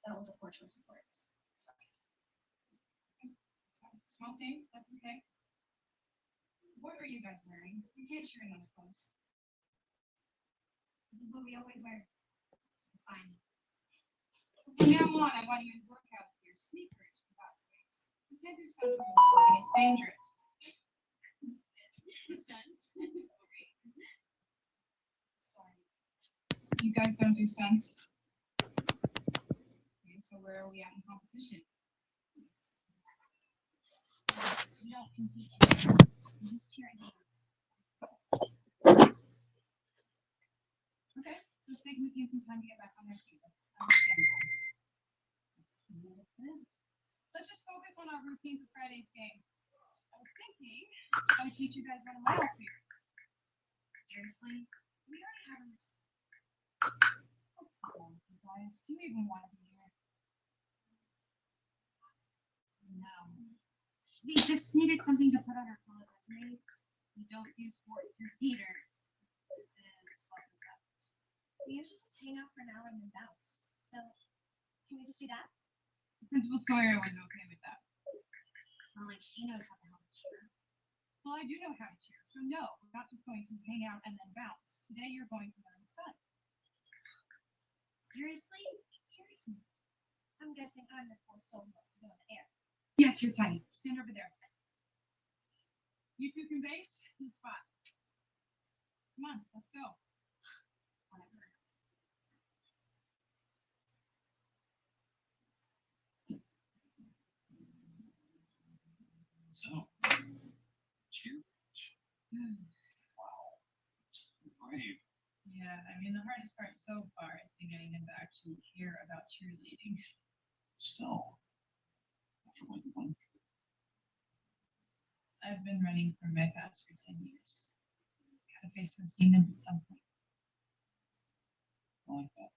That was a poor choice of words. Sorry. Small team, that's okay. What are you guys wearing? You can't cheer in those clothes. This is what we always wear. Fine. From now on, I want you to work out with your sneakers, for God's sakes. You can't do stunts on the floor, and it's dangerous. Stunts. Sorry. You guys don't do stunts? Okay, so where are we at in competition? We don't compete anymore. We just cheer and dance. Okay, so it's taking the team some time to get back on their feet. That's understandable. Let's just focus on our routine for Friday's game. I was thinking I would teach you guys how to mile clearance. Seriously? We already have a routine. What's wrong with you guys? Do you even want to be here? No. We just needed something to put on our college resumes. We don't do sports or theater. This is what was left. We usually just hang out for an hour and then bounce. So, can we just do that? Principal Sawyer was okay with that. It's not like she knows how to help cheer. Well, I do know how to cheer, so no, we're not just going to hang out and then bounce. Today you're going to learn stunt. Seriously? Seriously. I'm guessing I'm the poor soul who wants to go in the air. Yes, you're tiny. Stand over there. You two can base the spot. Come on, let's go. Whatever. So, cheer coach. Wow. Brave. Yeah, I mean, the hardest part so far has been getting him to actually care about cheerleading. Still, after what you went through. I've been running for my past for 10 years. Gotta face those demons at some point. I like that.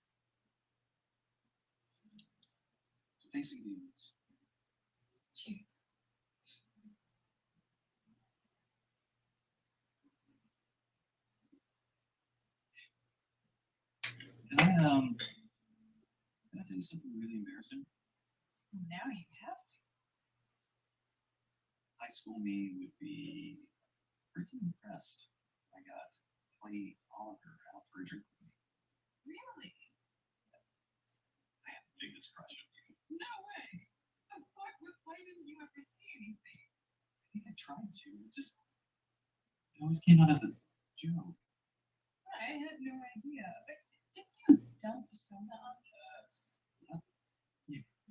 So facing demons. Cheers. Can I tell you something really embarrassing? Now you have to. High school me would be pretty impressed. I got Clay Oliver out for a drink with me. Really? I had the biggest crush on you. No way. Why didn't you ever say anything? I think I tried to. It always came out as a joke. I had no idea. But didn't you dump soda on us?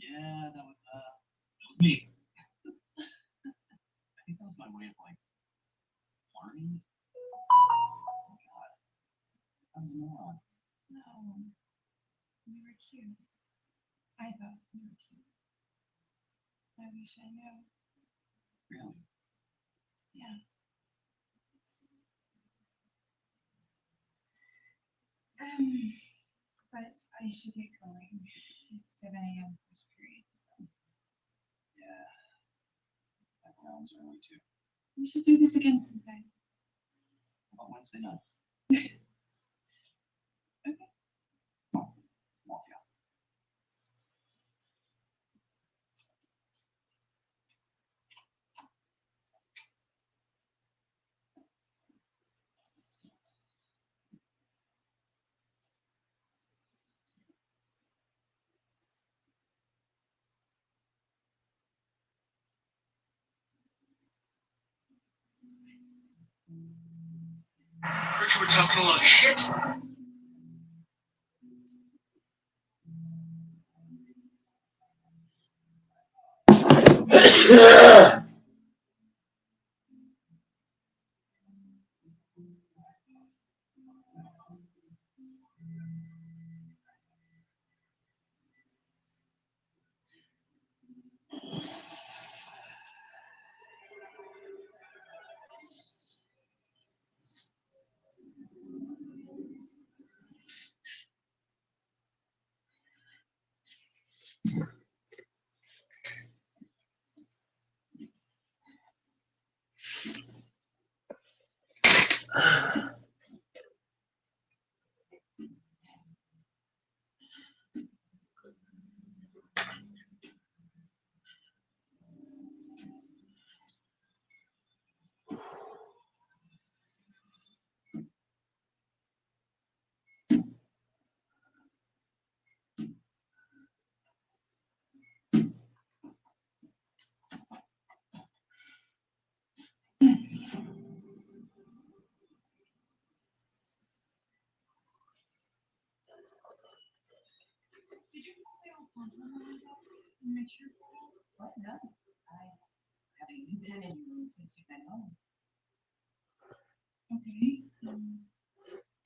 Yeah, that was me. I think that was my way of like flirting. Oh God, I was a moron. No. You were cute. I thought you were cute. I wish I knew. Really? Yeah. But I should get going. It's 7 a.m. first period, so Yeah. That round's early too. we should do this again sometime. How about Wednesday night? Okay. Come on, walk out. Heard you were talking a lot of shit. Make sure. What? No. I haven't even been in your room since you've been home. Okay.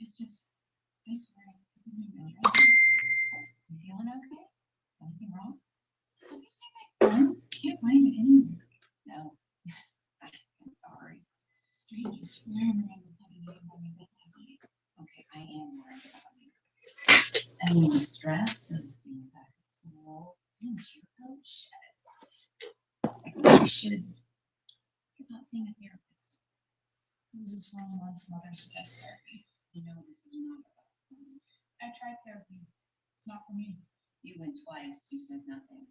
It's just, I swear, I could be my dress. You feeling okay? Anything wrong? Have you seen my phone? Can't find it anywhere. No. I'm sorry. Strange, I swear I remember putting it in my bed last night. Okay, I am worried about you. I mean, the stress of being back at school and your coach. You should. You're not seeing a therapist. It was just wrong on some other stress therapy. You know, this is not about fun. I tried therapy. It's not for me. You went twice. You said nothing.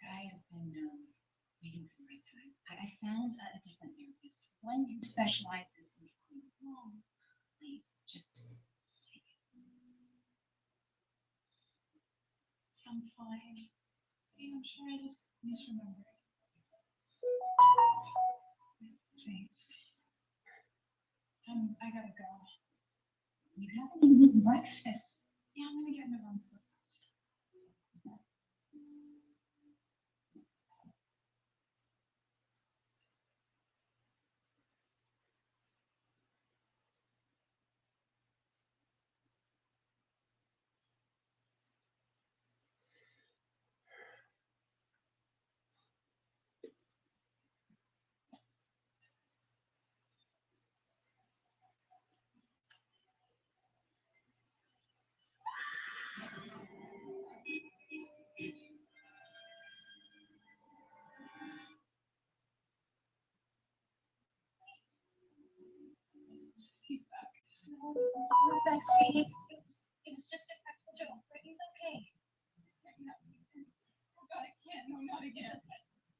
I have been waiting for the right time. I found a different therapist, one who specializes in trauma. Oh, please, just take it. I'm fine. I'm sure I just misremembered. Thanks. I gotta go. You haven't even eaten breakfast. Yeah, I'm gonna get in the room for this. He's back. What's back, sweetie? It was just a practical joke. Brittany's okay. He's getting up. Oh God, I can't. No, not again.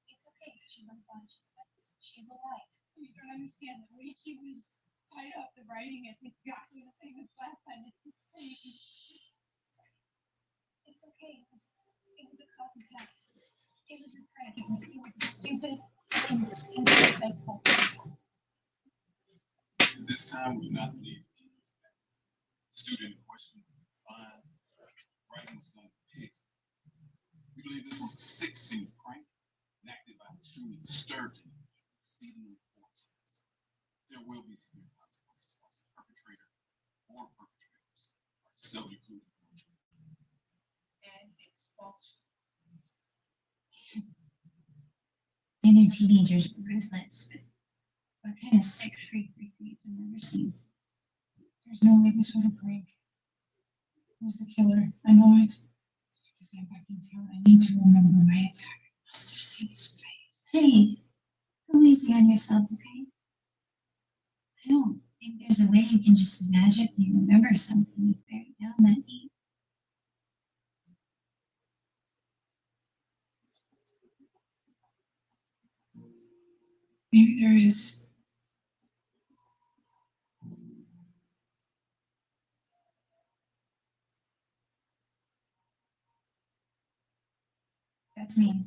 It's okay. She lived on. She's alive. You don't understand the way she was tied up. The writing, it's exactly the same as last time. It's the same. It's okay. It was a copycat. It was a prank. It was a stupid, insuccessful prank. This time we do not believe the kid was back. Student in question was fine. Writing was going to pigs. We believe this was a sick-scene prank enacted by an extremely disturbed individual exceedingly vortex. There will be severe consequences once the perpetrator or perpetrators are discovered, including and expulsion. And your teenagers are ruthless, but what kind of sick freak recreates I've never seen? There's no way this was a prank. It was the killer. I know it. It's because I'm back in town. I need to remember my attack. I must have seen his face. Hey, go easy on yourself, okay? I don't think there's a way you can just magically remember something you buried down that deep. Maybe there is. That's me.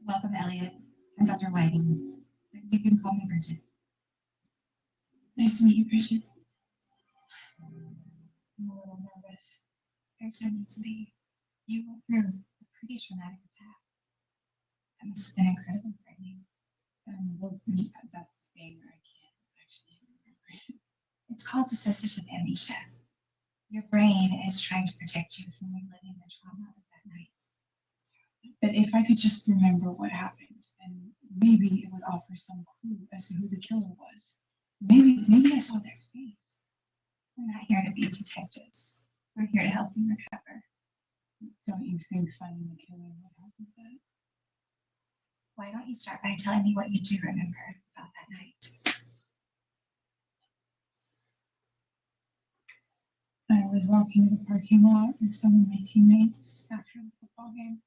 Welcome, Elliot. I'm Dr. Whiting. But you can call me Bridget. Nice to meet you, Bridget. I'm a little nervous. There's no need to be. You went through a pretty traumatic attack. That must have been incredibly frightening. That's the thing. I can't actually remember it. It's called dissociative amnesia. Your brain is trying to protect you from reliving the trauma of that night. But if I could just remember what happened, then maybe it would offer some clue as to who the killer was. Maybe I saw their face. We're not here to be detectives. We're here to help you recover. Don't you think finding the killer would help with that? Why don't you start by telling me what you do remember about that night? I was walking to the parking lot with some of my teammates after the football game.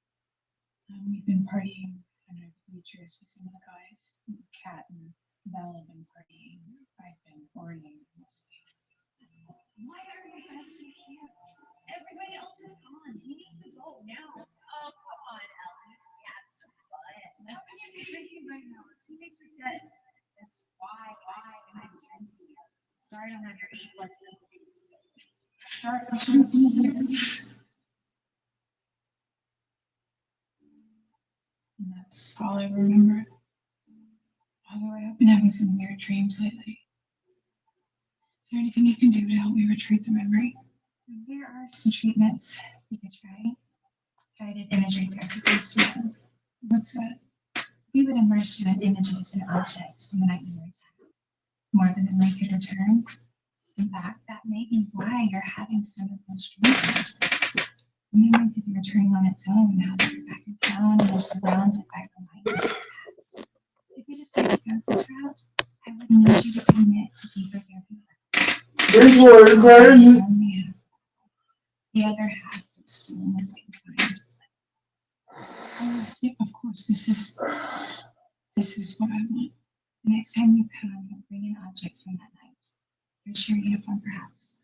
We've been partying under the bleachers with some of the guys. Kat and Val have been partying. I've been worrying mostly. Why are you resting here? Everybody else is gone. We need to go now. Oh, come on, Ellen. We have some fun. How can you be drinking right now? Teammates are dead. That's why I'm drinking. Sorry I don't have your A plus grades. Start pushing up in here. And that's all I remember. Although I have been having some weird dreams lately. Is there anything you can do to help me retrieve the memory? There are some treatments you could try. Guided imagery therapy based around. What's that? We would immerse you in images and objects from the night you were attacked. More than memory could return. In fact, that may be why you're having some of those dreams. Memory could be returning on its own now that you're back in town and you're surrounded by reminders of the past. If you decide to go this route, I would need you to commit to deeper therapy. This was crazy. It's only half. The other half is still in the right mind. Yeah, of course, this is what I want. The next time you come, bring an object from that night. Here's your uniform, perhaps.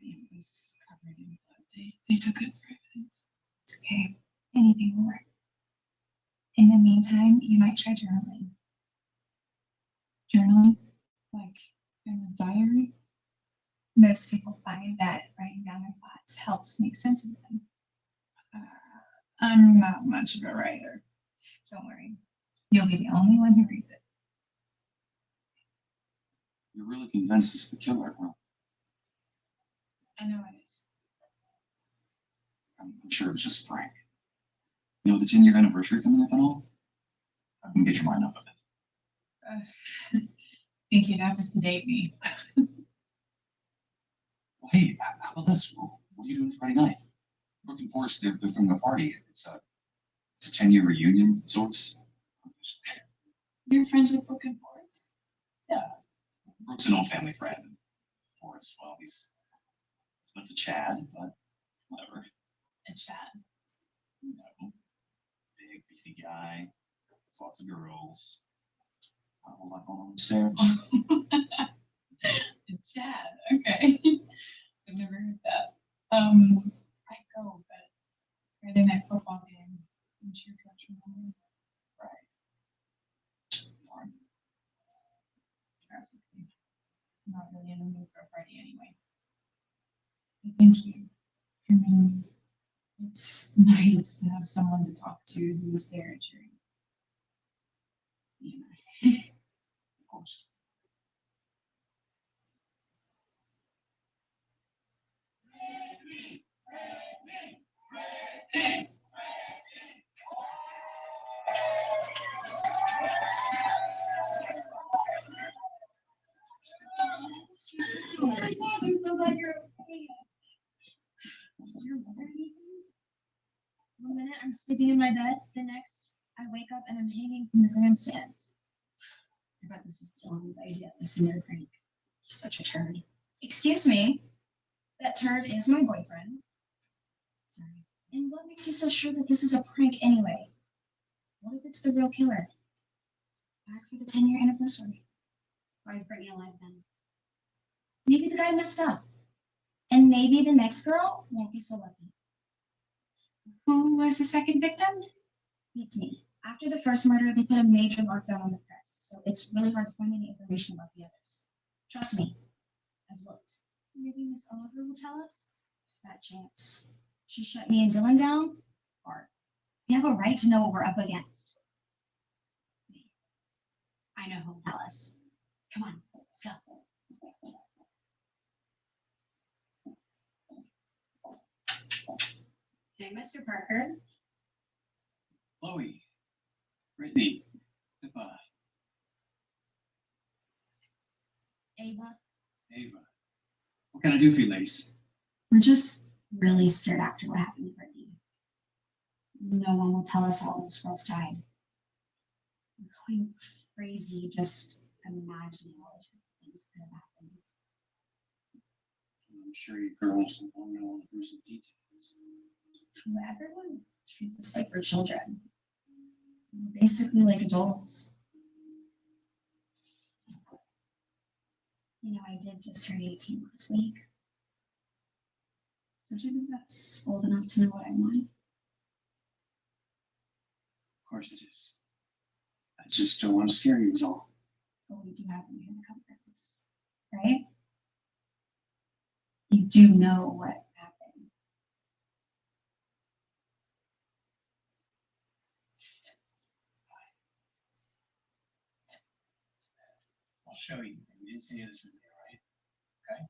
It was covered in blood. They took it for evidence. It's okay. Anything will work. In the meantime, you might try journaling. Journaling, like in a diary. Most people find that writing down their thoughts helps make sense of them. I'm not much of a writer. Don't worry. You'll be the only one who reads it. You're really convinced it's the killer, huh? I know it is. I'm sure it was just a prank. You know, the 10-year anniversary coming up and all? I can get your mind off of it. Think you'd have to sedate me. Well, hey, how about this? What are you doing Friday night? Brooke and Forrest, they're throwing a party. It's a 10-year reunion of sorts. You're friends with Brooke and Forrest? Brooke's an old family friend. Forrest, well, he's went to Chad, but whatever. And Chad. You know, big, beefy guy. Lots of girls. Not a whole lot going on upstairs. And Chad, okay. I've never heard that. I go, but Friday night football game. I'm sure coach remember. Fine. That's okay. I'm not really in the mood for a party anyway. Thank you. I mean, it's nice to have someone to talk to who's there during. Of course. I'm so glad you're okay. Did your mother anything? One minute I'm sleeping in my bed, the next I wake up and I'm hanging from the grandstands. I bet this is Dylan's idea, this new prank. He's such a turd. Excuse me. That turd is my boyfriend. Sorry. And what makes you so sure that this is a prank anyway? What if it's the real killer? Back for the 10-year anniversary. Why is Brittany alive then? Maybe the guy messed up. And maybe the next girl won't be so lucky. Who was the second victim? It's me. After the first murder, they put a major lockdown on the press, so it's really hard to find any information about the others. Trust me, I've looked. Maybe Miss Oliver will tell us? Fat chance. She shut me and Dylan down? Hard. We have a right to know what we're up against. I know who'll tell us. Come on, let's go. Hey, Mr. Parker. Chloe. Brittany. Goodbye. Ava. Ava. What can I do for you, ladies? We're just really scared after what happened to Brittany. No one will tell us how those girls died. I'm going crazy just imagining all the things that could have happened. I'm sure you girls will want to know all the gruesome details. Everyone treats us like we're children. We're basically like adults. You know, I did just turn 18 last week. So do you think that's old enough to know what I want? Of course it is. I just don't want to scare you is all. But we do have you here in a couple this, right? You do know what happened. I'll show you. You didn't see this from there, right? Okay.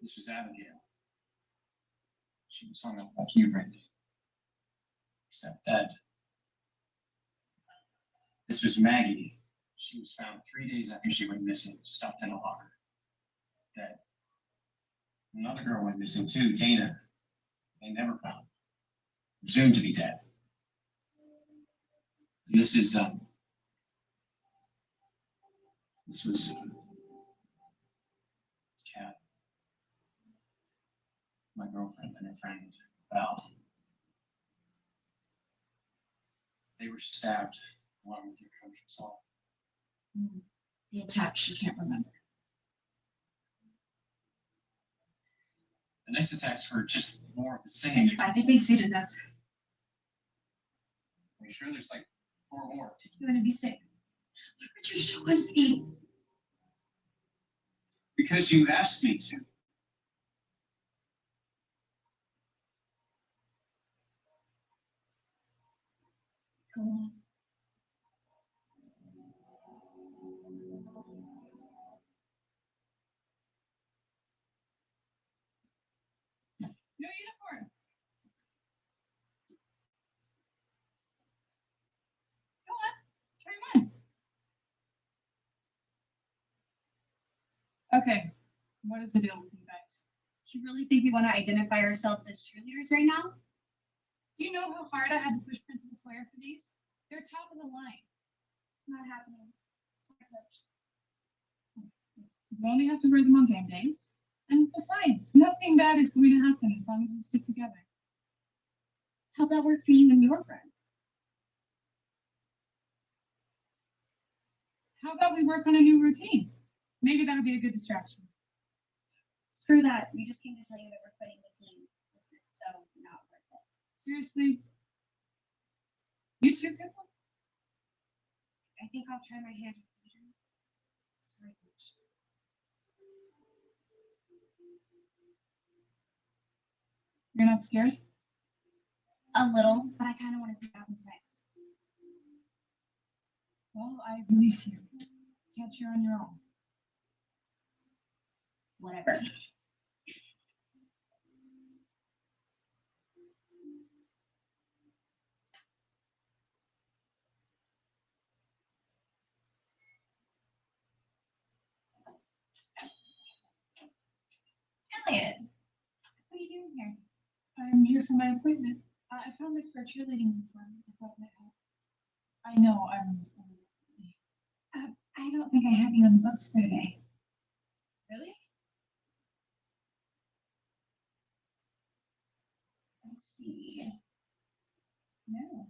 This was Abigail. She was hung up like you, Randy. Except dead. This was Maggie. She was found 3 days after she went missing, stuffed in a locker. Dead. Another girl went missing too, Dana. They never found. Presumed to be dead. And this was Kat, my girlfriend, and her friend, Val. They were stabbed along with your coach Saul. The attack she can't remember. The next attacks were just more of the same. I think we've seen enough. Are you sure there's like 4 more? You're gonna be sick. Why would you show us these? Because you asked me to. Go on. No uniforms. Go on, try 'em on. Okay, what is the deal with you guys? You really think we want to identify ourselves as cheerleaders right now? Do you know how hard I had to push Principal Sawyer for these? They're top of the line. Not happening. Sorry, Coach. You only have to wear them on game days. And besides, nothing bad is going to happen as long as we stick together. How'd that work for you and your friends? How about we work on a new routine? Maybe that'll be a good distraction. Screw that. We just came to tell you that we're quitting the team. This is so not worth it. Seriously? You too, people? I think I'll try my hand at theater. Sorry, Coach. You're not scared? A little, but I kind of want to see what happens next. Well, I release you. Can't cheer on your own. Whatever. Elliot, what are you doing here? I'm here for my appointment. I found my spare cheerleading uniform. I thought it might help. I know I'm I don't think I have you on the books for today. really? Let's see. No,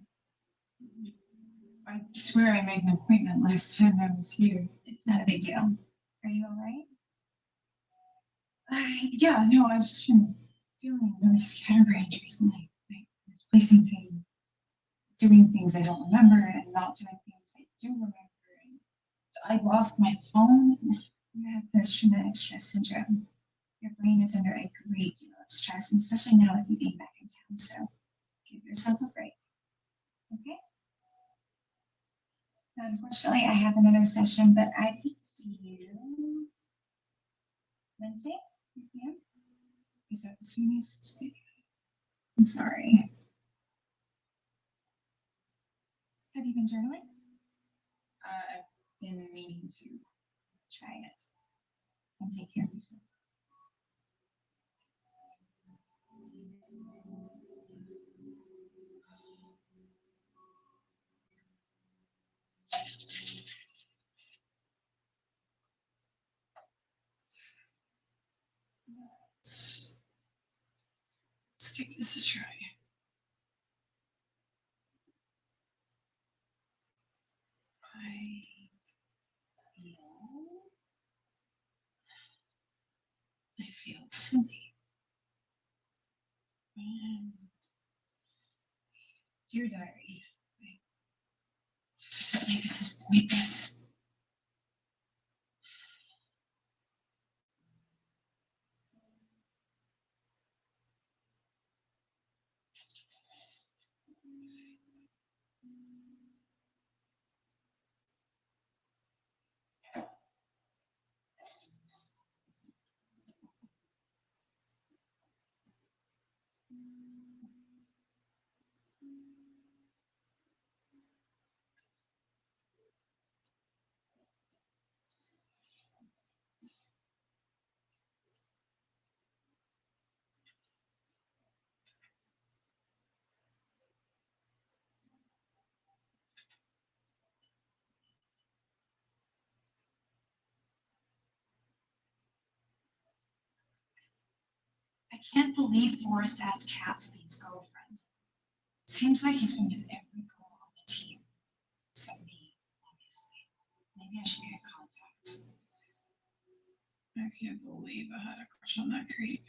I swear I made an appointment last time I was here. it's not a big deal. Are you all right? Yeah, no, I've just been feeling really scatterbrained recently. Like misplacing things, doing things I don't remember, and not doing things I do remember. And I lost my phone. You have post-traumatic stress syndrome. Your brain is under a great deal of stress, and especially now with you being back in town. So give yourself a break. Okay? Unfortunately, I have another session, but I could see you Wednesday, 3 p.m. Is that the soonest? I'm sorry. Have you been journaling? I've been meaning to. Try it. And take care of yourself. Let's give this a try. I feel silly. Dear diary, certainly this is pointless. I can't believe Forrest asked Kat to be his girlfriend. Seems like he's been with every girl on the team, except me, obviously. Maybe I should get contacts. I can't believe I had a crush on that creep.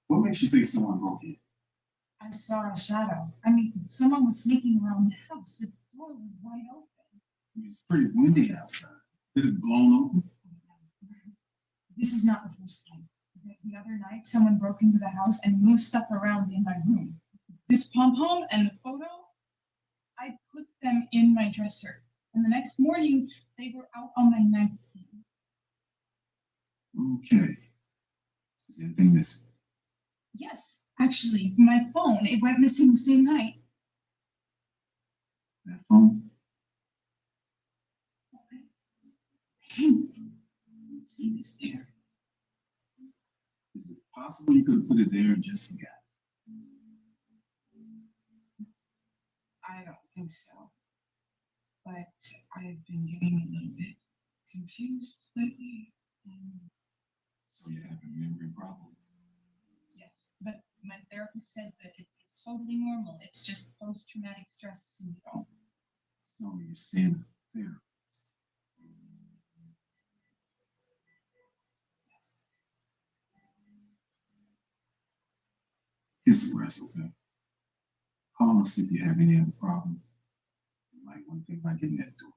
What makes you think someone broke in? I saw a shadow. I mean, someone was sneaking around the house. The door was wide open. It's pretty windy outside. Did it blown open? This is not the first time. The other night, someone broke into the house and moved stuff around in my room. This pom-pom and the photo, I put them in my dresser. And the next morning, they were out on my nightstand. Okay. Is anything missing? Yes, actually, my phone, it went missing the same night. That phone? I didn't see this there. Is it possible you could have put it there and just forgot? I don't think so. But I've been getting a little bit confused lately. So you're having memory problems? Yes, but my therapist says that it's totally normal. It's just post-traumatic stress syndrome. So you're seeing a therapist? Yes. Get some rest, okay? Call us if you have any other problems. You might want to think about getting that door.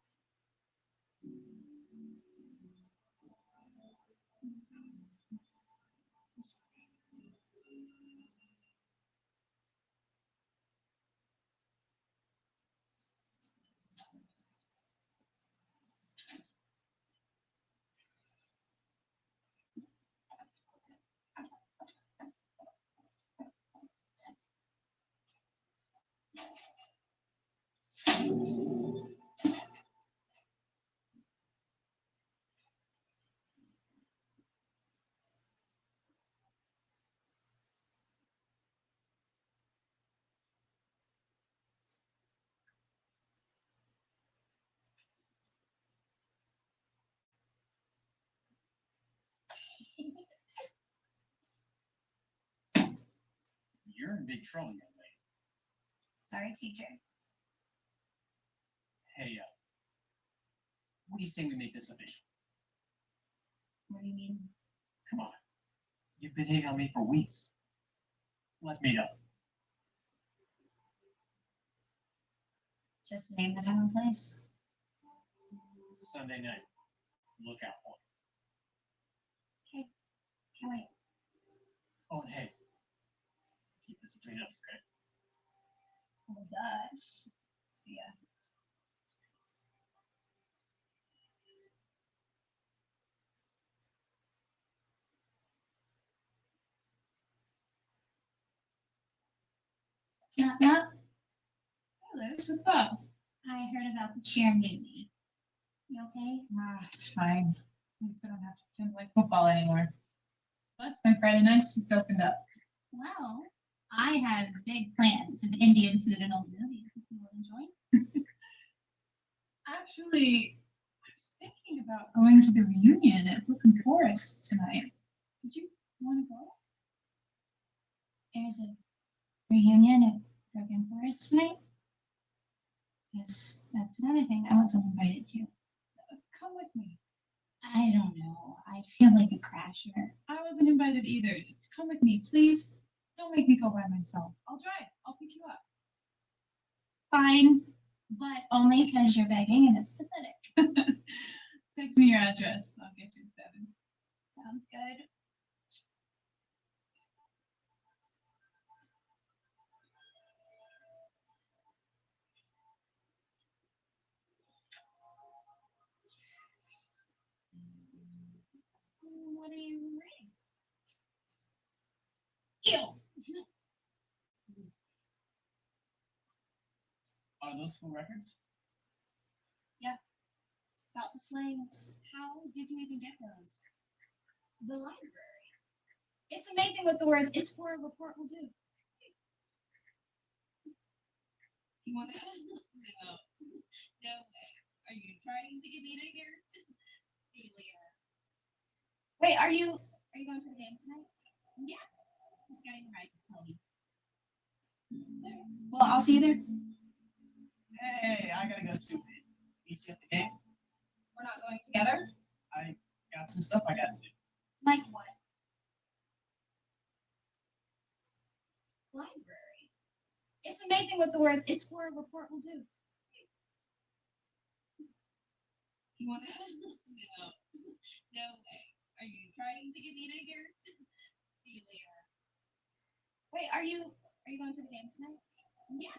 You're in big trouble, young lady. Sorry, teacher. Hey, what do you say we make this official? What do you mean? Come on. You've been hitting on me for weeks. Let's meet up. Just name the time and place. Sunday night. Look out for me. Okay. Can't wait. Oh, and hey. Keep this between us, okay? Oh, duh. See ya. Knock, knock. Hey Liz, what's up? I heard about the cheer mutiny. You okay? It's fine. At least I don't have to pretend to like football anymore. Plus, my Friday nights just opened up. Well, I have big plans of Indian food and old movies if you want to join. Actually, I was thinking about going to the reunion at Brooklyn Forest tonight. Did you want to go? There's a reunion at Broken Forest tonight. Yes, that's another thing I wasn't invited to. Come with me. I don't know. I feel like a crasher. I wasn't invited either. Come with me, please. Don't make me go by myself. I'll drive. I'll pick you up. Fine, but only because you're begging and it's pathetic. Text me your address. I'll get you at 7. Sounds good. What are you reading? Ew. Are those school records? About the slangs. How did you even get those? The library. It's amazing what the words "it's for a report" will do. You want to? No. No way. Are you trying to give me nightmares? See you later. Wait, are you going to the game tonight? Yeah. He's getting right. Please. Well, I'll see you there. Hey, I gotta go too. Meet you at the game. We're not going together. I got some stuff I gotta do. Like what? Library. It's amazing what the words "it's for a report" will do. You want to? No. No way. Are you trying to give me nightmares? See you later. Wait, are you going to the game tonight? Yeah.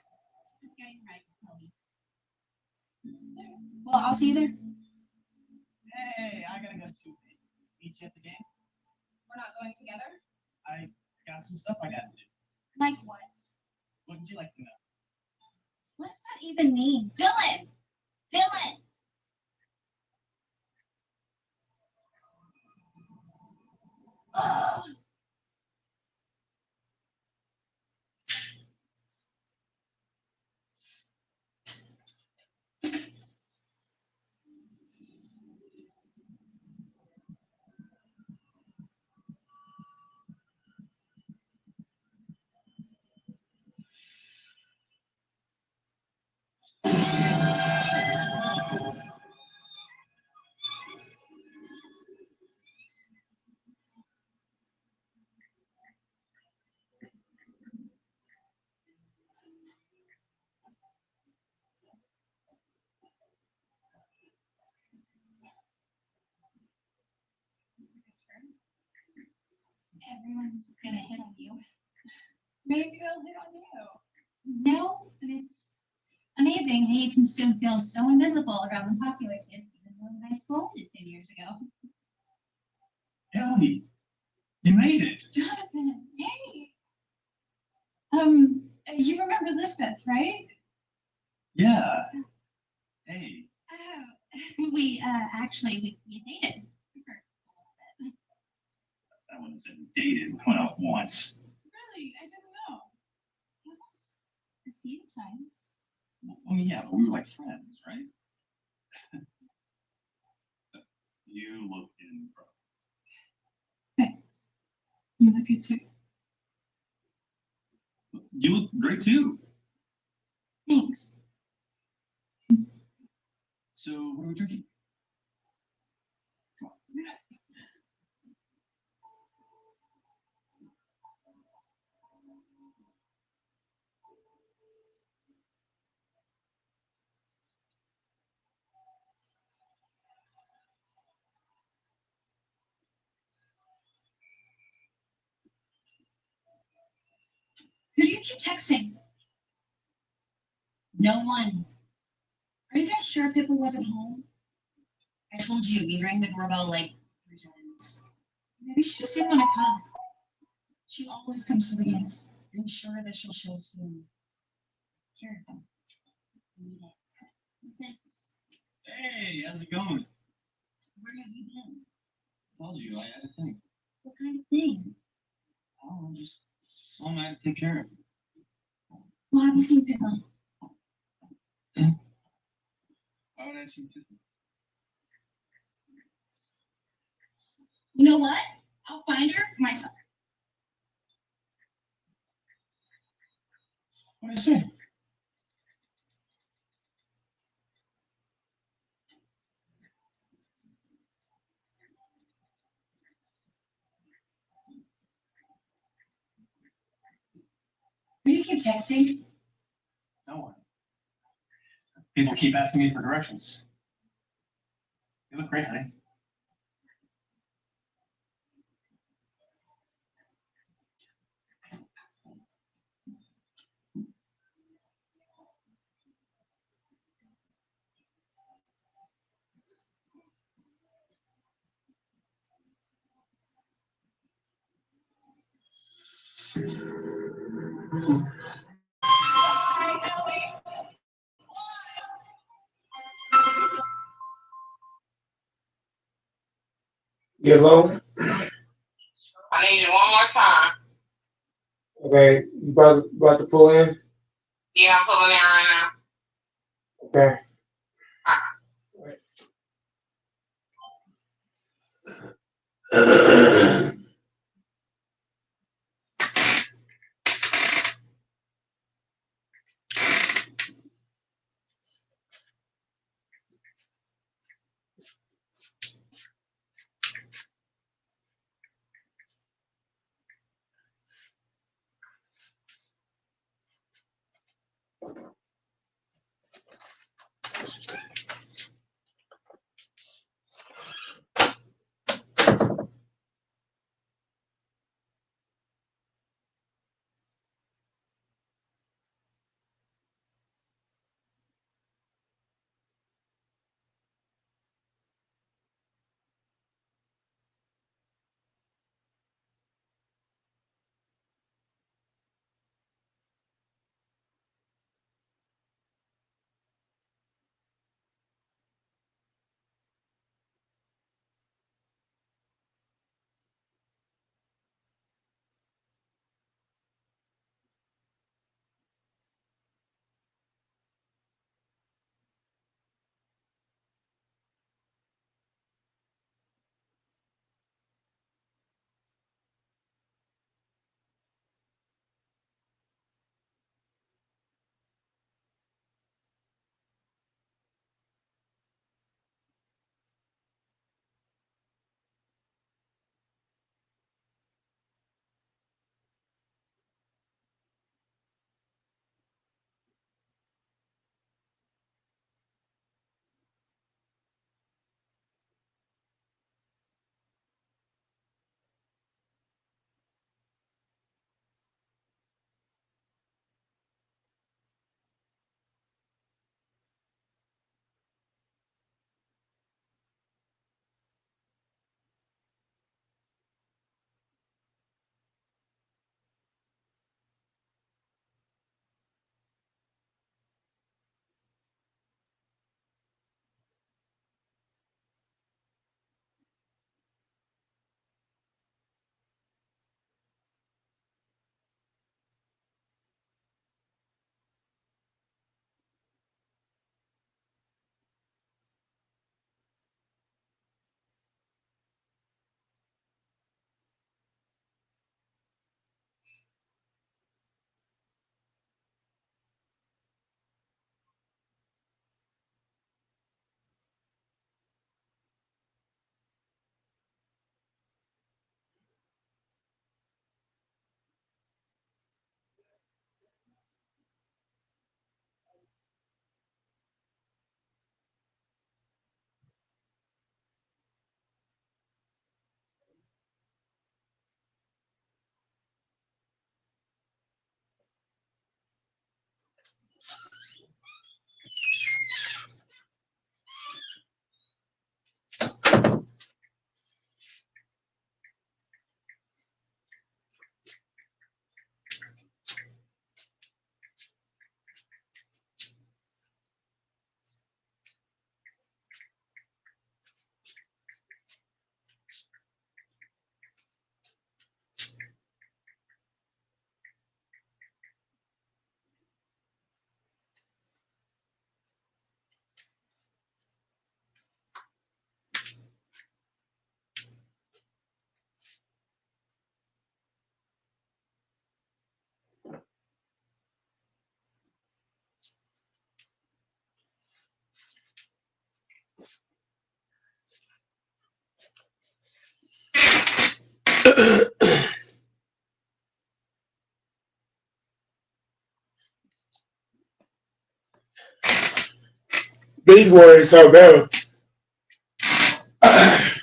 Just getting right. Please. Well, I'll see you there. Hey, I gotta go too. Meet you at the game. We're not going together. I got some stuff I gotta do. Like what? What would you like to know? What does that even mean? Dylan! Dylan! Ugh. Everyone's gonna hit on you. Maybe they'll hit on you. No, but it's amazing how you can still feel so invisible around the popular kids, even though high school ended 10 years ago. Ellie, you made it. Jonathan, hey. You remember Lisbeth, right? Yeah. Hey, We dated for a little bit. I wouldn't say we dated. We went out once. Really? I didn't know. Yes, a few times. Well, yeah, but we were like friends, right? You look incredible. Thanks. You look good too. You look great too. Thanks. So what are we drinking? Who do you keep texting? No one. Are you guys sure Pippa wasn't home? I told you, we rang the doorbell like 3 times. Maybe she just didn't want to come. She always comes to the games. I'm sure that she'll show soon. Here. I need it. Thanks. Hey, how's it going? Where have you been? I told you I had a thing. What kind of thing? Oh, just someone I had to take care of. Well, have you seen Pippa? Why would I see Pippa? You know what? I'll find her myself. What did I say? Who do you keep texting? No one. People keep asking me for directions. You look great, honey. Hello? I need you one more time. Okay, you about to pull in? Yeah, I'm pulling in right now. Okay. Beach Boy is so better. I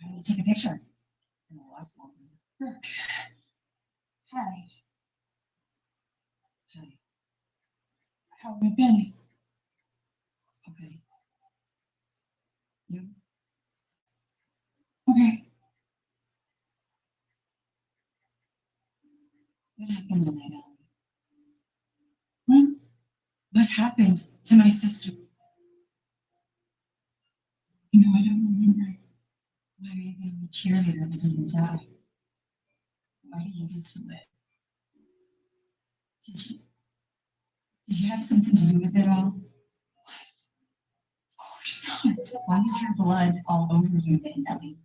need to take a picture. And the last one. Brooke. Hi. Hi. How have you been? Okay. You? Okay. What happened tonight, Ellie? Hmm? What happened to my sister? You know, I don't remember. Why are you the only cheerleader that didn't die? Why do you get to live? Did you have something to do with it all? What? Of course not. Why was your blood all over you then, Ellie?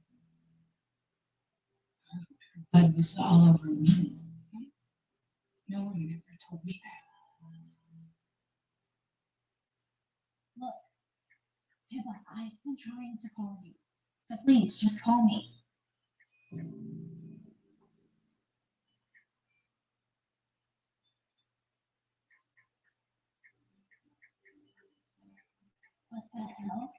Her blood was all over me. No one ever told me that. Look, Pippa, I've been trying to call you. So please, just call me. What the hell?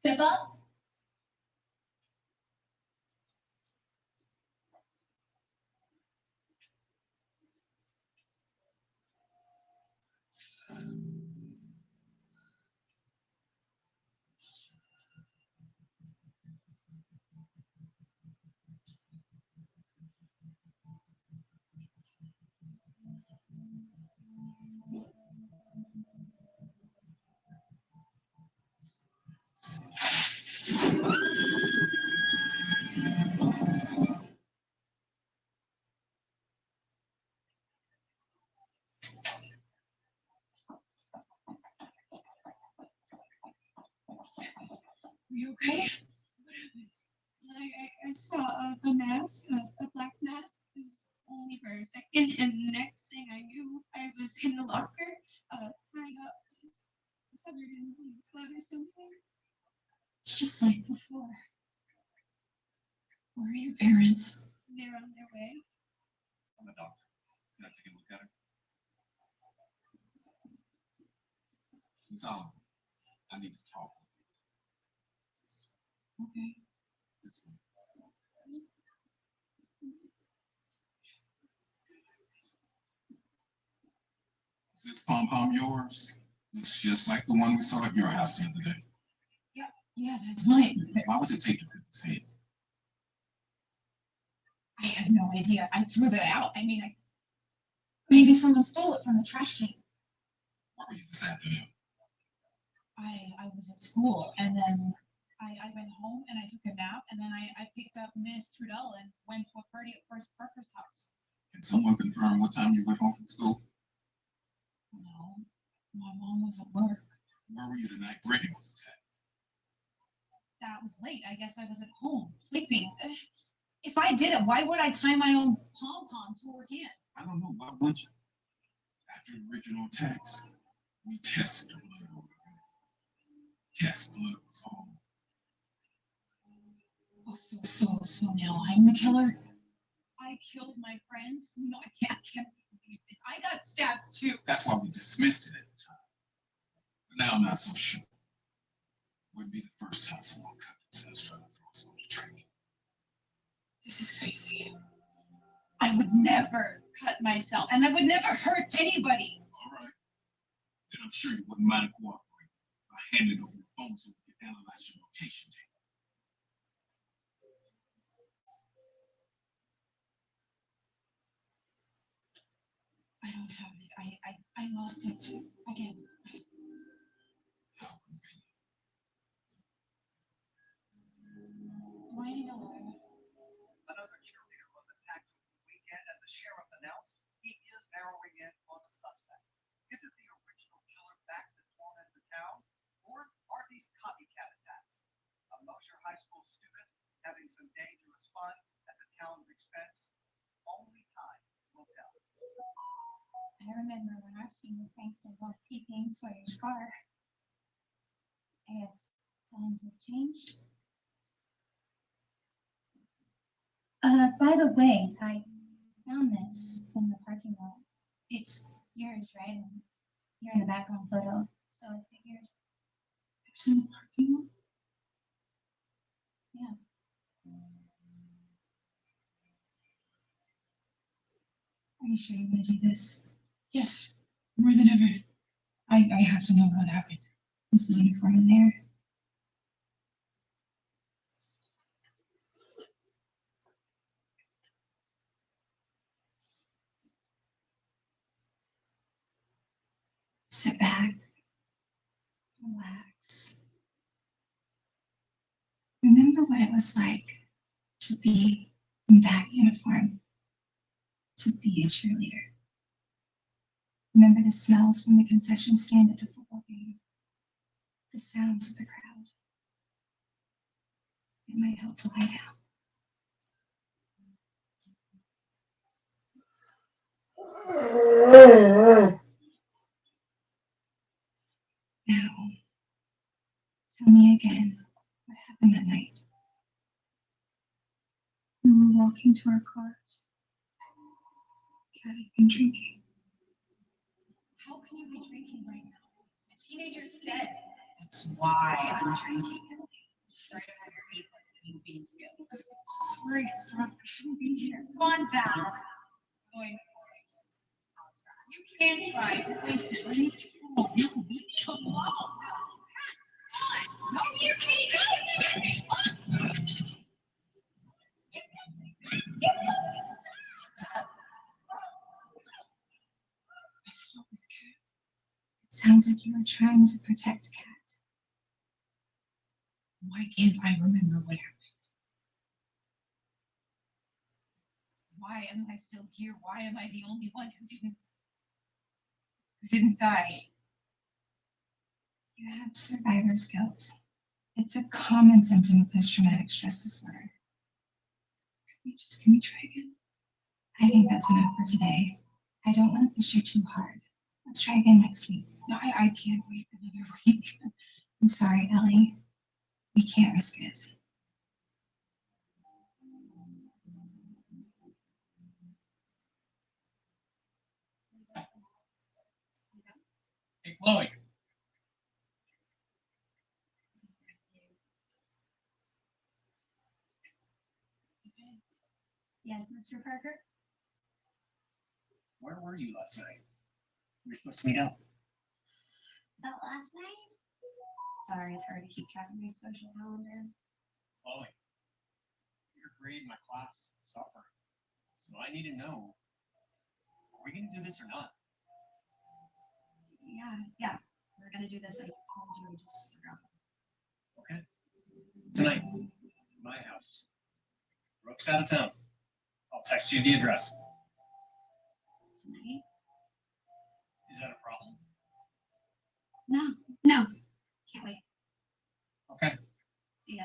Pippa? Are you okay? What happened? I saw a mask, a black mask. It was only for a second, and the next thing I knew, I was in the locker, tied up, just covered in blood or something. It's just like before. Where are your parents? They're on their way. I'm a doctor. Can I take a look at her? Miss Oliver, I need to talk with Okay. you this way. Is this pom-pom yours? Looks just like the one we saw at your house the other day. Yeah, that's mine. Why was it taken to his hands? I have no idea. I threw that out. I mean, maybe someone stole it from the trash can. Where were you this afternoon? I was at school, and then I went home and I took a nap, and then I picked up Miss Trudell and went to a party at First Parker's house. Can someone confirm what time you went home from school? No, my mom was at work. Where were you the night Brittany was attacked? That was late. I guess I was at home sleeping. If I did it, why would I tie my own pom-pom to her hand? I don't know. Why would you? After the original attacks, we tested the blood over you. Yes, blood was all. Oh, so now I'm the killer? I killed my friends? No, I can't believe this. I got stabbed too. That's why we dismissed it at the time. But now I'm not so sure. Wouldn't be the first time someone cut themselves trying to throw us off the train. This is crazy. I would never cut myself, and I would never hurt anybody. All right. Then I'm sure you wouldn't mind cooperating by handing over your phone so we can analyze your location data. I don't have it. I lost it again. Do I need a lawyer? Another cheerleader was attacked over the weekend, and the sheriff announced he is narrowing in on the suspect. Is it the original killer back that tormented the town, or are these copycat attacks? A Mosher High School student having some dangerous fun at the town's expense? Only time will tell. I remember when our senior pranks involved TPing Sawyer's car. I guess times have changed. By the way, I found this in the parking lot. It's yours, right? And you're in the background photo, so I figured. It's in the parking lot. Yeah. Are you sure you want to do this? Yes, more than ever. I have to know what happened. Is the uniform in there? Sit back. Relax. Remember what it was like to be in that uniform, to be a cheerleader. Remember the smells from the concession stand at the football game, the sounds of the crowd. It might help to lie down. Now, tell me again what happened that night. We were walking to our cars. Kat had been drinking. How can you be drinking right now? A teenager's dead. That's why I'm drinking. Sorry to have your A-plus bean skills. Sorry, it's not. I shouldn't be here. Go on, Val. Going voice. You can't try. Listen. Oh, no, leave me alone. No, you can't. It sounds like you were trying to protect Kat. Why can't I remember what happened? Why am I still here? Why am I the only one who didn't die? You have survivor's guilt. It's a common symptom of post-traumatic stress disorder. Can we try again? I think that's enough for today. I don't want to push you too hard. Let's try again next week. No, I can't wait another week. I'm sorry, Ellie. We can't risk it. Hey, Chloe. Yes, Mr. Parker? Where were you last night? We were supposed to meet up. That last night? Sorry, it's hard to keep track of my social calendar. Chloe, your grade in my class is suffering. So I need to know, are we gonna do this or not? Yeah, we're gonna do this. I told you, I just forgot. Okay. Tonight, my house. Brooke's out of town. I'll text you the address. Tonight? Is that a problem? No, can't wait. Okay. See ya.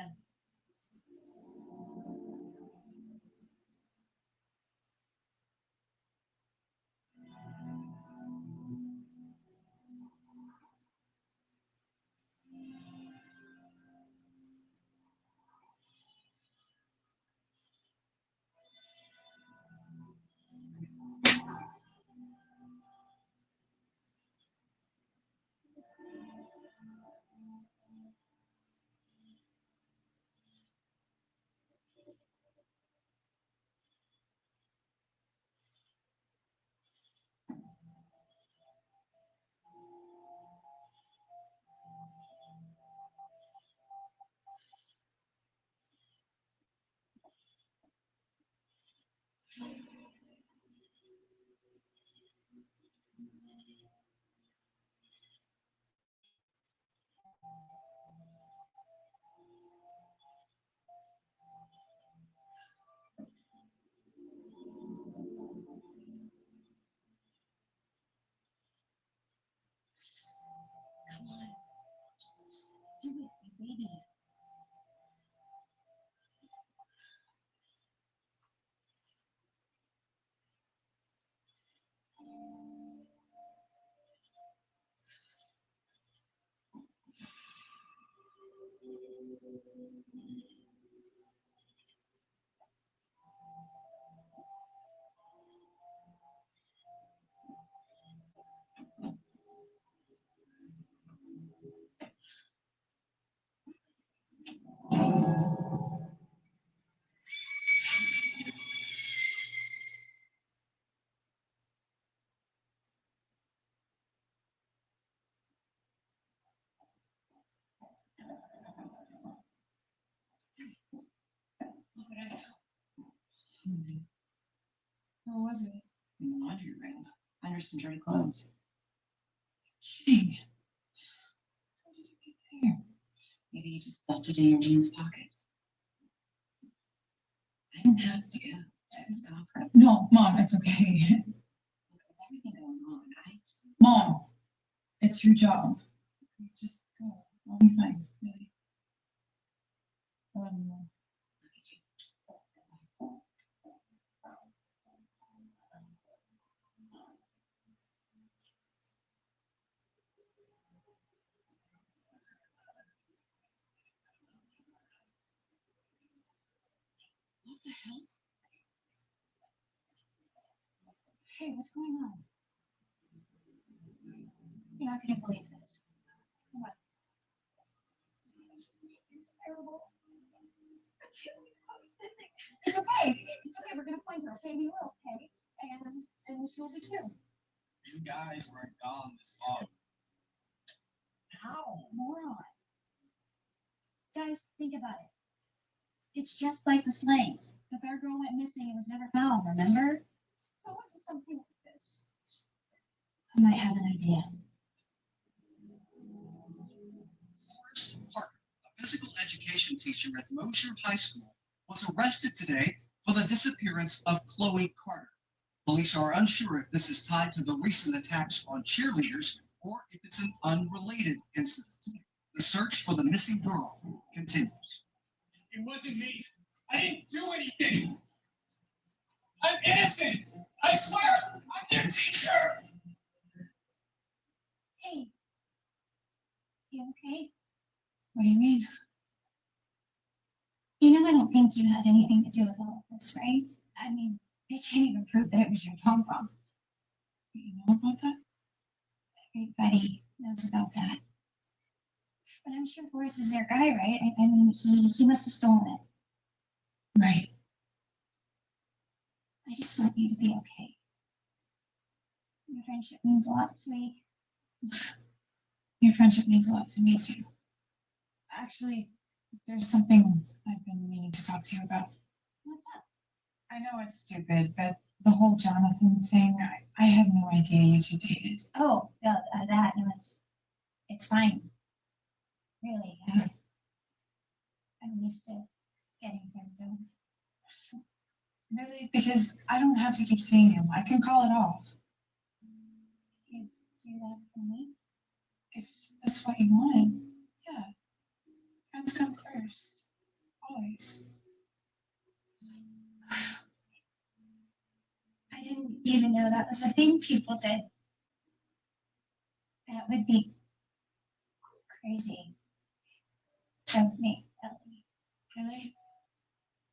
How was it? In the laundry room, under some dirty clothes. Kidding. How did you get there? Maybe you just left it in your jeans pocket. I didn't have to go to his conference. No, Mom, it's okay. Look, with everything going on, Mom, it's your job. Just go. I'll be fine, really. I love you, Mom. What the hell? Hey, what's going on? You're not gonna believe this. Come on. It's terrible. I can't believe I was missing. It's okay. It's okay. We're gonna find her. Sadie will, okay? And she'll be too. You guys were gone this long. How? Moron. Guys, think about it. It's just like the slangs. The third girl went missing and was never found, remember? Who would do something like this? I might have an idea. Forrest Parker, a physical education teacher at Mosher High School, was arrested today for the disappearance of Chloe Carter. Police are unsure if this is tied to the recent attacks on cheerleaders or if it's an unrelated incident. The search for the missing girl continues. It wasn't me. I didn't do anything. I'm innocent. I swear. I'm their teacher. Hey. You okay? What do you mean? You know I don't think you had anything to do with all of this, right? I mean, they can't even prove that it was your pom-pom. You know about that? Everybody knows about that. But I'm sure Forrest is their guy, right? I mean, he must have stolen it. Right. I just want you to be okay. Your friendship means a lot to me. Your friendship means a lot to me too. Actually, there's something I've been meaning to talk to you about. What's up? I know it's stupid, but the whole Jonathan thing, I had no idea you two dated. Oh, that, no, it's fine. Really, I'm used to getting friend zoned. Really? Because I don't have to keep seeing him. I can call it off. You do that for me? If that's what you wanted. Yeah. Friends come first. Always. I didn't even know that was a thing people did. That would be crazy. Of me, Ellie. Really?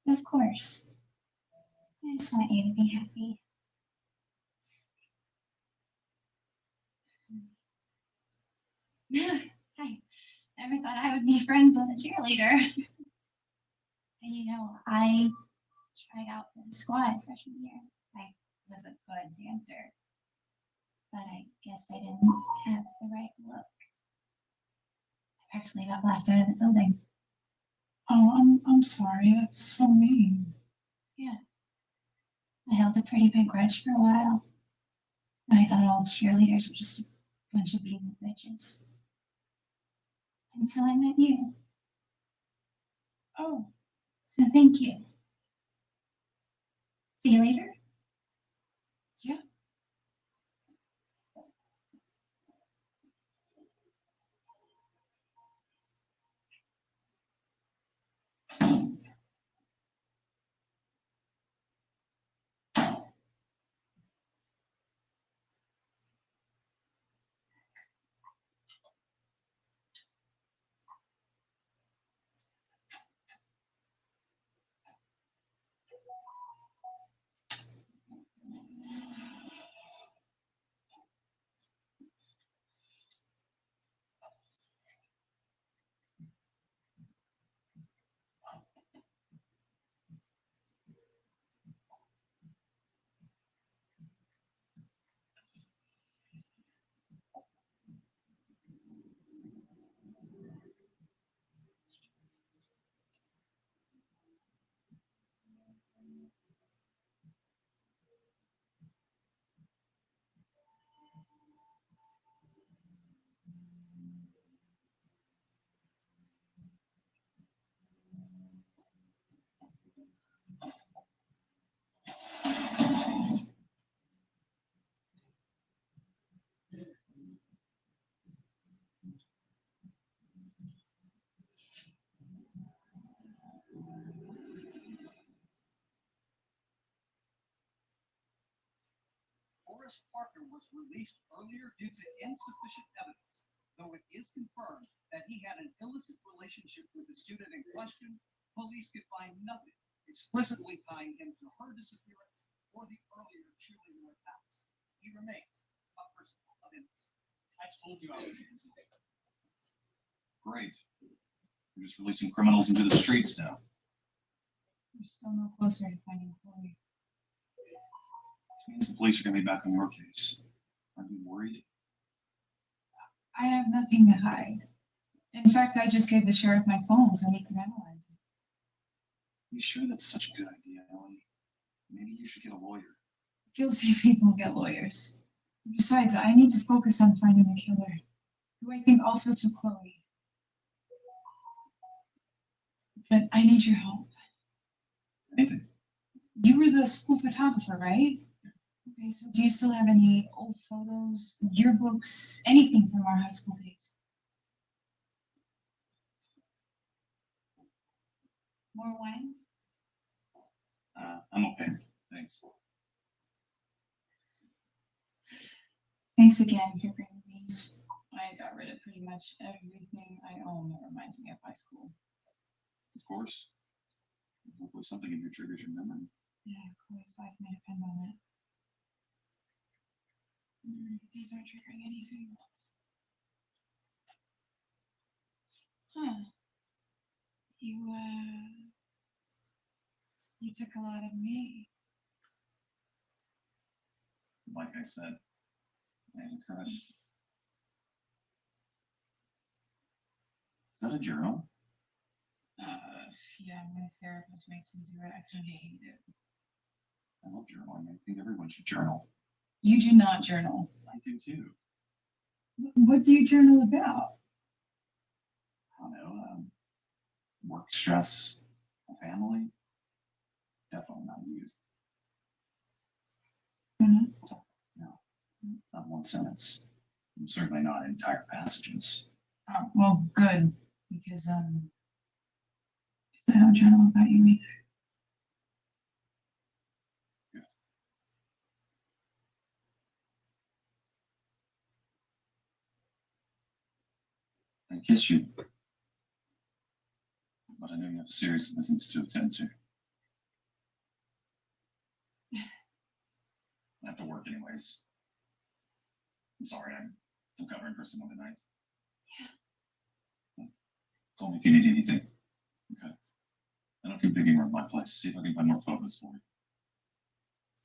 Of course. I just want you to be happy. Yeah, I never thought I would be friends with a cheerleader. And you know, I tried out for the squad freshman year. I was a good dancer, but I guess I didn't have the right look. I actually got laughed out of the building. Oh, I'm sorry. That's so mean. Yeah. I held a pretty big grudge for a while. I thought all cheerleaders were just a bunch of evil bitches. Until I met you. Oh, So thank you. See you later. yeah. Forrest Parker was released earlier due to insufficient evidence, though it is confirmed that he had an illicit relationship with the student in question. Police could find nothing explicitly tying him to her disappearance or the earlier cheerleader attacks. He remains a person of interest. I told you I was innocent. Great. You're just releasing criminals into the streets now. We're still no closer to finding Chloe. This means the police are gonna be back on your case. Aren't you worried? I have nothing to hide. In fact, I just gave the sheriff my phone so he can analyze it. Are you sure that's such a good idea, Ellie? Maybe you should get a lawyer. Guilty people get lawyers. Besides, I need to focus on finding the killer, who I think also took Chloe. But I need your help. Anything. You were the school photographer, right? Okay, so do you still have any old photos, yearbooks, anything from our high school days? More wine? I'm okay. Thanks. Thanks again for bringing these. I got rid of pretty much everything I own that reminds me of high school. Of course. Hopefully something in here triggers your memory. Yeah, Chloe's life may depend on it. These aren't triggering anything. Huh. You took a lot of me. Like I said, I had a crush. Is that a journal? Yeah, my therapist makes me do it. I kind of hate it. I love journaling. I think everyone should journal. You do not journal. I do too. What do you journal about? I don't know. Work stress, family. Definitely not youth. No, not one sentence. Certainly not entire passages. Oh, well, good. Because I don't journal about you either. I kiss you. But I know you have serious business to attend to. I have to work anyways. I'm sorry, I'm covering for someone tonight. Yeah. Call me if you need anything. Okay. I don't keep digging around my place. See if I can find more photos for you.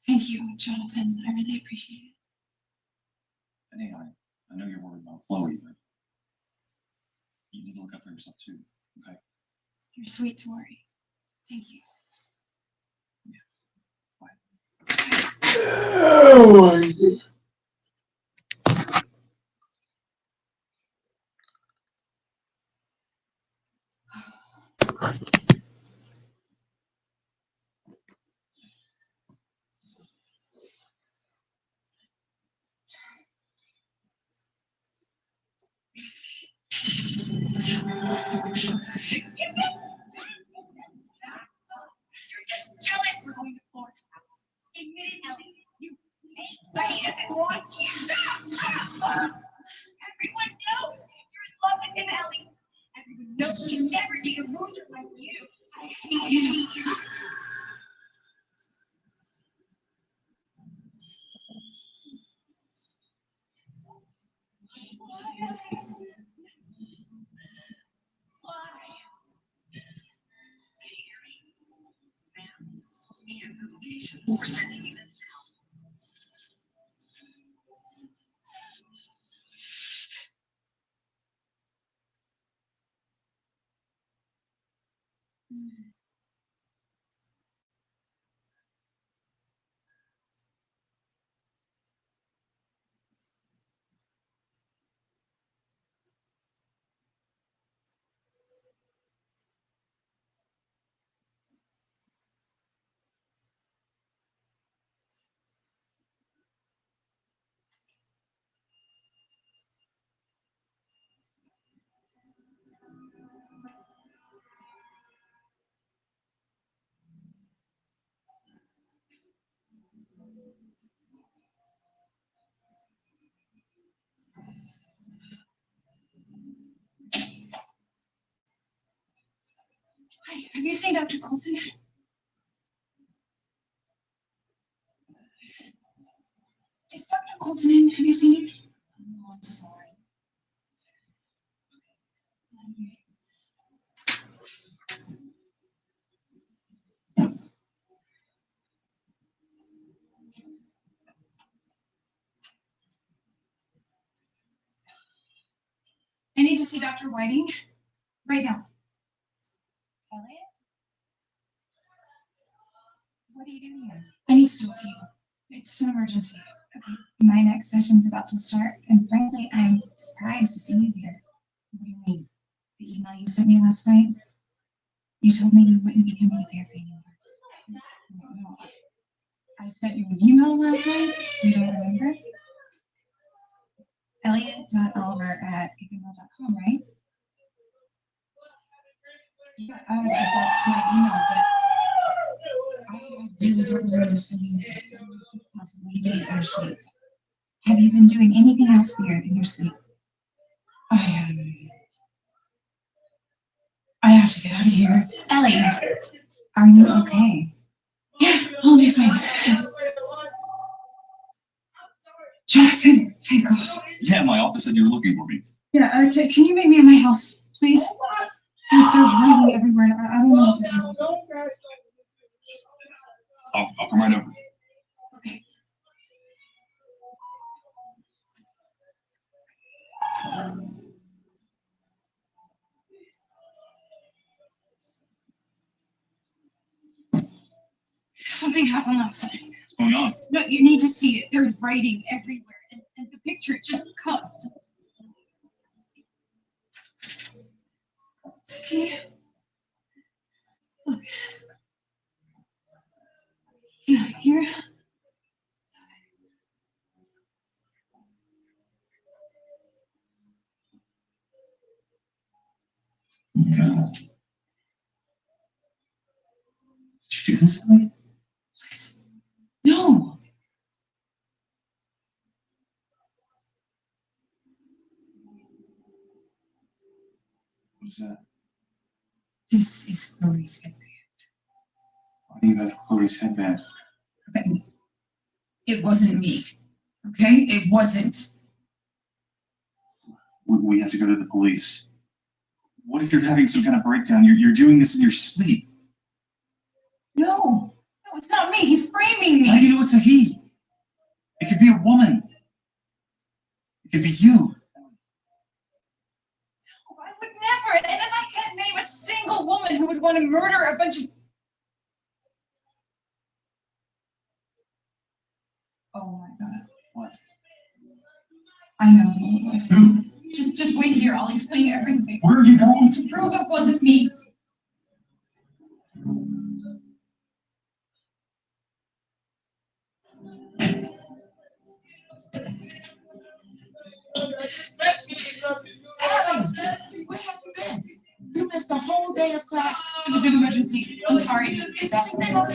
Thank you, Jonathan. I really appreciate it. And hey, I know you're worried about Chloe, but you need to look out for yourself too, okay? You're sweet to worry. Thank you. Oh my God. You're just jealous. We're going to Forrest's house. Admit it, Ellie. You hate Buddy doesn't want you. Everyone knows you're in love with him, Ellie. Everyone knows you never date a loser like you. I hate you. Why? Can you hear me? Ma'am, here's the location. We're sending you this now. Hi, have you seen Dr. Colton? Is Dr. Colton in? Have you seen him? Oh, I'm sorry. I need to see Dr. Whiting right now. Elliot? What are you doing here? I need to talk to you. It's an emergency. Okay, my next session's about to start, and frankly, I'm surprised to see you here. What do you mean? The email you sent me last night, you told me you wouldn't be coming to therapy anymore. No, I sent you an email last night. You don't remember? Elliot.oliver@gmail.com, right? Yeah, that's my email, but I really don't remember sending it. It's possible you didn't go to sleep. Have you been doing anything else weird in your sleep? I have to get out of here. Ellie, are you okay? Yeah, I'll be fine. Jonathan, thank God. Yeah, my office said you were looking for me. Yeah, okay, can you meet me at my house, please? Please, there's writing everywhere. And I don't know what to do. I'll come right over. Okay. Something happened last night. What's going on? No, you need to see it. There's writing everywhere, and the picture just comes. See? Look. Yeah, here. God. Did you do this to me? What? No. What is that? This is Chloe's headband. Why do you have Chloe's headband? Okay. It wasn't me. Okay? It wasn't. We have to go to the police. What if you're having some kind of breakdown? You're doing this in your sleep. No. No, it's not me. He's framing How do me. you know it's a he? It could be a woman. It could be you. I would never. And then I can't name a single woman who would want to murder a bunch of. Oh my God. What? I know who it was. Who? Just wait here. I'll explain everything. Where are you going? To prove it wasn't me. Ellie, where have you been? You missed the whole day of class. It was an emergency. I'm sorry. Is everything okay?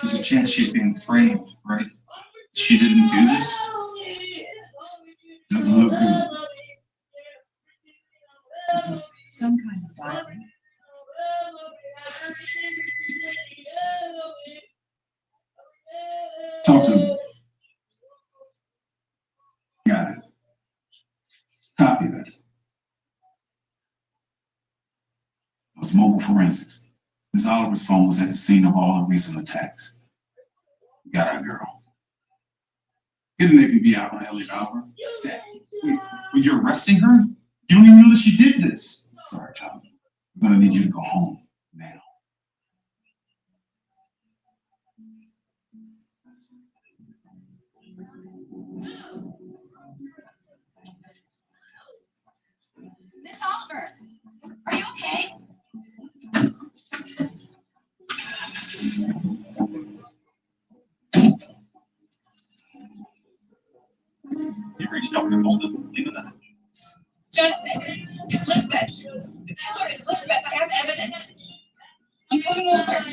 There's a chance she's being framed, right? She didn't do this? Doesn't look good. This is some kind of diary. Talk to me. Got it. Copy that. It was mobile forensics. Ms. Oliver's phone was at the scene of all the recent attacks. We got our girl. Get an APB out on Elliot Oliver. Stat. Wait, you're arresting her? You don't even know that she did this. Sorry, child. I'm gonna need you to go home now. Miss Oliver, are you okay? You really don't remember into that. Jonathan, it's Lisbeth. The killer is Lisbeth. I have evidence. I'm coming over.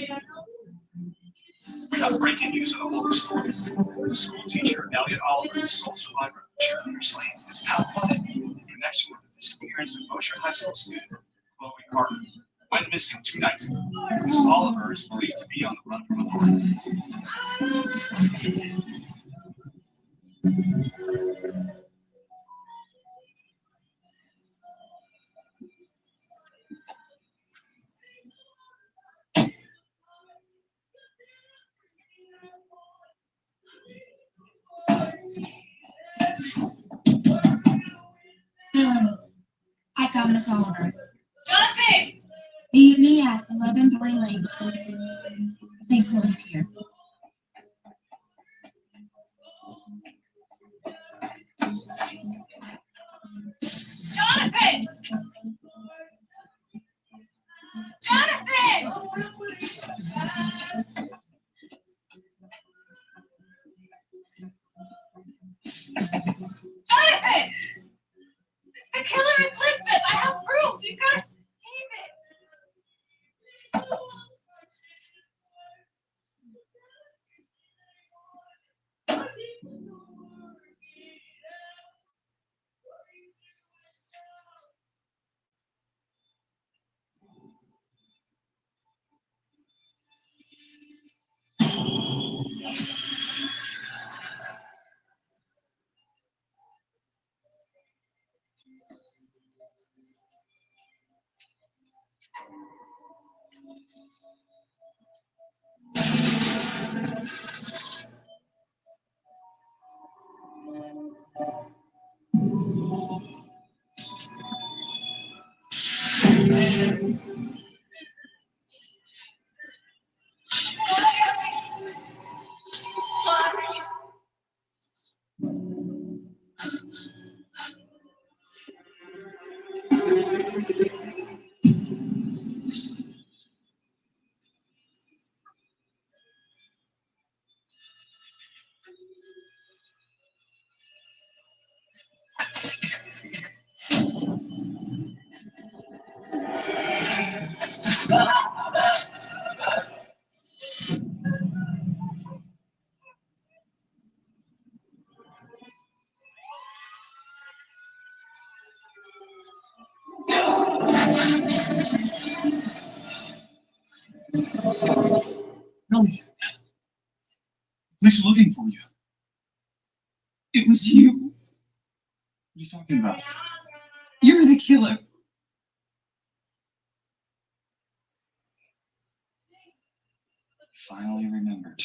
We have breaking news of the local story. The school teacher, Elliot Oliver, the sole survivor of Cheerleader Slates, is now wanted in connection with the disappearance of Mosher High School student Chloe Carter. Went missing 2 nights ago. Miss Oliver is believed to be on the run from authorities. Dylan, I got Miss Oliver. Jonathan! Meet me at 11 Boy Lane. Thanks, Chloe's here. Jonathan! Jonathan! Jonathan! The killer is Lisbeth! I have proof! You've got to save it! Really? Police are looking for you. It was you. What are you talking about? You're the killer. Finally remembered.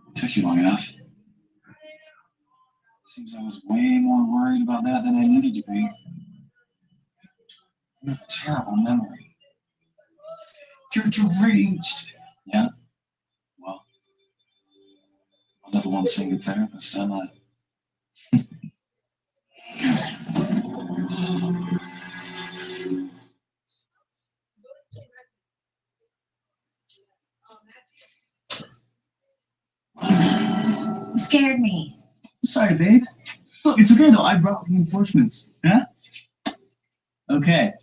It took you long enough. Seems I was way more worried about that than I needed to be. You have a terrible memory. You're deranged. Yeah? Well, another one seeing a therapist, am I? You scared me. Sorry, babe. Look, it's okay though. I brought reinforcements. Yeah? Okay.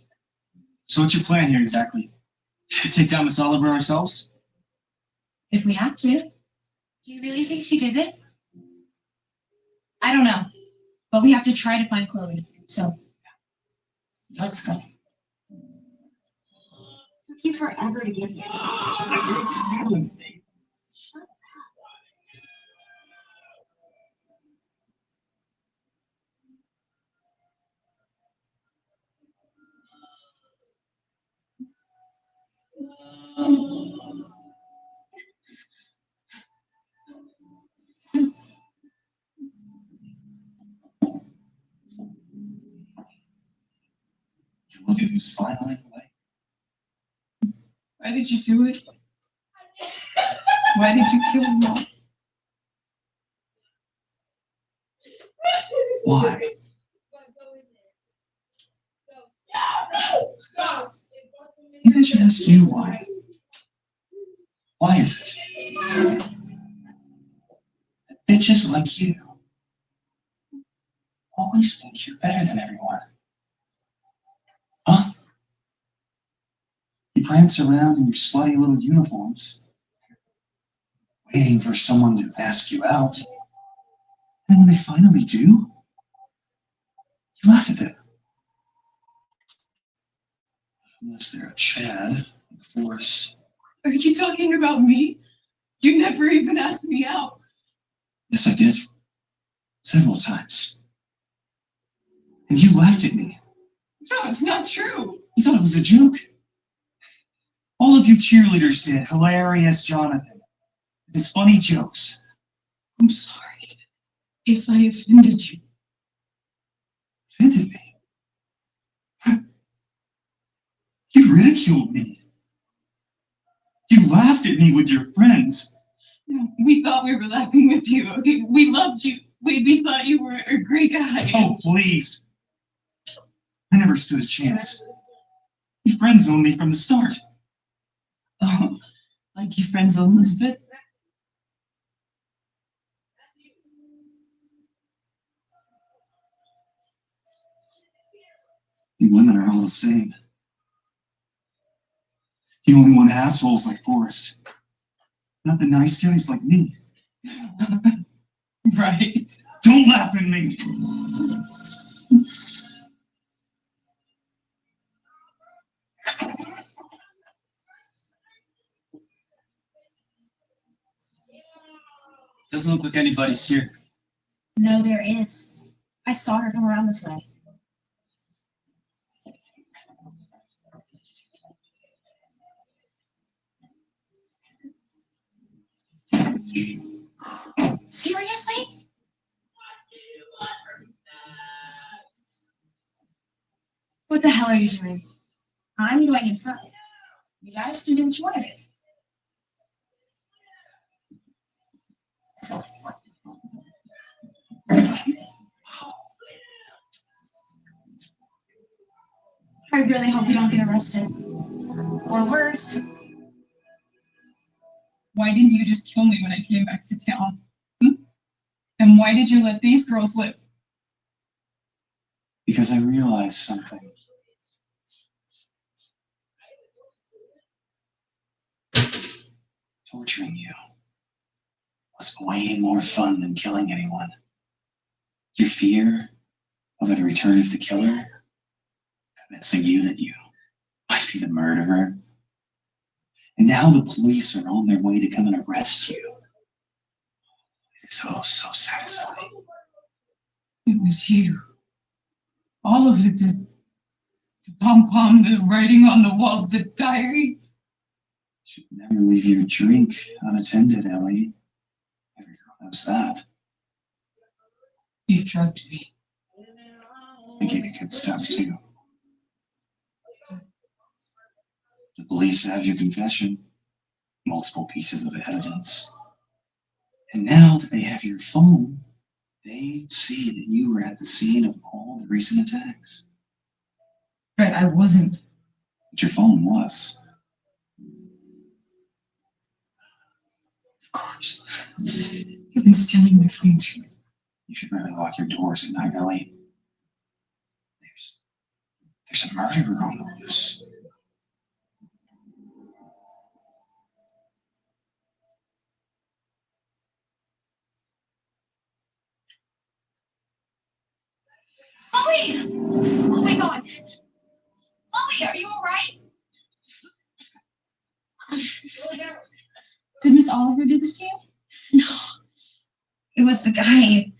So what's your plan here exactly? Take down Miss Oliver ourselves? If we have to. Do you really think she did it? I don't know. But we have to try to find Chloe. So let's go. So you forever to get here. Shut up. Look at who's finally awake. Why did you do it? Why did you kill Mom? Why? Maybe I should ask you why. Why is it that bitches like you always think you're better than everyone? Huh? You prance around in your slutty little uniforms, waiting for someone to ask you out. And when they finally do, you laugh at them. Unless they're a Chad in the forest. Are you talking about me? You never even asked me out. Yes, I did. Several times. And you laughed at me. No, it's not true. You thought it was a joke. All of you cheerleaders did. Hilarious, Jonathan. It's funny jokes. I'm sorry if I offended you. Offended me? You ridiculed me. You laughed at me with your friends. No, we thought we were laughing with you, okay? We loved you. We thought you were a great guy. Oh, please. I never stood a chance. You friend-zoned me from the start. Oh, like your friends on Elizabeth? You women are all the same. You only want assholes like Forrest. Not the nice guys like me. Right. Don't laugh at me! Doesn't look like anybody's here. No, there is. I saw her come around this way. Seriously? What the hell are you doing? I'm going inside. You guys can do what you want to do. I really hope you don't get arrested. Or worse. Why didn't you just kill me when I came back to town? And why did you let these girls live? Because I realized something. Torturing you was way more fun than killing anyone. Your fear of the return of the killer, convincing you that you might be the murderer. And now the police are on their way to come and arrest you. It is so satisfying. It was you. All of it. The pom-pom, the writing on the wall, the diary. Should never leave your drink unattended, Ellie. Every girl knows that. You drugged me. I gave you good stuff, too. The police have your confession, multiple pieces of evidence. And now that they have your phone, they see that you were at the scene of all the recent attacks. But I wasn't. But your phone was. Of course. You've been stealing my phone too. You should really lock your doors at night, Ellie. There's a murderer on the loose. Chloe! Oh my god! Chloe, are you alright? Did Miss Oliver do this to you? No, it was the guy.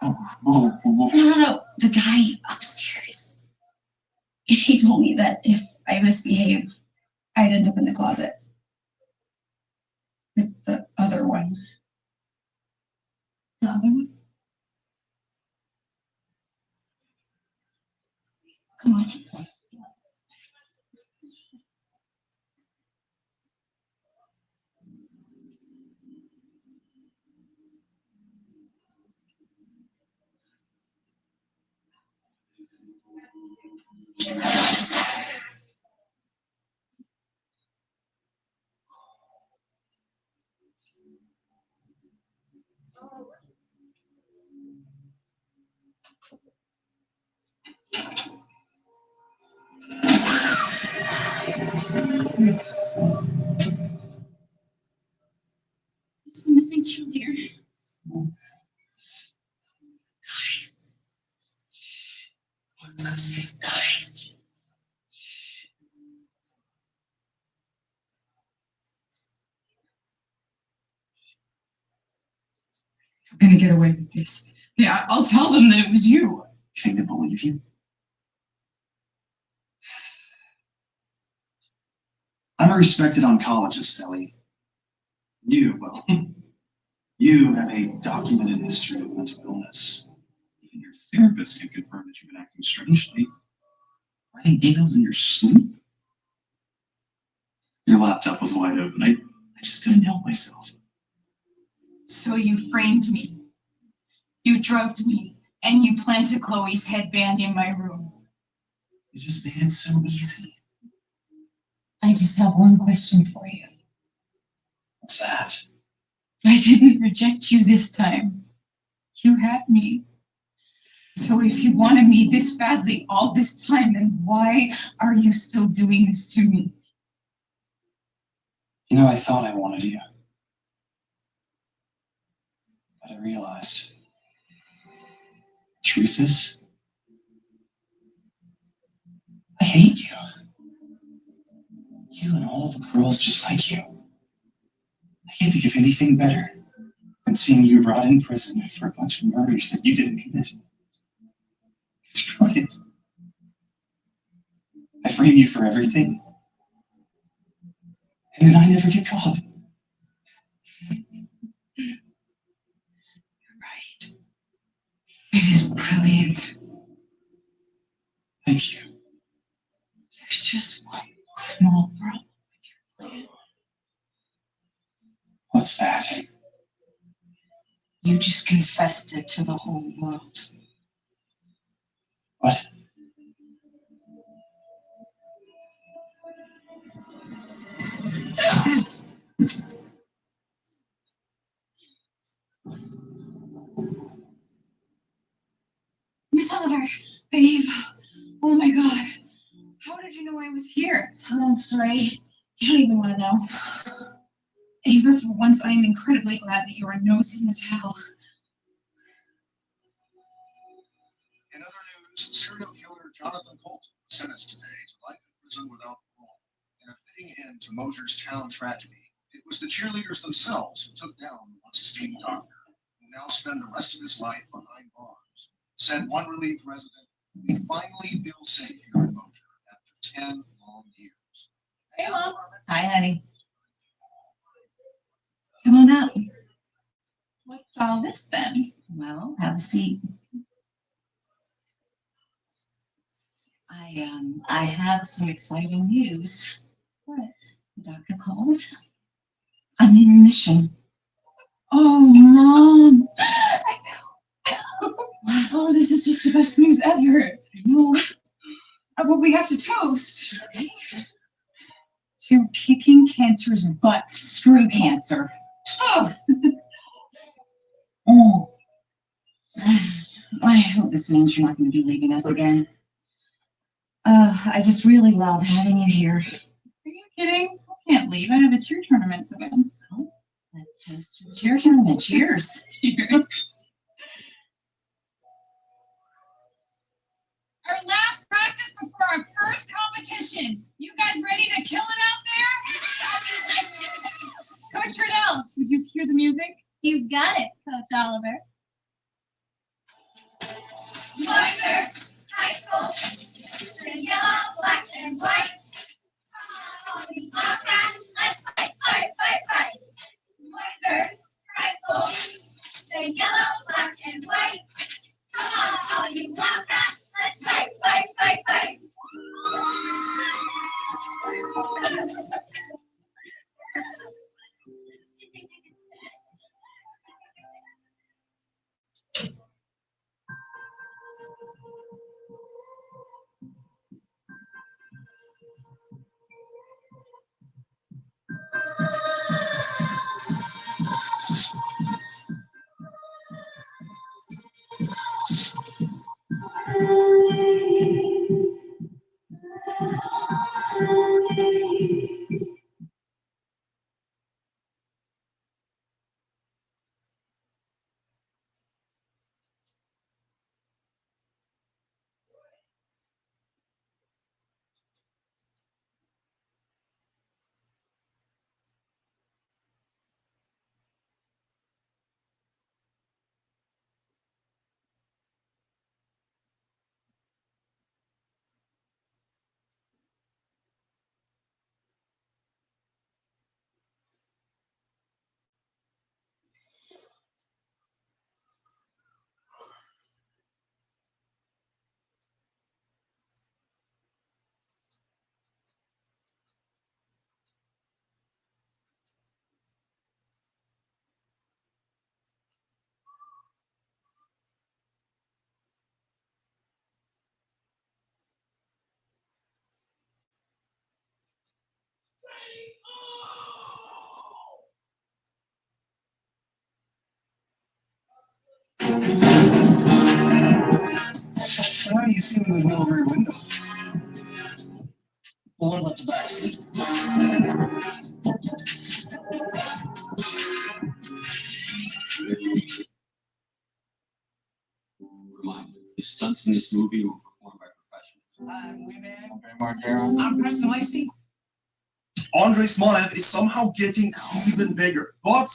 No, the guy upstairs. He told me that if I misbehave, I'd end up in the closet with the other one. The other one? Come on. This is the missing cheerleader. Guys. Let's go upstairs, guys. We're gonna get away with this. Yeah, I'll tell them that it was you. You think they believe you? I'm a respected oncologist, Ellie. You, well, you have a documented history of mental illness. Even your therapist can confirm that you've been acting strangely. Writing emails in your sleep? Your laptop was wide open. I just couldn't help myself. So you framed me. You drugged me, and you planted Chloe's headband in my room. You just made it so easy. I just have one question for you. What's that? I didn't reject you this time. You had me. So if you wanted me this badly all this time, then why are you still doing this to me? You know, I thought I wanted you. But I realized, truth is, I hate you. You and all the girls just like you. I can't think of anything better than seeing you rot in prison for a bunch of murders that you didn't commit. It's brilliant. I frame you for everything, and then I never get caught. You're right. It is brilliant. Thank you. There's just one small problem with your plan. What's that? You just confessed it to the whole world. What? Miss Oliver, babe. Oh my God. How did you know I was here? It's a long story. You don't even want to know. Ava, for once, I am incredibly glad that you are nosy as hell. In other news, serial killer Jonathan Colton was sentenced today to life in prison without parole. In a fitting end to Mosier's Town tragedy, it was the cheerleaders themselves who took down the once esteemed doctor, who now spend the rest of his life behind bars. Said one relieved resident, "We finally feel safe here in Mosier after 10 long years." Hey, Mom. Hi, honey. Come on out. What's all this then? Well, have a seat. I have some exciting news. What? The doctor called. I'm in remission. Oh, Mom. I know. Oh, this is just the best news ever. I know. But we have to toast. Okay. To kicking cancer's butt. Screw cancer. Oh. Oh. I hope this means you're not going to be leaving us again. I just really love having you here. Are you kidding? I can't leave. I have a cheer tournament to win. Oh, let's toast to the cheer tournament. Cheers. Cheers. Our last practice before our first competition. You guys ready to kill Oliver. Marker, high school, the yellow, black, and white. Let's fight, fight, fight, fight. Marker, high school, the yellow, black, and white. Come on, all you wildcats, let's fight, fight, fight, fight. Why do you see me in the middle of your window? Well, what about the back seat? Reminder, the stunts in this movie were performed by professionals. I'm Wee-Man. Okay, Margera. I'm Preston Lacey. Andrei Smaev is somehow getting even bigger, but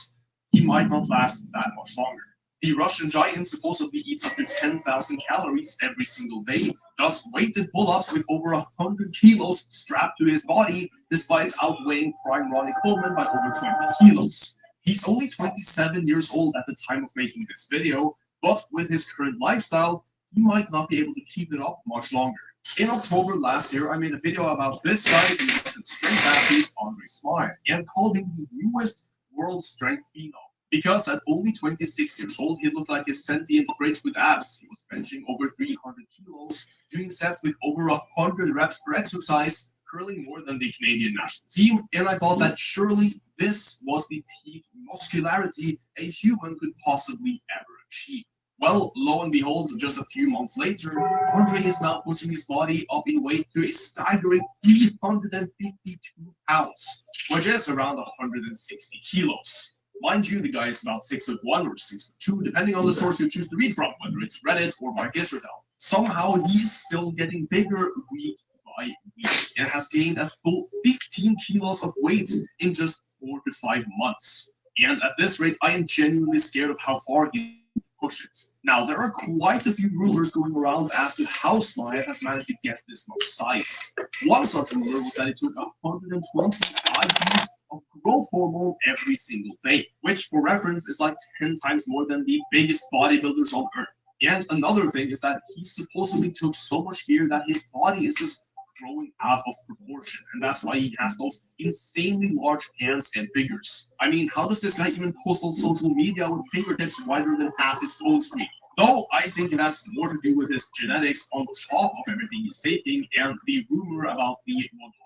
he might not last that much longer. The Russian giant supposedly eats up to 10,000 calories every single day, does weighted pull-ups with over 100 kilos strapped to his body, despite outweighing prime Ronnie Coleman by over 20 kilos. He's only 27 years old at the time of making this video, but with his current lifestyle, he might not be able to keep it up much longer. In October last year, I made a video about this guy, the Russian strength athlete Andrei Smaev, and called him the newest world strength phenom. Because at only 26 years old, he looked like a sentient fridge with abs. He was benching over 300 kilos, doing sets with over 100 reps per exercise, curling more than the Canadian national team, and I thought that surely this was the peak muscularity a human could possibly ever achieve. Well, lo and behold, just a few months later, Andrei is now pushing his body up in weight to a staggering 352 pounds, which is around 160 kilos. Mind you, the guy is about 6'1" or 6'2", depending on the source you choose to read from, whether it's Reddit or Mark Israel. Somehow, he's still getting bigger week by week and has gained a full 15 kilos of weight in just 4 to 5 months. And at this rate, I am genuinely scared of how far he can push it. Now, there are quite a few rumors going around as to how Smaev has managed to get this much size. One such rumor was that it took 120 IUs of growth hormone every single day, which for reference is like 10 times more than the biggest bodybuilders on earth. And another thing is that he supposedly took so much gear that his body is just growing out of proportion, and that's why he has those insanely large hands and fingers. I mean, how does this guy even post on social media with fingertips wider than half his phone screen? Though I think it has more to do with his genetics on top of everything he's taking, and the rumor about the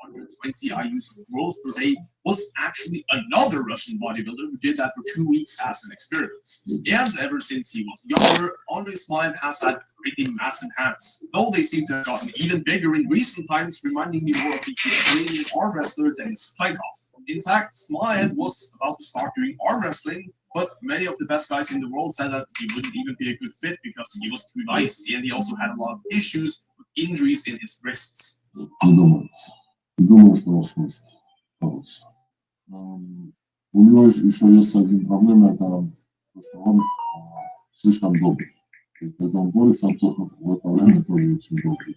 120 IUs of growth per day was actually another Russian bodybuilder who did that for 2 weeks as an experiment. And ever since he was younger, Andrei Smaev has had pretty massive hands, though they seem to have gotten even bigger in recent times, reminding me more of the Ukrainian arm wrestler Denis Plankov. In fact, Smaev was about to start doing arm wrestling, but many of the best guys in the world said that he wouldn't even be a good fit because he was too nice, and he also had a lot of issues with injuries in his wrists. Думаю, что он сможет бороться. У него еще есть один проблема, это то, что он слишком добрый. Когда он борется, он только в это время тоже очень добрый.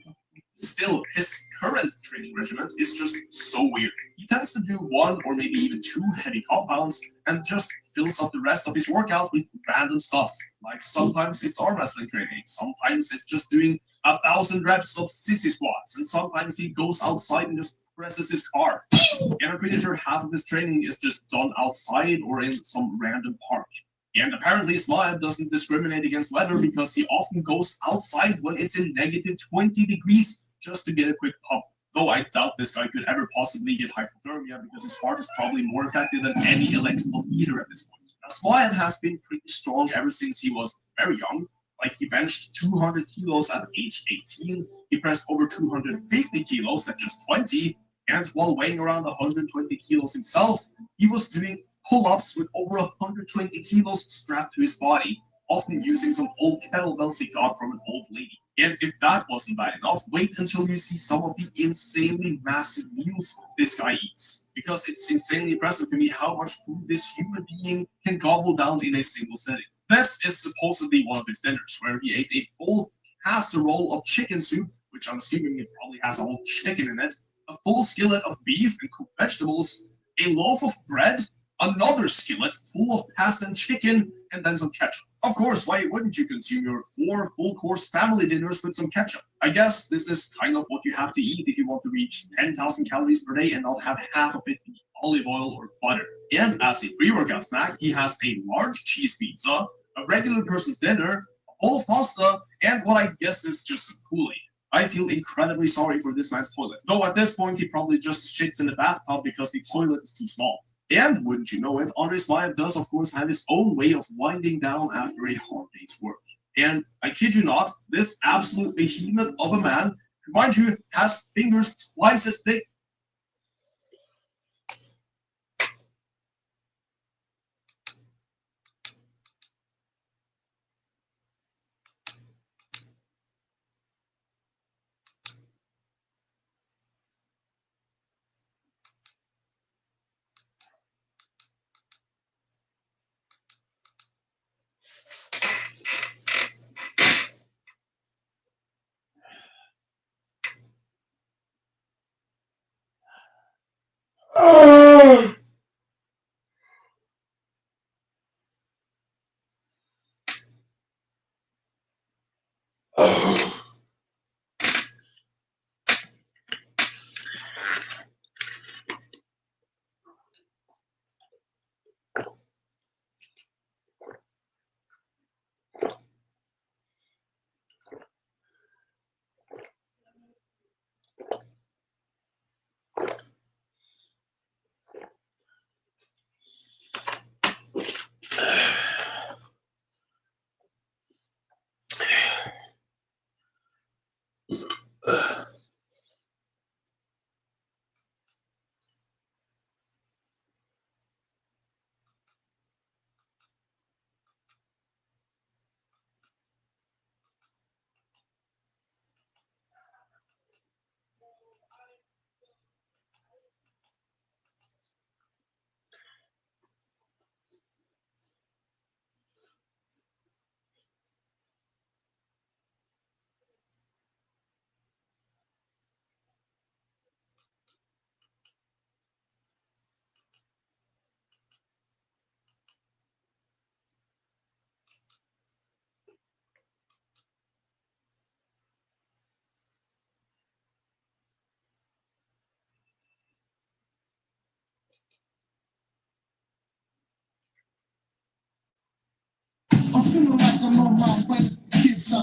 Still, his current training regimen is just so weird. He tends to do 1 or maybe even 2 heavy compounds and just fills up the rest of his workout with random stuff. Like sometimes it's arm wrestling training, sometimes it's just doing 1,000 reps of sissy squats, and sometimes he goes outside and just presses his car. And I'm pretty sure half of his training is just done outside or in some random park. And apparently Smile doesn't discriminate against weather because he often goes outside when it's in negative 20 degrees just to get a quick pump. Though I doubt this guy could ever possibly get hypothermia because his heart is probably more effective than any electrical heater at this point. Now Smile has been pretty strong ever since he was very young. Like he benched 200 kilos at age 18, he pressed over 250 kilos at just 20, and while weighing around 120 kilos himself, he was doing pull-ups with over 120 kilos strapped to his body, often using some old kettlebells he got from an old lady. And if that wasn't bad enough, wait until you see some of the insanely massive meals this guy eats. Because it's insanely impressive to me how much food this human being can gobble down in a single sitting. This is supposedly one of his dinners, where he ate a full casserole of chicken soup, which I'm assuming it probably has a whole chicken in it, a full skillet of beef and cooked vegetables, a loaf of bread, another skillet full of pasta and chicken, and then some ketchup. Of course, why wouldn't you consume your 4 full-course family dinners with some ketchup? I guess this is kind of what you have to eat if you want to reach 10,000 calories per day and not have half of it be olive oil or butter. And as a pre-workout snack, he has a large cheese pizza, a regular person's dinner, a bowl of pasta, and what I guess is just some Kool-Aid. I feel incredibly sorry for this man's toilet. Though at this point, he probably just shits in the bathtub because the toilet is too small. And wouldn't you know it, Andre Smile does of course have his own way of winding down after a hard day's work. And I kid you not, this absolute behemoth of a man, who mind you, has fingers twice as thick.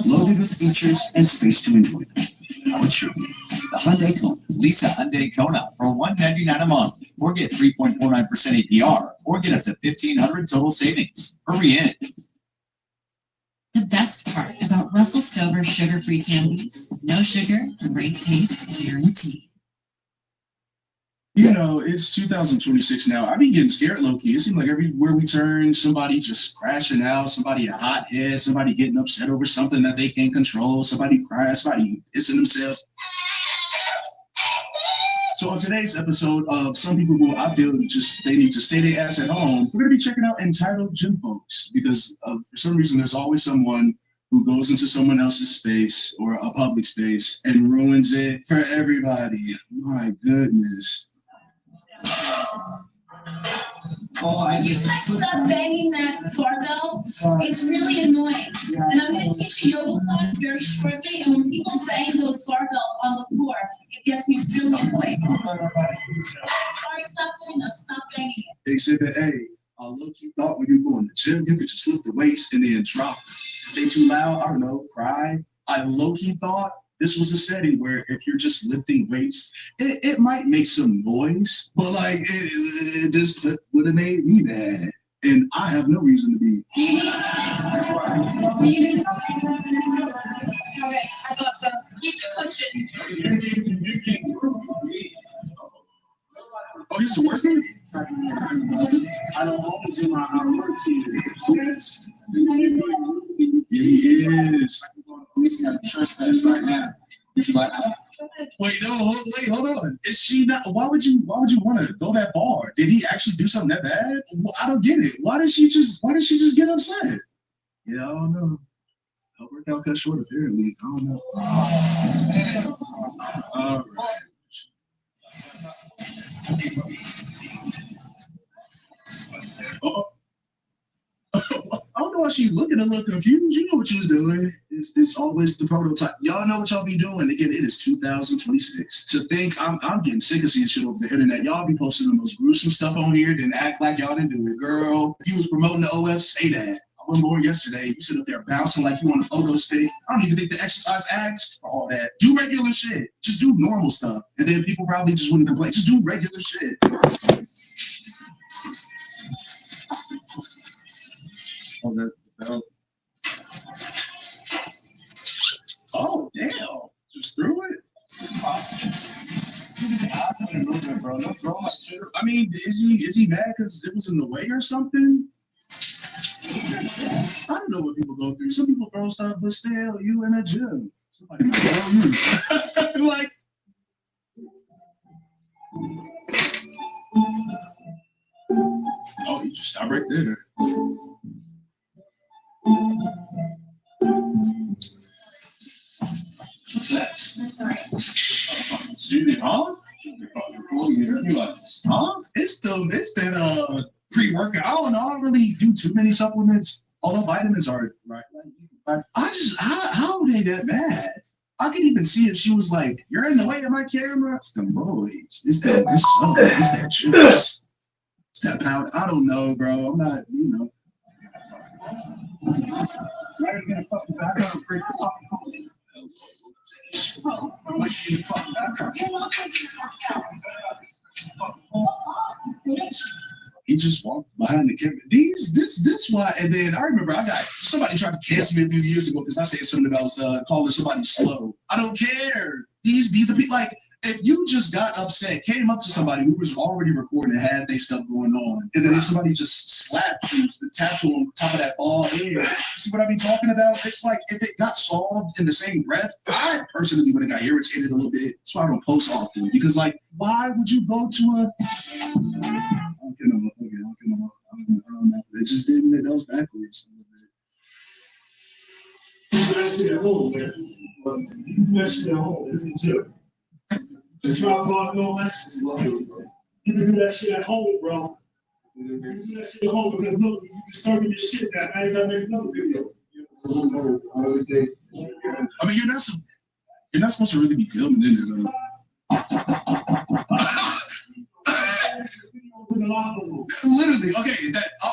Loaded with features and space to enjoy them. How it should be. The Hyundai Kona. Lease a Hyundai Kona for $199 a month, or get 3.49% APR, or get up to $1,500 total savings. Hurry in. The best part about Russell Stover sugar-free candies: no sugar, great taste guaranteed. You know, it's 2026 now. I be getting scared low-key. It seems like everywhere we turn, somebody just crashing out, somebody a hothead, somebody getting upset over something that they can't control, somebody crying, somebody pissing themselves. So on today's episode of some people who I feel just they need to stay their ass at home, we're gonna be checking out entitled gym folks because for some reason there's always someone who goes into someone else's space or a public space and ruins it for everybody. My goodness. Can you guys stop banging that barbell? It's really annoying. And I'm gonna teach you yoga class very shortly, and when people bang those barbells on the floor, it gets me really annoyed. Sorry, stop doing that, stop banging it. Exhibit A. I look, you thought when you go in the gym, you could just lift the weights and then drop. If they too loud, I don't know, cry. I low-key thought this was a setting where if you're just lifting weights, it might make some noise, but like it just would have made me mad. And I have no reason to be. Okay, I thought so. Keep pushing. Oh, he's working? I don't always do my work here. He is. We see a trespass right now. It's like, Wait, hold on. Is she not? Why would you want to go that far? Did he actually do something that bad? Well, I don't get it. Why did she just get upset? Yeah, I don't know. Her workout cut short apparently. I don't know. All right. Oh. I don't know why she's looking a little confused. You know what you're doing. It's always the prototype. Y'all know what y'all be doing. Again, it is 2026. To think I'm getting sick of seeing shit over the internet. Y'all be posting the most gruesome stuff on here, then act like y'all didn't do it. Girl, if you was promoting the OF, say that. I wasn't born yesterday. You sit up there bouncing like you on a photo stick. I don't even think the exercise asked for all that. Do regular shit. Just do normal stuff. And then people probably just wouldn't complain. Just do regular shit. Oh, that fell. Oh, damn. Just threw it? I mean, is he mad because it was in the way or something? I don't know what people go through. Some people throw stuff, but still, you in a gym. Somebody might throw you. Like, oh, you just stop right there. What's that? I'm sorry. Student, huh? Huh? It's that pre-workout. I don't know. I don't really do too many supplements. Although vitamins are right. How are they that bad? I could even see if she was like, "You're in the way of my camera." It's the boys. It's that juice. It's that powder. I don't know, bro. I'm not, He just walked behind the camera. This why, and then I remember somebody tried to cancel me a few years ago because I said something about calling somebody slow. I don't care. These be the people like. If you just got upset, came up to somebody who was already recording, had their stuff going on, and then if somebody just slapped you, tapped you on top of that ball head, see what I be talking about? It's like if it got solved in the same breath, I personally would have got irritated a little bit. That's why I don't post often, because like, why would you go to a? I don't know. It just didn't. That was backwards a little bit. that shit at home, man. That shit at home. It's a joke. The drop on no lessons. You can do that shit at home, bro. You can do that shit at home because look, you disturbing your shit now. I ain't gotta make another video. I mean, you're not supposed to really be filming in it though. Literally, okay.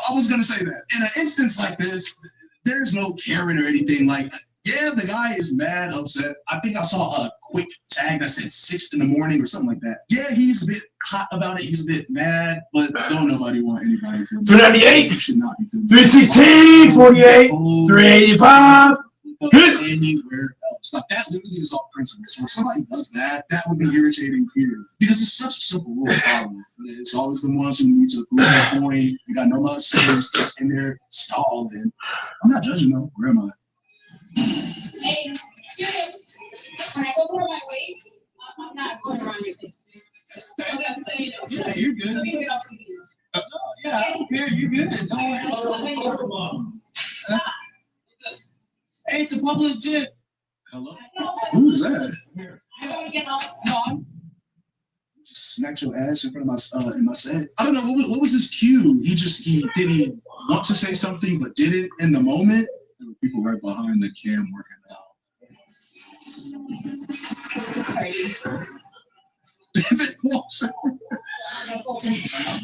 I was gonna say that in an instance like this, there's no Karen or anything like. Yeah, the guy is mad, upset. I think I saw a quick tag that said 6 in the morning or something like that. Yeah, he's a bit hot about it. He's a bit mad, but don't nobody want anybody to 298, 316, 48, 385. Anywhere else. Like that literally is off principle. So if somebody does that, that would be irritating here. Because it's such a simple rule of power. It's always the ones who need to prove their point. You got no more saying just in there stalling. I'm not judging though. Where am I? Hey, students, when I go for my weights, I'm not going around your face. Hey, you're good. Yeah, I don't care. You're good. Don't worry. Hey, it's a public gym. Hello? Who is that? I want to get on. Just smacked your ass in front of my in my set. I don't know what was his cue. He want to say something but didn't in the moment. There were people right behind the cam working out.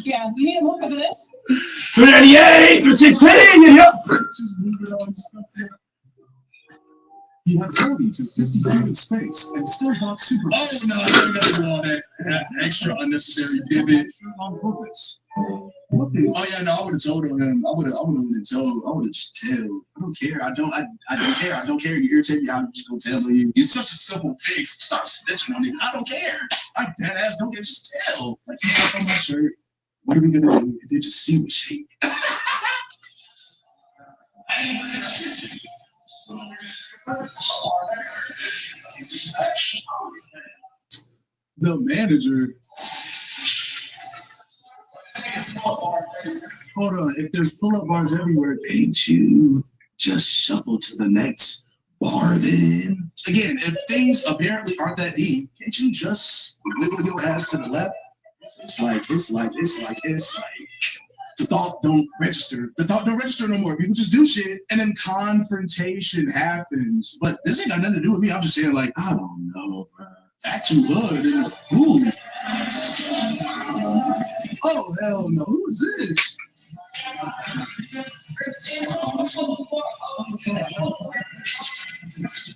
Yeah, we need a look for this. 38 for 16. Yep. Just moving on. You have 40 to 50 grand in space and still got super. Oh no, I gotta do all that extra unnecessary pivot on purpose. What the? Oh yeah, no, I would have told him. I would have just tell. I don't care. I don't care. I don't care. You irritate me. I'm just gonna tell you. It's such a simple fix. Stop snitching on me. I don't care. I dead ass don't care. Just tell. Like you stuff on my shirt. What are we gonna do? They just see what shape. The manager. Hold on. If there's pull-up bars everywhere, ain't you just shuffle to the next bar then? Again, if things apparently aren't that deep, can't you just wiggle your ass to the left? It's like the thought don't register. The thought don't register no more. People just do shit, and then confrontation happens. But this ain't got nothing to do with me. I'm just saying, like, I don't know, bro. Act too good. Ooh. Oh, hell no. Who is this? I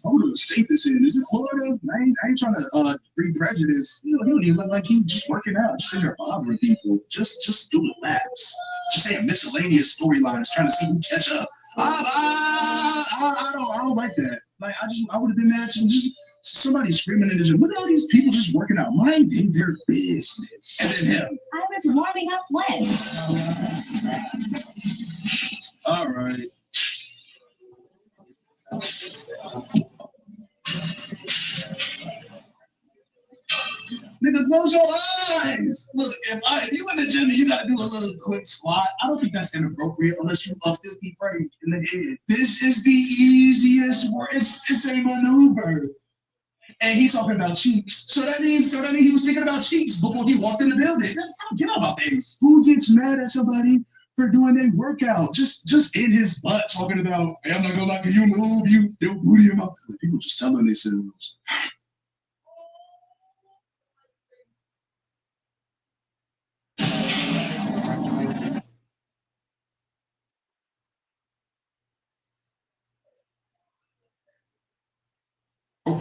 wonder what state this is. Is it Florida? I ain't trying to breed prejudice. You don't even look like you just working out. Just in there bothering people. Just doing laps. Just saying miscellaneous storylines, trying to see who catch up. I don't like that. Like I would have been mad to just somebody screaming in the gym. Look at all these people just working out, minding their business. And then him. I was warming up when? All right. Nigga, close your eyes. Look, if you in the gym and you gotta do a little quick squat, I don't think that's inappropriate unless you are 50 frames in the head. This is the easiest work. It's a maneuver. And he's talking about cheeks. So that means he was thinking about cheeks before he walked in the building. Get out about things. Who gets mad at somebody for doing a workout? Just in his butt talking about, hey, I'm not gonna lie, you move, you booty him up. People just telling themselves.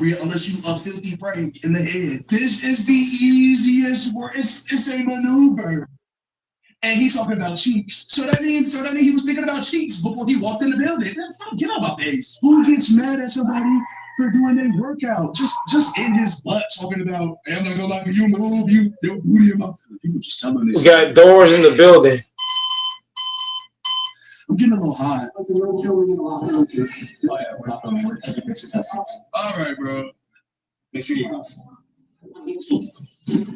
Unless you are 50 frank in the head. This is the easiest work. It's a maneuver. And he's talking about cheeks. So that means he was thinking about cheeks before he walked in the building. Get out about things. Who gets mad at somebody for doing a workout? Just in his butt talking about, hey, I'm not gonna lie, you move, you booty him up. People just telling me. We got doors in the building. I'm getting a little hot. All right, bro. Make sure you go.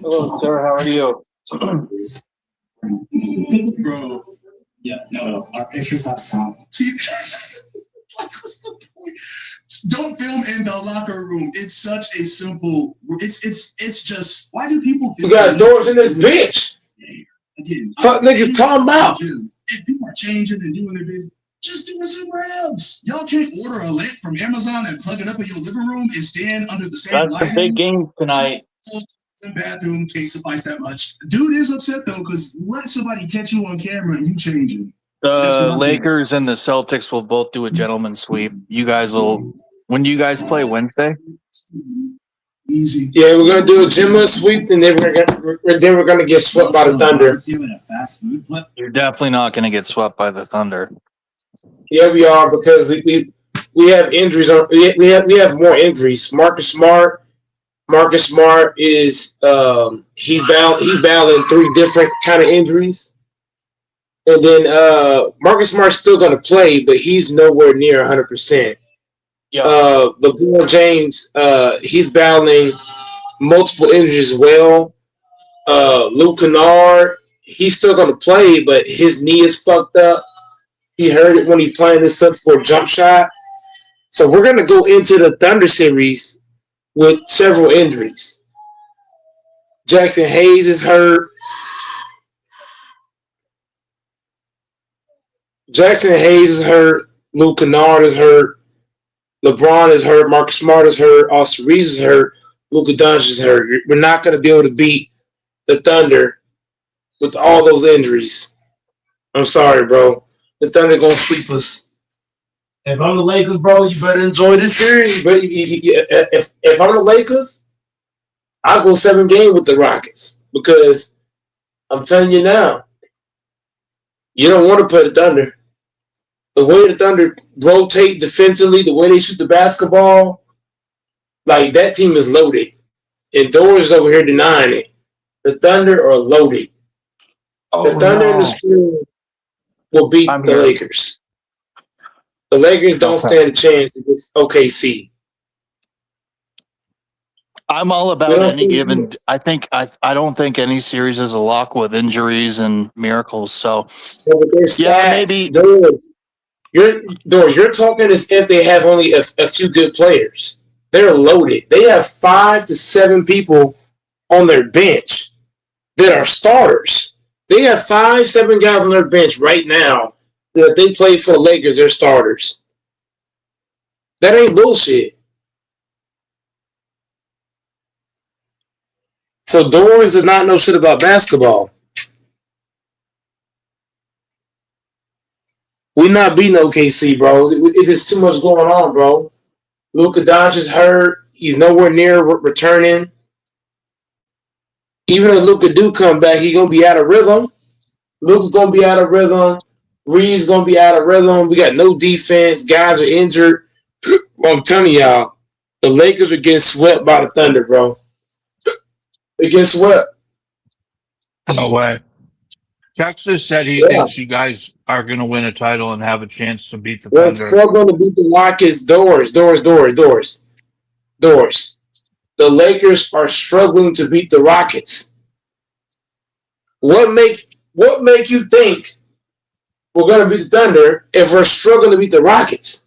Hello, sir. How are you? Bro. Yeah, no, our pictures have sound. See, like, what's the point? Don't film in the locker room. It's such a simple. It's just. Why do people? We got doors in this bitch. Again, fuck niggas talking about. If people are changing and doing their business, just do it somewhere else. Y'all can't order a lamp from Amazon and plug it up in your living room and stand under the same That's lighting. the big games tonight. The bathroom can't suffice that much. Dude is upset though, because let somebody catch you on camera and you changing. The Lakers and the Celtics will both do a gentleman's sweep. You guys will. When do you guys play? Wednesday? Easy. Yeah, we're gonna do a gym sweep, and then we're gonna get swept by the Thunder. Doing a fast food flip. You're definitely not going to get swept by the Thunder. Yeah, we are, because we have injuries. We have more injuries. Marcus Smart is he's battling 3 different kind of injuries, and then Marcus Smart's still gonna play, but he's nowhere near 100%. Yeah. LeBron James, he's battling multiple injuries as well. Luke Kennard, he's still going to play, but his knee is fucked up. He hurt it when he playing this up for a jump shot. So we're going to go into the Thunder series with several injuries. Jackson Hayes is hurt. Jackson Hayes is hurt. Luke Kennard is hurt. LeBron is hurt. Marcus Smart is hurt. Austin Reeves is hurt. Luka Doncic is hurt. We're not going to be able to beat the Thunder with all those injuries. I'm sorry, bro. The Thunder going to sweep us. If I'm the Lakers, bro, you better enjoy this series. But if I'm the Lakers, I'll go 7 games with the Rockets. Because I'm telling you now, you don't want to play the Thunder. The way the Thunder rotate defensively, the way they shoot the basketball, like that team is loaded. And Doris is over here denying it. The Thunder are loaded. The Thunder in the spring will beat the Lakers. The Lakers don't stand a chance against OKC. I'm all about any given. I don't think any series is a lock with injuries and miracles. So yeah, maybe You're talking as if they have only a few good players. They're loaded. They have 5 to 7 people on their bench that are starters. They have 5, 7 guys on their bench right now that they play for the Lakers. They're starters. That ain't bullshit. So Doris does not know shit about basketball. We're not beating OKC, bro. It is too much going on, bro. Luka Doncic is hurt. He's nowhere near returning. Even if Luka do come back, he's going to be out of rhythm. Luka's going to be out of rhythm. Reed's going to be out of rhythm. We got no defense. Guys are injured. Well, I'm telling y'all, the Lakers are getting swept by the Thunder, bro. They're getting swept. No way. Texas said he thinks you guys are going to win a title and have a chance to beat the Thunder. We're struggling to beat the Rockets. Doors. The Lakers are struggling to beat the Rockets. What make you think we're going to beat the Thunder if we're struggling to beat the Rockets?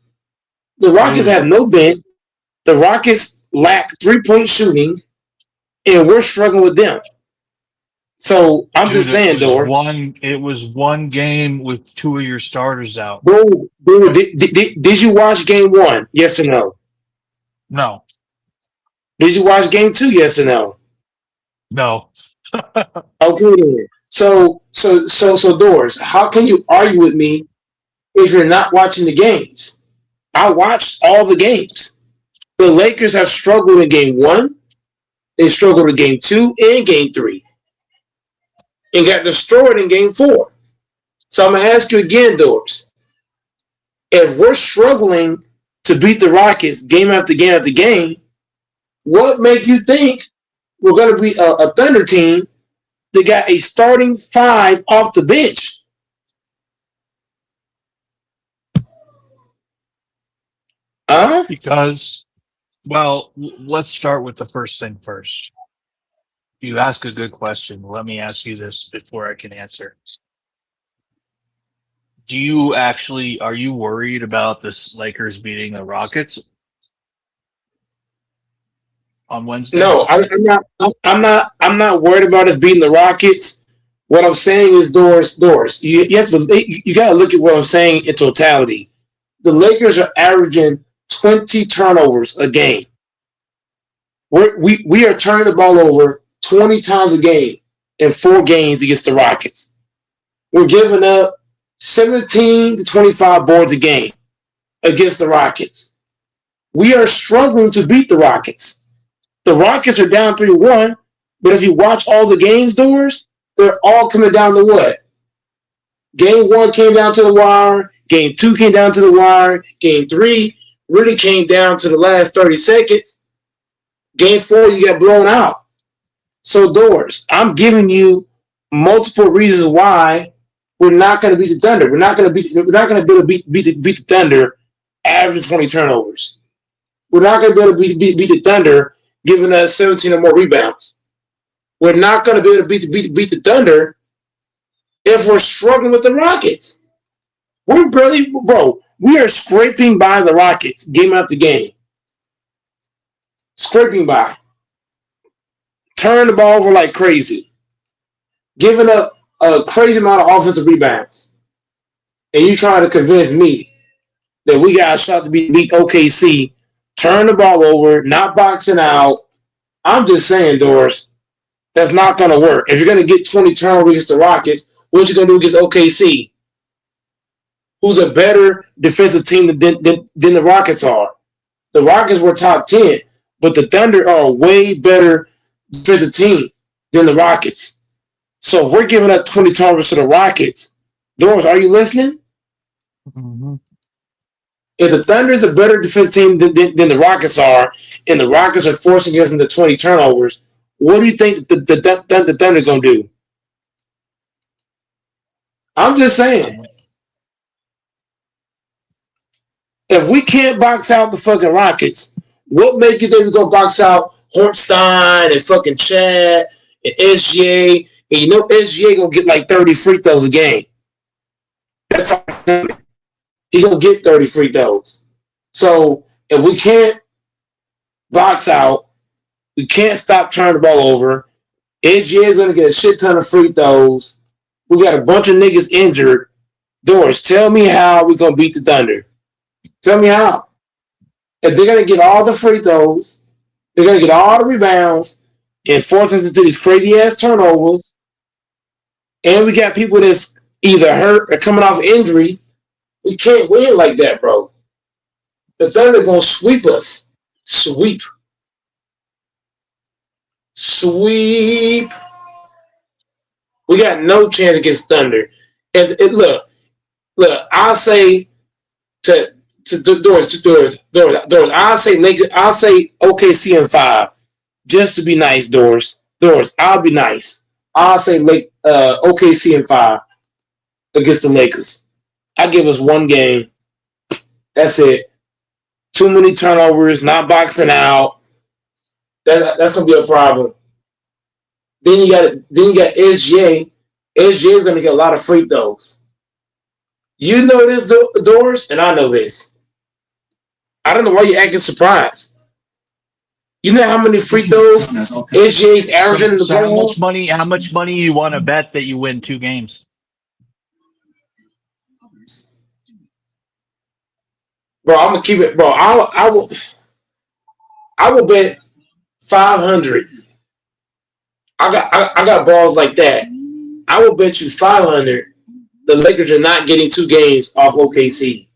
The Rockets have no bench. The Rockets lack 3-point shooting, and we're struggling with them. So I'm just saying, Dor. It was one game with 2 of your starters out. Did you watch game 1? Yes or no? No. Did you watch game 2? Yes or no? No. Okay. So Doris, how can you argue with me if you're not watching the games? I watched all the games. The Lakers have struggled in game 1. They struggled in game 2 and game 3. And got destroyed in game 4. So I'm going to ask you again, Doris. If we're struggling to beat the Rockets game after game after game, what make you think we're going to be a Thunder team that got a starting 5 off the bench? Because, well, let's start with the first thing first. You ask a good question. Let me ask you this before I can answer. Are you worried about the Lakers beating the Rockets on Wednesday? No, I'm not worried about us beating the Rockets. What I'm saying is, Doris, you got to look at what I'm saying in totality. The Lakers are averaging 20 turnovers a game. We are turning the ball over 20 times a game in 4 games against the Rockets. We're giving up 17 to 25 boards a game against the Rockets. We are struggling to beat the Rockets. The Rockets are down 3-1, but if you watch all the games, Doors, they're all coming down to what? Game 1 came down to the wire. Game 2 came down to the wire. Game 3 really came down to the last 30 seconds. Game 4, you got blown out. So, Doors, I'm giving you multiple reasons why we're not going to beat the Thunder. We're not going to be able to beat the Thunder averaging 20 turnovers. We're not going to be able to beat the Thunder giving us 17 or more rebounds. We're not going to be able to beat the Thunder if we're struggling with the Rockets. We're barely, bro. We are scraping by the Rockets game after game. Scraping by. Turning the ball over like crazy. Giving up a crazy amount of offensive rebounds. And you trying to convince me that we got a shot to beat OKC, turn the ball over, not boxing out. I'm just saying, Doris, that's not going to work. If you're going to get 20 turnovers against the Rockets, what you going to do against OKC? Who's a better defensive team than the Rockets are? The Rockets were top 10, but the Thunder are a way better defensive team than the Rockets. So if we're giving up 20 turnovers to the Rockets, Doris, are you listening? Mm-hmm. If the Thunder is a better defensive team than the Rockets are, and the Rockets are forcing us into 20 turnovers, what do you think the Thunder going to do? I'm just saying. If we can't box out the fucking Rockets, what make you think we're going to box out Hornstein and fucking Chad and SGA? And you know SGA going to get like 30 free throws a game. That's all. He going to get 30 free throws. So if we can't box out, we can't stop turning the ball over, SGA is going to get a shit ton of free throws. We got a bunch of niggas injured. Doris, tell me how we're going to beat the Thunder. Tell me how. If they're going to get all the free throws, they're going to get all the rebounds, and force us into these crazy-ass turnovers, and we got people that's either hurt or coming off injury, we can't win like that, bro. The Thunder going to sweep us. Sweep. We got no chance against Thunder. Look, I'll say to Doris, I'll say OKC in 5, just to be nice, Doris, I'll be nice. I'll say OKC in 5 against the Lakers. I give us one game. That's it. Too many turnovers, not boxing out. That's gonna be a problem. Then you got SGA. SGA is gonna get a lot of free throws. You know this, Doris, and I know this. I don't know why you're acting surprised. You know how many free throws SGA's averaging in the ball? How much money you want to bet that you win 2 games? Bro, I'm gonna keep it, bro. I will bet 500. I got balls like that. I will bet you 500. The Lakers are not getting 2 games off OKC.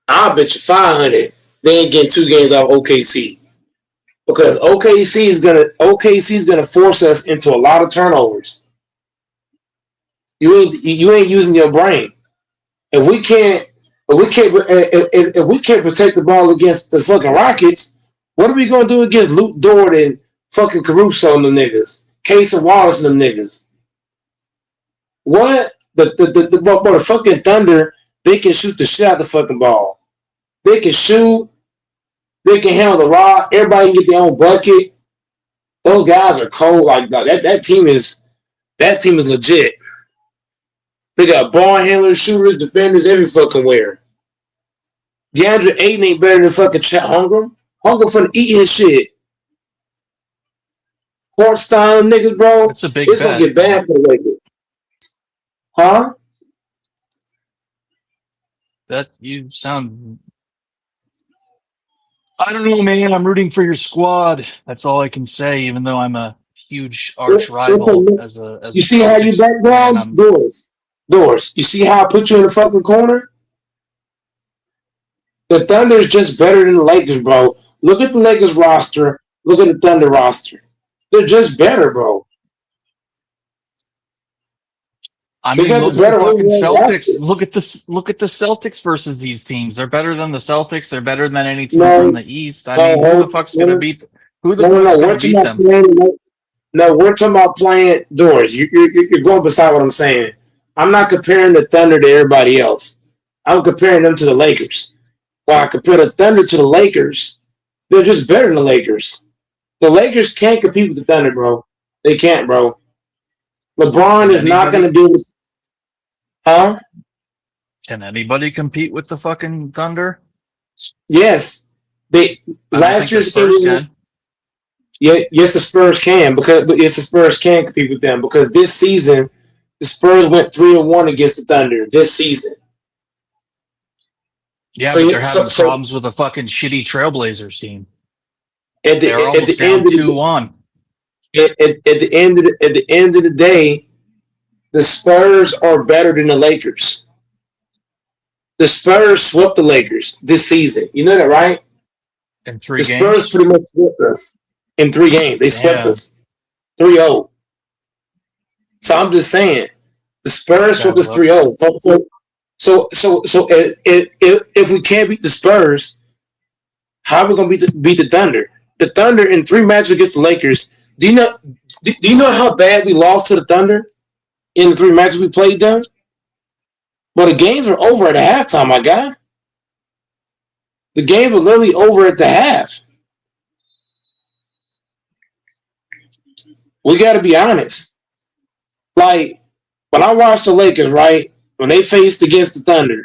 I'll bet you 500 they ain't getting 2 games off OKC. Because OKC is gonna force us into a lot of turnovers. You ain't using your brain. If we can't protect the ball against the fucking Rockets, what are we gonna do against Luke Dort and fucking Caruso and them niggas, Case and Wallace and them niggas? What the fucking Thunder? They can shoot the shit out the fucking ball. They can shoot. They can handle the rock. Everybody can get their own bucket. Those guys are cold. Like that team is legit. They got ball handlers, shooters, defenders, every fucking where. DeAndre Ayton ain't better than fucking Chet Holmgren. Holmgren finna eat his shit. Hortstein niggas, bro. It's a big It's gonna get bad for the Lakers. Huh? That you sound. I don't know, man. I'm rooting for your squad. That's all I can say. Even though I'm a huge arch rival you see how you bet, bro? Doors. You see how I put you in the fucking corner? The Thunder is just better than the Lakers, bro. Look at the Lakers roster. Look at the Thunder roster. They're just better, bro. I mean, look at the fucking Celtics. Look at the Celtics versus these teams. They're better than the Celtics. They're better than any team from the East. I mean, who the fuck's gonna beat? Who the fuck's gonna beat them? No, we're talking about playing Doors. You're going beside what I'm saying. I'm not comparing the Thunder to everybody else. I'm comparing them to the Lakers. When I compare the Thunder to the Lakers, they're just better than the Lakers. The Lakers can't compete with the Thunder, bro. They can't, bro. LeBron is not going to do this. Huh? Can anybody compete with the fucking Thunder? Yes. Last year's Spurs can. Yes, the Spurs can but yes, the Spurs can compete with them because this season the Spurs went 3-1 against the Thunder this season. Yeah, but they're having problems with a fucking shitty Trailblazers team. They're almost down 2-1. At the end of the day, the Spurs are better than the Lakers. The Spurs swept the Lakers this season. You know that, right? In 3 games? The Spurs pretty much swept us in 3 games. They swept us 3-0. So I'm just saying, the Spurs swept us 3-0. So if we can't beat the Spurs, how are we gonna beat the Thunder? The Thunder in 3 matches against the Lakers. Do you know how bad we lost to the Thunder in the 3 matches we played them? Well, the games were over at the halftime, my guy. The games were literally over at the half. We got to be honest. Like, when I watched the Lakers, right, when they faced against the Thunder,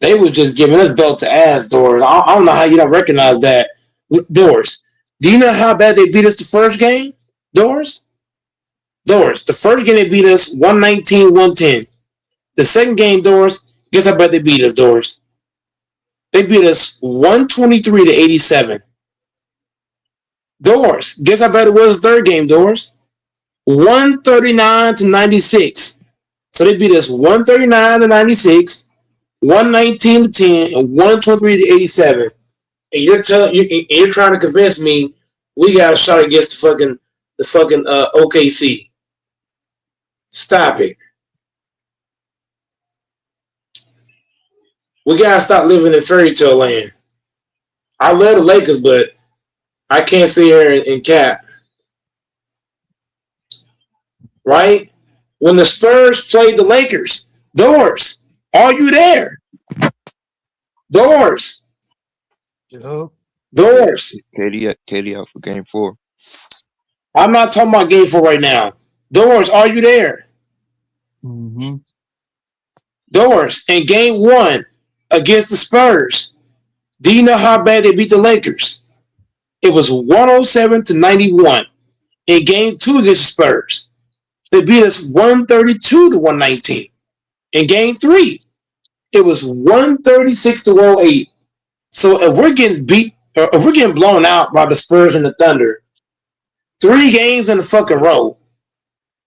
they was just giving us belt to ass, Doors. I don't know how you don't recognize that. Doors, do you know how bad they beat us the first game? Doors, the first game they beat us 119-110. The second game, Doors, guess how bad they beat us, Doors? They beat us 123-87. Doors, guess how bad it was the third game, Doors? 139-96. So they beat us 139-96, 119-10, and 123-87. And you're trying to convince me we got a shot against the fucking OKC. Stop it. We gotta stop living in fairy tale land. I love the Lakers, but I can't sit here and cap. Right? When the Spurs played the Lakers, Doors, are you there? Doors. Doors. KD out for game 4. I'm not talking about game 4 right now. Doors, are you there? Mm-hmm. Doors, in game 1 against the Spurs, do you know how bad they beat the Lakers? It was 107-91. In game 2 against the Spurs, they beat us 132-119. In game 3, it was 136-108. So if we're getting beat, or if we're getting blown out by the Spurs and the Thunder, 3 games in a fucking row,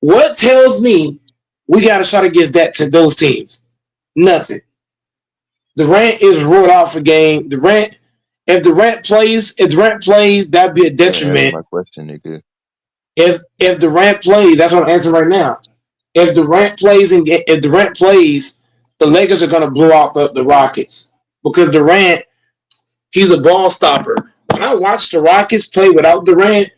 what tells me we got a shot against those teams? Nothing. Durant is ruled out for game. If Durant plays, that'd be a detriment. My question, nigga. If Durant plays, that's what I'm answering right now. If Durant plays, the Lakers are gonna blow out the Rockets because Durant, he's a ball stopper. When I watch the Rockets play without Durant,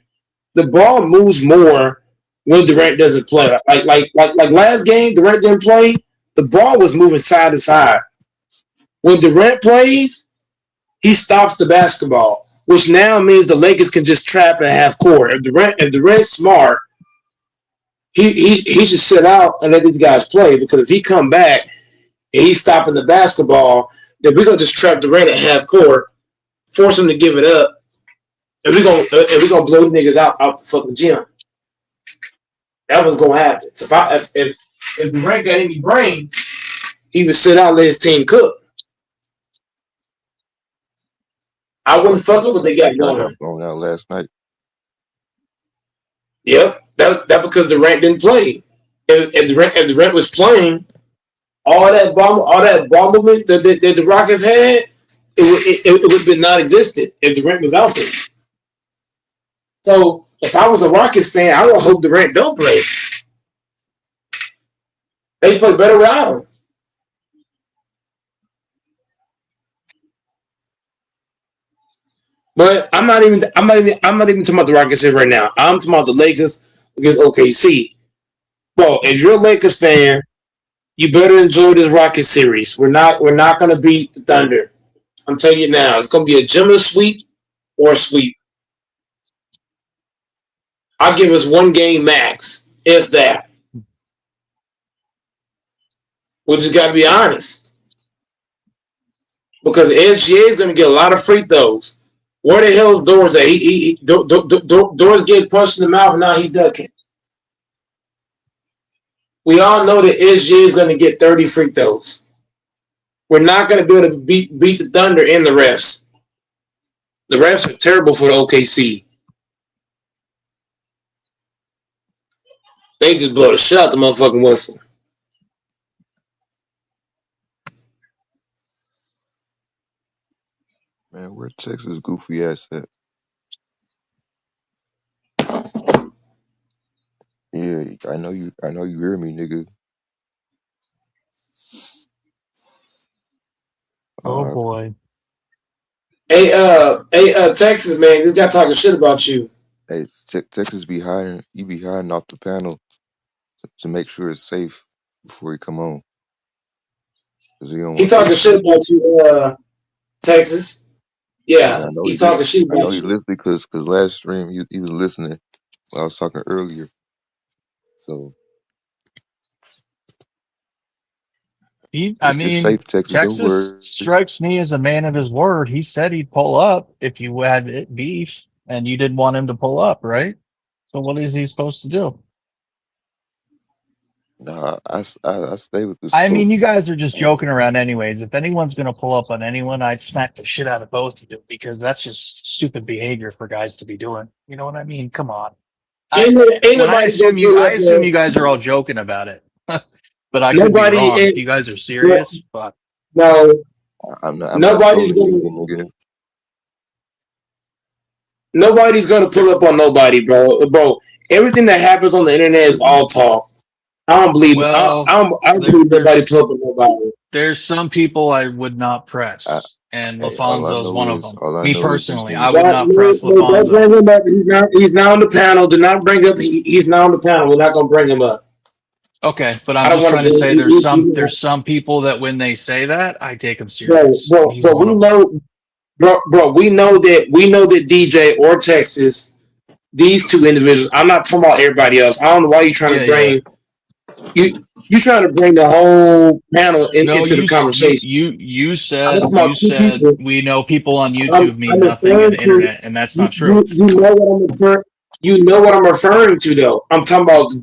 the ball moves more when Durant doesn't play. Like last game, Durant didn't play. The ball was moving side to side. When Durant plays, he stops the basketball, which now means the Lakers can just trap at half court. If Durant's smart, he should sit out and let these guys play because if he come back and he's stopping the basketball, then we're gonna just trap Durant at half court, force him to give it up, and we're gonna blow the niggas out the fucking gym. That was gonna happen. So if Durant got any brains, he would sit out and let his team cook. I wouldn't fuck with what they got going on. Blown out last night. Yep, that because Durant didn't play. If Durant was playing, all that bombardment that the Rockets had, it would have been non-existent if Durant was out there. So if I was a Rockets fan, I would hope Durant don't play. They play better without him. But I'm not even talking about the Rockets here right now. I'm talking about the Lakers against OKC. Well, if you're a Lakers fan, You better enjoy this Rocket series. We're not gonna beat the Thunder. I'm telling you now, it's gonna be a Gemma sweep or a sweep. I'll give us one game max, if that. We just gotta be honest. Because SGA is gonna get a lot of free throws. Where the hell's Doors at? Doors getting punched in the mouth and now he's ducking. We all know that SGA is gonna get 30 free throws. We're not gonna be able to beat the Thunder and the refs. The refs are terrible for the OKC. They just blow the shit out the motherfucking whistle. Man, where Texas goofy ass at? Yeah, I know you hear me, nigga. Oh boy. Hey, Texas man, this guy talking shit about you. Hey, Texas be hiding off the panel to make sure it's safe before he come on. 'Cause he don't He want talking shit about you, Texas. Yeah, I know he talking shit I know about he you. listening because last stream he was listening when I was talking earlier. So I it's mean, safe, Texas. Don't Texas worry. strikes me as a man of his word. He said he'd pull up if you had beef and you didn't want him to pull up, right? So what is he supposed to do? Nah, I stay with this. I mean, you guys are just joking around anyways. If anyone's going to pull up on anyone, I'd smack the shit out of both of you because that's just stupid behavior for guys to be doing. You know what I mean? Come on. I assume you guys are all joking about it, but I could be wrong. If you guys are serious, but no, I'm nobody's gonna pull up on nobody, bro. Everything that happens on the internet is all talk. I don't believe. I don't believe nobody pull up on nobody. There's some people I would not press, and LaFonzo's one of them. Me personally, I would not press LaFonzo. Don't bring him up. He's not on the panel. Do not bring up. He's not on the panel. We're not gonna bring him up. Okay, but I'm just trying to say there's some people that when they say that, I take them serious. Bro, we know that DJ or Texas, these two individuals. I'm not talking about everybody else. I don't know why you're trying to bring. You trying to bring the whole panel into the conversation. You said we know people on YouTube mean nothing on the internet, and that's not true. You know what I'm referring to, though. I'm talking about,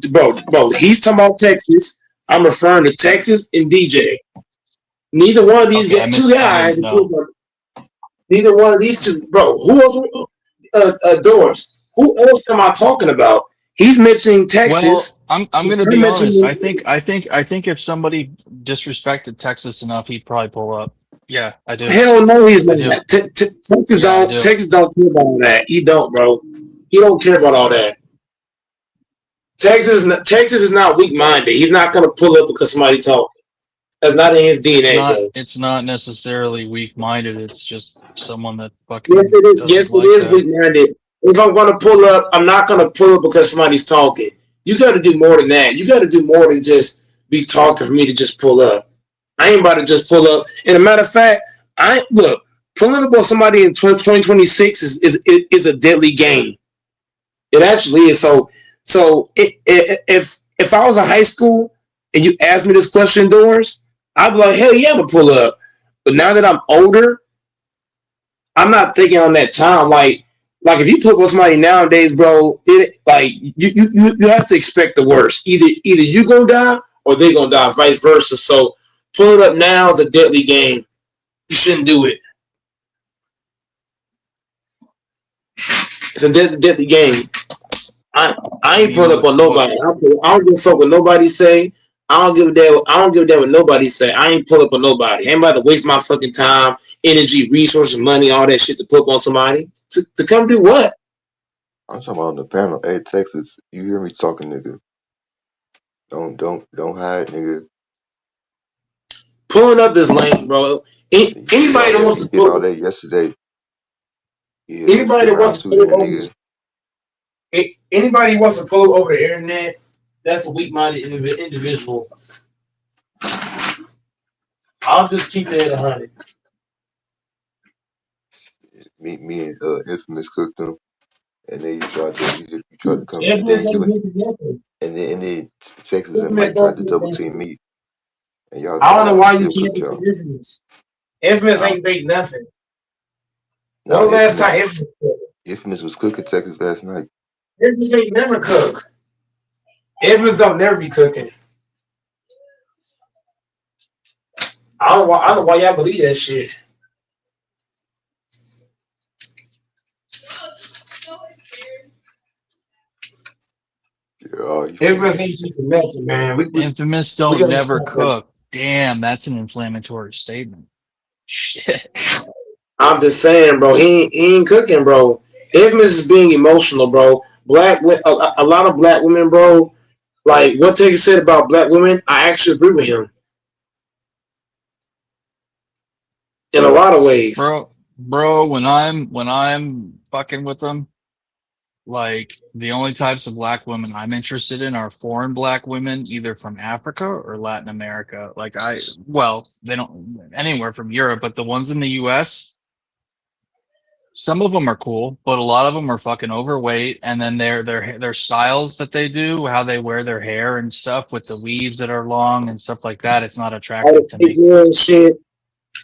bro. He's talking about Texas. I'm referring to Texas and DJ. Neither one of these two guys. Neither one of these two, bro. Who else? Doors. Who else am I talking about? He's mentioning Texas. Well, I'm going to be honest. I think if somebody disrespected Texas enough, he'd probably pull up. Yeah, I do. Hell no, he's not. Texas don't care about all that. He don't, bro. He don't care about all that. Texas is not weak-minded. He's not going to pull up because somebody talking. That's not in his DNA. It's not necessarily weak-minded. It's just someone that fucking. Yes, it is. Yes, it is weak-minded. If I'm going to pull up, I'm not going to pull up because somebody's talking. You got to do more than that. You got to do more than just be talking for me to just pull up. I ain't about to just pull up. And a matter of fact, pulling up on somebody in 2026 is a deadly game. It actually is. So if I was in high school and you asked me this question, Doors, I'd be like, hell yeah, I'm gonna pull up. But now that I'm older, I'm not thinking on that time. Like if you pull up on somebody nowadays, bro, you have to expect the worst. Either you gonna die or they gonna die, vice versa. So pulling up now is a deadly game. You shouldn't do it. It's a deadly game. I ain't pulling up on nobody. I don't give a fuck what nobody say. I don't give a damn what nobody say. I ain't pull up on nobody. I ain't about to waste my fucking time, energy, resources, money, all that shit to pull up on somebody. To come do what? I'm talking about on the panel. Hey, Texas, you hear me talking, nigga? Don't hide, nigga. Pulling up is lame, bro. Anybody that wants to pull all that yesterday. Yeah, anybody that wants to pull over, anybody who wants to pull over the internet, that's a weak-minded individual. I'll just keep it at 100. Me and Infamous cooked them, and then you tried to come, and Infamous then ain't good together. and then Texas and Infamous Mike tried don't to do double that. team me, and y'all I don't know why you still can't cooked do y'all. Infamous. Infamous Huh? ain't baked nothing. No, When last time Infamous cooked? Infamous was cooking Texas last night. Infamous ain't never cook. Infamous don't never be cooking. I don't know why y'all believe that shit. Yeah, Infamous ain't chicken nothing, man. Infamous we don't gotta never stop that. cook. Damn, that's an inflammatory statement. Shit. I'm just saying, bro. He ain't cooking, bro. Infamous is being emotional, bro. A lot of black women, bro. Like what Tigger said about black women, I actually agree with him in a lot of ways. Bro, when I'm fucking with them, like the only types of black women I'm interested in are foreign black women, either from Africa or Latin America. They don't anywhere from Europe, but the ones in the US, some of them are cool, but a lot of them are fucking overweight. And then their styles that they do, how they wear their hair and stuff with the weaves that are long and stuff like that, it's not attractive to me. Shit.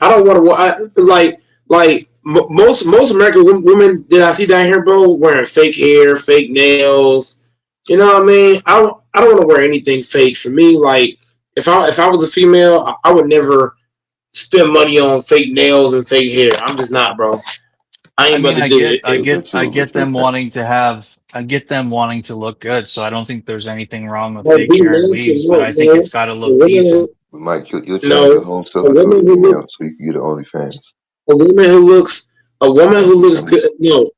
I don't want to like most American women that I see down here, bro, wearing fake hair, fake nails. You know what I mean? I don't want to wear anything fake. For me, like if I was a female, I would never spend money on fake nails and fake hair. I'm just not, bro. I ain't about to do it. I get them wanting to look good, so I don't think there's anything wrong with But fake be hair and nice and weaves, but look, I think man. it's got to A look woman decent. Mike, you'll change no, your whole stuff a into a woman who female look, so you can get an OnlyFans. a woman who looks, good. No.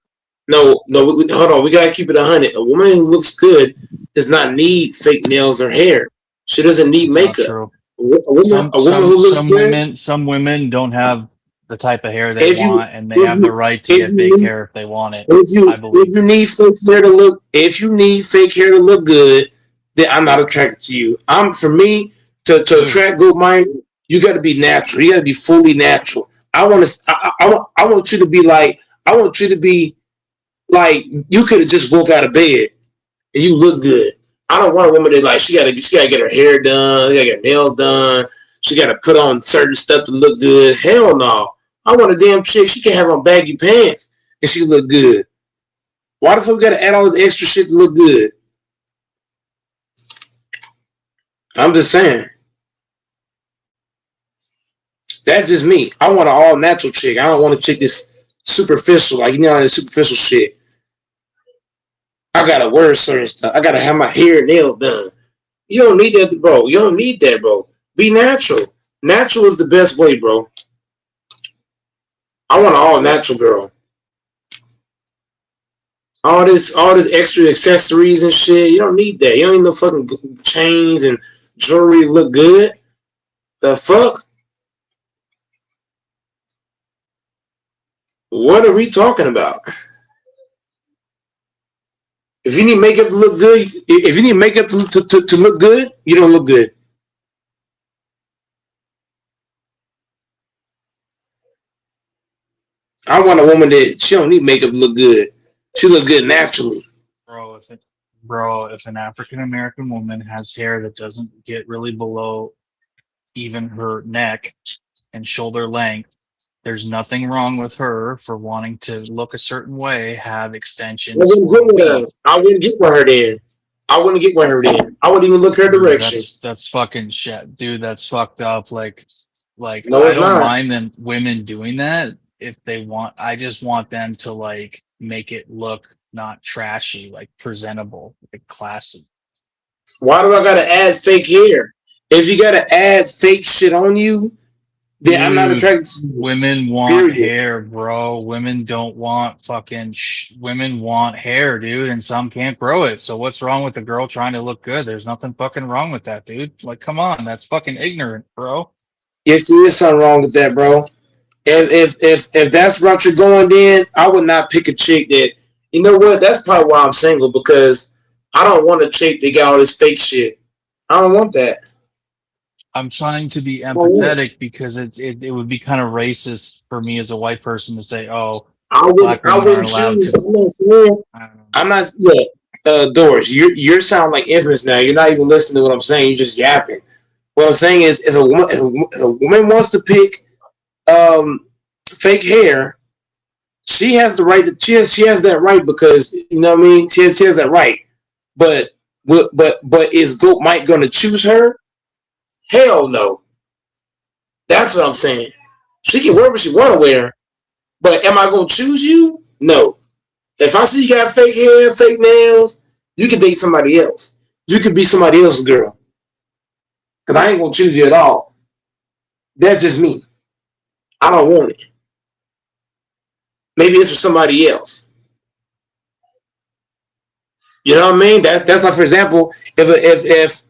Hold on. We gotta keep it 100. A woman who looks good does not need fake nails or hair. She doesn't need It's not makeup. true. A woman who looks good. Some women don't have the type of hair they If you want, and they have the right to if get you fake need hair if they want it. I if believe. you need fake hair to look good, then I'm not attracted to you. For me to attract good mind, you got to be natural. You got to be fully natural. I want you to be like you could have just woke out of bed and you look good. I don't want a woman that like she gotta get her hair done, she gotta get her nails done, she gotta put on certain stuff to look good. Hell no. I want a damn chick, she can have on baggy pants and she look good. Why the fuck we gotta add all this extra shit to look good? I'm just saying. That's just me. I want an all natural chick. I don't want a chick that's superficial, like the superficial shit. I gotta wear certain stuff. I gotta have my hair and nails done. You don't need that, bro. You don't need that, bro. Be natural. Natural is the best way, bro. I want an all natural girl. All this extra accessories and shit. You don't need that. You don't need no fucking chains and jewelry to look good. The fuck? What are we talking about? If you need makeup to look good, if you need makeup to look good, you don't look good. I want a woman that she don't need makeup to look good. She look good naturally. Bro, if an African American woman has hair that doesn't get really below even her neck and shoulder length, there's nothing wrong with her for wanting to look a certain way, have extensions. I wouldn't get with her. I wouldn't get with her then. I wouldn't even look her direction. That's fucking shit, dude. That's fucked up. Like No, I it's don't not. mind women doing that if they want. I just want them to like make it look not trashy, like presentable, like classy. Why do I gotta add fake hair? If you gotta add fake shit on you, then I'm not attracted to you. Women want hair, bro. Women don't want fucking women want hair, dude, and some can't grow it. So what's wrong with a girl trying to look good? There's nothing fucking wrong with that, dude. Like, come on, that's fucking ignorant, bro. Yes, there is something wrong with that, bro. If that's what you're going, then I would not pick a chick that. You know what? That's probably why I'm single, because I don't want a chick that got all this fake shit. I don't want that. I'm trying to be Oh, yeah. empathetic because it would be kind of racist for me as a white person to say, oh, I black women wouldn't aren't allowed choose. to. I'm not saying. I'm not. Look, Doris, you're sound like infants now. You're not even listening to what I'm saying. You're just yapping. What I'm saying is, if a woman wants to pick fake hair, she has the right to. She has that right because you know what I mean. She has that right. But is Goat Mike gonna choose her? Hell no. That's what I'm saying. She can wear what she want to wear, but am I gonna choose you? No. If I see you got fake hair, fake nails, you can date somebody else. You could be somebody else's girl. Because I ain't gonna choose you at all. That's just me. I don't want it. Maybe it's for somebody else. You know what I mean? That's like, for example, if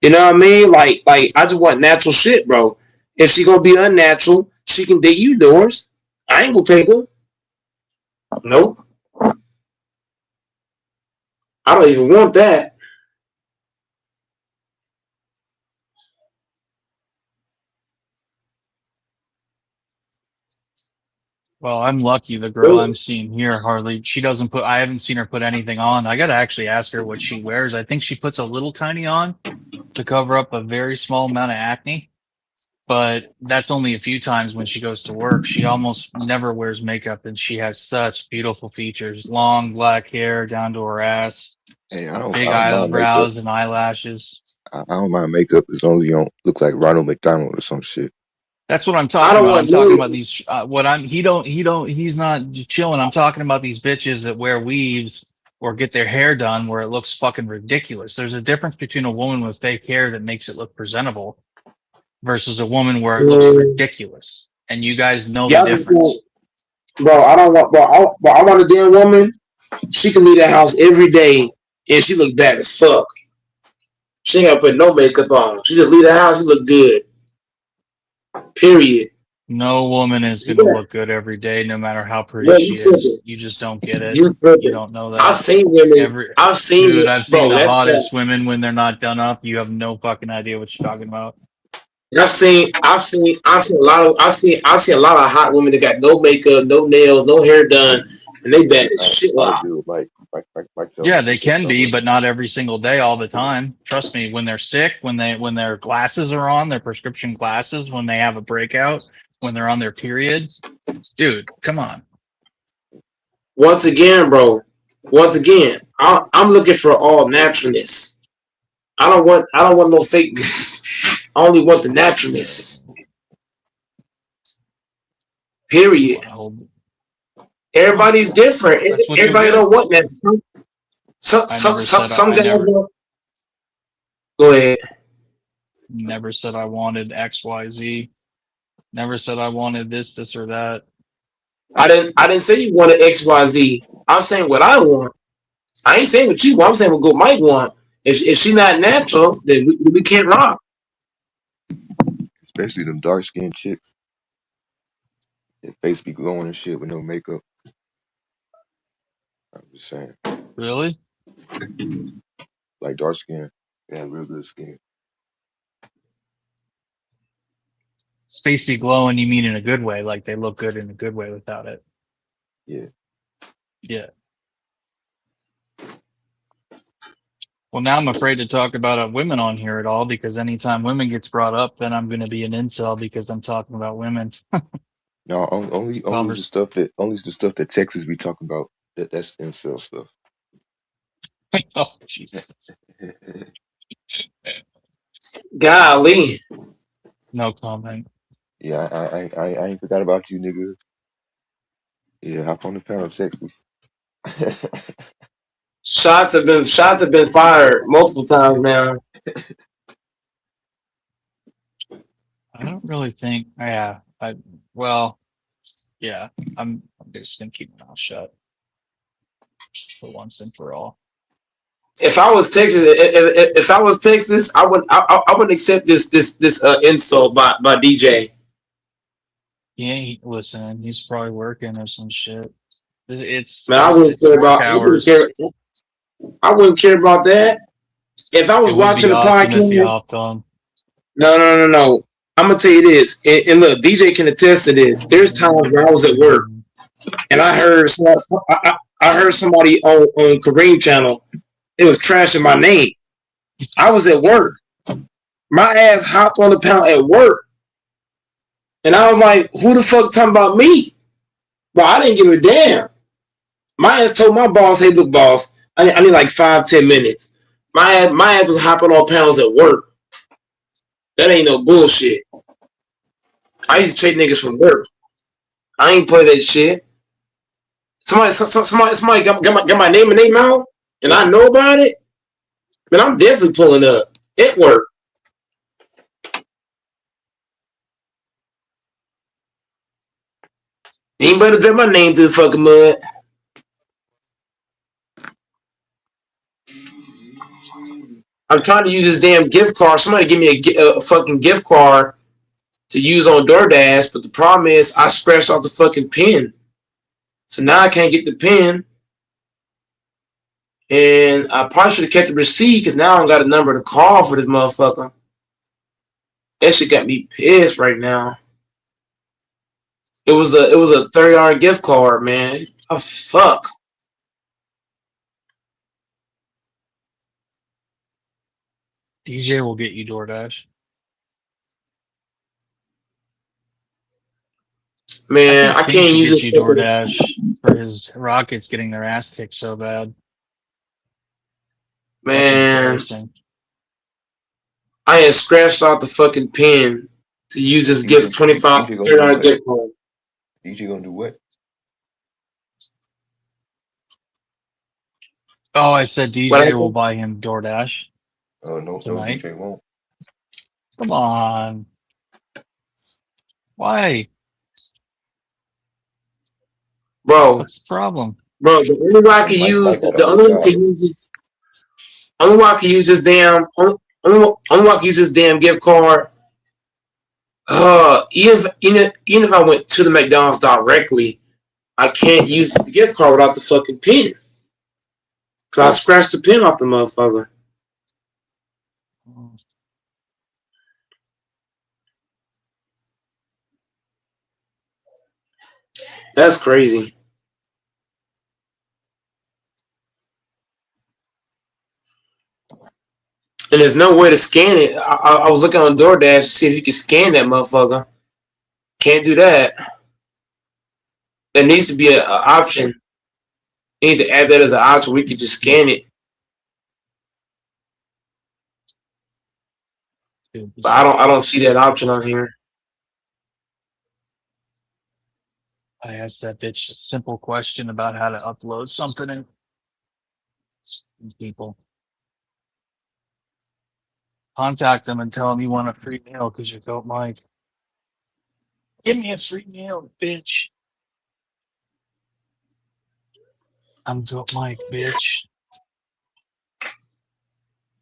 you know what I mean, like I just want natural shit, bro. If she gonna be unnatural, she can date you, Doors. I ain't gonna take her. Nope. I don't even want that. Well, I'm lucky the girl I'm seeing here hardly, I haven't seen her put anything on. I gotta actually ask her what she wears. I think she puts a little tiny on to cover up a very small amount of acne, but that's only a few times when she goes to work. She almost never wears makeup and she has such beautiful features. Long black hair down to her ass, Hey, big I don't mind makeup. eyebrows and eyelashes. I don't mind makeup as long as you don't look like Ronald McDonald or some shit. That's what I'm I talking don't about. I'm want talking no. about these. He's not just chilling. I'm talking about these bitches that wear weaves or get their hair done where it looks fucking ridiculous. There's a difference between a woman with fake hair that makes it look presentable versus a woman where it looks ridiculous. And you guys know the Y'all just difference. want, bro. I don't want, bro. I want a damn woman. She can leave that house every day and she look bad as fuck. She ain't gotta put no makeup on. She just leave the house. She look good. Period. No woman is going to look good every day, no matter how pretty Yeah, she is. You just don't get it. You You don't know that. I've seen women. I've seen Dude, it, I've bro. seen the That's hottest women when they're not done up. You have no fucking idea what you're talking about. I've seen a lot of hot women that got no makeup, no nails, no hair done, and they bad as shit. Wow. Yeah, they can be, but not every single day, all the time. Trust me, when they're sick, when their glasses are on, their prescription glasses, when they have a breakout, when they're on their period, dude, come on. Once again, bro. I'm looking for all naturalness. I don't want no fakeness. I only want the naturalness. Period. Everybody's different. Everybody don't want that. Some guys don't. Go ahead. Never said I wanted XYZ. Never said I wanted this, or that. I didn't say you wanted XYZ. I'm saying what I want. I ain't saying what you want. I'm saying what Good Mike want. If she not natural, then we can't rock. Especially them dark skinned chicks. Their face be glowing and shit with no makeup. I'm just saying. Really? Like dark skin. They have real good skin. Face be glowing, you mean in a good way, like they look good in a good way without it. Yeah. Yeah. Well, now I'm afraid to talk about women on here at all because anytime women gets brought up, then I'm going to be an incel because I'm talking about women. No, only the stuff that Texas be talking about. That's incel stuff. Oh Jesus! Golly. No comment. Yeah, I ain't forgot about you, nigga. Yeah, hop on the panel, Texas. Shots have been fired multiple times now. I don't really think. Yeah. I'm just gonna keep my mouth shut for once and for all. If I was Texas, I would accept this insult by DJ. Yeah, listen, he's probably working or some shit. It's Man, I wouldn't care about that. If I was watching the podcast, he hopped on. No. I'm gonna tell you this, and look, DJ can attest to this. There's times where I was at work and I heard somebody on Kareem channel. It was trashing my name. I was at work. My ass hopped on the panel at work, and I was like, "Who the fuck talking about me?" Well, I didn't give a damn. My ass told my boss, "Hey, look, boss, I need like 5-10 minutes." My ass was hopping on panels at work. That ain't no bullshit. I used to trade niggas from work. I ain't play that shit. Somebody got my name in their mouth, and I know about it. Man, I'm definitely pulling up. It worked. Ain't better drop my name through the fucking mud. I'm trying to use this damn gift card. Somebody give me a fucking gift card to use on DoorDash, but the problem is I scratched off the fucking pin. So now I can't get the pin. And I probably should have kept the receipt because now I don't got a number to call for this motherfucker. That shit got me pissed right now. It was a $30 gift card, man. Oh fuck. DJ will get you DoorDash. Man, I can't use this you DoorDash for his Rockets getting their ass kicked so bad. Man, I had scratched out the fucking pin to use this gift $25 gift card. DJ gonna do what? Oh, I said DJ will buy him DoorDash. Oh no, tonight. DJ won't. Come on. Why? Bro. What's the problem? Bro, the only way I can use this damn gift card. Even if I went to the McDonald's directly, I can't use the gift card without the fucking pin. Cause I scratched the pin off the motherfucker. That's crazy. And there's no way to scan it. I was looking on DoorDash to see if you could scan that motherfucker. Can't do that. There needs to be an option. You need to add that as an option where we could just scan it. But I don't see that option on here. I asked that bitch a simple question about how to upload something and people. Contact them and tell them you want a free meal because you don't like. Give me a free meal, bitch. I'm Dope Mike, bitch.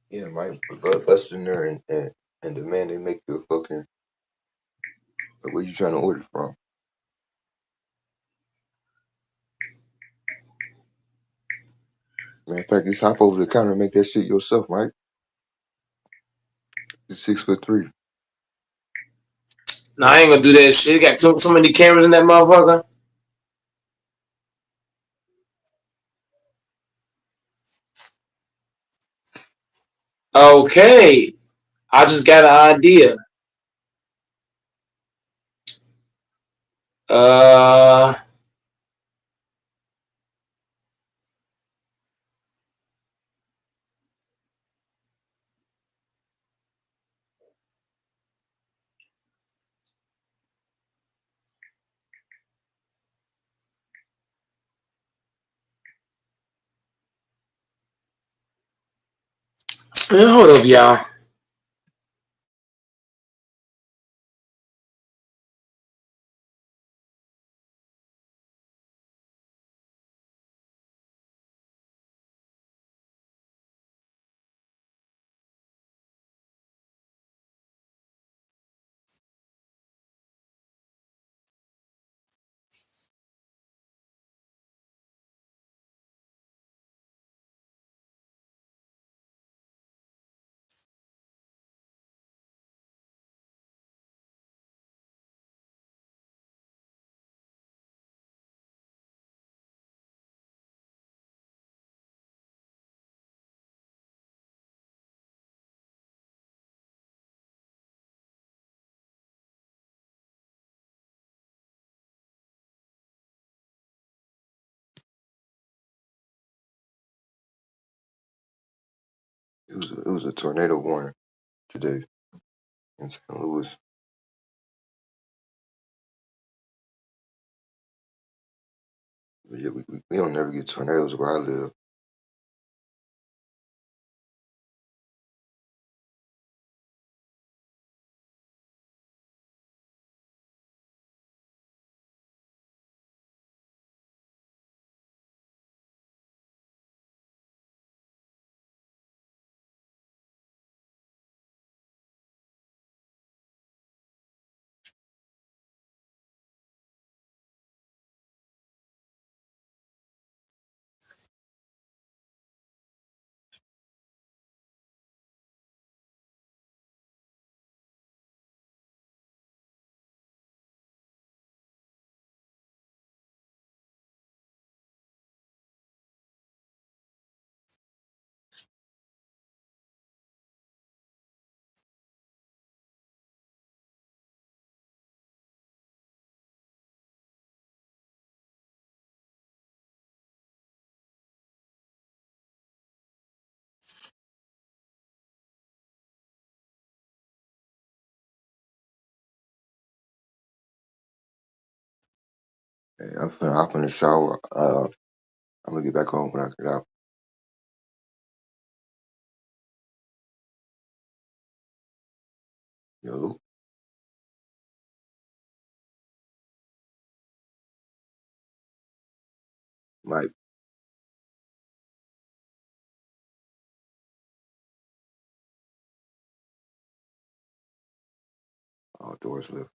Yeah, Mike, bust in there and demand they make you a fucking. Where you trying to order from? Matter of fact, just hop over the counter and make that shit yourself, Mike. It's 6'3". Nah, I ain't gonna do that shit. Got so many cameras in that motherfucker. Okay. I just got an idea. Hold up, y'all. It was a tornado warning today in St. Louis. But yeah, we don't never get tornadoes where I live. Hey, I'm finna hop in the shower. I'm gonna get back on when I get out. Yo, Mike. Doors left.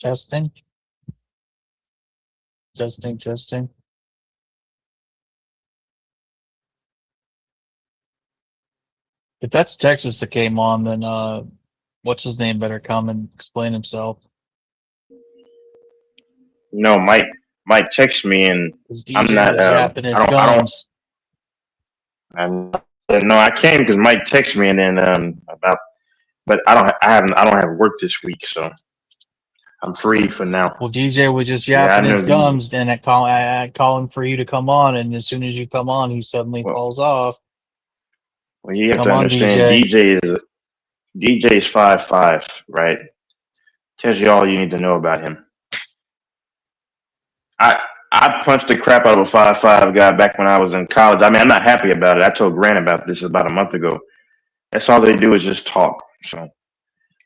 Testing. Testing, testing. If that's Texas that came on, then what's his name better come and explain himself. No, Mike texted me and I'm DJ not was yapping his I gums. no, I came because Mike texted me and then but I don't have work this week, so I'm free for now. Well, DJ was just Yeah, I yapping know his gums, and I calling for you to come on, and as soon as you come on, he suddenly falls off. Well, you have Come to on, understand DJ is 5'5", right? Tells you all you need to know about him. I punched the crap out of a 5'5" guy back when I was in college. I mean, I'm not happy about it. I told Grant about this about a month ago. That's all they do is just talk. So,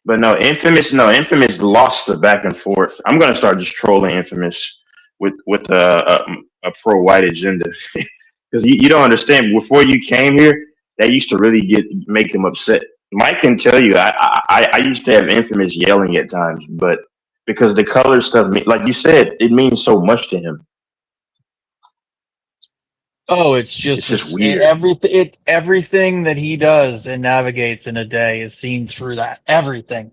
but no, Infamous lost the back and forth. I'm gonna start just trolling Infamous with a pro white agenda because you don't understand. Before you came here, that used to really make him upset. Mike can tell you, I used to have Infamous yelling at times, but because the color stuff, like you said, it means so much to him. Oh, it's just weird. Everything that he does and navigates in a day is seen through that. Everything.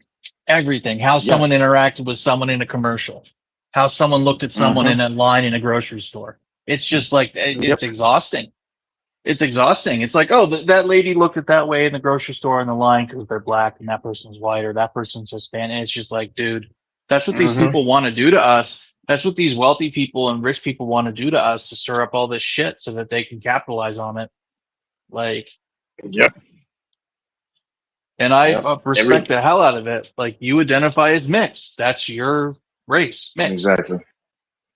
How someone interacted with someone in a commercial. How someone looked at someone in a line in a grocery store. It's just like, it's exhausting. It's exhausting. It's like, oh, that lady looked at that way in the grocery store in the line because they're black and that person's white or that person's Hispanic. And it's just like, dude, that's what these people want to do to us. That's what these wealthy people and rich people want to do to us, to stir up all this shit so that they can capitalize on it. Like, yep. And I respect the hell out of it. Like, you identify as mixed. That's your race, mixed. Exactly.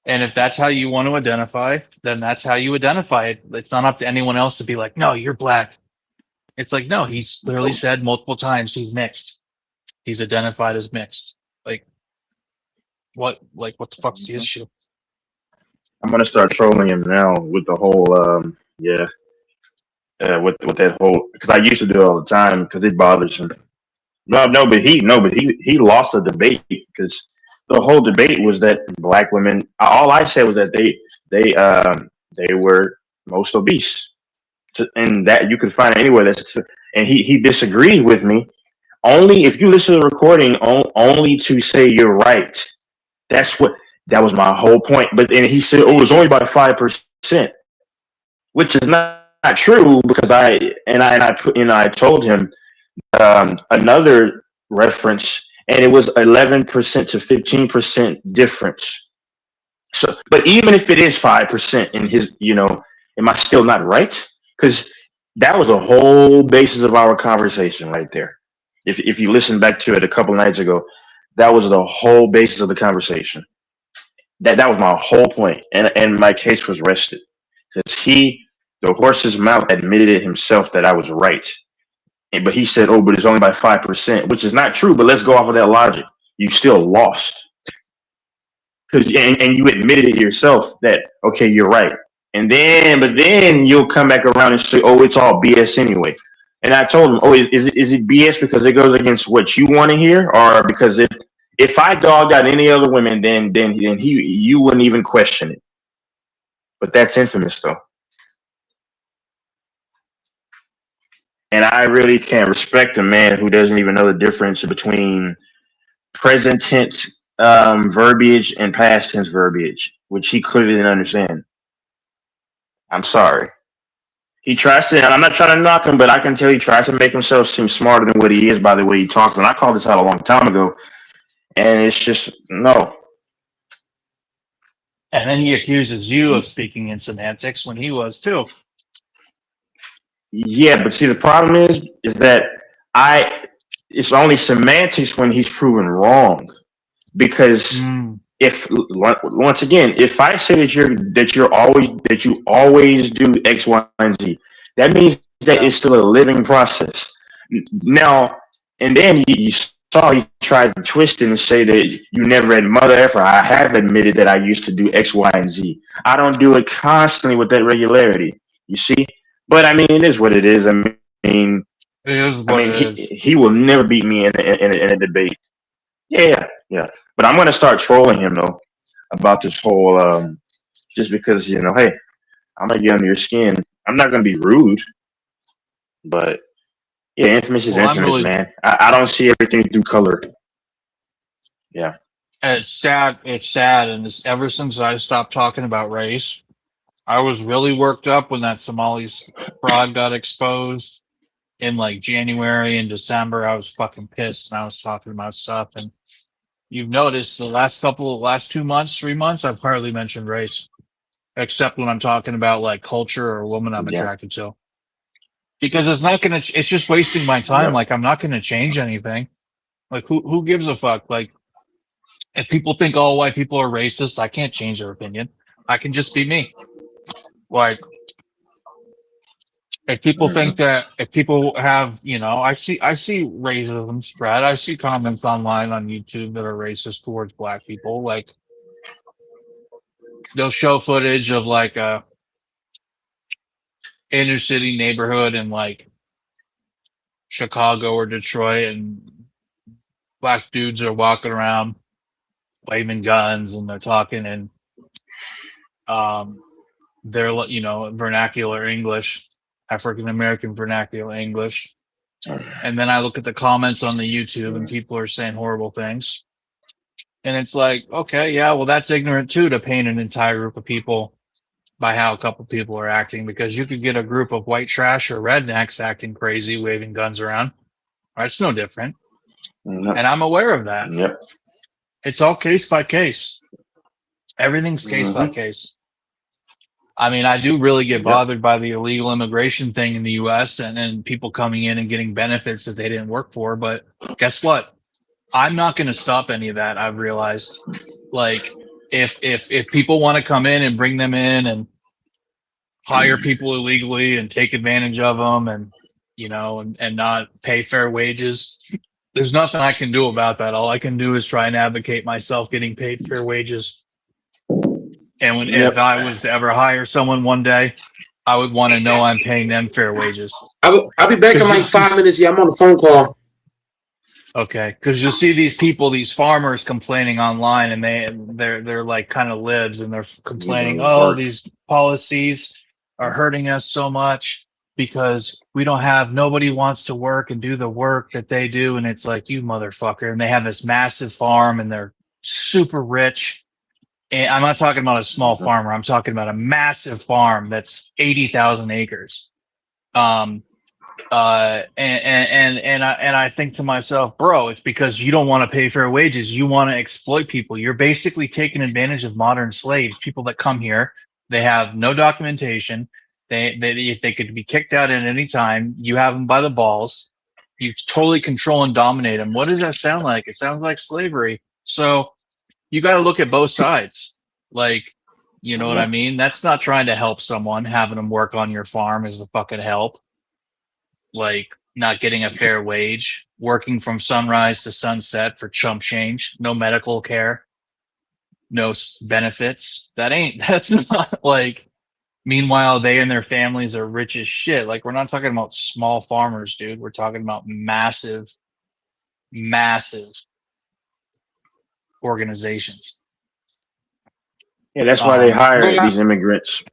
And if that's how you want to identify, then that's how you identify it. It's not up to anyone else to be like, no, you're black. It's like, no, he's clearly said multiple times he's mixed. He's identified as mixed. What the fuck's the issue? I'm gonna start trolling him now with the whole with that whole, because I used to do it all the time because it bothers him. But he lost the debate because the whole debate was that black women. All I said was that they were most obese, and that you could find it anywhere. And he disagreed with me. Only if you listen to the recording, only to say you're right. That was my whole point. But then he said, "Oh, it was only by 5%," which is not true, because I told him another reference, and it was 11% to 15% difference. So, but even if it is 5% in his, am I still not right? Because that was a whole basis of our conversation right there. If you listen back to it a couple nights ago, that was the whole basis of the conversation. That was my whole point, and my case was rested because the horse's mouth admitted it himself that I was right. But he said, "Oh, but it's only by 5%," which is not true. But let's go off of that logic. You still lost, and you admitted it yourself that, okay, you're right. But then you'll come back around and say, "Oh, it's all BS anyway." And I told him, "Oh, is it BS because it goes against what you want to hear, or because if I dogged out any other women, then you wouldn't even question it?" But that's infamous, though. And I really can't respect a man who doesn't even know the difference between present tense verbiage and past tense verbiage, which he clearly didn't understand. I'm sorry. He tries to, and I'm not trying to knock him, but I can tell he tries to make himself seem smarter than what he is by the way he talks. And I called this out a long time ago, and it's just, no. And then he accuses you of speaking in semantics when he was too. Yeah, but see, the problem is that it's only semantics when he's proven wrong. Because once again, if I say that you always do X, Y, and Z, that means that it's still a living process. Now, and then you saw he tried to twist it and say that you never had mother effer. I have admitted that I used to do X, Y, and Z. I don't do it constantly with that regularity. You see? But I mean, it is what it is. I mean, he will never beat me in a debate. Yeah. But I'm gonna start trolling him though about this whole just because hey, I'm gonna get under your skin. I'm not gonna be rude, but yeah, infamous is infamous, man. I don't see everything through color. Yeah. It's sad, and ever since I stopped talking about race, I was really worked up when that Somali fraud got exposed in like January and December. I was fucking pissed, and I was talking about stuff. And you've noticed the last 2 months, 3 months, I've hardly mentioned race, except when I'm talking about like culture or a woman I'm attracted to. Because it's just wasting my time. Like, I'm not gonna change anything. Like, who gives a fuck? Like, if people think all white people are racist, I can't change their opinion. I can just be me. Like, if people think that, if people have, I see racism spread. I see comments online on YouTube that are racist towards black people. Like, they'll show footage of like a inner city neighborhood in like Chicago or Detroit, and black dudes are walking around waving guns, and they're talking in their vernacular English, African American vernacular English. And then I look at the comments on the YouTube, and people are saying horrible things. And it's like, okay, yeah, well, that's ignorant too, to paint an entire group of people by how a couple people are acting, because you could get a group of white trash or rednecks acting crazy, waving guns around. It's no different. Yep. And I'm aware of that. Yep. It's all case by case. Everything's case by case. I mean, I do really get bothered by the illegal immigration thing in the US and people coming in and getting benefits that they didn't work for. But guess what? I'm not going to stop any of that. I've realized, like, if people want to come in and bring them in and hire people illegally and take advantage of them and, you know, and not pay fair wages, there's nothing I can do about that. All I can do is try and advocate myself getting paid fair wages. And if I was to ever hire someone one day, I would want to know I'm paying them fair wages. I'll be back in like 5 minutes. Yeah, I'm on a phone call. Okay, because you'll see these people, these farmers complaining online, and they're like kind of libs, and they're complaining, oh, these policies are hurting us so much because nobody wants to work and do the work that they do. And it's like, you motherfucker. And they have this massive farm and they're super rich. And I'm not talking about a small farmer. I'm talking about a massive farm that's 80,000 acres. And I think to myself, bro, it's because you don't want to pay fair wages. You want to exploit people. You're basically taking advantage of modern slaves, people that come here. They have no documentation. They could be kicked out at any time. You have them by the balls. You totally control and dominate them. What does that sound like? It sounds like slavery. So you got to look at both sides. Like, you know what I mean? That's not trying to help someone. Having them work on your farm is the fucking help. Like, not getting a fair wage, working from sunrise to sunset for chump change, no medical care, no benefits. That's not like, meanwhile, they and their families are rich as shit. Like, we're not talking about small farmers, dude. We're talking about massive organizations. Yeah, that's why they hire these immigrants.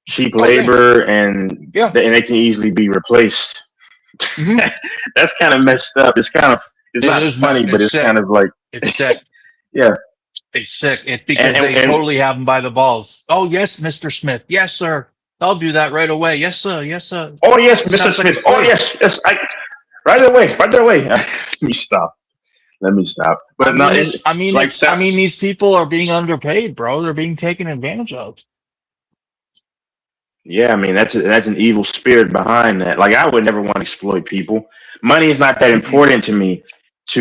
Cheap labor, and they can easily be replaced. That's kind of messed up. It's not funny, but it's kind of like, it's sick. Yeah, it's sick. It's because they totally have them by the balls. Oh yes, Mr. Smith. Yes, sir. I'll do that right away. Yes, sir. Yes, sir. Oh yes, Mr. Smith. Oh yes, yes. Right away. Let me stop. But I mean, these people are being underpaid, bro. They're being taken advantage of. Yeah, I mean, that's an evil spirit behind that. Like, I would never want to exploit people. Money is not that important to me. I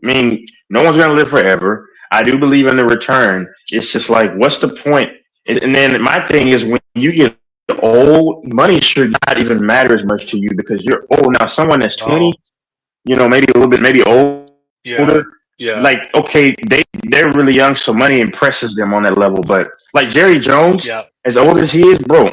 mean, no one's gonna live forever. I do believe in the return. It's just like, what's the point? And then my thing is, when you get old, money should not even matter as much to you because you're old now. Someone that's 20, you know, maybe a little bit, maybe older. Yeah. Like, okay, they're really young, so money impresses them on that level. But like Jerry Jones, as old as he is, bro,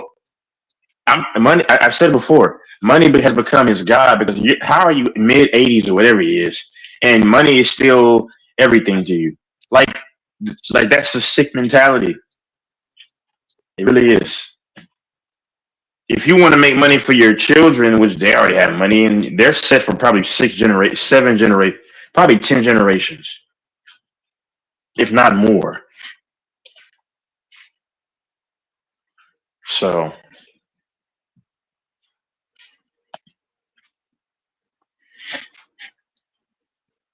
I've said it before, money has become his god because how are you mid 80s or whatever he is, and money is still everything to you? Like that's a sick mentality. It really is. If you want to make money for your children, which they already have money, and they're set for probably 7 generations. Probably 10 generations, if not more. So,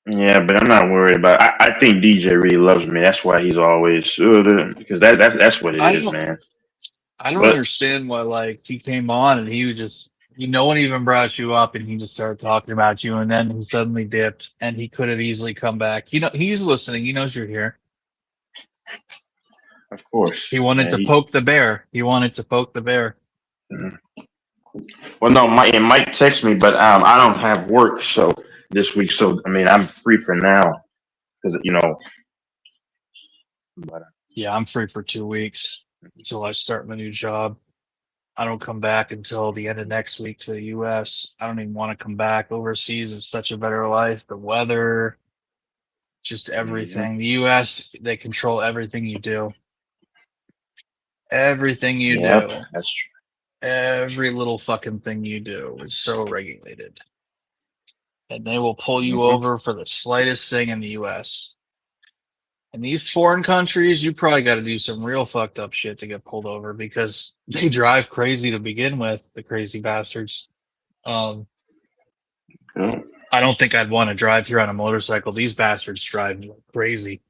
yeah, but I'm not worried about it. I think DJ really loves me. That's why he's always because that's what it is, man. I don't understand why, like, he came on and he was just, no one even brought you up and he just started talking about you, and then he suddenly dipped and he could have easily come back. You know, he's listening. He knows you're here. Of course. He wanted to poke the bear. Mm-hmm. Well, no, Mike texted me, but I don't have work this week. So, I mean, I'm free for now because, you know. But, yeah, I'm free for 2 weeks until I start my new job. I don't come back until the end of next week to the U.S. I don't even want to come back. Overseas is such a better life. The weather, just everything. The U.S., they control everything you do. Everything you do. That's true. Every little fucking thing you do is so regulated. And they will pull you over for the slightest thing in the U.S. In these foreign countries, you probably got to do some real fucked up shit to get pulled over because they drive crazy to begin with, the crazy bastards. I don't think I'd want to drive here on a motorcycle. These bastards drive crazy.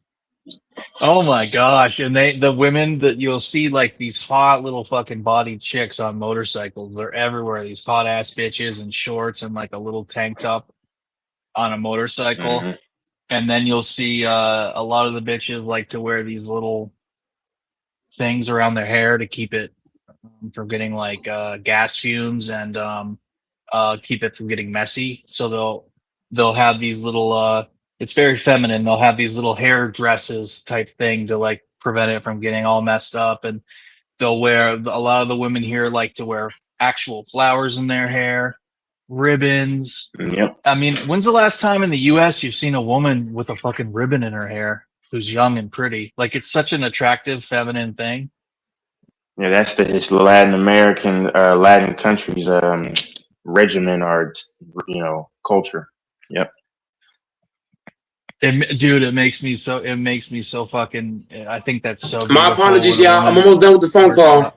Oh my gosh. And the women that you'll see, like these hot little fucking bodied chicks on motorcycles, they're everywhere. These hot ass bitches in shorts and like a little tank top on a motorcycle. Mm-hmm. And then you'll see a lot of the bitches like to wear these little things around their hair to keep it from getting like gas fumes and keep it from getting messy. So they'll have these little it's very feminine. They'll have these little hair dresses type thing to like prevent it from getting all messed up. And they'll wear, a lot of the women here like to wear actual flowers in their hair, ribbons. Yep. I mean, when's the last time in the US you've seen a woman with a fucking ribbon in her hair who's young and pretty? Like, it's such an attractive feminine thing. Yeah, that's it's Latin American, Latin countries, regimen or, culture. Yep. It makes me so fucking, I think that's so beautiful. My apologies, y'all. I'm almost done with the phone call.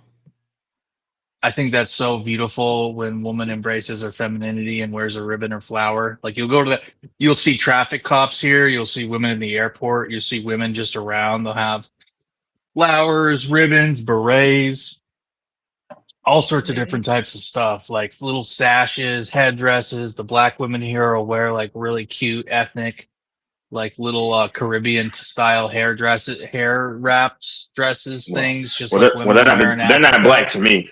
I think that's so beautiful when woman embraces her femininity and wears a ribbon or flower. Like, you'll see traffic cops here. You'll see women in the airport. You'll see women just around. They'll have flowers, ribbons, berets, all sorts of different types of stuff, like little sashes, headdresses. The black women here will wear like really cute ethnic, like little Caribbean style hair wraps, dresses, things. Just like women they're not black to me.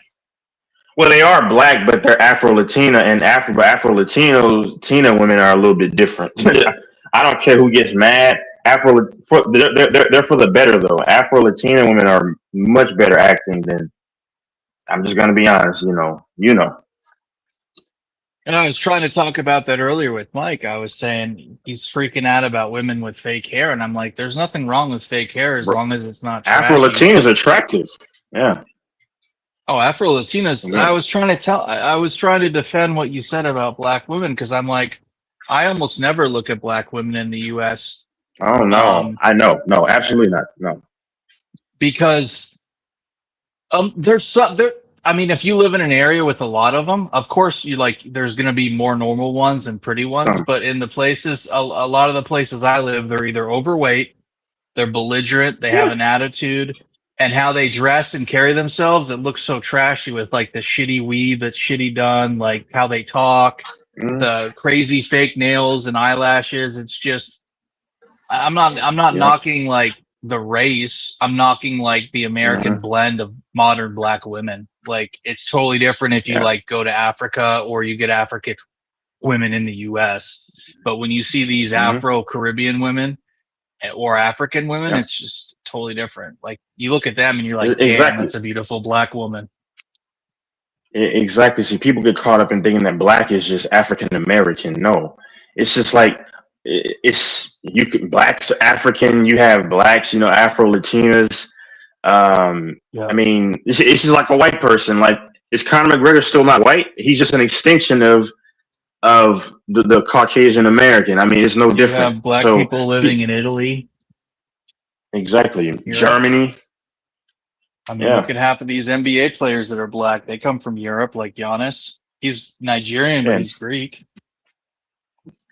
Well, they are black, but they're Afro-Latina, and Afro-Latino women are a little bit different. I don't care who gets mad. They're for the better though. Afro-Latina women are much better acting than. I'm just gonna be honest. You know. And I was trying to talk about that earlier with Mike. I was saying he's freaking out about women with fake hair, and I'm like, there's nothing wrong with fake hair as long as it's not trashy. Afro-Latina's attractive. Yeah. Oh, Afro-Latinas. Yeah. I was trying to defend what you said about black women because I'm like, I almost never look at black women in the U.S. Oh no, I know, no, absolutely not, no. Because I mean, if you live in an area with a lot of them, of course there's going to be more normal ones and pretty ones. But in the places, a lot of the places I live, they're either overweight, they're belligerent, they have an attitude. And how they dress and carry themselves, it looks so trashy with like the shitty weave that's shitty done, like how they talk, the crazy fake nails and eyelashes. It's just, I'm not knocking like the race. I'm knocking like the American blend of modern black women. Like, it's totally different if you like go to Africa or you get African women in the US. But when you see these Afro-Caribbean women or African women, it's just totally different. Like, you look at them and you're like, damn, that's a beautiful black woman. Exactly. See, people get caught up in thinking that black is just African American. No, it's just like blacks, African. You have blacks, Afro-Latinas. I mean, it's just like a white person. Like, is Conor McGregor still not white? He's just an extension of the Caucasian American. I mean, it's no different. You have black people living in Italy. Exactly. Germany. I mean, look at half of these NBA players that are black. They come from Europe, like Giannis. He's Nigerian, but he's Greek.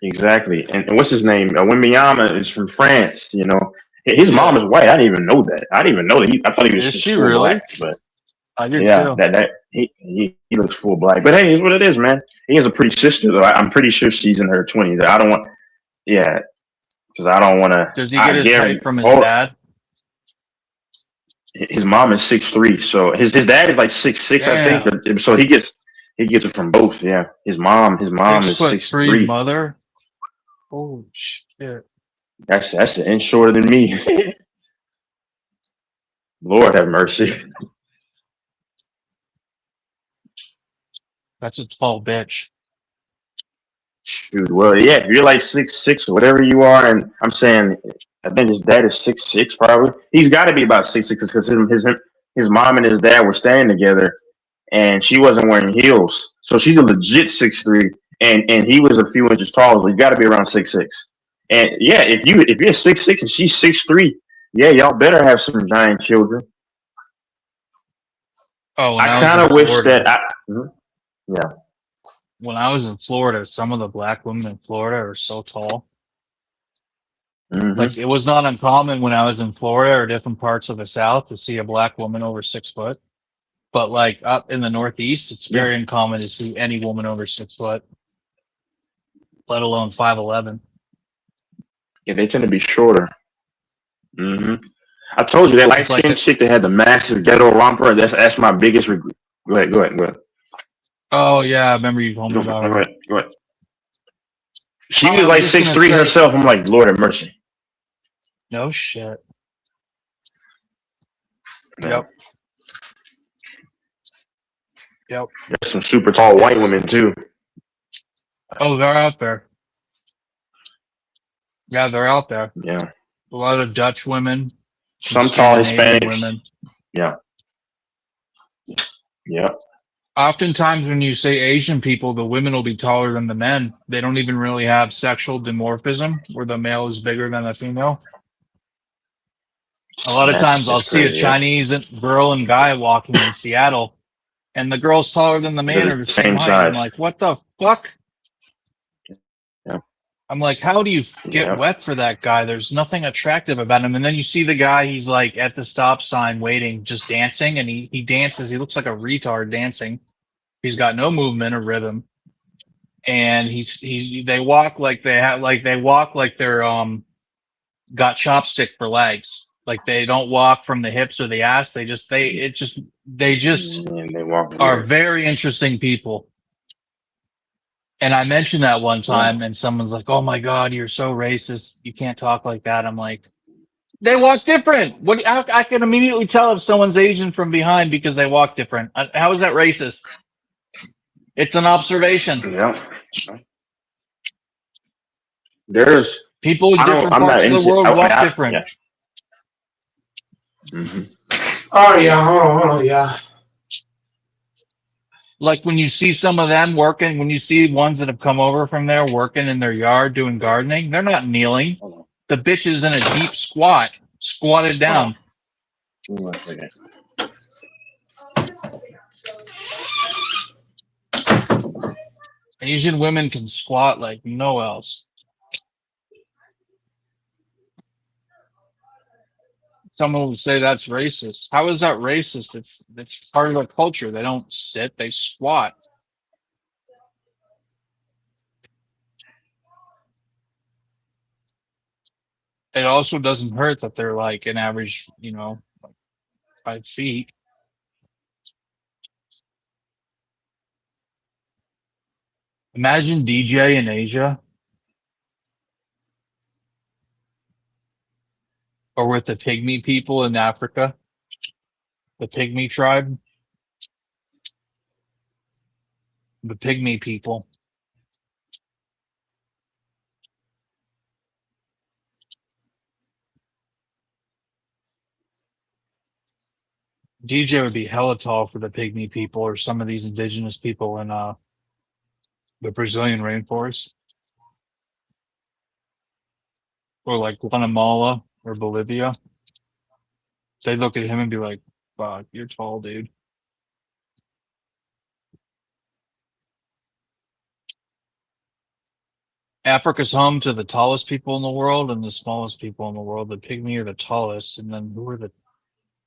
Exactly. And what's his name? Wembanyama is from France. His mom is white. I didn't even know that. I thought he was just full black. But I did too. He looks full black. But hey, it's what it is, man. He has a pretty sister though. I'm pretty sure she's in her 20s. I don't want. Yeah. Because I don't want to. Does he get his height from his dad? His mom is 6'3", so his dad is like 6'6", I think. So he gets it from both. Yeah, his mom is 6'3". Mother. Oh shit. That's an inch shorter than me. Lord have mercy. That's a tall bitch. Shoot, well, yeah, if you're like 6'6" or whatever you are, and I'm saying, I think his dad is 6'6", probably. He's got to be about 6'6" because his mom and his dad were staying together, and she wasn't wearing heels, so she's a legit 6'3", and he was a few inches taller, so you got to be around 6'6". And yeah, if you're 6'6" and she's 6'3", Yeah, y'all better have some giant children. Oh, when I I was kind in of wish Florida, that yeah. when I was in Florida, some of the black women in Florida are so tall. Hmm. Like it was not uncommon when I was in Florida or different parts of the South to see a black woman over 6 foot. But like up in the Northeast, it's Yeah. very uncommon to see any woman over 6 foot, let alone 5'11". Yeah, they tend to be shorter. Hmm. I told you that light It's like skinned chick that had the massive ghetto romper. That's my biggest regret. Go ahead. Go ahead. Go ahead. oh yeah, I remember you told me Go about her. ahead. Go ahead. She Oh, was I was like just gonna 6'3" say, herself. I'm like, Lord have mercy. no shit. Yeah. Yep. Yep. There's some super tall white women too. Oh, they're out there. Yeah, they're out there. Yeah. A lot of Dutch women, some Some tall Scandinavian Hispanics. women. Yeah. Yeah. Oftentimes, when you say Asian people, the women will be taller than the men. They don't even really have sexual dimorphism, where the male is bigger than the female. A lot of times, I'll That's see a crazy. Yeah. Chinese girl and guy walking in Seattle, and the girl's taller than the man, They're or the the same same height. And I'm size. like, what the fuck? Yeah. I'm like, how do you get Yeah. wet for that guy? There's nothing attractive about him. And then you see the guy, he's like at the stop sign waiting, just dancing, and he dances. He looks like a retard dancing. He's got no movement or rhythm. And they walk like they're got chopstick for legs. Like they don't walk from the hips or the ass. They just And they walk are weird. very interesting people. And I mentioned that one Yeah. time, and someone's like, "Oh my God, you're so racist. You can't talk like that." I'm like, they walk different. What? I can immediately tell if someone's Asian from behind because they walk different. How is that racist? It's an observation. Yeah. There's. People in different I'm not parts of the into. world walk different. Yeah. Hmm. All right, y'all. Hold on, y'all. Like when you see some of them working, when you see ones that have come over from there working in their yard doing gardening, they're not kneeling. The bitch is in a deep squat, squatted down. Give me 1 second. Asian women can squat like no else. Someone would say that's racist. How is that racist? It's part of their culture. They don't sit, they squat. It also doesn't hurt that they're like an average, like 5 feet. Imagine DJ in Asia or with the pygmy people in Africa, the pygmy tribe, the pygmy people. DJ would be hella tall for the pygmy people or some of these indigenous people in the Brazilian rainforest or like Guatemala or Bolivia. They look at him and be like, "Fuck, you're tall, dude." Africa's home to the tallest people in the world and the smallest people in the world. The pygmy are the tallest, and then who are the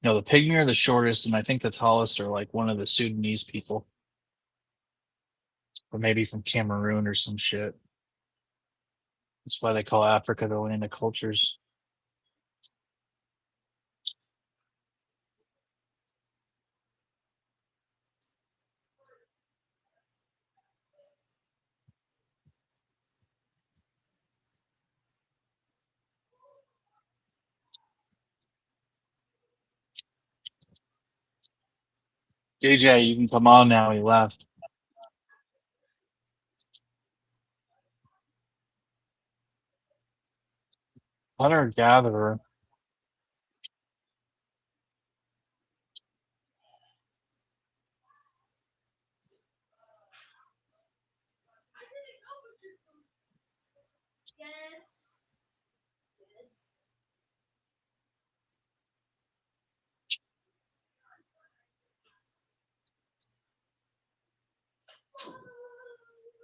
the pygmy are the shortest, and I think the tallest are like one of the Sudanese people, or maybe from Cameroon or some shit. That's why they call Africa the land of cultures. JJ, you can come on now. He left. Hunter gatherer. Yes. Yes.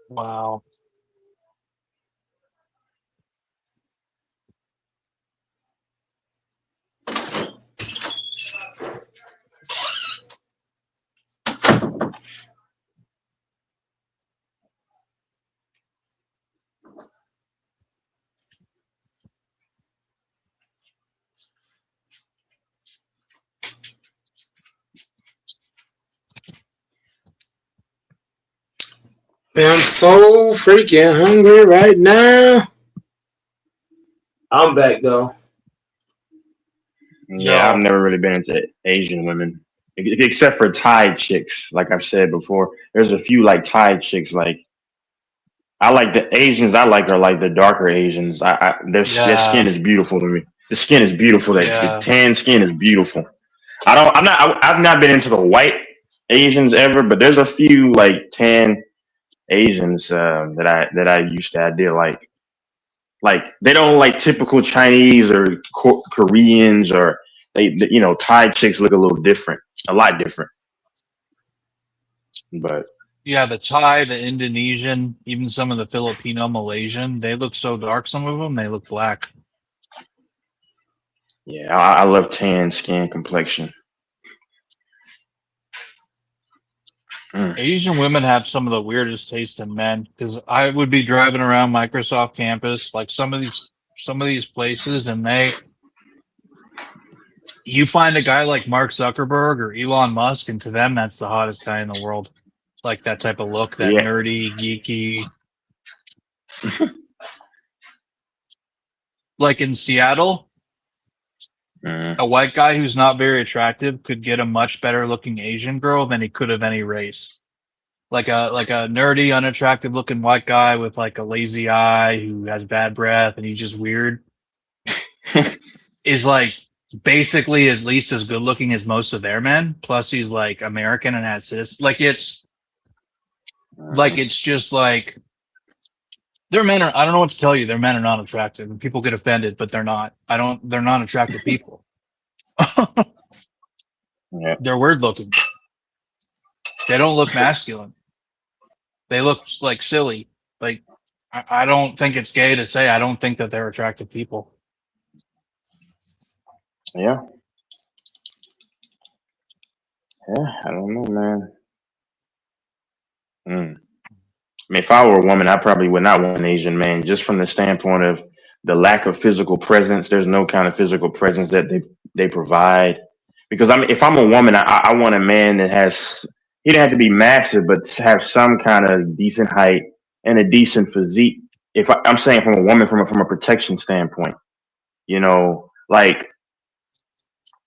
Wow. Man, I'm so freaking hungry right now. I'm back though. Yeah, I've never really been into Asian women, except for Thai chicks. Like I've said before, there's a few like Thai chicks. Like I like the Asians. I like are like the darker Asians. Their skin Yeah. is beautiful to me. The skin is beautiful. That the Yeah. tan skin is beautiful. I've not been into the white Asians ever, but there's a few like tan Asians that I used to I did like. Like they don't like typical Chinese or Koreans or you know Thai chicks look a little different, a lot different. But Yeah, the Thai, the Indonesian, even some of the Filipino, Malaysian, they look so dark. Some of them, they look black. yeah, I love tan skin complexion. Asian women have some of the weirdest taste in men because I would be driving around Microsoft campus, like some of these places, and you find a guy like Mark Zuckerberg or Elon Musk, and to them, that's the hottest guy in the world. Like that type of look, that Yeah. nerdy, geeky. Like in Seattle, a white guy who's not very attractive could get a much better looking Asian girl than he could of any race. Like a nerdy, unattractive looking white guy with like a lazy eye who has bad breath and he's just weird is like basically at least as good looking as most of their men. Plus he's like American and has this. Like it's just like their men are, I don't know what to tell you. Their men are not attractive and people get offended, but they're not. They're not attractive people. Yeah. They're weird looking. They don't look masculine. They look like silly. Like I don't think it's gay to say I don't think that they're attractive people. Yeah. Yeah, I don't know, man. I mean, if I were a woman, I probably would not want an Asian man, just from the standpoint of the lack of physical presence. There's no kind of physical presence that they provide. Because I mean, if I'm a woman, I want a man that has, he doesn't have to be massive, but have some kind of decent height and a decent physique. I'm saying from a woman, from a protection standpoint, you know, like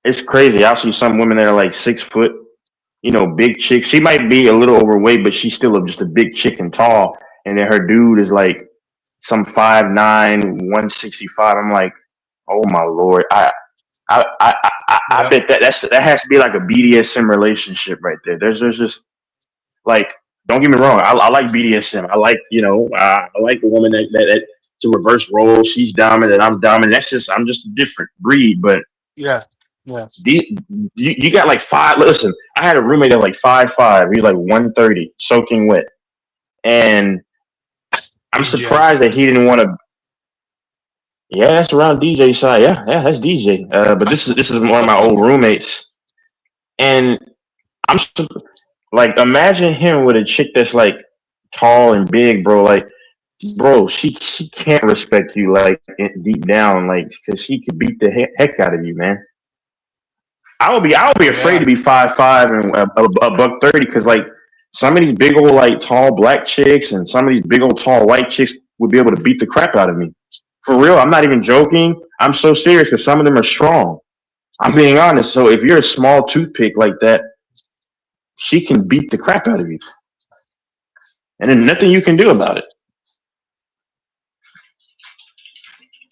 it's crazy. I'll see some women that are like 6 foot, you know, big chick. She might be a little overweight, but she's still just a big chick and tall. And then her dude is like some 5'9", 165. I'm like, oh my Lord. I bet that has to be like a BDSM relationship right there. There's just like, don't get me wrong. I like BDSM. I like, you know, I like a woman that to reverse role. She's dominant, I'm dominant. I'm just a different breed. But Yeah. Yeah. you got like five. Listen, I had a roommate that was like 5'5". He was like 130, soaking wet, and I'm surprised that he didn't want to. Yeah, that's around DJ side. Yeah, that's DJ. But this is one of my old roommates, and I'm like, imagine him with a chick that's like tall and big, bro. Like, bro, she can't respect you like deep down, like, because she could beat the heck out of you, man. I would be afraid to be 5'5" and a buck 30, because like some of these big old like tall black chicks and some of these big old tall white chicks would be able to beat the crap out of me. For real, I'm not even joking. I'm so serious, because some of them are strong. I'm being honest. So if you're a small toothpick like that, she can beat the crap out of you, and there's nothing you can do about it.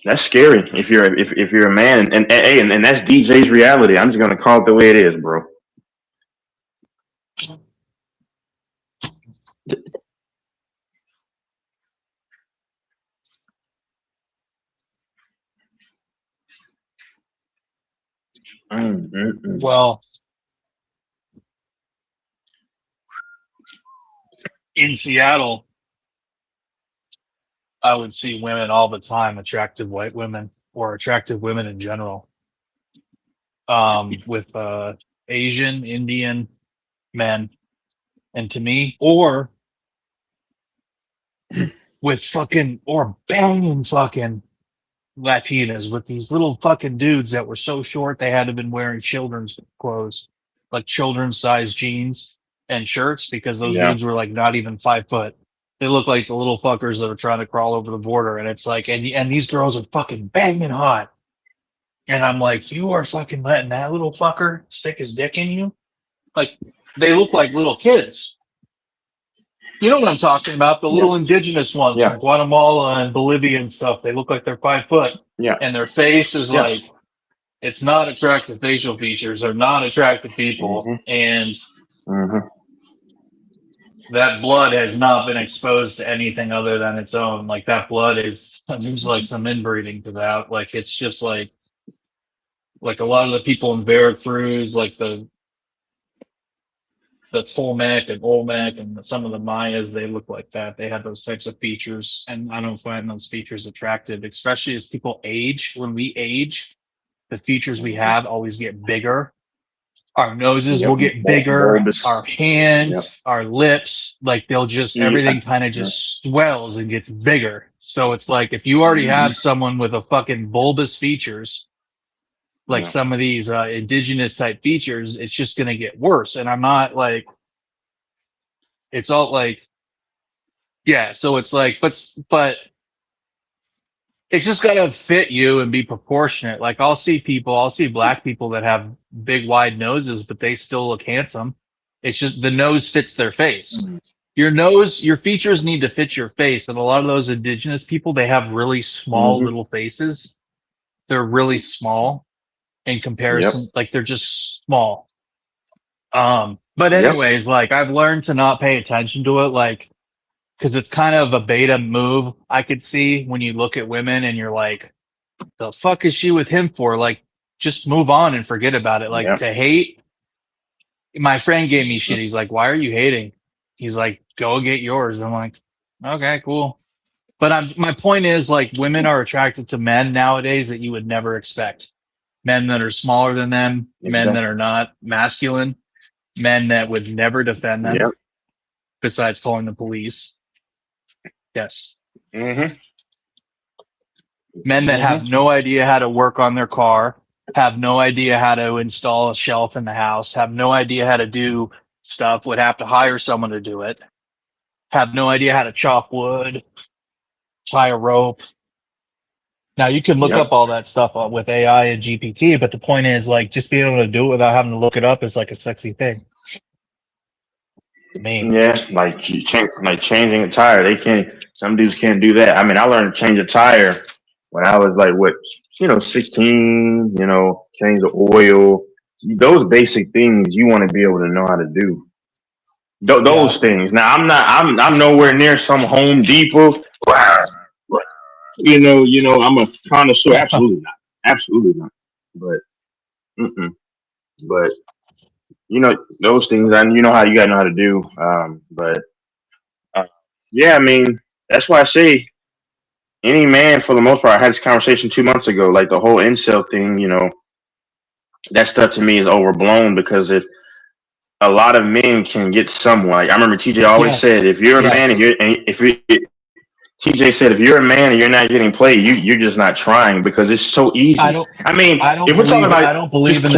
That's scary if you're a man, and that's DJ's reality. I'm just gonna call it the way it is, bro. Well, in Seattle, I would see women all the time, attractive white women or attractive women in general, with Asian, Indian men, and to me, or with fucking or banging fucking Latinas with these little fucking dudes that were so short they had to have been wearing children's clothes, like children's size jeans and shirts, because those Yeah. dudes were like not even 5 foot. They look like the little fuckers that are trying to crawl over the border, and it's like, and these girls are fucking banging hot, and I'm like, you are fucking letting that little fucker stick his dick in you? Like, they look like little kids. You know what I'm talking about? The little indigenous ones from Guatemala and Bolivia and stuff. They look like they're 5 foot. Yeah. And their face is like, it's not attractive facial features. They're not attractive people. And that blood has not been exposed to anything other than its own. Like, that blood is, there's like some inbreeding to that. Like, it's just like a lot of the people in Veracruz, like the Tolmec and Olmec and some of the Mayas, they look like that. They have those types of features, and I don't find those features attractive, especially as people age. When we age, the features we have always get bigger. Our noses will get bigger, our hands, our lips, like they'll just, everything kind of just swells and gets bigger. So it's like, if you already have someone with a fucking bulbous features, like some of these indigenous type features, it's just going to get worse. And I'm not like, it's all like, yeah. So it's like, but it's just got to fit you and be proportionate. Like, I'll see black people that have big wide noses, but they still look handsome. It's just the nose fits their face. Your features need to fit your face. And a lot of those indigenous people, they have really small little faces. They're really small in comparison. Like, they're just small. But anyways, like, I've learned to not pay attention to it. Like, because it's kind of a beta move I could see when you look at women and you're like, the fuck is she with him for? Like, just move on and forget about it. Like, to hate. My friend gave me shit. He's like, why are you hating? He's like, go get yours. I'm like, okay, cool. But my point is, like, women are attracted to men nowadays that you would never expect. Men that are smaller than them, men that are not masculine, men that would never defend them, besides calling the police. Yes. Men that have no idea how to work on their car, have no idea how to install a shelf in the house, have no idea how to do stuff, would have to hire someone to do it, have no idea how to chop wood, tie a rope. Now, you can look up all that stuff with AI and GPT, but the point is, like, just being able to do it without having to look it up is like a sexy thing. Yeah, like changing a tire. Some dudes can't do that. I mean, I learned to change a tire when I was like, 16, change the oil. Those basic things you want to be able to know how to do. Those things. Now, I'm nowhere near some Home Depot. I'm a connoisseur. Absolutely not. Absolutely not. But, but those things, and you gotta know how to do. I mean, that's why I say any man, for the most part. I had this conversation 2 months ago, like the whole incel thing. That stuff to me is overblown, because if a lot of men can get someone, like, I remember TJ always said, if you're a man TJ said, if you're a man and you're not getting played, you're just not trying, because it's so easy. If we're talking about, I don't believe in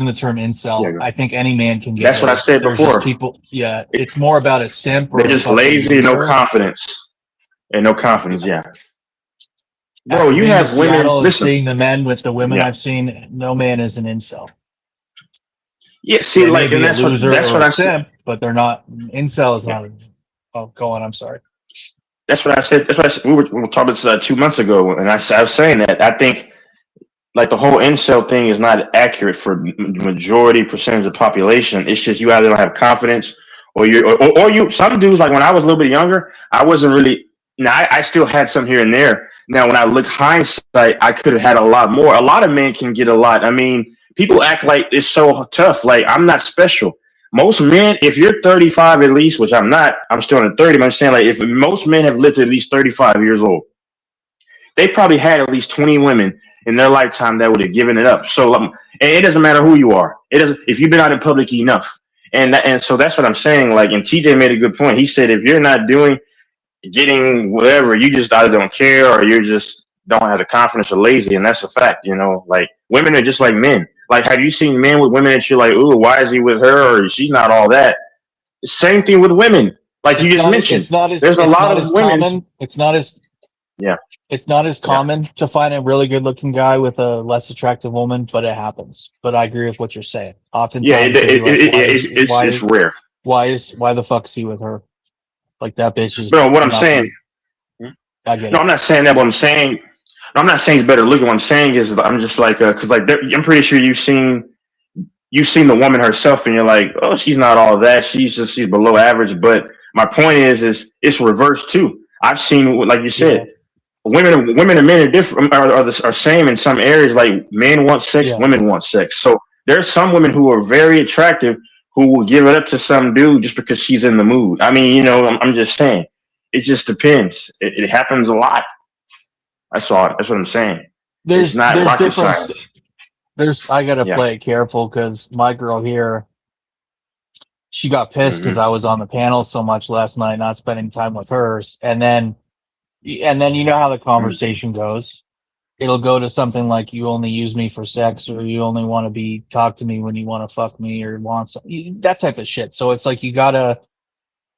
the term incel. I think any man can get. That's what I said before. People, it's more about a simp. They're just lazy, no confidence. Bro, you have women. Listen, seeing the men with the women I've seen, no man is an incel. Yeah, see, like, and that's what I said. But they're not. Incel is not. Oh, go on. I'm sorry. That's what I said. We were talking this 2 months ago, and I was saying that I think, like, the whole incel thing is not accurate for majority percentage of the population. It's just you either don't have confidence, or you. Some dudes, like, when I was a little bit younger, I wasn't really. Now, I still had some here and there. Now, when I look hindsight, I could have had a lot more. A lot of men can get a lot. I mean, people act like it's so tough. Like, I'm not special. most men, if you're 35 at least, which I'm not, I'm still in the 30s, I'm saying like if most men have lived to at least 35 years old, they probably had at least 20 women in their lifetime that would have given it up. So, and it doesn't matter who you are. It doesn't, if you've been out in public enough. And so that's what I'm saying. Like, and TJ made a good point. He said, if you're not getting whatever, you just either don't care or you just don't have the confidence or lazy. And that's a fact, you know, like women are just like men. Like, have you seen men with women that you're like, ooh, why is he with her? Or she's not all that. Same thing with women. Like you just mentioned, there's a lot of women. It's not as common to find a really good looking guy with a less attractive woman, but it happens. But I agree with what you're saying. Oftentimes, it's rare. Why the fuck is he with her? Like that bitch is. No, what I'm saying. I get it. No, I'm not saying that. What I'm saying. I'm not saying he's better looking. What I'm saying is, I'm just like, because like I'm pretty sure you've seen the woman herself, and you're like, oh, she's not all that. She's below average. But my point is it's reversed too. I've seen, like you said. Yeah. Women and men are different, are same in some areas. Like men want sex, women want sex. So there's some women who are very attractive who will give it up to some dude just because she's in the mood. I mean, you know, I'm just saying, it just depends. It happens a lot. That's all. That's what I'm saying. It's not rocket science. I gotta play it careful because my girl here, she got pissed because I was on the panel so much last night, not spending time with hers, and then you know how the conversation goes. It'll go to something like, you only use me for sex, or you only want to talk to me when you want to fuck me or want something, that type of shit. So it's like, you gotta,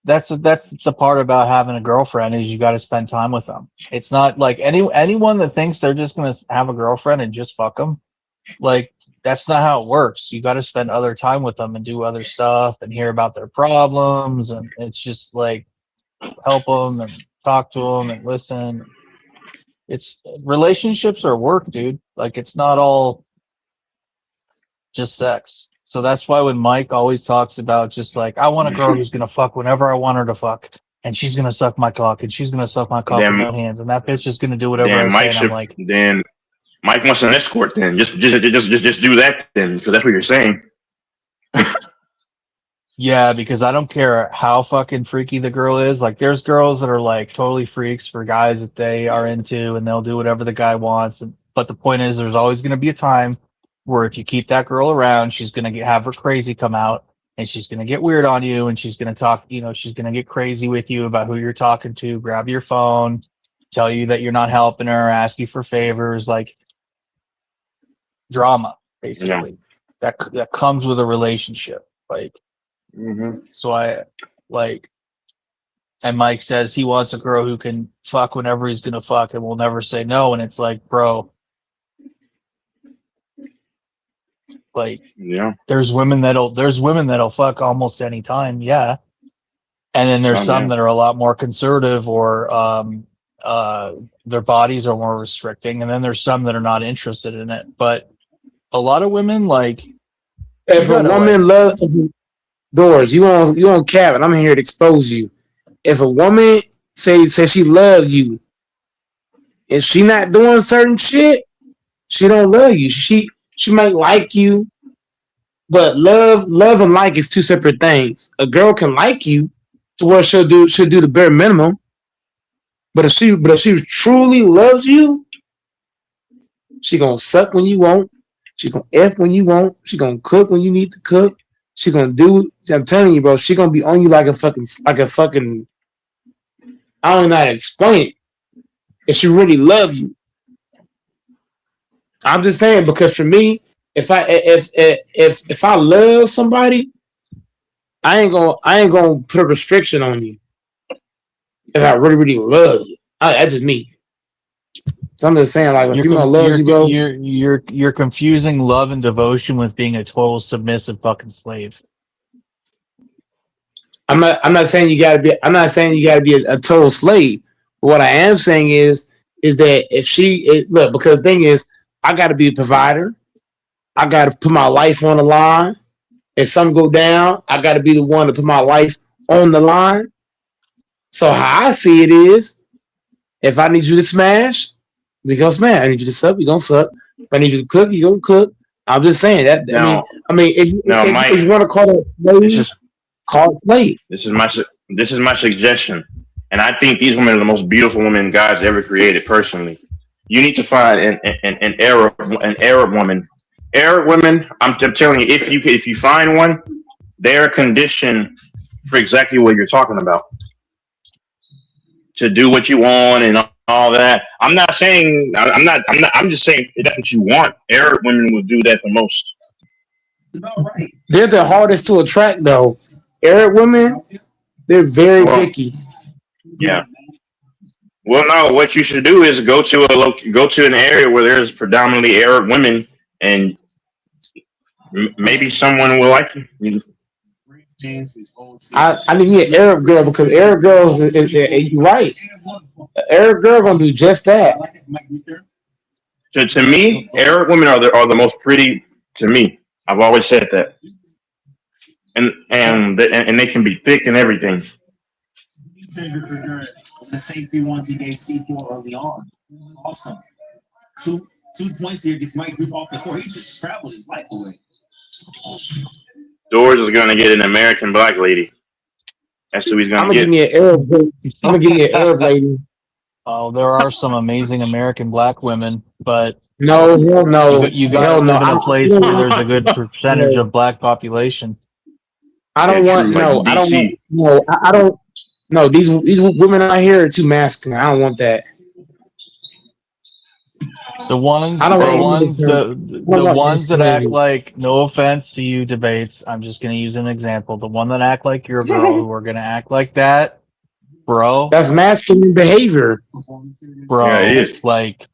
that's the part about having a girlfriend, is you gotta spend time with them. It's not like anyone that thinks they're just gonna have a girlfriend and just fuck them. Like, that's not how it works. You gotta spend other time with them and do other stuff and hear about their problems. And it's just like, help them and talk to them and listen. It's relationships are work, dude. Like, it's not all just sex. So that's why when Mike always talks about just like, I want a girl who's gonna fuck whenever I want her to fuck, and she's gonna suck my cock, and she's gonna suck my cock with no hands, and that bitch is gonna do whatever I say. And I'm like, then Mike wants an escort. Then just do that then, because that's what you're saying. yeah, because I don't care how fucking freaky the girl is. Like, there's girls that are like totally freaks for guys that they are into, and they'll do whatever the guy wants. But the point is, there's always going to be a time where if you keep that girl around, she's going to have her crazy come out, and she's going to get weird on you, and she's going to talk, you know, she's going to get crazy with you about who you're talking to, grab your phone, tell you that you're not helping her, ask you for favors, like drama, basically. Yeah. That comes with a relationship, like. So I like, and Mike says he wants a girl who can fuck whenever he's gonna fuck and will never say no. And it's like, bro, like, there's women that'll fuck almost any time, yeah. And then there's some that are a lot more conservative, or their bodies are more restricting. And then there's some that are not interested in it. But a lot of women, like, if a woman loves Doors, you on Kevin. I'm here to expose you. If a woman says she loves you, and she not doing certain shit, she don't love you. She might like you, but love and like is two separate things. A girl can like you to where she'll do the bare minimum, but if she truly loves you, she gonna suck when you want. She gonna F when you want. She gonna cook when you need to cook. She gonna do. I'm telling you, bro. She gonna be on you like a fucking. I don't know how to explain it. If she really love you, I'm just saying, because for me, if I love somebody, I ain't gonna put a restriction on you. If I really love you, that's just me. So I'm just saying, like, if you gonna love you, bro, you're confusing love and devotion with being a total submissive fucking slave. I'm not saying you gotta be a total slave. But what I am saying is that if look, because the thing is, I gotta be a provider. I gotta put my life on the line. If something go down, I gotta be the one to put my life on the line. So how I see it is, if I need you to smash, we gonna smash. I need you to suck, we gonna suck. If I need you to cook, you gonna cook. I'm just saying that. Now, If Mike, you want to call it slave, call it slave. this is my suggestion, and I think these women are the most beautiful women God's ever created. Personally, you need to find an Arab woman. Arab women, I'm telling you, if you find one, they're conditioned for exactly what you're talking about, to do what you want and all that. I'm just saying if that's what you want. Arab women will do that the most. They're the hardest to attract, though. Arab women, they're very picky. Yeah. Well, no. What you should do is go to an area where there's predominantly Arab women, and maybe someone will like you. I need me an Arab girl, because Arab girls, you're right. An Arab girl gonna do just that. To me, Arab women are the most pretty. To me, I've always said that, and they can be thick and everything. The same 3 ones he gave C4 early on. Awesome. 2 points here gets Mike Griff off the court. He just traveled his life away. Doors is gonna get an American black lady. That's who he's gonna get. I'm gonna give you an Arab lady. Oh, there are some amazing American black women, but no. You got to live in a place where there's a good percentage of black population. I don't want. No, these women out here are too masculine. I don't want that. The ones that act like, no offense to you debates, I'm just gonna use an example. The one that act like you're a girl who are gonna act like that, bro. That's masculine behavior. Bro, Yeah, it is. like,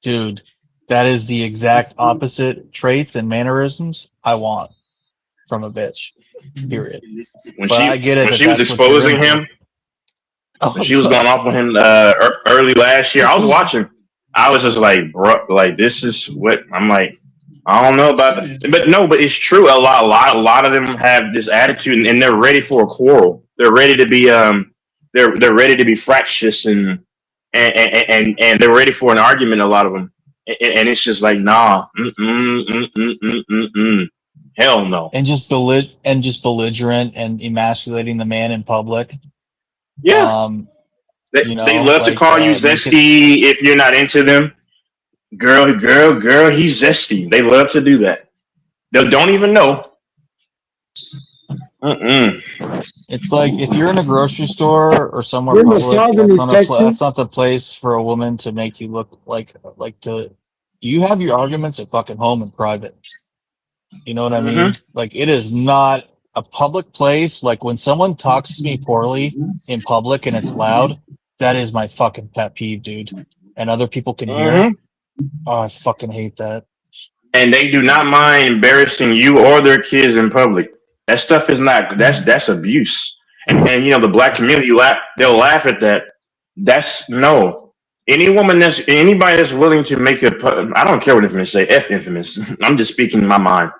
dude, that is the exact opposite traits and mannerisms I want from a bitch. Period. When But I get it. she was exposing him, when she was going off with him early last year, I was watching. I was just like, bro, like, this is what I'm like. I don't know about that, but it's true. A lot of them have this attitude, and they're ready for a quarrel. They're ready to be they're ready to be fractious, and they're ready for an argument. A lot of them, and it's just like, nah, hell no. And just belligerent and emasculating the man in public. Yeah. They love to call you zesty if you're not into them. Girl, he's zesty. They love to do that. They don't even know. It's like if you're in a grocery store or somewhere public, that's not the place for a woman to make you look like you have your arguments at fucking home in private. You know what I mean? Like, it is not a public place. Like, when someone talks to me poorly in public and it's loud, that is my fucking pet peeve, dude. And other people can hear it. Oh, I fucking hate that. And they do not mind embarrassing you or their kids in public. That stuff is not, that's abuse. And the black community, they'll laugh at that. That's no. Anybody that's willing to make I don't care what infamous say, F infamous. I'm just speaking my mind.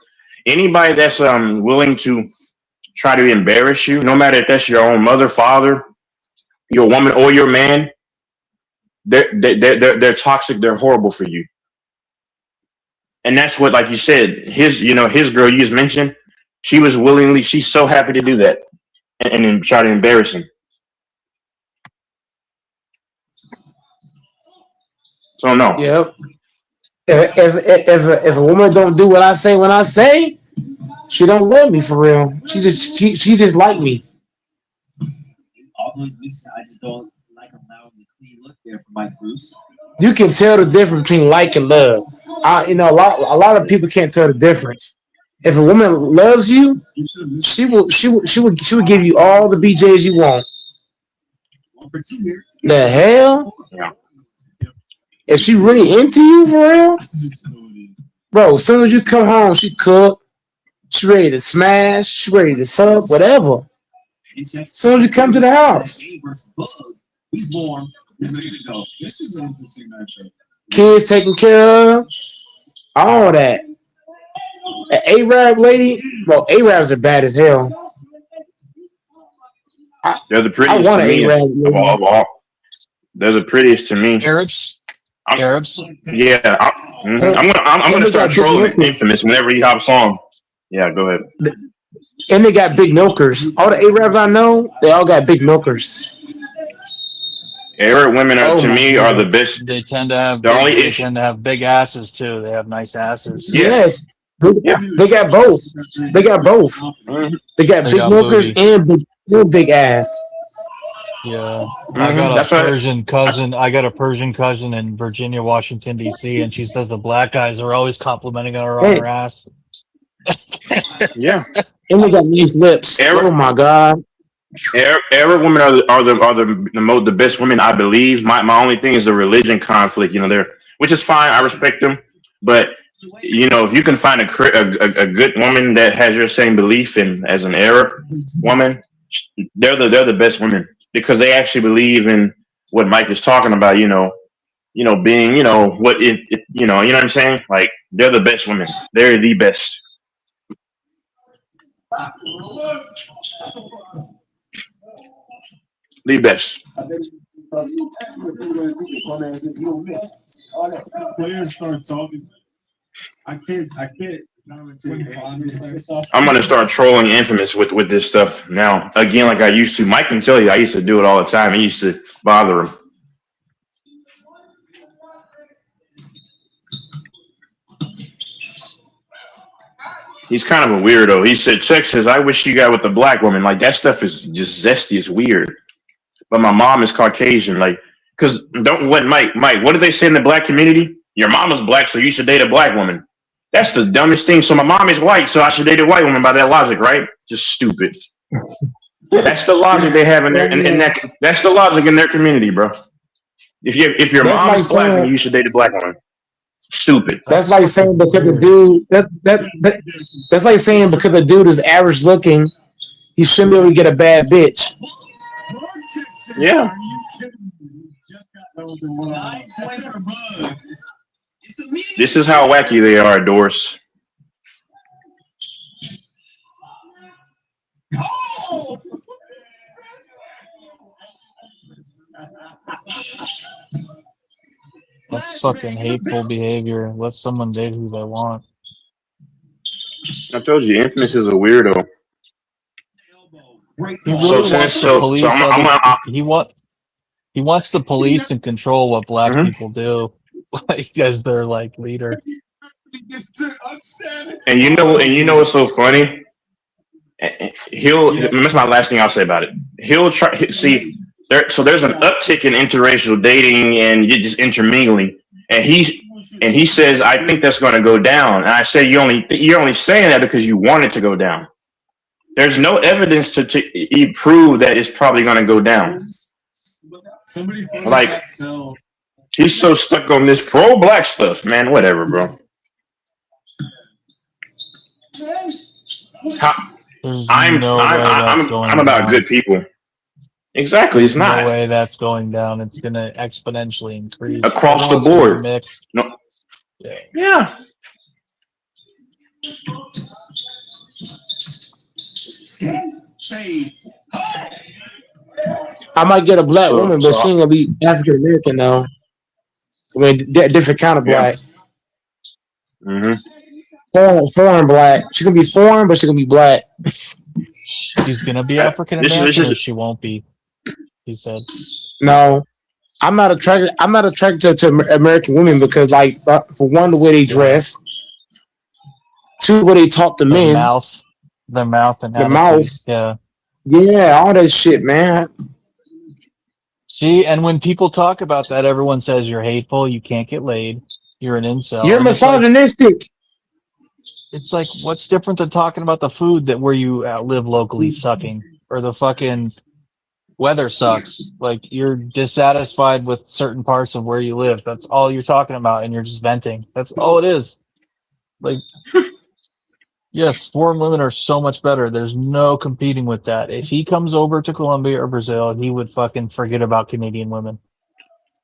Anybody that's willing to try to embarrass you, no matter if that's your own mother, father, your woman, or your man, they're toxic. They're horrible for you. And that's what, like you said, his girl you just mentioned, she's so happy to do that and then try to embarrass him. So no. Yep. If a woman don't do what I say when I say, she don't love me for real. She just like me. Although he's missing, I just don't like allowing the clean look there for Mike Bruce. You can tell the difference between like and love. A lot of people can't tell the difference. If a woman loves you, she will give you all the BJs you want. The hell? Yeah. If she really into you for real, bro, as soon as you come home, she cook, she ready to smash, she ready to sub, whatever. As soon as you come to the house. He's warm. This is an interesting matchup. Kids taken care of, all that. An Arab lady, well, Arabs are bad as hell. They're the prettiest to me of all. They're the prettiest to me. Arabs? Yeah, I'm gonna start trolling Infamous whenever he hops on. Yeah, go ahead. And they got big milkers. All the Arabs I know, they all got big milkers. Arab women are to me are the best. They tend to have The only they issue. tend to have big asses too. They have nice asses. Yes. They got both. They got both. They got They big got milkers booty. and big ass. Yeah, I got That's a what- Persian cousin. I got a Persian cousin in Virginia, Washington D.C., and she says the black guys are always complimenting her on Hey. her ass. Yeah. And they got nice lips. Oh my god. Arab women are the best women, I believe. My only thing is the religion conflict. Which is fine. I respect them, but if you can find a good woman that has your same belief in as an Arab woman, they're the best women because they actually believe in what Mike is talking about. Being what you know what I'm saying. Like they're the best women. They're the best. The best. Players start talking. I can't. I'm gonna start trolling Infamous with this stuff now. Again, like I used to. Mike can tell you I used to do it all the time. It used to bother him. He's kind of a weirdo. He said, "Check says I wish you got with the black woman. Like that stuff is just zesty. It's weird." But my mom is Caucasian. Like, cause Mike, what did they say in the black community? Your mom is black, so you should date a black woman. That's the dumbest thing. So my mom is white, so I should date a white woman by that logic, right? Just stupid. That's the logic they have in their that's the logic in their community, bro. If your mom is black, then you should date a black woman. Stupid. That's like saying because the dude that's like saying because the dude is average looking, he shouldn't be able to get a bad bitch. Yeah. This is how wacky they are, Doris. That's fucking hateful behavior. Let someone date who they want. I told you, Infamous is a weirdo. He wants to police and control what black people do, like as their like leader. And you know what's so funny? That's my last thing I'll say about it. He'll try see there. So there's an uptick in interracial dating and just intermingling, and he says I think that's going to go down. And I say you're only saying that because you want it to go down. There's no evidence to prove that it's probably going to go down. Like he's so stuck on this pro-black stuff, man. Whatever, bro. I'm about good people. Exactly, it's not. No way that's going down. It's going to exponentially increase across the board. Mixed. No. Yeah. I might get a black woman, but she ain't gonna be African American though. I mean, different kind of black. Foreign black. She's gonna be foreign, but she's gonna be black. She's gonna be African American, or she won't be. He said. No, I'm not attracted to American women because, like, for one, the way they dress. Two, the way they talk to men. Their mouth and the mouth. Yeah, all that shit, man. See, and when people talk about that, everyone says you're hateful, you can't get laid, you're an incel. You're misogynistic. It's like, what's different than talking about the food that where you live locally sucking, or the fucking weather sucks? Like, you're dissatisfied with certain parts of where you live. That's all you're talking about, and you're just venting. That's all it is. Like, yes, foreign women are so much better. There's no competing with that. If he comes over to Colombia or Brazil, he would fucking forget about Canadian women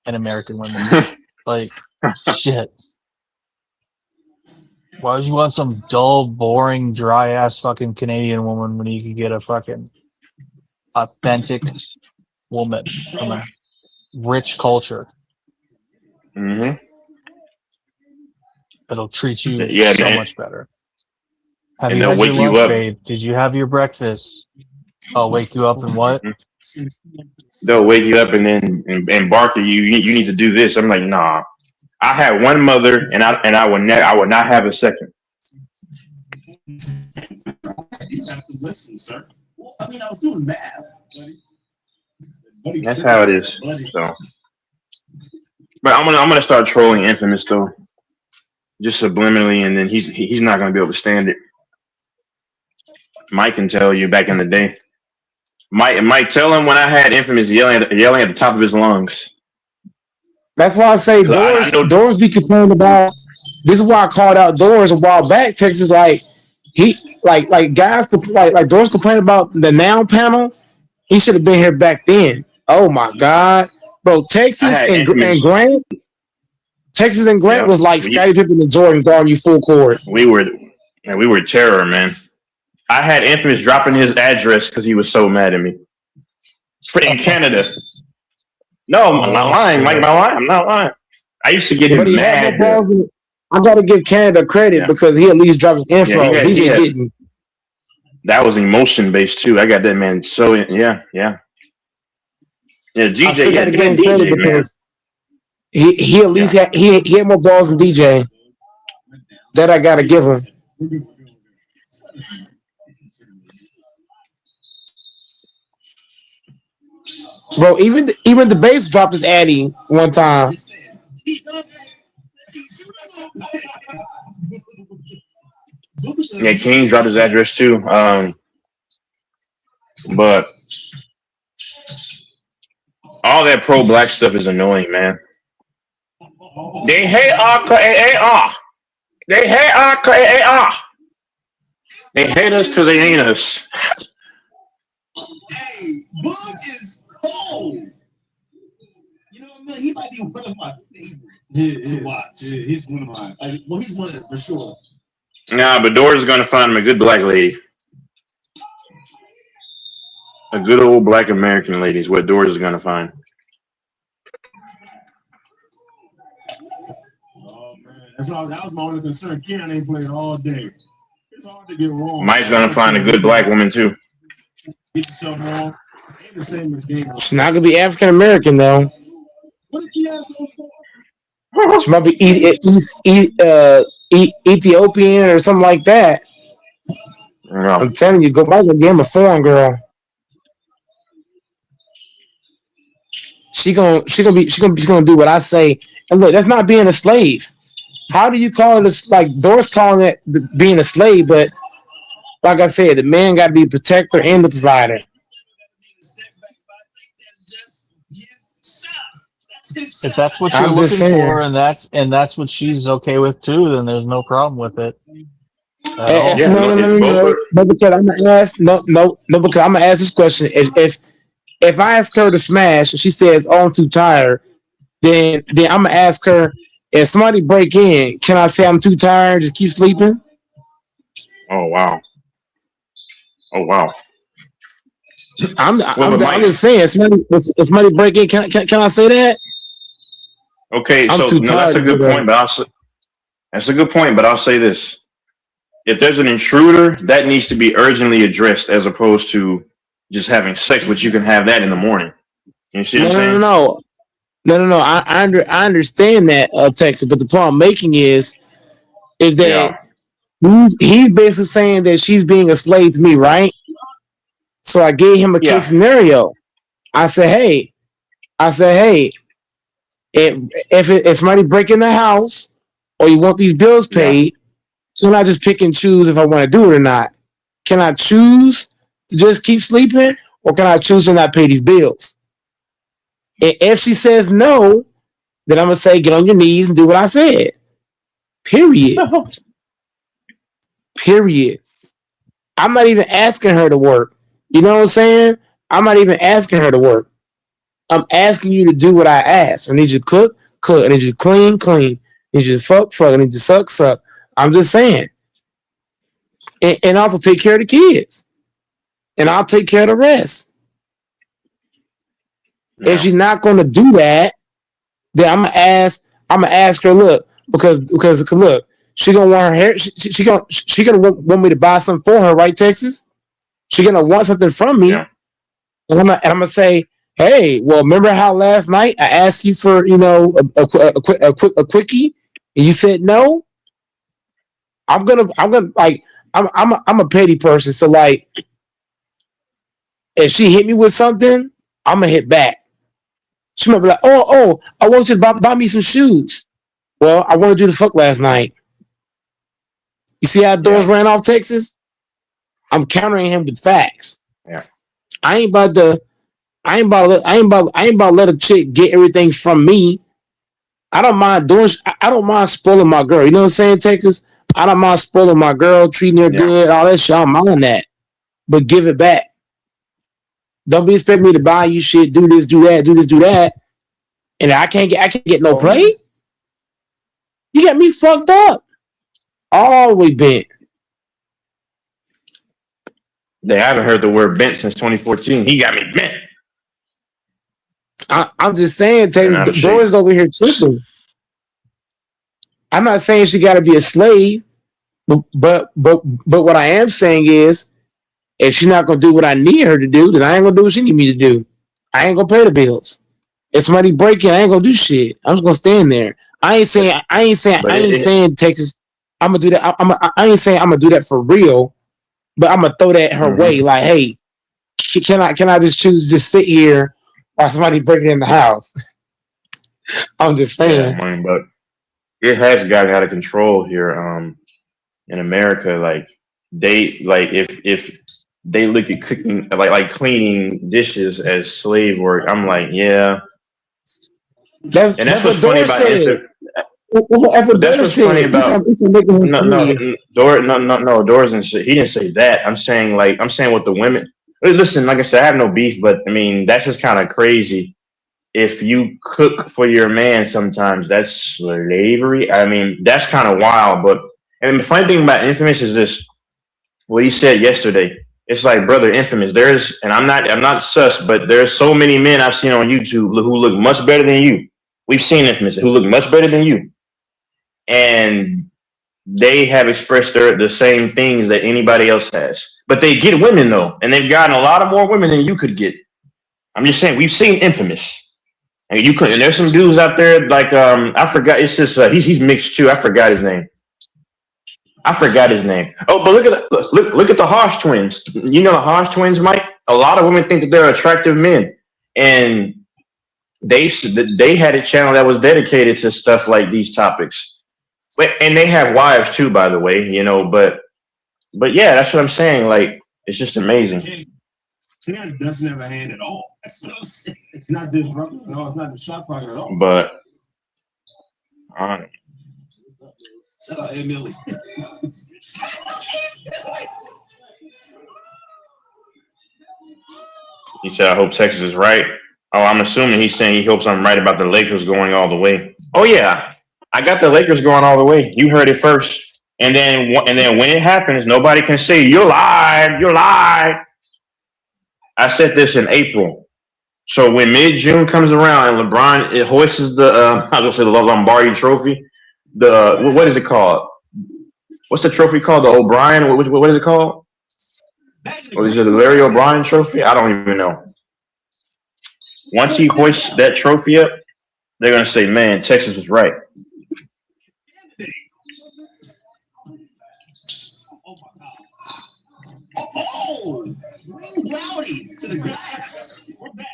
and American women. Like, shit. Why would you want some dull, boring, dry-ass fucking Canadian woman when you could get a fucking authentic woman from a rich culture? Mm-hmm. It'll treat you Yeah, so man. much better. Have And you they'll had wake your you lunch, up. babe? Did you have your breakfast? I'll wake you up and what? They'll wake you up and then and bark at you. You need to do this. I'm like, nah. I had one mother, and I would not have a second. You have to listen, sir. Well, I mean, I was doing math, buddy. That's how it is. So, but I'm gonna start trolling Infamous though, just subliminally, and then he's not gonna be able to stand it. Mike can tell you back in the day. Mike, tell him when I had Infamous yelling at the top of his lungs. That's why I say Doris be complaining about. This is why I called out Doris a while back. Texas, like he like guys like Doris complaining about the noun panel. He should have been here back then. Oh my God, bro! Texas and Grant. Texas and Grant was like Scottie Pippen and Jordan guarding you full court. We were terror, man. I had Infamous dropping his address because he was so mad at me. In Canada. No, I'm not lying, Mike. I'm not lying. I used to get him mad. I got to give Canada credit because he at least dropped his info. He didn't. That was emotion based too. I got that man. So yeah. GJ got DJ, because he at least had more balls than DJ. That I got to give him. Bro, even the bass dropped his addy one time. Yeah, King dropped his address too. But all that pro black stuff is annoying, man. They hate AAR. They hate AAR. They hate us till they ain't us. Hey, Bug is cold. You know what I mean? He might be one of my favorites to watch. Yeah, he's one of mine. Well, he's one of them for sure. Nah, but Doris is gonna find him a good black lady. A good old black American lady is what Doris is gonna find. Oh man, that was my only concern. Karen ain't playing all day. It's hard to get wrong. Mike's gonna find a good black woman too. Get yourself wrong. Ain't the same as game. She's not gonna be African American though. What did you have for? She might be Ethiopian or something like that. Yeah. I'm telling you, go back and give him a foreign girl. She gonna do what I say. And look, that's not being a slave. How do you call it? Like Doris calling it being a slave, but like I said, the man got to be a protector and the provider. If that's what you're looking for, and that's what she's okay with too, then there's no problem with it. No, because I'm gonna ask. No, because I'm gonna ask this question. If I ask her to smash and she says, "Oh, I'm too tired," then I'm gonna ask her, if somebody break in, can I say I'm too tired, just keep sleeping? Oh wow. I'm just saying, if somebody break in, can I say that? Okay, I'm so too tired that's a good point, but I'll say this. If there's an intruder, that needs to be urgently addressed as opposed to just having sex, which you can have that in the morning. You see what I'm saying? No. I understand that, Texas, but the point I'm making is that he's basically saying that she's being a slave to me, right? So I gave him a case scenario. I said, hey, if somebody break in the house or you want these bills paid, so I just pick and choose if I want to do it or not. Can I choose to just keep sleeping, or can I choose to not pay these bills? And if she says no, then I'm gonna say, get on your knees and do what I said. Period. I'm not even asking her to work. You know what I'm saying? I'm not even asking her to work. I'm asking you to do what I ask. I need you to cook. I need you to clean. I need you to fuck. I need you to suck. I'm just saying. And also take care of the kids. And I'll take care of the rest. No. If she's not going to do that, then I'm going to ask I'm gonna ask her, look, because look, she gonna want her hair. She gonna want me to buy something for her, right, Texas? She gonna want something from me, Yeah. and I'm gonna say, hey, well, remember how last night I asked you for a quickie, and you said no. I'm gonna like I'm a petty person, so like if she hit me with something, I'm gonna hit back. She might be like, oh, I want you to buy me some shoes. Well, I want to do the fuck last night. You see how Doris ran off Texas? I'm countering him with facts. Yeah. I ain't about to let a chick get everything from me. I don't mind doing. I don't mind spoiling my girl. You know what I'm saying, Texas? I don't mind spoiling my girl, treating her good, all that shit. I don't mind that, but give it back. Don't be expecting me to buy you shit, do this, do that, do this, do that, and I can't get no play. You got me fucked up. Always bent. They haven't heard the word bent since 2014. He got me bent. I'm just saying, Doris over here tripping. I'm not saying she got to be a slave, but what I am saying is, if she's not gonna do what I need her to do, then I ain't gonna do what she need me to do. I ain't gonna pay the bills. If somebody break in, I ain't gonna do shit. I'm just gonna stand there. I ain't saying Texas. I'm gonna do that. I ain't saying I'm gonna do that for real, but I'm gonna throw that her way. Like, hey, can I just choose to just sit here while somebody breaking in the house? I'm just saying. Yeah, but it has gotten out of control here. In America, like if they look at cooking like cleaning dishes as slave work, I'm like, yeah. That's what's funny about that's what's funny about Doris and shit. He didn't say that. I'm saying with the women. Listen, like I said, I have no beef, but I mean that's just kind of crazy. If you cook for your man, sometimes that's slavery. I mean that's kind of wild. But and the funny thing about Infamous is this: what he said yesterday. It's like, brother, Infamous. And I'm not sus, but there's so many men I've seen on YouTube who look much better than you. We've seen Infamous who look much better than you, and they have expressed the same things that anybody else has. But they get women though, and they've gotten a lot of more women than you could get. I'm just saying, we've seen Infamous, and and there's some dudes out there like I forgot. It's just he's mixed too. I forgot his name. Oh, but look at the Hodge twins. You know the Hodge twins, Mike? A lot of women think that they're attractive men. And they had a channel that was dedicated to stuff like these topics. And they have wives too, by the way, but yeah, that's what I'm saying. Like, it's just amazing. Karen doesn't have a hand at all. That's what I'm saying. It's not disruptive. No, it's not the shot clock at all. But Shout out Emily. He said, I hope Texas is right. Oh, I'm assuming he's saying he hopes I'm right about the Lakers going all the way. Oh, yeah. I got the Lakers going all the way. You heard it first. And then when it happens, nobody can say, you lied. You lied. I said this in April. So when mid-June comes around and LeBron hoists the Lombardi trophy, what is it called? What's the trophy called? The O'Brien? What is it called? Or is it the Larry O'Brien trophy? I don't even know. Once he hoists that trophy up, they're gonna say, "Man, Texas was right." Oh, rowdy to the glass. We're back.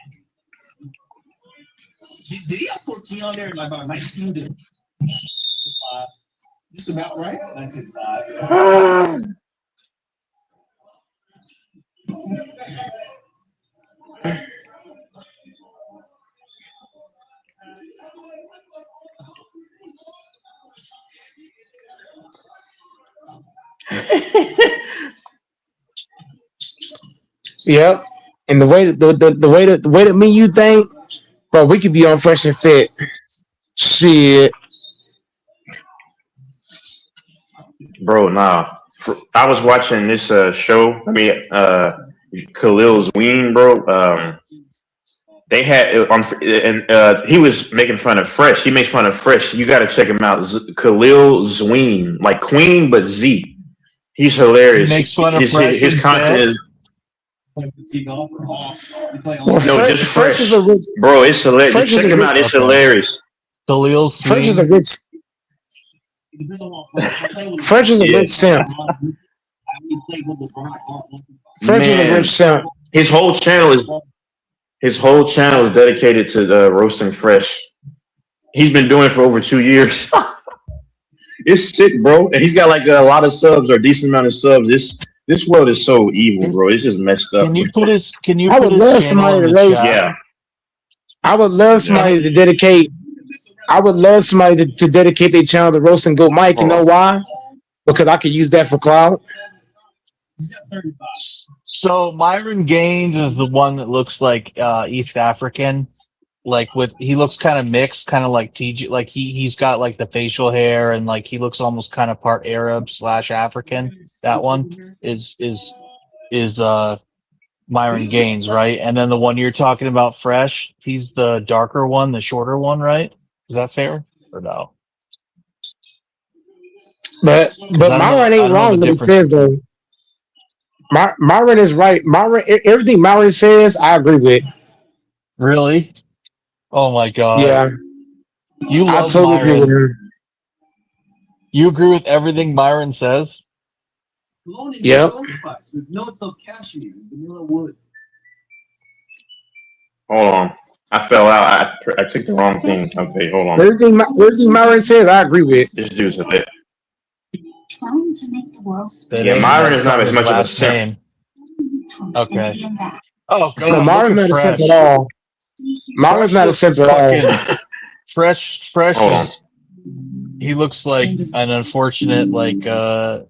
Did he outscore Keon there like about 19 to 5? Just about right? 19-5. Yep. And the way that me you think, bro, we could be on Fresh and Fit. Shit. Bro, nah. I was watching this show. I mean, Khalil Zween, bro. They had he was making fun of Fresh. He makes fun of Fresh. You got to check him out. Khalil Zween, like Queen but Z. He's hilarious. He makes fun of his content is Fresh is a rich, bro. It's hilarious. Fresh is Check a him rich- out. It's hilarious. Khalil Fresh is a rich. Fresh is a rich simp. Fresh is a rich simp. His whole channel is dedicated to roasting Fresh. He's been doing it for over 2 years. It's sick, bro. And he's got like a lot of subs or a decent amount of subs. This world is so evil, bro. It's just messed up. Can you put his? Can you? I put would his love channel somebody in to the raise. chat? Yeah. I would love somebody to dedicate. I would love somebody to dedicate their channel to Roast and Goat Mike. You know why? Because I could use that for clout. So Myron Gaines is the one that looks like East African, like he looks kind of mixed, kind of like TG, like he's got like the facial hair and like he looks almost kind of part Arab / African. That one is Myron Gaines, right? And then the one you're talking about, Fresh, he's the darker one, the shorter one, right? Is that fair or no? But Myron ain't wrong what he said though. Myron is right. Myron, everything Myron says, I agree with. Really? Oh my god. Yeah. You love I totally agree with Myron. her. You agree with everything Myron says? Yep. With notes of cashmere, vanilla wood. Hold on. I fell out. I took the wrong thing. Okay, hold on. Everything Myron says, I agree with. This dude's a bit. Trying to make the world Yeah, Myron is not as much of a simp. Okay. Oh, go No, on, Myron's look not at a simp Fresh. at all. Myron's not a simp at all. Fucking Fresh Hold on. is, he looks like an unfortunate, like, There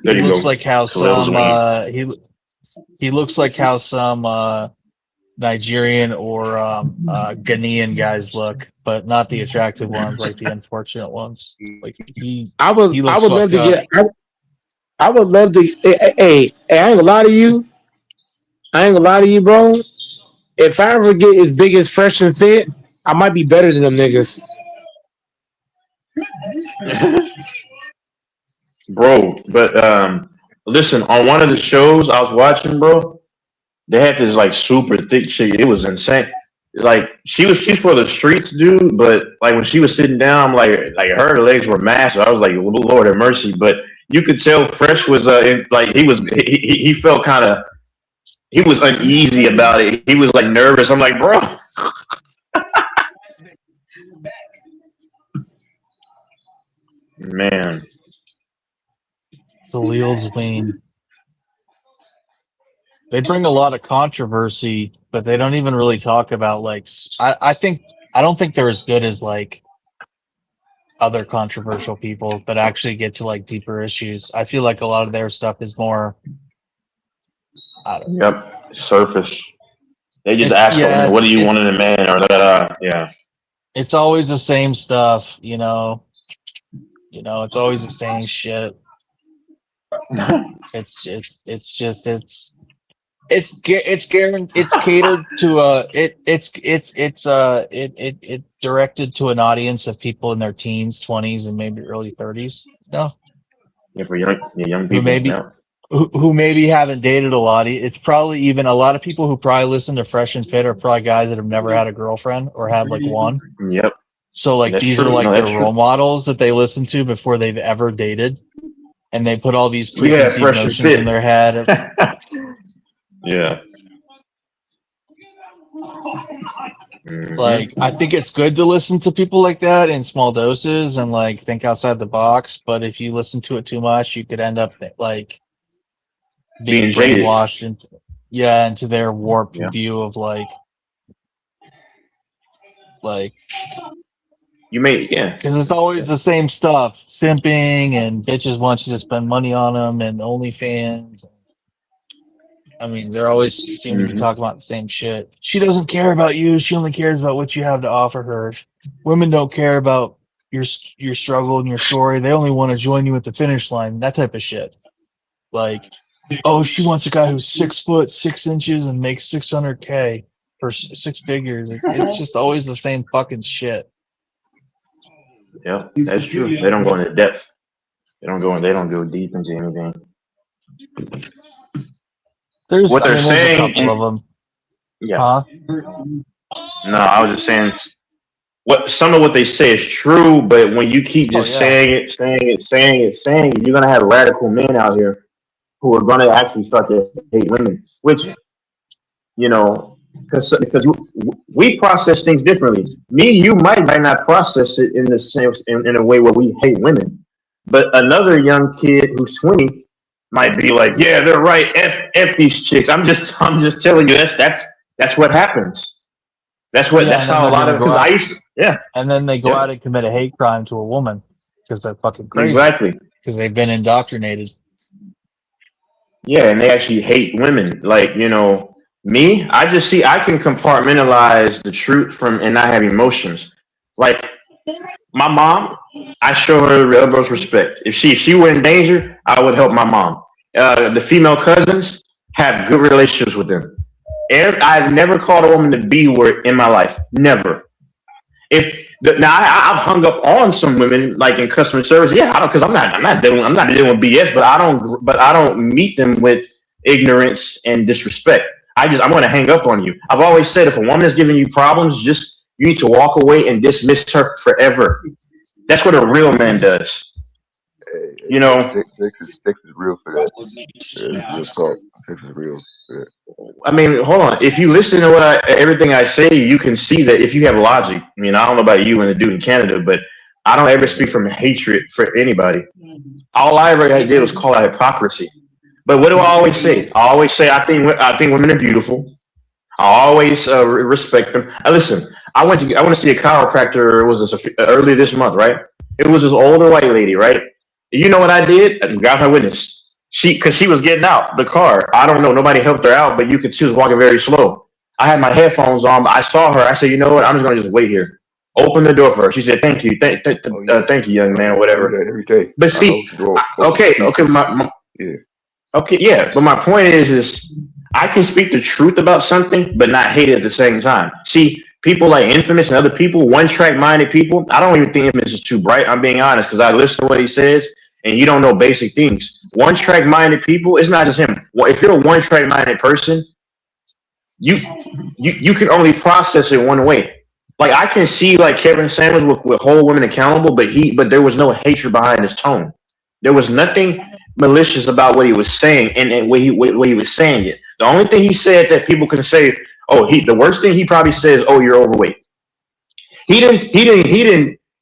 he you looks go. like how Khalil some, Zween. he looks like how some, Nigerian or, Ghanaian guys look, but not the attractive ones, like the unfortunate ones. Like I would looks love to fucked get. I would love to. Hey, I ain't gonna lie to you. Bro. If I ever get as big as Fresh and Fit, I might be better than them niggas. Bro, but listen, on one of the shows I was watching, bro, they had this like super thick chick. It was insane. Like she's for the streets, dude. But like when she was sitting down, like her legs were massive. I was like, Lord have mercy. But you could tell Fresh was like he felt kind of, he was uneasy about it. He was like nervous. I'm like, bro. Man. Khalil Zween. They bring a lot of controversy, but they don't even really talk about like I don't think they're as good as like other controversial people that actually get to like deeper issues. I feel like a lot of their stuff is more I don't know. Yep. Surface. They just ask them, what do you want in a man or yeah. It's always the same stuff, you know. It's always the same shit. It's catered to it's directed to an audience of people in their teens, 20s, and maybe early 30s. No. Yeah, for young people. Who maybe haven't dated a lot. It's probably even a lot of people who probably listen to Fresh and Fit are probably guys that have never had a girlfriend or had like one. Yep. So like That's these true. are like No, their that's role true. models that they listen to before they've ever dated, and they put all these Yeah, preconceived Fresh and notions Fit. in their head. Yeah. Like I think it's good to listen to people like that in small doses and like think outside the box. But if you listen to it too much, you could end up like being Being jaded. brainwashed into their warped view of like You may, because it's always the same stuff: simping and bitches want you to spend money on them and OnlyFans. I mean, they're always seem to be talking about the same shit. She doesn't care about you. She only cares about what you have to offer her. Women don't care about your struggle and your story. They only want to join you at the finish line. That type of shit. Like, oh, she wants a guy who's 6 foot 6 inches and makes $600K. for 6 figures. It's just always the same fucking shit. Yeah, that's true. They don't go into depth. They don't go deep into anything. There's What they're a saying, couple of them. yeah. Huh? No, I was just saying what some of what they say is true, but when you keep just saying it, you're gonna have radical men out here who are gonna actually start to hate women, which, you know, because we process things differently. You might not process it in the same in a way where we hate women, but another young kid who's 20 might be like, yeah, they're right. F these chicks. I'm just telling you that's what happens. That's how a lot of, because I used to, and then they go out and commit a hate crime to a woman because they're fucking crazy. Exactly. Because they've been indoctrinated. Yeah, and they actually hate women. Like, you know, me, I can compartmentalize the truth and not have emotions. Like, my mom, I show her the utmost respect. If she were in danger, I would help my mom. The female cousins, have good relationships with them. I've never called a woman the B word in my life. Never. Now I've hung up on some women like in customer service. Yeah, I don't, because I'm not dealing with BS, but I don't meet them with ignorance and disrespect. I'm going to hang up on you. I've always said if a woman is giving you problems, you need to walk away and dismiss her forever. That's what a real man does. You know, Texas is real for that. Yeah, real talk. Texas is real for that. I mean, hold on. If you listen to everything I say, you can see that if you have logic. I mean, I don't know about you and the dude in Canada, but I don't ever speak from hatred for anybody. All I ever did was call out hypocrisy. But what do I always say? I always say I think women are beautiful. I always respect them. Listen, I went to see a chiropractor. It was early this month, right? It was this older white lady, right? You know what I did? I got her witness. Because she was getting out the car. I don't know. Nobody helped her out, but she was walking very slow. I had my headphones on. I saw her. I said, you know what? I'm just going to just wait here. Open the door for her. She said, thank you. Thank you, young man, or whatever. Every day. But see, okay. But my point is I can speak the truth about something, but not hate it at the same time. See, people like Infamous and other people, one-track minded people, I don't even think Infamous is too bright. I'm being honest, because I listen to what he says. And you don't know basic things. One-track minded people, it's not just him. If you're a one-track minded person, you can only process it one way. Like I can see like Kevin Samuels with hold women accountable, but there was no hatred behind his tone. There was nothing malicious about what he was saying and what he was saying it. The only thing he said that people can say, the worst thing he probably says, you're overweight. He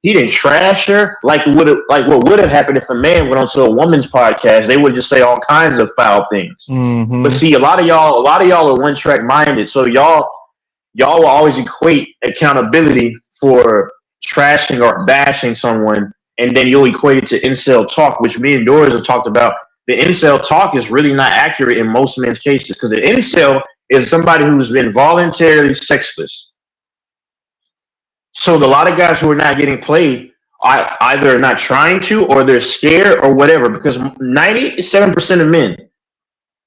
didn't trash her like what would have happened if a man went onto a woman's podcast. They would just say all kinds of foul things. Mm-hmm. But see, a lot of y'all are one track minded. So y'all will always equate accountability for trashing or bashing someone, and then you'll equate it to incel talk, which me and Doris have talked about. The incel talk is really not accurate in most men's cases, because an incel is somebody who's been voluntarily sexless. So a lot of guys who are not getting played either are not trying to, or they're scared, or whatever. Because 97% of men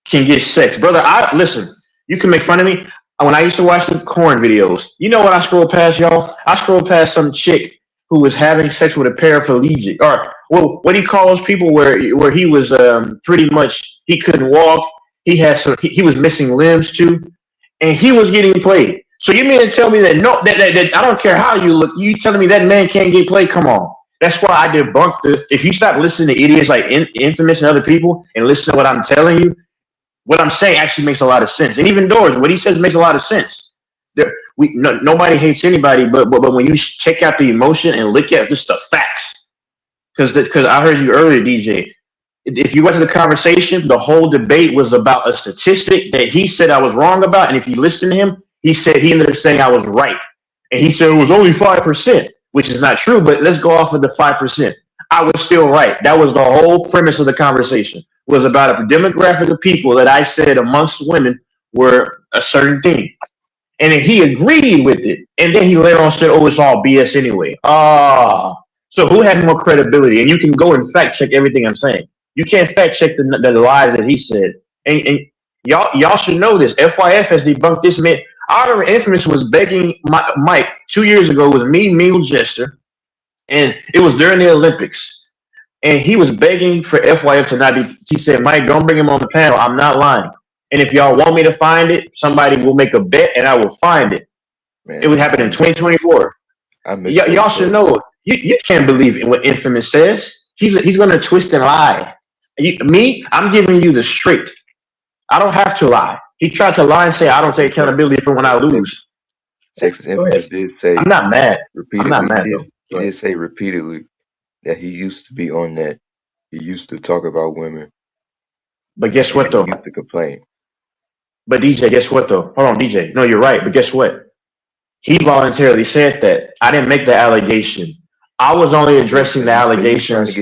can get sex, brother. Listen. You can make fun of me. When I used to watch the corn videos, you know what I scrolled past, y'all? I scrolled past some chick who was having sex with a paraplegic, or what do you call those people where he was pretty much he couldn't walk. He was missing limbs too, and he was getting played. So you mean to tell me that that I don't care how you look, you telling me that man can't get played? Come on. That's why I debunked this. If you stop listening to idiots like Infamous and other people and listen to what I'm telling you, what I'm saying actually makes a lot of sense. And even Doors, what he says makes a lot of sense. Nobody hates anybody, but when you check out the emotion and look at just the facts, because I heard you earlier, DJ. If you went to the conversation, the whole debate was about a statistic that he said I was wrong about, and if you listen to him, he ended up saying I was right. And he said it was only 5%, which is not true, but let's go off of the 5%. I was still right. That was the whole premise of the conversation, was about a demographic of people that I said amongst women were a certain thing. And then he agreed with it. And then he later on said, it's all BS anyway. So who had more credibility? And you can go and fact check everything I'm saying. You can't fact check the lies that he said. And y'all should know this. FYF has debunked this myth I remember Infamous was begging Mike 2 years ago. It was me, Meal Jester, and it was during the Olympics. And he was begging for FYF to not be. He said, "Mike, don't bring him on the panel. I'm not lying. And if y'all want me to find it, somebody will make a bet, and I will find it." Man, it would happen in 2024. Y'all should know. You can't believe in what Infamous says. He's going to twist and lie. I'm giving you the straight. I don't have to lie. He tried to lie and say I don't take accountability for when I lose. Texas Infamous did say. I'm not mad. Repeatedly, I'm not mad. He did say repeatedly that he used to be on that. He used to talk about women. But guess what though? He used to complain. But DJ, guess what though? Hold on, DJ. No, you're right. But guess what? He voluntarily said that. I didn't make the allegation. I was only addressing the allegations.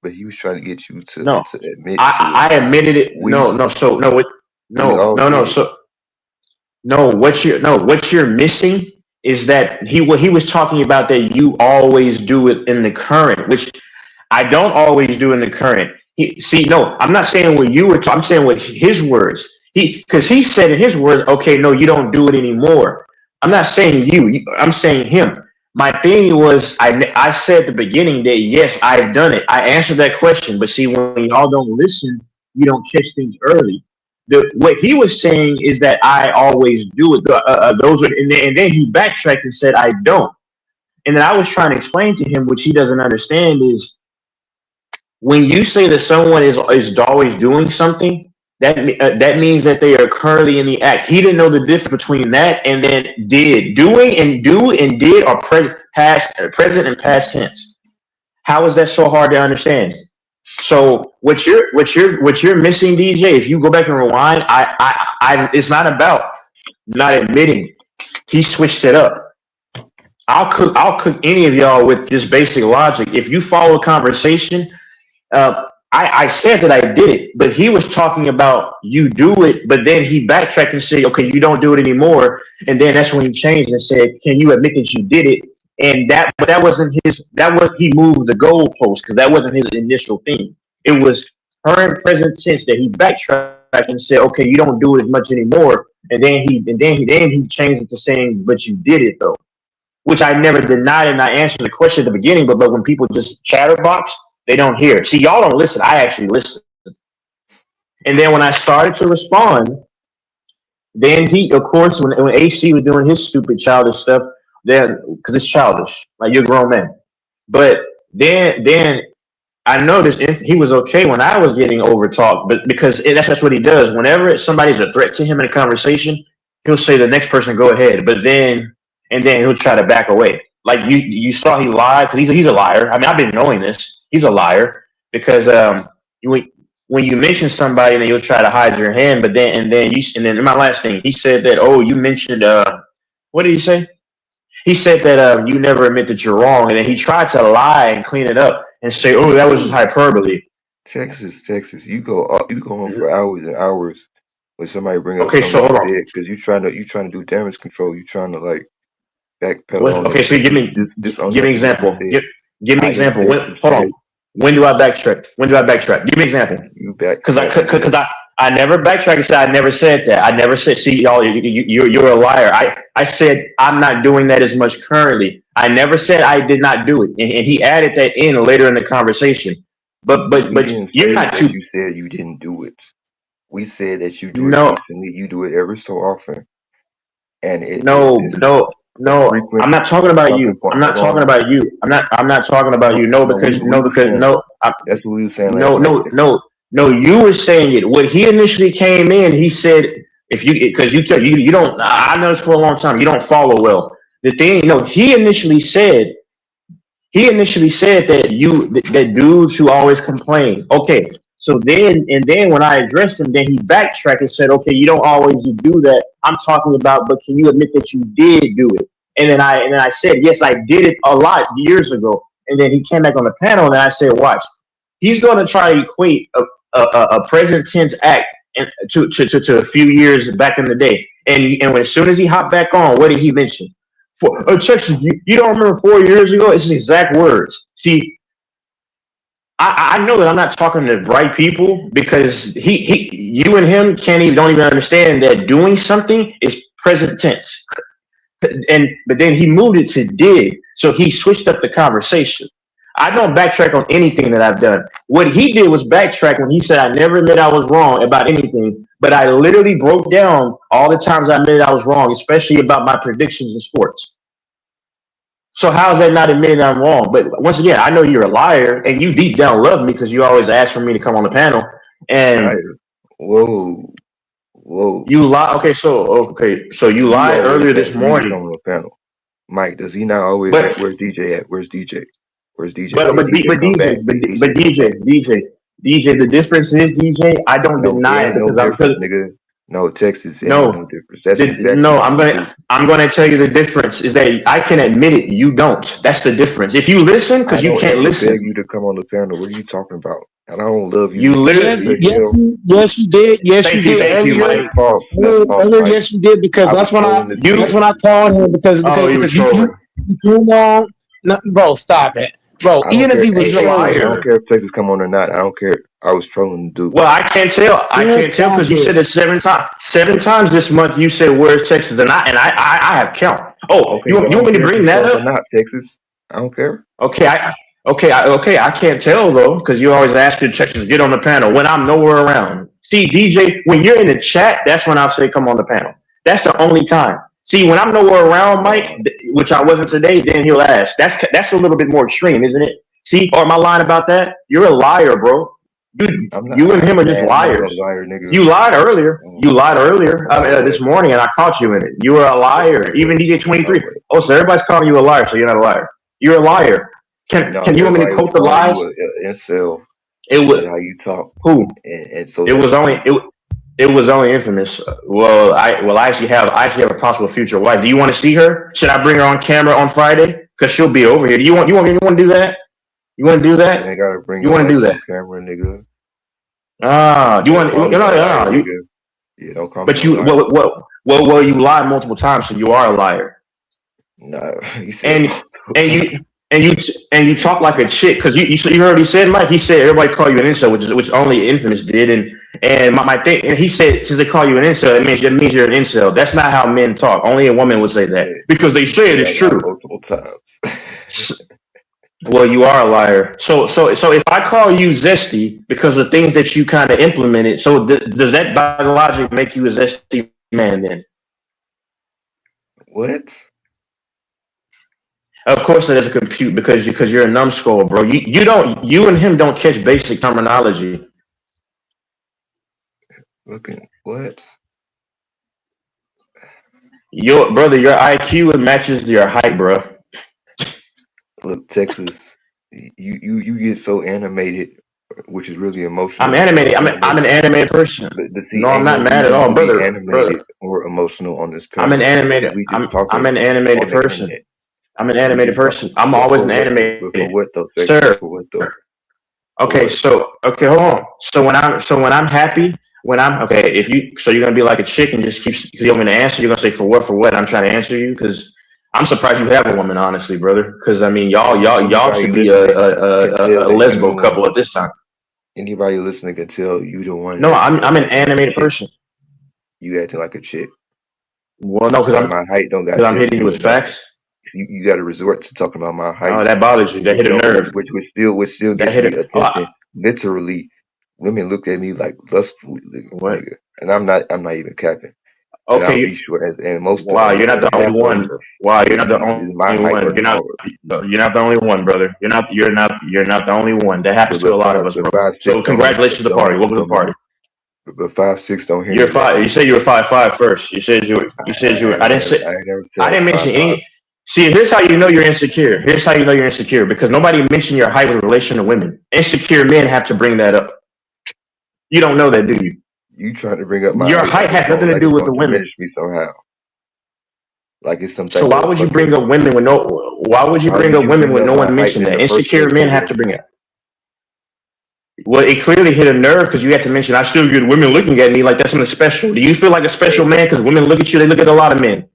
But he was trying to get you to admit. I admitted it. What you're missing is that he was talking about that you always do it in the current, which I don't always do in the current. I'm not saying what you were. I'm saying what his words. Because he said in his words, okay, no, you don't do it anymore. I'm not saying you. I'm saying him. My thing was, I said at the beginning that yes, I've done it. I answered that question, but see, when y'all don't listen, you don't catch things early. What he was saying is that I always do it. And then he backtracked and said I don't. And then I was trying to explain to him, which he doesn't understand, is when you say that someone is always doing something, that means that they are currently in the act. He didn't know the difference between that and then did. Doing and do and did are present and past tense. How is that so hard to understand? So what you're missing, DJ, if you go back and rewind, it's not about not admitting. He switched it up. I'll cook any of y'all with just basic logic. If you follow a conversation, I said that I did it, but he was talking about you do it, but then he backtracked and said, okay, you don't do it anymore. And then that's when he changed and said, can you admit that you did it? And that wasn't he moved the goalpost because that wasn't his initial thing. It was current present tense that he backtracked and said, okay, you don't do it as much anymore. And then he changed it to saying, but you did it though, which I never denied and I answered the question at the beginning, but when people just chatterbox, they don't hear. See, y'all don't listen. I actually listen. And then when I started to respond, then he, of course, when AC was doing his stupid childish stuff, then because it's childish, like you're a grown man. But then I noticed he was okay when I was getting over talked, but because that's what he does. Whenever somebody's a threat to him in a conversation, he'll say the next person go ahead, but then he'll try to back away. Like you saw he lied because he's a liar. I mean, I've been knowing this. He's a liar because when you mention somebody, then you'll try to hide your hand. But then my last thing, he said that you mentioned what did he say? He said that you never admit that you're wrong, and then he tried to lie and clean it up and say, oh, that was just hyperbole. Texas, you go on for hours and hours when somebody bring up something so hold on because you trying to do damage control. You trying to like backpedal. Okay, so give me an example. Give me an example. Hold on. When do I backtrack? Give me an example. You back because I never backtracked and said I never said that. I never said. See, y'all, you're a liar. I said I'm not doing that as much currently. I never said I did not do it, and he added that in later in the conversation. But you're not too. You said you didn't do it. We said that you do it recently. You do it every so often, and No, I'm not talking about you. I'm not talking about you. I'm not talking about you. Because that's what we were saying. No, you were saying it. When he initially came in, he said, you don't, I know this for a long time, you don't follow well. The thing, he initially said that dudes who always complain. Okay. So then when I addressed him, then he backtracked and said, okay, you don't always do that. I'm talking about, but can you admit that you did do it? And then I said, yes, I did it a lot years ago. And then he came back on the panel and I said, watch, he's going to try to equate a present tense act to a few years back in the day. And as soon as he hopped back on, what did he mention? Texas, you don't remember 4 years ago? It's the exact words. See, I know that I'm not talking to bright people because he you and him don't even understand that doing something is present tense. But then he moved it to did, so he switched up the conversation. I don't backtrack on anything that I've done. What he did was backtrack when he said I never admit I was wrong about anything, but I literally broke down all the times I admitted I was wrong, especially about my predictions in sports. So how is that not admitting I'm wrong? But once again, I know you're a liar, and you deep down love me because you always ask for me to come on the panel. And whoa, you lie. Okay, so you lied earlier this morning. On the panel. Mike, does he not always? Where's DJ at? Where's DJ? Where's DJ? But DJ, the difference is DJ. I don't deny it because nigga. No, Texas. No difference. That's exactly I'm gonna tell you the difference is that I can admit it. You don't. That's the difference. If you listen, because you can't listen. Beg you to come on the panel. What are you talking about? And I don't love you. You literally. Yes, you did. Yes, you did. Thank you, Mike. Yes, you did because that's when I called him because you too long. No, bro, stop it, bro. Even if he was a liar, I don't care if Texas come on or not. I don't care. I was trolling the dude. Well, I can't tell. I can't tell because you said it 7 times. 7 times this month you said where's Texas, and I have count. Oh, okay, you want me to bring that up? Not Texas. I don't care. Okay, I can't tell though because you always ask your Texas to get on the panel when I'm nowhere around. See, DJ, when you're in the chat, that's when I'll say come on the panel. That's the only time. See, when I'm nowhere around, Mike, which I wasn't today, then he'll ask. That's a little bit more extreme, isn't it? See, or am I lying about that? You're a liar, bro. You and him are just liars. Liar, nigga. You lied earlier. You lied earlier this morning, and I caught you in it. You were a liar. Even DJ 23. Oh, so everybody's calling you a liar, so you're not a liar. You're a liar. Can you want me to quote the lies? It was how you talk. Who? And so it was only infamous. Well, I actually have a possible future wife. Do you want to see her? Should I bring her on camera on Friday? Because she'll be over here. You want to do that? You want to do that? I gotta bring you want to do that? Camera, nigga. You want? Yeah, don't call but me you well, you lied multiple times, so you are a liar. No, and you talk like a chick because you heard what he said, Mike. He said everybody call you an incel, which only Infamous did, and my thing. And he said since they call you an incel, it means you're an incel. That's not how men talk. Only a woman would say that because they say it is true. Multiple times. Well, you are a liar. So if I call you zesty because of things that you kind of implemented, so does that by logic make you a zesty man then? What? Of course, it doesn't compute because you're a numbskull, bro. You and him don't catch basic terminology. Looking what? Your IQ matches your height, bro. Look, Texas, you get so animated, which is really emotional. I'm animated. I'm an animated person. No, I'm not mad at all, brother. Animated or emotional on this panel. I'm an animated. I'm an animated person. I'm an animated person. I'm always an animated. For what though, sir? For what though? Okay, hold on. So when I'm happy, you're gonna be like a chick and just keep. You want me to answer? You're gonna say for what? For what? I'm trying to answer you because I'm surprised you have a woman, honestly, brother. Because I mean, y'all should be a lesbo couple at this time. Anybody listening can tell you the one. No, I'm an animated person. You acting like a chick. Well, no, because my height don't got. Because I'm hitting you with facts. You got to resort to talking about my height. Oh, that bothers you. That hit a nerve. Which still gets me attention. Literally, women look at me like lustfully, nigga. And I'm not even capping. Okay. Be sure and most. Wow, you're not the only one. Wow, you're not the only one. You're not the only one, brother. You're not the only one. That happens to a lot of us, bro. So congratulations to the party. Welcome to the party. But 5'6" don't hear. You're 5. You said you were 5'5" first. You said you were. I didn't mention any. See, here's how you know you're insecure. Because nobody mentioned your height in relation to women. Insecure men have to bring that up. You don't know that, do you? You trying to bring up my your height has nothing to do with the women. Me somehow. Like it's something. So why would you bring up women with no? Why would you bring up women when no one mentioned that? Insecure men have to bring it. Well, it clearly hit a nerve because you had to mention. I still get women looking at me like that's something special. Do you feel like a special man because women look at you? They look at a lot of men.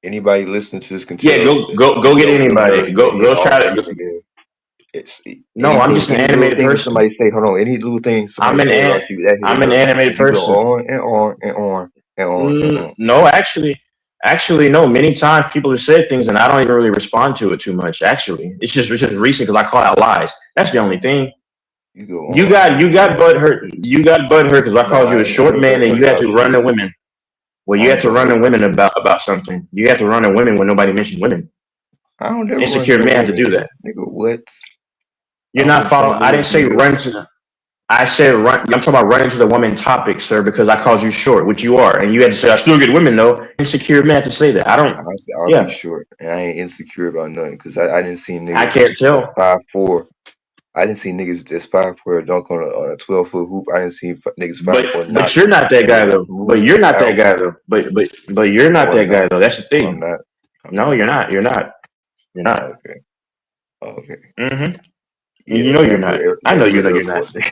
Anybody listening to this can go get anybody. Go try to. It's No, I'm just an any little animated thing person. somebody say, hold on, any little thing I'm somebody an say an, about you, that hit a I'm an nerve. animated And you go person. on and on and on and on and on. No, actually, no. Many times people have said things, and I don't even really respond to it too much. Actually, it's just recent because I call out lies. That's the only thing. You go You on got and you got on. butt hurt. You got butt hurt because I No, called you I a short ain't man, got and butt you had about to run shit. to women. Well, I you had ain't to got run butt. to women about something. You had to run to women when nobody mentioned women. I don't never run Insecure to no men have to women, do that. nigga. What? I You're don't not been the same following. I dude, didn't say nigga. run to. I said run. I'm talking about running to the woman topic, sir, because I called you short, which you are, and you had to say I still get women though. Insecure man have to say that. I don't. I'll be Yeah, short, and I ain't insecure about nothing, cause I didn't see I niggas can't tell. 5'4". I didn't see niggas that's 5'4" dunk on a 12-foot hoop. I didn't see niggas 5'4" But knock you're not that guy niggas though. But smooth you're not that out. guy though. But you're No, not I'm that guy not. though. That's the No, I'm thing. not. I'm No, not. you're not. You're not. You're Oh, not. okay. Oh, okay. Mm-hmm. Yeah, You know you're not. I know you know you're not. Airport, nigga.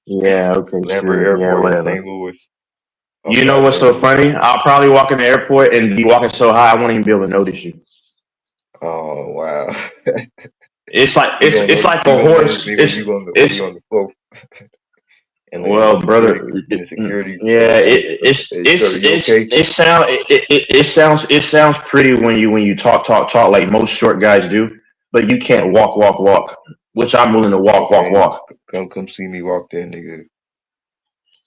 Yeah. Okay. Lambert Sure. Yeah. Airport in Whatever. St. Louis. You know what's so Goddamn. funny? I'll probably walk in the airport and be walking so high I won't even be able to notice you. Oh wow. It's like You gonna it's notice, like you a gonna notice horse. me when you on the floor and Well, brother. the security Yeah. hey, sir, you okay? It sounds pretty when you talk like most short guys do, but you can't walk, which I'm willing to Okay, walk. come see me walk there, nigga.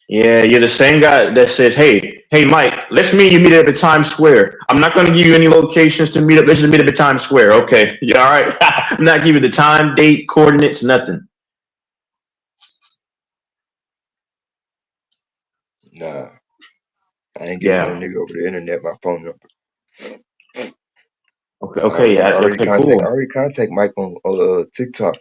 Yeah, you're the same guy that says, hey, Mike, let's meet up at Times Square. I'm not going to give you any locations to meet up. Let's just meet up at Times Square. Okay. You all right? I'm not giving you the time, date, coordinates, nothing. Nah, I ain't giving no nigga over the internet my phone number. Okay, I cool. already contact Mike on TikTok.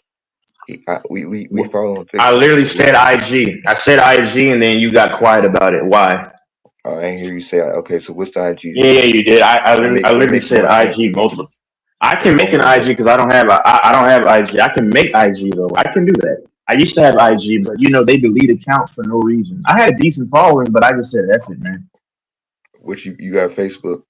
We follow on I TikTok. literally said IG. I said IG, and then you got quiet about it. Why? I ain't hear you say. Okay, so what's the IG? Yeah, you did. I literally said IG multiple. I can make an IG because I don't have IG. I can make IG though. I can do that. I used to have IG, but they delete accounts for no reason. I had a decent following, but I just said F it, man. Which you got Facebook?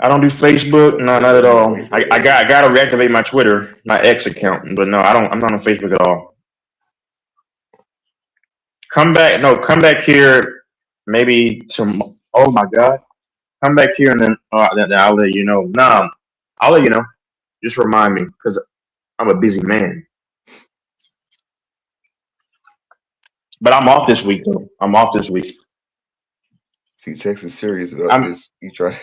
I don't do Facebook. No, not at all. I gotta reactivate my Twitter, my X account, but no, I'm not on Facebook at all. Come back here. Maybe some. Oh my God, come back here and then I'll let you know. Nah, I'll let you know. Just remind me because I'm a busy man. But I'm off this week though. I'm off this week. See, Texas serious about this. You trying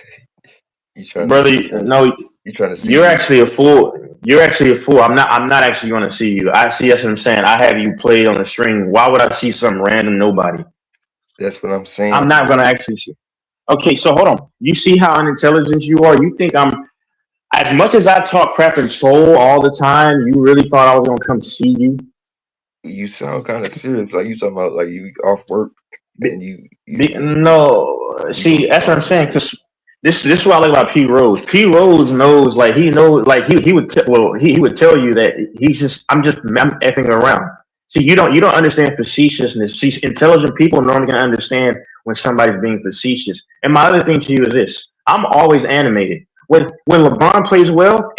brother? No, you trying to see? You're actually a fool. You're actually a fool. I'm not actually going to see you. That's what I'm saying. I have you played on the string. Why would I see some random nobody? That's what I'm saying. I'm not going to actually see. Okay, so hold on. You see how unintelligent you are? You think I'm, as much as I talk crap and troll all the time, you really thought I was going to come see you? You sound kind of serious. Like you talking about like you off work and No. See, that's what I'm saying. Because this is what I like about P. Rose. P. Rose knows, like he knows, like he would he would tell you that I'm effing around. See, you don't understand facetiousness. See, intelligent people normally can understand when somebody's being facetious. And my other thing to you is this: I'm always animated. When LeBron plays well,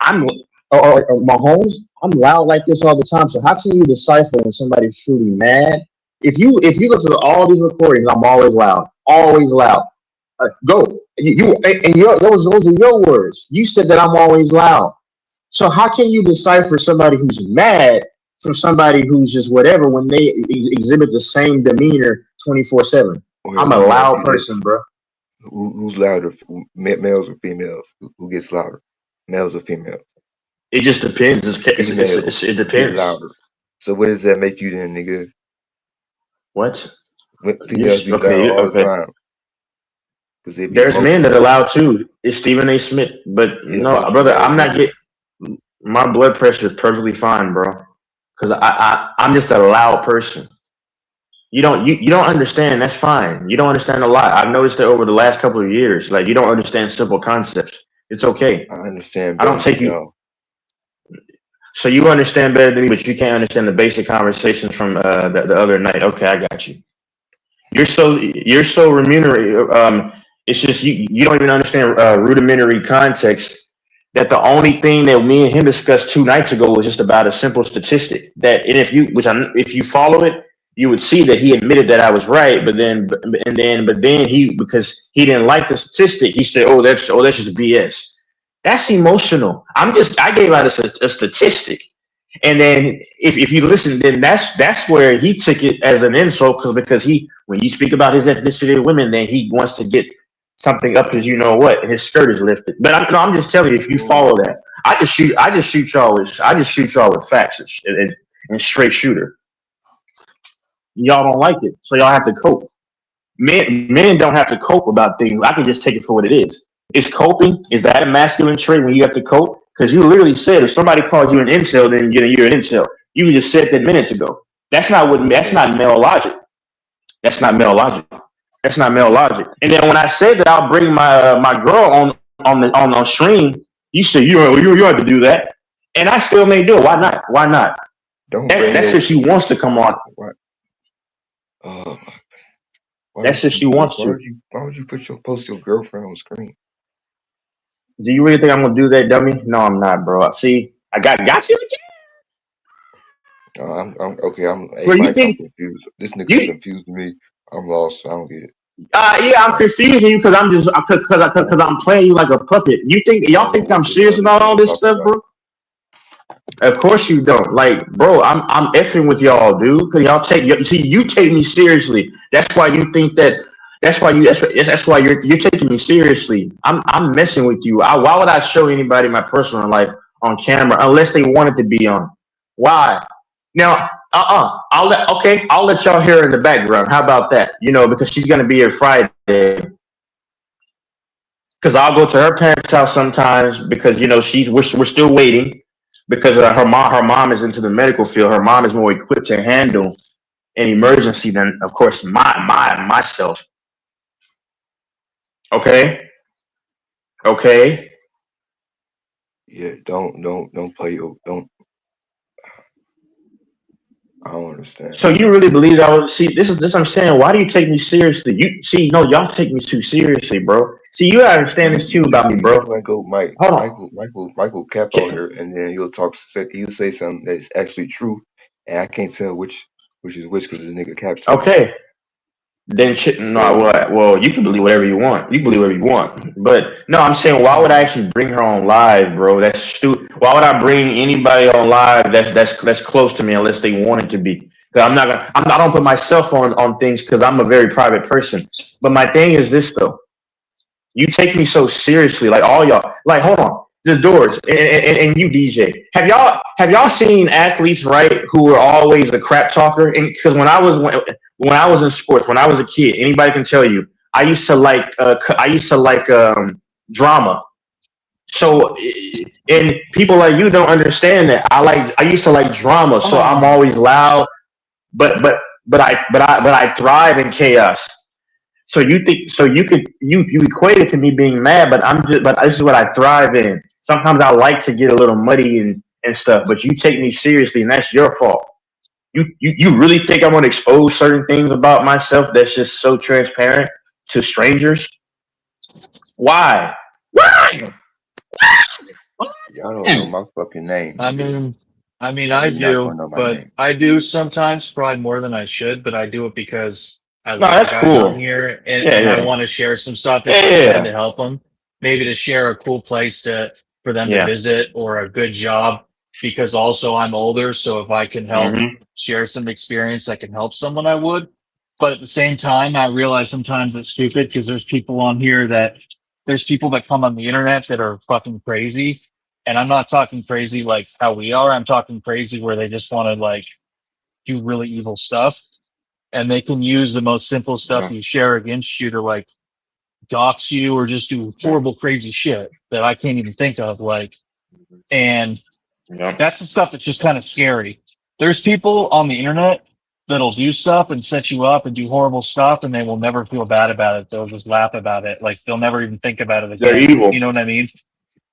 I'm Mahomes, I'm loud like this all the time. So how can you decipher when somebody's truly mad? If you listen to all these recordings, I'm always loud, always loud. Go. Those are your words. You said that I'm always loud. So how can you decipher somebody who's mad from somebody who's just whatever when they exhibit the same demeanor 24/7? I'm a loud person, bro. Who's louder, males or females? Who gets louder, males or females? It just depends. It depends. Louder. So what does that make you then, nigga? What? Females be loud all the time. There's men that are loud too. It's Stephen A. Smith. But no, brother, I'm not getting. My blood pressure is perfectly fine, bro. Because I'm just a loud person. You don't understand. That's fine. You don't understand a lot. I've noticed that over the last couple of years. Like you don't understand simple concepts. It's okay. I understand. I don't take you. So you understand better than me, but you can't understand the basic conversations from the other night. Okay, I got you. You're so remunerated. It's just you don't even understand rudimentary context. that the only thing that me and him discussed 2 nights ago was just about a simple statistic that, and if you follow it, you would see that he admitted that I was right, but then he, because he didn't like the statistic, he said, that's just BS. That's emotional. I gave out a statistic. And then if you listen, then that's where he took it as an insult, because when you speak about his ethnicity of women, then he wants to get something up because you know what, his skirt is lifted. But I'm just telling you, if you follow that, I just shoot y'all with facts and straight shooter. Y'all don't like it, so y'all have to cope. Men don't have to cope about things. I can just take it for what it is. Is coping, is that a masculine trait when you have to cope? Because you literally said if somebody calls you an incel, then you're an incel. You just said that minutes ago. That's not male logic. That's not male logic. And then when I said that I'll bring my girl on stream, you said you have to do that, and I still may do it. Why not? That's if she wants to come on. That's if she wants to. Why would you post your girlfriend on screen? Do you really think I'm gonna do that, dummy? No, I'm not, bro. See, I got you again. I'm okay. I'm confused. This nigga confused me. I'm lost. I don't get it. Yeah, I'm confusing you because I'm playing you like a puppet. Y'all think I'm serious about all this stuff, bro? Of course you don't. Like, bro, I'm effing with y'all, dude. Cause you take me seriously. That's why you think that. That's why you're taking me seriously. I'm messing with you. Why would I show anybody my personal life on camera unless they wanted to be on? Why? Now, I'll let y'all hear her in the background. How about that? Because she's gonna be here Friday. Because I'll go to her parents' house sometimes because we're still waiting because her mom is into the medical field. Her mom is more equipped to handle an emergency than, of course, myself. Okay. Yeah, don't play your don't. I don't understand. So you really believe I would see? This is what I'm saying. Why do you take me seriously? Y'all take me too seriously, bro. See, you gotta understand this too about me, bro. Michael cap on her, and then he'll say something that's actually true, and I can't tell which is which because the nigga caps. Okay. Then well, you can believe whatever you want. But no, I'm saying, why would I actually bring her on live, bro? That's stupid. Why would I bring anybody on live that's close to me unless they want it to be? Because I don't put myself on things because I'm a very private person. But my thing is this though. You take me so seriously, like all y'all. Like, hold on. The doors and you DJ. Have y'all seen athletes, right, who were always a crap talker? And because when I was in sports, when I was a kid, anybody can tell you, I used to like drama. So, and people like you don't understand that. I used to like drama, so I'm always loud, but I thrive in chaos. So you equate it to me being mad, but this is what I thrive in. Sometimes I like to get a little muddy and stuff, but you take me seriously, and that's your fault. You really think I'm gonna expose certain things about myself that's just so transparent to strangers? Why? Y'all don't know my fucking name. I mean, I do, but I do sometimes, probably more than I should, but I do it because I love guys on here, and I want to share some stuff if I can to help them. Maybe to share a cool place for them to visit or a good job, because also I'm older, so if I can help share some experience that can help someone, I would. But at the same time, I realize sometimes it's stupid because there's people on here there's people that come on the internet that are fucking crazy. And I'm not talking crazy like how we are. I'm talking crazy where they just want to like do really evil stuff. And they can use the most simple stuff you share against you to like dox you or just do horrible, crazy shit that I can't even think of. And that's the stuff that's just kind of scary. There's people on the internet that'll do stuff and set you up and do horrible stuff, and they will never feel bad about it. They'll just laugh about it. Like they'll never even think about it again. They're evil. You know what I mean?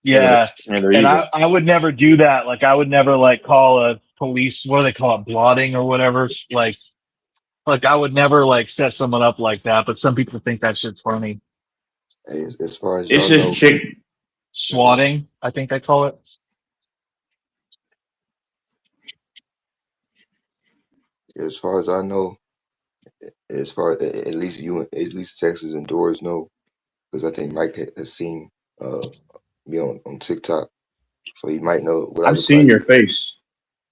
Yeah. And I would never do that. Like I would never like call a police, what do they call it? Blotting or whatever. Like I would never like set someone up like that, but some people think that shit's funny. As far as it's just chick. swatting, I think I call it. As far as I know, as far at least Texas and Doris know, because I think Mike has seen me on TikTok, so he might know what I I've look seen like. your face.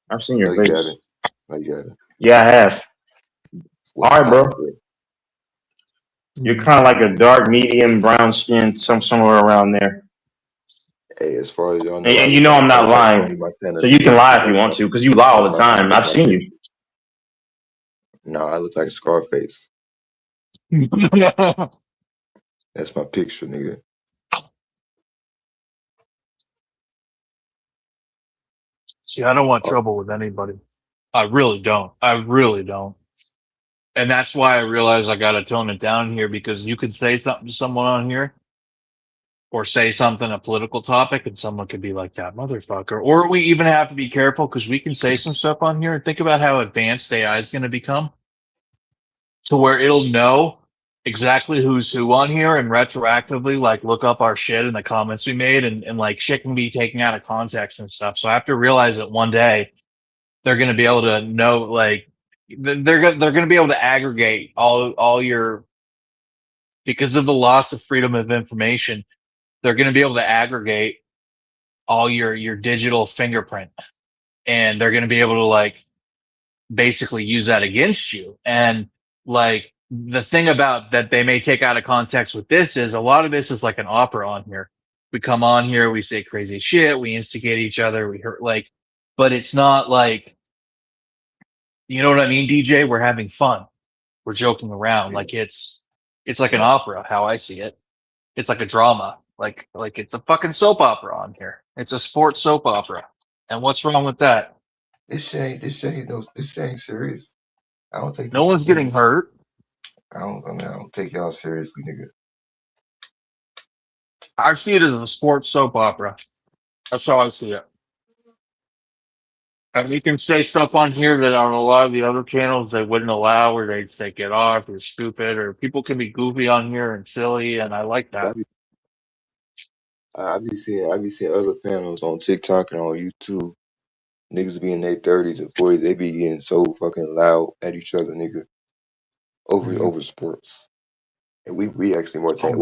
I've seen No, your you face. haven't. No, you haven't. Yeah, I have. Well, All right, bro. You're kind of like a dark, medium, brown skin, somewhere around there. Hey, as far as y'all know, And you know I'm not lying. So you can lie if you want to, because you lie all the time. I've seen you. No, I look like Scarface. That's my picture, nigga. See, I don't want trouble with anybody. I really don't. I really don't. And that's why I realize I gotta tone it down here, because you could say something to someone on here or say something, a political topic, and someone could be like, that motherfucker. Or we even have to be careful because we can say some stuff on here and think about how advanced AI is going to become to where it'll know exactly who's who on here and retroactively like look up our shit in the comments we made, and like shit can be taken out of context and stuff. So I have to realize that one day they're going to be able to know, like, they're going to be able to aggregate all your, because of the loss of freedom of information, they're going to be able to aggregate all your digital fingerprint, and they're going to be able to like basically use that against you. And like the thing about that they may take out of context with this is a lot of this is like an opera on here. We come on here, we say crazy shit, we instigate each other, we hurt, like, but it's not like, you know what I mean, DJ? We're having fun. We're joking around. Like it's like an opera, how I see it. It's like a drama. Like it's a fucking soap opera on here. It's a sports soap opera. And what's wrong with that? This shit ain't serious. I don't take this. No one's getting hurt. I don't take y'all seriously, nigga. I see it as a sports soap opera. That's how I see it. And you can say stuff on here that on a lot of the other channels they wouldn't allow, or they'd say get off, or stupid, or people can be goofy on here and silly, and I like that. I be seeing other panels on TikTok and on YouTube. Niggas be in their 30s and 40s, they be getting so fucking loud at each other, nigga, over sports. And we actually more tame.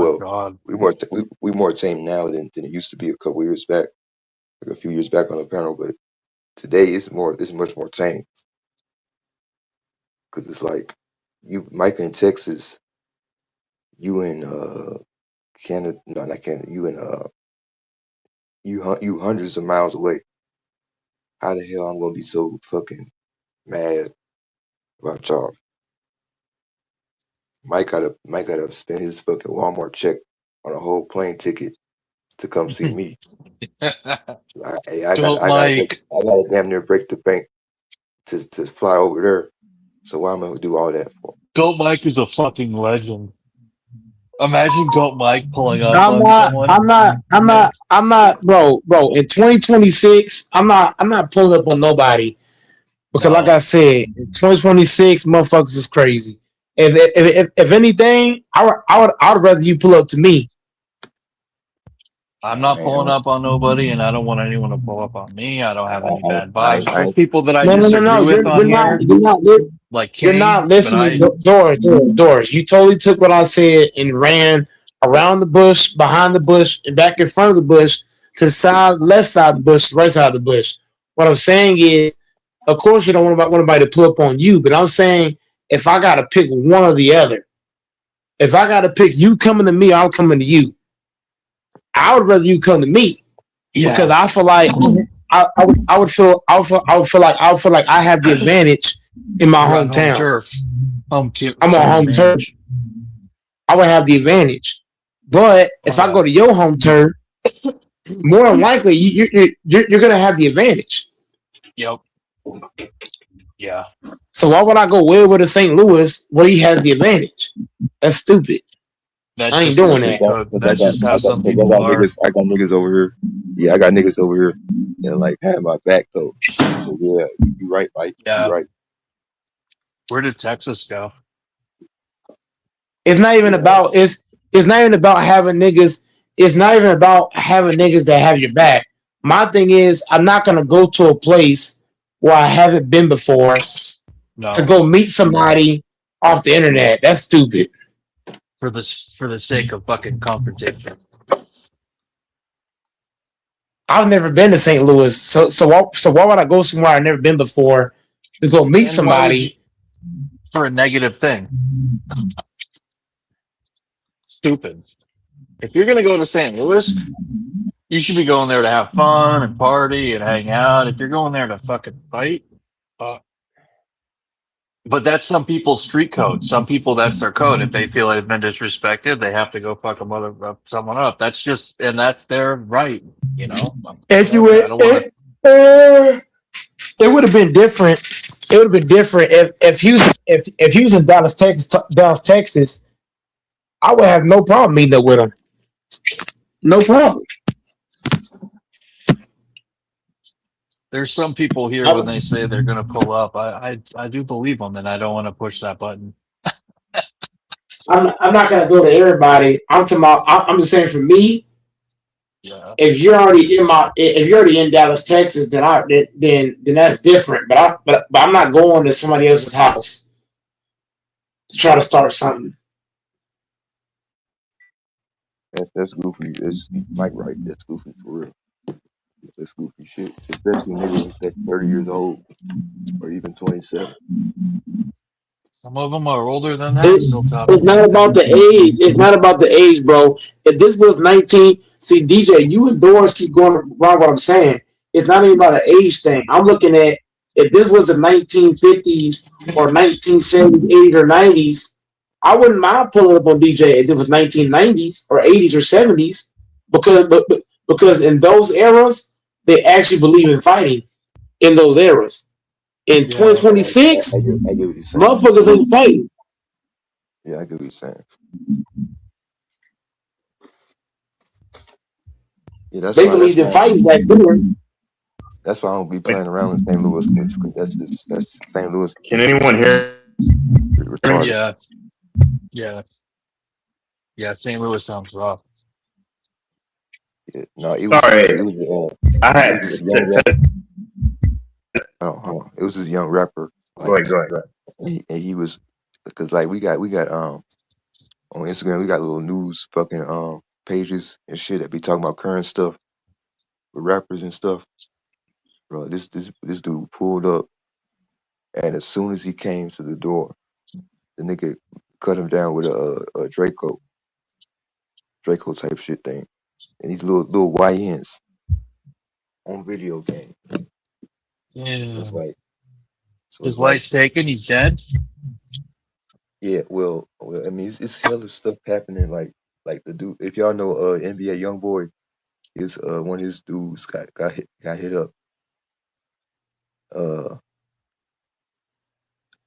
We more tame now than it used to be a couple years back, like a few years back on the panel. But today it's much more tame, because it's like you, Mike in Texas, you in Canada, no, not Canada, you in you hundreds of miles away. How the hell I'm gonna be so fucking mad about y'all? Mike gotta spend his fucking Walmart check on a whole plane ticket to come see me. I gotta damn near break the bank to fly over there. So why am I gonna do all that for? Goat Mike is a fucking legend. Imagine Goat Mike pulling up on someone. I'm not, bro. In 2026, I'm not pulling up on nobody, because, like I said, in 2026, motherfuckers is crazy. If anything, I would rather you pull up to me. I'm not pulling up on nobody, and I don't want anyone to pull up on me. I don't have any bad vibes. There's people that I disagree with on here. You're not listening. Doors. You totally took what I said and ran around the bush, behind the bush, and back in front of the bush, to the side, left side of the bush, right side of the bush. What I'm saying is, of course, you don't want anybody to pull up on you, but I'm saying if I got to pick one or the other, if I got to pick you coming to me, I'm coming to you. I would rather you come to me, because I feel like I would feel like I have the advantage in my hometown. I'm on home turf. I would have the advantage. But if I go to your home turf, more than likely you're gonna have the advantage. Yep. Yeah. So why would I go way over to St. Louis where he has the advantage? That's stupid. I ain't doing that. That's just how some people are. I got niggas over here. Yeah, I got niggas over here that like have my back though. So yeah, you right, Mike. Yeah. You right. Where did Texas go? It's not even about having niggas. it's not even about having niggas that have your back. My thing is, I'm not gonna go to a place where I haven't been before to go meet somebody off the internet. That's stupid. For the sake of fucking confrontation. I've never been to St. Louis, so why would I go somewhere I've never been before to go meet somebody for a negative thing? Stupid. If you're gonna go to St. Louis, you should be going there to have fun and party and hang out. If you're going there to fucking fight, but that's some people's street code. Some people, that's their code. If they feel they've been disrespected, they have to go fuck someone up. That's that's their right, you know. If you would, it would have been different. It would have been different if he was in Dallas, Texas. I would have no problem meeting up with him. No problem. There's some people here when they say they're going to pull up. I do believe them, and I don't want to push that button. I'm not going to go to everybody. I'm just saying for me. Yeah. If you're already in Dallas, Texas, then that's different. But I'm not going to somebody else's house to try to start something. That's goofy. It's Mike right. That's goofy for real. That's goofy shit. Especially niggas that's 30 years old or even 27. Some of them are older than that. It's not about the age. It's not about the age, bro. If this was 19, see, DJ, you and Doris keep going around what I'm saying. It's not even about an age thing. I'm looking at if this was the 1950s or 1970s, 80s, or 90s, I wouldn't mind pulling up on DJ if it was 1990s or 80s or 70s because in those eras, they actually believe in fighting in those eras. In 2026, motherfuckers ain't fighting. Yeah, I get what you're saying. Yeah, they believe in fighting back then. That's why I don't be playing around in St. Louis. That's St. Louis. Can anyone hear? Retarded. Yeah. St. Louis sounds rough. Yeah, no, it was. Sorry, it was I had. it was this young rapper. It was this young rapper. Go ahead. And he was because like we got on Instagram we got little news fucking pages and shit that be talking about current stuff with rappers and stuff. Bro, this dude pulled up, and as soon as he came to the door, the nigga cut him down with a Draco type shit thing, and these little YNs on video game. Yeah. It's like his life's taken. He's dead. Yeah, well, I mean, it's hella stuff happening. Like the dude, if y'all know NBA YoungBoy, is one of his dudes got hit up.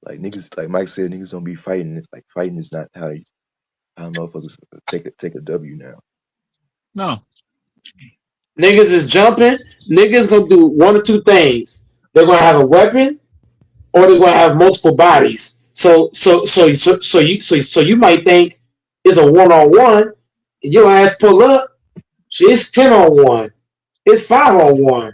Like niggas, like Mike said, niggas don't be fighting. Like fighting is not how motherfuckers take a W now. No. Niggas is jumping. Niggas gonna do one or two things. They're gonna have a weapon, or they're gonna have multiple bodies. So you might think it's a 1-on-1. Your ass pull up. It's 10-on-1. It's 5-on-1.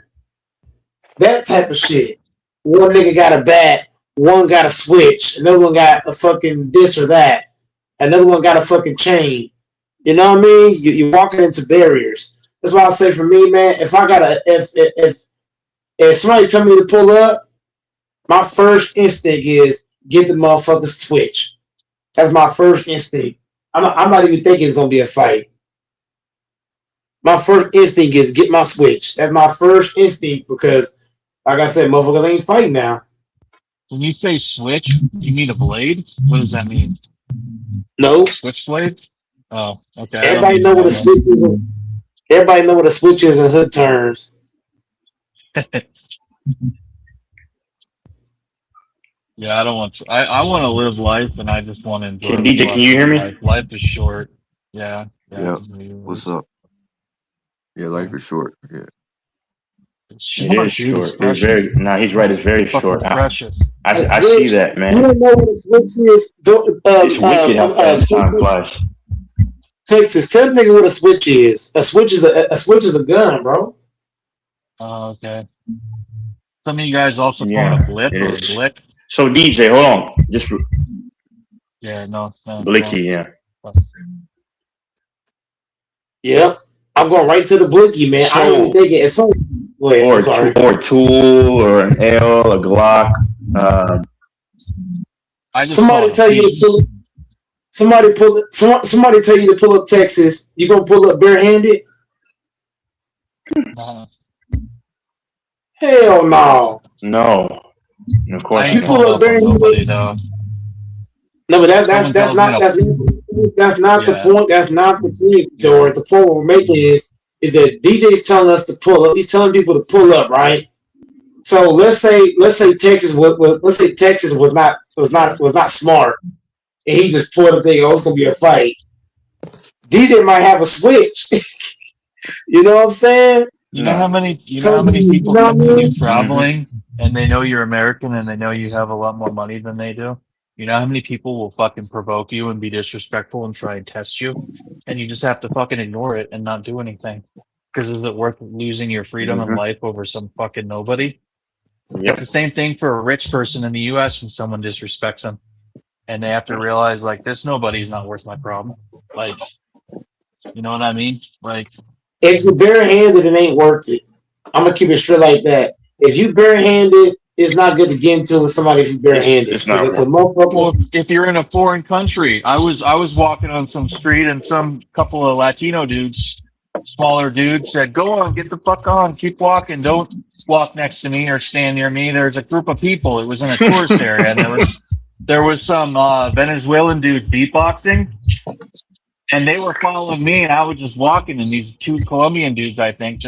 That type of shit. One nigga got a bat. One got a switch. Another one got a fucking this or that. Another one got a fucking chain. You know what I mean? You're walking into barriers. That's why I say for me, man. If somebody tell me to pull up, my first instinct is get the motherfucker's switch. That's my first instinct. I'm not even thinking it's gonna be a fight. My first instinct is get my switch. That's my first instinct because, like I said, motherfuckers ain't fighting now. When you say switch, you mean a blade? What does that mean? No. Switchblade? Oh, okay. Everybody know what a switch is. Everybody know what a switch is in hood terms. Yeah, I don't want to. I want to live life, and I just want to enjoy. DJ, can you hear me? Life is short. Yeah. Yeah. What's up? Yeah, life is short. Yeah. It's short. It is short. It's very. No, he's right. It's very short. I see that, man. You don't know what a switch is. It's wicked how fast time flies. Texas, tell the nigga what a switch is. A switch is a gun, bro. Oh, okay. Some of you guys also call Yeah, it a blip it or a is. blick. So DJ, hold on. Just Yeah, no, Blicky, yeah. Yep. I'm going right to the blicky, man. I ain't even So thinking it's so. Wait, or I'm sorry. or a tool or an L, a Glock. I just Somebody call it a tell you to piece. pull. Somebody tell you to pull up Texas. You gonna pull up barehanded? No. Hell no. No. Of course I You ain't pull pulling up up on nobody barehanded. though. No, but If someone tells me that's not the yeah, point. That's not the point, yeah. George. The point we're making is that DJ's telling us to pull up. He's telling people to pull up, right? So let's say Texas was not smart, and he just pulled up thinking, oh, it's gonna be a fight. DJ might have a switch. You know what I'm saying? You know how many So people you know what I continue mean? traveling and they know you're American and they know you have a lot more money than they do? You know how many people will fucking provoke you and be disrespectful and try and test you? And you just have to fucking ignore it and not do anything. Because is it worth losing your freedom and life over some fucking nobody? Yep. It's the same thing for a rich person in the US when someone disrespects them. And they have to realize like this nobody's not worth my problem. Like, you know what I mean? Like, If you're barehanded, it ain't worth it. I'm gonna keep it straight like that. If you barehanded, it's not good to get into with somebody if you barehanded. It's not Because it's a worth it. well, motherfucker. if you're in a foreign country, I was walking on some street and some couple of Latino dudes, smaller dudes, said, "Go on, get the fuck on, keep walking, don't walk next to me or stand near me." There's a group of people. It was in a tourist area, and there was some Venezuelan dude beatboxing, and they were following me, and I was just walking, and these two Colombian dudes, I think,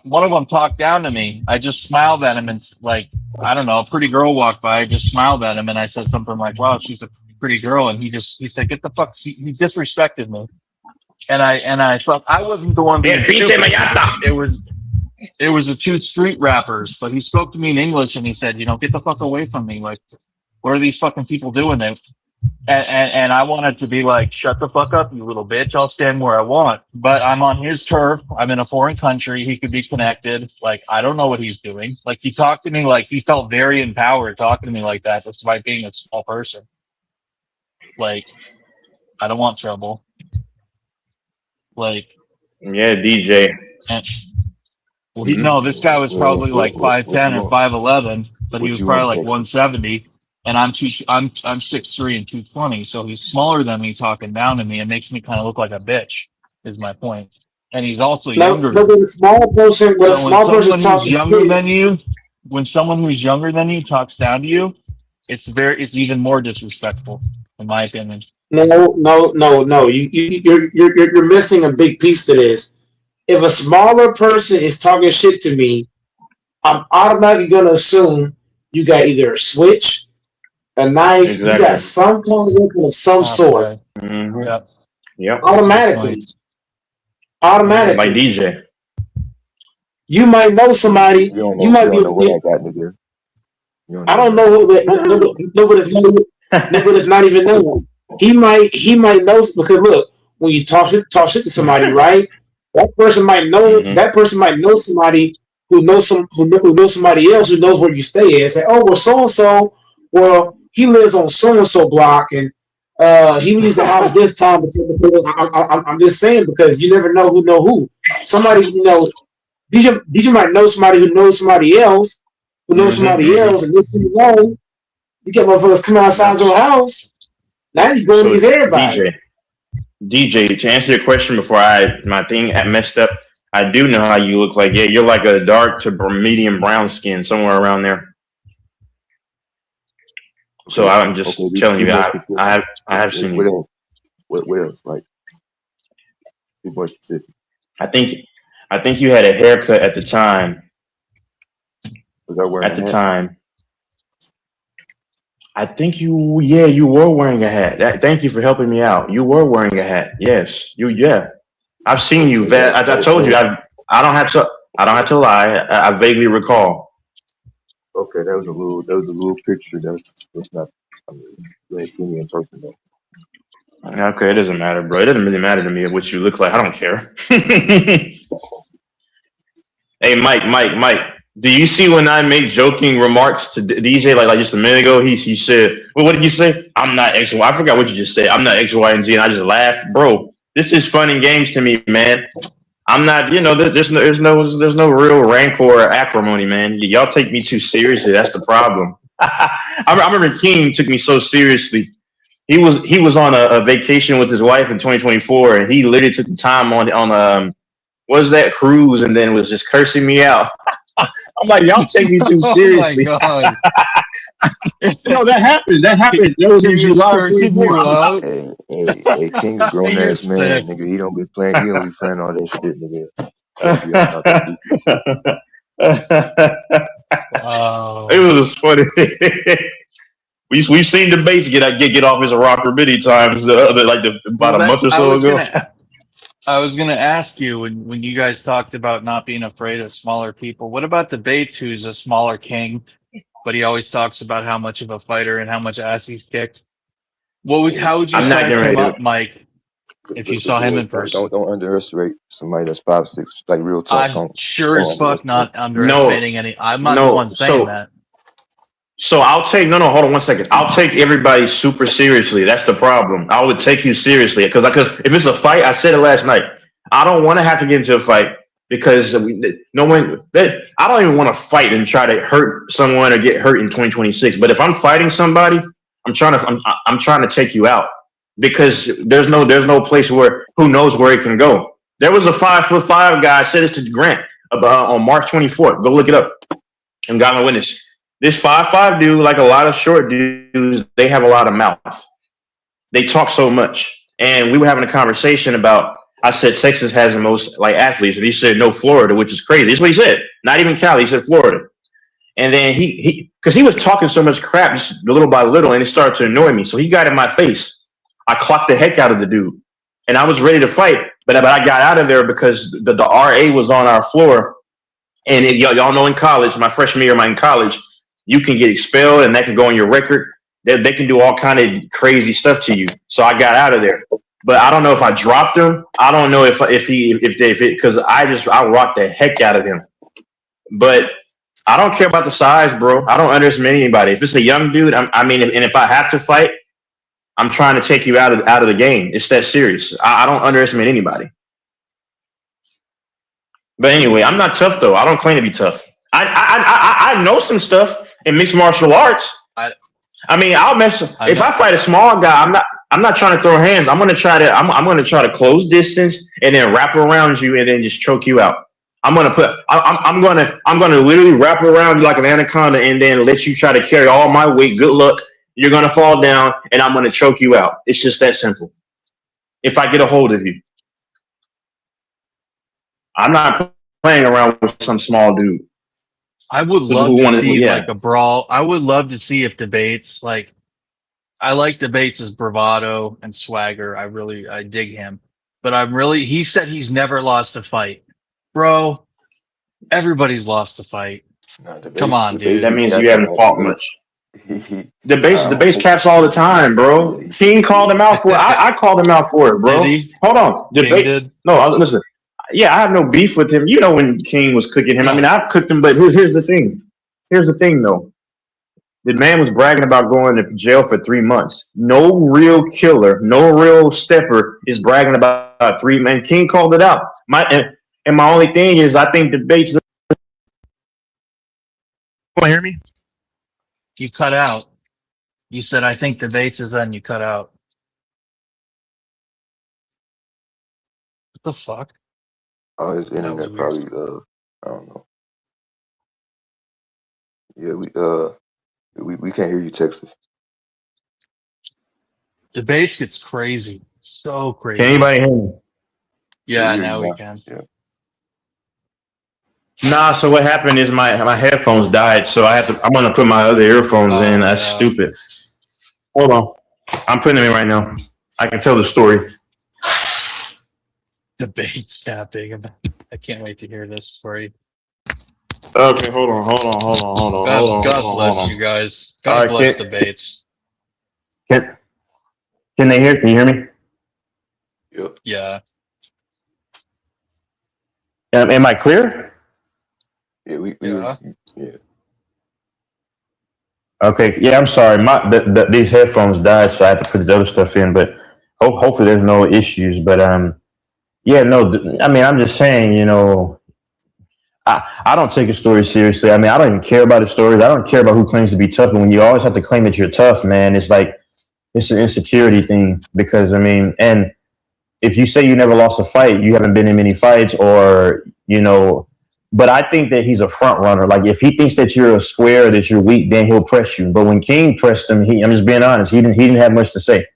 one of them talked down to me. I just smiled at him and like, I don't know, a pretty girl walked by. I just smiled at him and I said something like, "Wow, she's a pretty girl." And he said, "Get the fuck," he disrespected me. And I thought I wasn't the one being stupid. It was the two street rappers, but he spoke to me in English and he said, "Get the fuck away from me. Like, what are these fucking people doing?" And I wanted to be like, "Shut the fuck up, you little bitch. I'll stand where I want." But I'm on his turf. I'm in a foreign country. He could be connected. Like, I don't know what he's doing. Like, he talked to me like he felt very empowered talking to me like that, despite being a small person. Like, I don't want trouble. Like, Yeah, DJ. and, no, this guy was probably like 5'10" or 5'11", but he was probably like 170. And I'm 6'3" and 220, so he's smaller than me talking down to me. It makes me kind of look like a bitch, is my point. And he's also younger. No, with a small person, when someone who's younger than you talks down to you, it's even more disrespectful, in my opinion. No. You're missing a big piece to this. If a smaller person is talking shit to me, I'm automatically gonna assume you got either a switch, a knife, you got some kind of weapon of some sort. Mm-hmm. Yep. Automatically. By DJ. You might know somebody. You might know what I got, nigga. I don't know who that. Nobody's not even known. He might know because look, when you talk shit to somebody, right? That person might know. Mm-hmm. That person might know somebody who knows somebody else who knows where you stay at. Say, oh, well, so and so. Well, he lives on so and so block, and he leaves the house this time. I'm just saying because you never know who. Somebody, DJ might know somebody who knows somebody else who knows somebody else, and this is wrong. You get motherfuckers coming outside your house. Now you're going to use everybody. DJ, to answer your question before my thing messed up, I do know how you look like. Yeah, you're like a dark to medium brown skin, somewhere around there. So I'm just telling you, I have seen you. What else? Like, be more specific. I think you had a haircut at the time. Was I wearing at the time? I think you were wearing a hat. Thank you for helping me out. You were wearing a hat. Yes, I've seen you. I told you. I don't have to lie. I vaguely recall. Okay, that was a little picture. That's not. I mean, you ain't seen me in person though. Okay, it doesn't matter, bro. It doesn't really matter to me what you look like. I don't care. Hey, Mike. Do you see when I make joking remarks to DJ like just a minute ago? He said, "Well, what did you say? I'm not X Y." I forgot what you just said. I'm not X, Y, and Z, and I just laughed, bro. This is fun and games to me, man. I'm not, there's no real rancor or acrimony, man. Y'all take me too seriously. That's the problem. I remember King took me so seriously. He was on a vacation with his wife in 2024, and he literally took the time on what was that cruise, and then was just cursing me out. I'm like, y'all take me too seriously. Oh my god. No, that happened. That was in July. Hey, King, a grown ass man, nigga. He don't be playing all that shit, nigga. It was funny. We've seen debates get off his rocker many times. About a month or so ago. I was gonna ask you when you guys talked about not being afraid of smaller people. What about Debates, who's a smaller king, but he always talks about how much of a fighter and how much ass he's kicked? How would you size him up, Mike, if you saw him in person? Don't underestimate somebody that's 5'6", like real talk. I'm sure as fuck not underestimating any. I'm not the one saying that. So I'll take hold on 1 second. I'll take everybody super seriously. That's the problem. I would take you seriously because if it's a fight, I said it last night. I don't want to have to get into a fight because I don't even want to fight and try to hurt someone or get hurt in 2026. But if I'm fighting somebody, I'm trying to take you out because there's no place where who knows where it can go. There was a 5'5" guy. I said this to Grant about on March 24th. Go look it up. And got my witness. This 5'5" dude, like a lot of short dudes, they have a lot of mouth. They talk so much. And we were having a conversation about, I said Texas has the most athletes, and he said no, Florida, which is crazy. That's what he said. Not even Cali, he said Florida. And then because he was talking so much crap just little by little, and it started to annoy me. So he got in my face. I clocked the heck out of the dude. And I was ready to fight, but I got out of there because the RA was on our floor. And y'all know in college, my freshman year in college, you can get expelled and that can go on your record. They can do all kind of crazy stuff to you. So I got out of there. But I don't know if I dropped him. I don't know if because I rocked the heck out of him. But I don't care about the size, bro. I don't underestimate anybody. If it's a young dude, and if I have to fight, I'm trying to take you out of the game. It's that serious. I don't underestimate anybody. But anyway, I'm not tough though. I don't claim to be tough. I know some stuff in mixed martial arts. I'll mess. If I fight a small guy, I'm not trying to throw hands. I'm gonna try to close distance and then wrap around you and then just choke you out. I'm gonna literally wrap around you like an anaconda and then let you try to carry all my weight. Good luck. You're gonna fall down and I'm gonna choke you out. It's just that simple. If I get a hold of you, I'm not playing around with some small dude. I would love to see a brawl. I would love to see if Debates I like Debates' bravado and swagger. I dig him. But he said he's never lost a fight. Bro, everybody's lost a fight. Come on, dude. That means you haven't fought much. Debates caps all the time, bro. King called him out for it. I called him out for it, bro. Did he? Hold on. Did? No, listen. Yeah, I have no beef with him. You know when King was cooking him. I've cooked him, but here's the thing. Here's the thing, though. The man was bragging about going to jail for 3 months. No real killer, no real stepper is bragging about 3 months. King called it out. My only thing is, I think Debates. Want to hear me? You cut out. You said, I think Debates is on. You cut out. What the fuck? Oh, his internet probably, I don't know. Yeah, we can't hear you, Texas. Debates gets crazy. So crazy. Can anybody hear me? Yeah, now we can. Yeah. Nah, so what happened is my headphones died, so I'm gonna put my other earphones in. That's stupid. Hold on. I'm putting them in right now. I can tell the story. Debates tapping. I can't wait to hear this story. Okay, hold on. God bless you guys. God bless Debates. Can they hear? Can you hear me? Yep. Yeah. Am I clear? Yeah, we Yeah. yeah. Okay. Yeah, I'm sorry. These headphones died, so I had to put this other stuff in. But hopefully there's no issues. But yeah, no. I mean, I'm just saying, I don't take a story seriously. I mean, I don't even care about the stories. I don't care about who claims to be tough. And when you always have to claim that you're tough, man, it's like it's an insecurity thing. Because I mean, and if you say you never lost a fight, you haven't been in many fights, or But I think that he's a front runner. Like if he thinks that you're a square, that you're weak, then he'll press you. But when King pressed him, I'm just being honest. He didn't have much to say.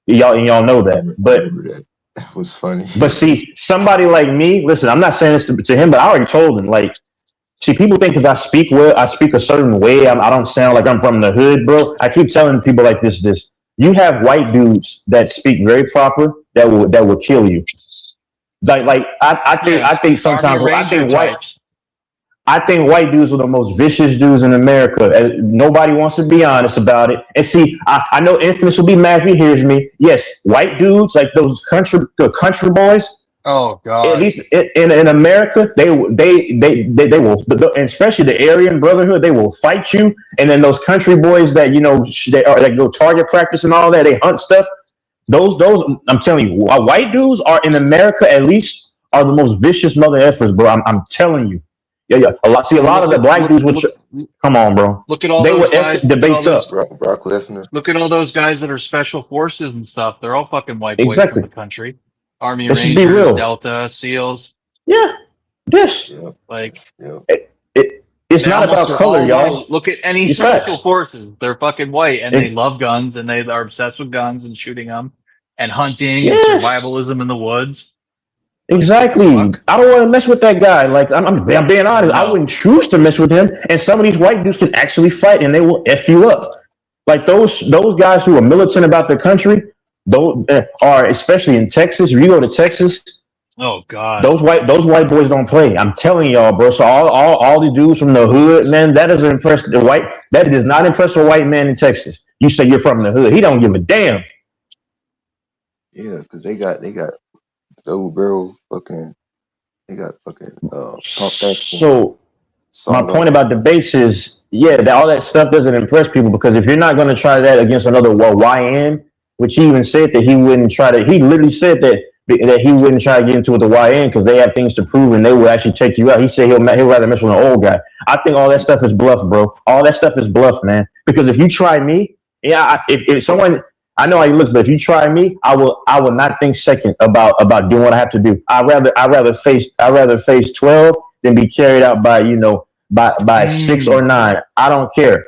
Y'all know that. But that was funny. But see, somebody like me, listen, I'm not saying this to him, but I already told him. Like, see, people think because I speak a certain way, I don't sound like I'm from the hood, bro. I keep telling people like this. You have white dudes that speak very proper that will kill you. I think sometimes I think white dudes are the most vicious dudes in America. And nobody wants to be honest about it. And see, I know Infamous will be mad if he hears me. Yes, white dudes like those country boys. Oh God! At least in America, they will, and especially the Aryan Brotherhood, they will fight you. And then those country boys that that go target practice and all that, they hunt stuff. Those I'm telling you, white dudes are in America at least are the most vicious mother effers, bro. I'm telling you. Yeah. A lot of the black dudes come on, bro. Look at all they those were guys. debates up. Brock Lesnar. Look at all those guys that are special forces and stuff. They're all fucking white boys Exactly. from the country. Army Let's be Rangers, real. Delta, SEALs. Yeah. Yes. Like it's they not about almost are color, all y'all. white. Look at any It's special facts. forces. They're fucking white and they love guns and they are obsessed with guns and shooting them and hunting Yes. and survivalism in the woods. Exactly. I don't want to mess with that guy. Like I'm being honest. I wouldn't choose to mess with him. And some of these white dudes can actually fight, and they will f you up. Like those guys who are militant about their country, those are especially in Texas. If you go to Texas, Oh God. those white boys don't play. I'm telling y'all, bro. So all the dudes from the hood, man, that doesn't impress the white. That does not impress a white man in Texas. You say you're from the hood, he don't give a damn. Yeah, because they got double barrel fucking. They got fucking pump action. So my point about debates is, that all that stuff doesn't impress people because if you're not going to try that against another YN, which he even said that he wouldn't try to. He literally said that he wouldn't try to get into with the YN because they have things to prove and they will actually take you out. He said he'll rather mess with an old guy. I think all that stuff is bluff, bro. All that stuff is bluff, man. Because if you try me, if someone. I know how he looks, but if you try me, I will not think second about doing what I have to do. I rather face 12 than be carried out by by 6 or 9. I don't care.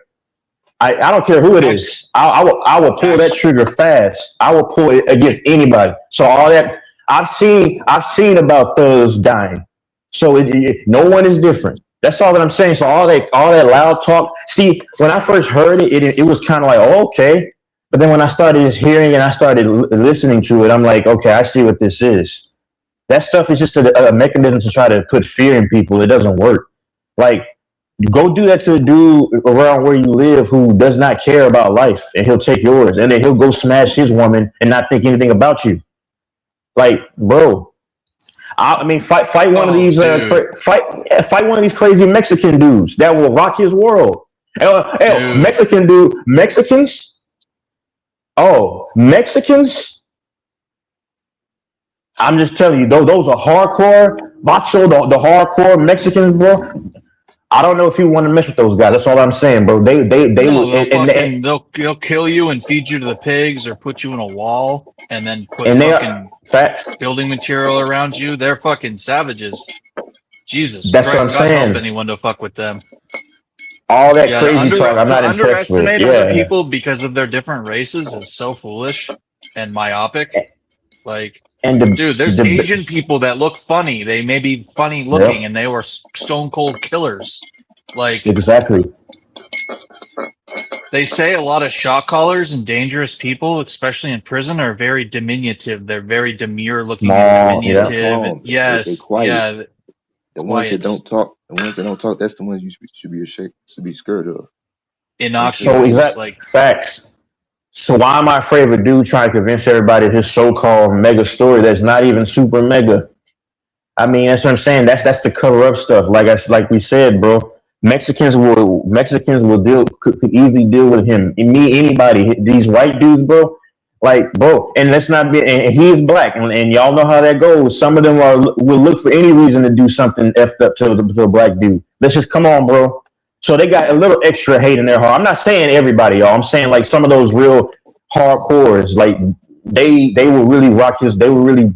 I don't care who it is. I will pull that trigger fast. I will pull it against anybody. So all that I've seen about thugs dying. So no one is different. That's all that I'm saying. So all that loud talk. See, when I first heard it was kind of like, oh, okay. But then when I started hearing and I started listening to it, I'm like, okay, I see what this is. That stuff is just a mechanism to try to put fear in people. It doesn't work. Like, go do that to a dude around where you live who does not care about life, and he'll take yours, and then he'll go smash his woman and not think anything about you. Like, bro, I mean, fight one of these fight one of these crazy Mexican dudes that will rock his world. Mexicans. Oh, Mexicans? I'm just telling you, those are hardcore macho, the hardcore Mexicans, bro. I don't know if you want to mess with those guys. That's all I'm saying, bro. They'll kill you and feed you to the pigs or put you in a wall and then put facts building material around you. They're fucking savages. Jesus. That's what I'm saying. Help anyone to fuck with them. All that crazy talk, I'm not impressed with. Underestimate other people because of their different races is so foolish and myopic. Like, dude, there's Asian people that look funny. They may be funny looking, and they were stone cold killers. Like, exactly. They say a lot of shot callers and dangerous people, especially in prison, are very diminutive. They're very demure looking. Small, diminutive. They're quiet. Yeah. The ones that don't talk, that's the ones you should be scared of. Innocuous, facts. So why am I afraid of a dude trying to convince everybody of his so-called mega story that's not even super mega? I mean, that's what I'm saying. That's the cover up stuff. Like we said, bro. Mexicans will could easily deal with him. Anybody. These white dudes, bro. Like, bro, and let's not be. And he is black, and y'all know how that goes. Some of them will look for any reason to do something effed up to a black dude. Let's just come on, bro. So they got a little extra hate in their heart. I'm not saying everybody, y'all. I'm saying like some of those real hardcores, like they will really rock you. They will really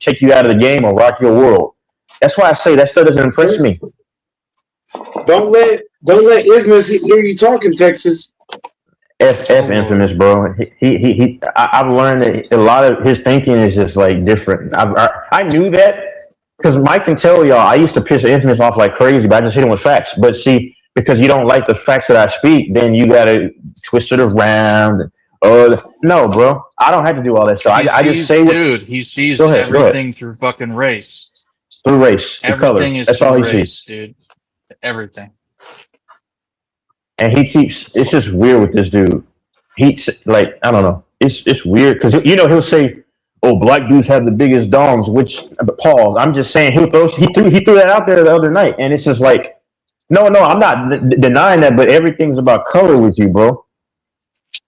take you out of the game or rock your world. That's why I say that stuff doesn't impress me. Don't let Ismas hear you talking, Texas. F Infamous, bro. I've learned that a lot of his thinking is just like different. I knew that because Mike can tell y'all. I used to piss Infamous off like crazy, but I just hit him with facts. But see, because you don't like the facts that I speak, then you gotta twist it around. No, bro. I don't have to do all that stuff. I just say dude. He sees everything through fucking race. Through race, the color. Everything is That's all he race, sees, dude. Everything. And he keeps. It's just weird with this dude. He's like, I don't know. It's weird because he'll say, "Oh, black dudes have the biggest dongs." Which pause. I'm just saying he threw that out there the other night, and it's just like, no, I'm not denying that, but everything's about color with you, bro.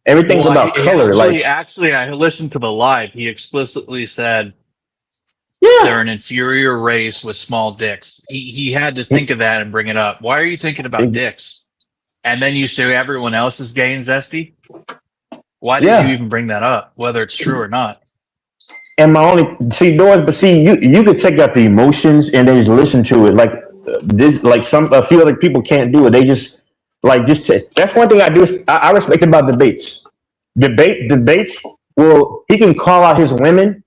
Everything's about color. Actually, I listened to the live. He explicitly said, "Yeah, they're an inferior race with small dicks." He had to think of that and bring it up. Why are you thinking about dicks? And then you say everyone else is gay and zesty. Why did you even bring that up? Whether it's true or not. And my only you could take out the emotions and then just listen to it like this. Like a few other people can't do it. They just that's one thing I do. I respect about debates. Debates. Well, he can call out his women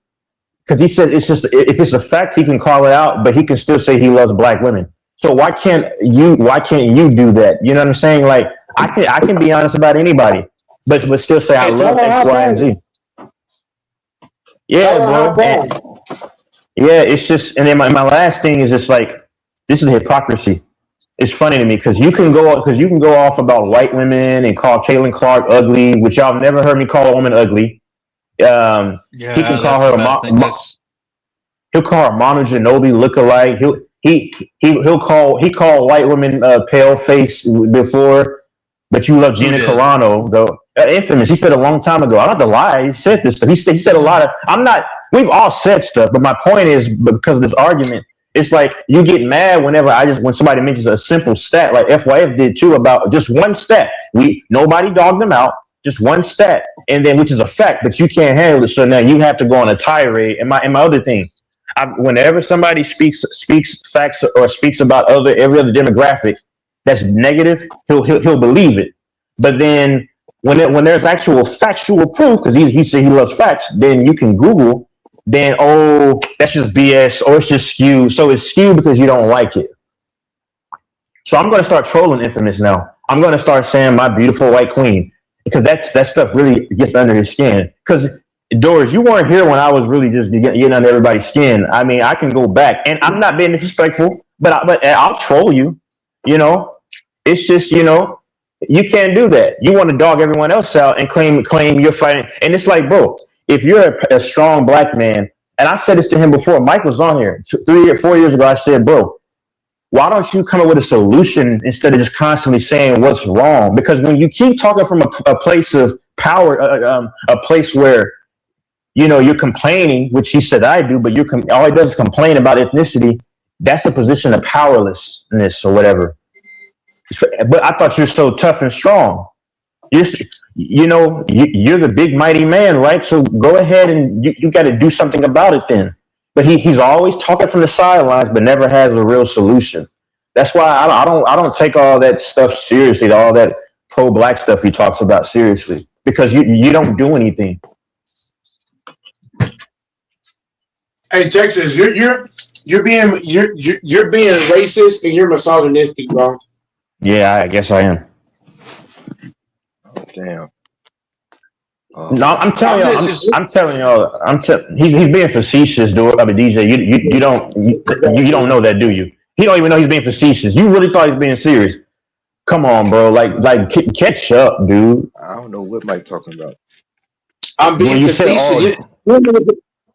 because he said it's just if it's a fact he can call it out, but he can still say he loves black women. So why can't you do that? You know what I'm saying? Like I can be honest about anybody, but still say I love X, Y, and Z. Yeah, bro. Yeah, it's just, and then my last thing is just like this is hypocrisy. It's funny to me because you can go off about white women and call Caitlin Clark ugly, which y'all have never heard me call a woman ugly. He can call her he'll call her Manu Ginobili lookalike. He called white women pale face before, but you love Gina Carano though. Infamous. He said a long time ago. I don't have to lie. He said this stuff. He said a lot of. We've all said stuff, but my point is because of this argument, it's like you get mad when somebody mentions a simple stat like FYF did too about just one stat. Nobody dogged them out, just one stat, and then which is a fact, but you can't handle it. So now you have to go on a tirade. And my other thing. Whenever somebody speaks facts or speaks about every other demographic that's negative, he'll believe it. But then when there's actual factual proof, because he said he loves facts, then you can Google. Then that's just BS or it's just skewed. So it's skewed because you don't like it. So I'm going to start trolling Infamous now. I'm going to start saying my beautiful white queen because that stuff really gets under his skin. Because Doris, you weren't here when I was really just getting under everybody's skin. I mean, I can go back, and I'm not being disrespectful, but I'll troll you. It's just you can't do that. You want to dog everyone else out and claim you're fighting, and it's like, bro, if you're a strong black man, and I said this to him before. Mike was on here 3 or 4 years ago. I said, bro, why don't you come up with a solution instead of just constantly saying what's wrong? Because when you keep talking from a place of power, a place where you're complaining, which he said I do, but all he does is complain about ethnicity. That's a position of powerlessness or whatever. But I thought you're so tough and strong. You're the big mighty man, right? So go ahead and you got to do something about it then. But he's always talking from the sidelines, but never has a real solution. That's why I don't take all that stuff seriously, all that pro-black stuff he talks about seriously, because you don't do anything. Hey Texas, you're being racist and you're misogynistic, bro. Yeah, I guess I am. Oh, damn. No, I'm telling y'all. He's being facetious, dude. I mean, DJ, you don't know that, do you? He don't even know he's being facetious. You really thought he's being serious? Come on, bro. Like catch up, dude. I don't know what Mike talking about. I'm being When you say facetious. all,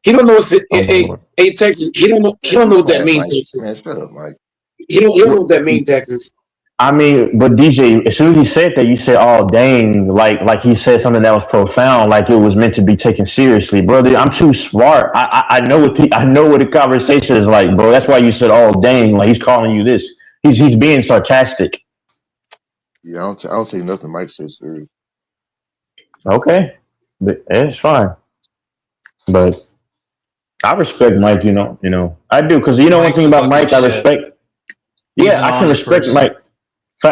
He don't know what's oh my lord. Texas. He don't know. He don't know what that Quiet, means, Mike. Texas. Man, shut up, Mike. He don't know what that means, Texas. I mean, but DJ, as soon as he said that, you said, "Oh, dang!" Like he said something that was profound, like it was meant to be taken seriously, brother. I'm too smart. I know I know what the conversation is like, bro. That's why you said, "Oh, dang!" Like he's calling you this. He's being sarcastic. Yeah, I don't take nothing Mike says serious. Okay, but it's fine. But I respect Mike. I do because you know one Mike's thing about fucking Mike, I shit. respect. He's Yeah, an I can honest respect person. Mike.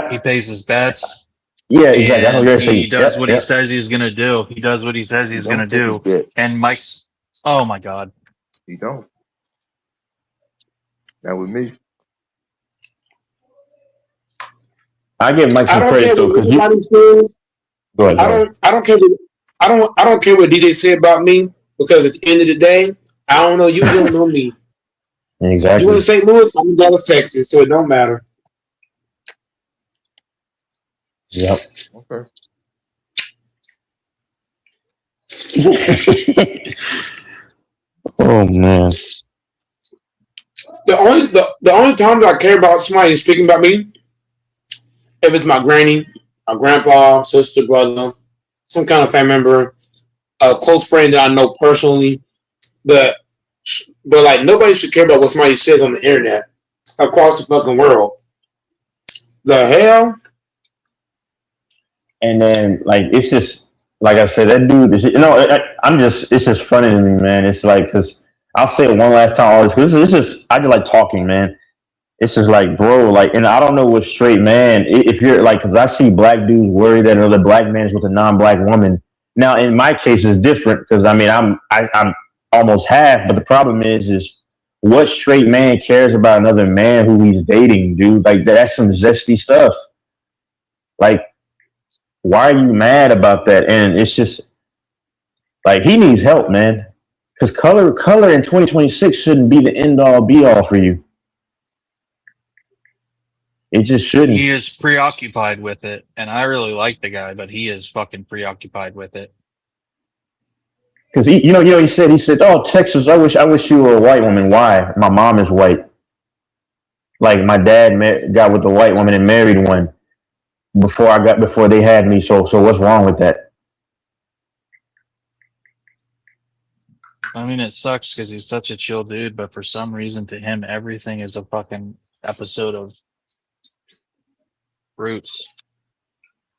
He pays his bets. Yeah, exactly. That's what And you're he saying. does Yep, what he yep. says he's gonna do. He does what he says He he's don't gonna take his do. bet. And Mike's, oh my god, He don't. Not with me. I give Mike I some don't care credit though, what because you. anybody says. Go ahead, I go ahead. don't care what I don't care what DJ said about me because at the end of the day, I don't know you. You don't know me. You Exactly. in St. Louis? I'm in Dallas, Texas, so it don't matter. Yep. Okay. Oh man. The only time that I care about somebody speaking about me, if it's my granny, my grandpa, sister, brother, some kind of family member, a close friend that I know personally, but like nobody should care about what somebody says on the internet across the fucking world. The hell? And then like it's just like I said, that dude. It's just funny to me, man. It's like because I'll say it one last time, always because this is I just like talking, man. It's just like, bro, like, and I don't know what straight man. If you're like, because I see black dudes worry that another black man is with a non-black woman. Now, in my case, it's different because I mean, I'm almost half, but the problem is what straight man cares about another man who he's dating, dude? Like that's some zesty stuff. Like, why are you mad about that? And it's just like he needs help, man. Because color in 2026 shouldn't be the end all be all for you. It just shouldn't. he is preoccupied with it, and I really like the guy, but he is fucking preoccupied with it. Because he said, "Oh, Texas, I wish you were a white woman. Why? My mom is white. Like my dad got with a white woman and married one before they had me. So what's wrong with that?" I mean, it sucks because he's such a chill dude, but for some reason, to him, everything is a fucking episode of Roots.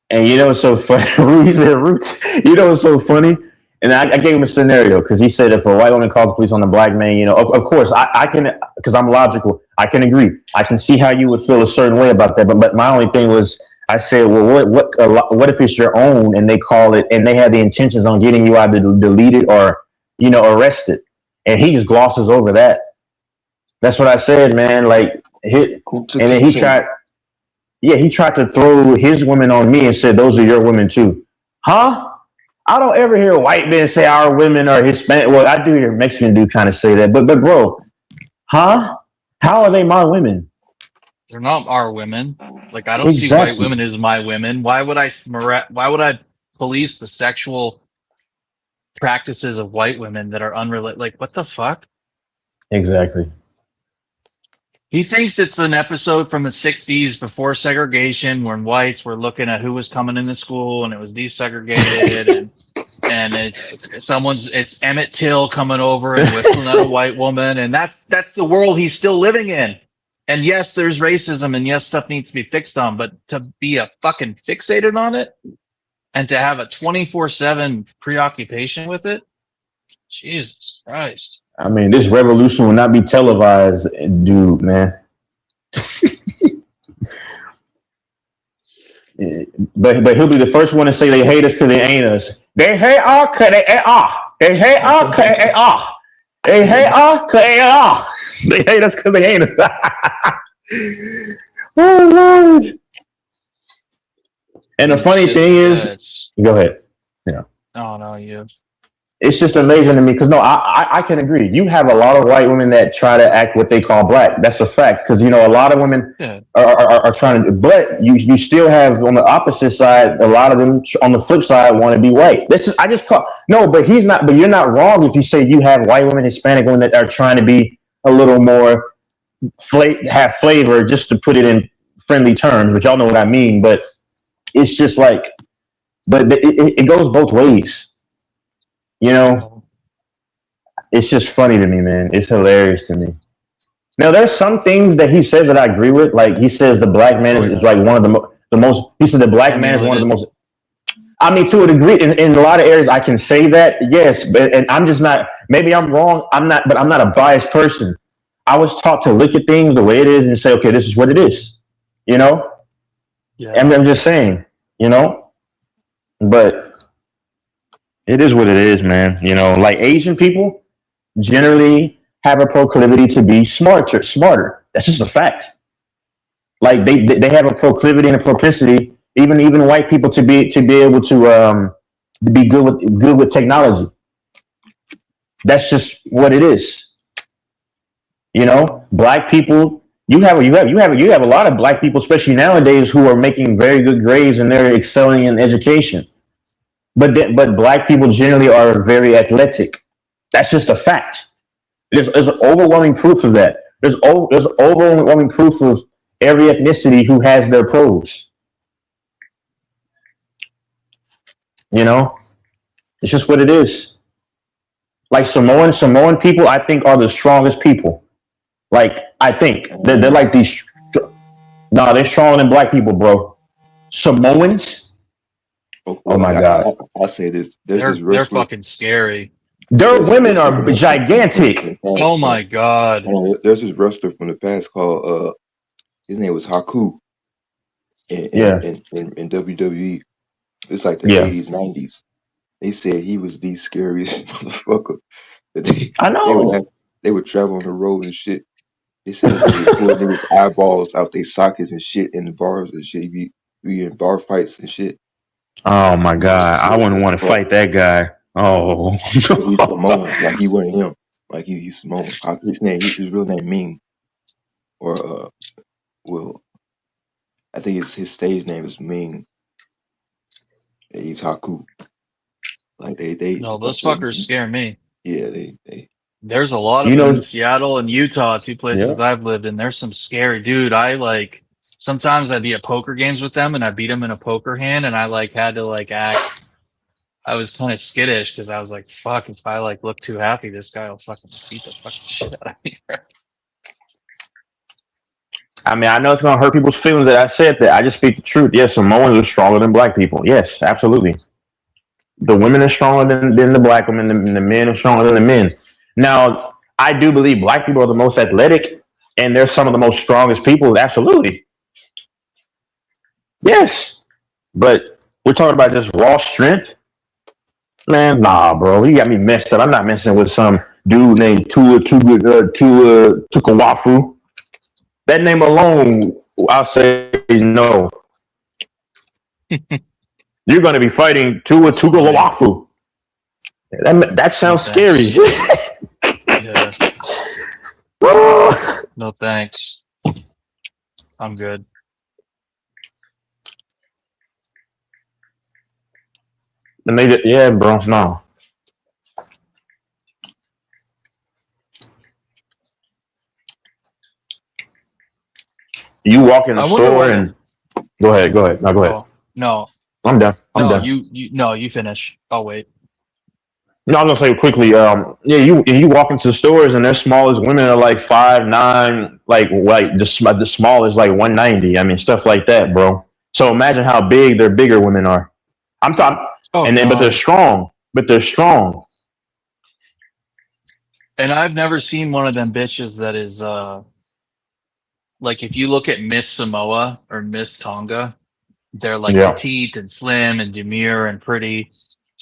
And so funny. He said Roots. What's so funny? And I gave him a scenario because he said if a white woman calls the police on a black man, of course I can, because I'm logical. I can agree. I can see how you would feel a certain way about that. But my only thing was, I said, well, what if it's your own and they call it and they have the intentions on getting you either deleted or arrested, and he just glosses over that. That's what I said, man. Like and then he tried. Yeah, he tried to throw his women on me and said, those are your women too. Huh? I don't ever hear white men say our women are Hispanic. Well, I do hear Mexican dude trying to say that. But bro, huh? How are they my women? They're not our women. Like, I don't see Exactly. white women as my women. Why would I police the sexual practices of white women that are unrelated? Like, what the fuck? Exactly. He thinks it's an episode from the 60s before segregation when whites were looking at who was coming into school and it was desegregated and it's Emmett Till coming over and whistling at a white woman, and that's the world he's still living in. And yes, there's racism and yes, stuff needs to be fixed on, but to be a fucking fixated on it and to have a 24/7 preoccupation with it, Jesus Christ. I mean, this revolution will not be televised, dude, man. But he'll be the first one to say they hate us because they ain't us. They hate us because they ain't us. They hate us because they ain't us. They hate us because they ain't us. They hate us because they ain't us. Oh, Lord. And the funny thing is, go ahead. Yeah. Oh, no, you. it's just amazing to me because no, I can agree. You have a lot of white women that try to act what they call black. That's a fact because you know a lot of women are trying to, but you still have on the opposite side a lot of them on the flip side want to be white. This is I just call no, but he's not. But you're not wrong if you say you have white women, Hispanic women that are trying to be a little more have flavor, just to put it in friendly terms, but y'all know what I mean. But it's just like, but it goes both ways. You know, it's just funny to me, man. It's hilarious to me. Now, there's some things that he says that I agree with. Like he says the black man is like one of the most. He said the black man is one of the most. I mean, to a degree, in a lot of areas, I can say that, yes, but and I'm just not. Maybe I'm wrong. I'm not, but I'm not a biased person. I was taught to look at things the way it is and say, okay, this is what it is. You know. Yeah. And I'm just saying, you know, but. It is what it is, man. You know, like Asian people generally have a proclivity to be smarter. That's just a fact. Like they have a proclivity and a propensity, even white people to be able to be good with technology. That's just what it is. You know, black people. You have a lot of black people, especially nowadays, who are making very good grades and they're excelling in education. But black people generally are very athletic. That's just a fact. There's overwhelming proof of that. There's overwhelming proof of every ethnicity who has their pros. You know, it's just what it is. Like Samoan people, I think are the strongest people. Like I think they're like these. No, they're stronger than black people, bro. Samoans. Oh my God! I say this. They're fucking scary. Their women are gigantic. Oh my God! There's this wrestler from the past called his name was Haku. In WWE, it's like the 80s, 90s. They said he was the scariest motherfucker. I know. They would travel on the road and shit. They said they would pull niggas' eyeballs out their sockets and shit in the bars and shit. He be in bar fights and shit. Oh my God! I wouldn't want to fight that guy. Oh, he's Samoan, like he wasn't him. Like he's Samoan. His real name Ming, or well, I think his stage name is Ming. And he's Haku. Like they. No, those fuckers scare me. Yeah, they. There's a lot of them in Seattle and Utah, two places I've lived in. There's some scary dude. Sometimes I'd be at poker games with them and I beat them in a poker hand and I had to act. I was kind of skittish because I was like, fuck, if I look too happy, this guy will fucking beat the fucking shit out of me. I mean, I know it's gonna hurt people's feelings that I said that. I just speak the truth. Yes, Samoans are stronger than black people. Yes, absolutely. The women are stronger than the black women, and the men are stronger than the men. Now, I do believe black people are the most athletic and they're some of the most strongest people. Absolutely. Yes, but we're talking about just raw strength. Man, nah, bro, you got me messed up. I'm not messing with some dude named Tukawafu. That name alone, I'll say no. You're going to be fighting Tukawafu. That sounds scary. Yeah. No thanks. I'm good. Yeah, bro, no. You walk in the store and go ahead. No, go ahead. No, I'm done. Done. You finish. I'll wait. No, I'm gonna say quickly. You walk into the stores and their smallest women are like 5'9", like the smallest like 190. I mean, stuff like that, bro. So imagine how big their bigger women are. I'm talking. But they're strong. And I've never seen one of them bitches that is like if you look at Miss Samoa or Miss Tonga, they're like petite and slim and demure and pretty.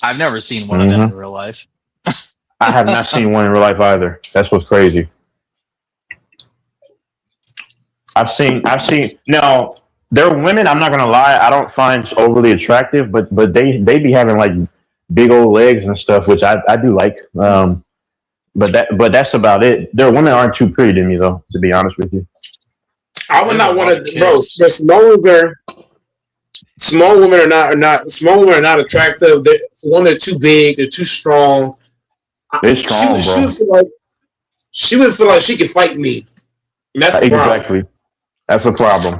I've never seen one of them in real life. I have not seen one in real life either. That's what's crazy. I've seen now they're women, I'm not gonna lie, I don't find overly attractive, but they be having like big old legs and stuff, which I do like. But that's about it. Their women aren't too pretty to me, though. To be honest with you, I would not want to, bro. Small women are not attractive. For one, they're too big. They're too strong. They're strong, bro. She would feel like she could fight me. And that's the problem. Exactly. That's a problem.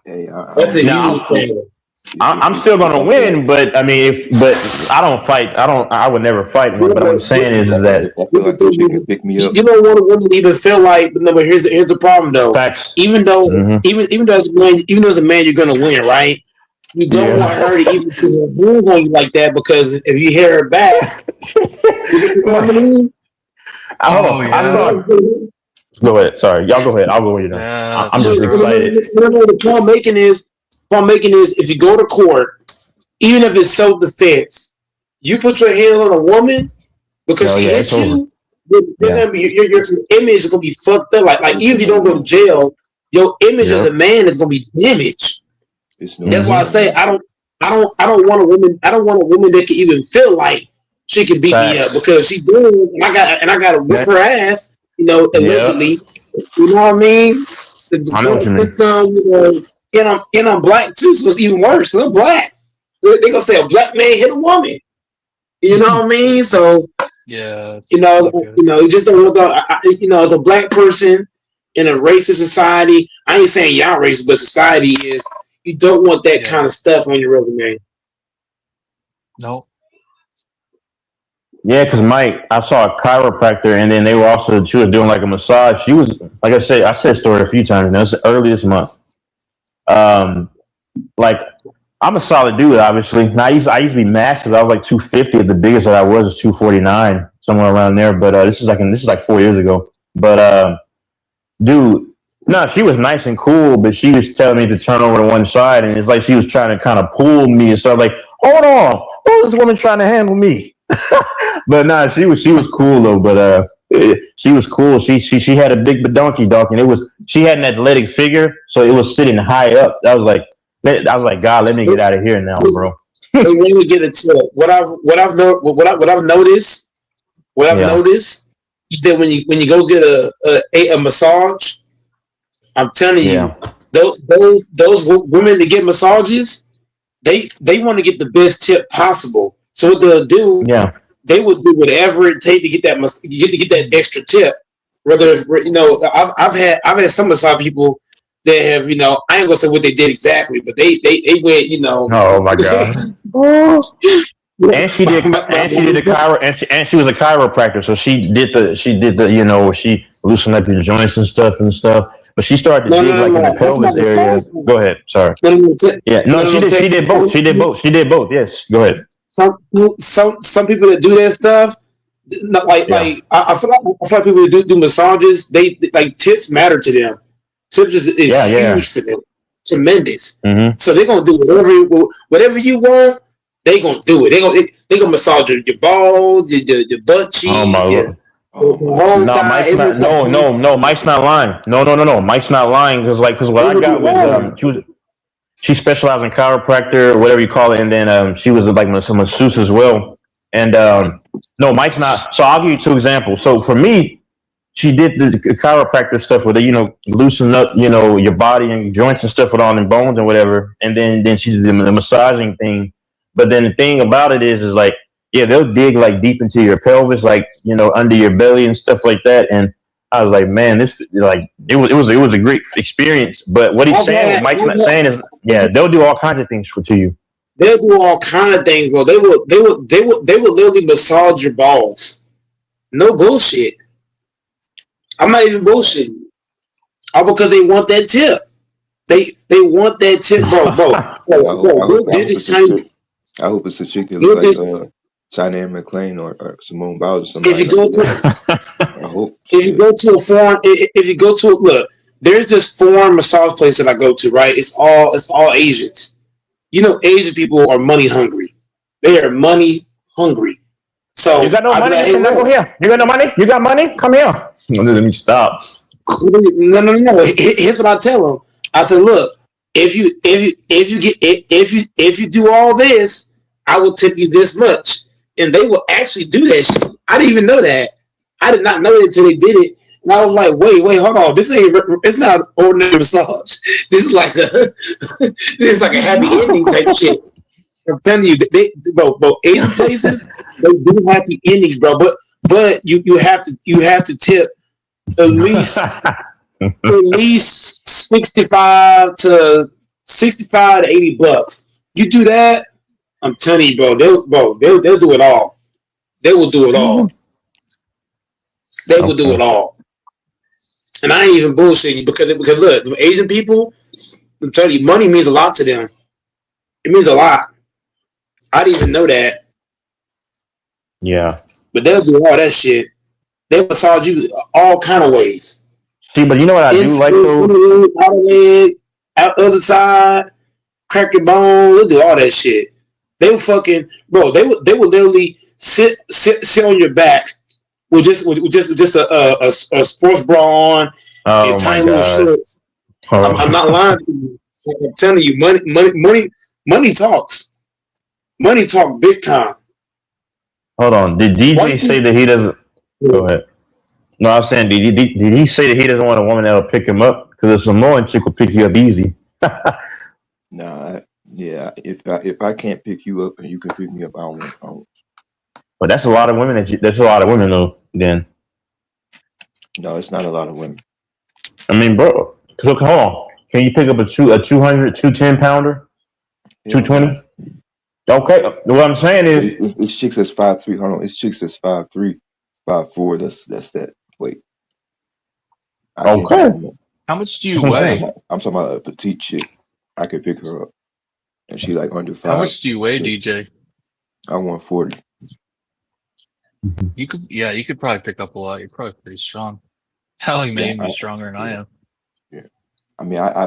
Hey, That's a huge thing. I'm still gonna win, but I mean, but I don't fight. I would never fight one. But what I'm saying is that I feel like the chick can pick me up. You don't want a woman to even feel like. No, but here's the problem though. Facts. Even though as a man, you're gonna win, right? You don't want her to even put her hands on you like that, because if you hear her back, you know what I mean? I saw. Go ahead. Sorry, y'all go ahead. I'll go when you're done. I'm just excited. The point I'm making is, if you go to court, even if it's self-defense, you put your hand on a woman because she hit you, your image is gonna be fucked up. Like even if you don't go to jail, your image as a man is gonna be damaged. That's why I say I don't want a woman. I don't want a woman that can even feel like she can beat me up, because she doing, and I gotta whip her ass. You know, allegedly. You know what I mean? I know what you mean. And I'm black too, so it's even worse. Cause I'm black. They gonna say a black man hit a woman. You know what I mean? So yeah, you just don't look out. As a black person in a racist society, I ain't saying y'all racist, but society is. You don't want that kind of stuff on your resume. No. Yeah, because Mike, I saw a chiropractor, and then she was doing like a massage. She was, like I said the story a few times, and that's early this month. Like, I'm a solid dude, obviously. Now, I used to be massive. I was like 250. The biggest that I was 249, somewhere around there. But this is like 4 years ago. But dude, no, she was nice and cool, but she was telling me to turn over to one side, and it's like she was trying to kind of pull me and stuff. Like, hold on, who's this woman trying to handle me? But nah, she was cool though. But she was cool. She had a big donkey, and she had an athletic figure, so it was sitting high up. I was like, God, let me get out of here now, bro. Let me get into it. What I've noticed is that when you go get a massage, I'm telling you, those women that get massages, they want to get the best tip possible. So what they'll do, they will do whatever it takes to get that extra tip. Whether I've had some massage people that have, I ain't gonna say what they did exactly, but they went, Oh my God. And she did and she was a chiropractor, so she did the she loosened up your joints and stuff. But she started to dig in the pelvis area. Go ahead. Sorry. She did both. She did both. Yes. Go ahead. Some people that do that stuff, I feel like people that do massages, they like tips matter to them. Tips is huge for them, tremendous. Mm-hmm. So they're gonna do whatever you want. They gonna do it. They gonna massage your balls, your butt cheeks. Oh my Lord. No, Mike's not lying. No, Mike's not lying because what I got was she specialized in chiropractor or whatever you call it, and then she was like some masseuse as well. And no, Mike's not. So I'll give you 2 examples. So for me, she did the chiropractor stuff where they loosen up your body and your joints and stuff with all them bones and whatever. And then she did the massaging thing. But then the thing about it is like, yeah, they'll dig like deep into your pelvis, like under your belly and stuff like that. And I was like, man, this like it was a great experience. But what he's saying, what Mike's not saying is, they'll do all kinds of things to you. They'll do all kinds of things, bro. They will literally massage your balls. No bullshit. I'm not even bullshitting. All because they want that tip. They want that tip, bro. I hope it's a chick that looks like China Anne McClain or Simone Biles or something. If you go to look, there's this foreign massage place that I go to, right? It's all Asians. Asian people are money hungry. They are money hungry. So you got no money? Hey, go here. You got no money? You got money? Come here. Let me stop. No. Here's what I tell them. I said, look, if you do all this, I will tip you this much. and they will actually do that shit. I didn't even know that. I did not know it until they did it. And I was like, wait, hold on. This ain't, it's not ordinary massage. This is like a, this is like a happy ending type shit. I'm telling you, bro, Asian places, they do happy endings, bro. But you have to tip at least 65 to $80. You do that, I'm telling you, bro. They'll do it all. They will do it all. They will do it all. And I ain't even bullshitting you because look, the Asian people, I'm telling you, money means a lot to them. It means a lot. I didn't even know that. Yeah. But they'll do all that shit. They'll massage you all kind of ways. See, but you know what I do like though? Out leg, out other side, crack your bone. They'll do all that shit. They will fucking bro. They will literally sit on your back with just a sports bra on and tiny little shorts. I'm not lying to you. I'm telling you, money talks. Money talk big time. Hold on. Did DJ say that he doesn't? Go ahead. No, I was saying, did he say that he doesn't want a woman that'll pick him up? Because a Samoan chick will pick you up easy. Nah, yeah. If I can't pick you up and you can pick me up, I don't want problems. But that's a lot of women. That's a lot of women though. Then. No, it's not a lot of women. I mean, bro, hold on. Can you pick up a 210 pounder? 220? Okay. What I'm saying is, it's chicks that's 5'3". Hold on, it's chicks that's 5'3", 5'4". That's that weight. Okay. How much do you weigh? I'm talking about a petite chick. I could pick her up, and she like under 5. How much do you weigh, DJ? I 140. You could probably pick up a lot. You're probably pretty strong. Hell, you may even be stronger than I am. Yeah. I mean, I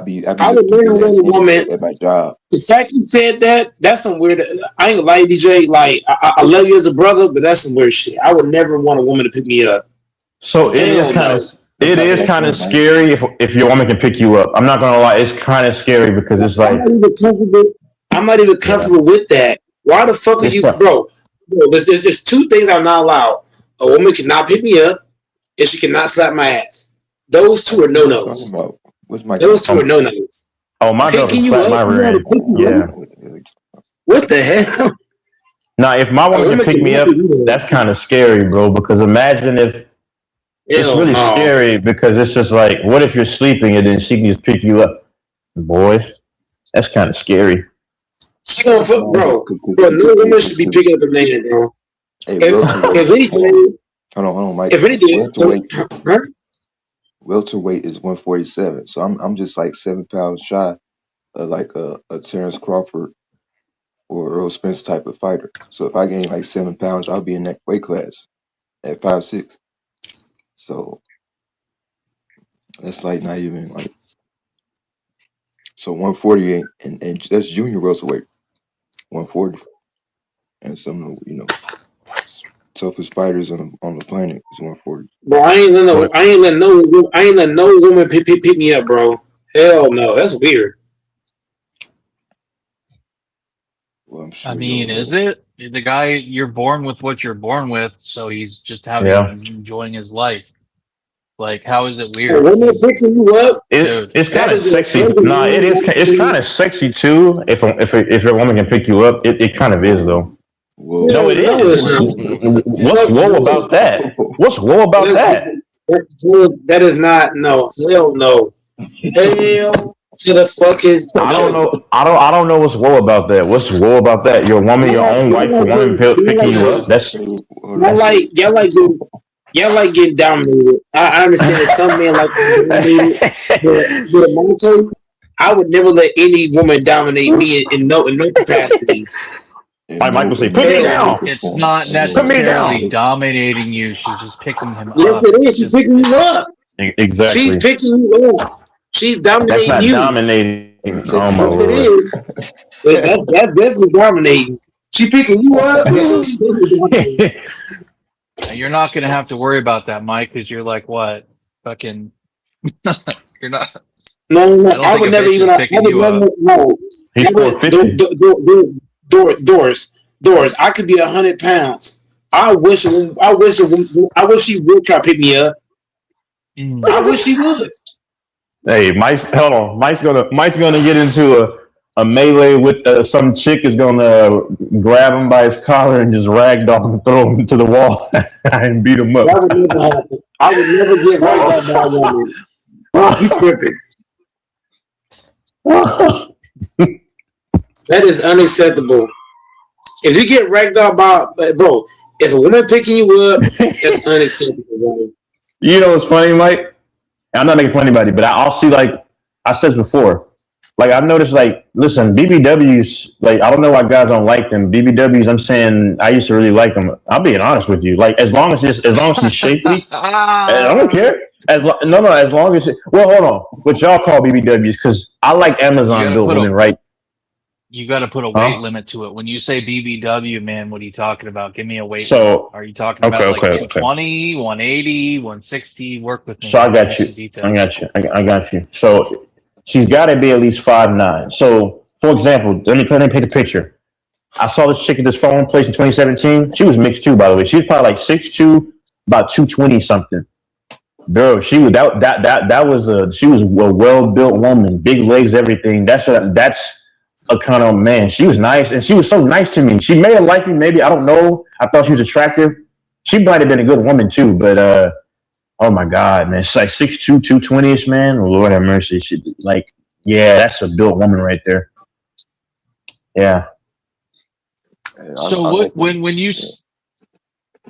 would never want a woman at my job. The fact you said that's some weird. I ain't gonna lie, DJ. Like I love you as a brother, but that's some weird shit. I would never want a woman to pick me up. So it is kind of scary if your woman can pick you up. I'm not gonna lie, it's kind of scary because it's like I'm not even comfortable with that. Why the fuck are you, bro? There's two things I'm not allowed. A woman cannot pick me up, and she cannot slap my ass. Those two are no-nos. Those two are no-nos. Oh, my girl can slap my rear end. Yeah. What the hell? Now, if my woman can pick me up, that's kind of scary, bro. Because imagine if it's really scary because it's just like, what if you're sleeping and then she can just pick you up? Boy, that's kind of scary. She gonna fuck, bro. No woman should be picking up a man, bro. If anything, hold on, Mike. If anything, welterweight is 147, so I'm just like 7 pounds shy of like a Terrence Crawford or Earl Spence type of fighter. So if I gain like 7 pounds, I'll be in that weight class at 5'6". So that's like not even like. So 140 and that's junior welterweight. 140, and some of toughest fighters on the planet is 140. Bro, I ain't let no woman pick me up, bro. Hell no, that's weird. Well, I'm sure I mean, is it? The guy, you're born with what you're born with, so he's just he's enjoying his life. Like, how is it weird? Women picking you up, it's kind of sexy. Nah, it is. It's kind of sexy too. If your woman can pick you up, it kind of is though. Whoa. No, it is. What's whoa about that? What's whoa about that? That is not no. Hell no. Hell to the fucking. I don't know. I don't know what's whoa about that. What's whoa about that? Your woman, your own wife, your woman picking you up. That's. Y'all like getting dominated. I understand that some men like getting dominated, but I would never let any woman dominate me in no capacity. My Michael say, put me down. It's not necessarily dominating you. She's just picking him up. Yes, it is. She's picking you up. Exactly. She's picking you up. She's dominating you. That's not you. Dominating. Oh my yes, it is. That's definitely dominating. She picking you up. You're not going to have to worry about that, Mike, because you're like, what? Fucking. You're not. No. I would never even. I would never. No. He's 450. Doris. Doris, I could be 100 pounds. I wish she would try to pick me up. I wish she would. Hey, Mike's hold on. Mike's gonna get into a melee with some chick is gonna grab him by his collar and just ragdoll him and throw him to the wall and beat him up. That would never happen. I would never get ragdolled by a woman. You tripping? That is unacceptable. If you get ragdolled by bro, if a woman picking you up, that's unacceptable, bro. You know what's funny, Mike? I'm not making fun of anybody, but I'll see, like I said before, like I've noticed, like, listen, BBWs, like, I don't know why guys don't like them. BBWs, I'm saying I used to really like them. I'll be honest with you. Like, as long as she's shapely, I don't care. As long as well, hold on. What y'all call BBWs? Because I like Amazon built women, right? You got to put a weight limit to it. When you say BBW, man, what are you talking about? Give me a weight So, limit. Are you talking about like 220, 180, 160? Work with me. So I got you. I got you. So she's got to be at least 5'9". So, for example, let me paint a picture. I saw this chick at this phone place in 2017. She was mixed too, by the way. She was probably like 6'2", about 220 something. Bro, she was she was a well-built woman, big legs, everything. That's a kind of man. She was nice, and she was so nice to me. She may have liked me, maybe, I don't know. I thought she was attractive. She might have been a good woman too, but oh my God, man, she's like 6'2", 220-ish, man. Oh, Lord have mercy. She like, yeah, that's a built woman right there. Yeah. So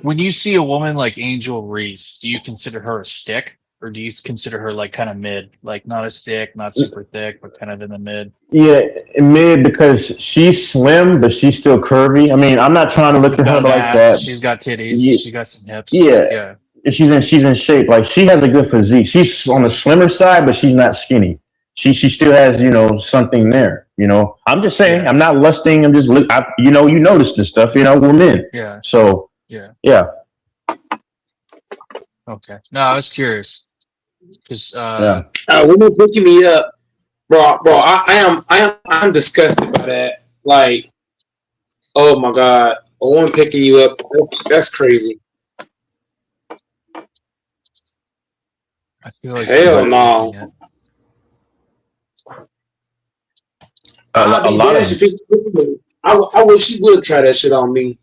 when you see a woman like Angel Reese, do you consider her a stick? Or do you consider her like kind of mid, like not a stick, not super thick, but kind of in the mid? Yeah, mid, because she's slim, but she's still curvy. I mean, I'm not trying to look at her like that. She's got titties. Yeah. She got some hips. Yeah. She's in shape. Like, she has a good physique. She's on the slimmer side, but she's not skinny. She still has, something there. I'm just saying. I'm not lusting. I'm just you notice this stuff. We're men. Yeah. So yeah. Okay. No, I was curious. Because women picking me up, bro. I'm disgusted by that. Like, oh my God, a woman picking you up, that's crazy. I feel like hell no. I wish she would try that shit on me.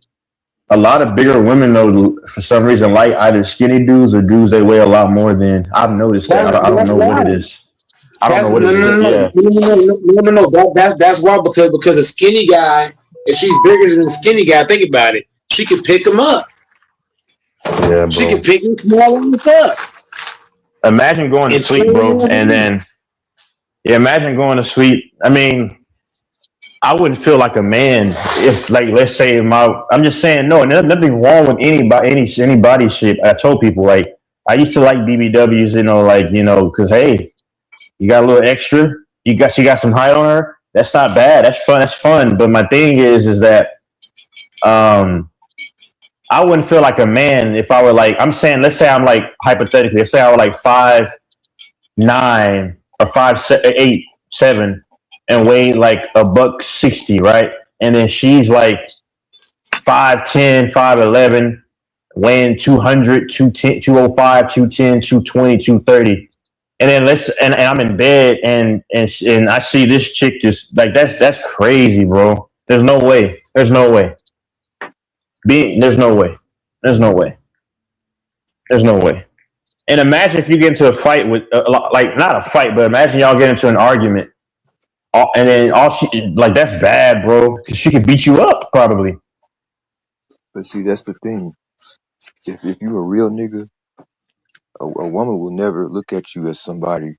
A lot of bigger women, though, for some reason, like either skinny dudes or dudes they weigh a lot more than. I've noticed that. I don't know what it is. I don't know what it is. No. That's why, because a skinny guy, if she's bigger than a skinny guy, think about it. She could pick him up. Yeah, bro. She could pick him up. Imagine going to sleep, bro, and then imagine going to sleep. I mean, I wouldn't feel like a man if, like, let's say I'm just saying, no, nothing wrong with any body shape. I told people, like, I used to like BBWs, because, hey, you got a little extra. She got some height on her. That's not bad. That's fun. But my thing is that, I wouldn't feel like a man if I were like, I'm saying, let's say I'm like, hypothetically, let's say I were like 5'9" or 5'8", 7", and weigh like $160, right? And then she's like 5'10", 5'11", weighing 200, 210, 205, 210, 220, 230. And then and I'm in bed and I see this chick just like, that's crazy, bro. There's no way. There's no way. There's no way. And imagine if you get into a fight with, like, not a fight, but imagine y'all get into an argument, and then that's bad, bro. Because she could beat you up probably. But see, that's the thing. If you a real nigga, a woman will never look at you as somebody.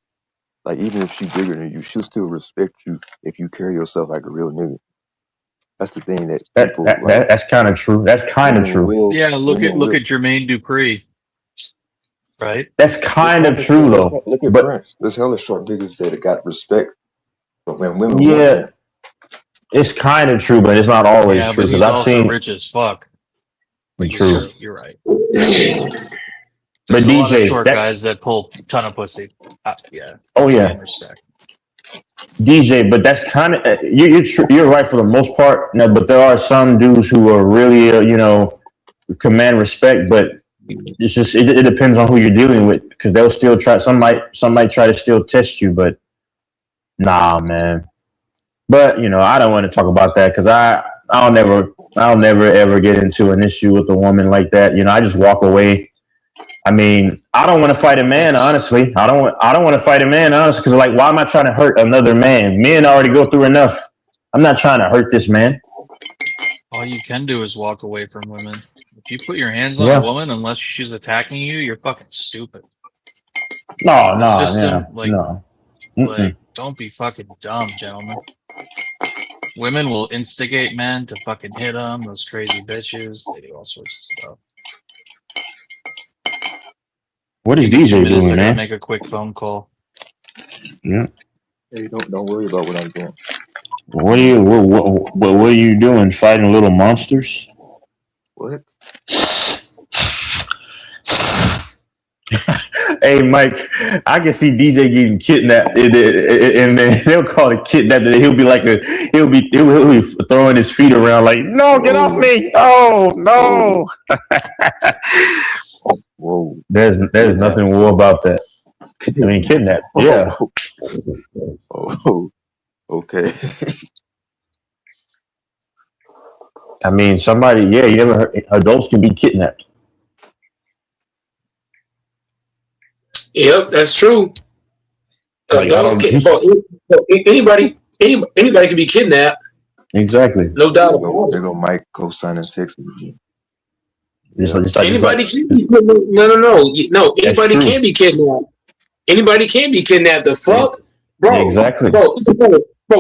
Like, even if she's bigger than you, she'll still respect you if you carry yourself like a real nigga. That's the thing that people. That's kind of true. That's kind of true. Yeah, look at Jermaine Dupri. Right. That's kind of true, though. Look at Prince. There's hella short niggas that got respect, but when women, it's kind of true, but it's not always true. Because I've seen rich as fuck. True. You're right. But DJ, short guys that pull a ton of pussy. Yeah. Oh yeah. DJ, but that's kind of you're right for the most part. No, but there are some dudes who are really command respect, but it's just it depends on who you're dealing with because they'll still try. Some might try to still test you, but nah, man. But I don't want to talk about that because I'll never ever get into an issue with a woman like that. I just walk away. I mean, I don't want to fight a man, honestly. I don't want to fight a man, honestly, because like, why am I trying to hurt another man? Men already go through enough. I'm not trying to hurt this man. All you can do is walk away from women. If you put your hands on a woman, unless she's attacking you, you're fucking stupid. No. Like, don't be fucking dumb, gentlemen. Women will instigate men to fucking hit them. Those crazy bitches. They do all sorts of stuff. What is DJ doing, man? Make a quick phone call. Yeah. Hey, don't worry about what I'm doing. What are you doing? Fighting little monsters? What? Hey, Mike, I can see DJ getting kidnapped, and then they'll call it kidnapped. And he'll be throwing his feet around like, no, get off me! Oh no! Whoa. There's nothing whoa about that. I mean, kidnapped. Yeah. Oh, okay. I mean, somebody. Yeah, you never heard adults can be kidnapped. Yep, that's true. Like, anybody can be kidnapped. Exactly. No doubt. There go Mike co-signing Texas again. Anybody can be kidnapped. No. Anybody can be kidnapped. Anybody can be kidnapped. The fuck, bro. Yeah, exactly. Bro.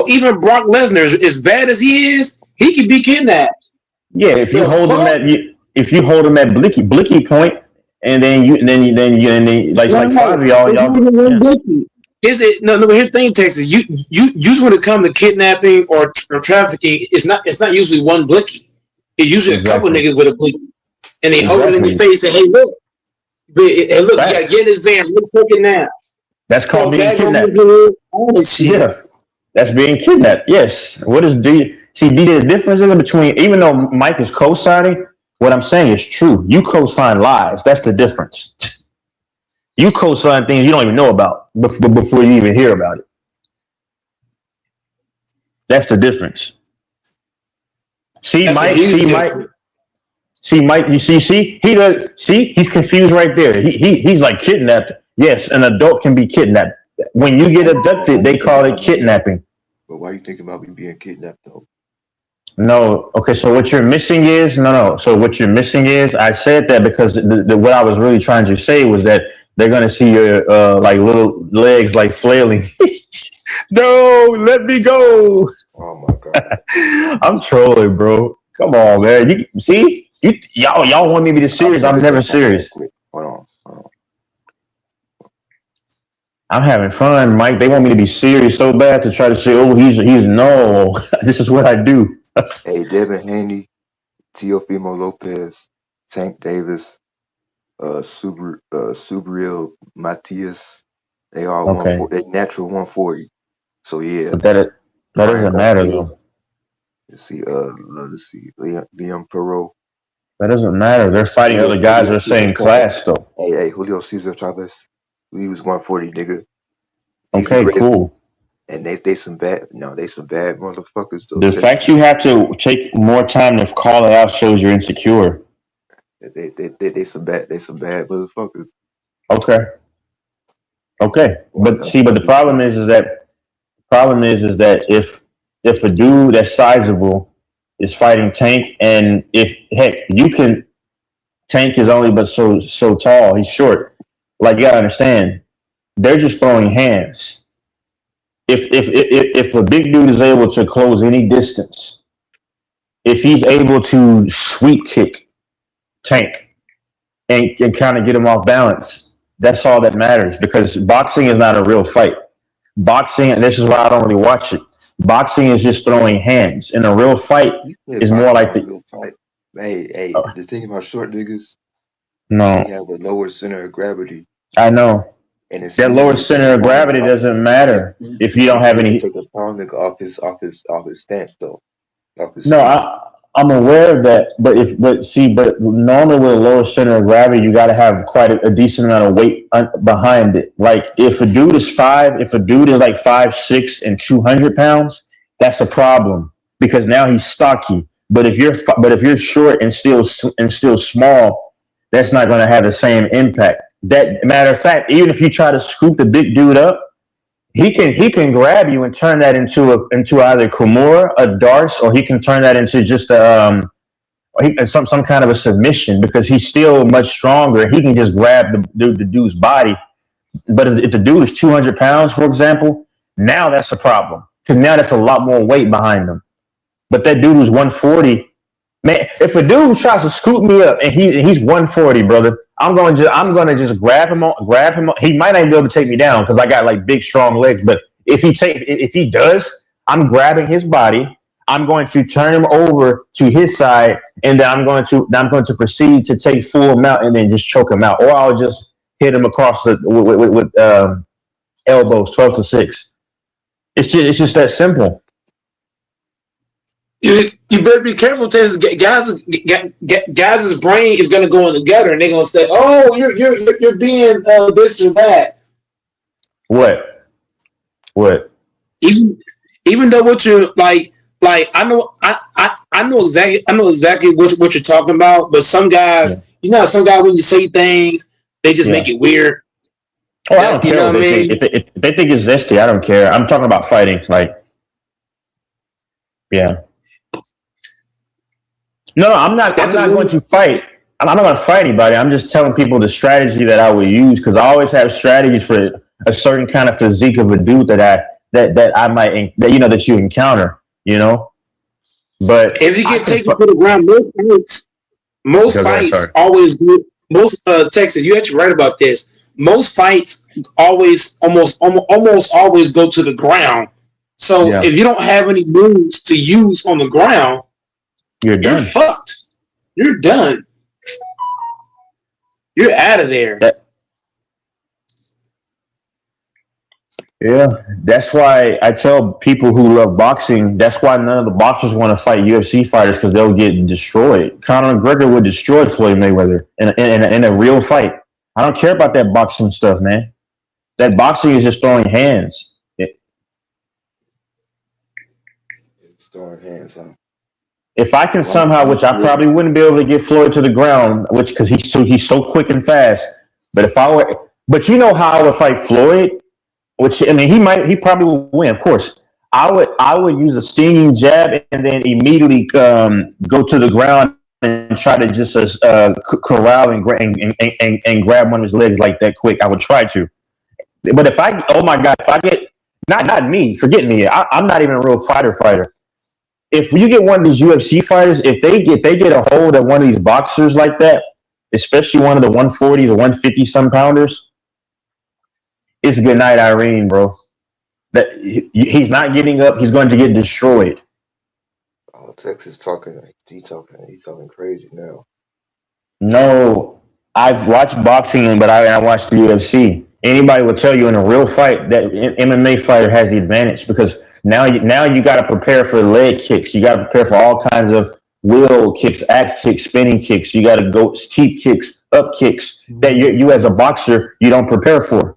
Even Brock Lesnar, as bad as he is, he can be kidnapped. Yeah, if you hold him at blicky point, and then you like five of y'all. Is it no? Here's the thing, Texas. You usually when it comes to kidnapping or trafficking, it's not usually one blicky. It's usually a couple niggas with a blicky, and they hold it in your face and hey look, you gotta get in this van. Let's look it now. That's called being kidnapped. Yeah, that's being kidnapped. Yes. What is the difference is between, even though Mike is co-signing, what I'm saying is true. You co-sign lies. That's the difference. You co-sign things you don't even know about before you even hear about it. That's the difference. Mike. You see, he does. See, he's confused right there. He's like kidnapped. Yes, an adult can be kidnapped. When you get abducted, they call it kidnapping. But why are you thinking about me being kidnapped though? No. Okay. So what you're missing is no. So what you're missing is I said that because what I was really trying to say was that they're gonna see your like little legs like flailing. No, let me go. Oh my god. I'm trolling, bro. Come on, man. Y'all want me to be serious? I'm never serious. Hold on. I'm having fun, Mike. They want me to be serious so bad to try to say, "Oh, he's no." This is what I do. Hey, Devin Haney, Teofimo Lopez, Tank Davis, Subriel Matias. They all they natural 140. So yeah, but that doesn't matter though. Let's see, Liam Perot. That doesn't matter. They're fighting other guys the same class though. Hey, Julio Cesar Chavez. He was 140, nigga. Okay, cool. And they some bad motherfuckers though. The fact you have to take more time to call it out shows you're insecure. They some bad motherfuckers. Okay. But the problem is that if a dude that's sizable is fighting Tank, and Tank is only but so tall, he's short. Like, you gotta understand, they're just throwing hands. If a big dude is able to close any distance, if he's able to sweep kick Tank and kind of get him off balance, that's all that matters, because boxing is not a real fight. Boxing, and this is why I don't really watch it, boxing is just throwing hands. In a real fight is more like real fight. Hey, the thing about short niggas, no, they have a lower center of gravity. I know. And it's That lower center of gravity doesn't matter if you don't have any. Take a pound nigga off his stance though. Off his No, feet. I'm aware of that, but normally with a lower center of gravity, you got to have quite a decent amount of weight behind it. Like if a dude is like 5'6" and 200 pounds, that's a problem because now he's stocky. But if you're short and still small, that's not going to have the same impact. That matter of fact, even if you try to scoop the big dude up, he can grab you and turn that into either Kimura, a Darce, or he can turn that into just some kind of a submission because he's still much stronger. He can just grab the dude's body. But if the dude is 200 pounds, for example, now that's a problem because now that's a lot more weight behind him. But that dude was 140. Man, if a dude tries to scoop me up and he's 140, brother, I'm gonna just grab him. He might not even be able to take me down because I got like big, strong legs. But if he does, I'm grabbing his body. I'm going to turn him over to his side, and then I'm going to proceed to take full amount and then just choke him out, or I'll just hit him across with elbows, 12-6. It's just that simple. You better be careful, Texas. Guys' brain is gonna go in the gutter, and they're gonna say, "Oh, you're being this or that." What? Even though what you're like I know exactly what you're talking about. But some guys, some guys when you say things, they just make it weird. Oh, I don't care. If they think it's zesty, I don't care. I'm talking about fighting, yeah. No, I'm not going to fight. I'm not going to fight anybody. I'm just telling people the strategy that I would use because I always have strategies for a certain kind of physique of a dude that you encounter. But if you get taken to the ground, most fights always do. Most Texas, you actually right about this. Most fights almost always go to the ground. So if you don't have any moves to use on the ground, you're fucked. You're done. You're out of there. Yeah, that's why I tell people who love boxing, that's why none of the boxers want to fight UFC fighters because they'll get destroyed. Conor McGregor would destroy Floyd Mayweather in a real fight. I don't care about that boxing stuff, man. That boxing is just throwing hands. It's throwing hands, huh? If I can somehow, which I probably wouldn't be able to get Floyd to the ground, because he's so quick and fast. But you know how I would fight Floyd, which I mean he probably would win, of course. I would use a stinging jab and then immediately go to the ground and try to just corral and grab one of his legs like that quick. I would try to, but if I get not me, forget me. I'm not even a real fighter. If you get one of these UFC fighters, if they get a hold of one of these boxers like that, especially one of the 140s or 150 some pounders, it's good night, Irene, bro. That he's not getting up. He's going to get destroyed. Oh, Texas talking. He's talking crazy now. No, I've watched boxing, but I watched the UFC. Anybody will tell you in a real fight that MMA fighter has the advantage because now you got to prepare for leg kicks. You got to prepare for all kinds of wheel kicks, axe kicks, spinning kicks. You got to go teep kicks, up kicks that you as a boxer you don't prepare for.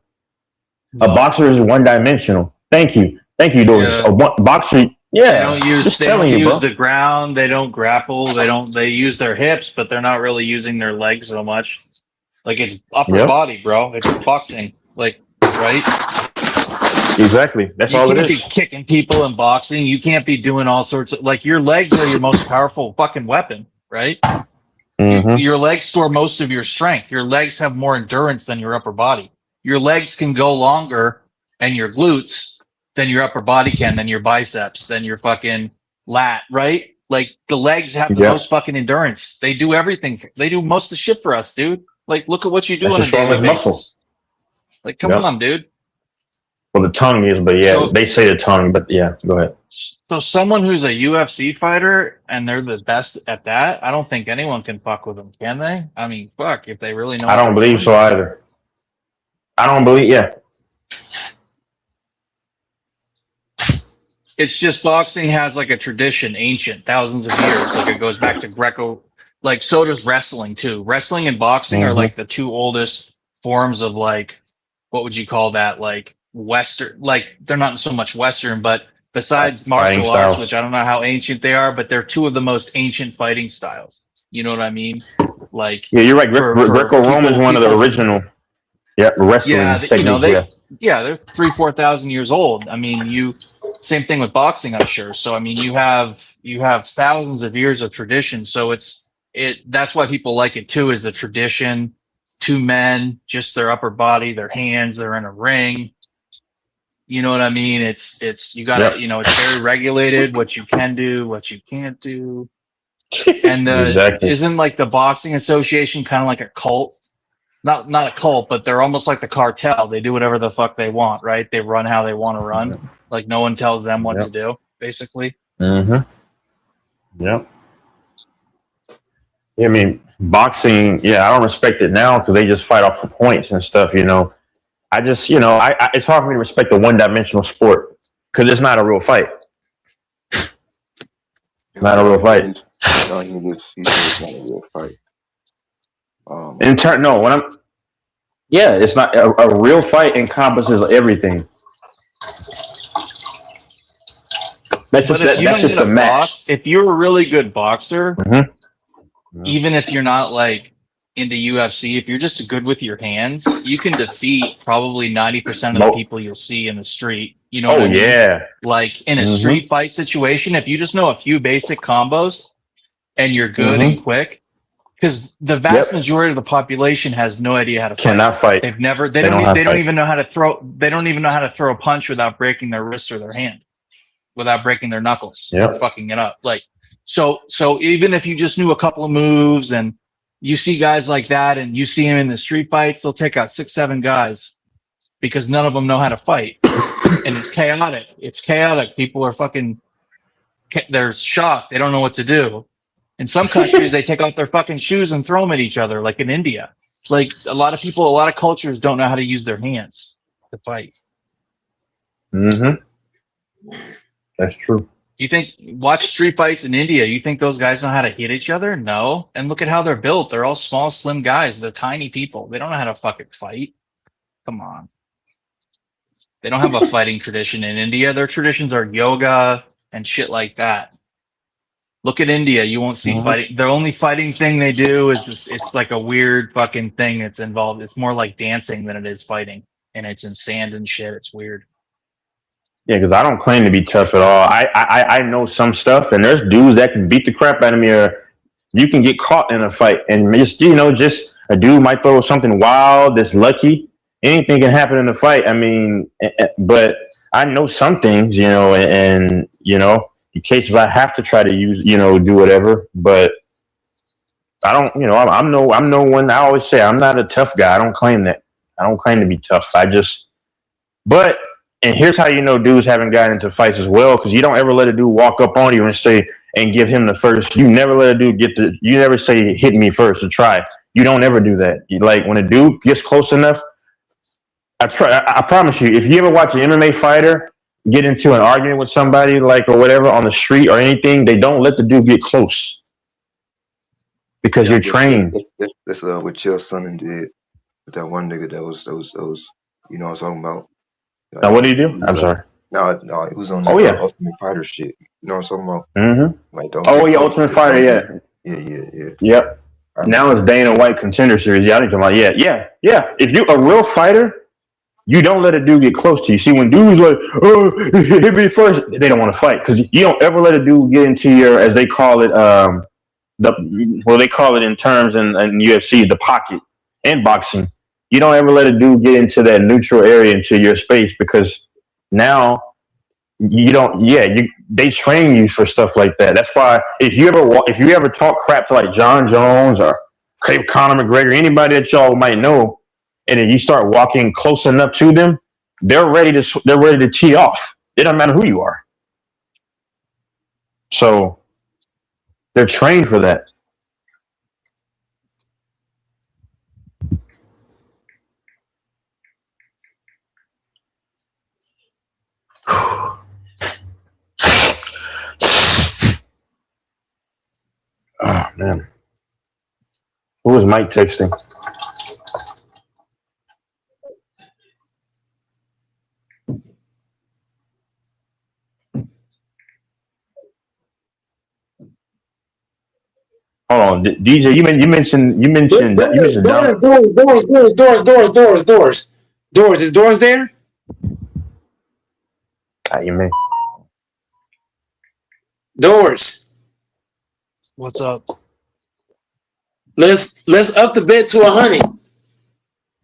A boxer is one dimensional. Thank you, Doris. Yeah. A boxer, yeah. They don't use the ground. They don't grapple. They use their hips, but they're not really using their legs so much. Like it's upper body, bro. It's boxing, right? Exactly. That's all it is. You can't be kicking people in boxing. You can't be doing all sorts of your legs are your most powerful fucking weapon, right? Mm-hmm. Your legs store most of your strength. Your legs have more endurance than your upper body. Your legs can go longer and your glutes than your upper body can, than your biceps, than your fucking lat, right? Like the legs have the most fucking endurance. They do everything. They do most of the shit for us, dude. Like, look at what you do on a daily basis. Like, come on, dude. Well, the tongue is, but they say the tongue, but yeah, go ahead. So someone who's a UFC fighter and they're the best at that, I don't think anyone can fuck with them, can they? I mean, fuck, if they really know. I don't believe so either. I don't believe. Yeah, It's just boxing has like a tradition, ancient, thousands of years. Like it goes back to Greco. Like so does wrestling too. Wrestling and boxing are like the two oldest forms of like, what would you call that? Like Western. Like they're not so much Western, but besides Fighting martial arts, styles. which I don't know how ancient they are, but they're two of the most ancient fighting styles. You know what I mean? Like yeah, you're right. for Greco-Roman's people, one of the people original. Yeah, wrestling yeah, techniques. you know, Yeah. they're 3,000-4,000 years old. I mean, same thing with boxing, I'm sure. So I mean, you have thousands of years of tradition. So that's why people like it too, is the tradition. Two men, just their upper body, their hands, they're in a ring. You know what I mean? It's you gotta, Yep. you know, it's very regulated, what you can do, what you can't do. And Exactly. isn't like the boxing association kind of like a cult? Not a cult, but they're almost like the cartel. They do whatever the fuck they want, right? They run how they want to run. Like no one tells them what to do, basically. Mm-hmm. Yep. Yeah, I mean, boxing. Yeah, I don't respect it now because they just fight off for points and stuff. You know, I just, you know, it's hard for me to respect a one-dimensional sport because it's not a real fight. Not a real fight. No, it's not a real fight. It's not a real fight encompasses everything. That's just that's just a match. If you're a really good boxer, Mm-hmm. even if you're not like into UFC, if you're just good with your hands, you can defeat probably 90% of the people you'll see in the street. You know what I mean? Yeah. Like in a Mhm. street fight situation, if you just know a few basic combos and you're good and quick, because the vast majority of the population has no idea how to fight. Cannot fight. They've never. They don't don't even know how to throw. They don't even know how to throw a punch without breaking their wrist or their hand, without breaking their knuckles or fucking it up. Like so even if you just knew a couple of moves and you see guys like that and you see them in the street fights, they'll take out 6-7 guys because none of them know how to fight, and it's chaotic. It's chaotic. People are fucking. They're shocked. They don't know what to do. In some countries, they take off their fucking shoes and throw them at each other, like in India. Like a lot of people, a lot of cultures don't know how to use their hands to fight. Mm-hmm. That's true. You think, watch street fights in India, you think those guys know how to hit each other? No. And look at how they're built. They're all small, slim guys. They're tiny people. They don't know how to fucking fight. Come on. They don't have a fighting tradition in India. Their traditions are yoga and shit like that. Look at India. You won't see fighting. The only fighting thing they do is it's like a weird fucking thing that's involved. It's more like dancing than it is fighting. And it's in sand and shit. It's weird. Yeah, because I don't claim to be tough at all. I know some stuff, and there's dudes that can beat the crap out of me, or you can get caught in a fight, and just a dude might throw something wild that's lucky. Anything can happen in a fight. I mean, but I know some things, and in case if I have to try to use, do whatever. But I don't, I'm no one. I always say I'm not a tough guy. I don't claim that. I don't claim to be tough. And here's how you know dudes haven't gotten into fights as well, because you don't ever let a dude walk up on you and give him the first. You never let a dude you never say hit me first or try. You don't ever do that. Like when a dude gets close enough, I promise you, if you ever watch an MMA fighter get into an argument with somebody or whatever on the street or anything, they don't let the dude get close because you're trained. That's what Chael Sonnen did with that one nigga that was you know what I'm talking about. Now what do you do? I'm sorry. No, it was on Ultimate Fighter shit. You know what I'm talking about? Mm-hmm. Ultimate Fighter, yeah. Yep. Now it's Dana White Contender Series. Yeah, I think about yeah. If you a real fighter, you don't let a dude get close to you. See, when dudes like, oh, hit me first, they don't want to fight because you don't ever let a dude get into your, as they call it, they call it in terms in UFC, the pocket and boxing. You don't ever let a dude get into that neutral area, into your space, because now you don't. They train you for stuff like that. That's why if you ever talk crap to like John Jones or Conor McGregor, anybody that y'all might know, and then you start walking close enough to them, they're ready to tee off. It doesn't matter who you are. So they're trained for that. Oh man. Who was Mike texting? Hold on, DJ. You mentioned Doors. Is Doors there? You may. Doors. What's up? Let's up the bet to 100.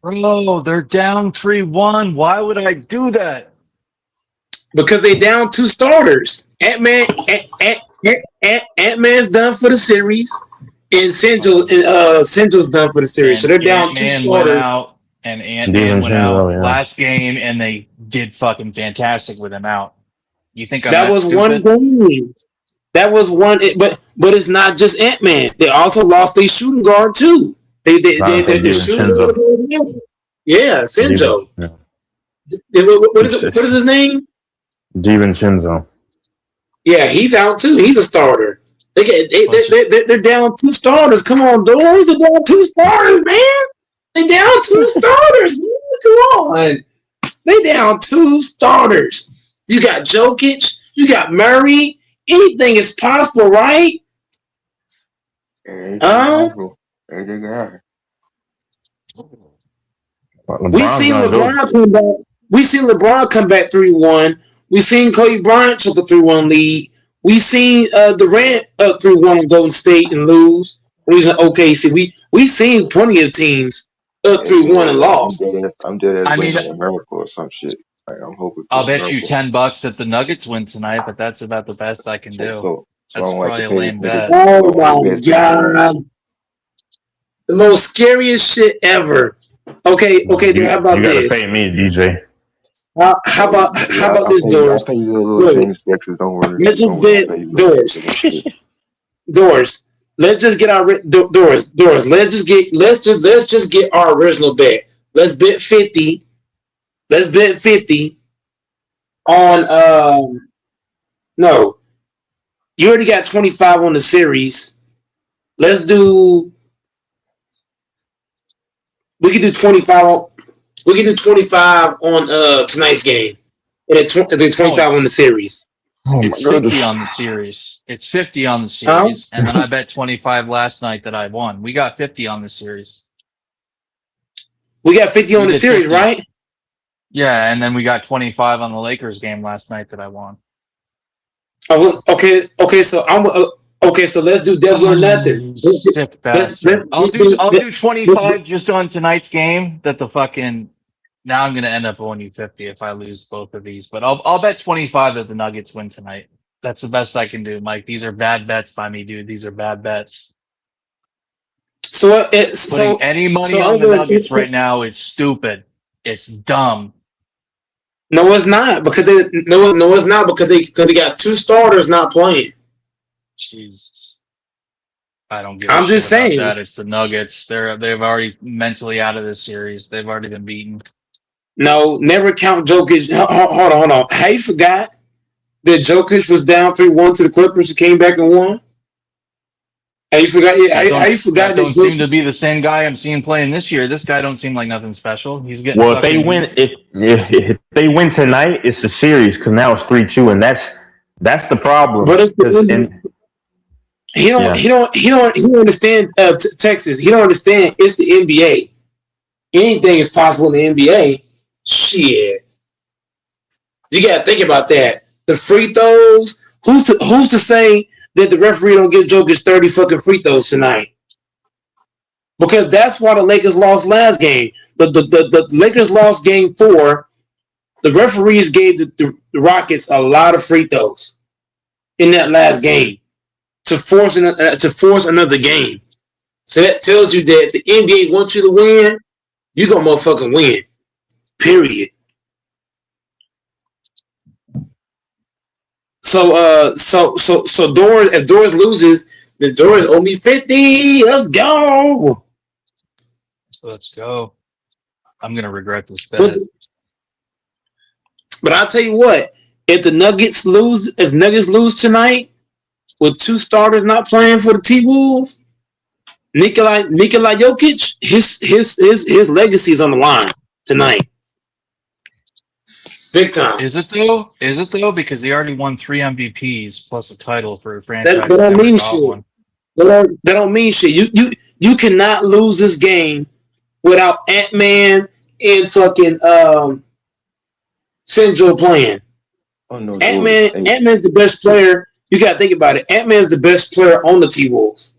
Bro, they're down 3-1. Why would I do that? Because they down 2 starters. Ant-Man's done for the series, and Sinjo's done for the series. So they're down 2 Ant-Man starters. went out, and Ant-Man went out last game, and they did fucking fantastic with him out. You think That was one game. That was one, but it's not just Ant-Man. They also lost their shooting guard too. They shooting guard. Yeah, Sinjo. What is his name? DiVincenzo. Yeah, he's out too. He's a starter. They're down 2 starters. Come on, Doors. They're down 2 starters, man. They down 2 starters. Man. Come on. They down 2 starters. You got Jokic. You got Murray. Anything is possible, right? We seen LeBron come back. We seen LeBron come back 3-1. We seen Kobe Bryant took a 3-1 lead. We seen Durant up 3-1 in Golden State and lose. He's in OKC. We seen plenty of teams up 3-1 and lost. I'm dead as waiting on America or some shit. Like, I'm hoping. I'll bet you $10 that the Nuggets win tonight, but that's about the best I can do. So that's probably a lame bet. Oh my god! The most scariest shit ever. Okay. Dude, how about you gotta this? pay me, DJ. How about this, Doors? Let's just bet Doors. Let's just get our Doors. Let's just get our original bet. Let's bet 50. Let's bet 50 on no. You already got 25 on the series. We can do 25. We can do 25 on tonight's game, and then 25 on the series. It's 50 on the series. It's 50 on the series, and then I bet 25 last night that I won. We got 50 on the series. We got 50 on the series, 50. right? Yeah, and then we got 25 on the Lakers game last night that I won. Oh, okay. So let's do double or nothing. Sick bastard. I'll do 25 just on tonight's game. That the fucking now I'm gonna end up owing you 50 if I lose both of these. But I'll bet 25 that the Nuggets win tonight. That's the best I can do, Mike. These are bad bets by me, dude. These are bad bets. Putting any money on the Nuggets right now is stupid. It's dumb. No, it's not because they got 2 starters not playing. Jesus, I don't give. I'm just saying that it's the Nuggets. They've already mentally out of this series. They've already been beaten. No, never count Jokic. Hold on. How you forgot that Jokic was down 3-1 to the Clippers and came back and won? How you forgot? How you forgot that? Don't seem to be the same guy I'm seeing playing this year. This guy don't seem like nothing special. He's getting. Well, if they win tonight, it's the series because now it's 3-2, and that's the problem. But it's he don't understand Texas. He don't understand it's the NBA. Anything is possible in the NBA. Shit, you gotta think about that. The free throws. Who's to say that the referee don't give Jokic 30 fucking free throws tonight? Because that's why the Lakers lost last game. The Lakers lost game 4. The referees gave the Rockets a lot of free throws in that last game to force another game. So that tells you that the NBA wants you to win, you're gonna motherfucking win. Period. So Doors, if Doors loses, then Doors owe me 50. Let's go. So let's go. I'm gonna regret this bet. But I'll tell you what, if the Nuggets lose tonight, with 2 starters not playing for the T-Wolves, Nikola Jokic, his legacy is on the line tonight. Big time. Is it though? Because he already won 3 MVPs plus a title for a franchise. That don't never mean got shit. one. That don't mean shit. You cannot lose this game without Ant-Man and fucking Sinjo playing. Oh no, Ant-Man's the best player. You gotta think about it. Ant-Man's the best player on the T-Wolves.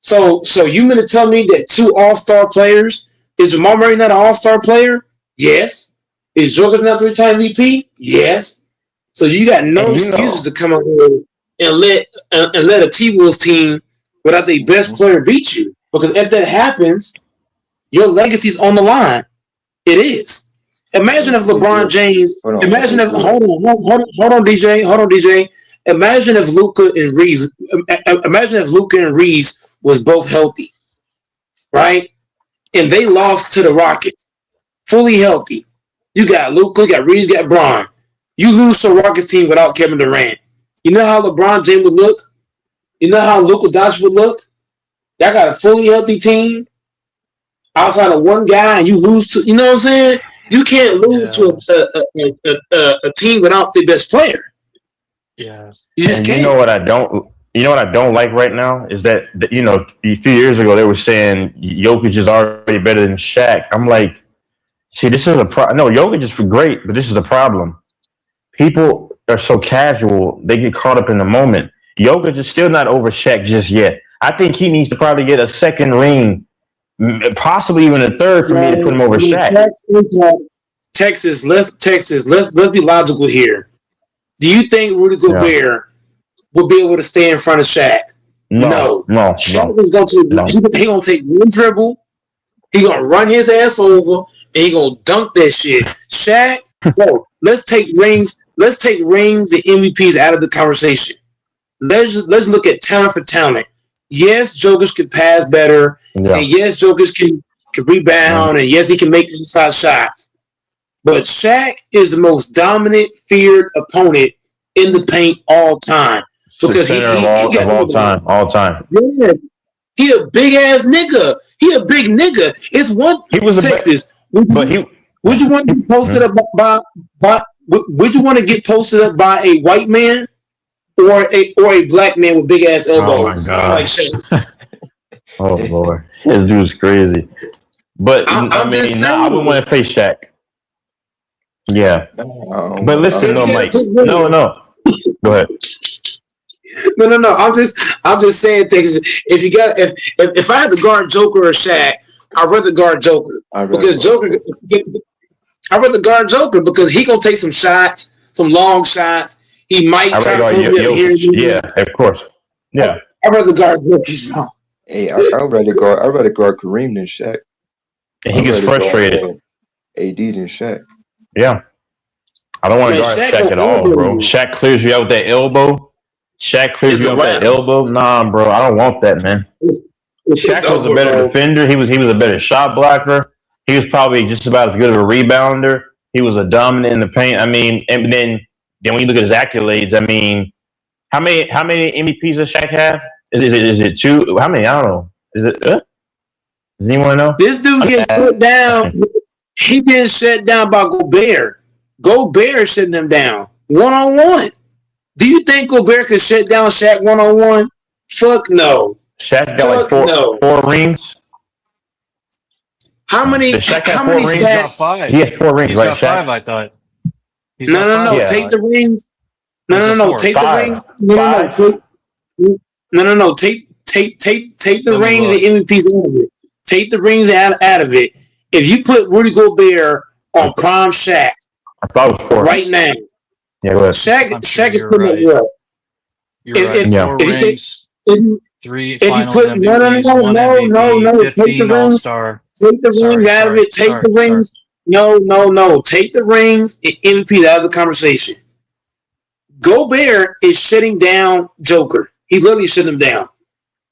So you mean to tell me that 2 all-star players, is Jamal Murray not an all-star player? Yes. Is Jokic not 3-time MVP? Yes. So you got no excuses to come out here and let a T-Wolves team without their best player beat you. Because if that happens, your legacy's on the line. It is. Imagine if LeBron James. Hold on, DJ. Imagine if Luka and Reeves. Imagine if Luka and Reeves was both healthy, right? And they lost to the Rockets, fully healthy. You got Luka, you got Reeves, you got Bron. You lose to a Rockets team without Kevin Durant. You know how LeBron James would look? You know how Luka Doncic would look? Y'all got a fully healthy team outside of one guy, and you lose to. You know what I'm saying? You can't lose to a team without the best player. Yes. You just can't. You know what I don't like right now is that a few years ago they were saying Jokic is already better than Shaq. I'm like, see, this is a problem. No, Jokic is great, but this is the problem. People are so casual; they get caught up in the moment. Jokic is still not over Shaq just yet. I think he needs to probably get a second ring, possibly even a third, for me to put him over Shaq. Texas, let's be logical here. Do you think Rudy Gobert will be able to stay in front of Shaq? No. Shaq is going to take one dribble, he gonna run his ass over, and he gonna dunk that shit. Shaq, bro, let's take rings and MVPs out of the conversation. Let's look at talent for talent. Yes, Jokic can pass better, and yes, Jokic can rebound, and yes, he can make inside shots. But Shaq is the most dominant, feared opponent in the paint all time. Because all time. Yeah, he a big ass nigga. He a big nigga. It's one. He was Texas. Would you want to get posted up by? Would you want to get posted up by a white man or a black man with big ass elbows? Oh my god! Like Shaq? Oh Lord, this dude's crazy. But I would want to face Shaq. Yeah, but listen, no, Mike. No. Go ahead. No. I'm just saying, Texas. If I had to guard Joker or Shaq, I'd rather guard Joker because I'd rather guard Joker because he gonna take some shots, some long shots. He might try to come here. Yeah, of course. Yeah, I'd rather guard Joker. Hey, I'd rather guard Kareem than Shaq. And he gets frustrated. AD than Shaq. Yeah. I don't want to guard Shaq at all, bro. Shaq clears you out with that elbow. Nah, bro. I don't want that, man. Shaq was a better defender. He was a better shot blocker. He was probably just about as good of a rebounder. He was a dominant in the paint. I mean, and then when you look at his accolades, I mean, how many MVPs does Shaq have? Is it 2? How many? I don't know. Is it? Does anyone know? This dude gets put down. He been shut down by Gobert. Gobert shutting him down 1-on-1. Do you think Gobert could shut down Shaq 1-on-1? Fuck no. Shaq got four rings. How many? How many stats? He has 4 rings, He's right? got 5, I thought. No. Yeah. Take the rings. No. Take the rings. No. Take the rings and MVPs out of it. Take the rings out of it. If you put Rudy Gobert on prime Shaq, I thought it was 4 right now. Yeah, go ahead. Shaq is putting it up. You're right. 4 rings, 3 finals MVPs, 1 MVP, 15 All-Star. Take the rings out of it. Take the rings. No. Take the rings and MVP out of the conversation. Gobert is shutting down Joker. He literally shut him down.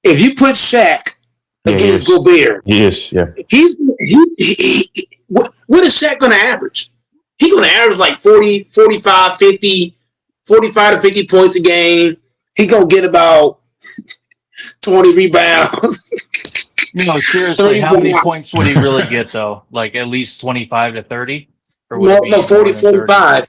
If you put Shaq against Gobert, he is. Yeah. What is Shaq going to average? He's going to average like 40, 45, 50, 45 to 50 points a game. He gonna get about 20 rebounds. No, seriously, how many points would he really get though? Like at least 25 to 30? Or would it be No, 40, more than 30? 45.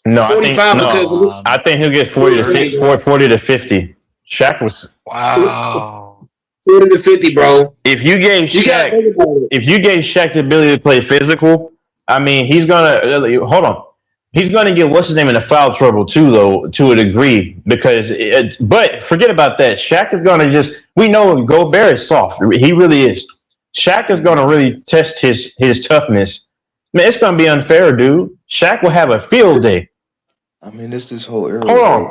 No, 45 because I think he'll get 40 to 50. Shaq was wow. 40 to 50, bro. If you gave Shaq the ability to play physical, I mean, he's gonna hold on. He's gonna get what's his name in the foul trouble too, though, to a degree. Because, but forget about that. Shaq is gonna we know Gobert is soft. He really is. Shaq is gonna really test his toughness. Man, it's gonna be unfair, dude. Shaq will have a field day. I mean, this whole era.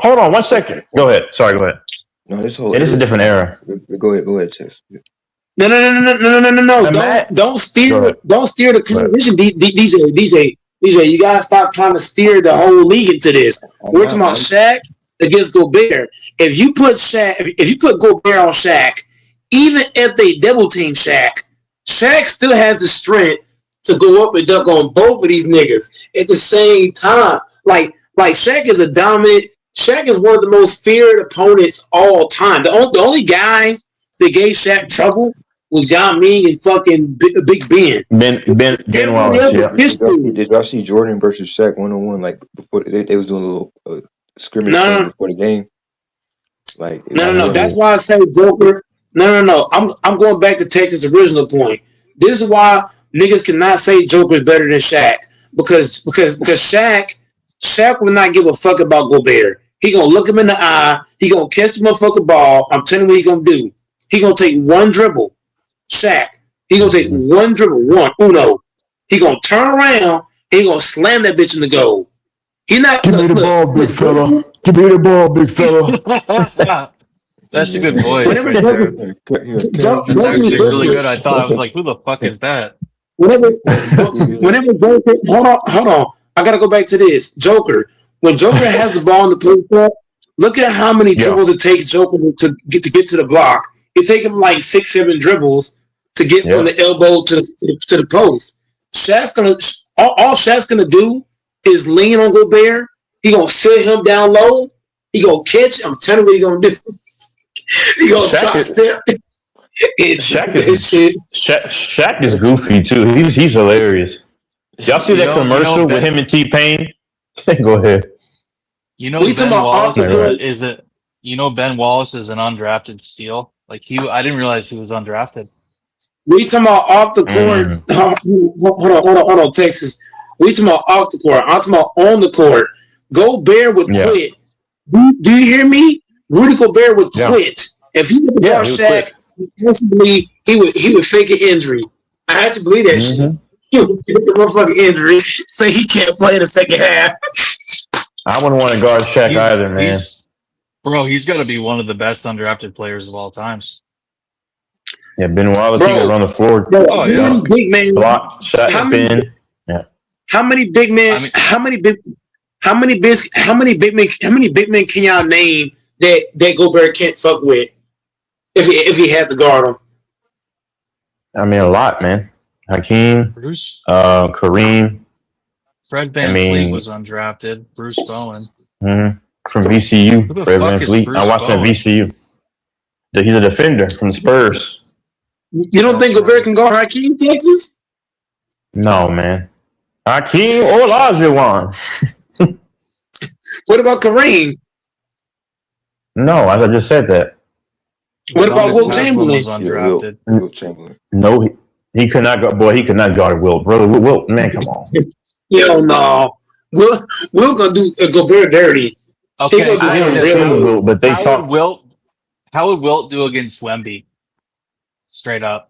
Hold on, 1 second. Go ahead. Sorry, go ahead. No, this whole. This is a different era. Go ahead, Tess. No. Don't steer the conversation, DJ. You gotta stop trying to steer the whole league into this. We're talking about Shaq against Gobert. If you put Gobert on Shaq, even if they double team Shaq still has the strength to go up and dunk on both of these niggas at the same time. Like Shaq is a dominant. Shaq is one of the most feared opponents all time. The only guys that gave Shaq trouble was Yao Ming and fucking Big Ben. Ben Wallace. Yeah. Did y'all see Jordan versus Shaq 1-on-1? Like before they was doing a little scrimmage before the game. Like no. That's why I say Joker. No. I'm going back to Texas' original point. This is why niggas cannot say Joker is better than Shaq because Shaq will not give a fuck about Gobert. He gonna look him in the eye. He gonna catch the motherfucking ball. I'm telling you what he gonna do. He gonna take one dribble. Shaq. He gonna take one dribble. Uno. He gonna turn around. And he gonna slam that bitch in the goal. He not. Give me the ball, big fella. Give me the ball, big fella. That's a good voice right there. That's actually really good. I thought I was like, who the fuck is that? Whenever Joker, hold on. I gotta go back to this. Joker. When Joker has the ball in the play, look at how many dribbles it takes Joker to get to the block. It takes him like 6-7 dribbles to get from the elbow to the post. All Shaq's gonna do is lean on Gobert. He gonna sit him down low. He gonna catch. I'm telling you what he gonna do. He gonna drop step. Shaq is goofy too. He's hilarious. Y'all see that commercial with him and T-Pain? Go ahead. Ben Wallace Ben Wallace is an undrafted steal. Like I didn't realize he was undrafted. We talking about off the court. Hold on, Texas. We talking about off the court. I'm talking about on the court. Gobert would quit. Do you hear me? Rudy Gobert would quit. If he would guard Shaq, possibly he would fake an injury. I had to believe that shit. He would get the motherfucking injury, say he can't play in the second half. I wouldn't want to guard Shaq either, man. He's got to be one of the best undrafted players of all times. Yeah, Ben Wallace, he can run the floor. Big man. Block, shot, spin. Yeah. How many big men? How many big men can y'all name that Gobert can't fuck with if he had to guard him? I mean, a lot, man. Hakeem, Bruce, Kareem. Fred VanVleet was undrafted. Bruce Bowen. From VCU. Fred VanVleet. I watched him at VCU. He's a defender from the Spurs. You don't think Gobert can guard Hakeem, Texas? No, man. Hakeem or Olajuwon. What about Kareem? No, I just said that. What about Wilt Chamberlain? Wilt Chamberlain. No, he could not go. Boy, he could not guard Wilt, brother. Wilt, man, come on. Yo, no. Wilt gonna do Gobert dirty. Okay, but they talk. How would Wilt do against Wemby? Straight up.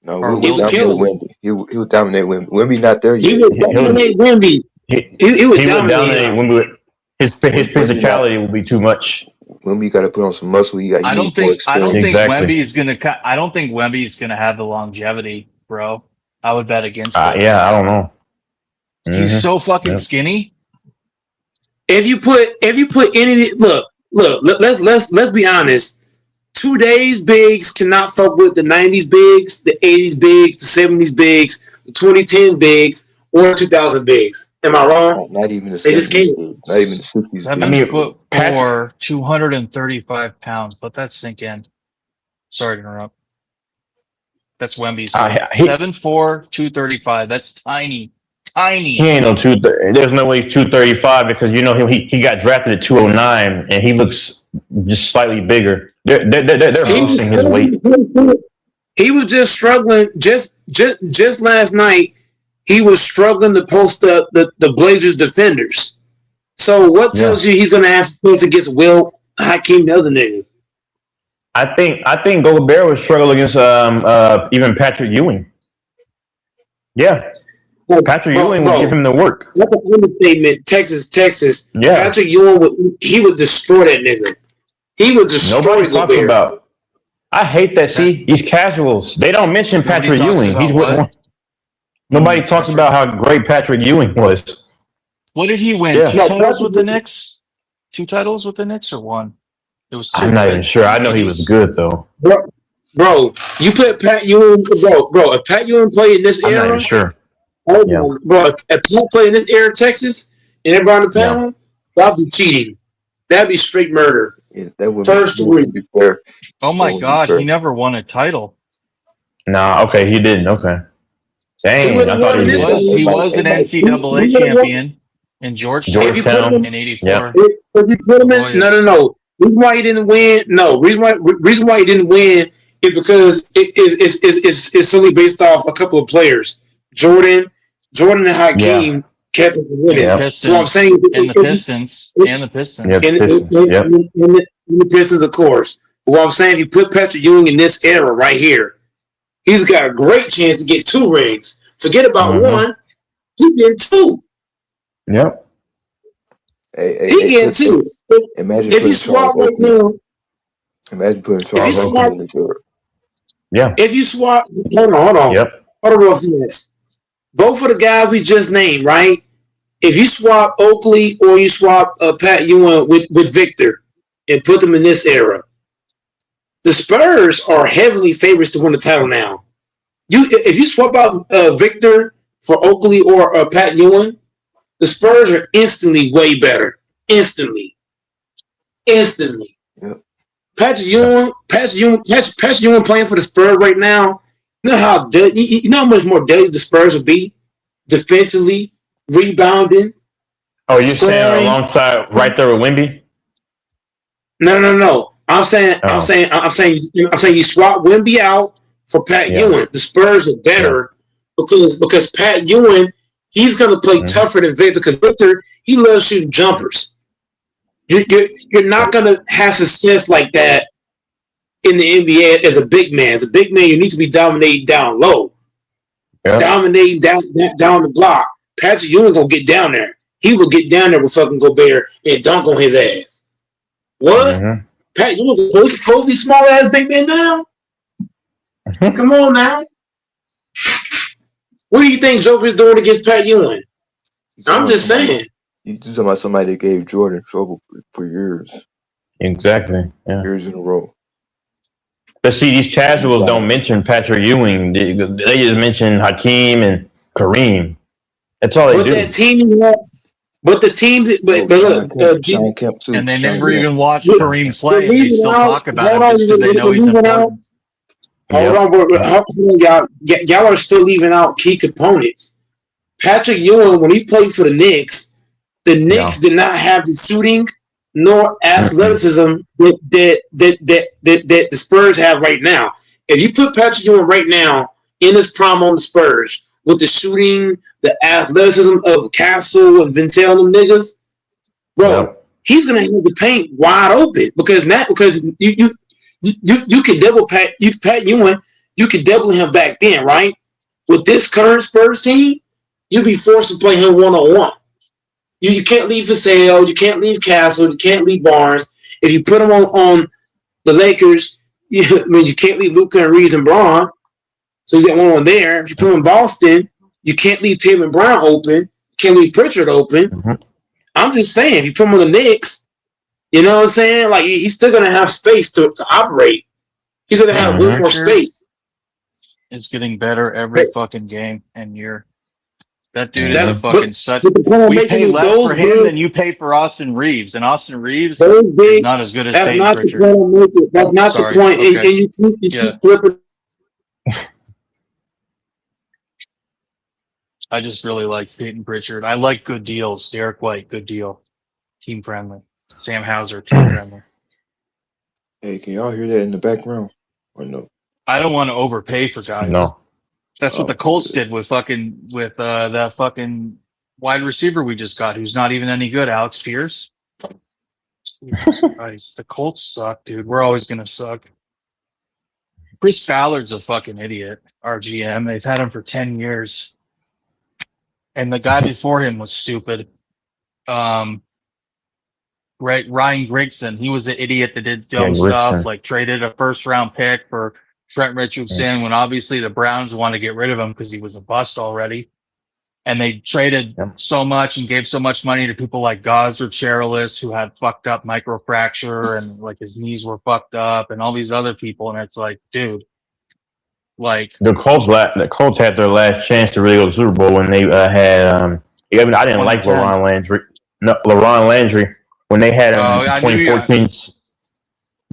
No, Wilt would dominate Wemby. He would dominate Wemby. Wemby's not there yet. He would dominate Wemby. He would dominate Wemby. His physicality will be too much. Wemby got to put on some muscle. I don't think Wemby's gonna have the longevity, bro. I would bet against it. Yeah, I don't know. He's so fucking skinny. If you put any look, let's be honest. Today's bigs cannot fuck with the 90s bigs, the 80s bigs, the 70s bigs, the 2010 bigs, or 2000 bigs. Am I wrong? Not even the They just 70s, came. dude. Not even the 60s. 7'4", 235 pounds. Let that sink in. Sorry to interrupt. That's Wemby's. 7'4", 235. That's tiny. Tiny. He ain't no there's no way he's 235 because you know he got drafted at 209 and he looks just slightly bigger. They're boosting his weight. He was just struggling. Just last night, he was struggling to post the Blazers defenders. So what tells you he's going to have space against Will, Hakeem, the other niggas? I think Gobert would struggle against even Patrick Ewing. Yeah. Patrick Ewing would give him the work. That's an understatement. Texas. Yeah. Patrick Ewing would destroy that nigga. He would destroy Nobody talks Gobert. about. I hate that. See, these casuals. They don't mention Patrick Ewing. Nobody talks about how great Patrick Ewing was. What did he win? Yeah. 2 titles with the Knicks? 2 titles with the Knicks or 1? It was 2. I'm not even sure. I know he was good though. Bro, you put Pat Ewing, bro. If Pat Ewing played in this I'm era, not even sure. bro, if Pat played in this era of Texas and everybody on the panel, that'd be cheating. That'd be straight murder. Yeah, that would First degree. be fair. Oh my God, he never won a title. Nah, okay, he didn't. Okay. Dang, I thought he did. He was an NCAA champion in Georgetown in '84. Yeah. If you put him in, no. Reason why he didn't win? No. Reason why he didn't win is because it's solely based off a couple of players. Jordan and Hakeem kept winning. Yeah. So what I'm saying is, the Pistons. Yeah, the Pistons. And the Pistons, of course. But what I'm saying, if you put Patrick Ewing in this era right here, he's got a great chance to get 2 rings. Forget about 1. He get 2. Yep. He get 2. Imagine if you swap right now. Imagine putting Charles Oakley in the tour. Yeah. If you swap, hold on. Yep. Hold on real fast. Both of the guys we just named, right? If you swap Oakley or you swap Pat Ewing with Victor and put them in this era, the Spurs are heavily favorites to win the title now. If you swap out Victor for Oakley or Pat Ewing, the Spurs are instantly way better. Instantly. Yep. Patrick Ewing playing for the Spurs right now. You know how much more deadly the Spurs will be defensively, rebounding. Oh, you're saying alongside right there with Wemby? No. I'm saying you swap Wemby out for Pat Ewing. The Spurs are better because Pat Ewing, he's gonna play tougher than Victor. Because Victor, he loves shooting jumpers. You're not gonna have success like that in the NBA as a big man. As a big man, you need to be dominating down low, dominating down the block. Patrick Ewing gonna get down there. He will get down there with fucking Gobert and dunk on his ass. What? Pat Ewing's supposedly small ass big man now? Come on now. What do you think Joker's doing against Pat Ewing? I'm just saying. You talking about somebody that gave Jordan trouble for years. Exactly. Yeah. Years in a row. But see, these casuals don't mention Patrick Ewing. They just mention Hakeem and Kareem. That's all they do. That team, but the teams, but look, and they never even watch Kareem play. And they still talk about him just because they know he's important. Hold on, y'all are still leaving out key components. Patrick Ewing, when he played for the Knicks did not have the shooting nor athleticism that the Spurs have right now. If you put Patrick Ewing right now in his prime on the Spurs with the shooting, the athleticism of Castle and Ventel and them niggas, bro, he's gonna have the paint wide open because you can double Pat Ewing, you can double him back then, right? With this current Spurs team, you'd be forced to play him 1-on-1. You can't leave Vassell, you can't leave Castle, you can't leave Barnes. If you put him on the Lakers, you can't leave Luka and Reeves and Braun. So he's got one there. If you put him in Boston, you can't leave Tatum and Brown open. You can't leave Pritchard open. I'm just saying, if you put him on the Knicks, you know what I'm saying? Like, he's still going to have space to operate. He's going to have a little more space. It's getting better every fucking game and year. That dude is That, a fucking such. but the point I'm We making pay is less those for him than bigs, you pay for Austin Reeves, and Austin Reeves those is bigs, not as good as that's Peyton not the Pritchard. point I'm making. That's not the Sorry. point. And Okay. you Yeah. keep flipping. I just really like Peyton Pritchard. I like good deals. Derek White, good deal. Team friendly. Sam Hauser, team friendly. Hey, can y'all hear that in the background? Or no? I don't want to overpay for guys. No. That's what Oh, the Colts did with that fucking wide receiver we just got, who's not even any good, Alex Pierce. Jesus Christ, the Colts suck, dude. We're always gonna suck. Chris Ballard's a fucking idiot. Our GM. They've had him for 10 years, and the guy before him was stupid. Ryan Grigson, he was an idiot that did dumb stuff, Grigson. like traded a first-round pick for Trent Richardson when obviously the Browns wanted to get rid of him because he was a bust already. And they traded so much and gave so much money to people like Gosder Cherilus, who had fucked up microfracture and like his knees were fucked up, and all these other people. And it's like, dude, like The Colts had their last chance to really go to the Super Bowl when they had I didn't like 2010. LaRon Landry. No, LaRon Landry when they had him Oh, in I knew you- 2014.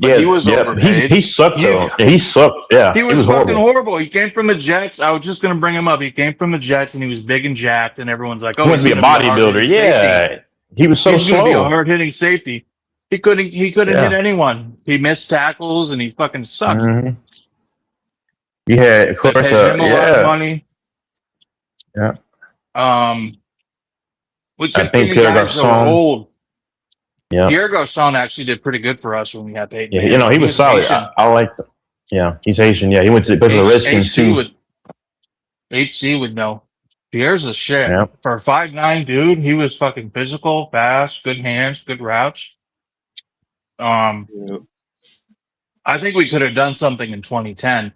But he was overpaid. He sucked though. Yeah, he sucked. Yeah, he was fucking horrible. horrible. He came from the Jets. I was just gonna bring him up. He came from the Jets and he was big and jacked, and everyone's like, "Oh, He wants to be a bodybuilder. Yeah, he was so He's gonna be a slow. hard-hitting safety. He couldn't Yeah. hit anyone. He missed tackles and he fucking sucked. Mhm. Yeah, of They course. paid him a lot of Yeah, money. yeah. We I kept think getting Pierre guys that were Garçon. old. Yeah, Pierre Garçon actually did pretty good for us when we had Peyton. yeah. Manning. He was solid. Haitian. I like that. Yeah, he's Haitian. Yeah, he went to go to the Redskins too. HC would know. Pierre's a shit. Yeah. For a 5'9" dude, he was fucking physical, fast, good hands, good routes. I think we could have done something in 2010,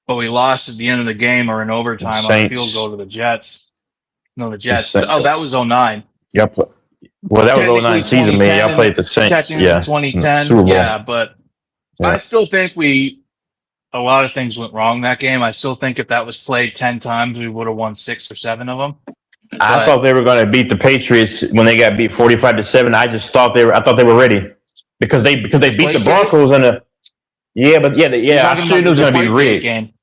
but we lost at the end of the game or in overtime on a Saints. field goal to the Jets. No, the Jets. Saints. Oh, that was 09. Yep. Well, that was Technically 09 season, man. Y'all 2010, played the Saints. technically Yeah, 2010. Super Bowl. Yeah, but Yeah. I still think a lot of things went wrong that game. I still think if that was played 10 times, we would have won 6 or 7 of them. I thought they were going to beat the Patriots when they got beat 45-7. I thought they were ready because they beat the Broncos in a I assumed it was going to be rigged. Game.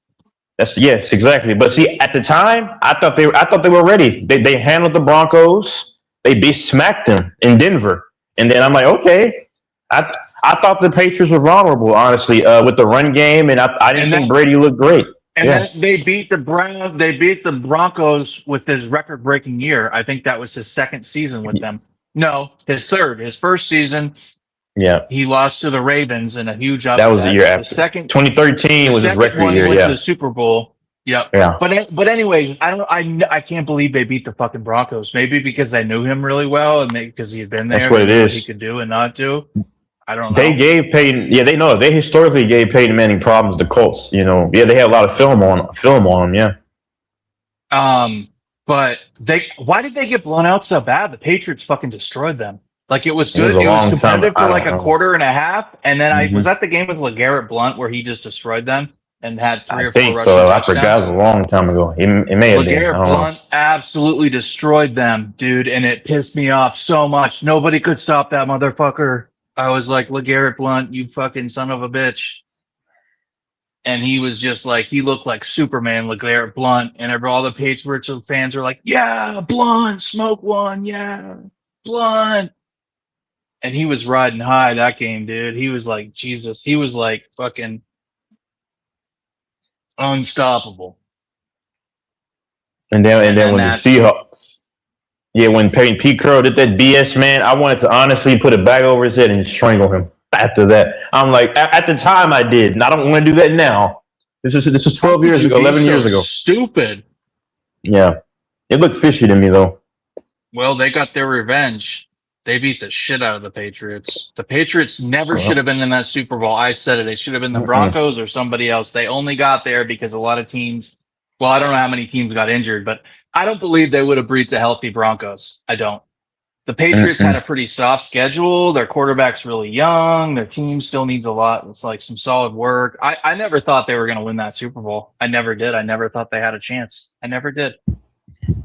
Yes, exactly. But see, at the time, I thought they were ready. They handled the Broncos. They smacked them in Denver, and then I'm like, okay. I thought the Patriots were vulnerable, honestly, with the run game, and I didn't think Brady looked great. And then they beat the Browns. They beat the Broncos with his record-breaking year. I think that was his second season with them. No, his third. His first season, Yeah, he lost to the Ravens in a huge upset. that was the year after. The second, 2013 was his second record one, year. he went Yeah, to the Super Bowl. Yep. Yeah. But anyways, I can't believe they beat the fucking Broncos. Maybe because they knew him really well and because he had been there. That's what they it knew is. he could do and not do. I don't know. They gave Peyton. Yeah, they historically gave Peyton Manning problems. The Colts, they had a lot of film on him. Yeah. But why did they get blown out so bad? The Patriots fucking destroyed them. Like it was It was good. a It long was time. competitive I for don't like a know. quarter and a half, and then Mhm. was that the game with LeGarrette Blunt where he just destroyed them and had 3 I or 4 think rushing so. I touchdowns? forgot. It was a long time ago. It may have been. I LeGarrette don't know. Blunt absolutely destroyed them, dude, and it pissed me off so much. Nobody could stop that motherfucker. I was like, LeGarrette Blunt, you fucking son of a bitch. And he was just like, he looked like Superman, LeGarrette Blunt, and all the Patriots fans are like, yeah, Blunt, smoke one, yeah, Blunt. And he was riding high that game, dude. He was like, Jesus, he was like fucking unstoppable. And then And when the that's- Seahawks, when Pete Carroll did that BS, man, I wanted to honestly put a bag over his head and strangle him. After that, I'm like, at the time I did, and I don't want to do that now. This is 12 years ago, 11 years ago. Stupid. Yeah, it looked fishy to me though. Well, they got their revenge. They beat the shit out of the Patriots. The Patriots never Well. should have been in that Super Bowl. I said it. It should have been the Mm-mm. Broncos or somebody else. They only got there because a lot of teams, well, I don't know how many teams got injured, but I don't believe they would have beat the healthy Broncos. I don't. The Patriots had a pretty soft schedule. Their quarterback's really young. Their team still needs a lot. It's like some solid work. I never thought they were going to win that Super Bowl. I never did. I never thought they had a chance. I never did.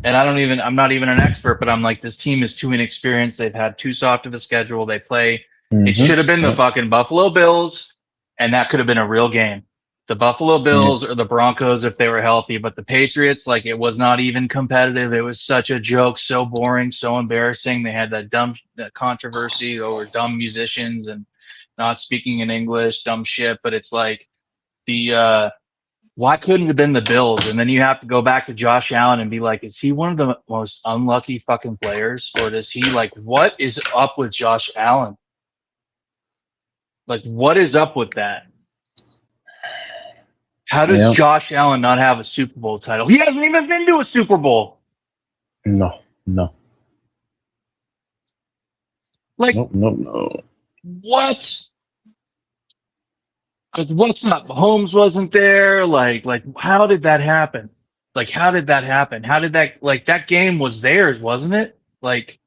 And I'm not even an expert, but I'm like, this team is too inexperienced. They've had too soft of a schedule. They play. It should have been the fucking Buffalo Bills, and that could have been a real game. The Buffalo Bills or the Broncos if they were healthy, but the Patriots, like, it was not even competitive. It was such a joke, so boring, so embarrassing. They had that controversy over dumb musicians and not speaking in English, dumb shit. But it's like why couldn't it have been the Bills? And then you have to go back to Josh Allen and be like, is he one of the most unlucky fucking players? Or does he, like, what is up with Josh Allen? Like, what is up with that? How does Josh Allen not have a Super Bowl title? He hasn't even been to a Super Bowl. No. Like, No. what? Like, what's up? Mahomes wasn't there. Like, how did that happen? Like, how did that happen? How did that game was theirs, wasn't it? Like,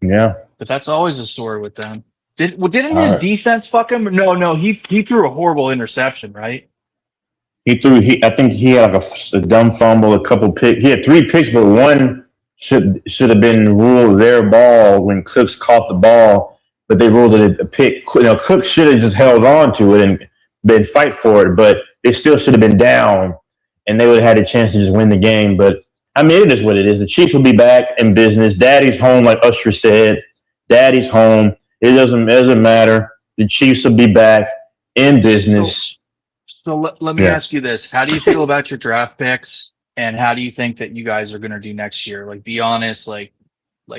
yeah. But that's always a story with them. Didn't his defense fuck him? No, he threw a horrible interception, right? I think he had like a dumb fumble, a couple picks. He had 3 picks, but one should have been ruled their ball when Cooks caught the ball, but they ruled it a pick. Cooks should have just held on to it and been fight for it, but they still should have been down, and they would have had a chance to just win the game. But I mean, it is what it is. The Chiefs will be back in business. Daddy's home, like Usher said. Daddy's home. It doesn't matter. The Chiefs will be back in business. So let me ask you this. How do you feel about your draft picks, and how do you think that you guys are going to do next year? Like, be honest, like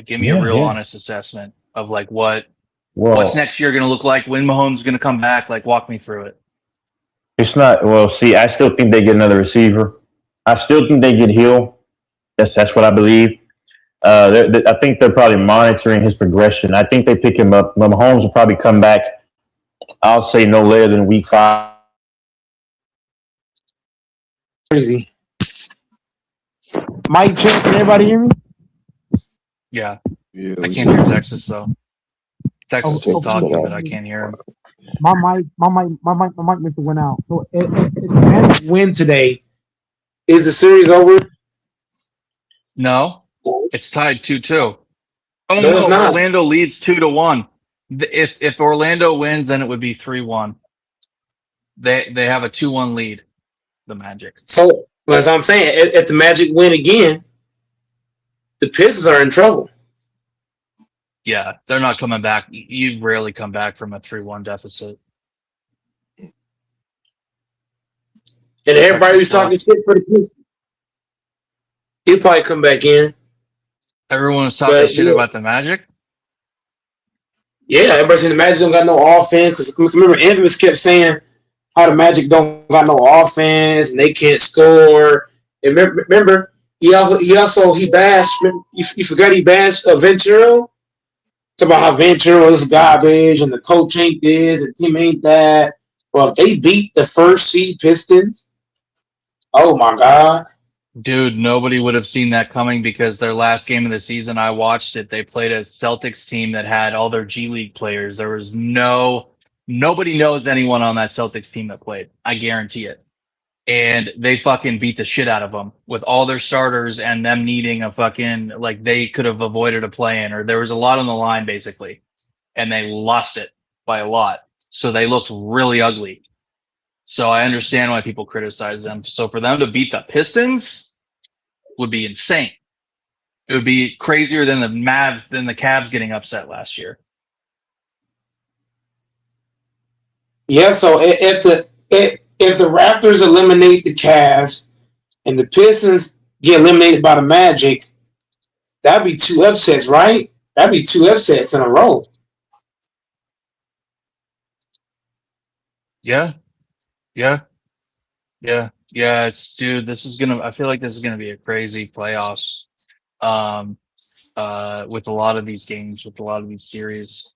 give me a real honest assessment of like what's next year going to look like, when Mahomes is going to come back. Like, walk me through it. It's not, I still think they get another receiver. I still think they get Hill. That's what I believe. I think they're probably monitoring his progression. I think they pick him up. Mahomes will probably come back, I'll say no later than week 5. Crazy. Mike Chance, can everybody hear me? Yeah. I can't hear Texas though. Texas is talking, but I can't hear him. My mic must have went out. So if the Magic win today, is the series over? No, it's tied 2-2. Oh No, it's not. Orlando leads 2-1. If Orlando wins, then it would be 3-1. They have a 2-1 lead. The Magic. So, as I'm saying, if the Magic win again, the Pistons are in trouble. Yeah, they're not coming back. You rarely come back from a 3-1 deficit. And everybody was talking shit for the Pistons. He'll probably come back in. Everyone was talking shit about the Magic? Yeah, everybody saying the Magic don't got no offense. Because remember, Infamous kept saying how the Magic don't got no offense and they can't score. And remember, he bashed. You forgot he bashed Ventura. Talk about how Ventura is garbage and the coach ain't this, the team ain't that. Well, if they beat the first seed Pistons, oh my god, dude, nobody would have seen that coming because their last game of the season, I watched it. They played a Celtics team that had all their G League players. There was nobody knows anyone on that Celtics team that played. I guarantee it. And they fucking beat the shit out of them with all their starters and them needing a fucking, like, they could have avoided a play-in, or there was a lot on the line basically. And they lost it by a lot. So they looked really ugly. So I understand why people criticize them. So for them to beat the Pistons would be insane. It would be crazier than the Cavs getting upset last year. Yeah, so if the Raptors eliminate the Cavs and the Pistons get eliminated by the Magic, that'd be 2 upsets, right? That'd be 2 upsets in a row. Yeah. It's, dude, I feel like this is gonna be a crazy playoffs. With a lot of these games, with a lot of these series.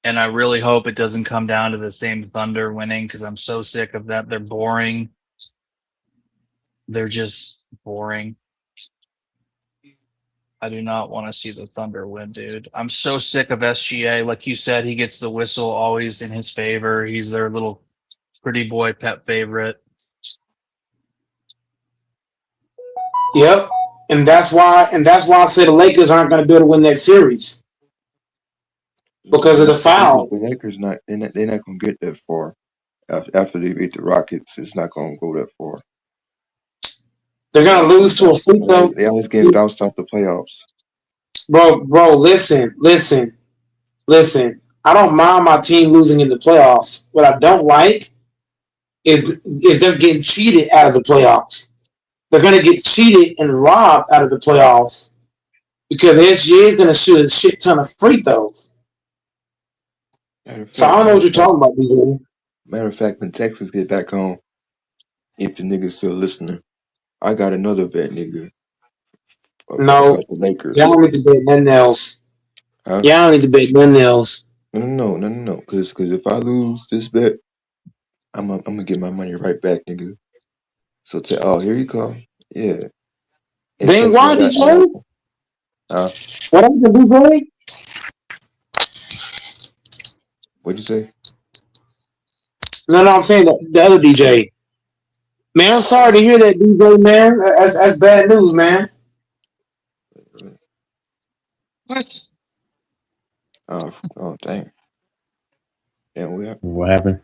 And I really hope it doesn't come down to the same Thunder winning, because I'm so sick of that. They're boring. They're just boring. I do not want to see the Thunder win, dude. I'm so sick of SGA. Like you said, he gets the whistle always in his favor. He's their little pretty boy pet favorite. Yep. And that's why I say the Lakers aren't going to be able to win that series because of the foul. The Lakers they're not gonna get that far after they beat the Rockets. It's not gonna go that far. They're going to lose to a free throw. They always get bounced off the playoffs. Bro, listen. I don't mind my team losing in the playoffs. What I don't like is them getting cheated out of the playoffs. They're going to get cheated and robbed out of the playoffs because SGA is going to shoot a shit ton of free throws. So I don't know what you're talking about, DJ. Matter of fact, when Texas get back home, if the niggas still listening, I got another bet, nigga. No, the Lakers. Y'all don't need to bet nothing else. Huh? Y'all don't need to bet nothing else. No. Because if I lose this bet, I'm gonna get my money right back, nigga. So here you come. Yeah. Then why, DJ? What happened to DJ? What'd you say? No, I'm saying the other DJ. Man, I'm sorry to hear that, DJ, man. That's bad news, man. What? Oh, dang. Yeah, What happened?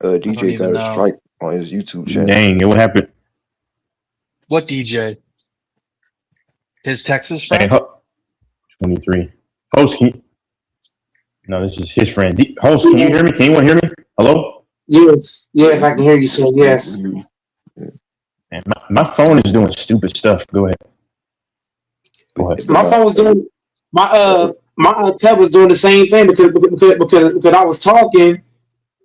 DJ got a strike on his YouTube channel. Dang, what happened? What DJ? His Texas Hey, friend? 23. Host, no, this is his friend. Host, can you hear me? Can anyone hear me? Hello? Yes, I can hear you, sir. Yes. Man, my phone is doing stupid stuff. Go ahead. My phone was doing my tab was doing the same thing because I was talking,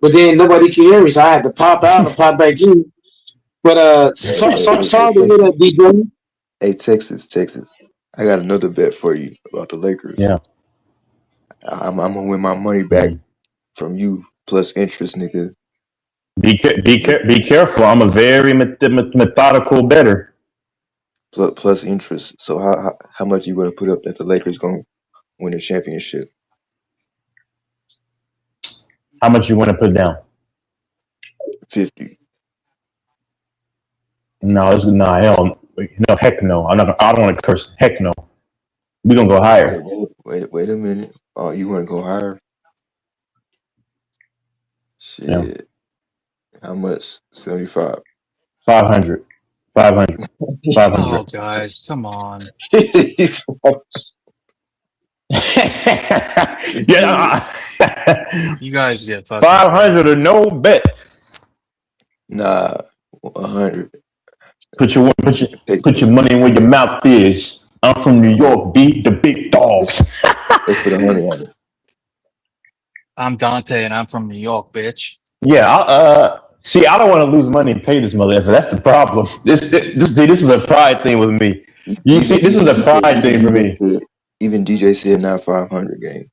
but then nobody can hear me, so I had to pop out and pop back in. But sorry to hear that, DJ. Hey, Texas. I got another bet for you about the Lakers. Yeah. I'm gonna win my money back from you plus interest, nigga. Be careful. I'm a very methodical bettor. Plus interest. So how much you gonna put up that the Lakers gonna win the championship? How much you want to put down? 50. No, hell no, heck no. I don't want to curse. Heck no. We're gonna go higher. Wait a minute. Oh, you wanna go higher? Shit. Yeah. How much? 75. 500. 500. Oh, guys, come on. Yeah. You guys get fucking 500 or no bet. Nah, 100. Put your money where your mouth is. I'm from New York, beat the big dogs. Let's put 100 on it. I'm Dante and I'm from New York, bitch. Yeah, see, I don't want to lose money and pay this motherfucker. That's the problem. This is a pride thing with me. You see, this is a pride thing for me. Even DJ said not 500 game.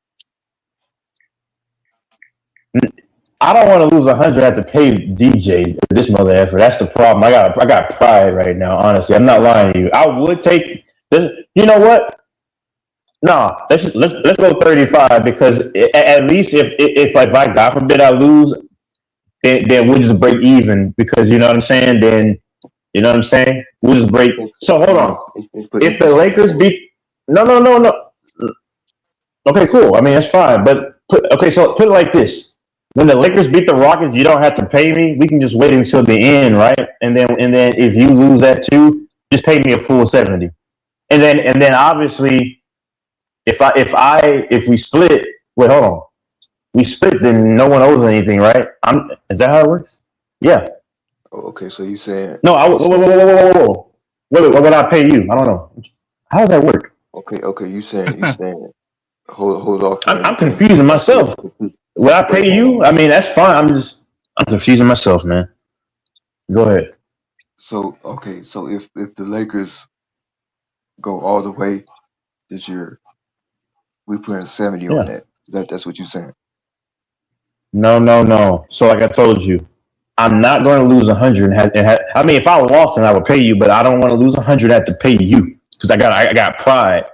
I don't want to lose 100. I have to pay DJ this mother effort. That's the problem. I got pride right now. Honestly, I'm not lying to you. I would take this. You know what? No, let's go 35 because at least if I God forbid I lose, then we'll just break even because you know what I'm saying. Then you know what I'm saying. We'll just break. So hold on. If the Lakers beat, no. Okay, cool. I mean that's fine. But so put it like this. When the Lakers beat the Rockets, you don't have to pay me. We can just wait until the end, right? And then if you lose that too, just pay me a full 70. And then obviously, if we split, wait, hold on. We split, then no one owes anything, right? Is that how it works? Yeah. Oh, okay, so you saying no? Whoa. What would I pay you? I don't know. How does that work? Okay. You saying hold off. I'm confusing myself. Would I pay you? I mean, that's fine. I'm confusing myself, man. Go ahead. So if the Lakers go all the way this year, we putting 70 on that. That's what you're saying. No. So like I told you, I'm not going to lose 100. I mean, if I lost, then I would pay you, but I don't want to lose 100. I have to pay you because I got pride.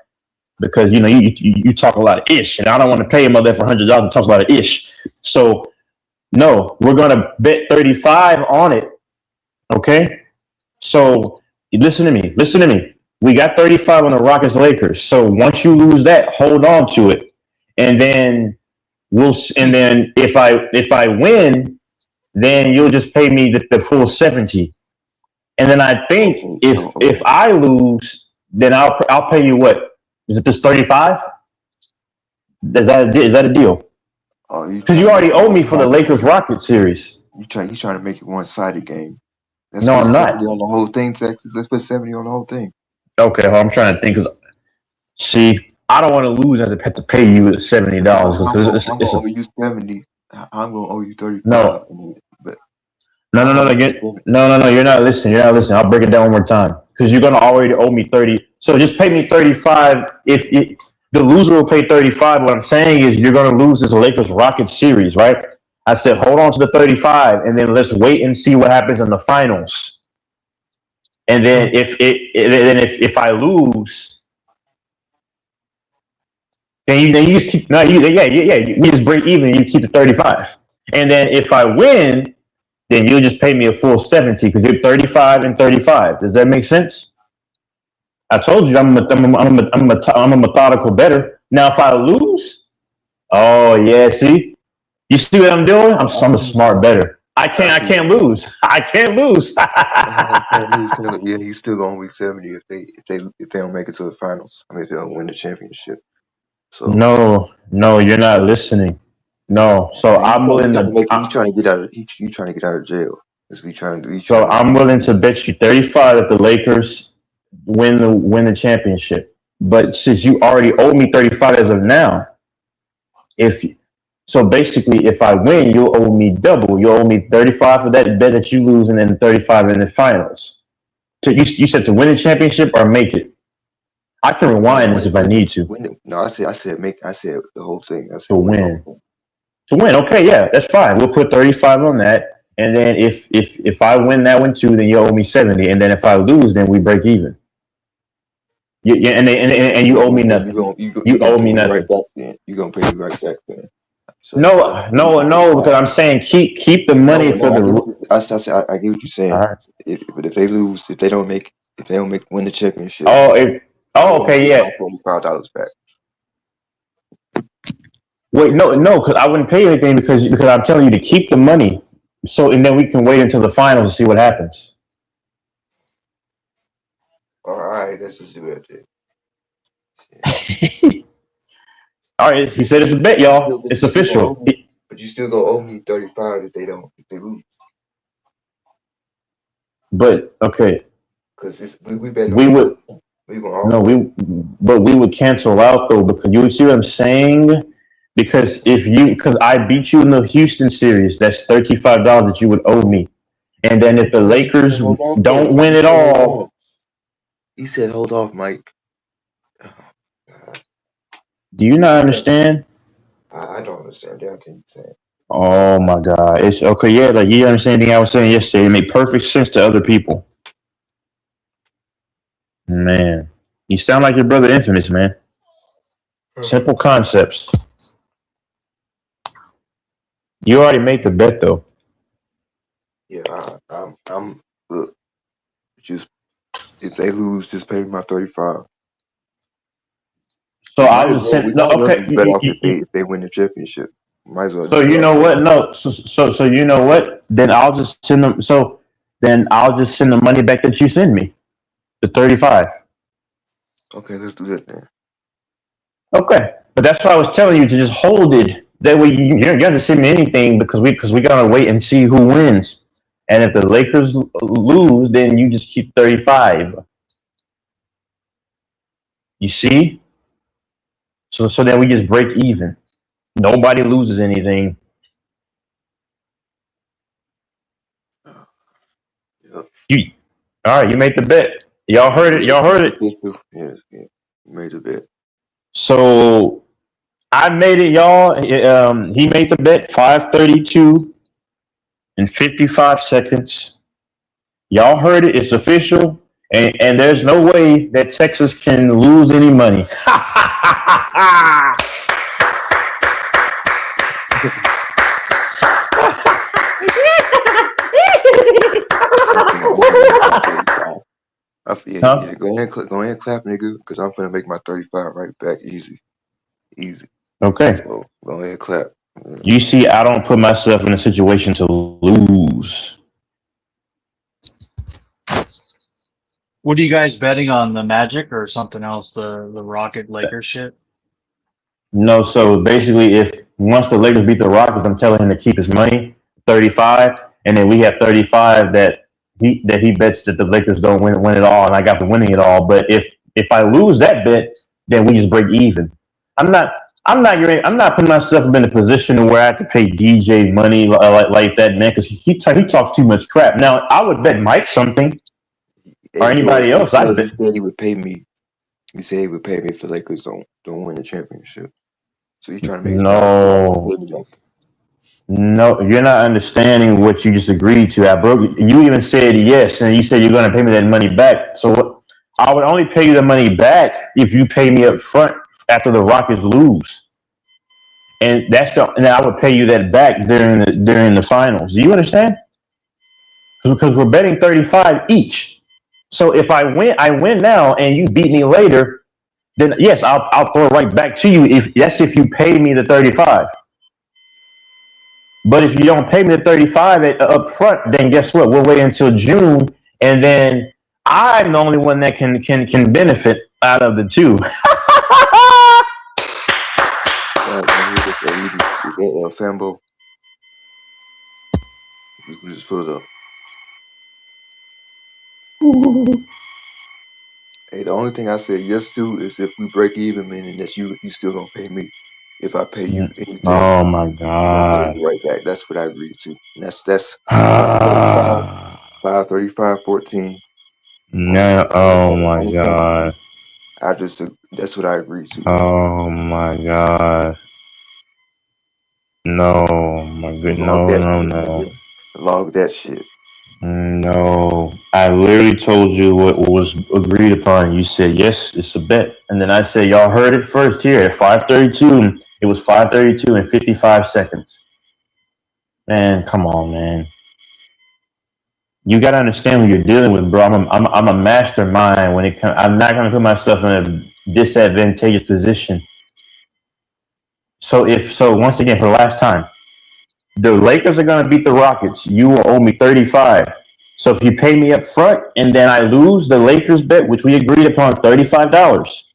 Because you know you talk a lot of ish, and I don't want to pay a mother for $100 to talk a lot of ish. So no, we're gonna bet 35 on it. Okay. So listen to me. We got 35 on the Rockets Lakers. So once you lose that, hold on to it, and then if I win, then you'll just pay me the full 70. And then I think if I lose, then I'll pay you what? Is it this 35? Is that a deal? Because you already owe me for the Lakers Rockets series. You trying to make it one-sided game. No, I'm not. 70 on the whole thing, Texas. Let's put 70 on the whole thing. Okay, I'm trying to think. Cause see, I don't want to lose. I have to pay you $70 because I'm gonna owe you 70. I'm gonna owe you 35. No. No, you're not listening. I'll break it down one more time. Because you're gonna already owe me 30. So just pay me 35. If the loser will pay 35, what I'm saying is you're gonna lose this Lakers Rockets series, right? I said hold on to the 35, and then let's wait and see what happens in the finals. And then if I lose, then you just keep you just break even. You keep the 35, and then if I win, then you'll just pay me a full 70 because you're 35 and 35. Does that make sense? I told you I'm a methodical bettor. Now if I lose, oh yeah, see, you see what I'm doing? I'm a smart bettor. I can't lose. I can't lose. Yeah, you still gonna owe me 70 if they don't make it to the finals. I mean, if they don't win the championship. So no, you're not listening. No, so I'm willing to. You trying to get out of jail. That's what you trying to do. So I'm willing to bet you 35 that the Lakers win the championship. But since you already owe me 35 as of now, so basically if I win, you'll owe me double. You'll owe me 35 for that bet that you lose, and then 35 in the finals. So you said to win the championship or make it. I can rewind this if I need to. No, I said the whole thing. I said to win. To win, okay, yeah, that's fine. We'll put 35 on that, and then if I win that one too, then you owe me 70, and then if I lose, then we break even. And you owe me nothing. You owe me nothing. Right back then. You're gonna pay me right back then. So, no, because I'm saying keep the money for the. I get what you're saying. Right. But if they lose, if they don't win the championship. Okay, yeah. $45 back. Wait, no, because I wouldn't pay you anything because I'm telling you to keep the money. So and then we can wait until the finals to see what happens. All right, let's just do that then. All right, he said it's a bet, y'all. It's official. But you still gonna owe me 35 if they lose. But okay. Because we would cancel out though, because you see what I'm saying? Because because I beat you in the Houston series, that's $35 that you would owe me. And then if the Lakers don't win it all. He said, hold off, Mike. Do you not understand? I don't understand everything you're saying. Oh my God. It's okay, yeah, like you understand anything I was saying yesterday. It made perfect sense to other people. Man. You sound like your brother Infamous, man. Simple concepts. You already made the bet though. Yeah, I'm look. Just if they lose, just pay me my 35. So I just said no. Okay, if they win the championship, might as well. So you know what? No. So you know what? Then I'll just send them. So then I'll just send the money back that you send me, the 35. Okay, let's do that then. Okay, but that's why I was telling you to just hold it. That way you don't have to send me anything because we gotta wait and see who wins. And if the Lakers lose, then you just keep 35. You see? So then we just break even. Nobody loses anything. Yep. All right, you made the bet. Y'all heard it. Yeah, made the bet. So I made it, y'all. He made the bet 5:32 and 55 seconds. Y'all heard it. It's official. And there's no way that Texas can lose any money. Yeah, Huh? yeah. Go ahead, go ahead, and clap, nigga, because I'm finna make my 35 right back, easy, easy. Okay. So go ahead, and clap. You see, I don't put myself in a situation to lose. What are you guys betting on? The Magic or something else? The Rocket Lakers shit? No, so basically, if once the Lakers beat the Rockets, I'm telling him to keep his money, 35, and then we have 35 that he bets that the Lakers don't win it all, and I got the winning it all. But if I lose that bet, then we just break even. I'm not putting myself in a position where I have to pay DJ money like that, man, because he talks too much crap. Now I would bet Mike something or anybody else. I bet he would pay me. He said he would pay me if the Lakers don't win the championship. So you trying to make No, you're not understanding what you just agreed to. You even said yes, and you said you're going to pay me that money back. So I would only pay you the money back if you pay me up front after the Rockets lose, and and I would pay you that back during the finals. Do you understand? Because we're betting 35 each. So if I win now, and you beat me later, then yes, I'll throw it right back to you. If you pay me the 35. But if you don't pay me the 35 up front, then guess what? We'll wait until June, and then I'm the only one that can benefit out of the two. Fambo. You can just pull it up. Hey, the only thing I said yes to is if we break even, meaning that you still gonna pay me. If I pay you anything, Oh my I'm God! gonna pay you right back. That's what I agreed to. And that's 535, 14. No, oh my God! That's what I agreed to. Oh my God! No, my good, no. Log that shit. No, I literally told you what was agreed upon. You said yes, it's a bet, and then I said y'all heard it first here at 5:32. It was 5:32 and 55 seconds. Man, come on, man. You gotta understand what you're dealing with, bro. I'm a mastermind when it comes. I'm not gonna put myself in a disadvantageous position. So once again, for the last time, the Lakers are gonna beat the Rockets. You will owe me 35. So if you pay me up front and then I lose the Lakers bet, which we agreed upon, $35,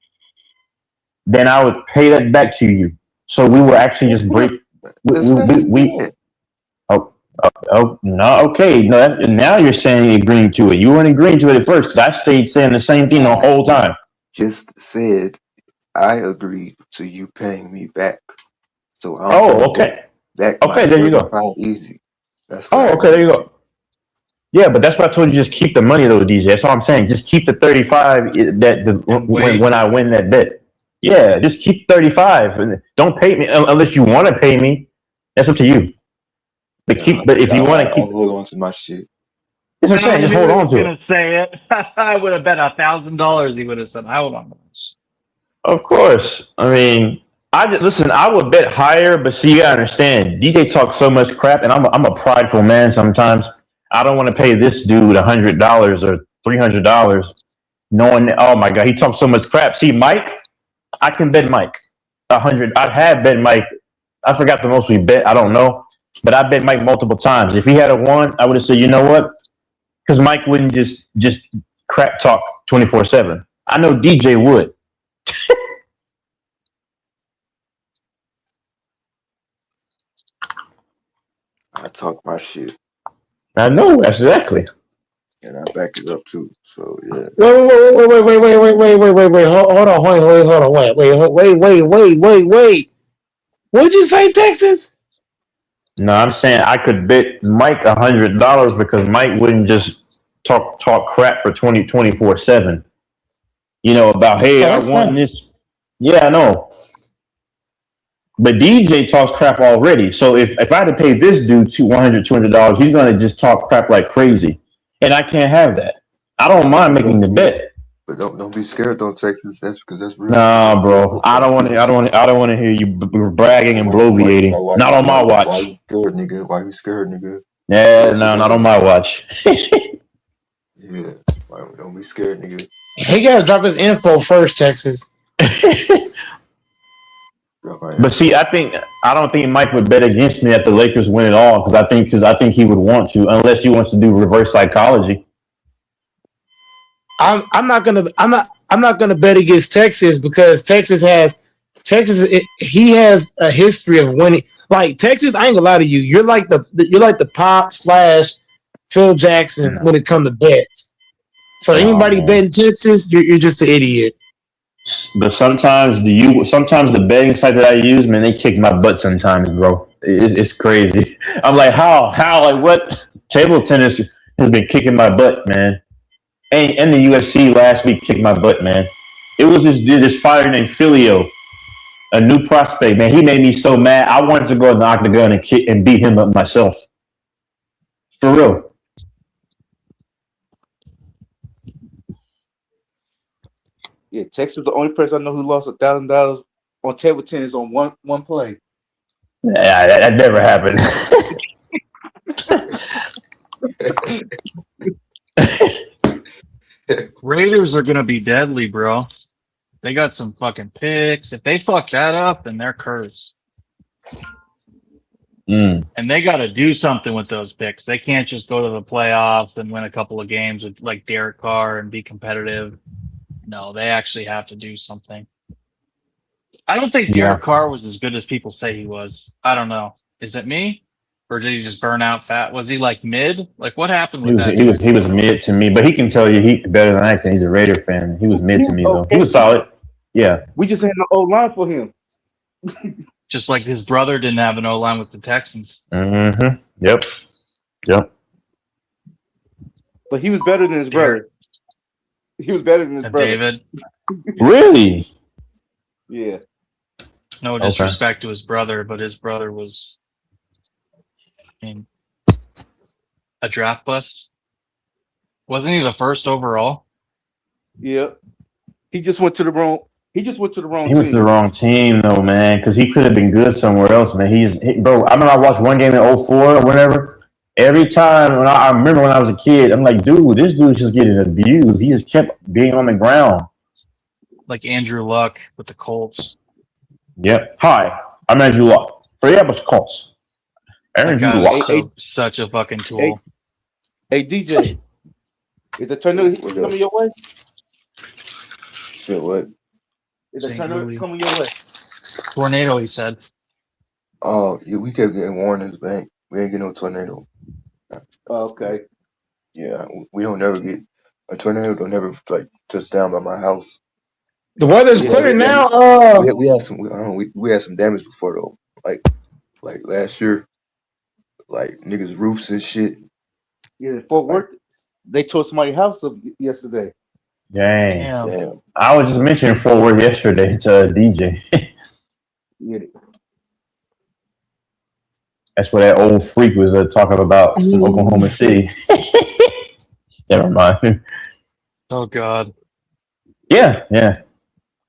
then I would pay that back to you. So we will actually just break. No, okay. No, now you're saying agreeing to it. You weren't agreeing to it at first because I stayed saying the same thing the whole time. Just said I agreed to you paying me back. So okay. Okay, there you go. Easy. That's okay, there you go. Yeah, but that's what I told you. Just keep the money, though, DJ. That's all I'm saying. Just keep the 35 when I win that bet. Yeah, just keep 35 and don't pay me unless you want to pay me. That's up to you. But if you want to keep, hold on to my shit. That's what I'm saying. Just hold on to it. Gonna say it. I would have bet $1,000. He would have said, "Hold on." Of course. I mean, I would bet higher, but see, you gotta understand. DJ talks so much crap, and I'm a prideful man sometimes. I don't want to pay this dude $100 or $300, knowing, oh my God, he talks so much crap. See, Mike, I can bet Mike 100. I have bet Mike. I forgot the most we bet. I don't know, but I bet Mike multiple times. If he had a one, I would have said, you know what? Because Mike wouldn't just crap talk 24/7. I know DJ would. I talk my shit. I know, exactly. And I back it up too. So yeah. Wait. Hold on. Wait. What'd you say, Texas? No, I'm saying I could bet Mike $100 because Mike wouldn't just talk crap for 24/7. You know, about, hey, I want this. Yeah, I know. But DJ talks crap already. So if I had to pay this dude $100, $200, he's going to just talk crap like crazy. And I can't have that. I don't mind making the bet. But don't be scared though, Texas. That's because that's real. Nah, bro. I don't want to hear you bragging and bloviating. Not on my watch. Why you scared, nigga? Why you scared, nigga? Yeah, no, not on my watch. Yeah. Don't be scared, nigga. He gotta drop his info first, Texas. But see, I don't think Mike would bet against me that the Lakers win it all because I think he would want to, unless he wants to do reverse psychology. I'm not gonna bet against Texas because he has a history of winning. Like Texas, I ain't gonna lie to you. You're like the Pop / Phil Jackson when it comes to bets. So anybody betting Texas, you're just an idiot. But sometimes the betting site that I use, man, they kick my butt sometimes, bro. It's crazy. I'm like, how, like what? Table tennis has been kicking my butt, man. And the UFC last week kicked my butt, man. It was this fighter named Filio, a new prospect, man. He made me so mad. I wanted to go in the octagon and beat him up myself. For real. Yeah, Texas is the only person I know who lost $1,000 on table tennis on one play. Yeah, that never happened. Raiders are gonna be deadly, bro. They got some fucking picks. If they fuck that up, then they're cursed. And they got to do something with those picks. They can't just go to the playoffs and win a couple of games with like Derek Carr and be competitive. No, they actually have to do something. I don't think Derek Carr was as good as people say he was. I don't know. Is it me? Or did he just burn out fat? Was he like mid? Like what happened with that? He was mid to me, but he can tell you he better than I can. He's a Raider fan. He was mid to me though. He was solid. Yeah. We just had no O-line for him. Just like his brother didn't have an O-line with the Texans. Mm-hmm. Yep. But he was better than his brother. He was better than his brother. David. Really? Yeah. No disrespect to his brother, but his brother was, a draft bust. Wasn't he the first overall? Yeah. He just went to the wrong. He went to the wrong team though, man, because he could have been good somewhere else, man. Bro, I remember I watched one game in 2004 or whatever. Every time I remember when I was a kid, I'm like, dude, this dude's just getting abused. He just kept being on the ground. Like Andrew Luck with the Colts. Yep. Hi, I'm Andrew Luck for the Apples Colts. Andrew Luck. Such a fucking tool. Hey DJ, is the tornado coming your way? Shit, what? Is the tornado coming your way? Tornado, he said. Oh, yeah, we kept getting warnings, man. We ain't get no tornado. Oh, okay. Yeah, we don't never get a tornado. Don't never like touch down by my house. The weather's clear now. We had some. We had some damage before though. Like last year, like niggas' roofs and shit. Yeah, Fort Worth, they tore somebody's house up yesterday. Damn. I was just mentioning Fort Worth yesterday to DJ. Yeah. That's what that old freak was talking about from Oklahoma City. Never mind. Oh God. Yeah.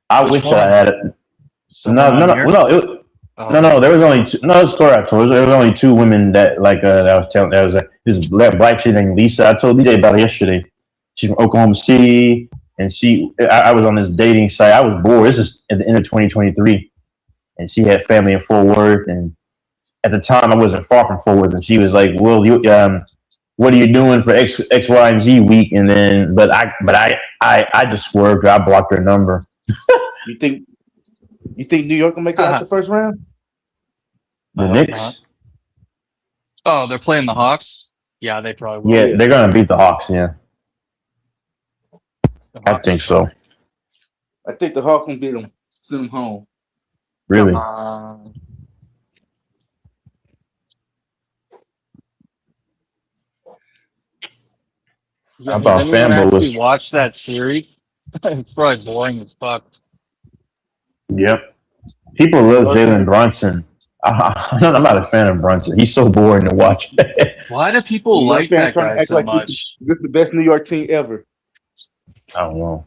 I wish I had it. No. There was only two. No, the story I told. There was only two women that that I was telling. There was this black chick named Lisa. I told DJ about it yesterday. She's from Oklahoma City, and I was on this dating site. I was bored. This is at the end of 2023, and she had family in Fort Worth. And at the time, I wasn't far from Fort Worth, and she was like, "Well, what are you doing for X, Y, and Z week?" And then, but I just swerved. I blocked her number. You think New York will make it out the first round? The Knicks? Oh, they're playing the Hawks? Yeah, they probably will. Yeah, they're gonna beat the Hawks, yeah. I think so. I think the Hawks can beat them, send them home. Really? Yeah, about FanDuel? Watch that series. It's probably boring as fuck. Yep. People love Jalen Brunson. I'm not a fan of Brunson. He's so boring to watch. Why do people like that guy so much? This is the best New York team ever. I don't know.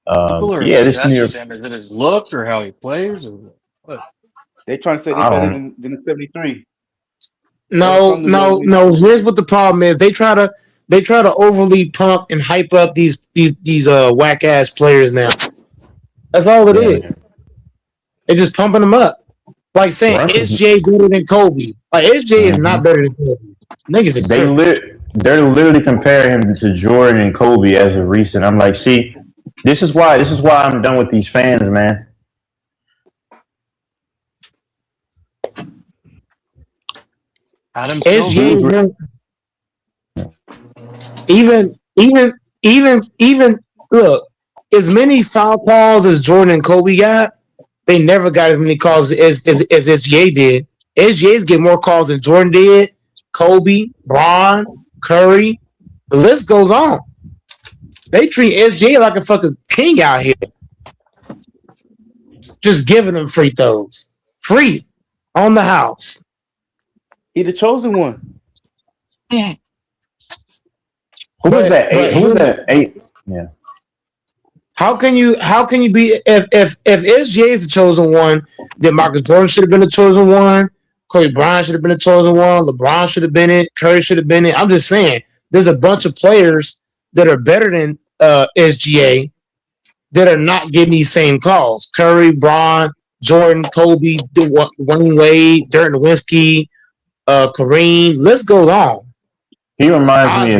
People are this New York. Is it his look or how he plays or what? They're trying to say they're better than the 73. No. Here's what the problem is. They try to overly pump and hype up these whack ass players now. That's all it is. They're just pumping them up. Like saying SJ better than Kobe. Like SJ is not better than Kobe. Niggas is they're literally comparing him to Jordan and Kobe as of recent. I'm like, see, this is why I'm done with these fans, man. Adam SJ, even look, as many foul calls as Jordan and Kobe got, they never got as many calls as SGA did. SGA's get more calls than Jordan did, Kobe, Bron, Curry. The list goes on. They treat SGA like a fucking king out here. Just giving them free throws. Free. On the house. He the chosen one. Who was that? Eight? Who was that? 8? Yeah. How can you be if SGA is the chosen one, then Michael Jordan should have been the chosen one, Kobe Bryant should have been the chosen one, LeBron should have been it, Curry should have been it. I'm just saying, there's a bunch of players that are better than SGA that are not getting these same calls. Curry, Bron, Jordan, Kobe, Dwayne Wade, Dirk Nowitzki, Kareem. List goes on. He reminds me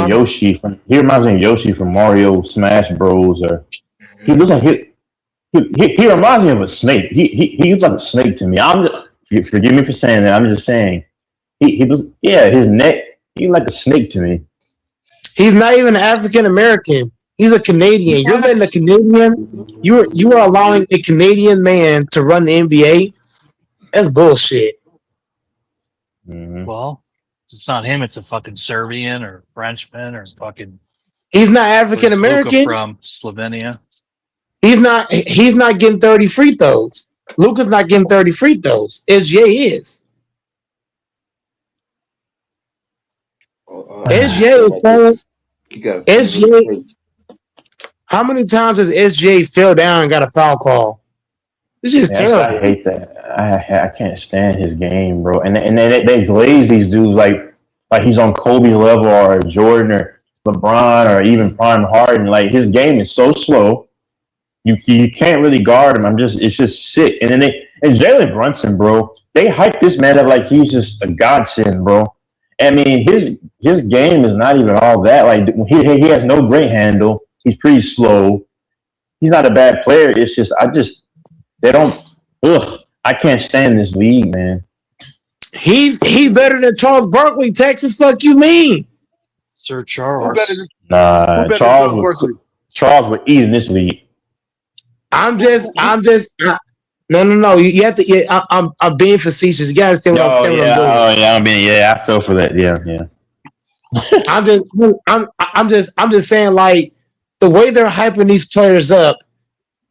of Yoshi from Mario Smash Bros. Or he looks like he reminds me of a snake. He looks like a snake to me. Forgive me for saying that. I'm just saying his neck. He's like a snake to me. He's not even African American. He's a Canadian. You're letting a Canadian. You are allowing a Canadian man to run the NBA. That's bullshit. Mm-hmm. Well, it's not him. It's a fucking Serbian or Frenchman or fucking. He's not African American. From Slovenia. He's not getting 30 free throws. Luka's not getting 30 free throws. SGA is. SGA is SGA. How many times has SGA fell down and got a foul call? It's just terrible. I hate that. I can't stand his game, bro. And they glaze these dudes like he's on Kobe level or Jordan or LeBron or even Prime Harden. Like his game is so slow. You can't really guard him. It's just sick. And then Jalen Brunson, bro, they hype this man up like he's just a godsend, bro. I mean, his game is not even all that. Like he has no great handle. He's pretty slow. He's not a bad player. It's just they don't. I can't stand this league, man. He's better than Charles Barkley. Texas, fuck you mean? Sir Charles. Nah, Charles would eat in this league. I'm just. No. You have to. I'm being facetious. You gotta understand what I'm saying. I feel for that. Yeah. I'm just saying, like the way they're hyping these players up,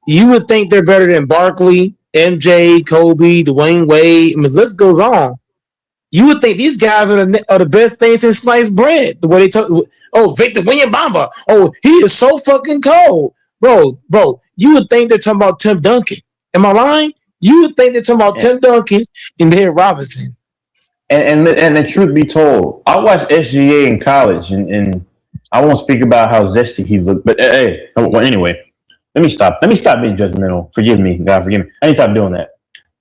you would think they're better than Barkley, MJ, Kobe, Dwayne Wade. I mean, the list goes on. You would think these guys are the best things in sliced bread. The way they talk. Oh, Victor Wembanyama. Oh, he is so fucking cold, bro. You would think they're talking about Tim Duncan. Am I lying? You would think they're talking about Tim Duncan and Darren Robinson. And the truth be told, I watched SGA in college, and I won't speak about how zesty he looked. But hey, well, anyway, let me stop being judgmental. Forgive me, God, forgive me. I need to stop doing that.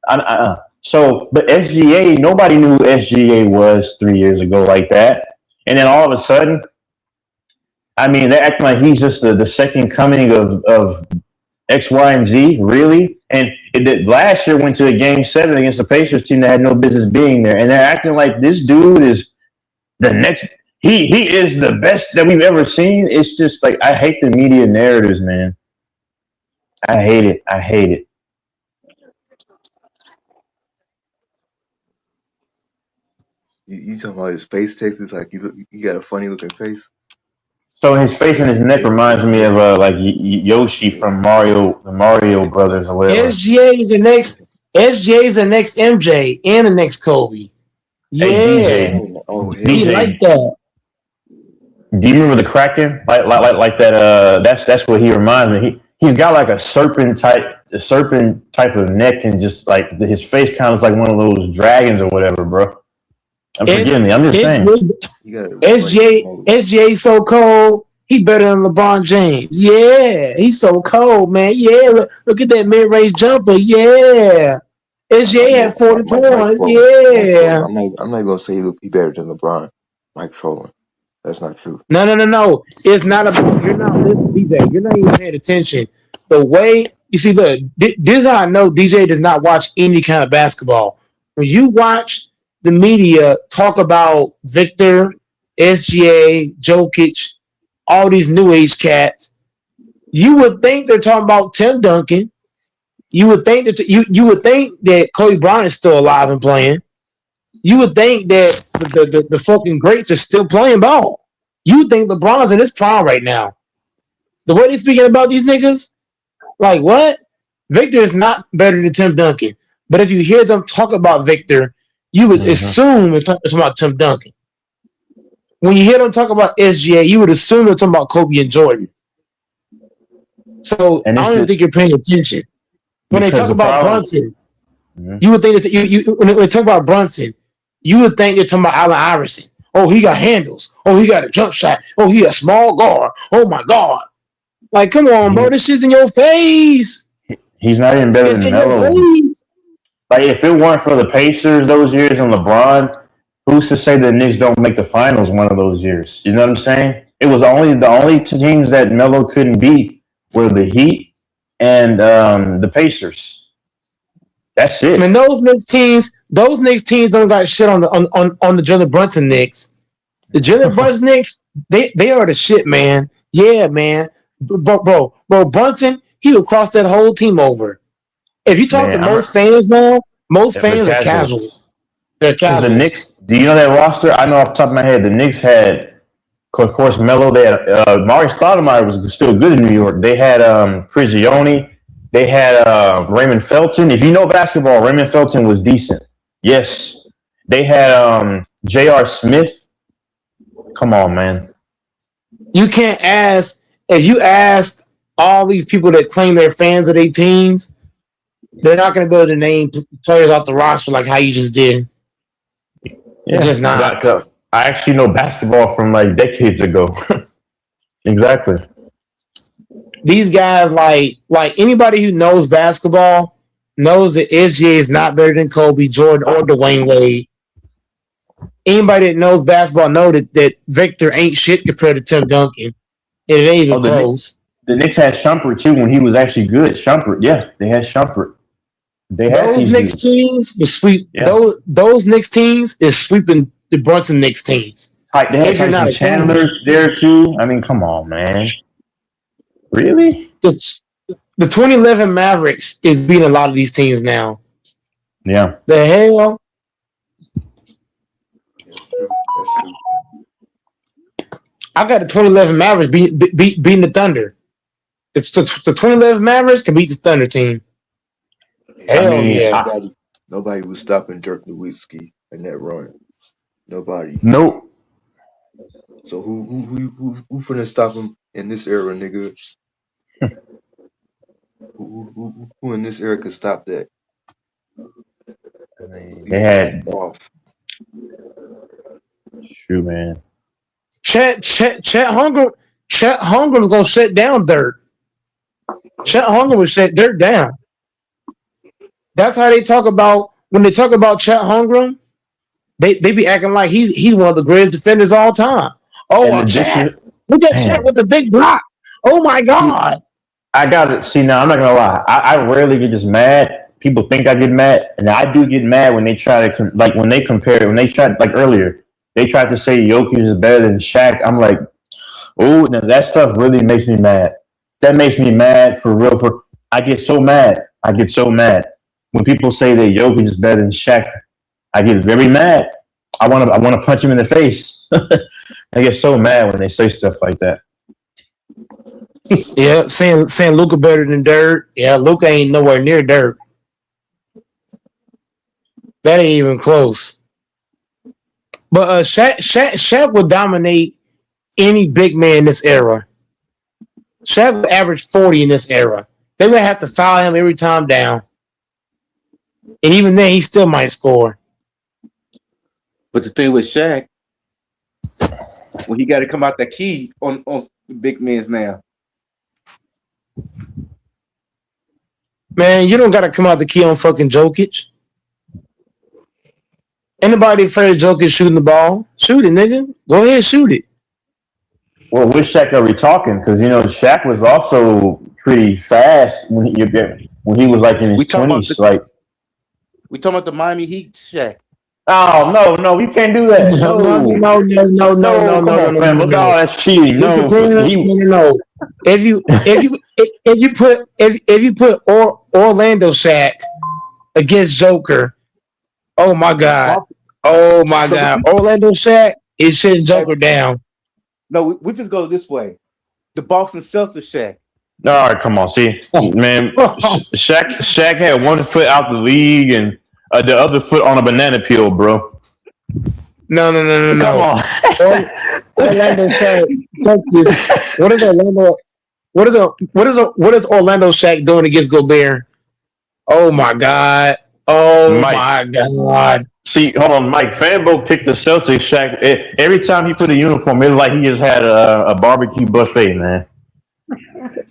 But SGA, nobody knew who SGA was 3 years ago like that, and then all of a sudden, I mean, they're acting like he's just the second coming of X, Y, and Z, really? And last year went to a game 7 against the Pacers team that had no business being there. And they're acting like this dude is the next, he is the best that we've ever seen. It's just like, I hate the media narratives, man. I hate it. You talking about his face, Texas? Like he got a funny looking face. So his face and his neck reminds me of like Yoshi from the Mario Brothers or whatever. SGA is the next MJ and the next Kobe. Yeah, hey, he like that. Do you remember the Kraken? Like that. That's what he reminds me. he's got like a serpent type of neck, and just like his face kind of like one of those dragons or whatever, bro. Forgive me, I'm just saying. SGA so cold. He better than LeBron James. Yeah, he's so cold, man. Yeah, look at that mid-range jumper. Yeah, SGA had 40 points. Yeah. I'm not gonna say he better than LeBron. Mike trolling. That's not true. No. It's not about. You're not listening, DJ. You're not even paying attention. The way you see, look, this is how I know DJ does not watch any kind of basketball. When you watch the media talk about Victor, SGA, Jokic, all these new age cats, you would think they're talking about Tim Duncan. You would think that you would think that Kobe Bryant is still alive and playing. You would think that the fucking greats are still playing ball. You would think LeBron's in his prime right now. The way they're speaking about these niggas, like what? Victor is not better than Tim Duncan. But if you hear them talk about Victor, you would assume they're talking about Tim Duncan. When you hear them talk about SGA, you would assume they're talking about Kobe and Jordan. So I don't even think you're paying attention. When they talk about Brunson, you would think that when they talk about Brunson, you would think they're talking about Allen Iverson. Oh, he got handles. Oh, he got a jump shot. Oh, he a small guard. Oh my God. Like, come on, bro. This shit's in your face. He's not even better than Melo. Like, if it weren't for the Pacers those years and LeBron, who's to say the Knicks don't make the finals one of those years? You know what I'm saying? It was the only teams that Melo couldn't beat were the Heat and the Pacers. That's it. I mean, those Knicks teams don't got shit on the Jalen Brunson Knicks. The Jalen Brunson Knicks, they are the shit, man. Yeah, man. Bro, Brunson, he would cross that whole team over. If you talk to most fans now, most fans are casuals. They're casuals. The Knicks, do you know that roster? I know off the top of my head, the Knicks had, of course, Melo. They had Maurice Stoudemire was still good in New York. They had Prigioni. They had Raymond Felton. If you know basketball, Raymond Felton was decent. Yes. They had J.R. Smith. Come on, man. You can't ask, if you ask all these people that claim they're fans of their teams, they're not going to be able to name players off the roster like how you just did. Yeah, just not. I actually know basketball from like decades ago. Exactly. These guys, like anybody who knows basketball, knows that SGA is not better than Kobe, Jordan, or Dwayne Wade. Anybody that knows basketball know that Victor ain't shit compared to Tim Duncan. It ain't even close. The Knicks had Shumpert too when he was actually good. Shumpert, yeah, they had Shumpert. They had those Knicks teams were sweep. Yeah. Those Knicks teams is sweeping the Brunson Knicks teams. They had Tyson Chandler there too. I mean, come on, man. Really? The 2011 Mavericks is beating a lot of these teams now. Yeah. The hell? I got the 2011 Mavericks beating the Thunder. It's the 2011 Mavericks can beat the Thunder team. Hell yeah. Nobody was stopping Dirk Nowitzki in that run. Nobody. Nope. So who finna stop him in this era, nigga? who in this era could stop that? They had off. Shoot, man. Chet Holmgren was gonna shut down Dirk. Chet Holmgren would shut Dirk down. That's how they talk about when they talk about Chet Holmgren. They be acting like he's one of the greatest defenders of all time. Oh, Chet! Look at Chet with the big block. Oh my God! I got it. See, now I'm not gonna lie. I rarely get just mad. People think I get mad, and I do get mad when they try to when they tried earlier. They tried to say Jokic is better than Shaq. I'm like, oh, now that stuff really makes me mad. That makes me mad for real. I get so mad. When people say that Jokic is better than Shaq, I get very mad. I want to punch him in the face. I get so mad when they say stuff like that. Yeah, saying Luka better than Dirk. Yeah, Luka ain't nowhere near Dirk. That ain't even close. But Shaq would dominate any big man in this era. Shaq would average 40 in this era. They would have to foul him every time down. And even then, he still might score. But the thing with Shaq, when he got to come out that key on the big men's now. Man, you don't got to come out the key on fucking Jokic. Anybody afraid of Jokic shooting the ball? Shoot it, nigga. Go ahead, shoot it. Well, which Shaq are we talking? Because Shaq was also pretty fast when he was like in his 20s. We talking about the Miami Heat Shaq. Oh no, we can't do that. No. Come on, fam. Look, that's cheating. No. If you put Orlando Shaq against Joker, oh my god, Orlando Shaq is shitting Joker down. No, we just go this way. The Boston Celtics Shaq. All right, come on, see, man. Shaq had one foot out the league and the other foot on a banana peel, bro. No. Come on. Orlando Shaq, Texas. What is Orlando? What is Orlando Shaq doing against Gobert? Oh my god. My god. See, hold on, Mike. Fanbo picked the Celtics Shaq. Every time he put a uniform, it was like he just had a barbecue buffet, man.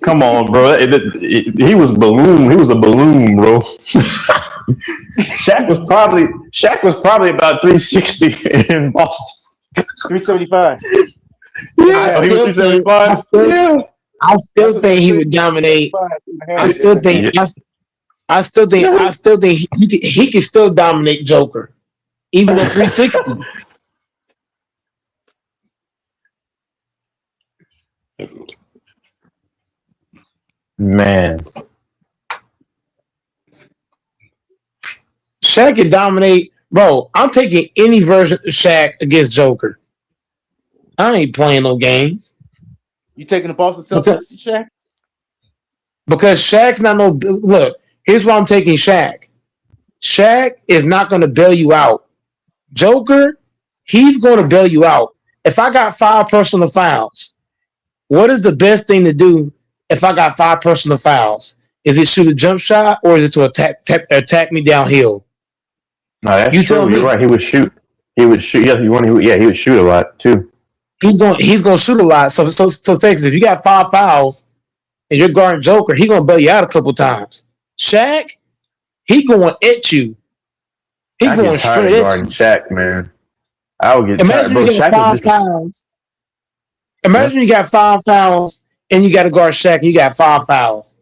Come on, bro. He was a balloon. He was a balloon, bro. Shaq was probably about 360 in Boston. 375. Yeah, he was 375. I still think he would dominate. I still think he can still dominate Joker, even at 360. Man, Shaq can dominate, bro. I'm taking any version of Shaq against Joker. I ain't playing no games. You taking the Boston Celtics, Shaq? Because Shaq's not no. Look, here's why I'm taking Shaq. Shaq is not going to bail you out. Joker, he's going to bail you out. If I got 5 personal fouls, what is the best thing to do? If I got 5 personal fouls, is it shoot a jump shot or is it to attack me downhill? No, that's true. You're right. He would shoot. He would shoot. Yeah, he would shoot a lot too. He's going to shoot a lot. So Texas, if you got 5 fouls and you're guarding Joker, he's going to bail you out a couple times. Shaq, he going at you. He going straight at you. Shaq, man. I would get tired, bro. You got 5 fouls. Imagine you got 5 fouls. And you got to guard Shaq, and you got 5 fouls.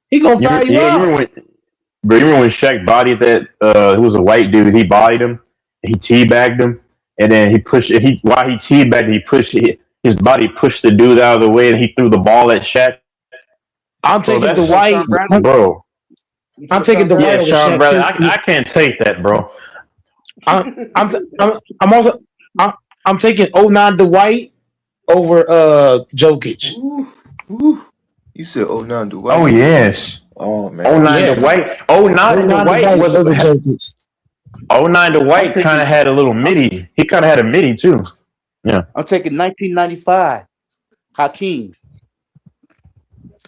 He gonna foul you out. Remember when Shaq bodied that? It was a white dude. He bodied him. He teabagged him, and then while he teabagged, his body pushed the dude out of the way, and he threw the ball at Shaq. I'm taking the white, bro. I'm taking the white. Sean Bradley. I can't take that, bro. I'm taking 09 Dwight over Jokic. Ooh. You said 09 Dwight. Oh yes. Oh man. 09 Dwight. 09 Dwight was over Jokic. 09 Dwight kind of had a little midi. He kind of had a midi too. Yeah. I'm taking 1995. Hakeem.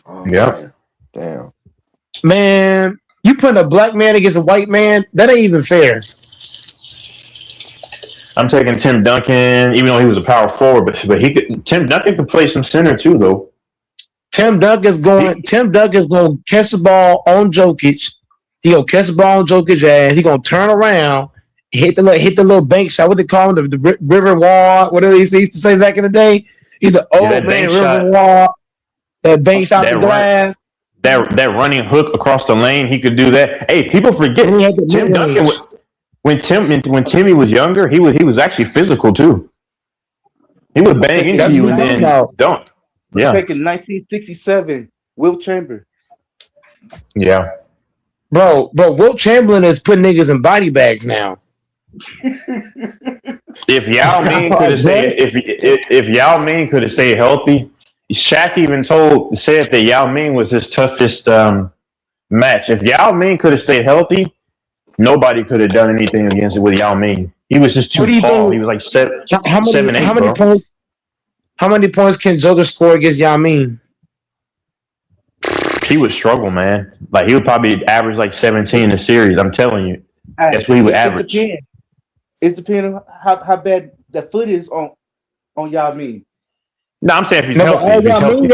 Oh, yeah. Damn. Man, you putting a black man against a white man? That ain't even fair. I'm taking Tim Duncan, even though he was a power forward, but Tim Duncan could play some center too, though. Tim Duncan's going to catch the ball on Jokic. He gonna catch the ball on Jokic's ass. He gonna turn around, hit the little bank shot. What they call him, the river wall, whatever he used to say back in the day. He's an old man river wall. That bank shot the glass. That running hook across the lane, he could do that. Hey, people forget Tim Duncan. When Timmy was younger, he was actually physical too. He would bang into you and then don't. Yeah. I'm taking 1967 Wilt Chamberlain. Yeah. Bro, Wilt Chamberlain is putting niggas in body bags now. If Yao Ming could have stayed healthy, Shaq even said that Yao Ming was his toughest match. If Yao Ming could have stayed healthy, nobody could have done anything against it with Yao Ming. He was just too tall. He was like 7'8". How many points can Joker score against Yao Ming? He would struggle, man. Like he would probably average like 17 in a series. I'm telling you, that's what he would average. It depends on how bad that foot is on Yao Ming. No, I'm saying if he's No, healthy. all If he's y'all healthy. mean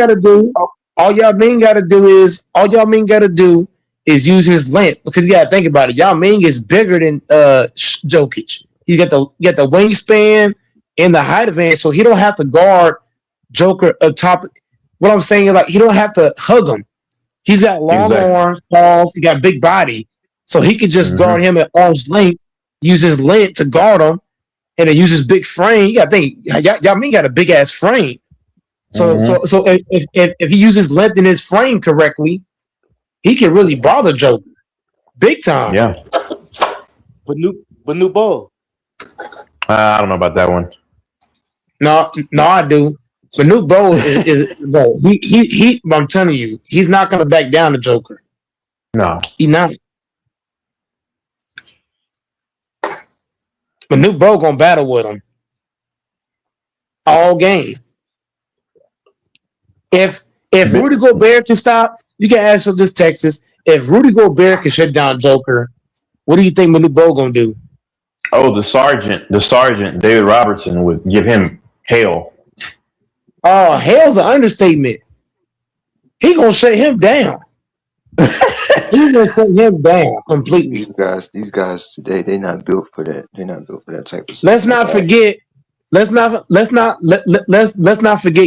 gotta do is use his length, because you gotta think about it. Yao Ming is bigger than Jokic. He got the wingspan and the height advantage, so he don't have to guard Joker up top. What I'm saying is, like, he don't have to hug him. He's got long arms, balls. He got a big body, so he could just guard him at arm's length. Use his length to guard him, and then use his big frame. You got to think, Yao Ming got a big ass frame. So if he uses length in his frame correctly, he can really bother Joker big time. Yeah. But new ball. I don't know about that one. No, I do. But New Bo is no. He. I'm telling you, he's not gonna back down to Joker. No, he not. But New Bo gonna battle with him all game. If Rudy Gobert can stop, you can ask him this, Texas. If Rudy Gobert can shut down Joker, what do you think New Bo gonna do? Oh, the sergeant, David Robertson would give him hell. Oh, hell's an understatement. He gonna shut him down. He's gonna shut him down completely. These guys today, they're not built for that. They're not built for that type of stuff. Let's not forget,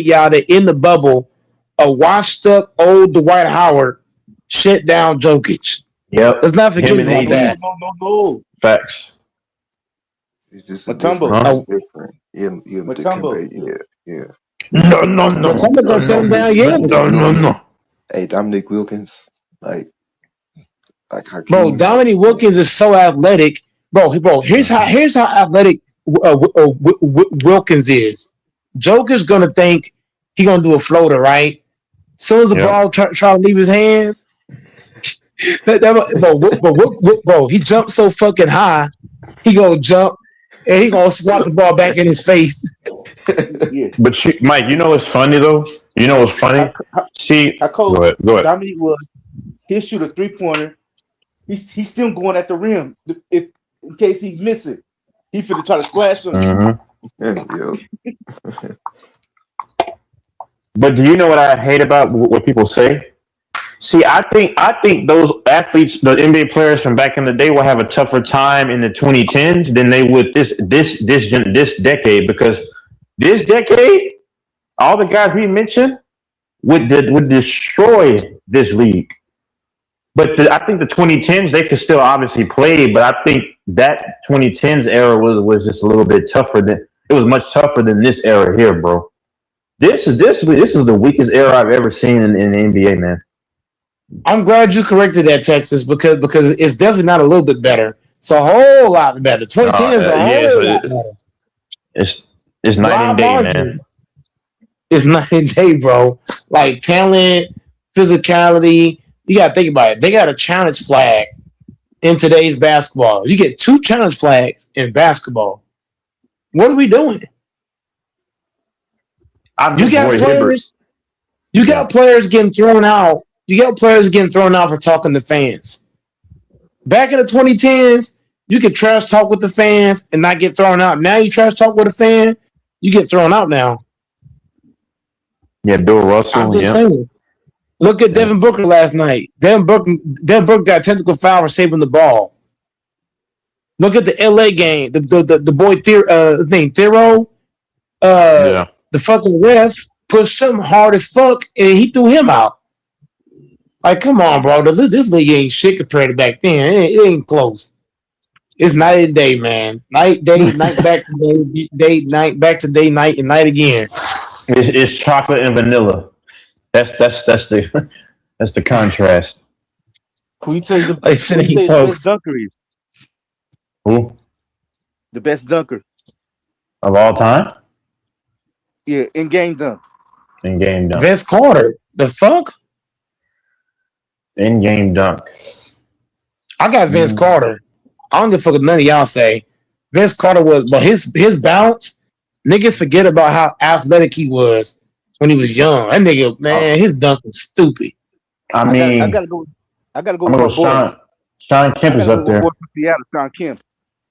y'all, that in the bubble, a washed up old Dwight Howard shut down Jokic. Yep. Let's not forget Him and about that. No. Facts. It's just Mutombo. different. Yeah, Mutombo. yeah. No. Mutombo gonna shut him down, yes. No. Hey, Dominic Wilkins, like Hakeem. Bro, Dominic Wilkins is so athletic. Bro, here's how athletic Wilkins is. Joker's gonna think he gonna do a floater, right? As soon as the ball try to leave his hands, bro, he jumped so fucking high, he gonna jump and he gonna swat the ball back in his face. But Mike, you know what's funny though? You know what's funny? See, go ahead. Dominic was he'll shoot a 3-pointer. He's still going at the rim. If in case he's missing, he finna try to splash him. But do you know what I hate about what people say? See, I think those athletes, the NBA players from back in the day, will have a tougher time in the 2010s than they would this decade, because this decade, all the guys we mentioned would destroy this league. But I think the 2010s, they could still obviously play, but I think that 2010s era was just a little bit tougher it was much tougher than this era here, bro. This is the weakest era I've ever seen in the NBA, man. I'm glad you corrected that, Texas, because it's definitely not a little bit better. It's a whole lot better. 2010 is a whole lot better. It's night and day, man. It's night and day, bro. Like talent, physicality. You gotta think about it. They got a challenge flag in today's basketball. You get 2 challenge flags in basketball. What are we doing? You got players getting thrown out. You got players getting thrown out for talking to fans. Back in the 2010s, you could trash talk with the fans and not get thrown out. Now you trash talk with a fan, you get thrown out now. Yeah, Bill Russell. Yeah. Saying. Look at Devin Booker last night. Devin Booker got a technical foul for saving the ball. Look at the LA game. The boy Thero. The fucking ref pushed him hard as fuck and he threw him out. Like, come on, bro. This league ain't shit compared to back then. It ain't close. It's night and day, man. Night, day, night, back to day, night, back to day, night, and night again. It's chocolate and vanilla. That's the contrast. Who you say the best dunker is? Who? The best dunker of all time? Yeah, in game dunk. In game dunk. Vince Carter. The fuck? In game dunk. I got Vince Carter. I don't give a fuck what none of y'all say. Vince Carter was, but his bounce, niggas forget about how athletic he was when he was young. That nigga, man, his dunk was stupid. I mean, gotta go. I gotta go I'm with gonna my go. boy. Sean Kemp is up there. From Seattle, Sean Kemp.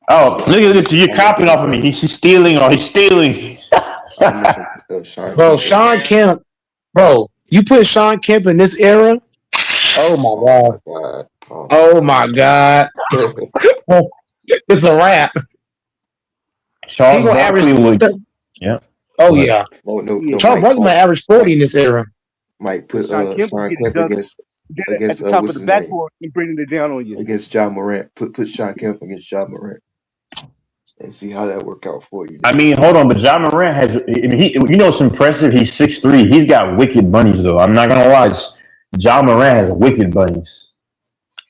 Oh, look at you copying off of me. He's stealing. Oh, he's stealing. Bro, Sean Kemp, bro, you put Sean Kemp in this era. Oh my god. Oh my god. It's a wrap. Charles gonna Barkley would. Yeah. Oh yeah. Charles Barkley might average 40 in this era. Might put Sean Kemp Sean get Kemp done against at the top of what's the his name? backboard and bringing it down on you. Against John Morant. Put Sean Kemp against John Morant. And see how that work out for you. I mean, hold on, but John Morant has. I mean, you know, it's impressive. He's 6'3". He's got wicked bunnies, though. I'm not gonna lie. John Morant has wicked bunnies.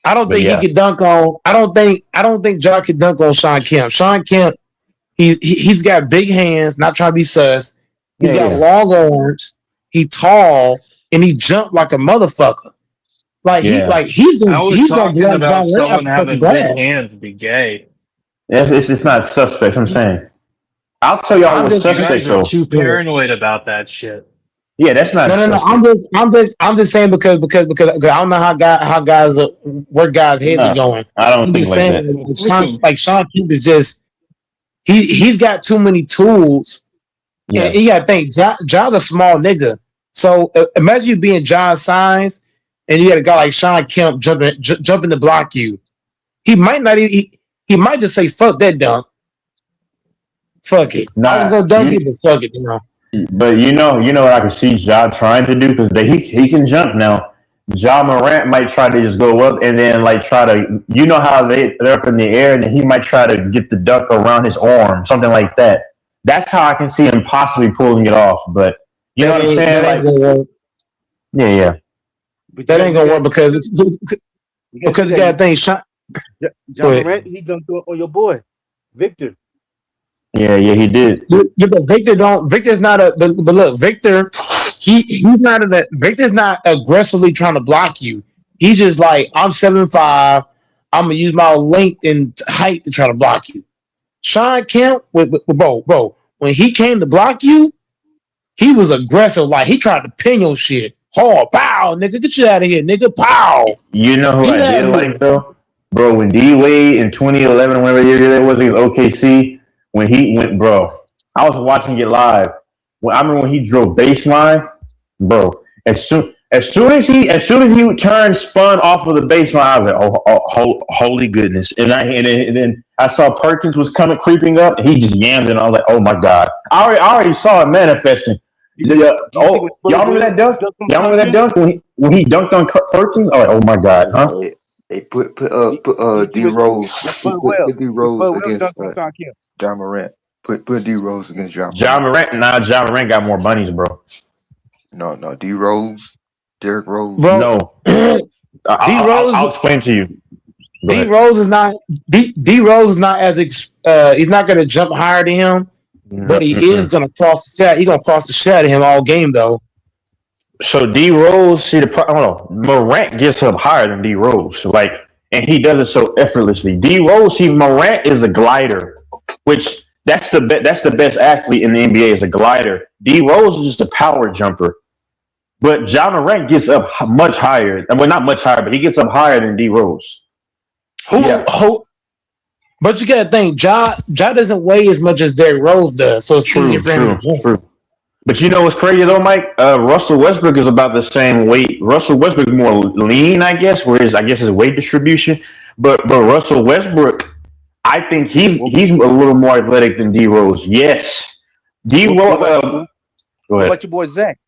I don't think he could dunk on. I don't think John could dunk on Sean Kemp. Sean Kemp, he's got big hands. Not trying to be sus. He's got long arms. He tall and he jumped like a motherfucker. Like he's gonna block John Morant someone out the having fucking big glass. hands be gay. It's not suspect. I'm saying. I'll tell y'all what's suspect though. Too paranoid about that shit. Yeah, that's not. No. I'm just saying because I don't know how guys where guys' heads are going. I don't think like that. Sean Kemp is just he's got too many tools. Yeah, and you gotta think John's a small nigga. So imagine you being John's size, and you got a guy like Sean Kemp jumping to block you. He might not even. He might just say "fuck that dunk." Fuck it. I was gonna dunk it, but fuck it, you know. But you know what I can see Ja trying to do because he can jump now. Ja Morant might try to just go up and then like try to, you know how they're up in the air and then he might try to get the dunk around his arm, something like that. That's how I can see him possibly pulling it off. But you know what I'm saying? Like, yeah. But that ain't gonna work because you gotta think Sean. John Morant, he dunked on your boy, Victor. Yeah, he did. Yeah, but Victor's not but look, Victor, Victor's not aggressively trying to block you. He's just like, I'm 7'5", I'm gonna use my length and height to try to block you. Sean Kemp, bro, when he came to block you, he was aggressive. Like he tried to pin your shit hard. Pow, nigga, get you out of here, nigga. Pow. You know who I did like though, bro? When D Wade in 2011, whatever year that was, against OKC. When he went, bro, I was watching it live. I remember when he drove baseline, bro. As soon as he turned, spun off of the baseline, I was like, holy goodness! And then I saw Perkins was creeping up, and he just yammed, and I was like, oh my god! I already saw it manifesting. Y'all remember that dunk? Y'all remember that dunk when he dunked on Perkins? Oh, oh my god, huh? They put D Rose. Put D Rose against John Morant. Put D Rose against John Morant. John Morant got more bunnies, bro. No, D Rose, Derrick Rose. Bro. No, D Rose. I'll explain to you. D Rose is not. D Rose is not as he's not going to jump higher than him, but he is going to cross the shot. He's going to cross the shot at him all game though. So D Rose, Morant gets up higher than D Rose, and he does it so effortlessly. D Rose, Morant is a glider, which that's the best athlete in the NBA is a glider. D Rose is just a power jumper, but John Morant gets up much higher. Well, not much higher, but he gets up higher than D Rose. But you gotta think, Ja doesn't weigh as much as Derrick Rose does, so it's easier for him. True. But you know what's crazy though, Mike? Russell Westbrook is about the same weight. Russell Westbrook is more lean, I guess, whereas I guess his weight distribution. But Russell Westbrook, I think he's a little more athletic than D Rose. Yes, D Rose. Go ahead. What about your boy Zach?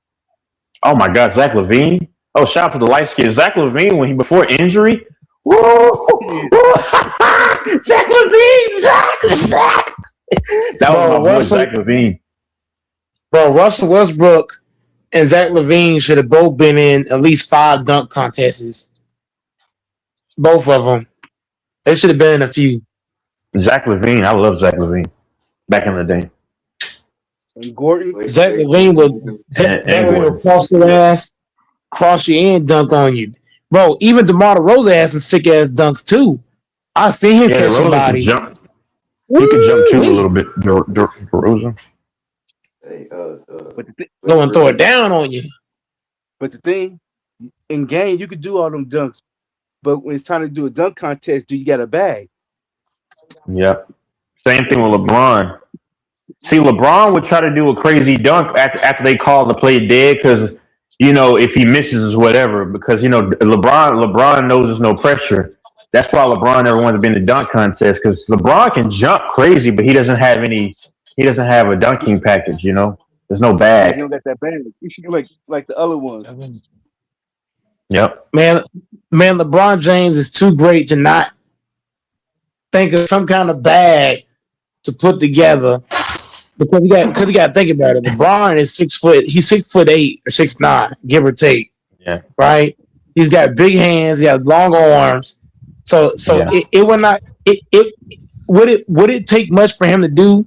Oh my God, Zach LaVine. Oh, shout out to the light skin Zach LaVine when he before injury. Woo! Zach LaVine, Zach. That was my boy, Zach LaVine. Bro, Russell Westbrook and Zach LaVine should have both been in at least 5 dunk contests. Both of them. They should have been in a few. Zach LaVine, I love Zach LaVine. Back in the day. And Gordon. Zach LaVine would cross your ass, cross your and dunk on you. Bro, even DeMar DeRozan has some sick ass dunks too. I seen him catch somebody. He could jump too a little bit, DeRozan. Hey, Go and throw it down on you. But the thing, in game you could do all them dunks, but when it's time to do a dunk contest, do you got a bag? Yep. Same thing with LeBron. See, LeBron would try to do a crazy dunk after they call the play dead because, if he misses or whatever, because, LeBron knows there's no pressure. That's why LeBron never wanted to be in the dunk contest because LeBron can jump crazy, but he doesn't have a dunking package, There's no bag. You don't got that bag. You should like the other ones. Yep. Man, LeBron James is too great to not think of some kind of bag to put together because you got to think about it. LeBron is 6 foot. He's 6'8" or 6'9", give or take. Yeah. Right. He's got big hands. He has long arms. So Yeah. it would not. Would it take much for him to do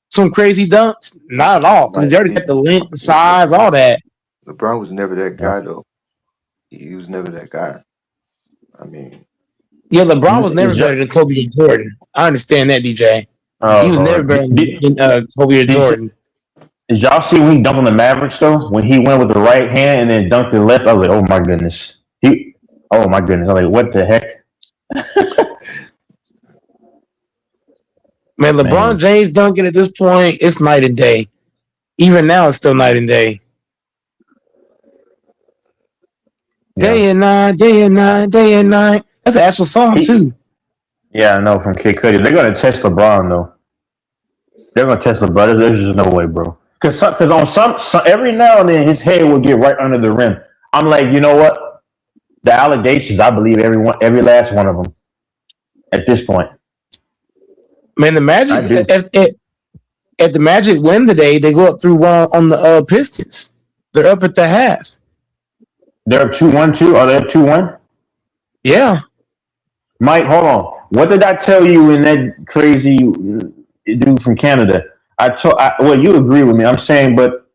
some crazy dunks? Not at all. Because he already got the length, the size, all that. LeBron was never that guy though. He was never that guy. I mean, Yeah, LeBron was never better than Kobe and Jordan. I understand that, DJ. He was never better than Kobe or Jordan. Did y'all see when he dunked on the Mavericks though? When he went with the right hand and then dunked the left, I was like, oh my goodness. I was like, what the heck? Man, LeBron James dunking at this point, it's night and day. Even now, it's still night and day. Day and night, day and night, day and night. That's an actual song too. Yeah, I know from Kid Cudi. They're gonna test LeBron though. They're gonna test LeBron. There's just no way, bro. Because on some every now and then his head will get right under the rim. I'm like, you know what? The allegations, I believe every last one of them. At this point, man, the Magic at the Magic win today, they go up through one on the Pistons. They're up at the half. They're up 2-1 too. Are they up 2-1? Yeah. Mike, hold on. What did I tell you in that crazy dude from Canada? Well, you agree with me. I'm saying, but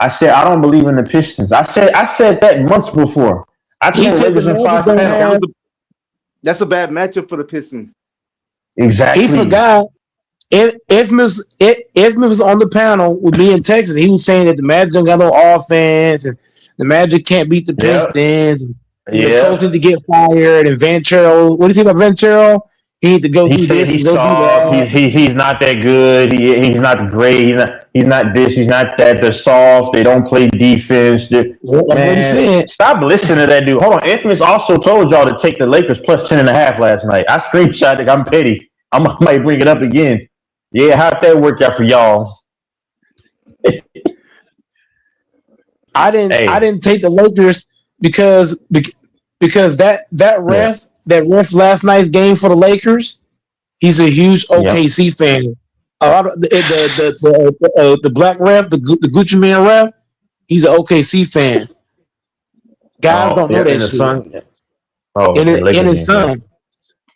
I said I don't believe in the Pistons. I said that months before. I He said the Magic don't have. That's a bad matchup for the Pistons. Exactly. He forgot. If was on the panel with me in Texas, he was saying that the Magic don't got no offense and the Magic can't beat the Pistons. And the coach need to get fired. And Ventura, what do you think about Ventura? He need to go do this. He's and go do that. He's not that good. He's not great. He's not this. He's not that. They're soft. They don't play defense. Man, stop listening to that dude. Hold on. Infamous also told y'all to take the Lakers plus 10.5 last night. I screenshot it. I'm petty. I might bring it up again. Yeah, how'd that work out for y'all? I didn't take the Lakers because that ref last night's game for the Lakers, he's a huge OKC fan. A lot of the black ref, the Gucci Man ref, he's an OKC fan. Guys don't know that shit.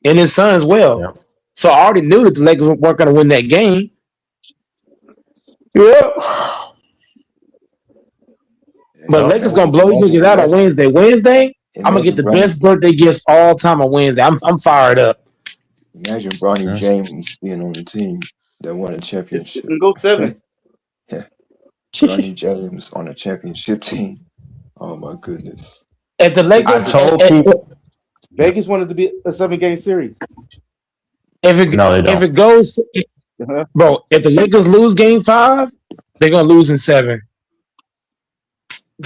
And his son as well. Yeah. So I already knew that the Lakers weren't going to win that game. Yeah. But Lakers gonna blow you niggas out on Wednesday. I'm gonna get the best birthday gifts all time on Wednesday. I'm fired up. Imagine Bronny James being on the team that won a championship. Go 7. Bronny James on a championship team. Oh my goodness. At the Lakers, Vegas wanted to be a 7-game series. If it goes, bro, if the Lakers lose Game 5, they're gonna lose in 7.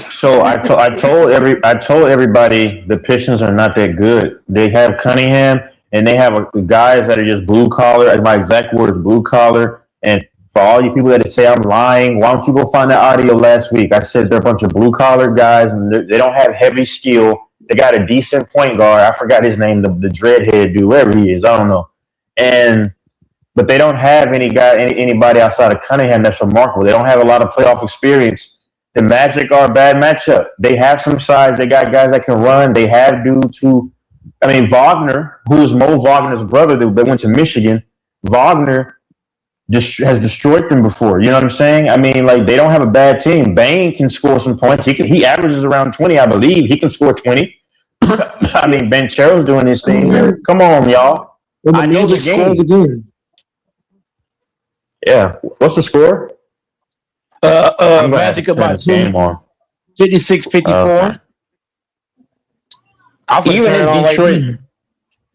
So I told everybody the Pistons are not that good. They have Cunningham and they have guys that are just blue collar. My exact word is blue collar. And for all you people that say I'm lying, why don't you go find that audio last week? I said they're a bunch of blue collar guys and they don't have heavy skill. They got a decent point guard. I forgot his name, the dreadhead dude, wherever he is. I don't know. But they don't have anybody outside of Cunningham that's remarkable. They don't have a lot of playoff experience. The Magic are a bad matchup. They have some size. They got guys that can run. They have dudes Wagner, who is Mo Wagner's brother that went to Michigan. Wagner has destroyed them before. You know what I'm saying? I mean, like, they don't have a bad team. Bane can score some points. He averages around 20, I believe. He can score 20. I mean, Banchero's doing his thing. Come on, y'all. I know the game. Yeah. What's the score? Magic about 56-54. I'm gonna even turn it on if right Detroit, now.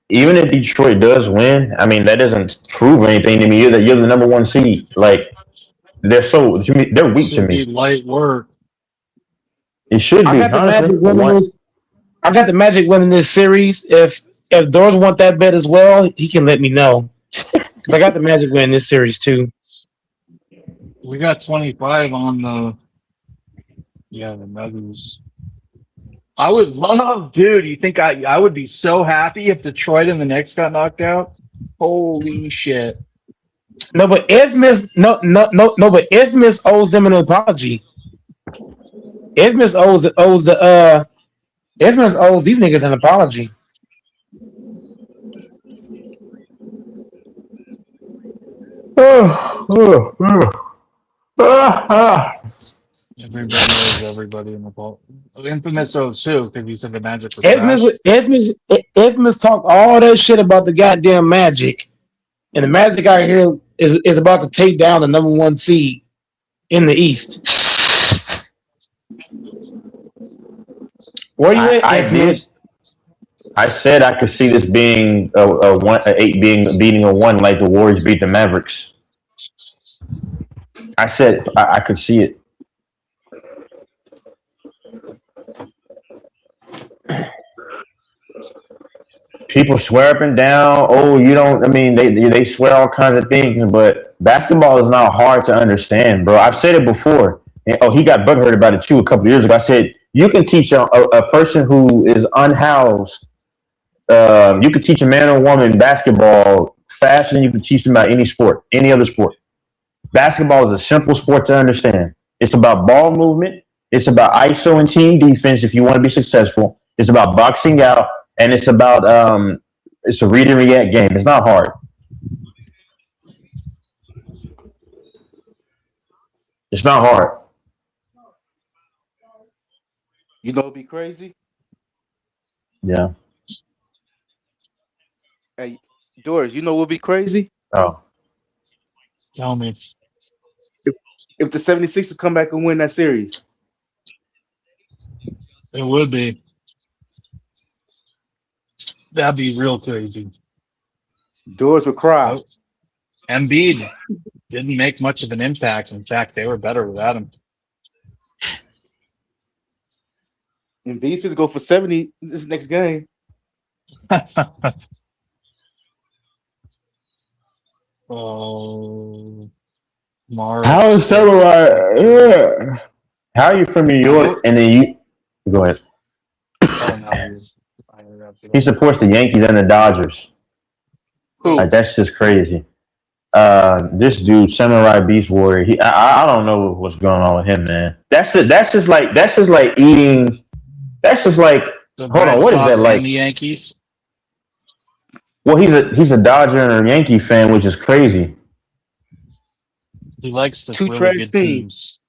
even if Detroit does win, I mean that doesn't prove anything to me. You're the number one seed. Like they're weak to Should be me. light work. It should I be got the honestly. Magic winning One, this. I got the Magic winning this series. If Doors want that bet as well, he can let me know. I got the Magic winning this series too. We got 25 on the Nuggets. I would love, dude. You think I would be so happy if Detroit and the Knicks got knocked out? Holy shit! No, but Ifmis but Ifmis owes them an apology. Ifmis owes these niggas an apology. Everybody knows everybody in the ball. Infamous owes too, because you said the Magic was trash. Ifmis talked all that shit about the goddamn Magic, and the Magic out here is about to take down the number one seed in the East. Where you at, Ifmis? I said I could see this being a 8 beating a 1 like the Warriors beat the Mavericks. I said I could see it. People swear up and down. Oh, you don't. I mean, they swear all kinds of things, but basketball is not hard to understand, bro. I've said it before. And, he got butthurt about it too a couple years ago. I said you can teach a person who is unhoused. You could teach a man or woman basketball faster than you can teach them about any sport, any other sport. Basketball is a simple sport to understand. It's about ball movement. It's about ISO and team defense if you want to be successful. It's about boxing out, and it's about it's a read and react game. It's not hard. It's not hard. You know it'd be crazy? Yeah. Hey, Doris, you know what'd be crazy? Oh. Tell me. If the 76ers come back and win that series. It would be. That'd be real crazy. Doors would cry. Embiid didn't make much of an impact. In fact, they were better without him. Embiid should go for 70 this next game. Oh, Mara. How is Samurai? How are you from New York? And then you go ahead. He supports the Yankees and the Dodgers. Like, that's just crazy. This dude, Samurai Beast Warrior. I don't know what's going on with him, man. That's just like eating. That's just like. The hold on, Red what is Sox that like? and the Yankees. Well, he's a Dodger and a Yankee fan, which is crazy. He likes the Two really trash good teams.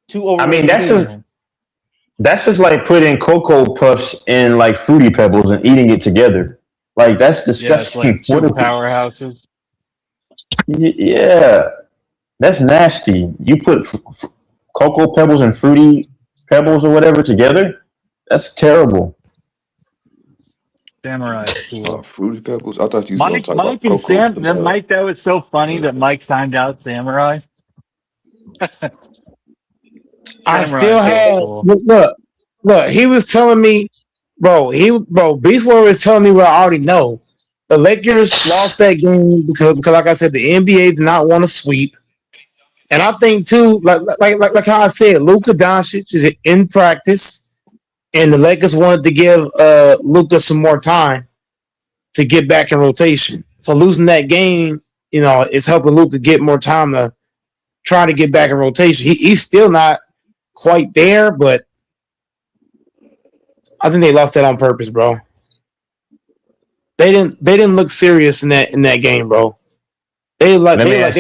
teams. I mean, that's just like putting Cocoa Puffs in like Fruity Pebbles and eating it together. Like that's disgusting. Yeah, it's like two powerhouses. Yeah, that's nasty. You put Cocoa Pebbles and Fruity Pebbles or whatever together. That's terrible. Samurai. Fruity Pebbles. I thought you was Mike, gonna talk Mike about and Cocoa. Sam. Then Mike, that was so funny that Mike timed out Samurai. I still have look. He was telling me, bro. Beast Warrior was telling me what I already know. The Lakers lost that game because, like I said, the NBA did not want to sweep, and I think too, like how I said, Luka Doncic is in practice, and the Lakers wanted to give Luka some more time to get back in rotation. So losing that game, it's helping Luka get more time to try to get back in rotation. He's still not quite there, but I think they lost that on purpose, bro. They didn't look serious in that game, bro. Let me ask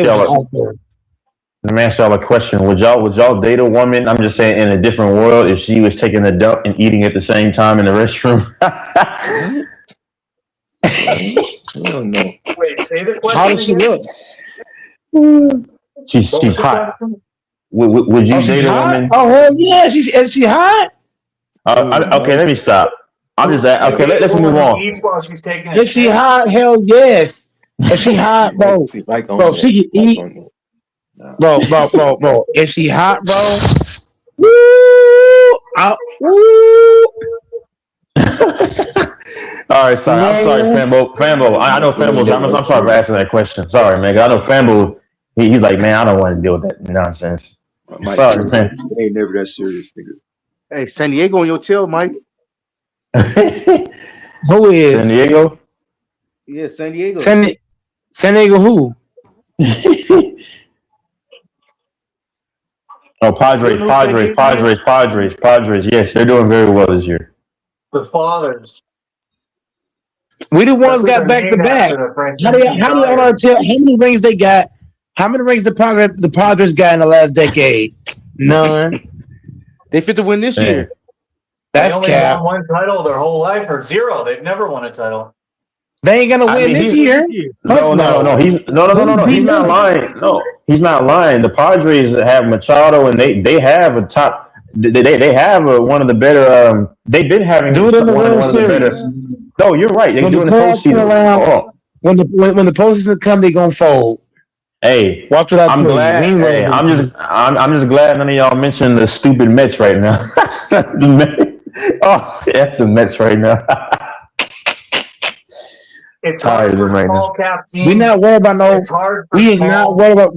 y'all a question. Would y'all date a woman? I'm just saying in a different world if she was taking a dump and eating at the same time in the restroom. I don't know. Wait, say the question. How does she look? She's hot. Would you date a woman? Oh hell yeah, she's hot. Okay, let me stop. I'm just okay. Let's move on. Eats while she's taking a If she shit. hot, hell yes. If she hot, bro, See, Mike on bro, that. she can Mike eat, on that. bro. If she hot, bro, woo, woo. All right, sorry. I'm sorry, Fambo. I know Fambo's. I'm sorry for asking that question. Sorry, man. I know Fambo. He's like, man, I don't want to deal with that nonsense. Mike, Sorry, man. it ain't never that serious, nigga. Hey, San Diego on your tail, Mike. Who is San Diego? Yeah, San Diego. San Diego? Who? Oh, Padres. Yes, they're doing very well this year. The fathers. We the ones That's got what back to they're back. named after, the How many Franciscan on our tail? How many rings they got? How many rings the Padres got in the last decade? None. They fit to win this year. They That's only cap. won one title their whole life, or zero. They've never won a title. They ain't gonna win this year. No. He's not lying. No, he's not lying. The Padres have Machado, and they have a top. They have one of the better. They've been having Do it in the one World of the better. Series. No, you're right. They When do the in the playoffs come postseason. around, when the postseason come, they gonna fold. Hey, watch what I I'm tell you. glad. We ain't Hey, ready. I'm just glad none of y'all mentioned the stupid Mets right now. The Mets. Oh, F the Mets right now. It's Tired hard of them for right small now. cap teams. We not worried about no. It's hard for We ain't small. not worried about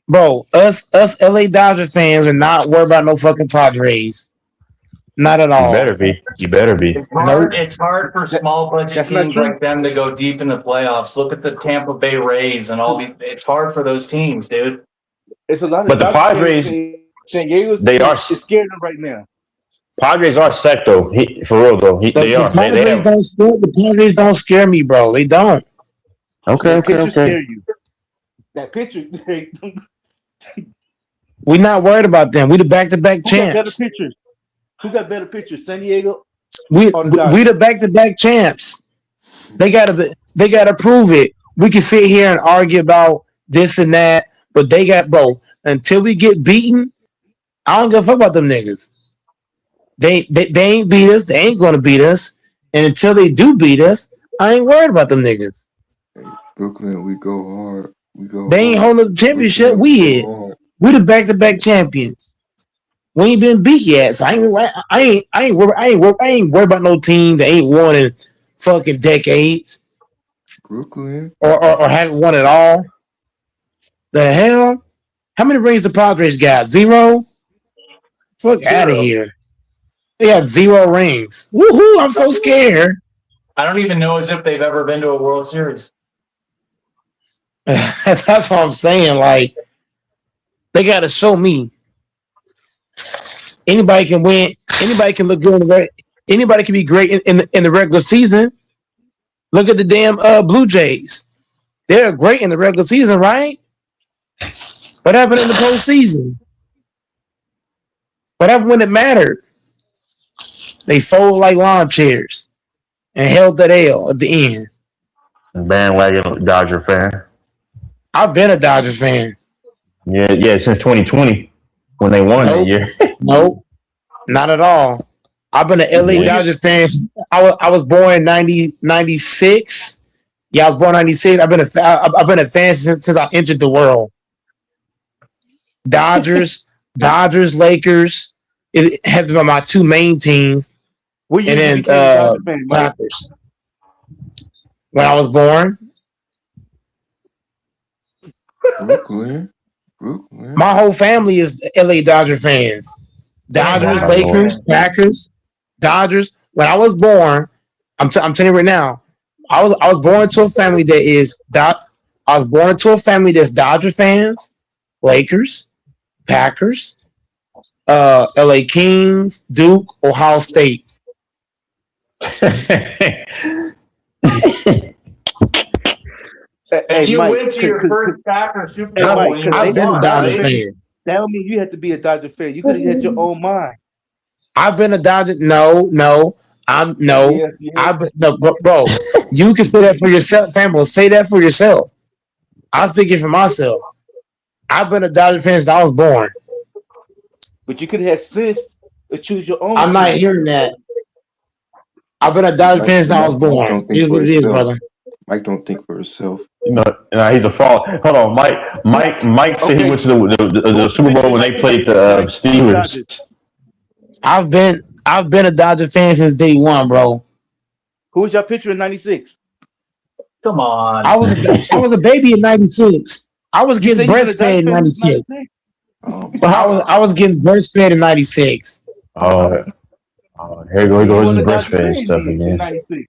bro. Us LA Dodger fans are not worried about no fucking Padres. Not at all. You better be. It's hard. It's hard for small budget that's not teams true. like them to go deep in the playoffs. Look at the Tampa Bay Rays and all these. It's hard for those teams, dude. It's a lot of But the Dodgers Padres, fans in San Diego. they are- It's scared them right now. Padres are set though. For real though. They are. The Padres don't scare me, bro. They don't. That picture scare you. That picture. We not worried about them. We the back-to-back Who got better champs. pictures? Who got better pictures? San Diego. We Dodgers? the back-to-back champs. They gotta prove it. We can sit here and argue about this and that, but they got bro. Until we get beaten, I don't give a fuck about them niggas. They ain't beat us. They ain't gonna beat us. And until they do beat us, I ain't worried about them niggas. Brooklyn, we go hard. We go. They ain't hard. holding the championship. Brooklyn, We go is. hard. We the back-to-back champions. We ain't been beat yet, so I ain't worried about no team that ain't won in fucking decades Brooklyn. or haven't won at all. The hell? How many rings the Padres got? 0? Fuck out of here. They got 0 rings. Woohoo! I'm so scared. I don't even know as if they've ever been to a World Series. That's what I'm saying. Like, they got to show me. Anybody can win. Anybody can look good. Anybody can be great in the regular season. Look at the damn Blue Jays. They're great in the regular season, right? What happened in the postseason? What happened when it mattered? They folded like lawn chairs and held that L at the end. Bandwagon Dodger fan. I've been a Dodgers fan. Yeah, since 2020 when they won that year. Nope, not at all. I've been an LA Dodger fan. I was born in 96. Yeah, I was born in 96. I've been a fan since I entered the world. Dodgers, Lakers. It have been my two main teams. What year And you then became a Dodger fan, Mike? Packers. When I was born. Brooklyn. My whole family is LA Dodger fans. Dodgers, Lakers, Packers, Dodgers. When I was born, I'm telling you right now, I was born to a family that is I was born to a family that's Dodger fans, Lakers, Packers, LA Kings, Duke, Ohio State. Hey, you Mike, went to your first Packers Super Bowl. Mike, when I've you been a won, Dodger right? fan. that don't mean you have to be a Dodger fan. You could have had your own mind. I've been a Dodger. No. I've bro. You can say that for yourself, family. Say that for yourself. I was speaking for myself. I've been a Dodger fan since I was born. But you could have had sense choose your own. I'm not team. hearing that. I've been a Dodger fan since I was Mike born. don't think Here's for what it is, himself. brother. Mike don't think for himself. No, he's a fraud. Hold on, Mike said he went to the Super Bowl when they played the Steelers. I've been a Dodger fan since day one, bro. Who was your pitcher in '96? Come on. I was a baby in '96. I was You getting say you was a breastfed in Dodger fan in '96. '96? But I was getting breastfed in '96. Oh, here You goes was the a Dodger fan breastfeeding stuff in again. '96.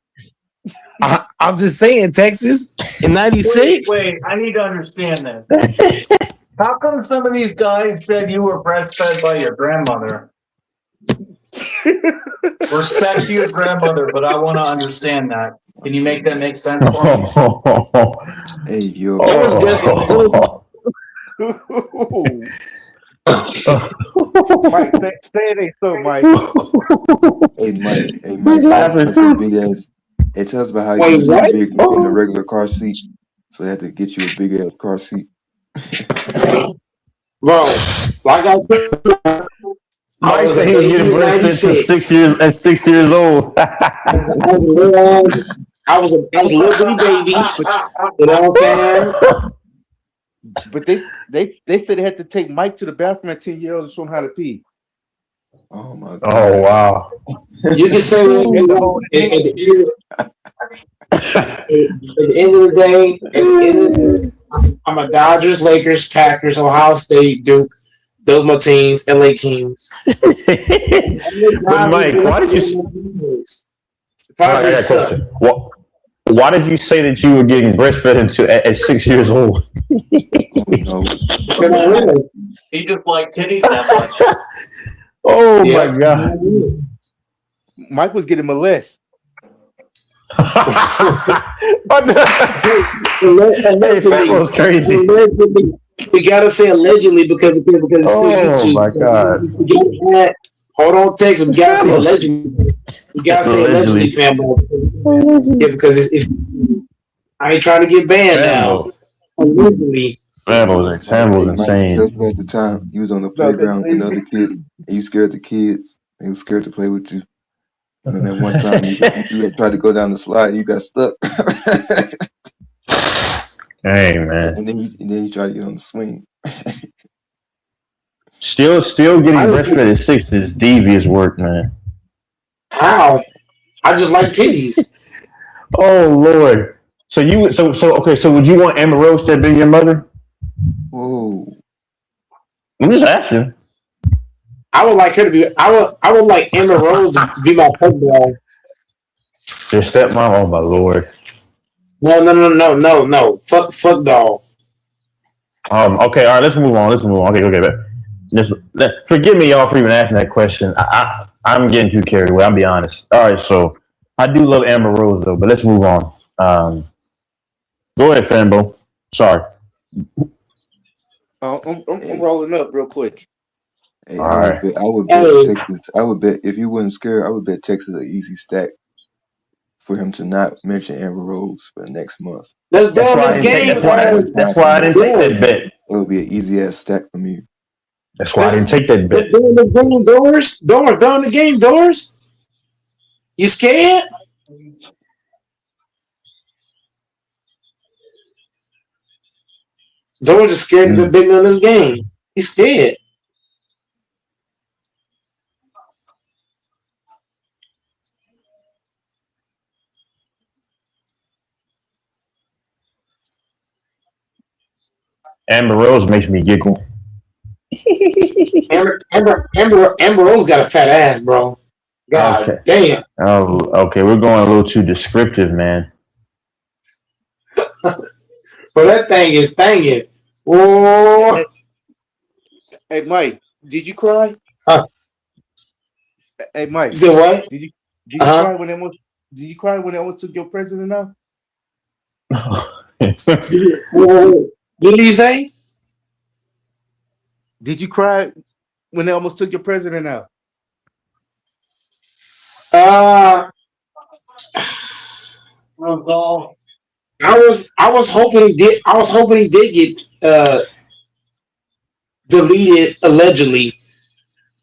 I'm just saying, Texas in '96. Wait, I need to understand this. How come some of these guys said you were breastfed by your grandmother? Respect to your grandmother, but I want to understand that. Can you make that make sense for me? Hey, yo. Mike, say it ain't so, Mike. Hey, Mike. Big ass. It tells about how you was too big in a regular car seat, so they had to get you a big ass car seat. Bro, like I said, Mike said he was getting breastfed at 6 years old. I was a little bitty baby. You know what I'm saying? But they said they had to take Mike to the bathroom at 10 years old to show him how to pee. Oh my god. Oh wow. You can say at the end of the day, I'm a Dodgers, Lakers, Packers, Ohio State, Duke. Those my teams, LA Kings. But Mike, why did you? Padres suck. Why did you say that you were getting breastfed at 6 years old? He just liked titties that much. Oh my god. Mike was getting molested. That was crazy. Allegedly, we gotta say allegedly because it's still YouTube. Oh my god. Hold on, Texas. We gotta say allegedly. We gotta say allegedly, fanboy. Yeah, because I ain't trying to get banned now. Allegedly. That was insane. At the time, you was on the playground with another kid, and you scared the kids. They was scared to play with you. And then that one time, you tried to go down the slide, and you got stuck. Hey man. And then you try to get on the swing. Still getting breastfed at 6 is devious work, man. How? I just like titties. Oh Lord. So would you want Amber Rose to be your mother? Whoa. I'm just asking. I would like her to be. I would like Amber Rose to be my football. Your stepmom. Oh my Lord. No. Fuck doll. Okay. All right. Let's move on. Okay. Forgive me, y'all, for even asking that question. I'm getting too carried away. I'll be honest. All right. So I do love Amber Rose though, but let's move on. Go ahead, Fanbo. Sorry. I'm rolling up real quick. Hey, I would bet Texas. I would bet if you wasn't scared, I would bet Texas an easy stack for him to not mention Amber Rose for the next month. That's why I didn't take that bet. It would be an easy ass stack for me. That's why I didn't take that bet. Doing the game doors. You scared? Doors is scared to be big on this game. He's scared. Amber Rose makes me giggle. Amber Rose got a fat ass, bro. God damn. Oh, okay. We're going a little too descriptive, man. But that thing is thangin'. Oh. Hey, Mike, did you cry? Hey, Mike. You said what? Did you cry when almost? Did you cry when they almost took your president out? What did you say? Did you cry when they almost took your president out? I was hoping he did. I was hoping he did get deleted allegedly.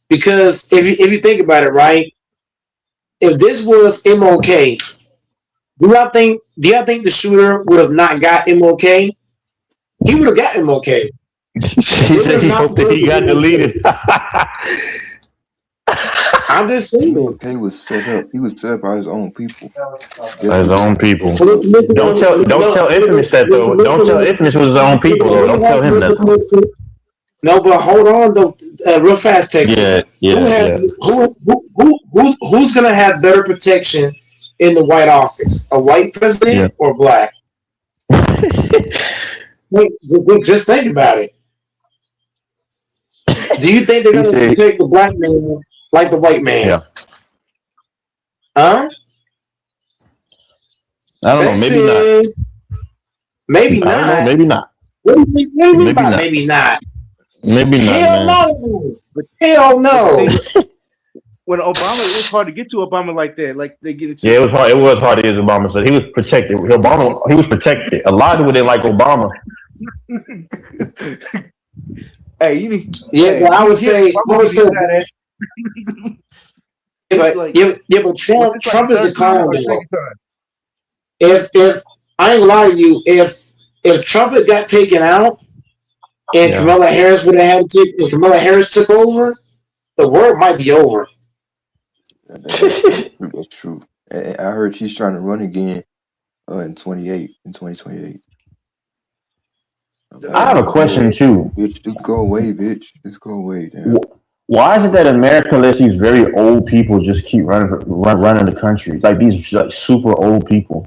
Because if you think about it, right? If this was MOK, do y'all think the shooter would have not got MOK? He would have got MOK. He said he hoped that he got deleted. I'm just saying. He was set up. He was set up by his own people. By his own people. Don't tell Infamous that though. Don't tell Infamous it was his own people though. Don't tell him that. No, but hold on though, real fast, Texas. Who's gonna have better protection in the White Office? A white president or black? Just think about it. Do you think they're gonna protect the black man like the white man? Yeah. Huh? I don't know. Maybe not. Maybe not. I don't know, maybe not. Maybe not. Maybe not, Hell man. no. Hell no. When Obama, it was hard to get to Obama like that. Like they get it. Yeah, it was hard. It was hard to get Obama. So he was protected. He was protected. A lot of people didn't like Obama. Hey, you need. Yeah, hey, but I would say. but Trump is a clown. If I ain't gonna lie to you, if Trump had got taken out and Kamala Harris would have had to, if Kamala Harris took over, the world might be over. That's true. And I heard she's trying to run again in 2028. I have a question too. Bitch, just go away, bitch. Just go away. Damn. Why is it that America lets these very old people just keep running the country? Like these like super old people.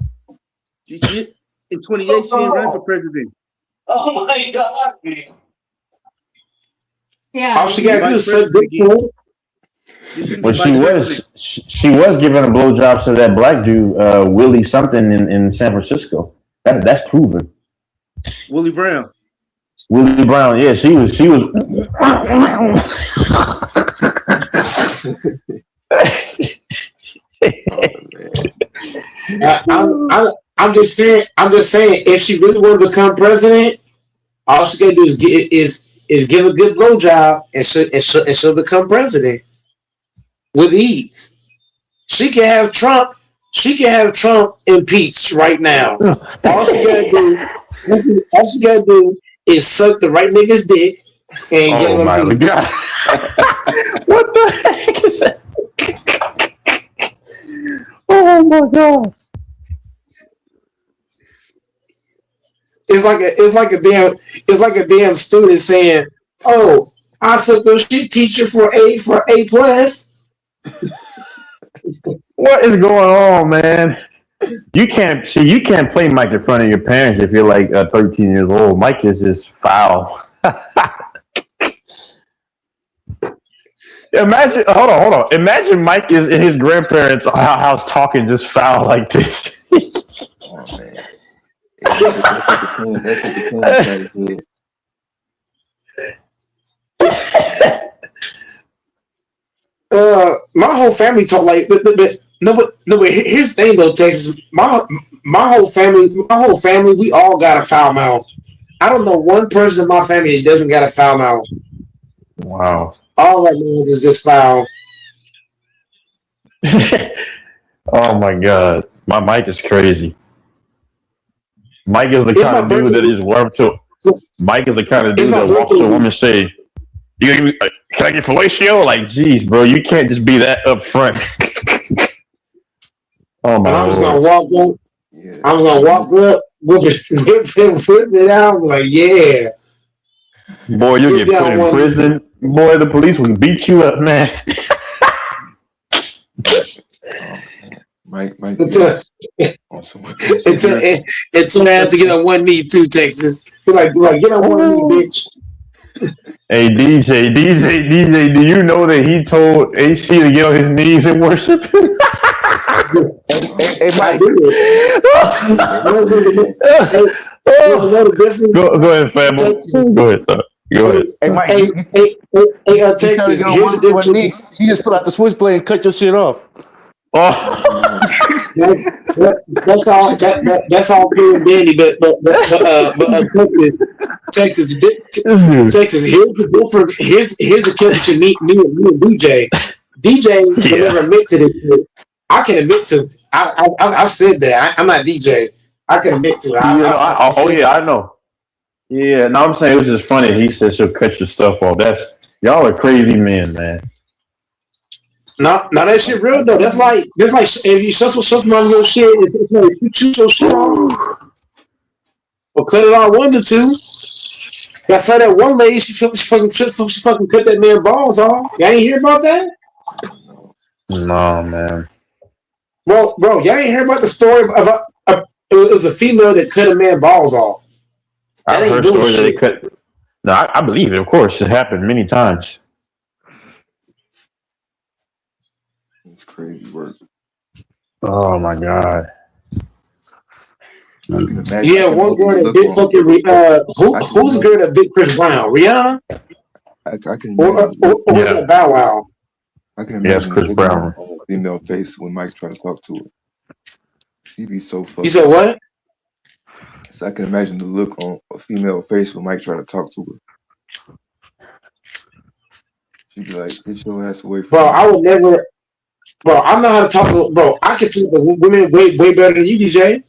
In 28, she ain't running for president. Oh my God. Yeah. All she got to do is suck dick for it. But she was giving a blowjob to that black dude, Willie something in San Francisco. That's proven. Willie Brown. Willie Brown, yeah, she was. I'm just saying. If she really want to become president, all she gotta do is give a good blowjob, and she'll become president with ease. She can have Trump. She can have Trump impeached right now. All she gotta do is suck the right nigga's dick and get him impeached. God. What the heck is that? Oh my God. It's like a damn student saying, "Oh, I took a shit teacher for A plus." What is going on, man? You can't play Mike in front of your parents if you're like 13 years old. Mike is just foul. Imagine, hold on. Imagine Mike is in his grandparents' house talking just foul like this. Oh man. That's my whole family talk like, but here's the thing though, Texas. My whole family, we all got a foul mouth. I don't know one person in my family that doesn't got a foul mouth. Wow. All right, man, is just foul. Oh my God, my Mike is crazy. Mike is the kind of dude that is warm to. Mike is the kind of dude that walks to a woman and say, "You gonna give me, can I get fellatio?" Like, geez, bro, you can't just be that up front. Oh my! And I was gonna walk up. I was gonna walk up with it out. Like, yeah. Boy, you'll get put in prison. Boy, the police will beat you up, man. Mike. It turned out to get on one knee too, Texas. Like get on one knee, bitch. Hey DJ, do you know that he told AC to get on his knees and worship him? Hey, Mike. Go ahead, family. Go ahead, sir. Go ahead. Hey, Mike. Hey, Texas. She just put out the switchblade and cut your shit off. Oh, that's all. That's all good and dandy. But Texas. Here's the difference. Here's the catch between me and DJ. DJ will never admit to this. I can admit to. I said that. I'm not DJ. I can admit to it. I know. Yeah, no, I'm saying it was just funny. He said she'll cut your stuff off. That's y'all are crazy men, man. No, that shit real though. That's like if you shut my little shit, it's like if you chew your shit off, or cut it off 1 to 2. I saw that one lady. She fucking cut that man balls off. Y'all ain't hear about that? No, man. Well, bro, y'all ain't hear about the story about it was a female that cut a man balls off. I've heard stories that they cut. No, I believe it. Of course, it happened many times. It's crazy work. Oh my god. Yeah, one girl that did fucking who's the girl that did Chris Brown? Rihanna? I can or Bow Wow? I can imagine Yes, Chris Brown. on a female face when Mike try to talk to her. She'd be so fucked. You said what? So I can imagine the look on a female face when Mike try to talk to her. She'd be like, "Get your ass away from me." I would never. Bro, I know how to talk to. Bro, I can talk to women way better than you, DJ.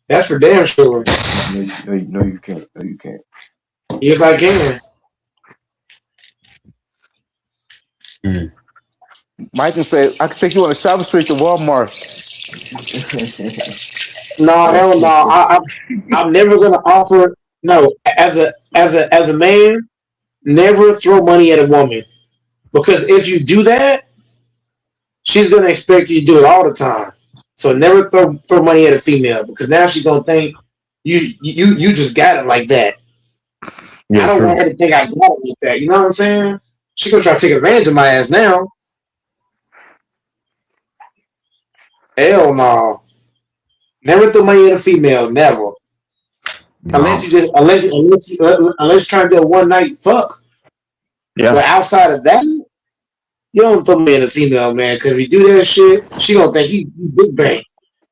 That's for damn sure. No, you can't. No, you can't. Yes, I can. Mike can say, "I can take you on a shopping street to Walmart." No, hell no. I'm never gonna offer. No, as a man, never throw money at a woman, because if you do that, she's gonna expect you to do it all the time. So never throw money at a female, because now she's gonna think you just got it like that. Yeah, I don't want her to think I got it like that. You know what I'm saying? She's gonna try to take advantage of my ass now. Hell no. Never throw money at a female. Never. No. Unless you're trying to do a one night fuck. Yeah. But outside of that, you don't throw me in a female, man, because if you do that shit, she gonna think you big bang.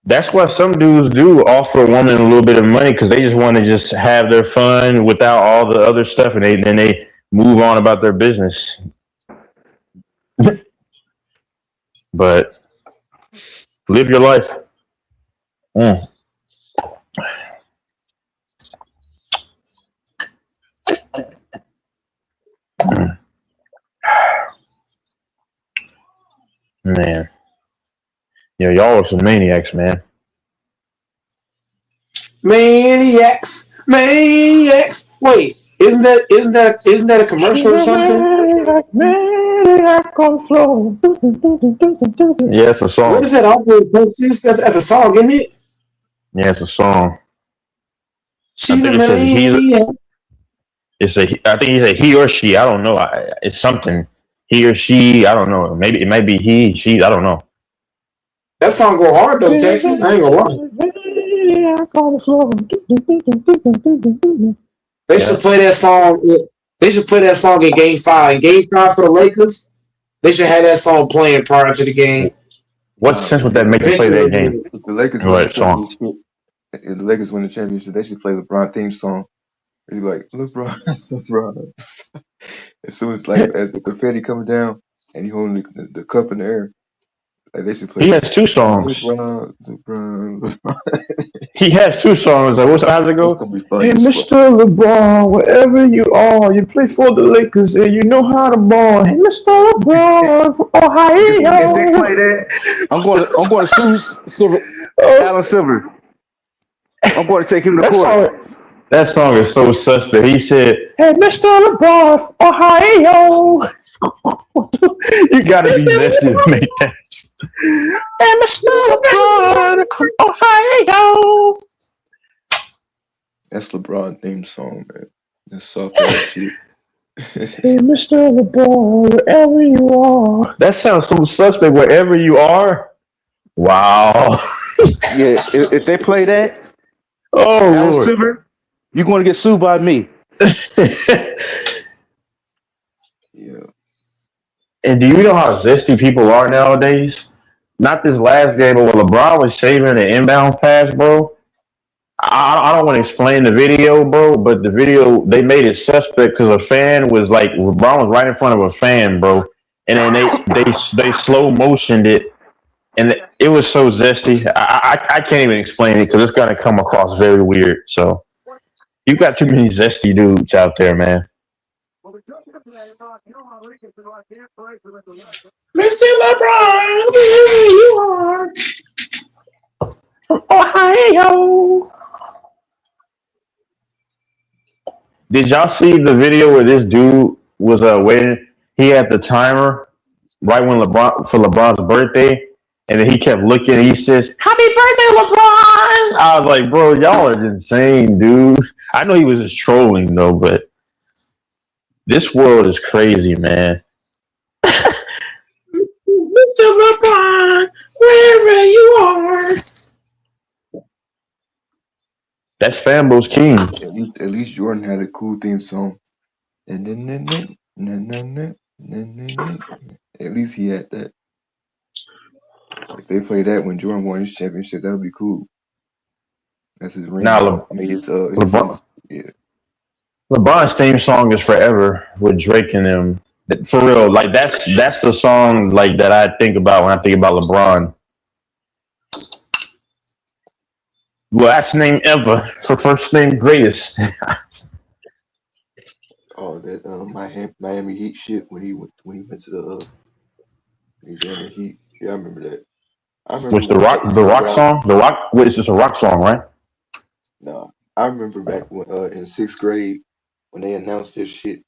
That's why some dudes do offer a woman a little bit of money, because they just want to just have their fun without all the other stuff, and then they move on about their business. But live your life. Man. Yeah, y'all are some maniacs, man. Maniacs. Wait, isn't that a commercial or something? Maniac on the floor. Yeah, it's a song. What is that? That's a song, isn't it? Yeah, it's a song. She's a maniac. I think he said he or she. I don't know. It's something. He or she. I don't know. Maybe it might be he, she. I don't know. That song go hard though, Texas. I ain't gonna lie. They should play that song. They should play that song in Game 5. In Game 5 for the Lakers, they should have that song playing prior to the game. What sense would that make to play that game? If the Lakers win the championship, if the Lakers win the championship, they should play LeBron theme song. He's like, LeBron. As soon as the confetti comes down and he holding the cup in the air, like they should play. He has two songs. LeBron. He has two songs. How's it go? Hey, Mr. LeBron, wherever you are, you play for the Lakers and you know how to ball. Hey, Mr. LeBron from Ohio. If they play that, I'm going to sue Alan Silver. I'm going to take him to court. That song is so suspect. He said, "Hey, Mr. LeBron from Ohio." You gotta be zesty to make that. Hey, Mr. LeBron from Ohio. That's LeBron's theme song, man. That's soft ass shit. Hey, Mr. LeBron, wherever you are. That sounds so suspect. Wherever you are. Wow. Yeah, if they play that, Alan Lord. Silver, you're going to get sued by me. Yeah. And do you know how zesty people are nowadays? not this last game, but when LeBron was saving the inbound pass, bro. I don't want to explain the video, bro, but the video they made it suspect because a fan was like LeBron was right in front of a fan, bro, and then they slow motioned it, and it was so zesty. I can't even explain it because it's gonna come across very weird. So you got too many zesty dudes out there, man. Mr. LeBron, wherever you are. From Ohio. Did y'all see the video where this dude was waiting? He had the timer right when LeBron's birthday, and then he kept looking. And he says, "Happy birthday, LeBron!" I was like, "Bro, y'all are insane, dude." I know he was just trolling though, but this world is crazy, man. Mr. LeBron, wherever you are. That's Fambo's King. At least Jordan had a cool theme song. At least he had that. If they play that when Jordan won his championship, that would be cool. That's his ring. Now, LeBron's theme song is Forever with Drake and them. For real, like that's the song like that I think about when I think about LeBron. Last name ever for first name greatest. Oh, that Miami Heat shit when he went to the he joined the Heat. Yeah, I remember that. Which the rock song? Wait, it's just a rock song, right? No, I remember back when in 6th grade when they announced this shit.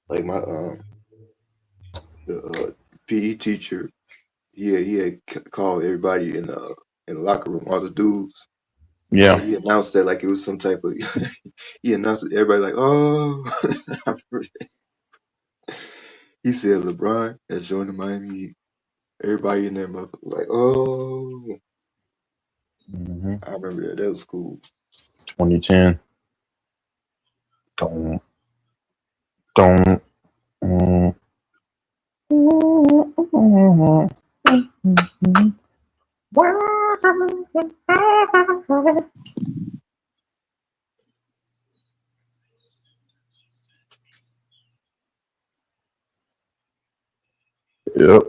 Like my the PE teacher, he had called everybody in the locker room, all the dudes. Yeah. And he announced that like it was some type of. He announced it. Everybody like, oh. I remember that. He said LeBron has joined the Miami Heat. Everybody in there, motherfucker, like, oh. I remember that. That was cool. 2010. Don't. Yep.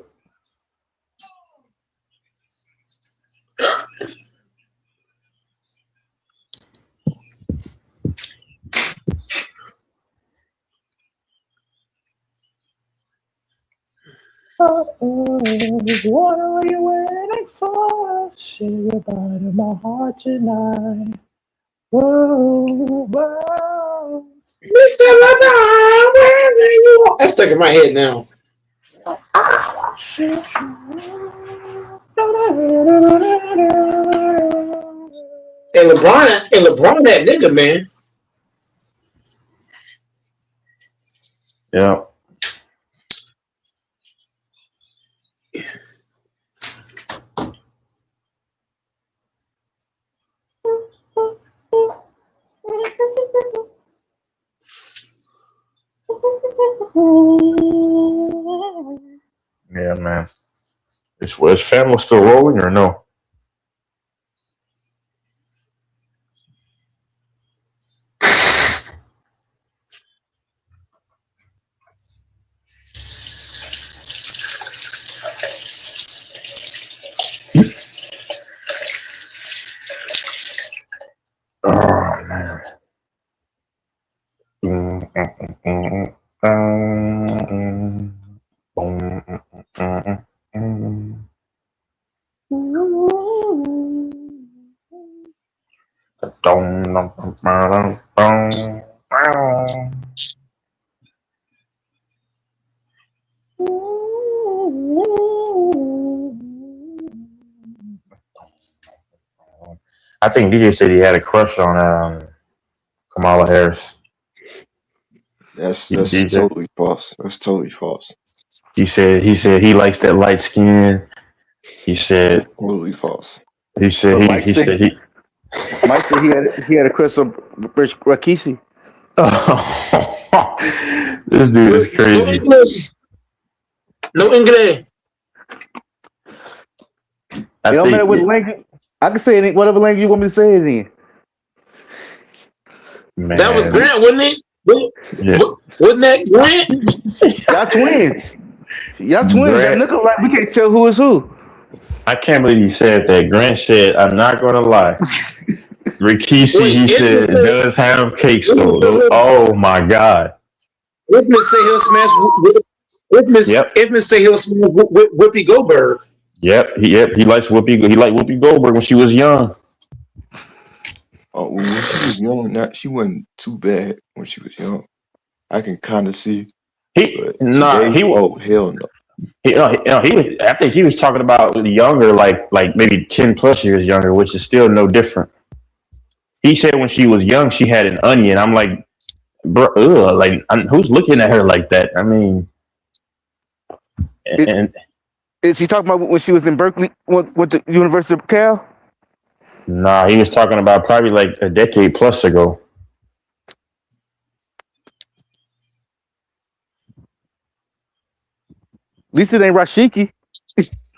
What are you waiting for? Say goodbye to my heart tonight. Whoa, whoa. Mr. LeBron, wherever you are. That's stuck in my head now. And LeBron that nigga, man. Yeah. Yeah, man. Is Famo still rolling or no? Oh, man. I think DJ said he had a crush on Kamala Harris. That's totally false. That's totally false. He said he likes that light skin. He said that's totally false. He said Mike said he had a crush on Rich Rakisi. This dude is crazy. No English. It don't matter what think, language. I can say it in whatever language you want me to say it in. man. That was Grant, wasn't it? Yeah. Wasn't that Grant? Y'all twins. Y'all twins. Y'all Grant, look alike. We can't tell who is who. I can't believe he said that. Grant said, "I'm not gonna lie." Rikishi, Wait, he said, does have cakes though. Oh my god. Whitman say he'll smash. Whitman say he'll smash Whoopi Goldberg. Yep. He likes Whoopi. He liked Whoopi Goldberg when she was young. Oh, when she was young, she wasn't too bad when she was young. I can kind of see. But today, oh hell no. He was. I think he was talking about younger, like maybe 10 plus years younger, which is still no different. He said when she was young, she had an onion. I'm like, bro, who's looking at her like that? I mean, and Is he talking about when she was in Berkeley with the University of Cal? nah, he was talking about probably like a decade plus ago. At least it ain't Rashiki.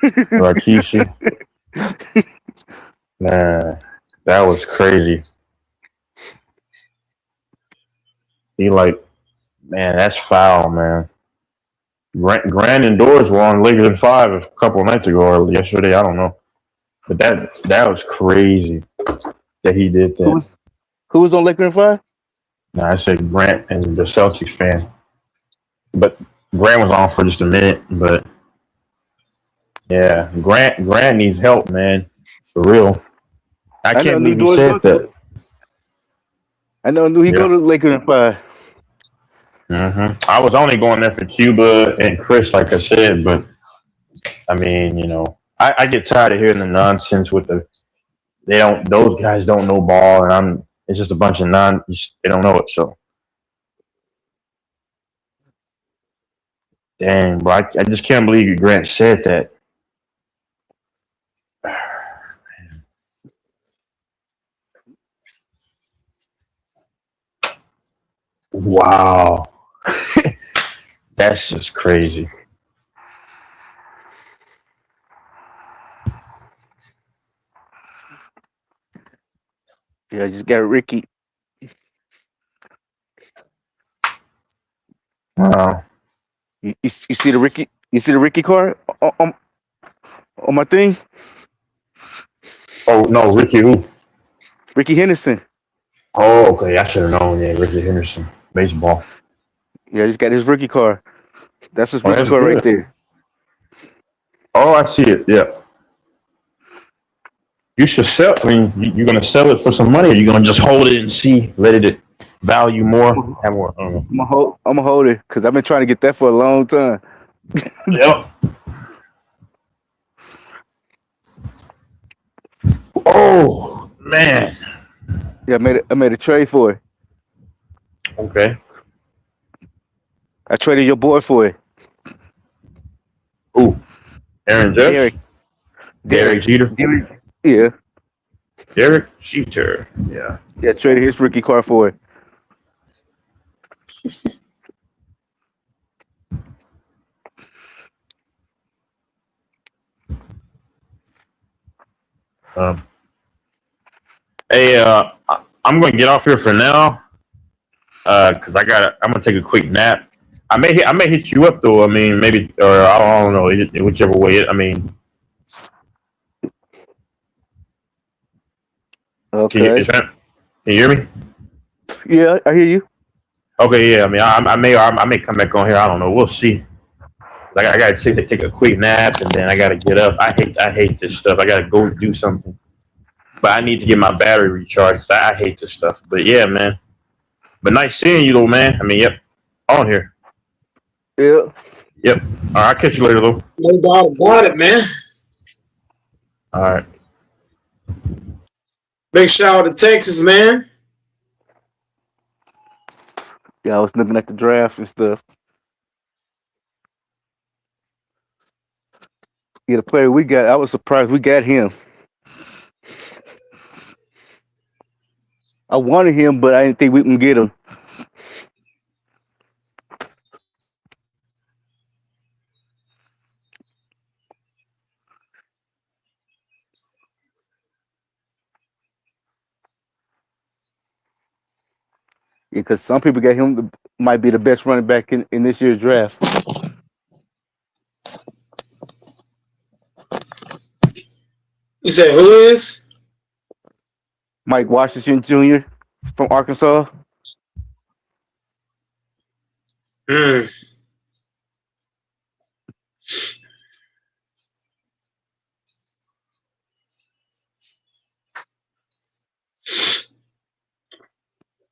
Rikishi. Man, that was crazy. He like, man, that's foul, man. Grant and Doors were on Lakers in 5 a couple of nights ago or yesterday. I don't know, but that was crazy that he did that. Who was on Lakers in 5? Nah, I said Grant and the Celtics fan, but Grant was on for just a minute. But yeah, Grant needs help, man, for real. I can't believe he said that. I never knew he go to Lakers in 5. I was only going there for Cuba and Chris, like I said, but I mean, you know, I get tired of hearing the nonsense with those guys don't know ball, and it's just a bunch of they don't know it. So, dang, bro, I just can't believe Grant said that. Wow. That's just crazy. Yeah, I just got Ricky. Wow. You see the Ricky? You see the Ricky card on my thing? Oh no, Ricky who? Ricky Henderson. Oh, okay. I should have known. Yeah, Ricky Henderson, baseball. Yeah, I just got his rookie card. That's his rookie That's card good. right there. Oh, I see it. Yeah. You should sell. I mean, you're gonna sell it for some money, or you're gonna just hold it and see, let it value more, have more. I don't know. I'm gonna hold it because I've been trying to get that for a long time. Yep. Oh man. Yeah, I made a trade for it. Okay. I traded your boy for it. Ooh. Aaron Judge. Derek Jeter. Yeah. Derek Jeter. Yeah. Yeah, traded his rookie card for it. Hey, I'm gonna get off here for now. Cause I'm gonna take a quick nap. I may hit you up though. I mean, maybe, or I don't know, whichever way. I mean, okay. Can you hear me? Yeah, I hear you. Okay, yeah. I mean, I may come back on here. I don't know. We'll see. Like I gotta take a quick nap and then I gotta get up. I hate this stuff. I gotta go do something. But I need to get my battery recharged. I hate this stuff. But yeah, man. But nice seeing you though, man. I mean, yep. On here. Yeah. Yep. All right, I'll catch you later though. No doubt about it, man. All right. Big shout out to Texas, man. Yeah, I was looking at the draft and stuff. Yeah, the player we got, I was surprised we got him. I wanted him, but I didn't think we can get him. Because some people got him might be the best running back in this year's draft. You said who is? Mike Washington Jr. from Arkansas.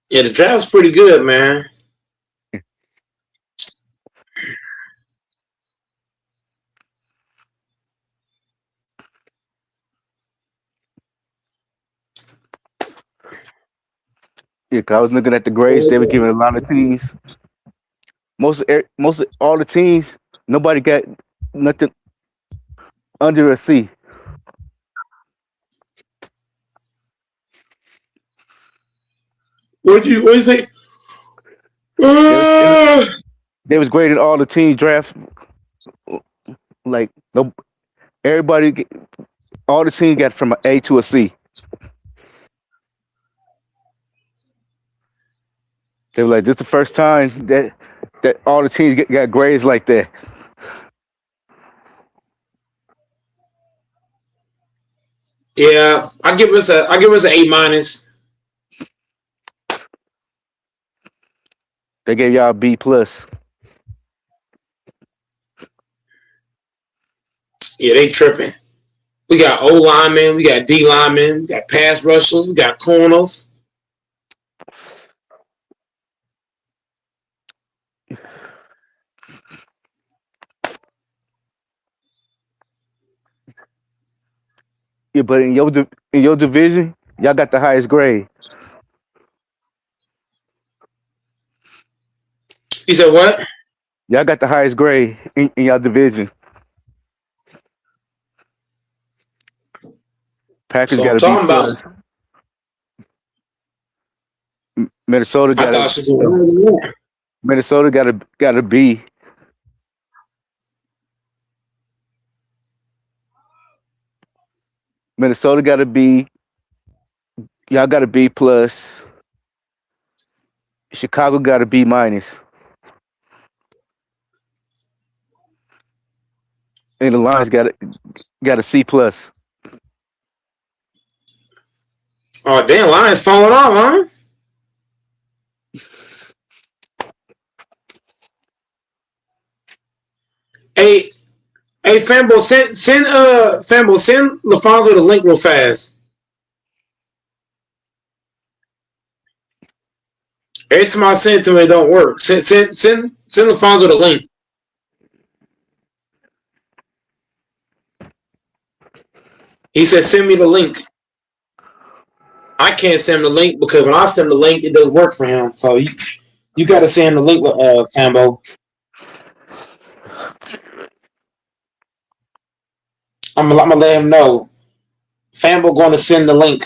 Yeah, the draft's pretty good, man. Yeah, 'cause I was looking at the grades they were giving a lot of teams. Most of all the teams, nobody got nothing under a C. What do you say? They was grading all the team draft like no everybody all the teams got from an A to a C. They were like, this is the first time that all the teams got grades like that. Yeah, I give us an A-. They gave y'all a B+. Yeah, they tripping. We got O linemen, we got D linemen, we got pass rushers, we got corners. Yeah, but in your division, y'all got the highest grade. You said what? Y'all got the highest grade in y'all division. Packers got a B+. Minnesota got a B. Minnesota got a B. Y'all got a B+. Chicago got a B-. And the Lions got a C+. Oh damn, Lions falling off, huh? Hey, Fambo, send LaFonso the link real fast. Every time I send it to him, it don't work. Send LaFonso the link. He said, send me the link. I can't send him the link because when I send the link, it doesn't work for him. So you got to send the link, Fambo. I'm gonna let him know. Fambo going to send the link.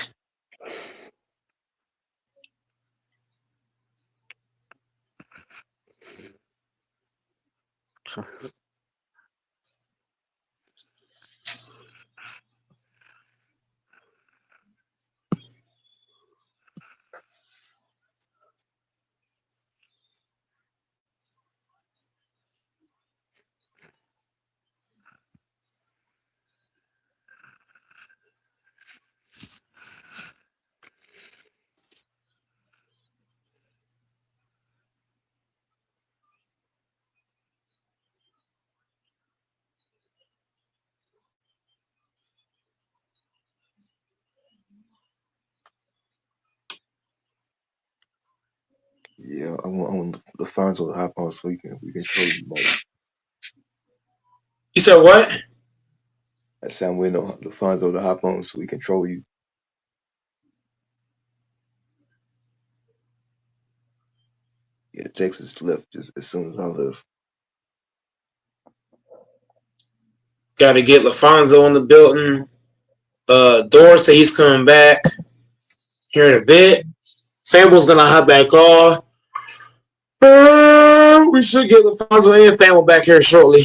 Yeah, I want LaFonso to hop on so we can show you more. You said what? I said I'm waiting on LaFonso to hop on so we can troll you. Yeah, Texas left just as soon as I left. Got to get LaFonso in the building. Dorsey, he's coming back here in a bit. Fambo's gonna hop back on. We should get LaFonso and Fambo back here shortly.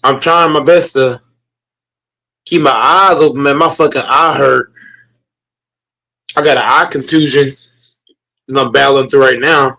I'm trying my best to keep my eyes open, man. My fucking eye hurt. I got an eye contusion that I'm battling through right now.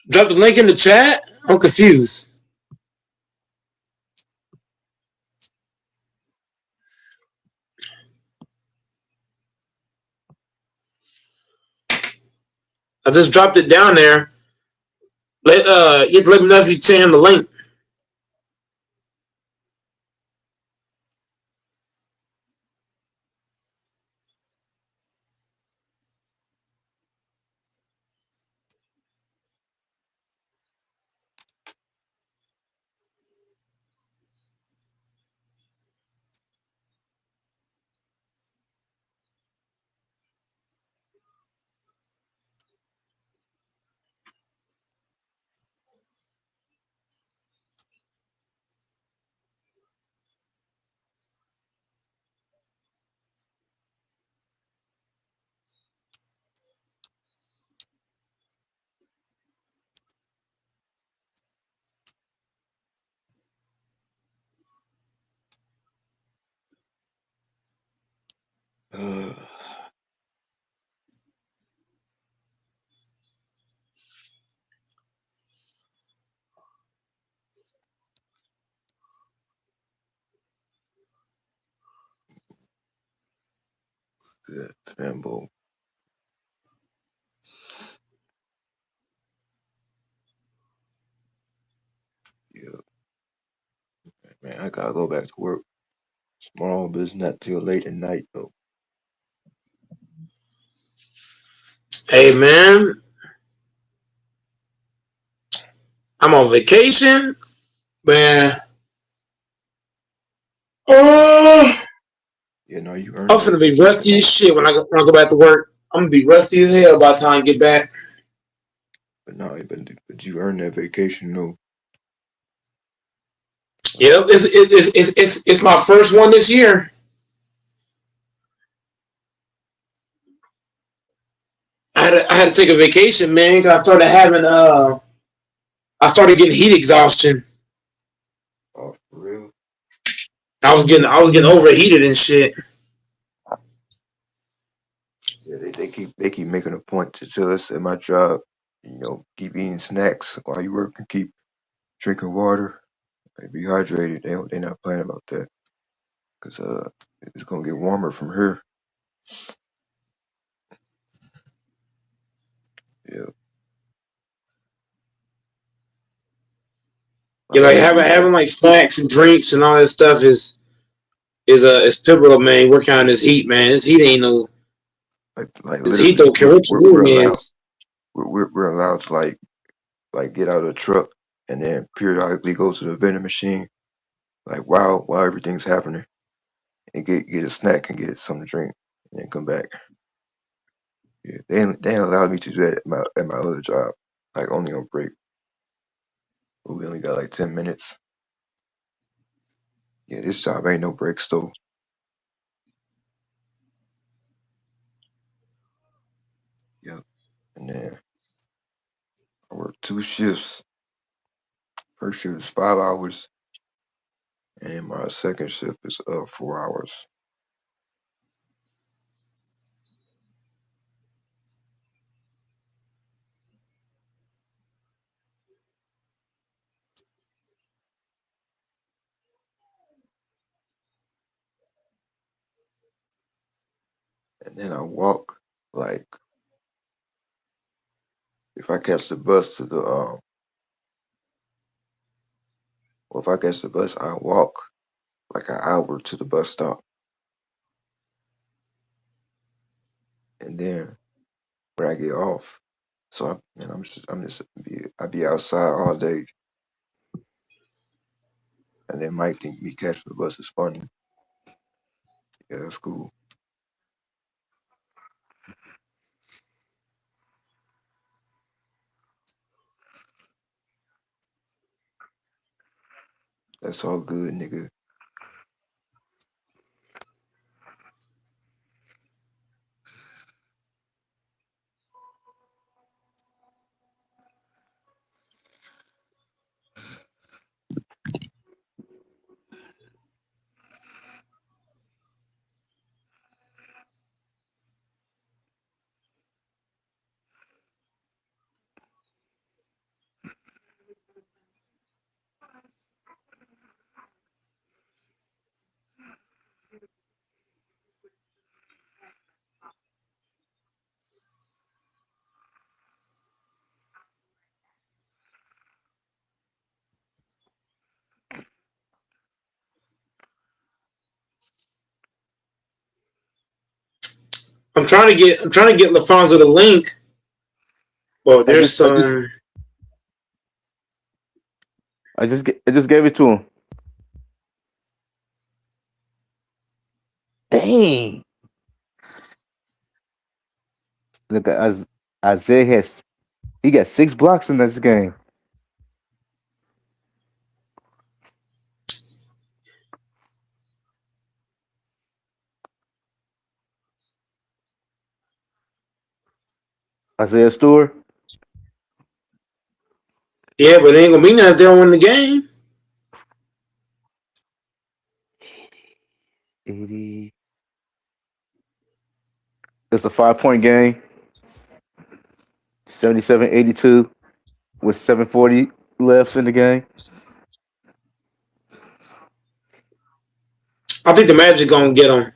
Drop the link in the chat. I'm confused. I just dropped it down there. You have to let me know if you send him the link. Yeah, Rambo. Yeah, man, I gotta go back to work. Small business not till late at night though. Hey man, I'm on vacation, man. Oh, Yeah, no, you I'm earned that finna be vacation rusty as though. shit when I go back to work. I'm gonna be rusty as hell by the time I get back. But no, but you earned that vacation though. Yep, it's my first one this year. I had to take a vacation, man. 'Cause I started getting heat exhaustion. Oh, for real? I was getting overheated and shit. Yeah, they keep making a point to tell us at my job, keep eating snacks while you work and keep drinking water. Like, be hydrated. They're not playing about that because it's gonna get warmer from here. Yeah. Yeah, like Like, having like snacks and drinks and all that stuff is pivotal, man. Working on this heat, man. This heat ain't no. like This heat literally, don't care what you do, we're man. allowed we're allowed to like get out of the truck and then periodically go to the vending machine like while everything's happening and get a snack and get something to drink and then come back. Yeah, they ain't allowed me to do that at my other job, like only on break. We only got like 10 minutes. Yeah, this job ain't no breaks though. Yep. And then I work 2 shifts. First shift is 5 hours, and then my second shift is 4 hours. And then I walk like if I catch the bus to the well, if I catch the bus, I walk like an hour to the bus stop, and then when I get off, so I be outside all day, and then Mike think me catching the bus is funny. Yeah, that's cool. That's all good, nigga. I'm trying to get Lafonso the link. Well, I there's just I just some. I just gave it to him. Dang. Look at Isaiah he got 6 blocks in this game. Isaiah Stewart. Yeah, but it ain't gonna be nothing if they don't win the game. 80. It's a 5-point game. 77-82 with 7:40 left in the game. I think the Magic gonna get them.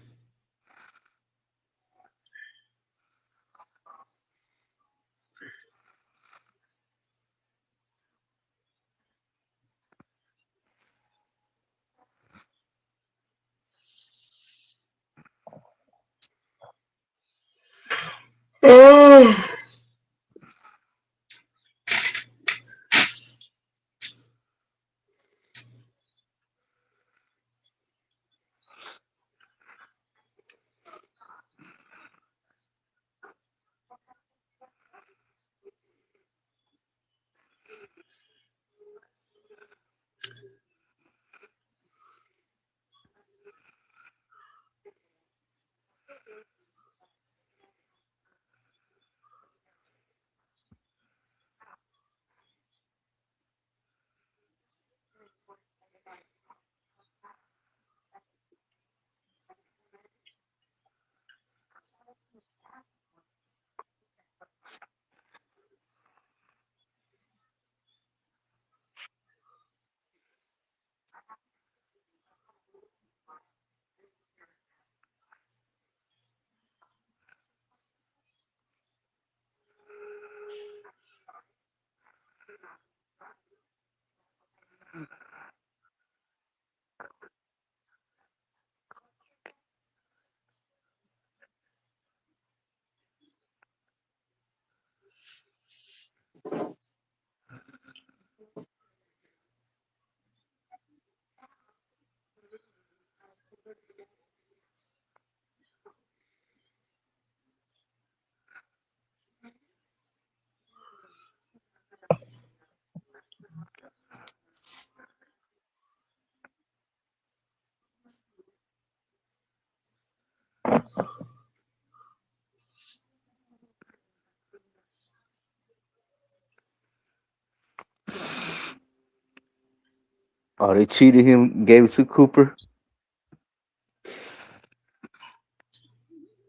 Oh, they cheated him, gave it to Cooper.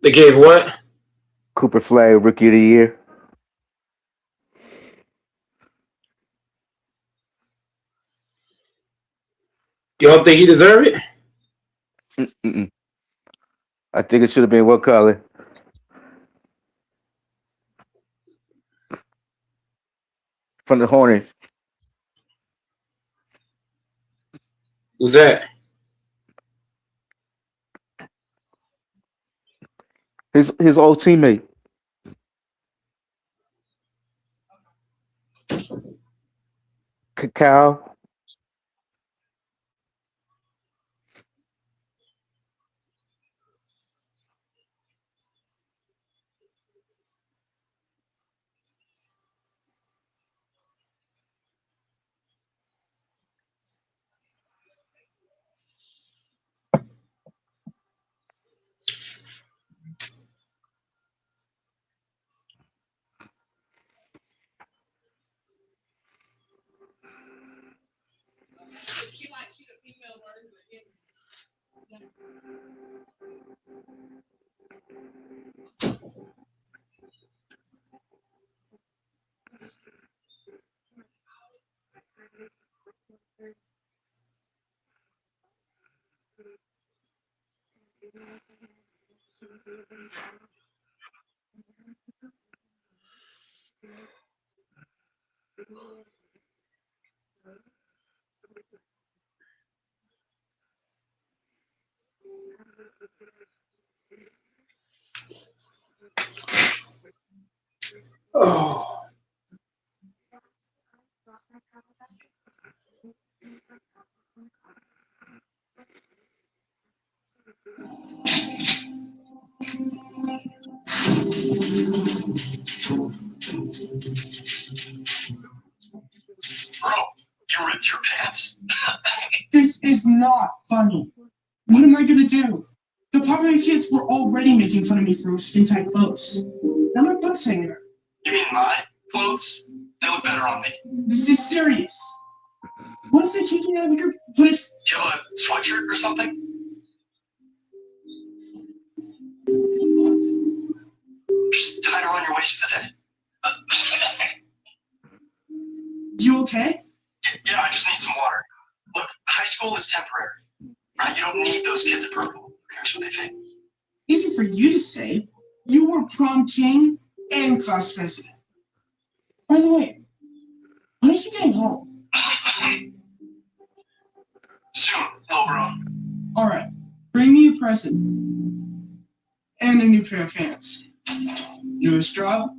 They gave what? Cooper Flag Rookie of the Year. You don't think he deserved it? Mm-mm. I think it should have been what color? From the Hornets. Who's that? His old teammate. Cacao. Oh. Bro, you ripped your pants? This is not funny. What am I gonna do? The popular kids were already making fun of me for skin-tight clothes. Now my butt's hanging out. You mean my clothes? They look better on me. This is serious. What if they kick you out of the group? What if... Do you have a sweatshirt or something? Just tie it around your waist for the day. You okay? Yeah, I just need some water. Look, high school is temporary. Right? You don't need those kids at Purple. Who cares what they think? Easy for you to say. You were prom king and class president. By the way, when are you getting home? Soon, little bro. Alright, bring me a present. And a new pair of pants. Newest drop?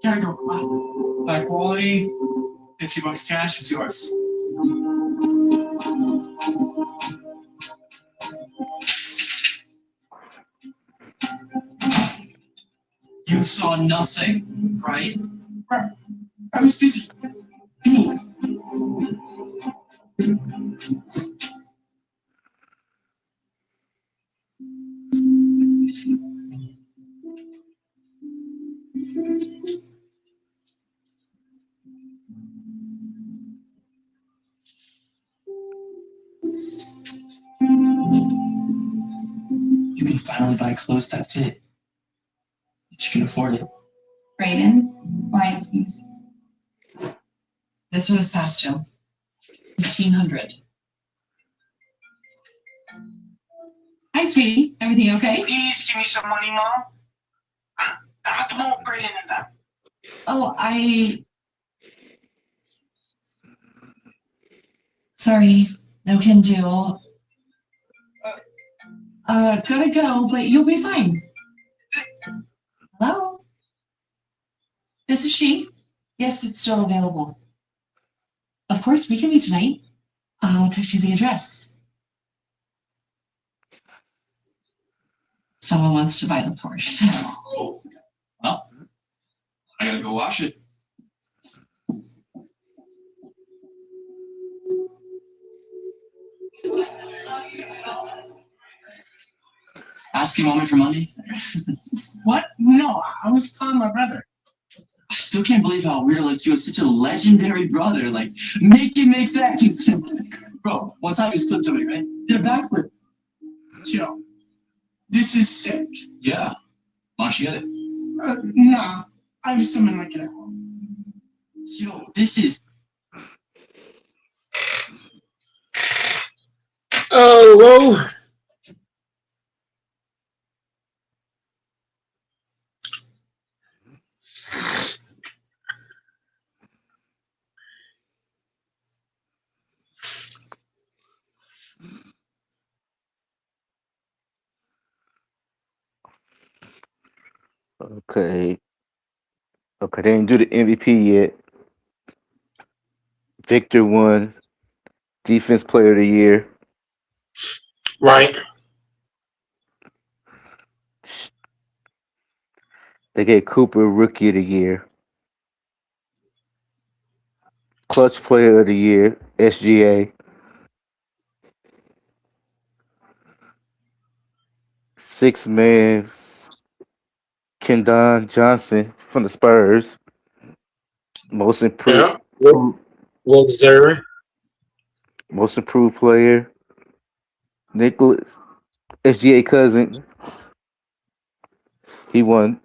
Gotta go. High quality, $50 cash, it's yours. You saw nothing, right? Right. I was busy. You can finally buy clothes that fit. If you can afford it. Brayden, quiet, please. This one is past due. 1,500. Hi, sweetie. Everything okay? Please give me some money, Mom. I'm at the mall, Brayden and them. Oh, Sorry, no can do. Gotta go, but you'll be fine. Hello? This is she. Yes, it's still available. Of course, we can meet tonight. I'll text you the address. Someone wants to buy the Porsche. Oh, well, I gotta go wash it. Asking moment for money? What? No, I was calling my brother. I still can't believe how weird like you are such a legendary brother. Like, make it make sense. Bro, one time you slipped away, right? Did a backflip. Yo, this is sick. Yeah. Why don't you get it? Nah, I have someone like it at home. Yo, this is. Oh, whoa. Okay. Okay, they didn't do the MVP yet. Victor won Defense Player of the Year. Right. They gave Cooper Rookie of the Year. Clutch Player of the Year, SGA. Six man, Kendon Johnson from the Spurs. Most improved. Yeah. Well deserved. Most improved player. Nicholas, SGA cousin. He won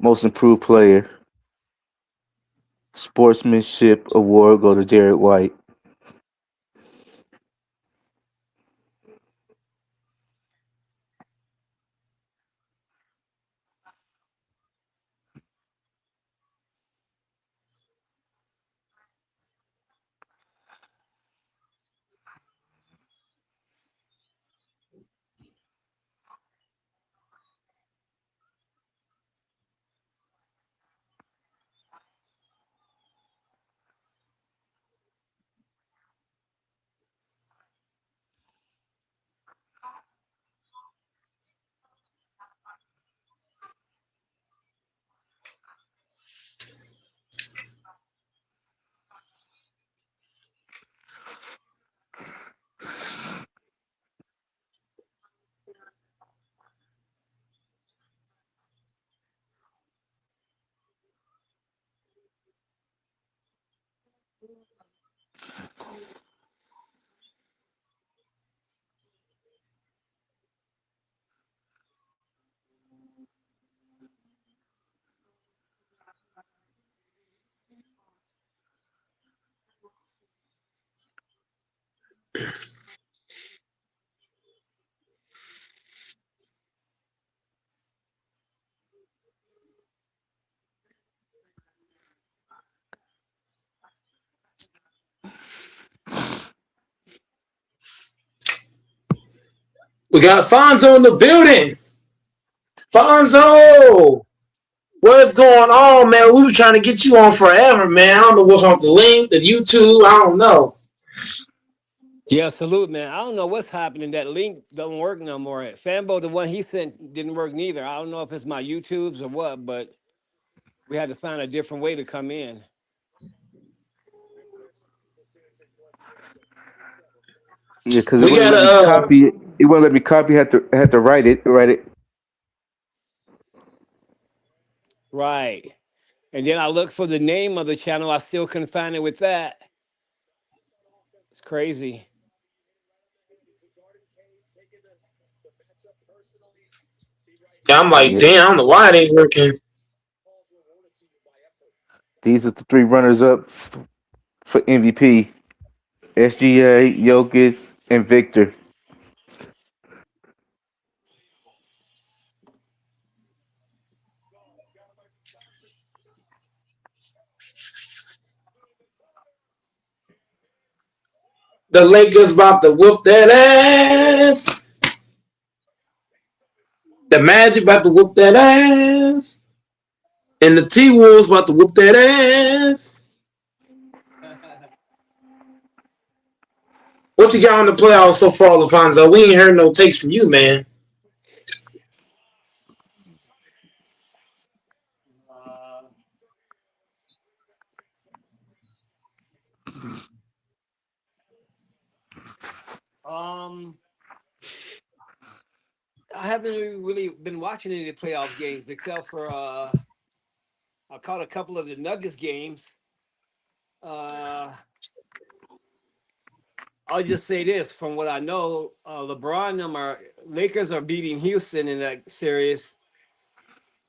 most improved player. Sportsmanship award go to Derek White. We got Fonzo in the building. Fonzo, what's going on, man? We were trying to get you on forever, man. I don't know what's on the link, the YouTube. I don't know. Yeah, salute, man. I don't know what's happening. That link doesn't work no more. Fambo, the one he sent, didn't work neither. I don't know if it's my YouTube's or what, but we had to find a different way to come in. Yeah, because it wouldn't let me copy it. It wouldn't let me copy. Had to write it. Right. And then I looked for the name of the channel. I still couldn't find it with that. It's crazy. I'm like, damn, I don't know why it ain't working. These are the three runners up for MVP: SGA, Jokic, and Victor. The Lakers about to whoop that ass. The Magic about to whoop that ass. And the T-Wolves about to whoop that ass. What you got on the playoffs so far, LaFonso? We ain't heard no takes from you, man. I haven't really been watching any of the playoff games except for I caught a couple of the Nuggets games. I'll just say this: from what I know, Lakers are beating Houston in that series.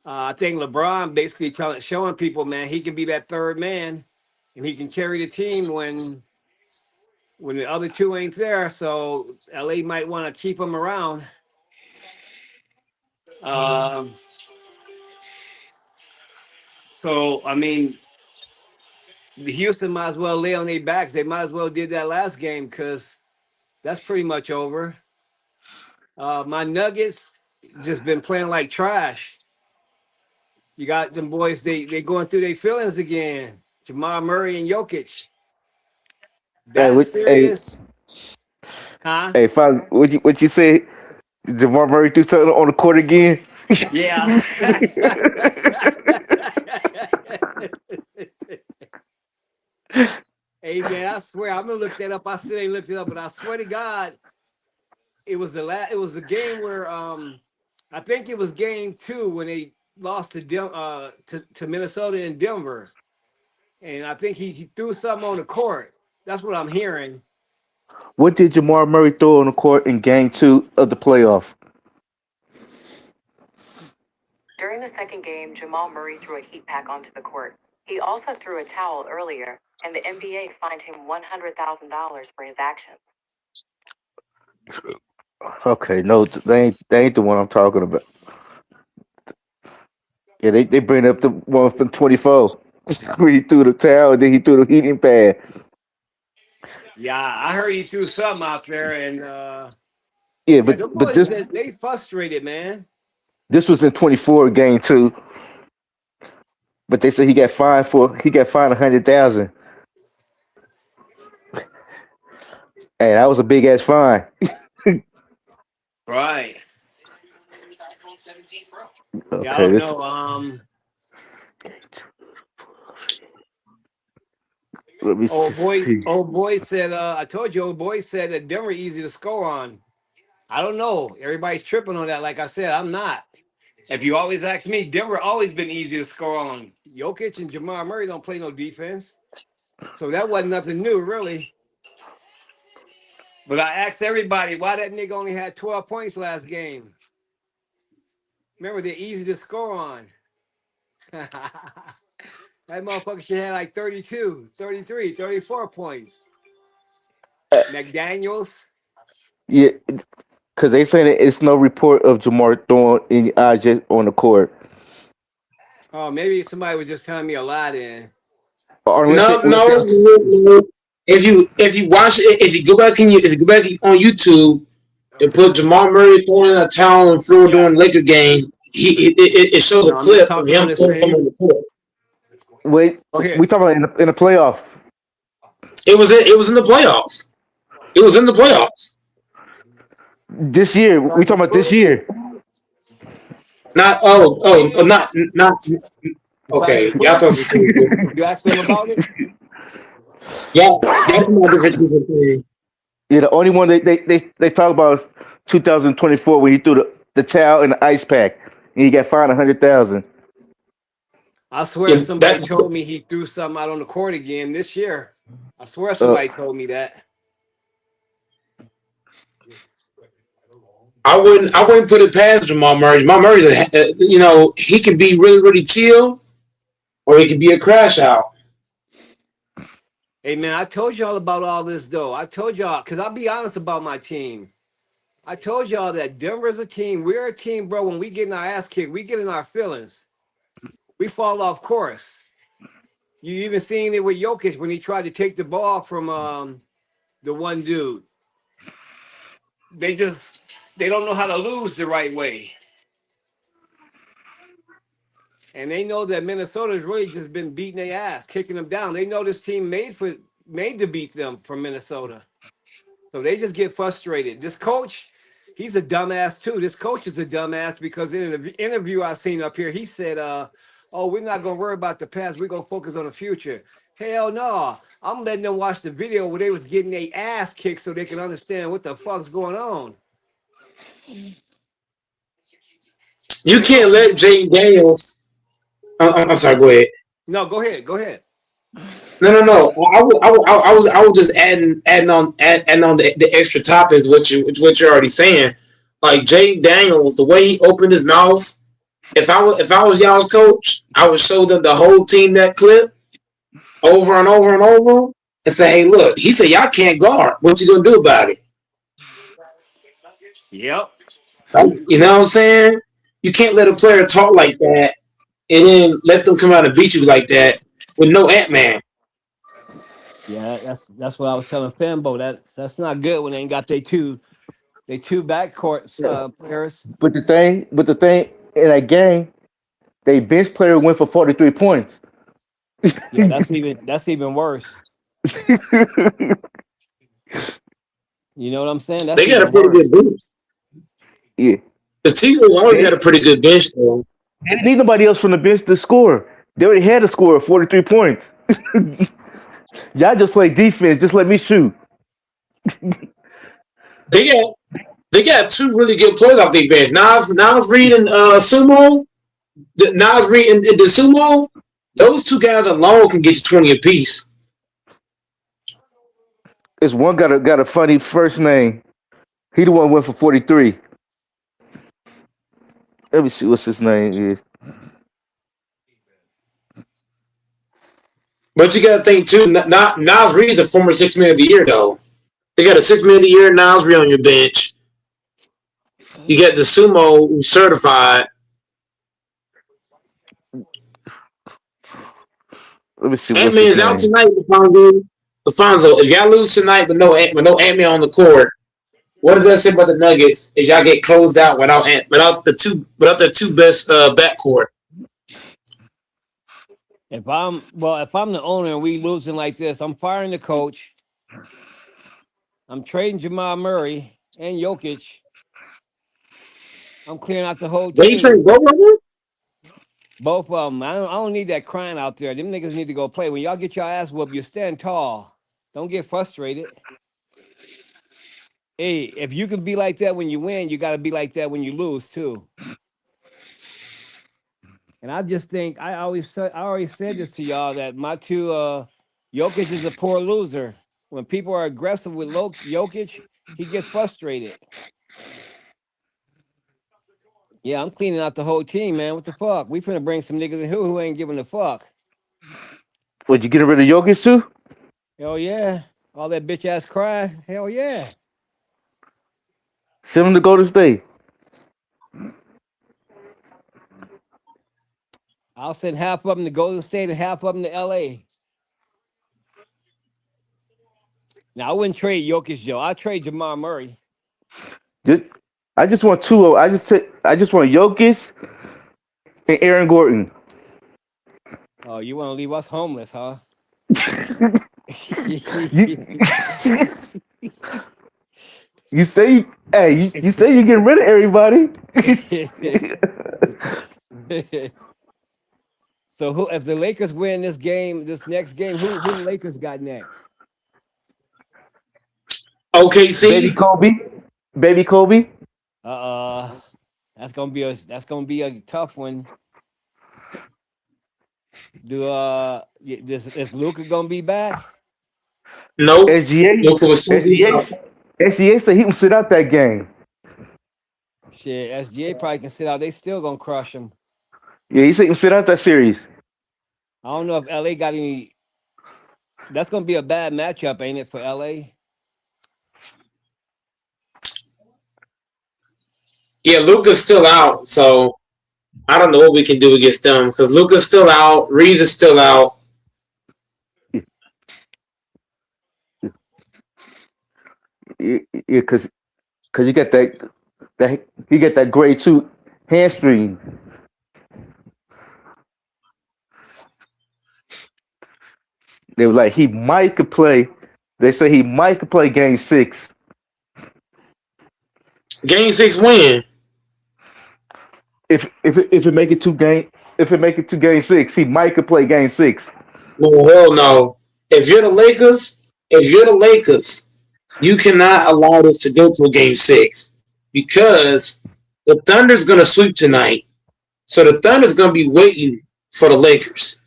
I think LeBron basically showing people, man, he can be that third man, and he can carry the team when the other two ain't there. So LA might want to keep him around. So I mean, the Houston might as well lay on their backs. They might as well did that last game because that's pretty much over. My Nuggets just been playing like trash. You got them boys, they going through their feelings again. Jamal Murray and Jokic. That's serious. Huh? Hey, Foz, what you say? Jamal Murray threw something on the court again? Yeah. Hey man, I swear I'm gonna look that up. I still ain't looked it up, but I swear to God, it was a game where I think it was game 2 when they lost to Minnesota in Denver, and I think he threw something on the court. That's what I'm hearing. What did Jamal Murray throw on the court in Game 2 of the playoff? During the second game, Jamal Murray threw a heat pack onto the court. He also threw a towel earlier, and the NBA fined him $100,000 for his actions. Okay, no, they ain't the one I'm talking about. Yeah, they bring up the one from 24 when he threw the towel, and then he threw the heating pad. Yeah, I heard he threw something out there, and Yeah, the but boys they frustrated, man. this was in 24 Game 2. But they said he got fined $100,000. Hey, that was a big ass fine. Right. Okay, Yeah, I don't know. Let me Old see. boy said, I told you, old boy said that Denver easy to score on. I don't know. Everybody's tripping on that. Like I said, I'm not. If you always ask me, Denver always been easy to score on. Jokic and Jamal Murray don't play no defense. So that wasn't nothing new, really. But I asked everybody why that nigga only had 12 points last game. Remember, they're easy to score on. That motherfucker should have like 32, 33, 34 points. McDaniels. Yeah, because they saying it's no report of Jamar throwing any object on the court. Oh, maybe somebody was just telling me a lie then. No. If you watch it, if you go back on YouTube and put Jamal Murray throwing a towel on the floor during Laker game, it showed a clip of him throwing something on the court. Wait, we talking about in the playoff. It was in the playoffs. It was in the playoffs. This year, we talking about this year. Not. Okay, y'all thought you asked him about it. Yeah, the only one they talk about is 2024 when he threw the towel and the ice pack and he got fined $100,000. I swear somebody told me he threw something out on the court again this year. I swear somebody told me that. I wouldn't put it past Jamal Murray. Jamal Murray's he can be really, really chill, or he can be a crash out. Hey man, I told y'all about all this though. I told y'all, because I'll be honest about my team. I told y'all that Denver's a team. We're a team, bro. When we get in our ass kicked, we get in our feelings. We fall off course. You even seen it with Jokic when he tried to take the ball from the one dude. They don't know how to lose the right way. And they know that Minnesota's really just been beating their ass, kicking them down. They know this team made to beat them from Minnesota. So they just get frustrated. This coach, he's a dumbass too. This coach is a dumbass because in an interview I seen up here, he said, "Oh, we're not gonna worry about the past. We're gonna focus on the future." Hell no! I'm letting them watch the video where they was getting their ass kicked so they can understand what the fuck's going on. You can't let Jaden Daniels. I'm sorry. Go ahead. No, go ahead. Go ahead. No. I was just adding on the extra topics, which you're already saying. Like Jaden Daniels, the way he opened his mouth. If I was y'all's coach, I would show them the whole team that clip over and over and over, and say, "Hey, look, he said y'all can't guard. What you gonna do about it?" Yep. You know what I'm saying? You can't let a player talk like that and then let them come out and beat you like that with no Ant-Man. Yeah, that's what I was telling Fambo. That's not good when they ain't got they two backcourt players. But the thing in that game, they bench player went for 43 points. Yeah, that's even worse. You know what I'm saying? They got a pretty good bench. Yeah. The Tigers always got a pretty good bench, though. They didn't need nobody else from the bench to score. They already had a score of 43 points. Y'all just play defense. Just let me shoot. They got two really good players off their bench. Nas Reed and Sumo. Nas Reed and the Sumo. Those two guys alone can get you 20 apiece. This one got a funny first name. He the one who went for 43. Let me see what's his name is. But you got to think too. Nas Reed is a former 6 Man of the Year, though. They got a 6 Man of the Year Nas Reed on your bench. You got the Sumo who's certified. Let me see. Ant-Man's out tonight, Alfonso. If y'all lose tonight with no Ant-Man on the court, what does that say about the Nuggets if y'all get closed out without their two best backcourt? If I'm the owner and we losing like this, I'm firing the coach. I'm trading Jamal Murray and Jokic. I'm clearing out the whole team. They say go over? Both of them. I don't need that crying out there. Them niggas need to go play. When y'all get your ass whooped, you stand tall. Don't get frustrated. Hey, if you can be like that when you win, you got to be like that when you lose too. And I just think I already said this to y'all that my two Jokic is a poor loser. When people are aggressive with Jokic, he gets frustrated. Yeah, I'm cleaning out the whole team, man. What the fuck? We finna bring some niggas in who ain't giving a fuck. Would you get rid of Jokic too? Hell yeah. All that bitch ass cry. Hell yeah. Send him to Golden State. I'll send half of them to Golden State and half of them to LA. Now I wouldn't trade Jokic, Joe. I'd trade Jamal Murray. I just want two. I just want Jokic and Aaron Gordon. Oh, you want to leave us homeless, huh? You say, hey, you say you're getting rid of everybody. So who? If the Lakers win this next game, who the Lakers got next? OKC. Baby Kobe. That's gonna be a tough one. Is Luka gonna be back? No. SGA said he can sit out that game. Shit, SGA probably can sit out. They still gonna crush him. Yeah, he said he can sit out that series. I don't know if LA got any. That's gonna be a bad matchup, ain't it, for LA? Yeah, Luka's still out, so I don't know what we can do against them because Luka's still out, Reeves is still out. Yeah, because you got that grade 2 hamstring. They were like he might could play. They say he might could play game 6. Game 6 win. If it make it to game 6, he might could play game 6. No, hell no. If you're the Lakers, you cannot allow this to go to a game 6 because the Thunder's gonna sweep tonight. So the Thunder's gonna be waiting for the Lakers.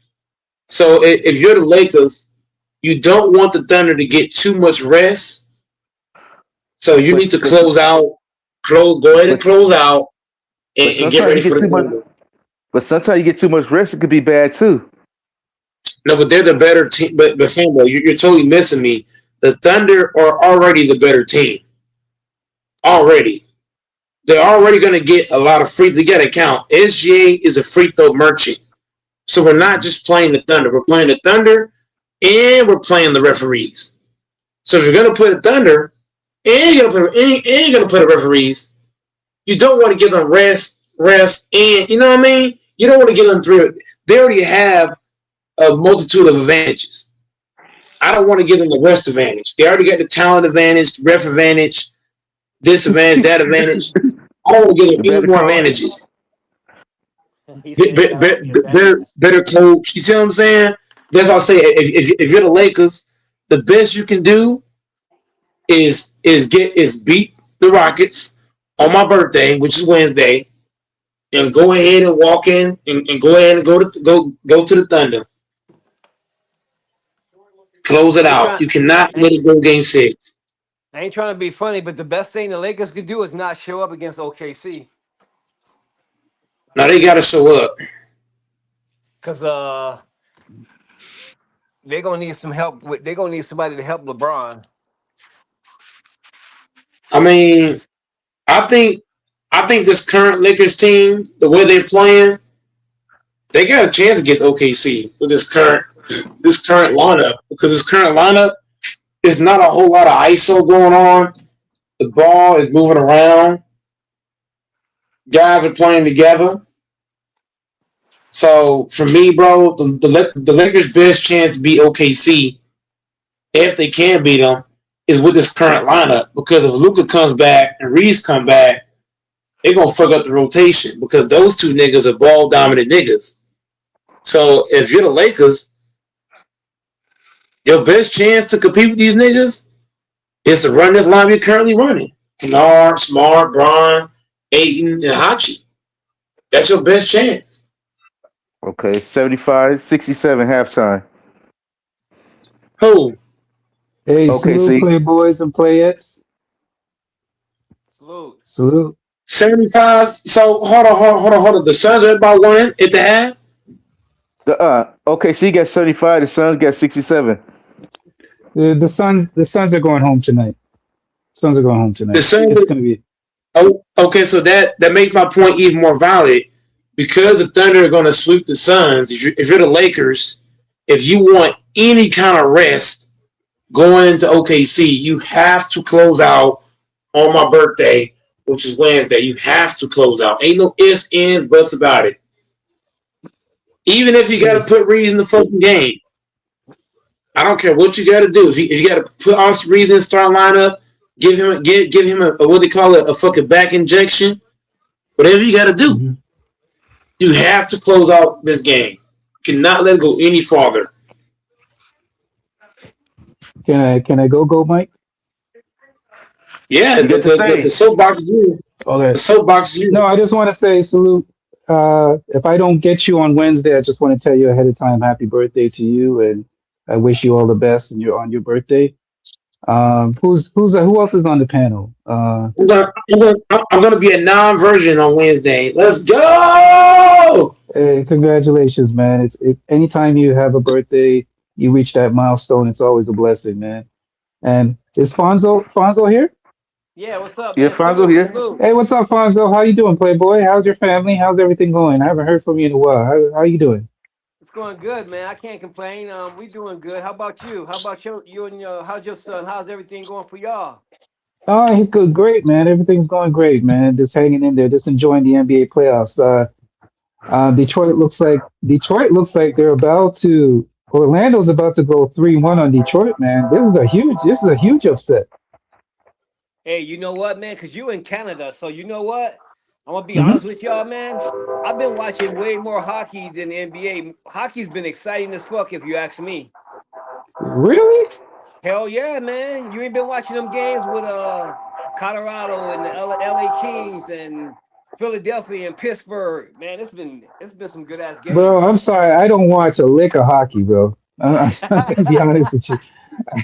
So if you're the Lakers, you don't want the Thunder to get too much rest. So you need to close out. Go ahead and close out and get ready for the Thunder. But sometimes you get too much rest, it could be bad too. No, but they're the better team. But Fanbo, you're totally missing me. The Thunder are already the better team. Already. They're already going to get a lot of free. They got to count. SGA is a free throw merchant. So we're not just playing the Thunder. We're playing the Thunder and we're playing the referees. So if you're going to play the Thunder and you're going to play the referees, you don't want to give them refs, and you know what I mean? You don't want to give them three. They already have a multitude of advantages. I don't want to give them the rest advantage. They already got the talent advantage, the ref advantage, this advantage, that advantage. I don't want to give them any more advantages. Better coach. You see what I'm saying? That's why I say if you're the Lakers, the best you can do is beat the Rockets on my birthday, which is Wednesday, and go ahead and walk in and go ahead and go to the Thunder. Close it out. You cannot let it go game 6. I ain't trying to be funny, but the best thing the Lakers could do is not show up against OKC. Now they got to show up. Because they're going to need some help. They're going to need somebody to help LeBron. I mean, I think this current Lakers team, the way they're playing, they got a chance against OKC with this current lineup. Because this current lineup is not a whole lot of ISO going on. The ball is moving around. Guys are playing together. So for me, bro, the Lakers' best chance to beat OKC, if they can beat them, is with this current lineup. Because if Luka comes back and Reeves come back, they're gonna fuck up the rotation because those two niggas are ball dominant niggas. So if you're the Lakers, your best chance to compete with these niggas is to run this line you're currently running. Kennard, Smart, Bron, Ayton, and Hachi. That's your best chance. Okay, 75-67 halftime. Who? Hey, Okay, salute, see. playboys and playettes. Salute. 75. So hold on. The Suns are about one at the half. OKC got 75. The Suns got 67. The Suns are going home tonight. Suns are going home tonight. The Suns It's gonna be. Oh, okay. So that makes my point even more valid because the Thunder are going to sweep the Suns. If you're the Lakers, if you want any kind of rest going into OKC, you have to close out on my birthday, which is Wednesday. You have to close out. Ain't no ifs, ands, buts about it. Even if you got to put Reeves in the fucking game. I don't care what you got to do. If you got to put Austin Reeves in the starting lineup, give him a what they call it, a fucking back injection. Whatever you got to do. You have to close out this game. You cannot let it go any farther. Can I go, Mike? Yeah, the soapbox is you. Okay. The soapbox is you. No, I just want to say salute. If I don't get you on Wednesday, I just want to tell you ahead of time, happy birthday to you, and I wish you all the best on your birthday. Who else is on the panel? I'm gonna be a non-version on Wednesday. Let's go! Hey, congratulations, man! Anytime you have a birthday, you reach that milestone. It's always a blessing, man. And is Fonzo here? Yeah, what's up? Yeah, man? Fonzo here. Salute. Hey, what's up, Fonzo? How you doing, Playboy? How's your family? How's everything going? I haven't heard from you in a while. How you doing? It's going good, man. I can't complain. We doing good. How about you? How about you and how's your son? How's everything going for y'all? Oh, he's good. Great, man. Everything's going great, man. Just hanging in there, just enjoying the NBA playoffs. Detroit looks like Orlando's about to go 3-1 on Detroit, man. This is a huge upset. Hey, you know what, man? Because you in Canada, so you know what? I'm gonna be Mhm. honest with y'all, man. I've been watching way more hockey than the NBA. Hockey's been exciting as fuck, if you ask me. Really? Hell yeah, man! You ain't been watching them games with Colorado and the LA Kings and Philadelphia and Pittsburgh, man. It's been some good ass Bro, games. I'm sorry. I don't watch a lick of hockey, bro. I'm gonna be honest with you.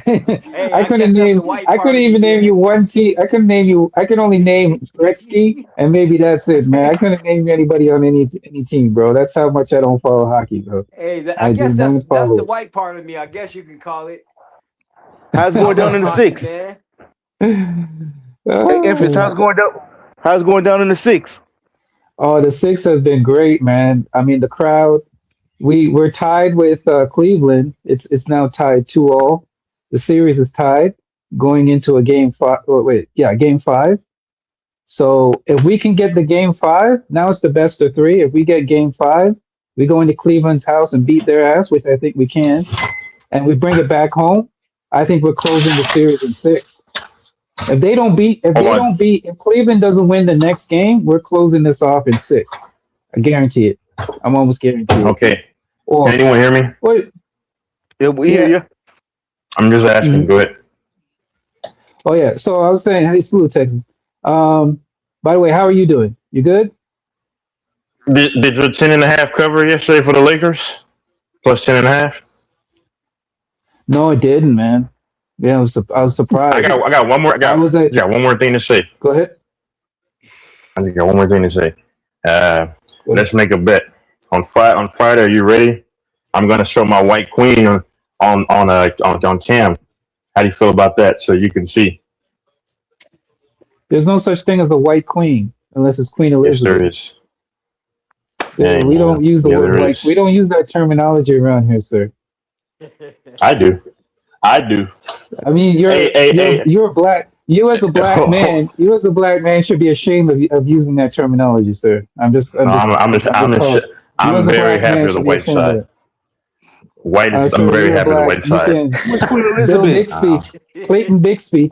Hey, I guess that's the white I part couldn't of me even name you then. one team. I could only name Gretzky and maybe that's it, man. I couldn't name anybody on any team, bro. That's how much I don't follow hockey, bro. Hey, I I do guess not that's the follow white part of me. I guess you can call it. How's it I going down love in the hockey, six? man. Hey, Infants, it. how's it going down? How's it going down in the six? Oh, the six has been great, man. I mean, the crowd. We're tied with Cleveland. It's now tied 2-all. The series is tied going into a game five. Oh, wait, yeah, game five. So if we can get the game five, now it's the best of three. If we get game five, we go into Cleveland's house and beat their ass, which I think we can, and we bring it back home. I think we're closing the series in six. If they don't beat, if Cleveland doesn't win the next game, we're closing this off in six. I guarantee it. I'm almost guaranteed. Okay. Or, Can anyone hear me? Wait. Yeah, we hear you. I'm just asking. Go ahead. Oh yeah. So I was saying, hey, salute, Texas. By the way, how are you doing? You good? Did your 10.5 cover yesterday for the Lakers? Plus 10.5? No, it didn't, man. Yeah, I was surprised. I got one more. I got one more thing to say. Go ahead. I just got one more thing to say. Let's make a bet on Friday. Are you ready? I'm gonna show my white queen on cam. How do you feel about that? So you can see. There's no such thing as a white queen unless it's Queen Yes, Elizabeth. there is. Yeah, we don't use the word there white. is. We don't use that terminology around here, sir. I do. I mean, you're a black. You as a black Oh. man, should be ashamed of using that terminology, sir. I'm very happy with the white side. White is, I'm very happy with the white side. Bill Bixby, Clayton Bixby.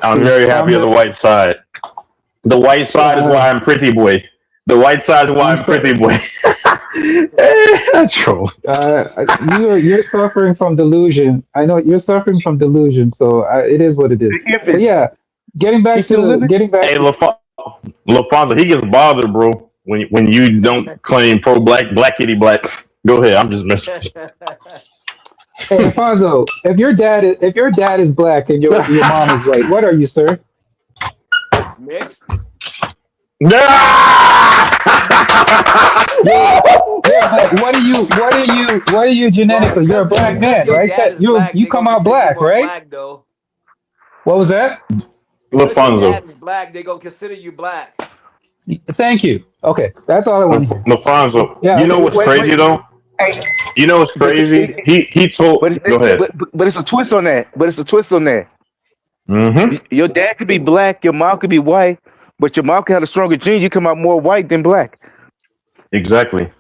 I'm very happy with the white side. The white side is why I'm pretty boy. The white side is why I'm pretty boy. That's true. You're suffering from delusion. I know you're suffering from delusion, so it is what it is. But yeah, getting back. Hey, LaFonso, he gets bothered, bro, when you don't claim pro black kitty black. Go ahead, I'm just messing. Hey, Alfonso, if your dad is black and your mom is white, what are you, sir? Mixed. What are you genetically? You're a black man, right? You come out black, right? Black, though. What was that? LaFonso. Black, they gonna consider you black. Thank you. Okay, that's all I want to say. LaFonso, Yeah, you know what's crazy though? You know what's crazy? He told. Go ahead. But it's a twist on that. Mm-hmm. Your dad could be black, your mom could be white, but your mom could have a stronger gene. You come out more white than black. Exactly.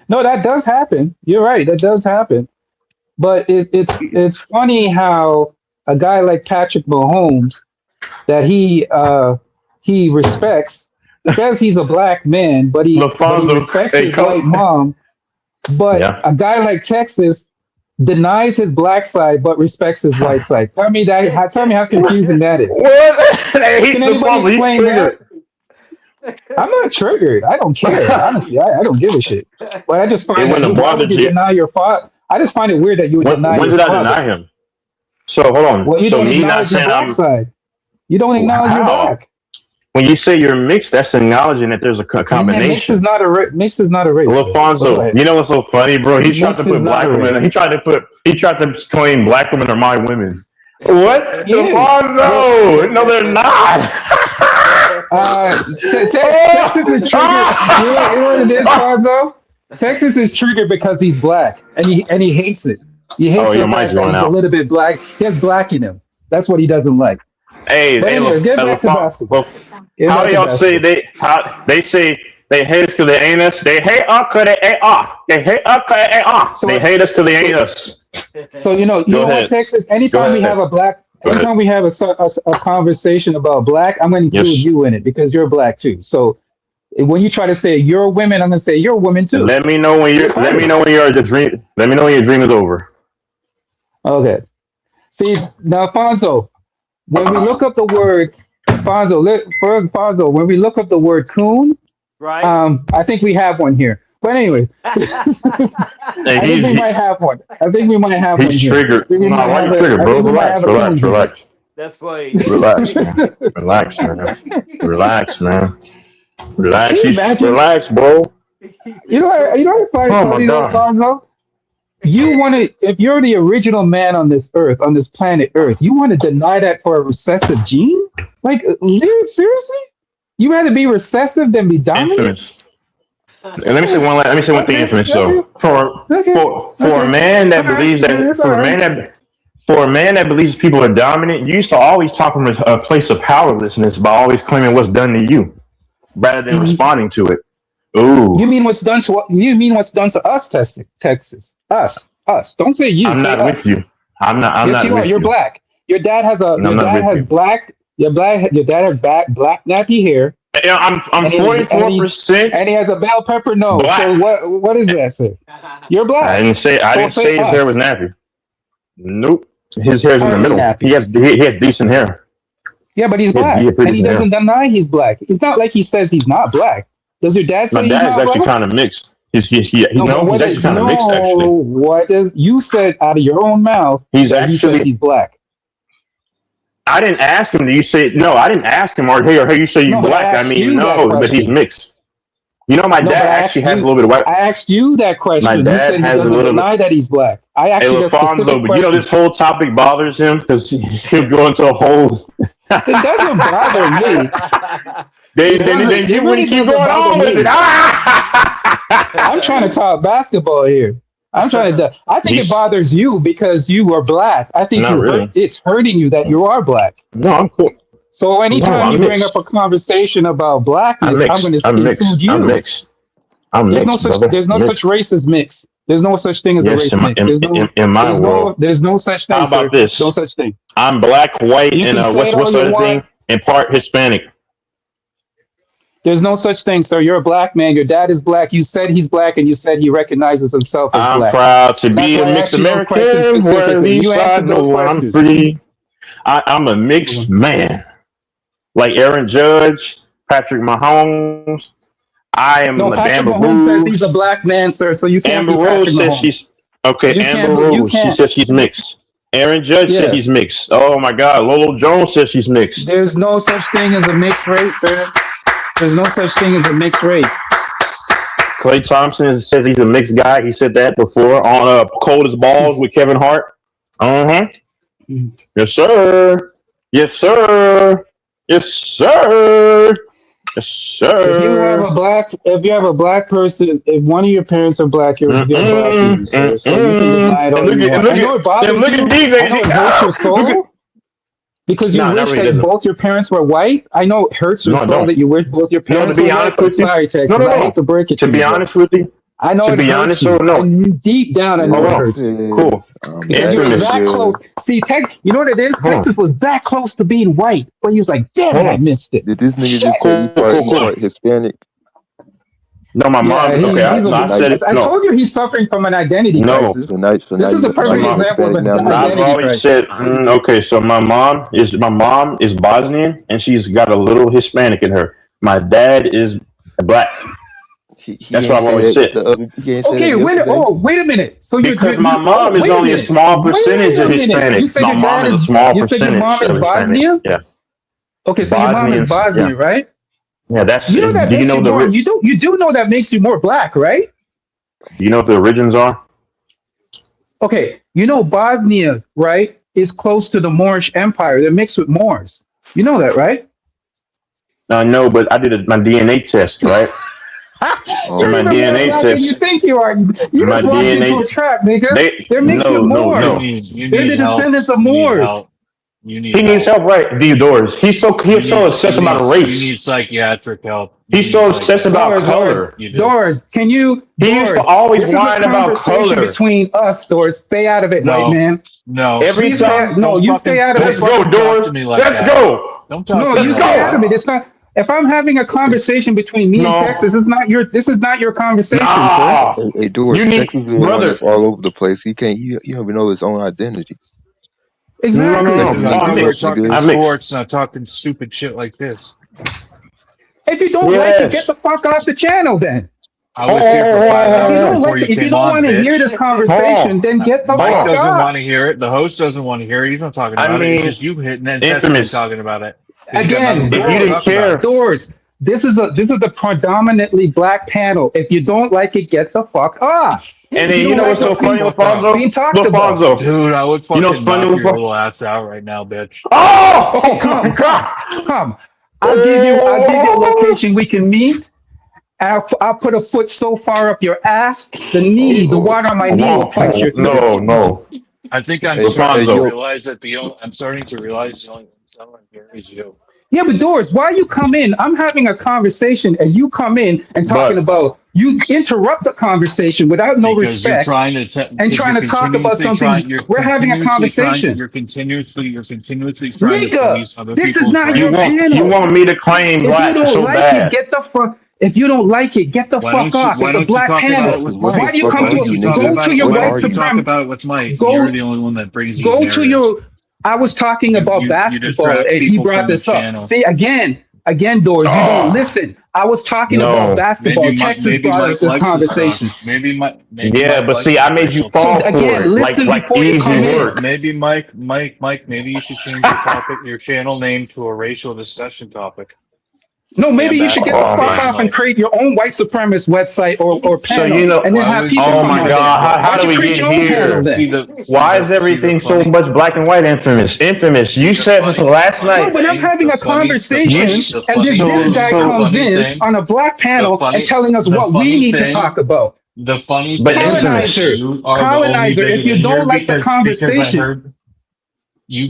No, that does happen. You're right. That does happen. But it's funny how a guy like Patrick Mahomes, that he respects, says he's a black man, but he respects his white mom. But a guy like Texas denies his black side but respects his white side. Tell me how confusing that is. Can anybody explain that? I'm not triggered. I don't care. Honestly, I don't give a shit. But I just find that why would you deny your father? I just find it weird that you would deny your father. When did I deny him? So hold on. Well, you so don't me not acknowledge your saying black I'm. side. You don't acknowledge your black. When you say you're mixed, that's acknowledging that there's a combination. Mix is not a race. LaFonso, you know what's so funny, bro? He tried to put black women. He tried to claim black women are my women. What? LaFonso? No, they're not. Texas is triggered. You know what it is, Fonzo? Texas is triggered because he's black and he hates it. He hates the fact that he's a little bit black. He has black in him. That's what he doesn't like. Hey, anyways, get back to basketball. How do y'all say they say they hate us because they ain't us? They hate us because they ain't us. They hate us because they ain't us. They hate us because they ain't us. So you know what, Texas? Anytime we have a black every time we have a conversation about black, I'm going to include you in it because you're black too. So when you try to say you're women, I'm going to say you're a woman too. Let me know when you're. Let me know when your dream. Let me know when your dream is over. Okay. See now, Fonzo, when we look up the word Fonzo, when we look up the word coon, right? I think we have one here. But anyway, I think we might have one. He's triggered. No, why you triggered, bro? Relax. That's funny. Relax, man. Relax, man. Relax, man. Relax. Relax, bro. You know, if I tell you that, Fonzo, you want to, if you're the original man on this earth, on this planet Earth, you want to deny that for a recessive gene? Like, seriously? You rather be recessive than be dominant? And let me say one thing, Infamous. So for a man that believes that for a man that believes people are dominant, you used to always talk from a place of powerlessness by always claiming what's done to you, rather than responding to it. Ooh. You mean what's done to us, Texas? Us. Don't say you. I'm not with you. I'm not. Yes, you are. You're black. Your dad has black. Your dad has black nappy hair. Yeah, I'm 44%, and he has a bell pepper nose. Black. So what does that say? You're black. I didn't say his hair was nappy. Nope, his hair's in the middle. Nappy. He has decent hair. Yeah, but he's black, and he doesn't deny he's black. It's not like he says he's not black. Does your dad say my dad is actually kind of mixed? He's actually kind of mixed. Actually, what is you said out of your own mouth? He says he's black. I didn't ask him. You say no? I didn't ask him. Or hey, you say you black? I mean, no, but he's mixed. You know, my dad actually has a little bit of white. I asked you that question. My dad you said he doesn't deny that he's black. I actually Alfonso, but you know this whole topic bothers him because he'll go into a whole. It doesn't bother me. Then you wouldn't keep going on with it. I'm trying to talk basketball here. I think it bothers you because you are black. I think it's hurting you that you are black. No, I'm cool. So anytime you bring up a conversation about blackness, I'm going to include you. I'm mixed. There's no such race as mixed. There's no such thing as a race mix. In my world, there's no such thing. How about this? No such thing. I'm black, white, and what's the other thing? And part Hispanic. There's no such thing, sir. You're a black man. Your dad is black. You said he's black, and you said he recognizes himself as black. I'm proud to be a mixed American. Where at least I know I'm free. I'm a mixed man, like Aaron Judge, Patrick Mahomes. I am. No, Patrick Mahomes says he's a black man, sir. So you can't. Amber Rose says she's okay. Amber Rose, she says she's mixed. Aaron Judge said he's mixed. Oh my God, Lolo Jones says she's mixed. There's no such thing as a mixed race, sir. There's no such thing as a mixed race. Klay Thompson says he's a mixed guy. He said that before on Cold as Balls with Kevin Hart. Yes, sir. Yes, sir. Yes, sir. Yes, sir. If you have a black person, if one of your parents are black, you're black. So you can deny it all you want. I know it bothers you. I know it hurts your soul. Because you wish that both your parents were white? I know it hurts your soul that you wish both your parents were white. I'm sorry, Texas. I hate to break it to you. To be honest with you, I know it hurts you. And deep down, I know it hurts you. Cool. Because you were that close. See, you know what it is? Texas was that close to being white, but he was like, damn it, I missed it. Did this nigga just say he part Hispanic? No, my mom. I said it. I told you he's suffering from an identity crisis. So this is the perfect example of an identity I've always said, okay, so my mom is Bosnian and she's got a little Hispanic in her. My dad is black. That's what I've always said. Okay, wait a minute. So because my mom is only a small percentage of Hispanic. My mom is a small percentage. You said your mom is Bosnian? Yeah. Okay, so your mom is Bosnian, right? Yeah, that's you do know that makes you more black, right? Do you know what the origins are? Okay, you know Bosnia, right, is close to the Moorish Empire. They're mixed with Moors. You know that, right? No, but I did my DNA test, right? My DNA test. You think you are? You just walked into a trap, nigga. They're mixed with Moors. They're the descendants of Moors. You need He needs help, right? Theodorus. He's so obsessed about race. You need psychiatric help. He's so obsessed about color. Doors, can you? He used to always this is a whine about conversation color. between us, Doors. Stay out of it, No. white man. No. Every Please time. stay- no, you stay out of Let's it. go, Doors. to me like Let's that. go. Don't talk No, to you me stay like out of it. It's not. If I'm having a conversation between me No. and Texas, this is not your conversation, Nah. sir. Hey, Doris, You need- Texas is one brother. that's all over the place. He can't. You don't even know his own identity. Exactly. No. Texas that. niggas We're look talking good. I mix. sports, not talking stupid shit like this. If you don't like Yes. it, get the fuck off the channel then. I was here for 5 If you hours don't before like you it, if you came don't on, want to bitch. hear this conversation, then get the Mike fuck doesn't off. want to hear it. The host doesn't want to hear it. He's not talking I about it. mean, It's just you hitting and Texas infamous. talking about it. He's got Again, nothing If to you didn't talk care, about. Doors. This is a predominantly black panel. If you don't like it, get the fuck off. and then You you don't know like what's so what's funny, being- LaFonso? being talked about. LaFonso. Dude, I would You fucking know what's funny, knock your LaFonso? little ass out right now, bitch. Oh! Okay, come. I'll give you a location we can meet. I'll put a foot so far up your ass, the water on my knee will punch your face. No. I think I'm Hey, starting to yo. realize that the only one someone here is you. Yeah, but Doris, why you come in? I'm having a conversation and you come in and talking about, you interrupt the conversation without no Because respect. you're trying to talk about something. We're having a conversation. You're continuously trying Nigga, to police other this is people's not rights. your panel. You want me to claim If black you don't so like bad? it, get the fuck. If you don't like it, get the Why fuck don't you- off. why It's a don't you black talk about panel. it with What Why the do you fuck come are to you, go nigga? to your What white are Why don't you talk supremacy? about it with Mike? Go- You're the only one that brings these Go to narratives. your. I was talking about you basketball, distract and he people brought from the this up. channel. See, again, Doors, you don't listen. I was talking No. about basketball. Texas brought up this conversation. Maybe Mike. Yeah, but see, I made you fall So, again, for it. listen like before you come easy in. work. Maybe Mike. Maybe you should change your topic, your channel name to a racial discussion topic. No, maybe Yeah, you should get the oh fuck my off and create your own white supremacist website or So panel, you know, and then have people oh come my on God, there. how Why do don't we you create get your own panel here? then? Why is everything so much black and white? Infamous. You said this last No, night. but I'm having a conversation, and then this guy comes in on a black panel and telling us what we need to talk about. The funny But thing infamous. is you are the Colonizer, only if you bigot in don't here like the because conversation- I heard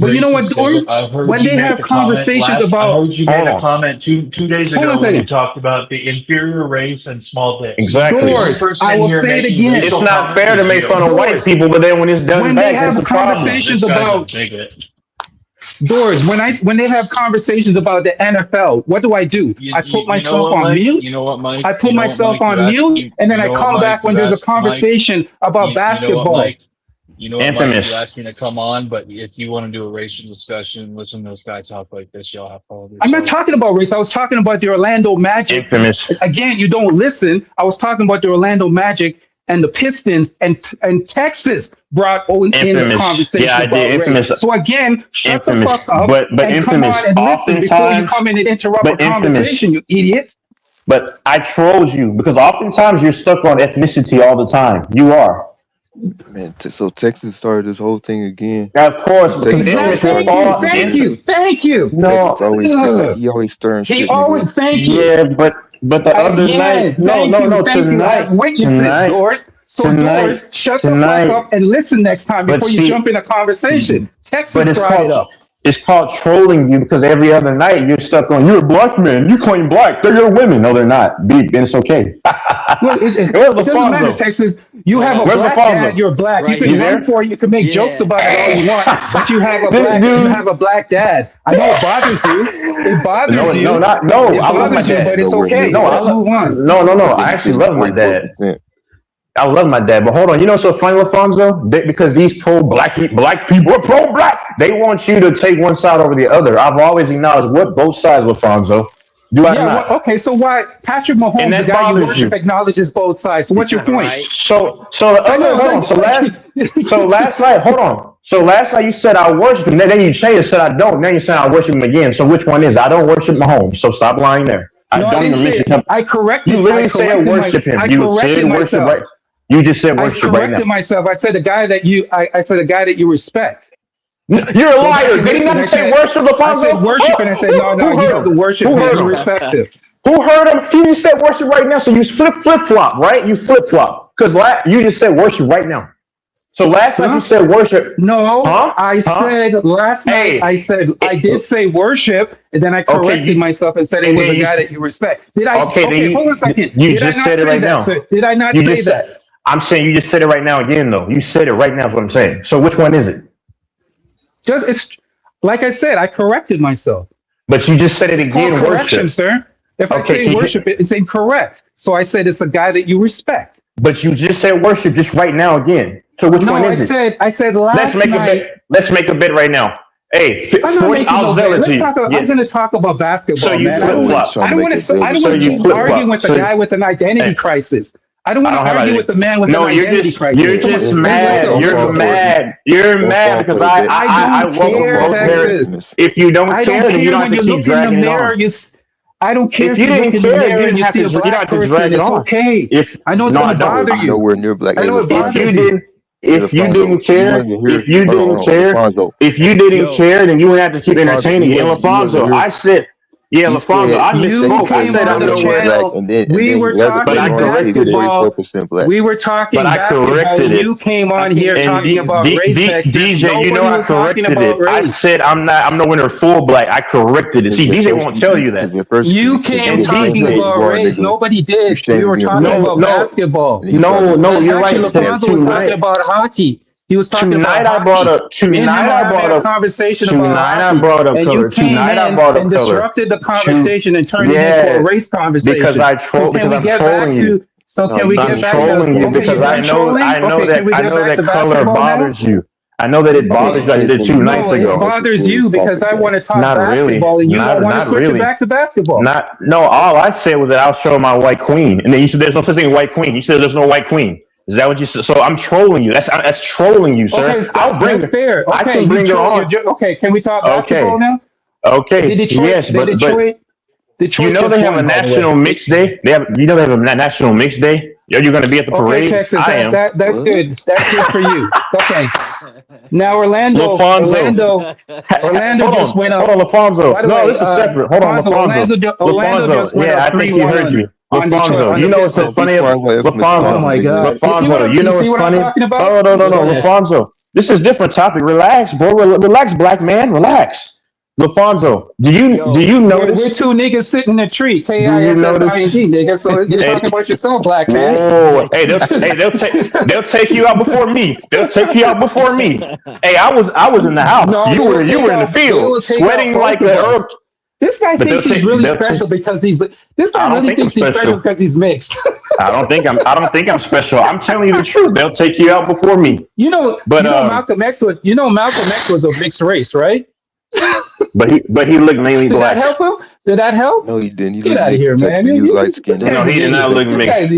But you know what, racist Doris? bigot. I heard When you they make have a comment conversations last- about- I heard you made Hold a on. comment two days Hold on a ago when you second. talked about the inferior race and small dicks. Exactly. You're the Doris, only person I in will here say it making again. racial It's not fair to make fun of white Doris, people, but then when it's done when back, they have there's a problem. conversations This guy's a about bigot. Doors, when they have conversations about the NFL, what do? I put myself on mute. You know what, Mike? I put myself on mute, and then I come back when there's a conversation about basketball. You know what, Mike? Infamous. You asked me to come on, but if you want to do a racial discussion, listen to this guy talk like this, y'all have to. I'm not talking about race. I was talking about the Orlando Magic. Infamous. Again, you don't listen. I was talking about the Orlando Magic and the Pistons, and Texas brought in the Infamous. conversation Yeah, I about did. race. Infamous. So again, shut the Infamous. fuck up But and come infamous. on and listen before you Oftentimes- come in and interrupt a but infamous. conversation, you idiot. But I trolled you because oftentimes you're stuck on ethnicity all the time. You are. Man, so Texas started this whole thing again. Of course, because Texas infamous always will fall. Thank you. No, Texas always, he always stirring shit. He nigga. always thank you. yeah, but the other night, no, thank you. tonight, I have witnesses, Doris. So Doris, shut the fuck up and listen next time But before you see- jump in a conversation. Texas but it's brought it up. called trolling you because every other night you're stuck on, you're a black man, you claim black, they're your women. No, they're not. Beep, and it's okay. Well, it Where's the doesn't matter, Fonzo? Texas. You have a Where's the black Fonzo? dad. You're black. Right. You can You run there? for it. You can make Yeah. jokes about it all you want, but you have a This black. You dude- have a black dad. I know it bothers you. It bothers No, you. no, It I love my bothers you, dad. but it's okay. No, Let's move on. No, I actually love my dad. I love my dad, but hold on. You know, so funny, Alfonso, because these black people are pro-black. They want you to take one side over the other. I've always acknowledged what both sides, Alfonso. Do I not? Well, okay, so why Patrick And Mahomes, that the guy you bothers worship, you. acknowledges both sides? So what's your point? Right. So last night, hold on. So last night you said I worship him. Then you changed and said I don't. Now you're saying I worship him again. So which one is it? I don't worship Mahomes. So stop lying there. I No, don't didn't even say mention it. him. I corrected. You literally I said corrected worship my- him. I You corrected said worship myself. right. You just said I worship right corrected now. myself. I said the guy that you. I said the guy that you respect. You're a liar. Did he not say worship, Alfonso? I said worship, and I said no, Who he heard doesn't him? worship Who him. heard He him? respects him. Who heard him? He just said worship right now. So you flip flop, right? You flip flop because you just said worship right now. So last night you said worship. No, Huh? I said last night. I said I did say worship, and then I corrected myself and said it was a guy that you respect. Did I? Okay, then hold on a second. You Did I just not said it say right that, now. sir? Did I not You say just that? said- I'm saying you just said it right now again, though. You said it right now is what I'm saying. So which one is it? Just, it's like I said. I corrected myself. But you just said it It's called again. correction, Worship. sir. If I Okay, say worship, it's incorrect. So I said it's a guy that you respect. But you just said worship just right now again. So which No, one is it? I said last Let's make night. a bet. Let's make a bet right now. Hey, I'm not 40, making I'll no sell bet. it Let's to you. talk. Yeah. I'm going to talk about basketball, So you man. flip-flop. I don't want to. I don't So want to you keep flip-flop. arguing with the So guy with an identity crisis. I don't want to have argue an- with the man with No, an you're identity just crisis. you're Come on. just Hey, mad. Lando. You're mad. You're mad because I don't welcome care, both Texas. parents. If you don't I care, don't then you care don't have when to you keep look in the dragging it mirror. on. I don't care If if you you look didn't in the care, you mirror and didn't you have see to. a You don't black have to person. drag it It's on. okay. If I know it's no, going I to don't. bother you. Nowhere near black. I know it If bothers you you. didn't, if you didn't care, if you didn't care, if you didn't care, then you wouldn't have to keep entertaining it. And LaFonso, I said, yeah, LaFonso, I misspoke. I said I'm nowhere. We were talking But I corrected it. basketball. We were talking But I basketball. corrected it. You came on here And talking about race, Texas. DJ, you know Nobody I was talking corrected about it. I race. said I'm nowhere near full black. I corrected it. See, DJ won't tell you that. You came talking about race. Nobody did. We were talking about basketball. No, you're Actually, right. LaFonso was talking about hockey. He was talking Tonight about I brought hockey. up. Me and him Tonight were I having brought a up. conversation about Tonight I hockey, brought up and color. you came Tonight I in brought up and color. disrupted the conversation and turned it into a race conversation. Because I troll. So can Because we I'm get back trolling you. to? So can we I'm get back to? trolling you Okay, because you're I done know. trolling. I know Okay, can we that. I get know back to that color basketball now? bothers you. I know that it bothers you. I did it 2 nights No, ago. it bothers you because I want to talk Not really. basketball and you don't want to Not switch really. it back to basketball. No. All I said was that I'll show my white queen, and then you said there's no such thing as white queen. You said there's no white queen. Is that what you said? So I'm trolling you. That's trolling you, sir. Okay, I'll that's fair. Okay, I can bring it on. Okay, can we talk basketball now? Okay. Did Detroit, Yes, but Detroit you know just they have won, a by the way. national mix day. They have. You know they have a national mix day. Are you going to be at the Okay, parade? Texas, I am. that's good. That's good for you. Okay. Now Orlando LaFonso. just went up. Hold on, LaFonso. By the No, way, this is separate. Hold on, LaFonso. Orlando just went Yeah, up I think he 3-1 heard you. on Detroit, LaFonso, on you the know what's so Pistons. funny? LaFonso. Oh my God. LaFonso, you know see what's what I'm funny? talking about? No, Go ahead. LaFonso. This is different topic. Relax, bro. Relax, black man. Relax. LaFonso, do you notice? We're two niggas sitting in a tree. Do you notice? KISSING, nigga. So you're talking about yourself, black man. Whoa. Hey, they'll take you out before me. They'll take you out before me. Hey, I was in the house. No, you were in the they will field, take sweating out like both a of us. herb. This guy But thinks they'll he's take- really they'll special take- because he's. This I guy don't really think thinks I'm he's special special. because he's mixed. I don't think I'm special. I'm telling you the truth. They'll take you out before me. But Malcolm X was a mixed race, right? but he looked mainly Did black. that help him? Did that help? No, he didn't. He Get looked out of here, man. He was light skinned. No, he did not look mixed.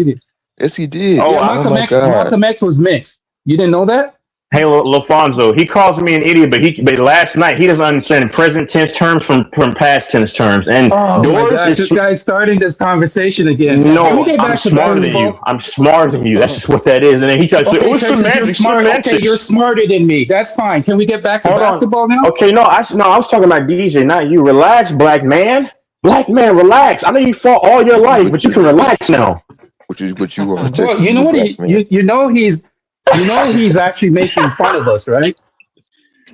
Yes, he did. Oh, Malcolm X was mixed. You didn't know that? Hey, LaFonso, he calls me an idiot, but last night he doesn't understand present tense terms from past tense terms. And Oh my yours gosh, is this guy's starting this conversation again. Can no, we get I'm back to smarter than basketball? you. I'm smarter than you. That's just what that is. And then he tries to say, Okay, "Oh, it's Texas, you're semantics, smart. semantics." Okay, you're smarter than me. That's fine. Can we get back to Hold on. basketball now? Okay, no, I was talking about DJ, not you. Relax, black man. Black man, relax. I know you fought all your life, but you can relax now. What you are? Well, you know what? You know he's actually making fun of us, right?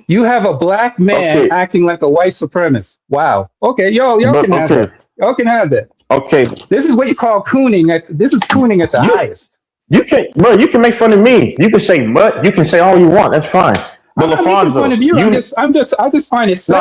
You have a black man acting like a white supremacist. Wow. Okay, y'all can have that. Y'all can have that. Okay. This is what you call cooning. This is cooning at the highest. You can make fun of me. You can say mutt. You can say all you want. That's fine. But I'm making fun of you. I just find it sad. No,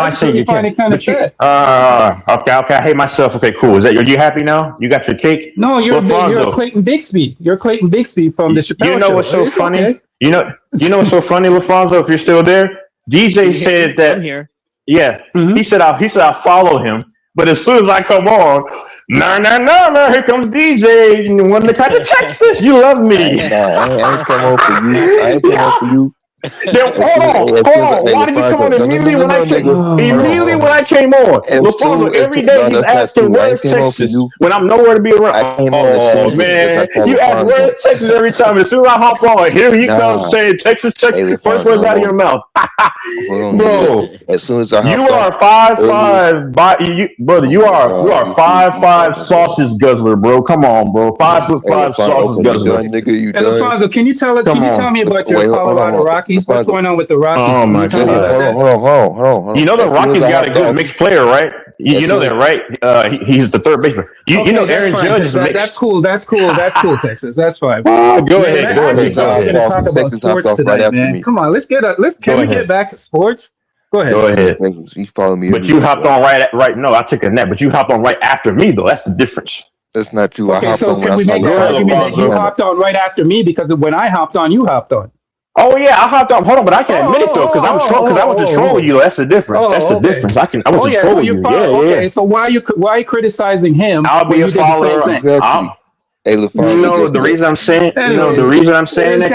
I say you find can. it kind of sad. Okay. I hate myself. Okay, cool. Are you happy now? You got your cake? No, you're LaFonso. Clayton Bixby. You're Clayton Bixby from the Chappelle You know Show. what's so It's funny? okay. You know what's so funny, LaFonso, if you're still there? DJ said that. I'm here. Yeah. He said I'll follow him. But as soon as I come on, no, here comes DJ. You want to come to Texas? You love me. I ain't come on for you. I ain't come on for you. Then, hold on. Why did you come on immediately when I came? Immediately when I came on, LaFonso every day he's asking where's Texas when I'm nowhere to be around. Oh man, you ask where's Texas every time. As soon as I hop on, here he comes saying Texas. First words out of your mouth, bro. As soon as I You are 5'5", brother. You are 5'5" sausage guzzler, bro. Come on, bro. 5'5" sausage guzzler. Nigga, you And Alfonso, can you tell me about your Colorado Rockies? What's going on with the Rockies? Oh my God! Hold on. You know the Rockies got a good mixed player, right? You know that, right? He's the third baseman. You know Aaron Judge is mixed. That's cool, Texas. That's fine. Go ahead. We're going to talk about sports tonight, man. Come on, can we get back to sports? Go ahead. You follow me. But you hopped on right. No, I took a nap. But you hopped on right after me, though. That's the difference. That's not true. Okay, so can we make the argument that you hopped on right after me because when I hopped on, you hopped on? Oh yeah, I hopped on. Hold on, but I can admit it though, because I want to troll you. That's the difference. That's the difference. I want to troll you. Okay, so why are you criticizing him? I'll be a follower. Exactly. Hey, LaFonso, the reason I'm saying, I'm saying that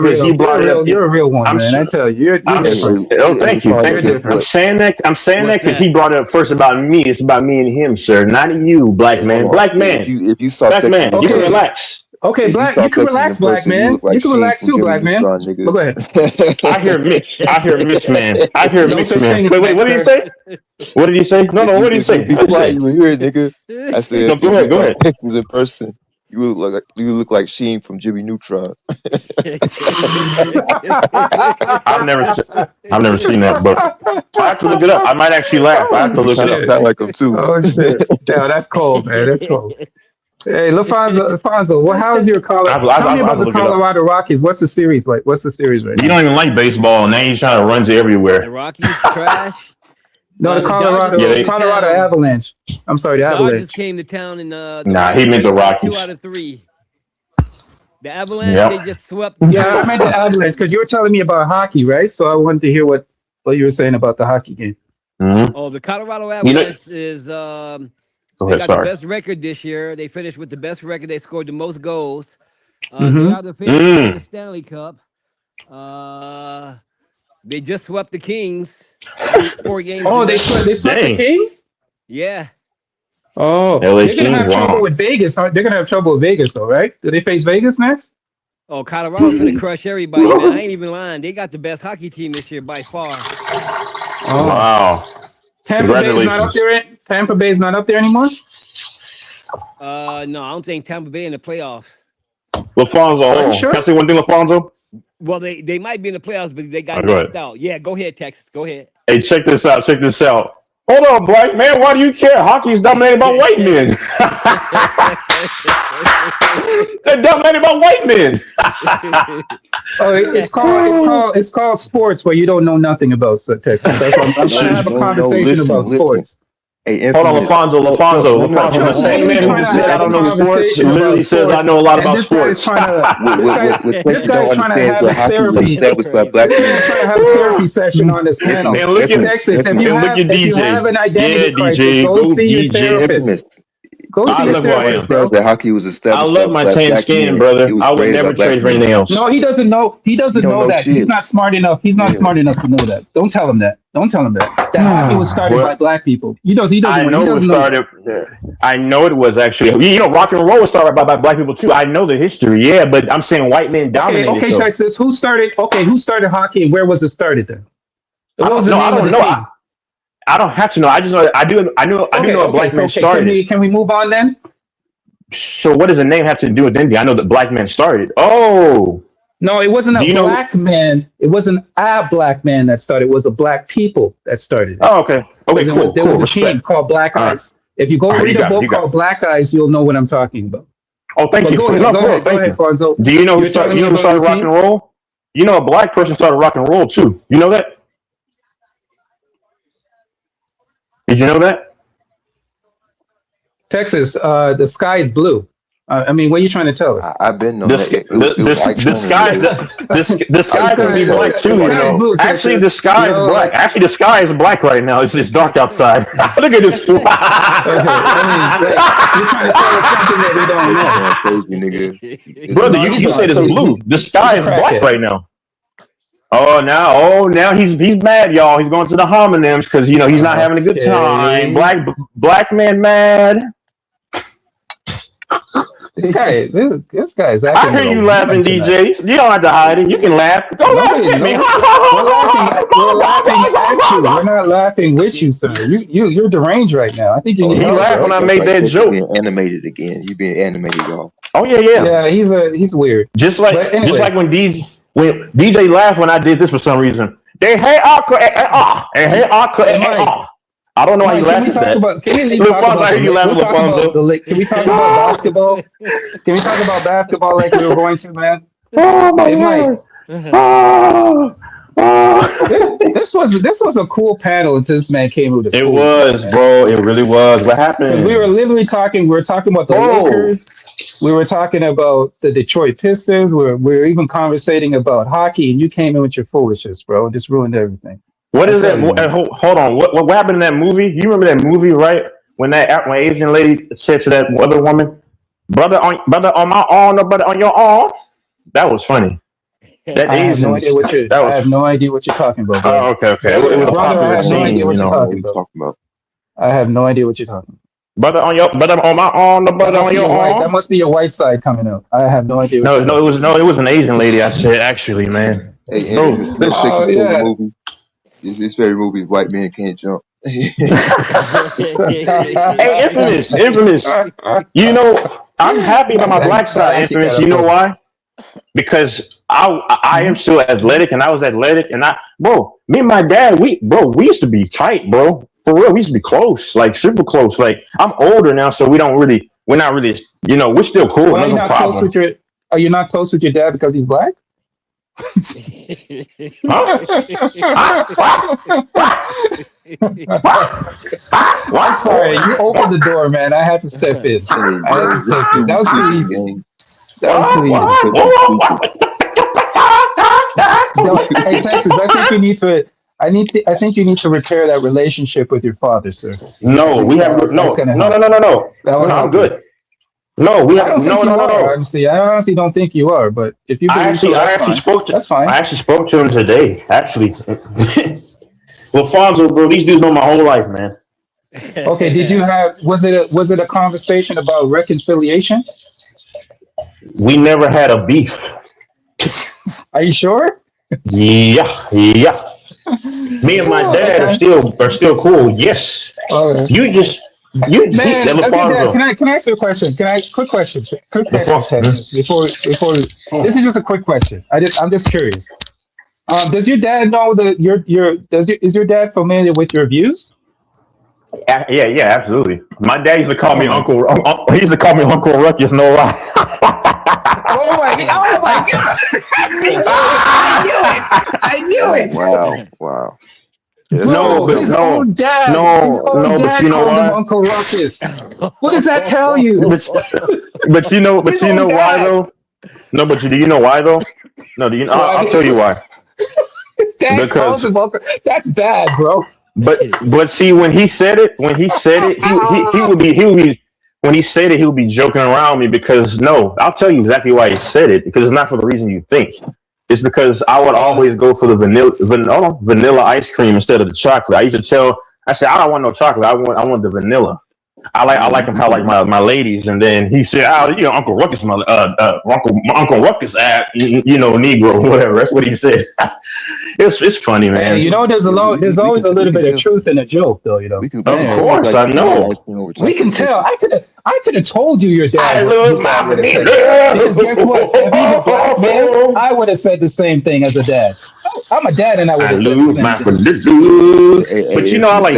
because he brought it up. You're a real one, man. I tell you, you're different. Oh, thank you. I'm saying that because he brought it up first about me. It's about me and him, sir, not you, black man. Black man. If you saw black man, you can relax. Okay, you can relax, black man. You can relax too, black man. Go ahead. I hear mixed, man. Wait, what did he say? What did he say? No, what did he say? Be quiet, you hear it, nigga. I said, no, go ahead. In person, you look like Sheen from Jimmy Neutron. I've never seen that, but I have to look it up. I might actually laugh. I have to look it up. Sound like him too. Oh shit! Yeah, that's cold, man. That's cold. Hey, Alfonso, well, how's your Colorado? Tell me about the Colorado Rockies. What's the series like? What's the series right now? You don't even like baseball, and now you're trying to run to everywhere. The Rockies trash. No, the Colorado Avalanche. I'm sorry, the Avalanche. Dodgers came to town in he meant the Rockies. 2 out of 3. The Avalanche, they just swept. Yeah, I meant the Avalanche because you were telling me about hockey, right? So I wanted to hear what you were saying about the hockey game. Mm-hmm. Oh, the Colorado Avalanche is they got the best record this year. They finished with the best record. They scored the most goals. They are the favorite in the Stanley Cup. They just swept the Kings 4 games. Oh, they swept the Kings? Yeah. Oh, they're gonna have trouble with Vegas. They're gonna have trouble with Vegas, though, right? Do they face Vegas next? Oh, Colorado's gonna crush everybody, man. I ain't even lying. They got the best hockey team this year by far. Oh. Wow. Tampa Bay's not up there anymore? No, I don't think Tampa Bay in the playoffs. LaFonso, sure? Can I say one thing, LaFonso? Well, they might be in the playoffs, but they got knocked out. Yeah, go ahead, Texas. Go ahead. Hey, check this out. Hold on, black man. Why do you care? Hockey is dominated by white men. They're dominated by white men. It's called sports where you don't know nothing about Texas. I'm trying to have a conversation about sports. Hey, hold on, LaFonso. The same man who just said I don't know sports literally says I know a lot about sports. This guy's trying to have a therapy. Trying to have a therapy session on this panel. And look at Texas. If you have an identity crisis, go see your therapist. I love who I am. That hockey was established. I love my tan skin, brother. I would never trade for anything else. No, he doesn't know. He doesn't know that. He's not smart enough. He's not smart enough to know that. Don't tell him that. That hockey was started by black people. He doesn't. I know it started. I know it was actually. You know, rock and roll was started by black people too. I know the history. Yeah, but I'm saying white men dominated. Okay, Texas. Who started hockey and where was it started then? I don't know. I don't have to know. I just know. I do know a black man started. Can we move on then? So what does the name have to do with anything? I know that black man started. Oh. No, it wasn't a black man. It wasn't a black man that started. It was a black people that started. Oh, okay. Okay, cool. There was a team called Black Eyes. If you go read a book called Black Eyes, you'll know what I'm talking about. Oh, thank you. Go ahead, Fonzo. Do you know who started rock and roll? You know a black person started rock and roll too. You know that? Did you know that? Texas, the sky is blue. I mean, what are you trying to tell us? I've been on The, that. sk- It was the like sky, the sky can be black too, you know. blue, Actually, Texas. the sky is Yo, black. Actually, the sky is black right now. It's dark outside. Look at this fool. okay, I mean, you're trying to tell us something that we don't know. Crazy nigga. Brother, No, you, he's you not. said it's So blue. The sky he's is a black crackhead. right now. Now he's mad, y'all. He's going to the homonyms because you know he's not having a good time. Okay. Black man mad. This guy is I acting hear a you little laughing, woman tonight. DJs. You don't have to hide it. You can laugh. Go laugh No, with me. we're laughing at you. We're not laughing with you, sir. You're deranged right now. I think you need He help, laughed bro. when I made that joke. Being animated again. You being animated, y'all. Oh yeah. Yeah, he's weird. Just But like anyway, when DJ laughed when I did this for some reason. They hey Aqua hey Aqua hey, Mike, I don't know why you Mike, can we laughed talk at that. about? Can we at least Lil talk Fonzo, I about hear the? you laughing, We're Lil talking about Fonzo. the. Can we talk about basketball? Can we talk about basketball like we were going to, man? Oh my Hey, Mike. God. This was a cool panel until this man came with his It food, was, man. bro. It really was. What Because happened? we were literally talking. We were talking about the Oh, Lakers. We were talking about the Detroit Pistons. We were even conversating about hockey, and you came in with your foolishness, bro. Just ruined everything. what I is tell that? you, man. Hold on. What happened in that movie? You remember that movie, right? When Asian lady said to that other woman, brother on my arm, no brother on your arm. That was funny. That I have no Asian. idea what you're. That I have was. no idea what you're talking about, Oh, brother. okay. It was a Brother, I popular have no scene, idea what you you're know. talking about. Talking about. I have no idea what you're talking about. Brother on my arm, no That brother must on be your your white. That arm. must be your white side coming out. I have no idea what you're talking It was an Asian lady. I said actually, man. Hey, Bro, Infamous, let's take about. Oh you to the yeah. movie. This very movie, White Man Can't Jump. hey, infamous. You know, I'm happy about my black side, infamous. You know why? Because I am still athletic, and I was athletic, and me and my dad, we used to be tight, bro. For real, we used to be close, like super close. Like I'm older now, so we're not really, you know, we're still cool. Why are you No not close problem. with your? Are you not close with your dad because he's black? I'm sorry, you opened the door, man. I had to step in. I had to step in. That was too easy. That was too easy. Hey, Texas, I think you need to. I think you need to repair that relationship with your father, sir. No, we have That's no. gonna help. No. That will No, I'm help you. good. No, we I have don't think no. you are, honestly. I honestly don't think you are, but if you believe so, I that's actually fine. spoke to. That's fine. I actually spoke to him today. Actually, well, Fonzo, bro, these dudes know my whole life, man. Okay, did you have? Was it a conversation about reconciliation? We never had a beef. Are you sure? Yeah. Me and my dad are still cool. Yes. Okay. You Man, that does your dad, LaFonso. can I ask you a question? Quick question, Texas. Before this is just a quick question. I'm just curious. Does your dad know that is your dad familiar with your views? Yeah, absolutely. My dad used to call me Oh my, Uncle. He used to call me Uncle Ruckus. No lie. oh my God! I knew it! Wow. Bro, his own dad but you know called him why? Uncle Ruckus. What does that tell you? But you know His own why dad. though? No, but do you know why though? No, do you? I'll tell you why. His dad calls Because him Uncle. That's bad, bro. but see when he said it, he would be when he said it, he would be joking around me because no, I'll tell you exactly why he said it because it's not for the reason you think. It's because I would always go for the vanilla ice cream instead of the chocolate. I said I don't want no chocolate. I want the vanilla. I like him how like my ladies, and then he said, Uncle Ruckus, Uncle Ruckus, Negro, whatever. That's what he said. It's funny, man. Hey, there's always a little bit of truth in a joke, though. Of course, I know. We can tell. I could have told you your dad. I love my would have said that. Because guess what? If he's a black man, I would have said the same thing as a dad. I'm a dad, and I would have said the same thing. But I like.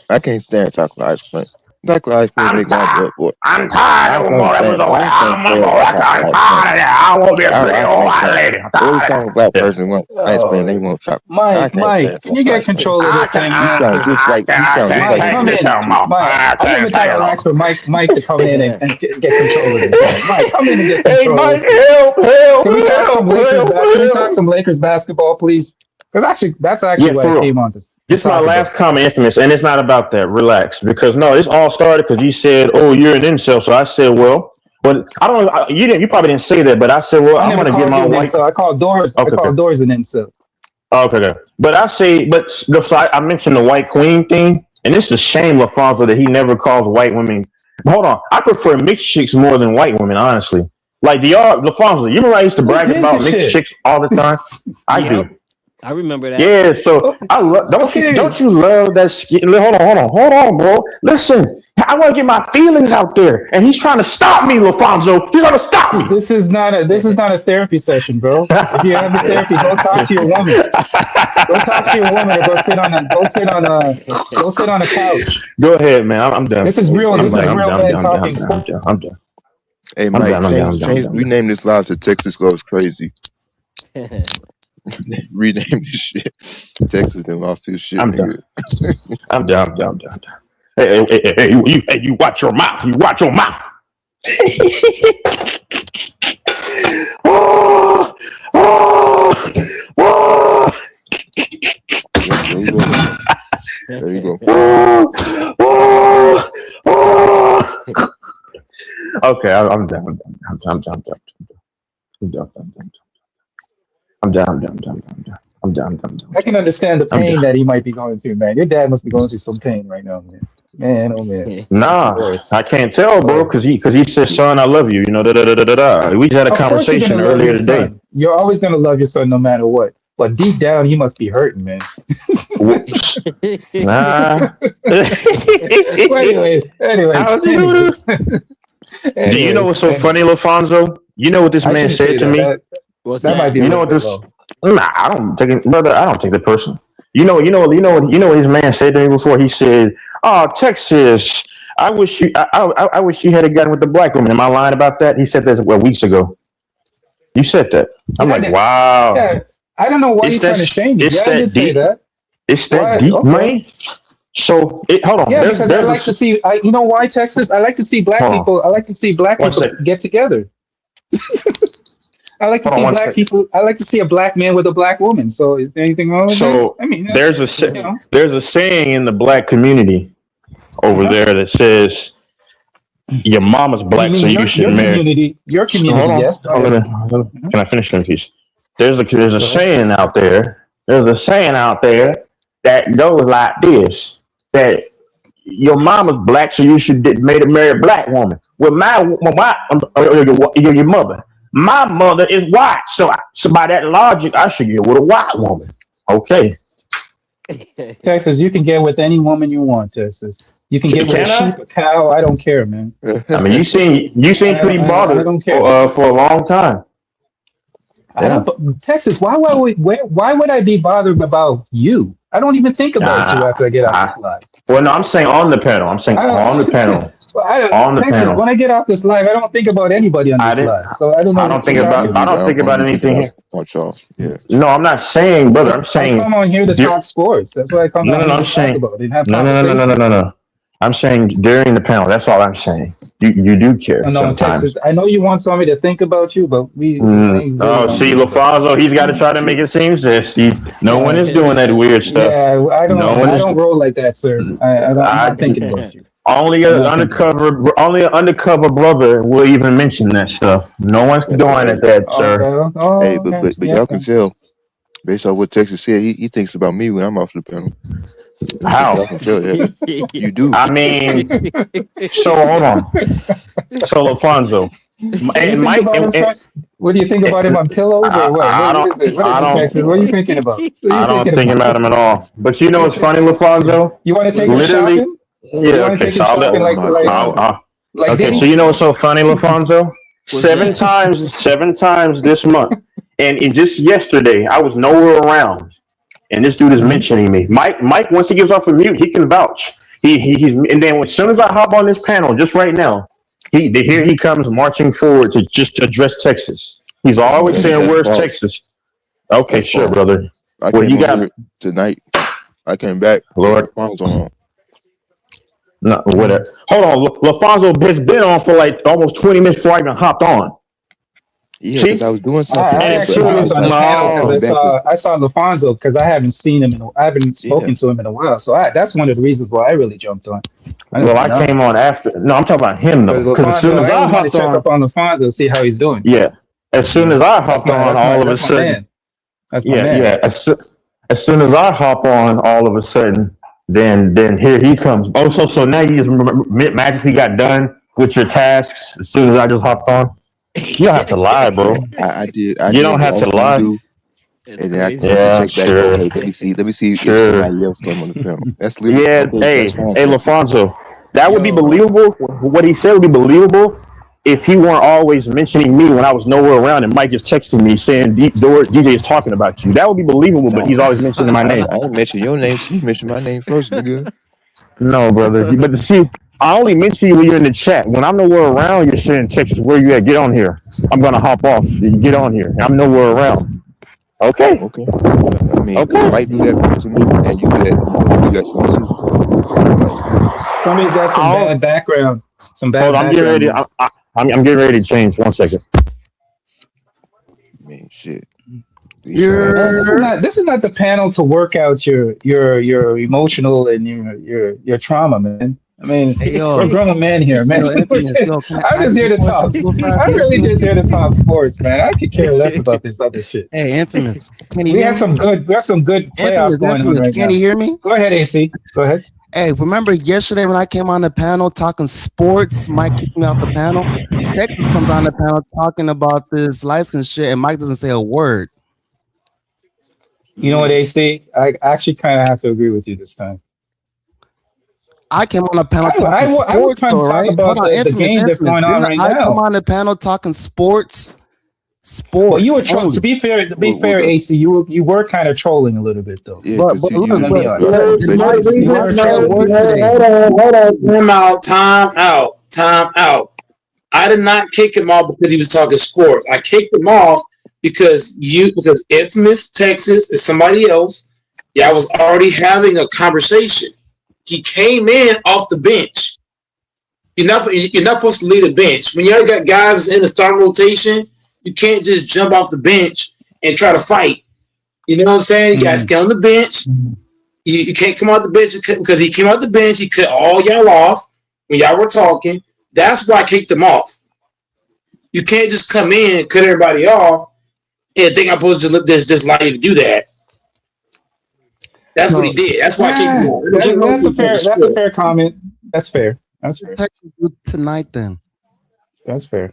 I can't stand chocolate ice cream. Exactly. I explained make my boy. I'm tired of more episodes. I'm tired of that. I want to be a real white lady. Every time a black person wants, I explain they want to talk. Mike, can you get control of this thing? You sound just like Mike, come in. Mike, I don't even have to ask for Mike to come in and get control of this. Mike, come in and get control. Hey, Mike, help! Can we talk some Lakers basketball, please? Because that's actually what I came on to. This is my last comment, Infamous, and it's not about that. Relax, because no, this all started because you said, "Oh, you're an incel." So I said, "Well, I don't. You probably didn't say that, but I said, well, I'm gonna get my white." So I called Doors. I called Doors an incel. Okay. But I say, so I mentioned the white queen thing, and it's a shame, LaFonso, that he never calls white women. Hold on, I prefer mixed chicks more than white women, honestly. Like LaFonso, you remember I used to brag about mixed chicks all the time? I do. I remember that. Yeah, so I love. Don't you love that skin? Hold on, bro. Listen, I want to get my feelings out there, and he's trying to stop me, LaFonso. He's trying to stop me. This is not a therapy session, bro. If you have a therapy, go talk to your woman. Go talk to your woman, or go sit on a couch. Go ahead, man. I'm done. This is real. This is real man talking. I'm done. Hey, Mike, rename this live to Texas Goes Crazy. Rename this shit. Texas them off this shit. I'm done. I'm done. Hey, you watch your mouth. You watch your mouth. Oh. There you go. Okay, I'm done. I'm done. I can understand the pain that he might be going through, man. Your dad must be going through some pain right now, man. Man, oh man. Nah, I can't tell, bro, because he said, "Son, I love you." You know, We just had a conversation earlier today. You're always gonna love your son no matter what, but deep down, he must be hurting, man. Nah. Anyways. Do you know what's so funny, LaFonso? You know what this man said to me? That might be. You know what this? Nah, I don't take it, brother. I don't take it personal. You know what his man said to me before? He said, "Oh, Texas, I wish you had gotten with the black woman." Am I lying about that? He said that weeks ago. You said that. I'm like, wow. Yeah, I don't know why you're trying to shame me. It's that deep. It's that deep, man. So hold on. Yeah, because I like to see. You know why, Texas? I like to see black people. I like to see black people get together. I like to see black people. I like to see a black man with a black woman. So, is there anything wrong with that? I mean, there's a saying in the black community over there that says, "Your mama's black, so you should marry." Your community. Yes. Can I finish in peace? There's a saying out there. There's a saying out there that goes like this: that your mama's black, so you should marry a black woman. Well, your mother. My mother is white, so by that logic, I should get with a white woman. Okay. Texas, you can get with any woman you want, Texas. You can get with a sheep, a cow. I don't care, man. I mean, you seem pretty bothered for a long time. Texas, why would I be bothered about you? I don't even think about you after I get off this live. Well, no, I'm saying on the panel. On the panel. Panel. When I get off this live, I don't think about anybody on this live. So I don't know. I don't think about anything here. Watch off. Yeah. No, I'm not saying, brother. I'm saying. I come on here to talk sports. That's what I come on here to talk about. No. I'm saying during the panel. That's all I'm saying. You do care sometimes. Texas, I know you want somebody to think about you, but we. See, LaFonso, he's got to try to make it seem zesty. No one is doing that weird stuff. Yeah, I don't roll like that, sir. I'm not thinking about you. Only an undercover brother will even mention that stuff. No one's doing it, sir. Hey, but y'all can tell. Based on what Texas said, he thinks about me when I'm off the panel. How? I can tell that. You do. I mean, so hold on. So LaFonso, and Mike, what do you think about him on pillows or what? What are you thinking about? I don't think about him at all. But you know what's funny, LaFonso? You want to take him shopping? Yeah. Okay. So you know what's so funny, LaFonso? 7 times this month. And just yesterday, I was nowhere around, and this dude is mentioning me. Mike, once he gives off a mute, he can vouch. He's and then as soon as I hop on this panel, just right now, here he comes marching forward to just address Texas. He's always saying, "Where's Texas?" Okay, That's sure, false. brother. I Well, came you on got here tonight. I came back. Lord. Alfonso on. No, whatever. Hold on, LaFonso has been on for like almost 20 minutes before I even hopped on. Yeah, See? because I was doing something. I And as actually soon was as on the panel because no, I saw LaFonso because I haven't seen him I haven't spoken to him in a while. So that's one of the reasons why I really jumped on. well, I came on after. No, I'm talking about him though, because as soon as I always want to hopped check on, up on LaFonso to see how he's doing. yeah, as soon as I hopped on, all of a that's my sudden, man. That's my man. yeah, as soon as I hop on, all of a sudden, then here he comes. Oh, so now you just magically got done with your tasks as soon as I just hopped on. You don't have to lie, bro. I did. You don't have to lie. And then I crazy. can Yeah, check back. sure. Okay, let me see Sure. if somebody else came on the panel. That's literally Yeah, okay, that's fine. hey, LaFonso, that would be believable. What he said would be believable if he weren't always mentioning me when I was nowhere around and Mike is texting me saying DJ is talking about you. That would be believable, but he's always mentioning my name. I didn't mention your name. You mentioned my name first, nigga. No, brother. But see, I only mention you when you're in the chat. When I'm nowhere around, you're saying Texas, where you at? Get on here. I'm gonna hop off. Get on here. I'm nowhere around. Okay. Okay. I mean, you might do that to me, and you do that to me too. Somebody's got some bad background. Some bad Hold on, I'm getting ready. background. I'm getting ready to change. 1 second. Man, shit. This is not the panel to work out your emotional and your trauma, man. I mean, we're grown men here, man. I'm just here to talk. I'm really just here to talk sports, man. I could care less about this other shit. Hey, Infamous. Can you We hear have me? some good playoffs going on right Can now. you hear me? Go ahead, AC. Go ahead. Hey, remember yesterday when I came on the panel talking sports, Mike kicked me off the panel? Texas comes on the panel talking about this license shit, and Mike doesn't say a word. You know what, AC? I actually kind of have to agree with you this time. I came on the panel talking I was sports, trying to though, talk right? about Hold on, the game that's going on right I now. come on the panel talking sports. Well, you were trolling. To be fair, AC, you were kind of trolling a little bit though. Yeah, But because look, you but- use Time out. I did not kick him off because he was talking sports. I kicked him off because Infamous Texas is somebody else. Yeah, I was already having a conversation. He came in off the bench. You're not supposed to lead a bench. When you already got guys in the starting rotation, you can't just jump off the bench and try to fight. You know what I'm saying? You guys get on the bench. You can't come out the bench because he came out the bench. He cut all y'all off when y'all were talking. That's why I kicked him off. You can't just come in and cut everybody off and think I'm supposed to just allow you to do that. That's what he did. That's why I kicked him off. That's a fair comment. That's fair. That's fair. Texas do tonight then. That's fair.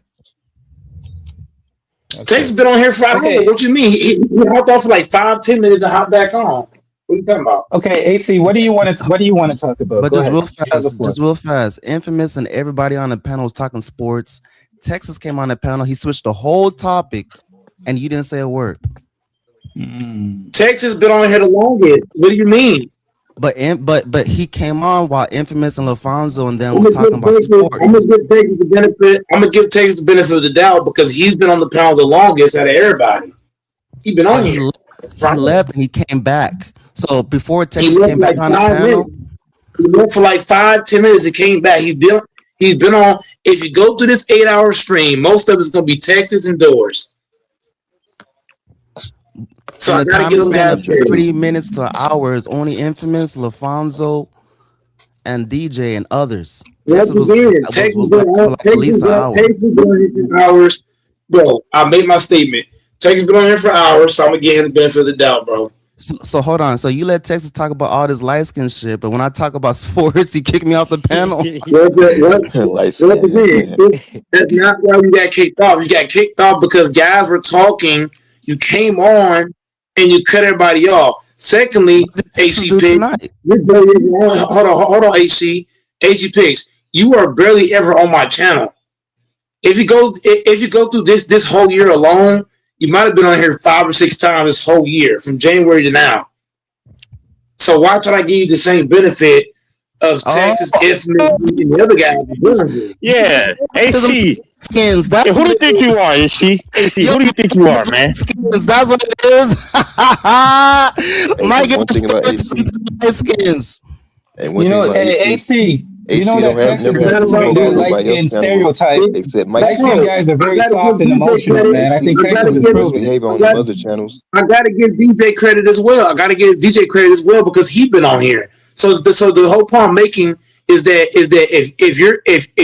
Texas been on here for I don't know. What you mean? He hopped off for like 5-10 minutes and hopped back on. What are you talking about? Okay, AC, what do you want to talk about? But Go just ahead. real fast. Infamous and everybody on the panel was talking sports. Texas came on the panel. He switched the whole topic, and you didn't say a word. Texas been on here the longest. What do you mean? But he came on while Infamous and LaFonso and them was talking about sports. I'm gonna give Texas the benefit of the doubt because he's been on the panel the longest out of everybody. He's been on here. He left and he came back. So before Texas He left came back like on the 5 panel, minutes. He went for like 5-10 minutes and came back. He's been on. If you go through this 8-hour stream, most of it's gonna be Texas and Doors. So I in the gotta time give them span that. of 30 minutes to an hour is only Infamous, LaFonso, and DJ and others. Once again, Texas been on like at least an hour. Texas been on here for hours. Bro, I made my statement. Texas been on here for hours, so I'm gonna give him the benefit of the doubt, bro. So hold on. So you let Texas talk about all this light skin shit, but when I talk about sports, he kicked me off the panel. That's not why you got kicked off. You got kicked off because guys were talking. You came on and you cut everybody off. Secondly, AC Picks, hold on, AC Picks, you are barely ever on my channel. If you go through this whole year alone, you might have been on here 5 or 6 times this whole year, from January to now. So why should I give you the same benefit of Texas Infamous and the other guys. Yeah, AC. Skins. Yeah, That's who do you what think it you is. are, AC? AC, who do you think you are, man? Skins. That's what it is. Hey, Mike, but one thing about AC, skins. and one You thing know, about hey, AC, AC, you AC know don't that have Texas never is had to very smoke good on light nobody skin else's animal stereotype. except Mike Light skin Smith. guys are very I gotta soft give and DJ emotional, credit. man. I think AC Texas is AC proving it. misbehave on them other channels. I gotta give DJ credit as well. I gotta give DJ credit as well because he's been on here. So the whole point I'm making is that if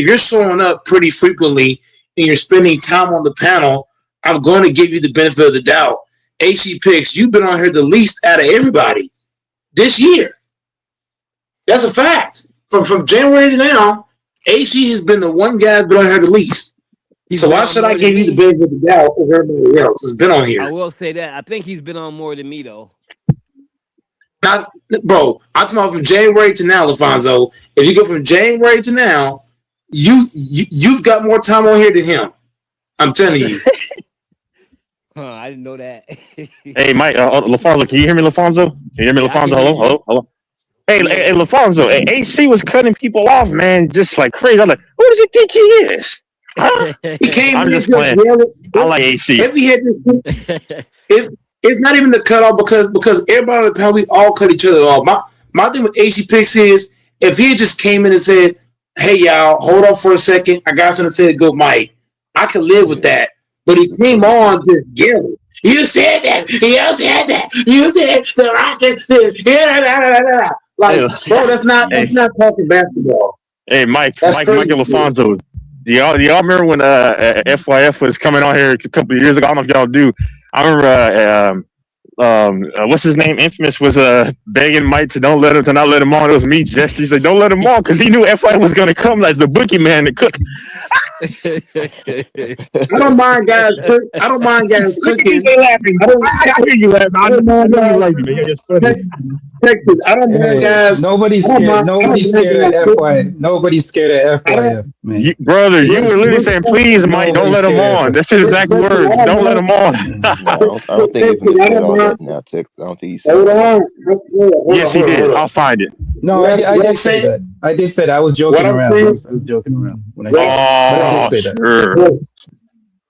you're showing up pretty frequently and you're spending time on the panel, I'm going to give you the benefit of the doubt. AC Picks, you've been on here the least out of everybody this year. That's a fact. From January to now, AC has been the one guy that's been on here the least. So why should I give you the benefit of the doubt over everybody else that's been on I here? will say that. I think he's been on more than me though. Not, bro, I'm talking about from January to now, LaFonso. If you go from January to now, you've got more time on here than him. I'm telling you. I didn't know that. Hey, Mike, LaFonso, can you hear me, LaFonso? Can you hear me, Yeah, I can LaFonso? hear Hello, you. hello, hello. Hey, Yeah. hey, LaFonso, hey, AC was cutting people off, man, just like crazy. I'm like, who does he think he is? Huh? He came I'm in just just playing. yelling. I like AC. If he had it's not even the cutoff because everybody on the panel, we all cut each other off. My thing with AC Picks is if he had just came in and said, "Hey y'all, hold on for a second, I got something to say to go, Mike," I could live with that. But he came on just yelling. You said that. You said that. You said the Rockets. Like, bro, that's not talking basketball. Hey, Mike, That's Mike crazy. and LaFonso. Do y'all remember when FYF was coming on here a couple of years ago? I don't know if y'all do. I remember what's his name? Infamous was begging Mike to not let him on. It was me, Jester. He said, "Don't let him on," because he knew FYF was gonna come as the boogeyman to cook. I don't mind guys. I don't mind guys cooking. laughing. I hear you laughing. I know you like it, man. You're just funny. Texas, I don't mind Hey, guys. nobody's I don't scared. mind- I don't Nobody's mind scared guys of FYF. Nobody's scared of FYF, man. Brother, you were literally saying, "Please, Mike, don't let him on." That's his exact words. Don't let him on. No, I don't think Infamous said all that now, Texas. I don't think he said all that. Yes, he did. I'll find it. No, I did say that. I did say that. I was joking around. I was joking around when I said that. But I did say that.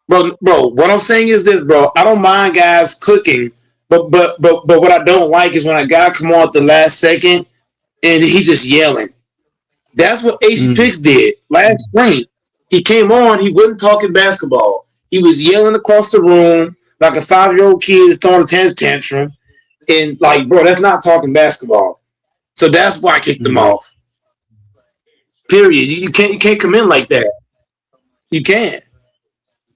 Sure. Bro, what I'm saying is this, bro. I don't mind guys cooking, but what I don't like is when a guy come on at the last second and he just yelling. That's what AC Picks did last spring. He came on, he wasn't talking basketball. He was yelling across the room like a 5-year-old kid is throwing a tantrum. And like, bro, that's not talking basketball. So that's why I kicked him off. Period. You can't come in like that. You can't.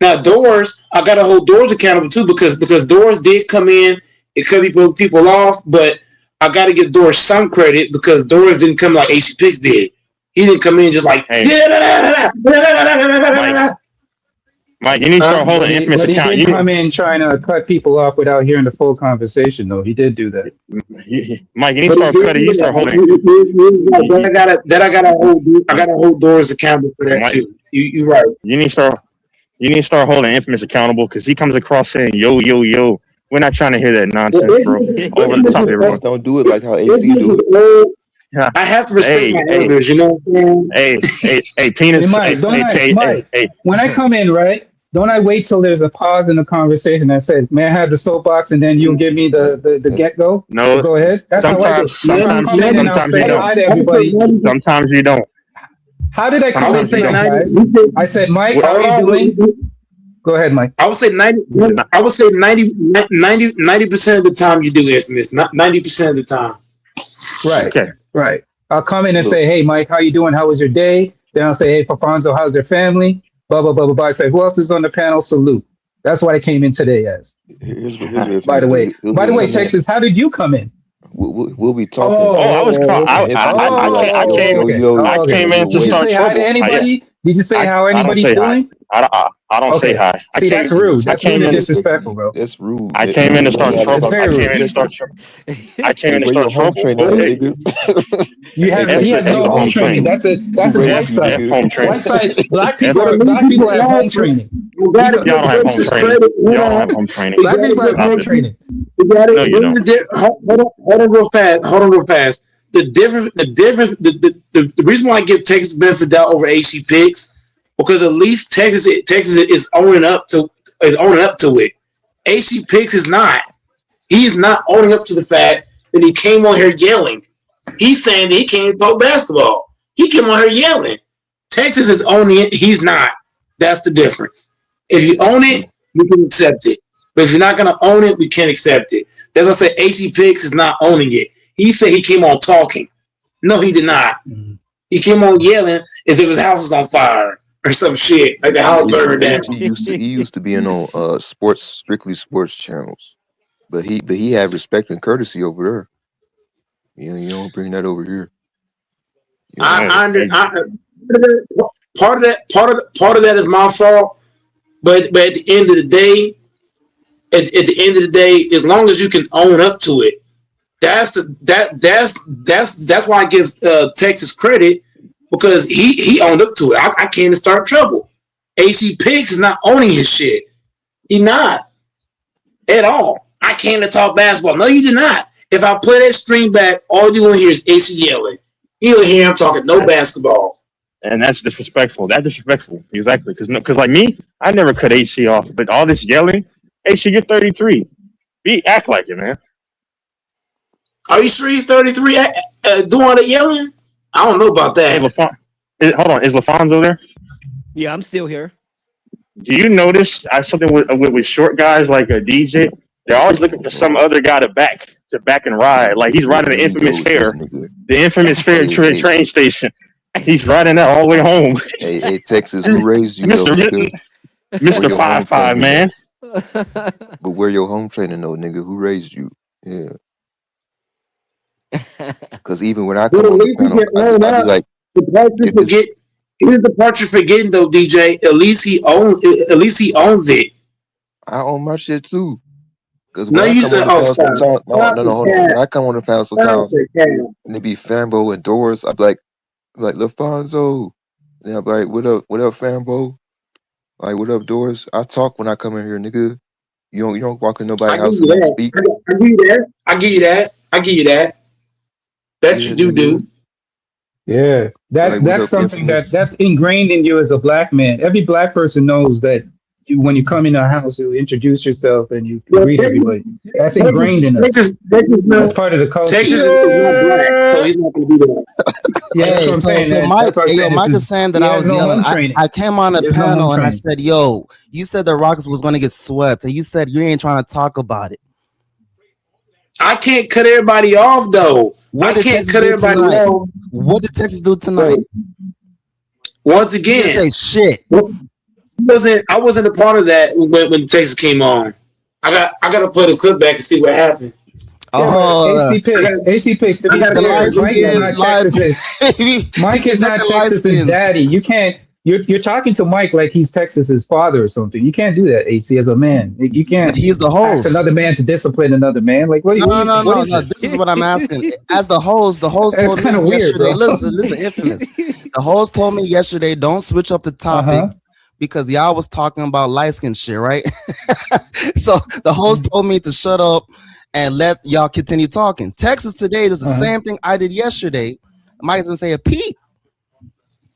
Now Doors, I gotta hold Doors accountable too because Doors did come in and cut people off, but I gotta give Doors some credit because Doors didn't come like AC Picks did. He didn't come in just like Mike, you need to start holding Infamous But he account. did come in trying to cut people off without hearing the full conversation, though. He did do that. Mike, you need to start cutting. You start holding. I gotta hold Doors accountable for that Mike, too. You're right. You need to start holding Infamous accountable because he comes across saying yo yo yo. We're not trying to hear that nonsense, bro. Over the top of everyone. Don't do it like how AC do it. Yeah. I have to respect my elders, you know what I'm saying? Hey, penis. Hey, Mike, Mike, when I come in, right, don't I wait till there's a pause in the conversation? I said, may I have the soapbox, and then you'll give me the get-go? No. So go ahead. That's how I do. Sometimes Come in and I'll say hi to everybody. Sometimes you don't. How did I come in today, guys? I said, Mike, how are you doing? Go ahead, Mike. I would say 90% of the time you do Infamous. Not 90% of the time. Right. Okay. Right. I'll come in and say, hey, Mike, how you doing? How was your day? Then I'll say, hey, Papanzo, how's your family? Blah, blah, blah, blah, blah. I say, who else is on the panel? Salute. That's what I came in today as. By the way, Texas, how did you come in? We'll be talking. I came in to Did you start say trouble. hi to anybody? Did you say how anybody's doing? I don't say hi. See, that's rude. That's rude and disrespectful, bro. That's rude. I came in to start trouble. I came in to start trouble. He has no home training. That's his white side. White side. Black people have home training. Y'all don't have home training. Y'all don't have home training. Black people have home training. You got it. No, you don't. Hold on real fast. the reason why I give Texas benefit of doubt over AC picks, because at least Texas is owning up to it. AC picks is not. He is not owning up to the fact that he came on here yelling. He's saying that he can't talk basketball. He came on here yelling. Texas is owning it. He's not. That's the difference. If you own it, we can accept it. But if you're not going to own it, we can't accept it. That's why I say AC Picks is not owning it. He said he came on talking. No, he did not. He came on yelling as if his house was on fire or some shit. Like the house burned down. He used to be on strictly sports channels. But he had respect and courtesy over there. You don't bring that over here. Part of that is my fault. But at the end of the day, as long as you can own up to it, that's why I give Texas credit, because he owned up to it. I came to start trouble. AC Picks is not owning his shit. He not at all. I came to talk basketball. No, you did not. If I play that string back, all you're gonna hear is AC yelling. You don't hear him talking no basketball. And that's disrespectful. That's disrespectful. Exactly. Because like me, I never cut AC off. But all this yelling, AC, you're 33. Act like it, man. Are you sure he's 33 doing all the yelling? I don't know about that. Hey, hold on. Is LaFonso there? Yeah, I'm still here. Do you notice something with short guys like a DJ? They're always looking for some other guy to back and ride. Like he's riding the infamous fare, train station. He's riding that all the way home. Hey, Texas, who raised you, Mr. 5'5", man. But where your home training, though, nigga? Who raised you? Yeah. Because even when I come on the panel, I be like, here's the part you're forgetting, though, DJ. At least he owns it. I own my shit too. Because when I come on the panel sometimes, and it be Fambo and Doris, I be like LaFonso. Then I be like, what up, Fambo? Like, what up, Doris? I talk when I come in here, nigga. You don't walk in nobody's house and speak. I give you that. That you do. Yeah, that's something that's ingrained in you as a black man. Every black person knows that when you come in a house, you introduce yourself and you greet everybody. That's ingrained in us. That's part of the culture. Texas is not black, so he's not going to do that. Yeah, that's what I'm saying. So Mike is saying that I was yelling. I came on the panel and I said, "Yo, you said the Rockets was going to get swept, and you said you ain't trying to talk about it." I can't cut everybody off though. What did Texas do tonight? Once again, shit. I wasn't a part of that when Texas came on. I got to play the clip back and see what happened. AC Picks. Mike is not Texas's daddy. You can't. You're talking to Mike like he's Texas's father or something. You can't do that, AC, as a man. You can't. But he's the host. Ask another man to discipline another man. Like what? No. This is what I'm asking. As the host told me yesterday. Listen, infamous. The host told me yesterday, don't switch up the topic. Because y'all was talking about light skin shit, right? So the host told me to shut up and let y'all continue talking. Texas today does the same thing I did yesterday. Mike doesn't say a peep.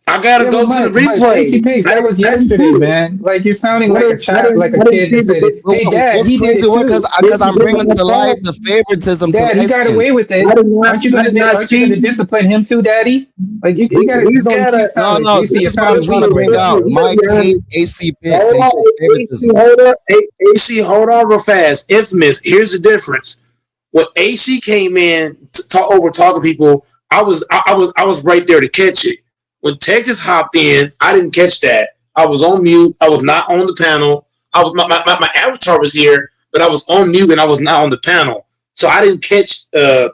I gotta go to the replay. That was yesterday, man. Like you're sounding like a child, like a kid who said, "Hey, Dad, he did it too." Because I'm bringing to light the favoritism. Dad, he got away with it. Aren't you going to discipline him too, Daddy? Like you got to. No. This is what I'm trying to bring out. Mike AC Picks. AC, hold on real fast. Infamous. Here's the difference. When AC came in to talking people, I was right there to catch it. When Texas hopped in, I didn't catch that. I was on mute. I was not on the panel. My avatar was here, but I was on mute and I was not on the panel. So I didn't catch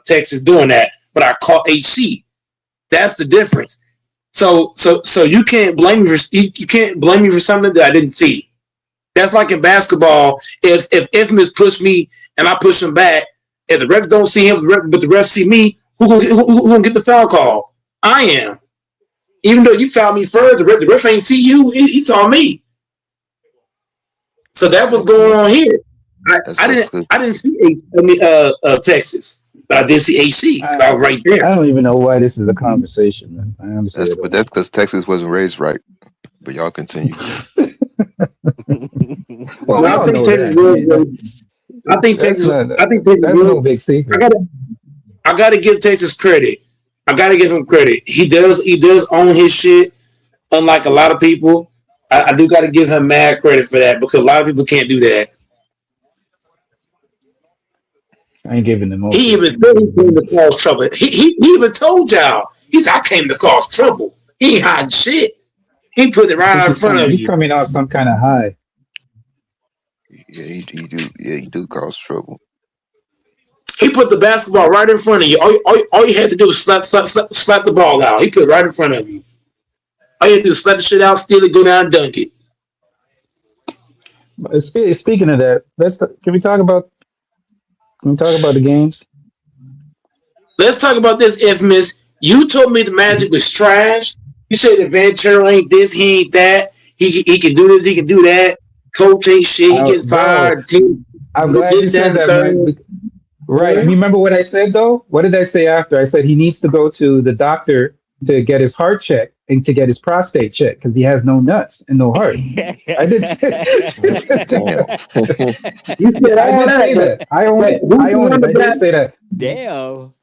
Texas doing that, but I caught HC. That's the difference. So you can't blame me for something that I didn't see. That's like in basketball. If Infamous push me and I push him back, if the refs don't see him, but the refs see me, who gonna get the foul call? I am. Even though you fouled me first, the ref ain't see you. He saw me. So that was going on here. I didn't see Texas. I did see AC right there. I don't even know why this is a conversation, man. I honestly don't. But that's because Texas wasn't raised right. But y'all continue. Well, we all know that. I think Texas. That's no big secret. I gotta give Texas credit. I gotta give him credit. He does own his shit, unlike a lot of people. I do gotta give him mad credit for that because a lot of people can't do that. I ain't giving them. He even said he came to cause trouble. He even told y'all. He said, "I came to cause trouble." He ain't hiding shit. He put it right out in front of you. He's coming out some kind of high. Yeah, he do. Yeah, he do cause trouble. He put the basketball right in front of you. All you had to do was slap the ball out. He put it right in front of you. All you had to do is slap the shit out, steal it, go down, and dunk it. Speaking of that, can we talk about the games? Let's talk about this, Infamous. You told me the Magic was trash. You said the Ventura ain't this, he ain't that. He can do this, he can do that. Coach ain't shit. He gets fired. I'm glad you said that, man. Right. And remember what I said, though? What did I say after? I said he needs to go to the doctor to get his heart checked and to get his prostate checked because he has no nuts and no heart. I did say You said I did say that. I own it. I did say that. Damn.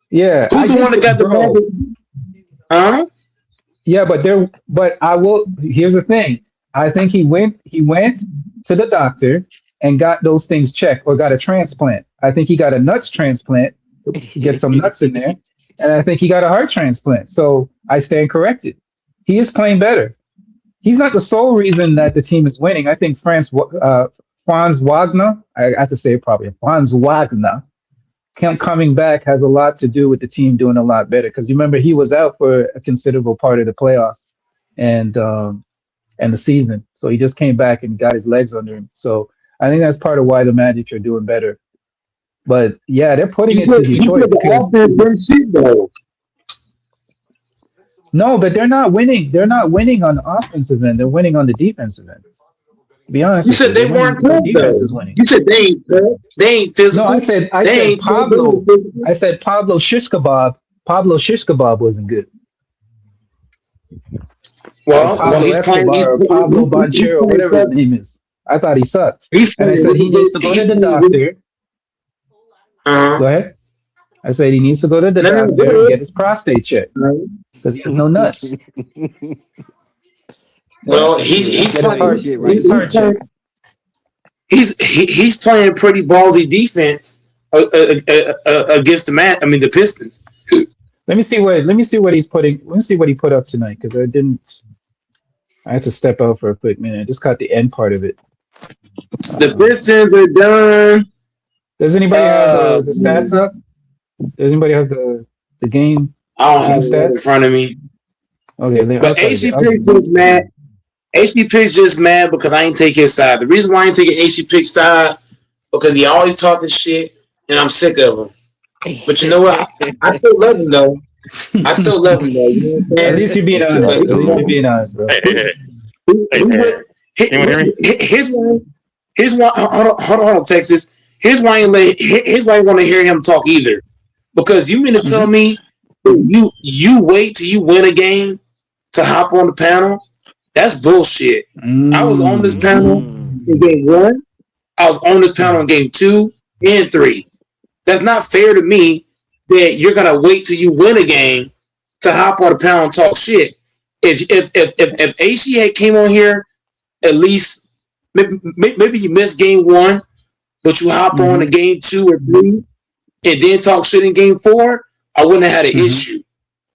Yeah. Who's the one that got the Magic? Huh? Yeah, but I will. Here's the thing. I think he went to the doctor and got those things checked or got a transplant. I think he got a nuts transplant to get some nuts in there. And I think he got a heart transplant. So I stand corrected. He is playing better. He's not the sole reason that the team is winning. I think Franz Wagner, I have to say it probably, Franz Wagner, him coming back has a lot to do with the team doing a lot better. Because you remember he was out for a considerable part of the playoffs and the season. So he just came back and got his legs under him. So I think that's part of why the Magic are doing better. But yeah, they're putting it to Detroit because no, but they're not winning. They're not winning on the offensive end. They're winning on the defensive end. To be honest, you said they weren't good. Defense is winning. You said they ain't physical. No, I said Pablo. I said Pablo Shish Kebab. Pablo Shish Kebab wasn't good. Well, Pablo Escobar, Pablo Banchero, whatever his name is. I thought he sucked. And I said he needs to go to the doctor. Go ahead. I said he needs to go to the doctor and get his prostate checked because he has no nuts. Well, he's playing pretty ballsy defense against the Pistons. Let me see what he's putting. Let me see what he put up tonight because I had to step out for a quick minute. I just caught the end part of it. The Pistons are done. Does anybody have the stats up? Does anybody have the game? I don't have stats in front of me. Okay, but AC Pick's just mad. AC Pick's just mad because I ain't take his side. The reason why I ain't taking AC Pick's side because he always talking shit, and I'm sick of him. But you know what? I still love him though. You know what I'm saying? At least you're being honest. Bro. Here's why. Hold on, Texas. Here's why you want to hear him talk either, because you mean to tell me you wait till you win a game to hop on the panel? That's bullshit. I was on this panel in game 1. I was on this panel in game 2 and 3. That's not fair to me that you're gonna wait till you win a game to hop on the panel and talk shit. If AC had came on here, at least maybe you missed game 1. But you hop on to game 2 or 3 and then talk shit in game 4, I wouldn't have had an issue.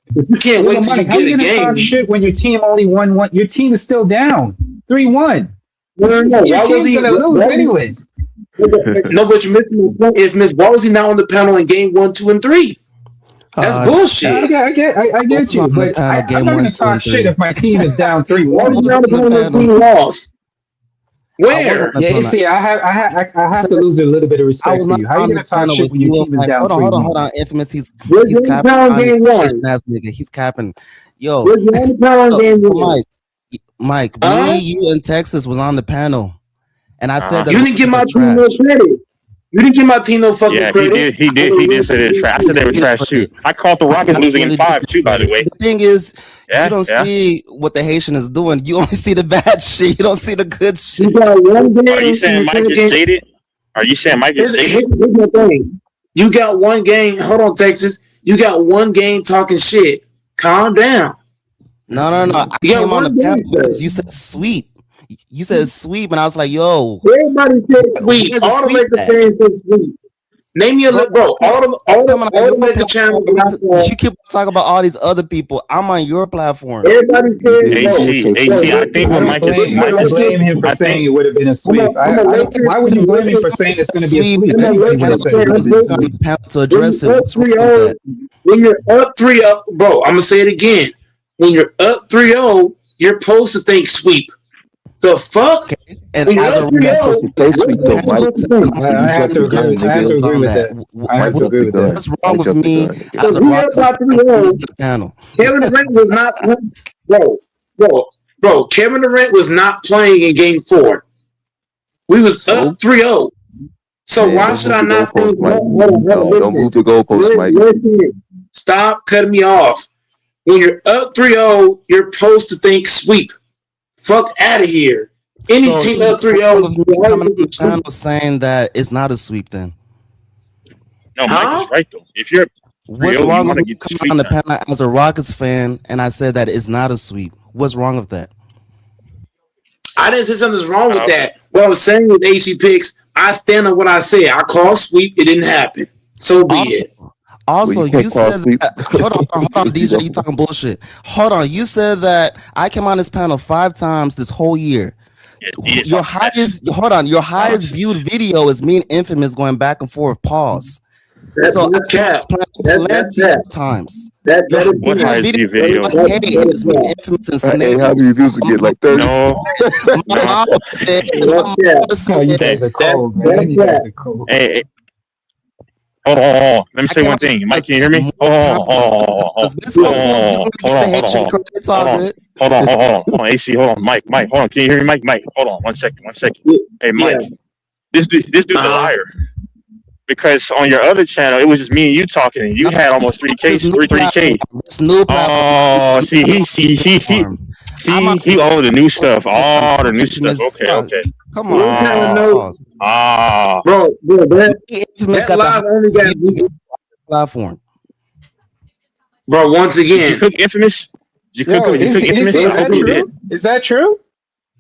But you can't wait till you get a game. Talk shit when your team only won one. Your team is still down 3-1. No. Your team's gonna lose anyways. No, but you're missing the point. Why was he not on the panel in game 1, 2, and 3? That's bullshit. I get you, but I'm not gonna talk shit if my team is down 3-1. Lost. Where? Yeah, you see, I have to lose a little bit of respect to you. How are you gonna talk shit when your team is down 3-1? Hold on, Infamous. He's capping. He's capping. Yo, Mike, me, you, and Texas was on the panel, and I said that you didn't give my team no credit. You didn't give my team no fucking Yeah, credit. he did say they were trash. I said they were trash too. I called the Rockets losing in 5 too, by the way. The thing is, Yeah, you don't yeah. see what the Haitian is doing. You only see the bad shit. You don't see the good shit. You got one game. Are you saying Mike is jaded? Are you saying Mike is jaded? Here's my thing. You got one game. Hold on, Texas. You got one game talking shit. Calm down. No. I You got came on the one panel game, because you said sweep. You said sweep, and I was like, yo. Everybody said sweep. Where's the All the sweep Lakers at? fans said sweep. Name me a bro. All the Lakers channels. You keep talking about all these other people. I'm on your platform. Everybody said AC, I think what Mike is I don't blame him for saying it would have been a sweep. Why would you blame him for saying it's going to be a sweep? Anybody would have said it would have been a sweep. To address it. What's wrong with that? When you're up 3-0, bro, I'm gonna say it again. When you're up 3-0, you're supposed to think sweep. The fuck? And when you're as a up 3-0, I have to agree with that. I have to agree with that. What's wrong with me So as a we Rockets up by 3-0. panel? Kevin Durant was not bro. Kevin Durant was not playing in Game 4. We was up 3-0. So Man, why don't should move I the not goalpost, think? Mike. Hold on, Don't move the goalpost, Mike. Listen. Stop cutting me off. When you're up 3-0, you're supposed to think sweep. Fuck out of here. Any team up 3-0 with me coming on the panel saying that it's not a sweep then. No, Mike is right though. If you're What's 3-0, you wrong want with to me get the coming sweep on the done. panel as a Rockets fan and I said that it's not a sweep? What's wrong with that? I didn't say something's wrong with that. What I was saying with AC Picks, I stand on what I said. I called sweep. It didn't happen. So be it. Also, Well, you you can't call said sweep. that, hold on, DJ, you talking bullshit. Hold on, you said that I came on this panel 5 times this whole year. Your highest, hold on, your highest viewed video is me and Infamous going back and forth. Pause. So I came plenty of times. What highest viewed video? Hey, it's me and Infamous and Snake. Hey, how many views we get? Like 30? No. My mom said, Oh, you guys are cold, man. You guys are cold. Hey, hold on. Let me say one thing. Mike, can you hear me? Hold on. AC, hold on. Mike, hold on. Can you hear me, Mike? Hold on. One second. Hey, Mike, this dude's a liar. Because on your other channel, it was just me and you talking, and you had almost 3K. Oh, see, he owned the new stuff. All the new stuff. Okay. Come on. Bro, that live only got platform. Bro, once again. You cook Infamous? Is that true? Is that true?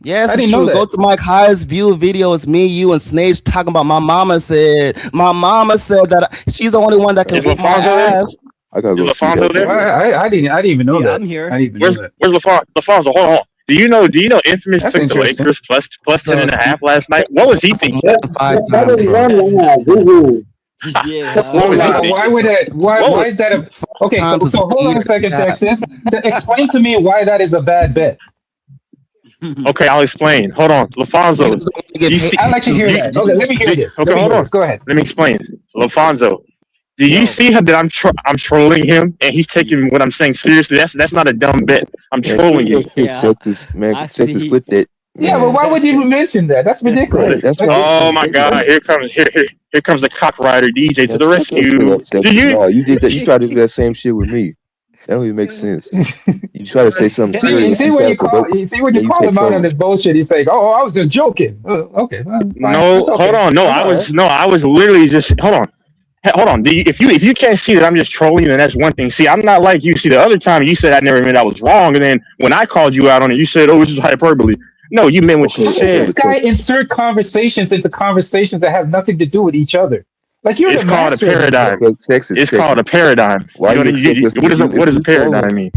Yes, I it's didn't know true. that. Go to Mike High's view video. It's me, you, and Snage talking about my mama said that she's the only one that can whip my ass. I gotta go see LaFonso there? I didn't even know that. I'm here. I didn't even know that. Where's LaFonso? Hold on. Do you know Infamous That's took the interesting. Lakers plus 10.5 last night? What was he thinking? 5 times, bro. Yeah. Why would that? Why is that a? Okay, so hold on a second, Texas. Explain to me why that is a bad bet. Okay, I'll explain. Hold on. LaFonso. I'd like to hear that. Okay, let me hear this. Okay, hold on. Go ahead. Let me explain. LaFonso. Do you see how that I'm trolling him and he's taking what I'm saying seriously? That's not a dumb bet. I'm trolling you. Check this with that. Yeah, but why would you even mention that? That's ridiculous. Oh my God! Here comes the cock rider DJ to the rescue. No, you did that. You tried to do that same shit with me. That don't even make sense. You try to say something serious. You see when you call him out on this bullshit, he's like, "Oh, I was just joking." Okay. Well, no, hold on. No, I was literally just hold on. If you can't see that I'm just trolling, then that's one thing. See, I'm not like you. See, the other time you said I never meant I was wrong, and then when I called you out on it, you said, "Oh, this is hyperbole." No, you meant what you said. This guy insert conversations into conversations that have nothing to do with each other. Like you're it's the called a master. paradigm. It's called a paradigm. Why what does a paradigm mean?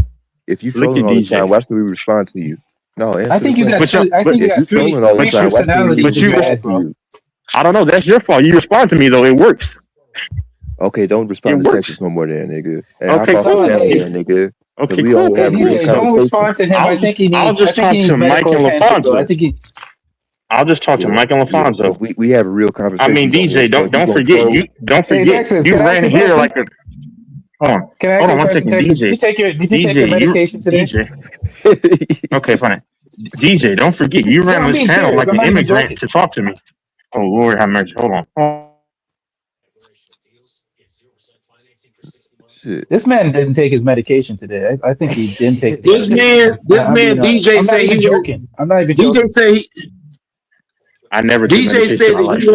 If you trolling all the time, why should we respond to you? No, I think you got three personalities. I don't know. That's your fault. You respond to me though. It works. Okay, don't respond to Texas no more, there, nigga. And okay, I'll talk to family, there, nigga. Okay, we all have a real don't respond to him. I think he needs. I'll just talk to Mike and LaFonso. I'll just talk to Mike and LaFonso. We have a real conversation. I mean, DJ, don't forget. You ran here like a. Hold on. Hold on 1 second, DJ. Did you take your medication today? DJ. Okay, fine. DJ, don't forget. You ran this panel like an immigrant to talk to me. Oh Lord, have mercy. Hold on. Shit. This man didn't take his medication today. I think he didn't take his This medication. man, DJ I'm not said even he worked. joking. I'm not even joking. DJ said I never took DJ medication said in my that life.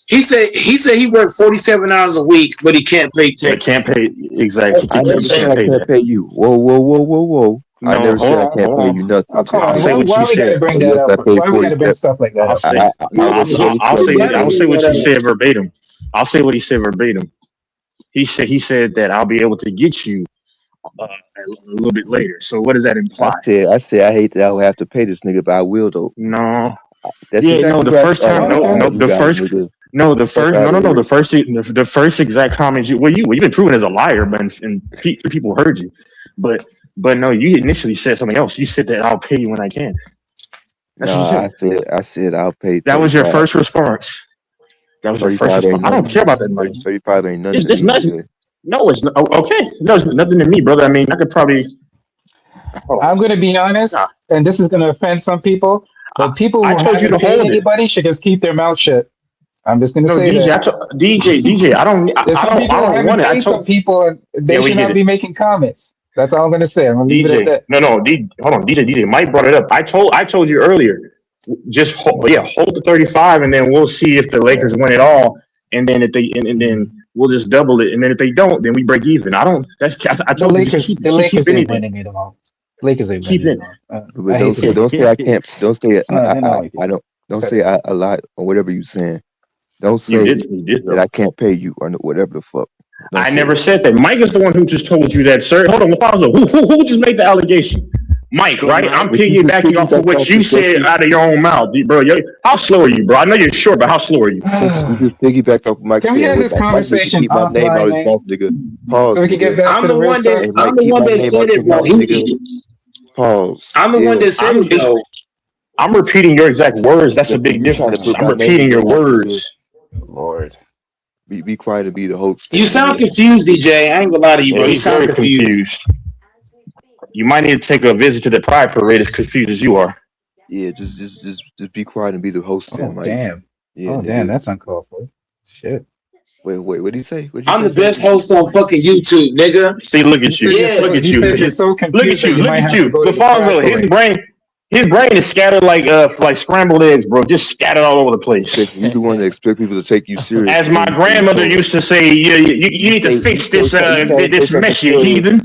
he said he worked 47 hours a week, but he can't pay They taxes. can't pay exactly. I never said I Can't pay can't that. pay you. Whoa. I No, never said I hold can't on, pay hold you on. nothing. Oh, come I'll on. say what Why you we gotta said. bring Yes, that I up? paid Why we gotta bring 47. stuff like that I'll up? say. I worked 47 I'll say what you hours. said verbatim. I'll say what he said verbatim. He said that I'll be able to get you a little bit later. So what does that imply? I said I hate that I would have to pay this nigga, but I will though. No. That's Yeah, no. exactly The what first I time, thought. no, You the got it, first, nigga. no, the Fuck first, out of no. here. The first exact comment you've been proven as a liar, but and people heard you, but no, you initially said something else. You said that I'll pay you when I can. That's what you Nah, said. I said I'll pay That was your 35. first response. That was your first 35 response. ain't I don't nothing. care about that money. 35 ain't nothing It's, to it's me, nothing. DJ. No, it's not. Oh, okay. No, it's nothing to me, brother. I mean, I could probably. Hold on. I'm gonna be Nah, honest, and this is gonna offend some people, but people I who told you to haven't paid hold it. anybody should just keep their mouth shut. I'm just gonna No, say DJ. that. DJ. There's some people I who don't haven't want it. I paid some told. people, and they Yeah, we should get not it. be making comments. That's all I'm gonna say. I'm gonna leave it at DJ. that. No. Hold on. DJ. Mike brought it up. I told you earlier. Just hold the 35, and then we'll see if the Lakers win it all. And then if they and then we'll just double it. And then if they don't, then we break even. I don't. I The told you just Lakers, the keep Lakers ain't anything. winning it all. Lakers ain't Keep winning it. it all. But I hate to don't say I can't. Don't say It's not. They're not like I it. don't say a lot or whatever you saying. Don't You say did that though. I can't pay you or whatever the fuck. Don't I say never that. said that. Mike is the one who just told you that, sir. Hold on, Lafonso. Who just made the allegation? Mike, right? I'm But you just piggybacking off of piggyback what off you of what said you out of your own mouth, bro. How slow are you, bro? I know you're short, but how slow are you? you just piggyback off Mike Can we saying have what this Mike needs to conversation keep my name out offline, his man? mouth, nigga. Pause, So we can get nigga. back to the real stuff. Hey, Mike, I'm the keep one my that name said out it, your bro. mouth, nigga. Pause. I'm the one that said it, though. I'm repeating your exact words. That's a If big you trying to difference. put I'm my name in repeating your your mouth, nigga, words. Lord. be quiet and be the host. You Then, sound nigga. confused, DJ. I ain't gonna lie to you, Yeah, bro. You he's sound very confused. confused. You might need to take a visit to the Pride Parade as confused as you are. Yeah, just be quiet and be the host then, Oh Mike. damn. Yeah, Oh damn. nigga. That's uncalled for. Shit. Wait, what did he say? What did you I'm say? the best host on fucking YouTube, nigga. See, look He at you. said you're so. Look at He you. said you're so Look confused at that you. you Look might at have to you. go to the Pride Lafonso, Parade. his brain is scattered like scrambled eggs, bro. Just scattered all over the place. You the one that expect people to take you serious. As my grandmother used to say, you need to fix this mess, you heathen.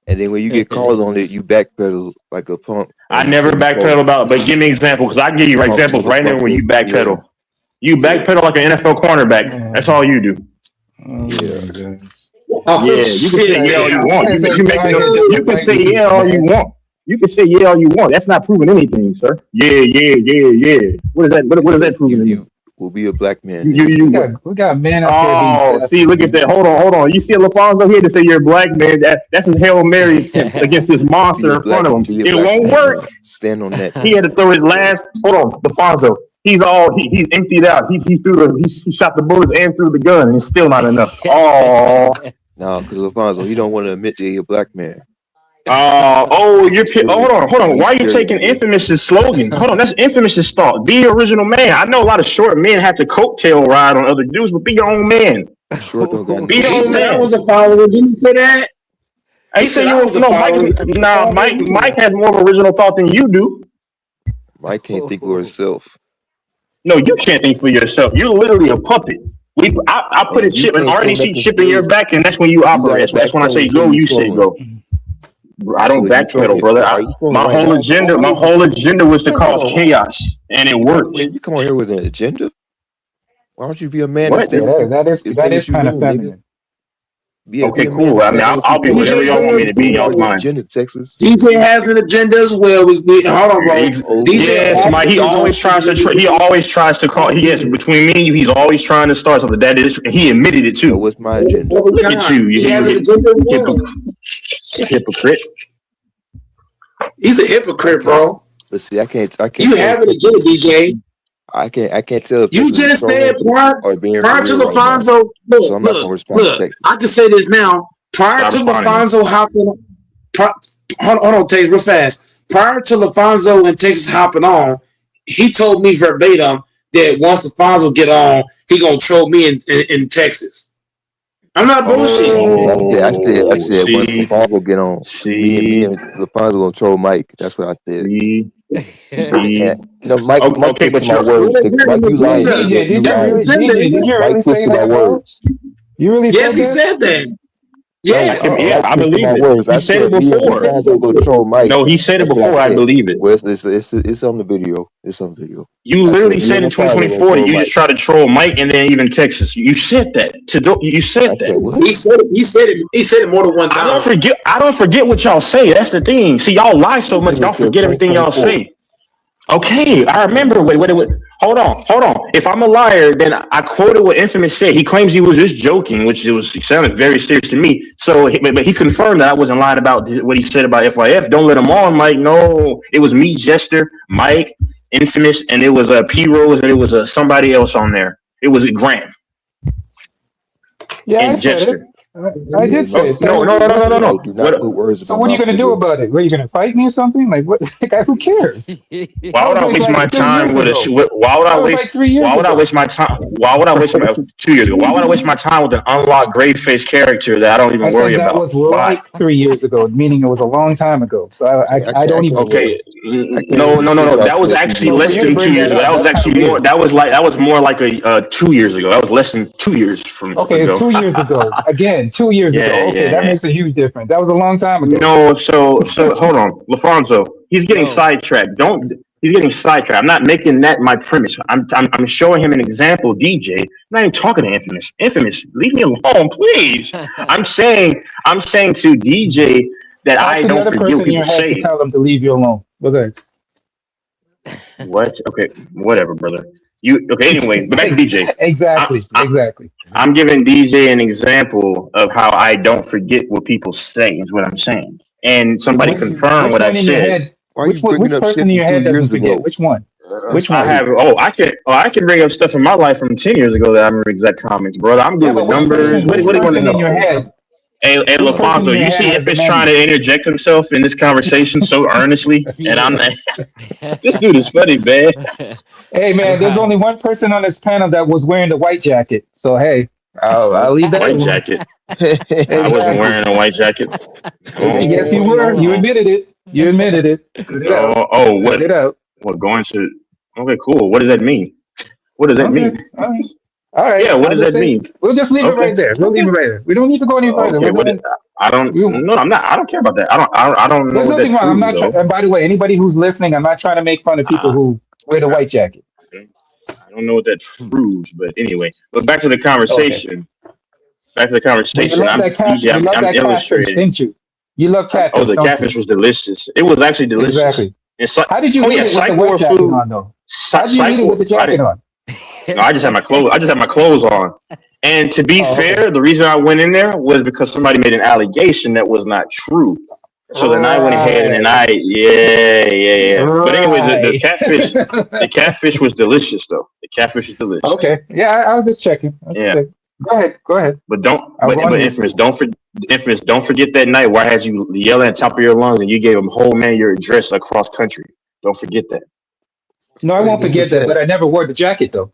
And then when you get called on it, you backpedal like a punk. I never backpedal about, but give me examples, because I can give you examples right now where you backpedal. You backpedal like an NFL cornerback. That's all you do. Yeah. Oh, Yeah, you can say yeah all you want. You can say yeah all you want. You can say yeah all you want. That's not proving anything, sir. Yeah. What is that? What is that proving? You will be a black man. We got men out there being sassy. See, look at that. Hold on. You see Lafonso here to say you're a black man. That's his Hail Mary attempt against this monster in front of him. It won't work. Stand on that. He had to throw his last. Hold on, Lafonso. He's emptied out. He shot the bullets and threw the gun, and it's still not enough. Oh. No, because Lafonso, he don't want to admit that he's a black man. Hold on. Why are you taking Infamous's slogan? Hold on, that's Infamous's thought. Be your original man. I know a lot of short men have to coattail ride on other dudes, but be your own man. Short don't got Be your He own said I man. was a follower. Didn't he say that? He said you was no Mike has more of original thought than you do. Mike can't think for himself. No, you can't think for yourself. You're literally a puppet. I put a chip, an RDC chip in your back, and that's when you operate. That's when I say go, you say go. I don't backpedal, brother. My whole agenda was to cause chaos, and it worked. You come on here with an agenda? Why don't you be a man? What? That is kind of feminine. Okay, cool. I mean, I'll be whatever y'all want me to be. Y'all's mine. Agenda, Texas. DJ has an agenda as well. We hold on, bro. Yes, Mike. He always tries to call. Yes, between me and you, he's always trying to start something. That is, he admitted it too. What's my agenda? Look at you, He has an agenda as well. hypocrite. He's a hypocrite, bro. But see, I can't. You have an agenda, DJ. I can't tell. If You just said prior to Lafonso. Look, so I'm not gonna respond to text. I can say this now. Prior to Lafonso hopping, hold on, Taze, real fast. Prior to Lafonso and Texas hopping on, he told me verbatim that once Lafonso get on, he gonna troll me in Texas. I'm not bullshitting. I said once See, LaFonso get on, me and LaFonso gonna troll Mike. That's what I said. And, no, Mike okay, twisted but my words. Mike, you lying. DJ, You lying. did you Mike really say twisted my that, bro? words. You really Yes, said he that? said that. No, Yes. Yeah, Mike I twisted believe my it. words. He I said said it me and before. LaFonso gonna troll Mike. No, he said it That's what before. I said. believe it. Well, it's on the video. It's on video. You I literally said me said and in LaFonso gonna 2024 troll you Mike. just try to troll Mike and then even Texas. You said that. You said I that. said what? He said it. He said it more than one time. I don't forget what y'all say. That's the thing. See, y'all lie so much, y'all forget everything y'all say. Okay, I remember. Wait. Hold on. If I'm a liar, then I quoted what Infamous said. He claims he was just joking, which it sounded very serious to me. So, but he confirmed that I wasn't lying about what he said about FYF. Don't let him on, Mike. No, it was me, Jester, Mike, Infamous, and it was P Rose, and it was somebody else on there. It was Grant. Yeah, and I said Jester. it. I did say it. No. Do not put words in So my what are you mouth, gonna do nigga. about it? What, are you gonna fight me or something? Like what? Like, who cares? Why would I waste my time with a? Why would I waste? Like 3 years Why would I ago. waste my time? Why would I waste my 2 years ago? Why would I waste my time with an unlocked gray face character that I don't even I worry said that about? was Why? like 3 years ago, meaning it was a long time ago. So I don't even. Okay, no. That was actually less than 2 years ago. That was actually more. That was more like a 2 years ago. That was less than 2 years from Okay, ago. 2 years ago. Again, 2 years ago. Okay, that makes a huge difference. That was a long time ago. No, so hold on, LaFonso. He's getting sidetracked. He's getting sidetracked. I'm not making that my premise. I'm showing him an example, DJ. I'm not even talking to Infamous. Infamous, leave me alone, please. I'm saying to DJ that Talk I to the don't other forget person what in your people head to say. tell them to leave you alone. Okay. What? Okay, whatever, brother. Anyway, but back to DJ. Exactly. I'm giving DJ an example of how I don't forget what people say, is what I'm saying. And somebody confirmed what I said. Which person in your head doesn't forget? Which one? Which one? I can bring up stuff in my life from 10 years ago that I remember exact comments, brother. I'm good with numbers. What do you want to know? In your head? Hey, LaFonso, you see if it's trying to interject himself in this conversation so earnestly, and I'm like, this dude is funny, man. Hey, man, there's only one person on this panel that was wearing the white jacket. So, hey, I'll leave that white alone. jacket. I wasn't wearing a white jacket. Yes, you were. You admitted it. What? What going to? Okay, cool. What does that mean? What does that mean? All right. Yeah, what does that mean? We'll just leave it right there. We'll leave it right there. We don't need to go any further. Okay, I'm not. I don't care about that. I don't There's know. nothing wrong. I'm not. And by the way, anybody who's listening, I'm not trying to make fun of people who wear the white jacket. I don't know what that proves, but anyway. But back to the conversation. Back to the conversation. You love that catfish, didn't you? You love catfish. Oh, the catfish was delicious. It was actually delicious. Exactly. How did you eat it with the white jacket on, though? How did you eat it with the jacket on? No, I just had my clothes on. And to be fair, the reason I went in there was because somebody made an allegation that was not true. So then I went ahead and yeah. But anyway, the catfish was delicious though. The catfish is delicious. Okay. Yeah, I was just checking. Go ahead. But Infamous, don't forget that night where I had you yelling at the top of your lungs and you gave a whole man your address across country. Don't forget that. No, I won't forget that, but I never wore the jacket though.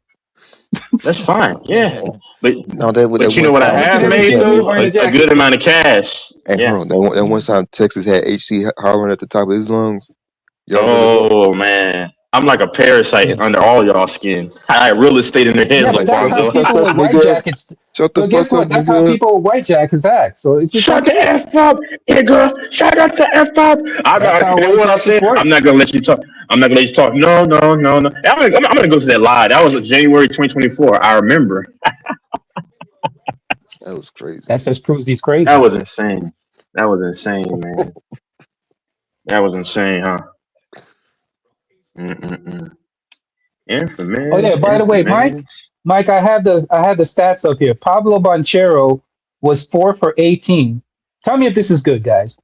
That's fine. Yeah. But you know what I have made though? A good amount of cash. Hey, hold on. That one time Texas had HC hollering at the top of his lungs. Oh man. I'm like a parasite under all y'all skin. I have real estate in their head. Yeah, but that's how people with white jackets. But guess what? That's how people with white jackets act. So it's just shut the F up, nigga. Shut up the F up. You know what I said? I'm not gonna let you talk. No. I'm gonna go to that lie. That was January 2024. I remember. That was crazy. That just proves he's crazy. That was insane, man. That was insane, huh? Infamous. Oh yeah. By the way, Mike, I had the stats up here. Pablo Banchero was 4 for 18. Tell me if this is good, guys.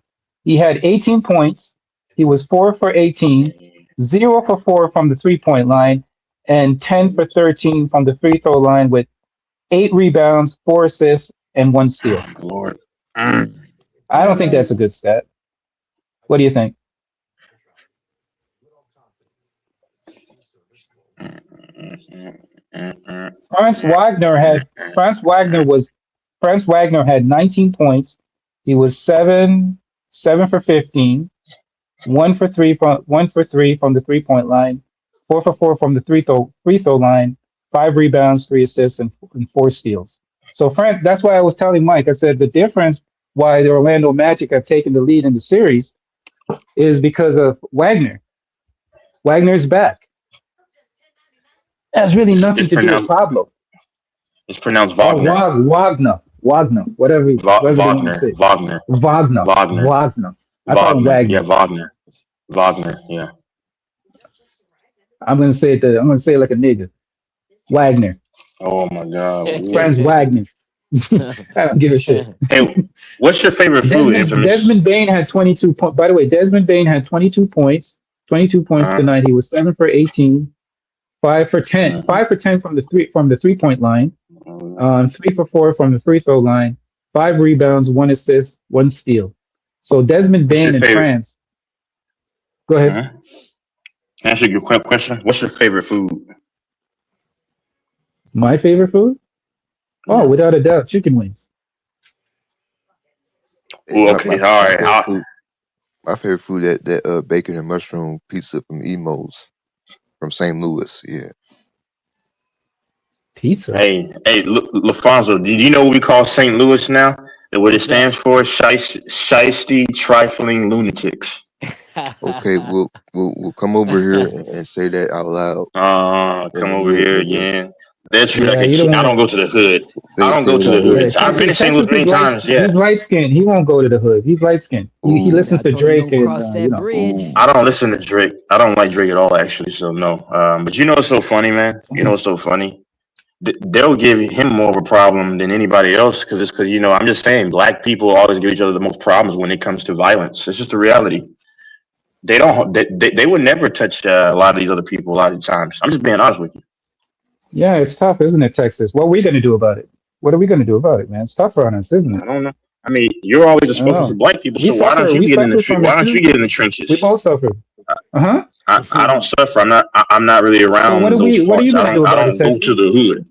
He had 18 points. He was 4 for 18, 0 for 4 from the 3-point line, and 10 for 13 from the free throw line with 8 rebounds, 4 assists, and 1 steal. Lord. I don't think that's a good stat. What do you think? Franz Wagner was Franz Wagner had 19 points. He was 7 for 15, 1 for 3 from the 3-point line, 4 for 4 from the free throw line, 5 rebounds, 3 assists, and 4 steals. So Franz, that's why I was telling Mike. I said the difference why the Orlando Magic have taken the lead in the series is because of Wagner. Wagner's back. That's really nothing to do with Pablo. It's pronounced Wagner. Wagner, whatever you want to say. Wagner. I call him Wagner. Yeah, Wagner. Yeah. I'm gonna say it like a nigga. Wagner. Oh my God. Franz Wagner. I don't give a shit. Hey, what's your favorite food, Infamous? Desmond Bain had 22 points. By the way, Desmond Bain had 22 points. 22 points tonight. He was 7 for 18, 5 for 10 from the 3-point line, 3 for 4 from the free throw line, 5 rebounds, 1 assist, 1 steal. So Desmond Bain and France. Go ahead. Can I ask you a quick question? What's your favorite food? My favorite food? Oh, without a doubt, chicken wings. Okay, all right. My favorite food that bacon and mushroom pizza from Emo's from St. Louis. Yeah. Pizza. Hey, LaFonso, do you know what we call St. Louis now? What it stands for? Shiesty Trifling Lunatics. Okay, we'll come over here and say that out loud. Come over here again. That's true. I don't go to the hood. I don't go to the hood. I've been to St. Louis many times. Yeah. He's light skinned. He won't go to the hood. He's light skinned. He listens to Drake and I don't listen to Drake. I don't like Drake at all, actually. So no. But you know what's so funny, man? You know what's so funny? They'll give him more of a problem than anybody else because I'm just saying, black people always give each other the most problems when it comes to violence. It's just the reality. They don't. They would never touch a lot of these other people a lot of times. I'm just being honest with you. Yeah, it's tough, isn't it, Texas? What are we going to do about it? What are we going to do about it, man? It's tougher on us, isn't it? I don't know. I mean, you're always a spokesman for black people, so why don't you get in the trenches? Why don't you get in the trenches? We both suffer. I don't suffer. I'm not really around. So what are you going to do about it, Texas? I don't go to the hood.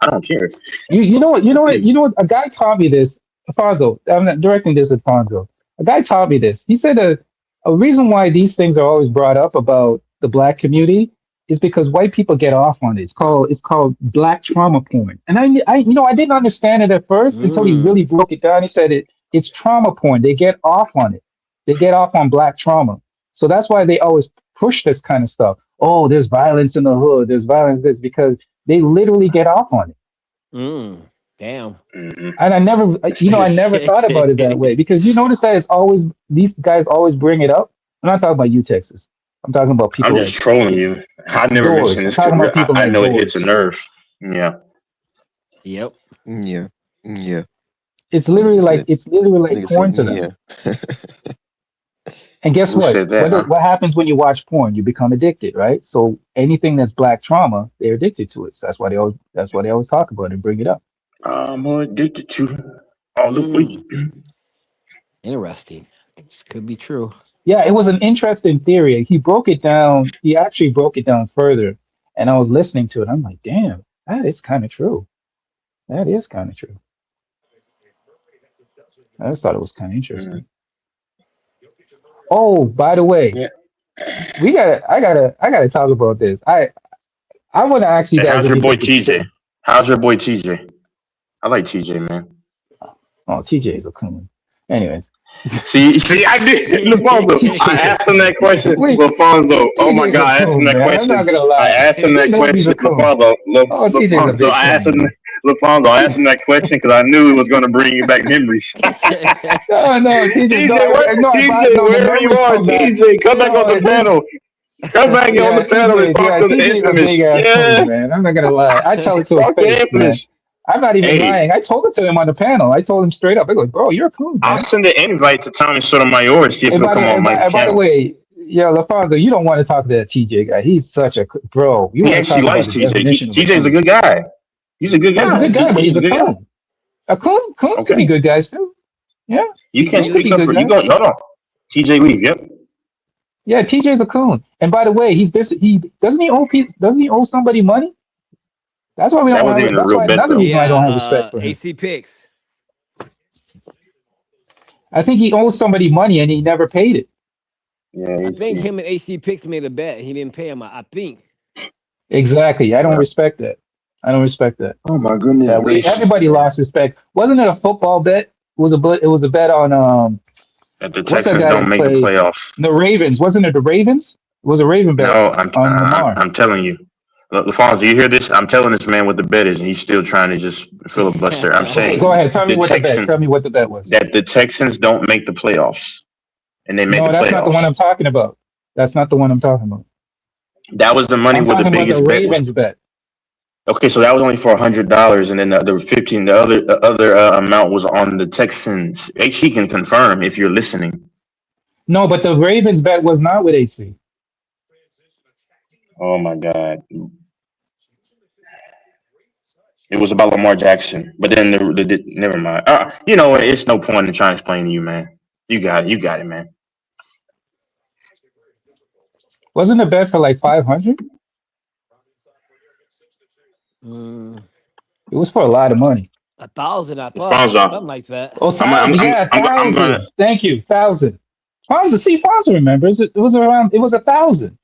I don't care. You know what? A guy taught me this. Alfonso, I'm not directing this at Alfonso. A guy taught me this. He said a reason why these things are always brought up about the black community is because white people get off on it. It's called black trauma porn. And I didn't understand it at first until he really broke it down. He said it's trauma porn. They get off on it. They get off on black trauma. So that's why they always push this kind of stuff. Oh, there's violence in the hood. There's violence this because they literally get off on it. Damn. And I never thought about it that way because you notice that it's always these guys always bring it up. I'm not talking about you, Texas. I'm talking about people. I'm just trolling you. I never mentioned this. I know it hits a nerve. Yeah. Yep. Yeah. It's literally like porn to them. And guess what? What happens when you watch porn? You become addicted, right? So anything that's black trauma, they're addicted to it. So that's why they always talk about it and bring it up. I'm addicted to all the week. Interesting. This could be true. Yeah, it was an interesting theory. He broke it down. He actually broke it down further. And I was listening to it. I'm like, damn, that is kind of true. That is kind of true. I just thought it was kind of interesting. Oh, by the way, I gotta talk about this. I want to ask you guys. How's your boy TJ? How's your boy TJ? I like TJ, man. Oh, TJ is a coon. Anyways. See, I did. LaFonso, I asked him that question. LaFonso, oh my God, I asked him that question. I'm not gonna lie. I asked him that question. LaFonso, I asked him that question because I knew it was going to bring you back memories. No, TJ, where you are, TJ? Come back on the panel. Come back on the panel and talk to the Infamous. Yeah, man. I'm not gonna lie. I tell it to his face, man. I'm not even lying. I told it to him on the panel. I told him straight up. I go, bro, you're cool, man. I'll send an invite to Tommy Sotomayor and see if he'll come on my channel. By the way, LaFonso, you don't want to talk to that TJ guy. He's such a bro. He actually likes TJ. TJ's a good guy. He's a good guy. He's a good guy, but he's a coon. Coons could be good guys too. Yeah. You can't speak up for you. Hold on. TJ Weave. Yep. Yeah, TJ's a coon. And by the way, doesn't he owe somebody money? That's why we don't. That's why another reason I don't have respect for him. AC Picks. I think he owes somebody money and he never paid it. Yeah, I think him and HD Picks made a bet. He didn't pay him. I think. Exactly. I don't respect that. I don't respect that. Oh my goodness Yeah, gracious. everybody lost respect. Wasn't it a football bet? It was a bet on That the what's that Texans guy don't who make the played? playoffs. The Ravens. Wasn't it the Ravens? It was a Raven bet No, on Lamar. I'm telling you. LaFonso, you hear this? I'm telling this man what the bet is, and he's still trying to just filibuster. I'm Okay, saying go ahead. Tell me the what the bet. Texans Tell me what the bet was. that the Texans don't make the playoffs, and they make No, the that's not the one playoffs. I'm talking about. That's not the one I'm talking about. That was the money I'm where the talking about the biggest bet was. Ravens bet. Okay, so that was only for $100, and then the other amount was on the Texans. He can confirm if you're listening. No, but the Ravens bet was not with AC. Oh my God, it was about Lamar Jackson, but then never mind. You know what? It's no point in trying to explain to you, man. You got it, man. Wasn't the bet for like 500? It was for a lot of money. 1,000, I thought. Fonzo, Something like that. Oh, 1,000. Yeah, 1,000. Thank you. 1,000. Fonzo remembers. It was 1,000.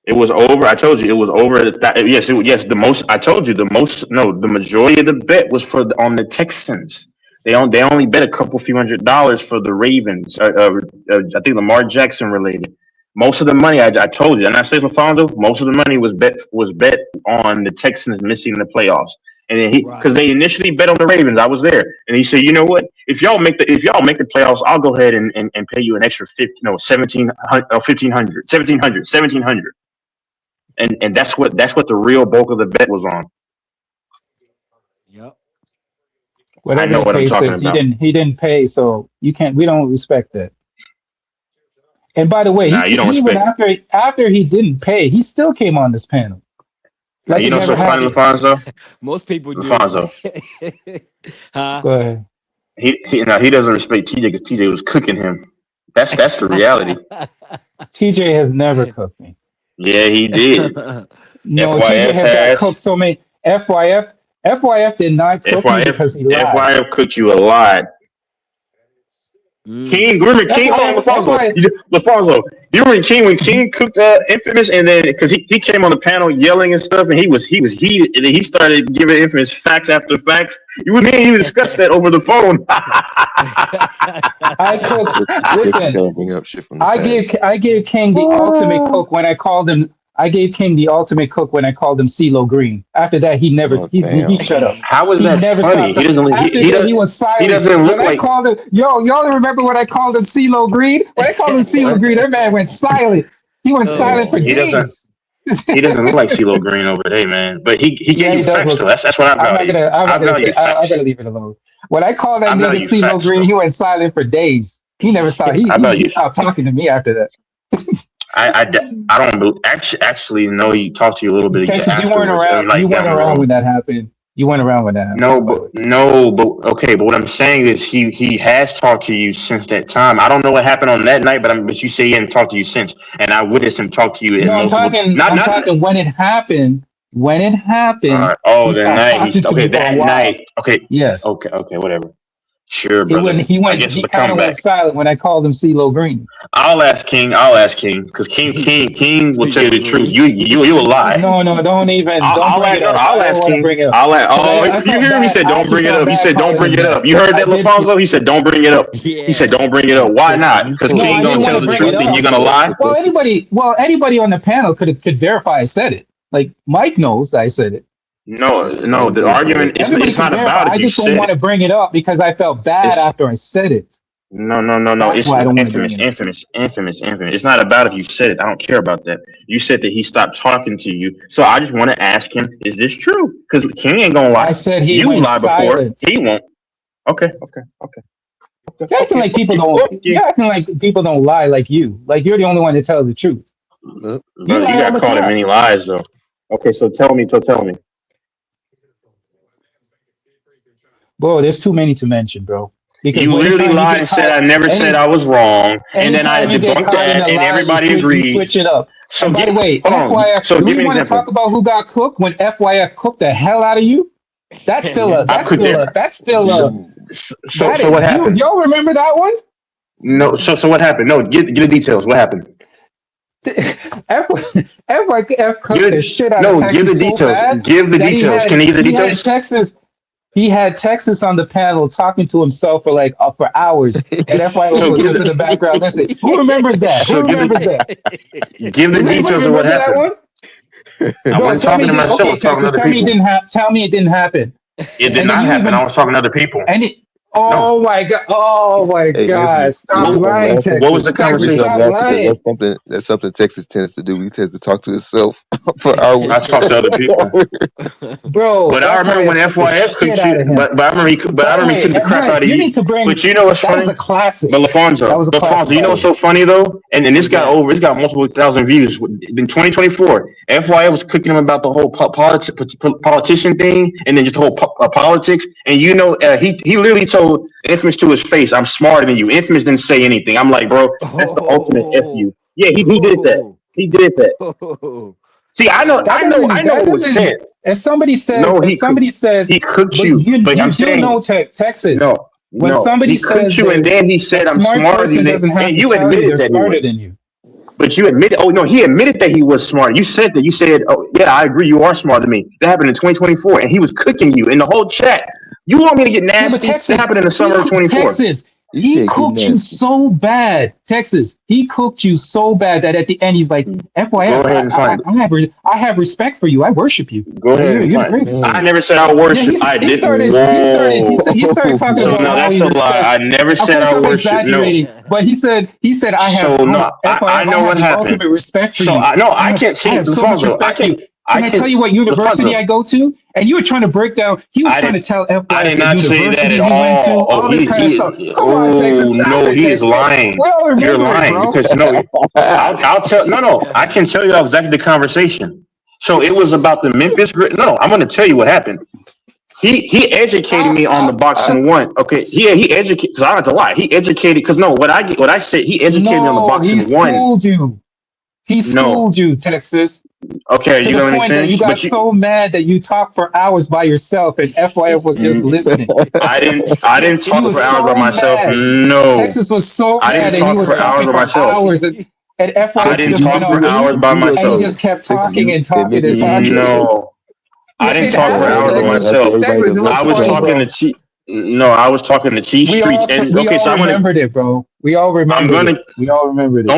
It was over. I told you it was over. Yes. The most. I told you the most. No, the majority of the bet was on the Texans. They only bet a few $100 for the Ravens. I think Lamar Jackson related. Most of the money I told you, and I said LaFonso, most of the money was bet on the Texans missing the playoffs. And then because they initially bet on the Ravens, I was there, and he said, you know what? If y'all make the playoffs, I'll go ahead and pay you an extra $1,700. And that's what the real bulk of the bet was on. Yep. Whatever I know the what I'm case talking is, about. he didn't pay, so we don't respect that. And by the way, Nah, you don't even respect. after he didn't pay, he still came on this panel. Like You it know never so funny, happened. LaFonso? Most people do. LaFonso. Huh? Go ahead. He doesn't respect TJ because TJ was cooking him. That's the reality. TJ has never cooked me. Yeah, he did. No, TJ FYF has got has. cooked so many. FYF did not cook me because he lied. FYF cooked you a lot. King, remember King? Hold on, LaFonso. You remember King when King cooked Infamous, and then because he came on the panel yelling and stuff, and he was heated, and then he started giving Infamous facts after facts. You and me discussed that over the phone. I cooked. Listen, Don't bring up shit from the I past. gave King the ultimate cook when I called him. I gave King the ultimate cook when I called him CeeLo Green. After that, he never he shut up. How is He that never funny? stopped. He doesn't. After He that, he was silent. He doesn't look when I like. called him, y'all remember when I called him CeeLo Green? When I called him CeeLo Green, that man went silent. He went silent for He doesn't. days. He doesn't look like CeeLo Green over there, man. But he gave you facts though. That's what I value. I'm not gonna facts. leave it alone. When I called that I nigga value CeeLo facts, Green, though. he went silent for days. He never stopped. He stopped talking to me after that. I don't actually know he talked to you a little bit. Texas, you weren't around. You weren't around when that happened. You weren't around when that happened. No, but okay. But what I'm saying is he has talked to you since that time. I don't know what happened on that night, but you say he hadn't talked to you since, and I witnessed him talk to you. No, I'm talking when it happened. When it happened. Oh, he the stopped night. talking to me for a That while. night. Okay. Yes. Okay. Whatever. Sure, brother. He I guess he it's a kind of comeback. went silent when I called him CeeLo Green. I'll ask King, because King will tell you the truth. You will lie. No, don't even. I'll ask King. You hear him? He said, "Don't bring it up." He said, "Don't bring it up." You heard that, LaFonso? He said, "Don't bring it up." He said, "Don't bring it up." Why not? Because King gonna tell the truth, and you're gonna lie. Well, anybody on the panel could verify I said it. Like Mike knows that I said it. No. The argument is it's not about it. I just don't want to bring it up because I felt bad after I said it. No. That's It's why I don't want to bring infamous. It's not about if you said it. I don't care about that. You said that he stopped talking to you. So I just want to ask him, is this true? Because King ain't gonna lie. I said he you went lie silent. before. He won't. Okay. You're acting like people don't. You're acting like people don't lie like you. Like you're the only one that tells the truth. Brother, you got caught in many lies though. Okay, so tell me. Bro, there's too many to mention, bro. Because You literally lied and said I never said I was wrong, and then I debunked that, and everybody agreed. You switch it up. So by the way, hold on. FYF, So do give you me an want to example. talk about who got cooked when FYF cooked the hell out of you? That's still a. So what happened? Y'all remember that one? No. So what happened? No. Get the details. What happened? F cooked the shit out of Texas give the so details. bad Give the that details. Can you give the details? He had Texas on the panel talking to himself for hours, and FYO was just in the background listening. Who remembers that? Who remembers that? Give the details of what happened. I wasn't talking to myself. Okay, Texas, tell me it didn't happen. It did not happen. I was talking to other people. My God! Stop lying, Texas. What was the conversation? That's something Texas tends to do. He tends to talk to himself for hours. I talk to other people, bro. But I remember when FYS cooked you. But I remember he cooked the crap out of you. But you know what's funny? That was a classic. But LaFonso, you know what's so funny though? And this got over. It's got multiple thousand views in 2024. FYS was cooking him about the whole politician thing, and then just the whole politics. And you know, he literally told Infamous to his face, "I'm smarter than you." Infamous didn't say anything. I'm like, bro, that's the ultimate F you. Yeah, he did that. He did that. See, I know what was said. If somebody says he cooked you, but I'm saying Texas. No, when somebody he cooked says you, and then he said, "I'm smarter than you," and you admitted that smarter than you. But you admitted. Oh no, he admitted that he was smart. You said that. You said, "Oh yeah, I agree. You are smarter than me." That happened in 2024, and he was cooking you in the whole chat. You want me to get nasty? That happened in the summer of 24. Texas, he cooked you so bad. Texas, he cooked you so bad that at the end he's like, "FYI, I have respect for you. I worship you." Go ahead and find it. I never said I worship. I didn't. He started talking about no, that's a lie. I never said I worship. No, but he said I have. So no, I know what happened. Ultimate respect for you. So I can't see LaFonso. Can I tell you what university I go to? And you were trying to break down. He was trying to tell FYI I did not say that at all this kind of stuff. Come on, Texas. No, he's lying. You're lying because I'll tell. No, I can tell you that was exactly the conversation. So it was about the Memphis Grit. No, I'm going to tell you what happened. He educated me on the boxing one. Okay, he educated. Because I don't have to lie. He educated because what I said. He educated me on the boxing one. He schooled you, Texas. Okay, to you the know point that you got so mad that you talked for hours by yourself, and FYF was just listening. I didn't talk for hours by myself. No, Texas was so mad that he was talking for hours, and FYF I didn't talk for hours by myself. And he just kept talking and talking and talking. No, I didn't talk for hours by myself. I was talking to Chief. No, I was talking to Chief Streets. I'm remembered it, bro. We all remembered it. We all remembered it.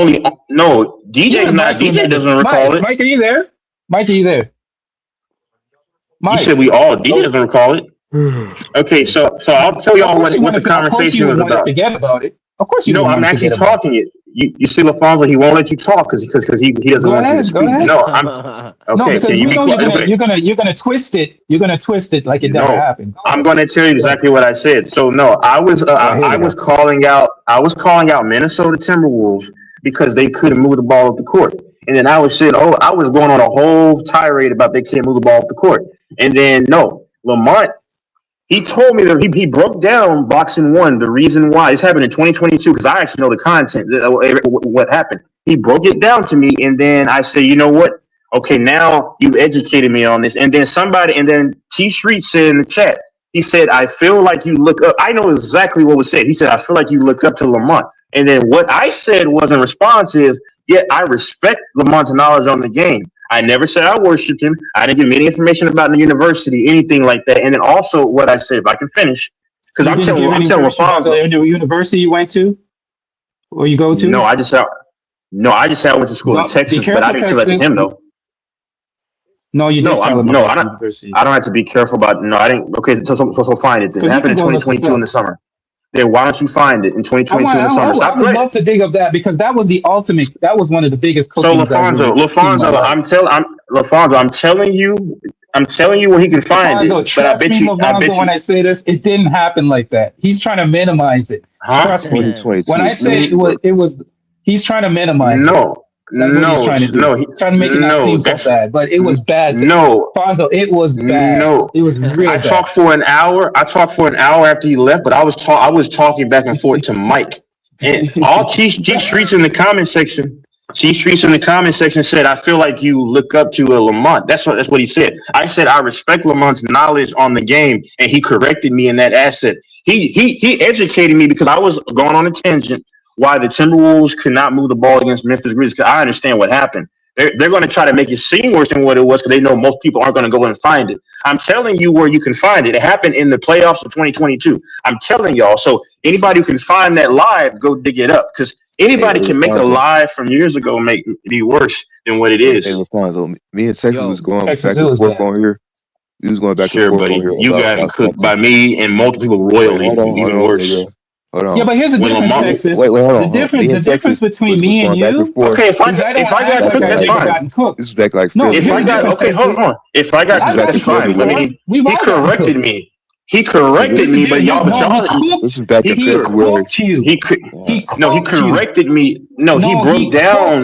DJ's not. DJ doesn't recall it. Mike, are you there? Mike, You said we all. DJ doesn't recall it. Okay, so I'll tell y'all what the conversation was about. Forget about it. Of course you. No, I'm actually talking it. You see, LaFonso, he won't let you talk because he doesn't want you to speak. No, I'm okay. No, because you're gonna twist it. You're gonna twist it like it never happened. I'm gonna tell you exactly what I said. So no, I was calling out Minnesota Timberwolves because they couldn't move the ball up the court, and then I was saying, I was going on a whole tirade about they can't move the ball up the court, and then Lamont. He told me that he broke down boxing one, the reason why. This happened in 2022 because I actually know the content, what happened. He broke it down to me, and then I said, you know what? Okay, now you've educated me on this. And then T Street said in the chat, he said, I feel like you look up. I know exactly what was said. He said, I feel like you look up to Lamont. And then what I said was in response is, yeah, I respect Lamont's knowledge on the game. I never said I worshipped him. I didn't give him any information about the university, anything like that. And then also what I said, if I can finish, because I'm telling LaFonso. The university you went to or you go to? No, I just said I went to school in Texas, but I didn't tell that to him though. No, you didn't tell him about university. I don't have to be careful about. No, I didn't. Okay, so find it. Then it happened in 2022 in the summer. Then why don't you find it in 2022 in the summer? I would love to dig up that because that was the ultimate. That was one of the biggest. So LaFonso, I'm telling you where he can find it. But I bet you, when I say this, it didn't happen like that. He's trying to minimize it. Trust me. When I say it was, he's trying to minimize it. That's what he's trying to do. He's trying to make it not seem so bad, but it was bad. Fonzo, it was bad. It was real bad. I talked for an hour after he left, but I was talking back and forth to Mike. And all T Streets in the comment section, T Streets in the comment section said, "I feel like you look up to a Lamont." That's what he said. I said I respect Lamont's knowledge on the game, and he corrected me in that asset. He educated me because I was going on a tangent why the Timberwolves could not move the ball against Memphis Grizzlies. Because I understand what happened. They're going to try to make it seem worse than what it was because they know most people aren't going to go and find it. I'm telling you where you can find it. It happened in the playoffs of 2022. I'm telling y'all. So anybody who can find that live, go dig it up because anybody can make a live from years ago make it be worse than what it is. Hey, LaFonso, me and Texas was going back and forth on here. We was going back and forth buddy. on here. You got cooked by me and multiple people royally. Even worse. Hold on. Yeah, but here's the difference, Texas. Wait, hold on. The difference between me and you. Okay, if I got cooked, that's fine. This is back like no. If I got hold on. If I got cooked, that's fine. I mean, he corrected me. He corrected me, but y'all. This is back in February. He corrected me. No, he broke down.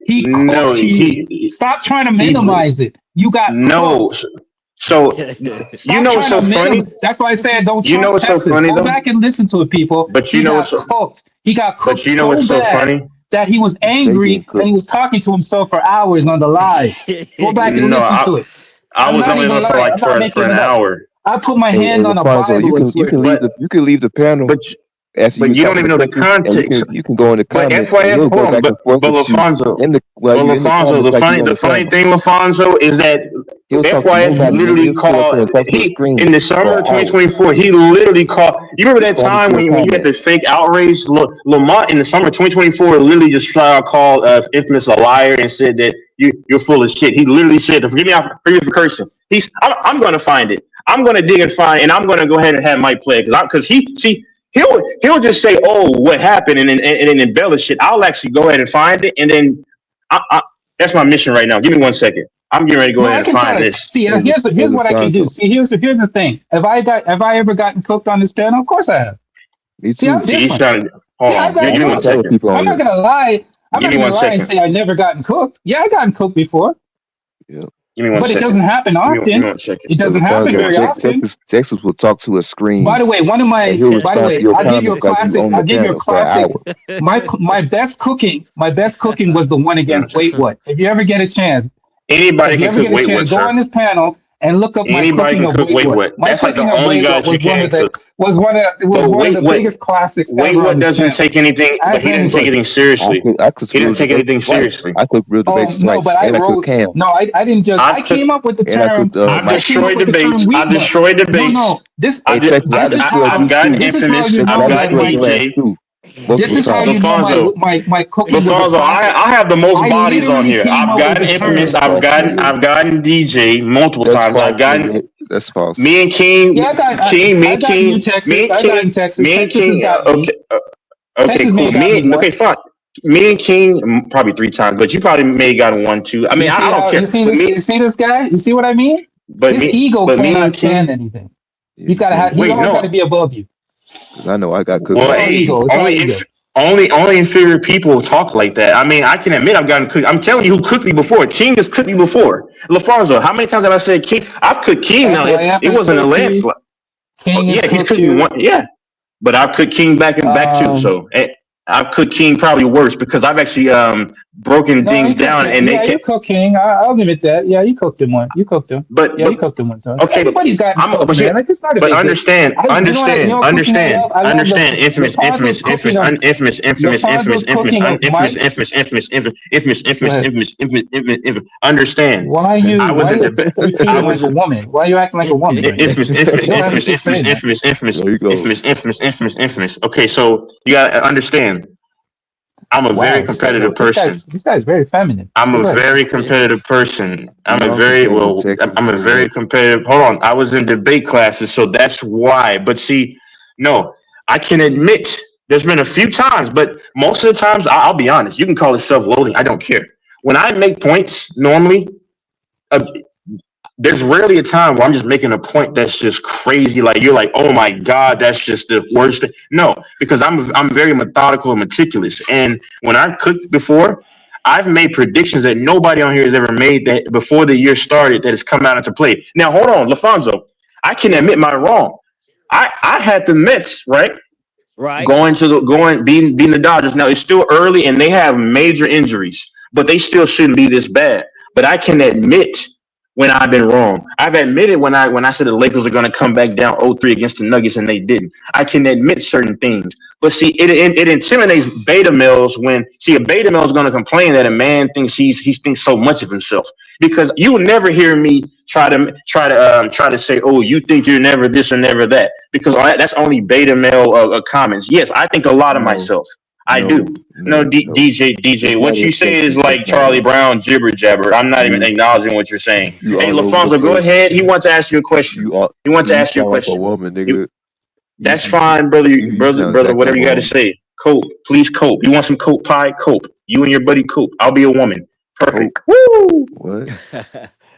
He cooked you. Stop trying to minimize it. You got cooked. So you know what's so funny? That's why I said don't trust you know what's Texas. so funny, Go though? back and listen to it, people. But you know what's so cooked. He got cooked But you know what's so funny? that he was angry and he was talking to himself for hours on the live. Go back and listen to it. I was only on for an hour. I put my hand on a Bible. You can leave the panel. But you don't even know the context. You can go in the comments. But LaFonso, the funny thing, LaFonso, is that FYF literally called in the summer of 2024. He literally called. You remember that time when you had this fake outrage? Lamont in the summer of 2024 literally just called Infamous a liar and said that you're full of shit. He literally said, "Forgive me for cursing." I'm going to find it. I'm going to dig and find, and I'm going to go ahead and have Mike play because he'll just say, "Oh, what happened?" and then embellish it. I'll actually go ahead and find it, and then that's my mission right now. Give me 1 second. I'm getting ready to go ahead and find this. See, here's what I can do. See, here's the thing. Have I ever gotten cooked on this panel? Of course I have. Me too. See, I'm different. Hold on. Give me 1 second. I'm not gonna lie. I'm not gonna lie and say I've never gotten cooked. Yeah, I gotten cooked before. Yeah. Give me 1 second. But it doesn't happen often. It doesn't happen very often. Texas will talk to a screen. By the way, I'll give you a classic. My best cooking was the one against Wait What. If you ever get a chance, anybody can cook Wait What. Go on this panel and look up my cooking of Wait What. That's like the only guy you can cook. Was one of the biggest classics. Wait What doesn't take anything. He didn't take anything seriously. He didn't take anything seriously. I cook real debates twice, and I cook Cam. No, I didn't just. I came up with the term. I destroyed debates. I destroyed debates. No, this. I've gotten Infamous. I've gotten DJ. This is how you know my cooking. LaFonso, I have the most bodies on here. I've gotten Infamous. I've gotten DJ multiple times. I've gotten. That's false. Me and King. Yeah, Me and King. Okay, cool. Okay, fine. Me and King probably 3 times, but you probably may have gotten 1, 2. I mean, I don't care. You see this guy? You see what I mean? His ego cannot stand anything. He's got to have. He's got to be above you. Because I know I got cooked. Well, only inferior people talk like that. I mean, I can admit I've gotten cooked. I'm telling you who cooked me before. King has cooked me before. LaFonso, how many times have I said King? I've cooked King now. It wasn't a landslide. He's cooked me one. Yeah, but I've cooked King back too. So I've cooked King probably worse because I've actually broken things down and they can't. You cooked King. I'll give it that. Yeah, you cooked him one. You cooked him. You cooked him one time. Okay, everybody's got. But understand. Infamous. Understand. Why are you a woman? Why are you acting like a woman? Infamous. Okay, so you gotta understand. I'm a very competitive person. This guy's very feminine. I'm a very competitive person. I'm a very competitive. Hold on. I was in debate classes, so that's why. But see, no, I can admit there's been a few times, but most of the times, I'll be honest. You can call it self-loathing. I don't care. When I make points, normally, there's rarely a time where I'm just making a point that's just crazy. Like you're like, oh my God, that's just the worst thing. No, because I'm very methodical and meticulous. And when I've cooked before, I've made predictions that nobody on here has ever made that before the year started that has come out into play. Now, hold on, LaFonso, I can admit my wrong. I had the Mets, right? Right. beating the Dodgers. Now it's still early and they have major injuries, but they still shouldn't be this bad. But I can admit when I've been wrong. I've admitted when I said the Lakers are going to come back down 0-3 against the Nuggets and they didn't. I can admit certain things. But see, it intimidates beta males when a beta male is going to complain that a man thinks he thinks so much of himself, because you will never hear me try to say, oh, you think you're never this or never that, because that's only beta male comments. Yes, I think a lot of myself. I do. No, DJ. What you say is like Charlie Brown jibber jabber. I'm not even acknowledging what you're saying. Hey, LaFonso, go ahead. He wants to ask you a question. He wants to ask you a question. That's fine, brother. Brother. Whatever you got to say. Cope, please cope. You want some cope pie? Cope. You and your buddy cope. I'll be a woman. Perfect. Woo! What?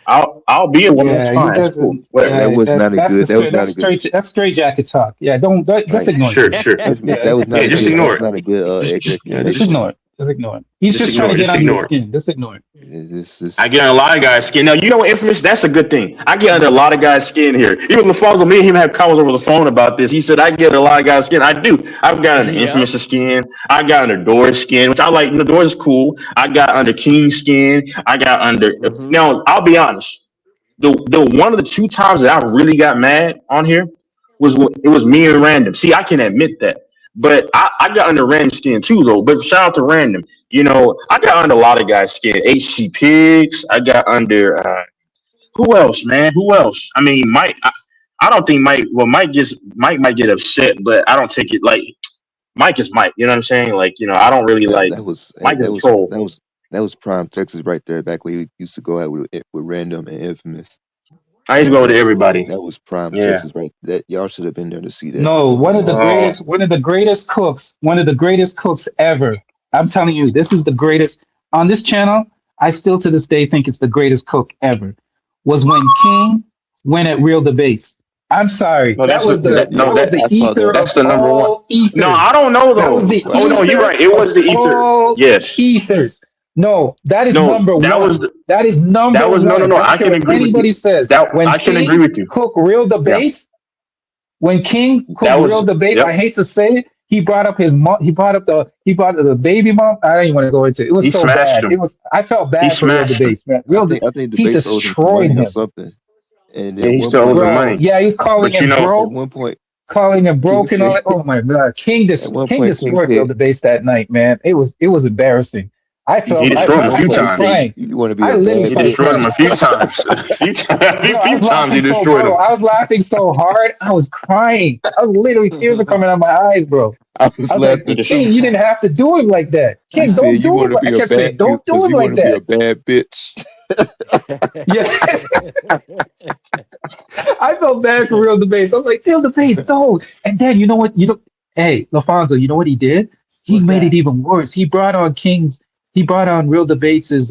I'll be a woman. Yeah, It's fine. It's cool. Whatever. That was not a good. That was not a good. That's straight jacket talk. Yeah, don't just ignore Sure. it. That was not. Just ignore it. Not a good. Just ignore it. Just ignore it. He's just trying to get under your skin. Just ignore it. I get under a lot of guys' skin. Now, you know what, Infamous? That's a good thing. I get under a lot of guys' skin here. Even LaFonso, me and him have comments over the phone about this. He said, I get under a lot of guys' skin. I do. I've got under Infamous' skin. I got under Doors' skin, which I like. Doors is cool. I got under King's skin. I got under. Now, I'll be honest. The one of the 2 times that I really got mad on here was me and Random. See, I can admit that. But I got under Random skin too, though. But shout out to Random. You know, I got under a lot of guys' skin. HC Pigs. I got under who else, man? Who else? I mean, Mike. I don't think Mike. Well, Mike might get upset, but I don't take it like Mike is Mike. You know what I'm saying? Like, you know, I don't really like Mike control. That was prime Texas right there. Back when he used to go out with Random and Infamous. I used to go with everybody. That was prime Texas right. That y'all should have been there to see that. No, one of the greatest cooks ever. I'm telling you, this is the greatest on this channel. I still to this day think it's the greatest cook ever. Was when King went at Real Debates. I'm sorry. No, that was the ether. That's the number one. Ethers. No, I don't know though. Oh no, you're right. It was the ether. Yes. Ethers. No, that is number one. That is number that was, one. No. I can agree with you. Anybody says when I can agree with you. Cook Real Debates. When King cooked Real Debates, I hate to say it, he brought up his mom. He brought up the baby mom. I don't even want to go into it. It was so bad. It was. I felt bad for Real Debates, man. I think he destroyed him. Something. And then he still owes the money. Yeah, he's calling him broke. At one point, calling him broke and all that. Oh my God, King destroyed Real Debates that night, man. It was embarrassing. I felt he destroyed him a few times. You want to be he destroyed him a few times. A few times he destroyed him. I was laughing so hard, I was crying. I was literally tears were coming out of my eyes, bro. I was laughing. Like, King, you didn't have to do him like that. King, don't do him. I kept saying, don't do him like that. Be a bad bitch. Yeah. I felt bad for Real Debates. I was like, Real Debates, don't. And then you know what? Hey, LaFonso, you know what he did? He made it even worse. He brought on Real Debates'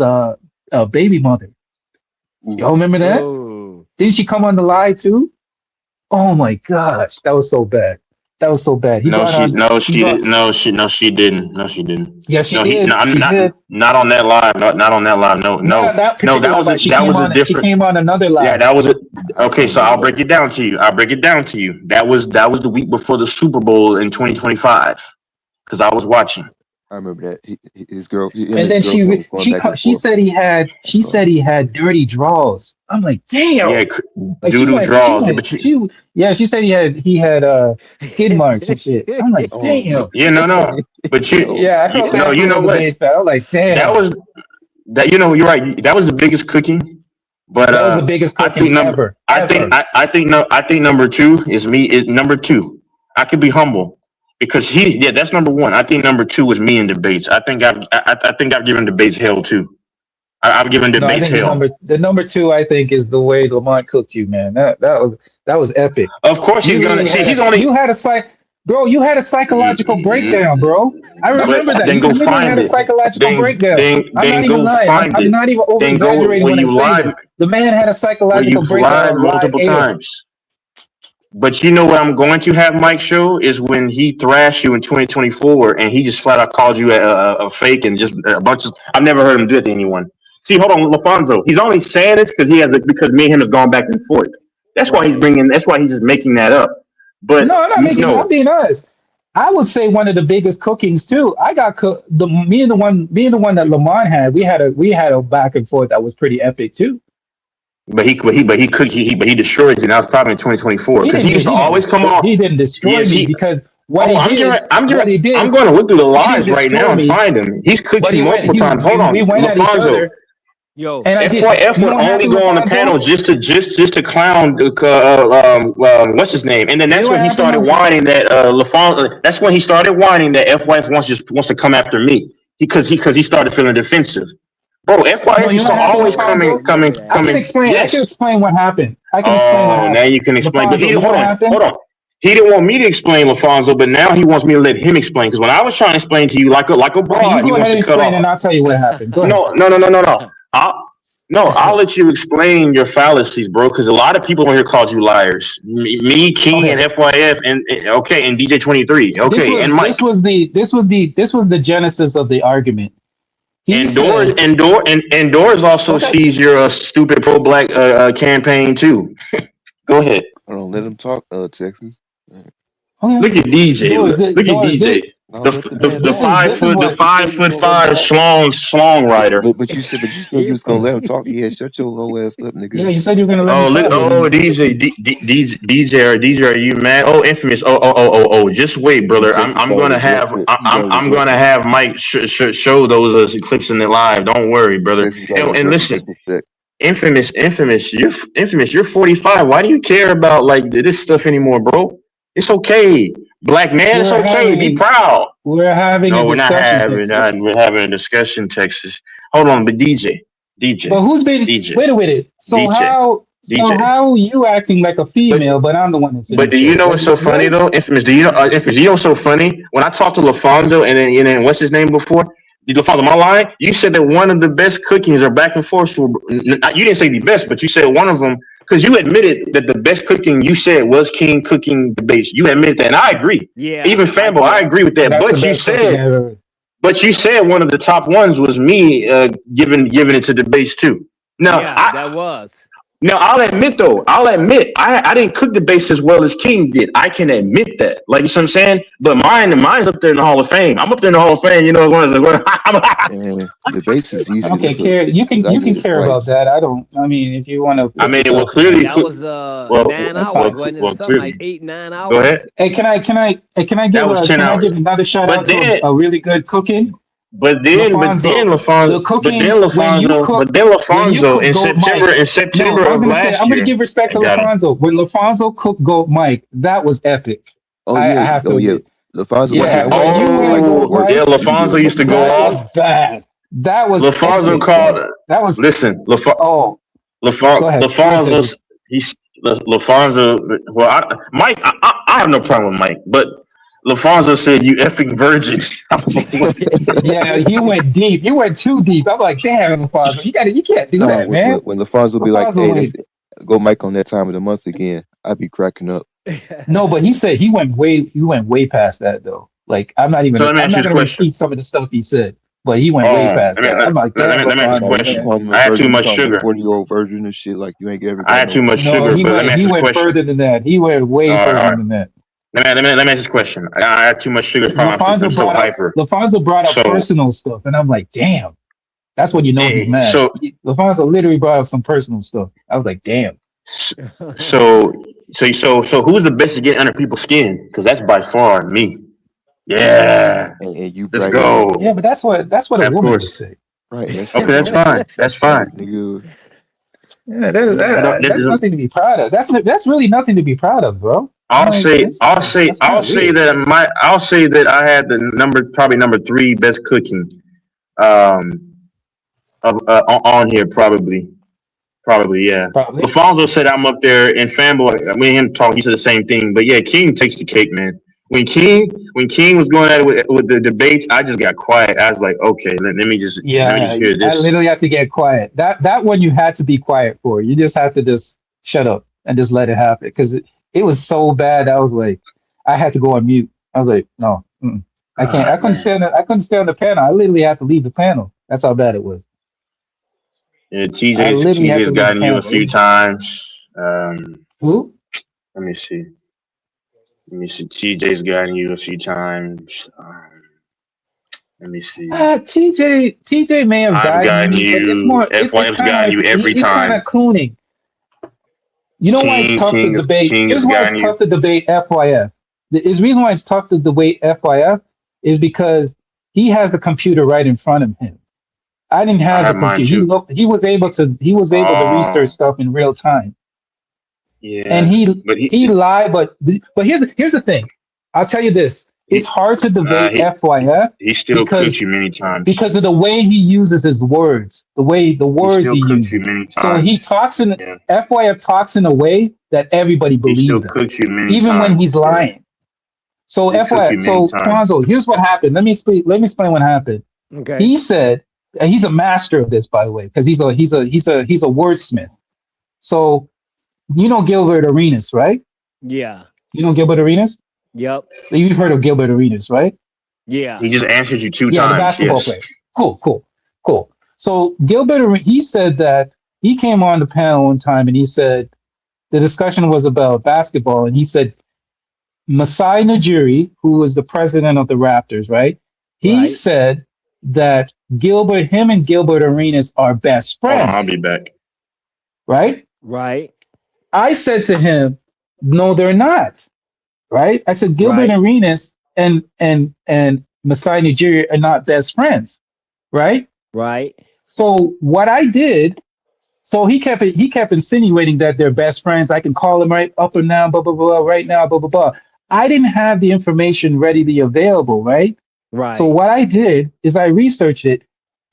baby mother. Y'all remember that? Oh. Didn't she come on the live too? Oh my gosh, that was so bad. That was so bad. No, she didn't. Yeah, she did. Not on that live. Not on that live. No. That was a different. She came on another live. Yeah, that was it. Okay, so I'll break it down to you. That was the week before the Super Bowl in 2025, because I was watching. I remember that his girl. And then she said he had dirty draws. I'm like, damn. Yeah, doodle draws. She said he had skid marks and shit. I'm like, damn. Yeah, no. But you, you know what? I was like, damn. You're right. That was the biggest cooking. But that was the biggest cooking ever. I think number 2 is me. Is number 2. I could be humble. Because that's number 1. I think number 2 was me in debates. I think I've given debates hell too. I've given debates hell. The number 2, I think, is the way Lamont cooked you, man. That was epic. Of course, he's gonna see. He's only. You had a psychological breakdown, bro. I remember that. Then you had a psychological breakdown. I'm not even lying. I'm not even over exaggerating when I say this. The man had a psychological breakdown multiple times. But you know what I'm going to have Mike show is when he thrashed you in 2024 and he just flat out called you a fake and just a bunch of. I've never heard him do it to anyone. See, hold on, LaFonso. He's only saying this because me and him have gone back and forth. That's why he's just making that up. But no, I'm not making. I'm being honest. I would say one of the biggest cookings too. I got me and the one that Lamont had. We had a back and forth that was pretty epic too. But he destroyed you. That was probably in 2024 because he used to always come on. He didn't destroy me because what he did. I'm going to look through the lines right now and find him. He's cooked you multiple times. Hold on, we went at each other. Yo, FYF would only go on the panel just to clown what's his name, and then that's when he started whining that LaFonso. That's when he started whining that FYF wants to come after me because he started feeling defensive. Bro, FYF used to always coming. I can explain. Yes. I can explain what happened. I can explain what happened. Now you can explain. But LaFonso, hold on. He didn't want me to explain LaFonso, but now he wants me to let him explain. Because when I was trying to explain to you like a broad, you go ahead and explain, and I'll tell you what happened. Go No. I'll let you explain your fallacies, bro. Because a lot of people on here called you liars. Me, King, and FYF, and DJ 23. Okay, and Mike. This was the genesis of the argument. Doors also sees your stupid pro-black campaign too. Go ahead. Hold on, let him talk, Texas. Look at DJ. Look at DJ. The 5'5" schlong rider. But you said you was gonna let him talk. Yeah, shut your whole ass up, nigga. Yeah, you said you were gonna let him talk. DJ, are you mad? Oh, Infamous. Oh. Just wait, brother. I'm gonna have Mike show those clips in the live. Don't worry, brother. And listen, Infamous. You're 45. Why do you care about like this stuff anymore, bro? It's okay. Black man, it's okay. Be proud. We're having a discussion. We're having a discussion, Texas. Hold on, but DJ. But who's been DJ? Wait a minute. So how you acting like a female, but I'm the one that's But do you know what's so funny though? Infamous, do you know what's so funny? When I talked to LaFonso and then what's his name before? LaFonso, my line, you said that one of the best cookings are back and forth. You didn't say the best, but you said one of them. Because you admitted that the best cooking you said was King cooking debates. You admitted that, and I agree. Yeah. Even Fanbo, I agree with that. But you said one of the top ones was me giving it to debates too. Now that was. Now I'll admit I didn't cook debates as well as King did. I can admit that. Like you know what I'm saying? But mine's up there in the Hall of Fame. I'm up there in the Hall of Fame. You know, debates is easy. Okay, you can care about that. I mean, if you want to. I mean, well, clearly that was 9 hours. Something like 8-9 hours. Go ahead. Hey, can I give another shout out to a really good cooking? But then LaFonso in September of last year. I'm gonna give respect to LaFonso. When LaFonso cooked Goat Mike, that was epic. I have to. LaFonso. LaFonso used to go off. Bad. That was LaFonso called. That was listen. LaFonso. Well, Mike. I have no problem with Mike, but. LaFonso said, "You effing virgin." Yeah, he went deep. You went too deep. I'm like, damn, LaFonso, you can't do that, man. When LaFonso be like, "Hey, go Mike on that time of the month again," I'd be cracking up. No, but he said he went way past that though. Like, I'm not gonna repeat some of the stuff he said, but he went way past that. I'm like, let me ask a question. I had too much sugar. 40-year-old virgin and shit. Like, you ain't get everything. I had too much sugar, but let me ask a question. He went further than that. He went way further than that. Let me ask this question. I had too much sugar. LaFonso brought up personal stuff, and I'm like, damn. That's when you know he's mad. So LaFonso literally brought up some personal stuff. I was like, damn. So who's the best to get under people's skin? Because that's by far me. Yeah. And you let's go. Yeah, but that's what a woman would say. Right. That's fine. That's fine. Yeah, that's nothing to be proud of. That's really nothing to be proud of, bro. I'll say that I had probably number 3 best cooking on here probably yeah. LaFonso said I'm up there, and Fanboy, me and him talking, he said the same thing. But yeah, King takes the cake, man. When King was going at it with the debates, I just got quiet. I was like, okay, let me just hear this. I literally had to get quiet. That one you had to be quiet for. You just had to just shut up and just let it happen, because it was so bad. I was like, I had to go on mute. I was like, no, I can't. I couldn't stay on the panel. I literally had to leave the panel. That's how bad it was. Yeah, TJ's gotten you a few times. Who? Let me see. Let me see. TJ's gotten you a few times. Let me see. TJ may have I've gotten gotten me, but it's you. more. It's FYF's kind of gotten like you every he's kind time. of cooning. You know why it's tough to debate? King Here's has why it's gotten you. tough to debate FYF. The reason why it's tough to debate FYF is because he has the computer right in front of him. I didn't I have the have mine computer. He too. looked. He was able to research stuff in real time. And Yeah, he lied, but here's the thing. I'll tell you this. It's hard to debate FYF he still cooked you many times. because of the way he uses his words, the words still he cooked uses. you many So he times. talks in FYF talks in a way that everybody He still believes him, cooked you many even when times. he's lying. So He cooked FYF, you many so times. Fonzo, here's what happened. Let me explain what happened. Okay. He said, and he's a master of this, by the way, because he's a wordsmith. So you know Gilbert Arenas, right? Yeah. You know Gilbert Arenas? Yep. You've heard of Gilbert Arenas, right? Yeah. He just answered you 2 Yeah, times. the basketball Yes. player. Cool. So Gilbert, he said that he came on the panel one time and he said the discussion was about basketball, and he said Masai Ujiri, who was the president of the Raptors, right? He said that him and Gilbert Arenas are best Hold friends. on, I'll be back. Right? Right. I said to him, no, they're not. Right? I said Gilbert Arenas and Masai Ujiri are not best friends. Right? Right. So what I did, so he kept insinuating that they're best friends. I can call him right up and down, blah blah blah, right now, blah blah blah. I didn't have the information readily available, right? Right. So what I did is I researched it,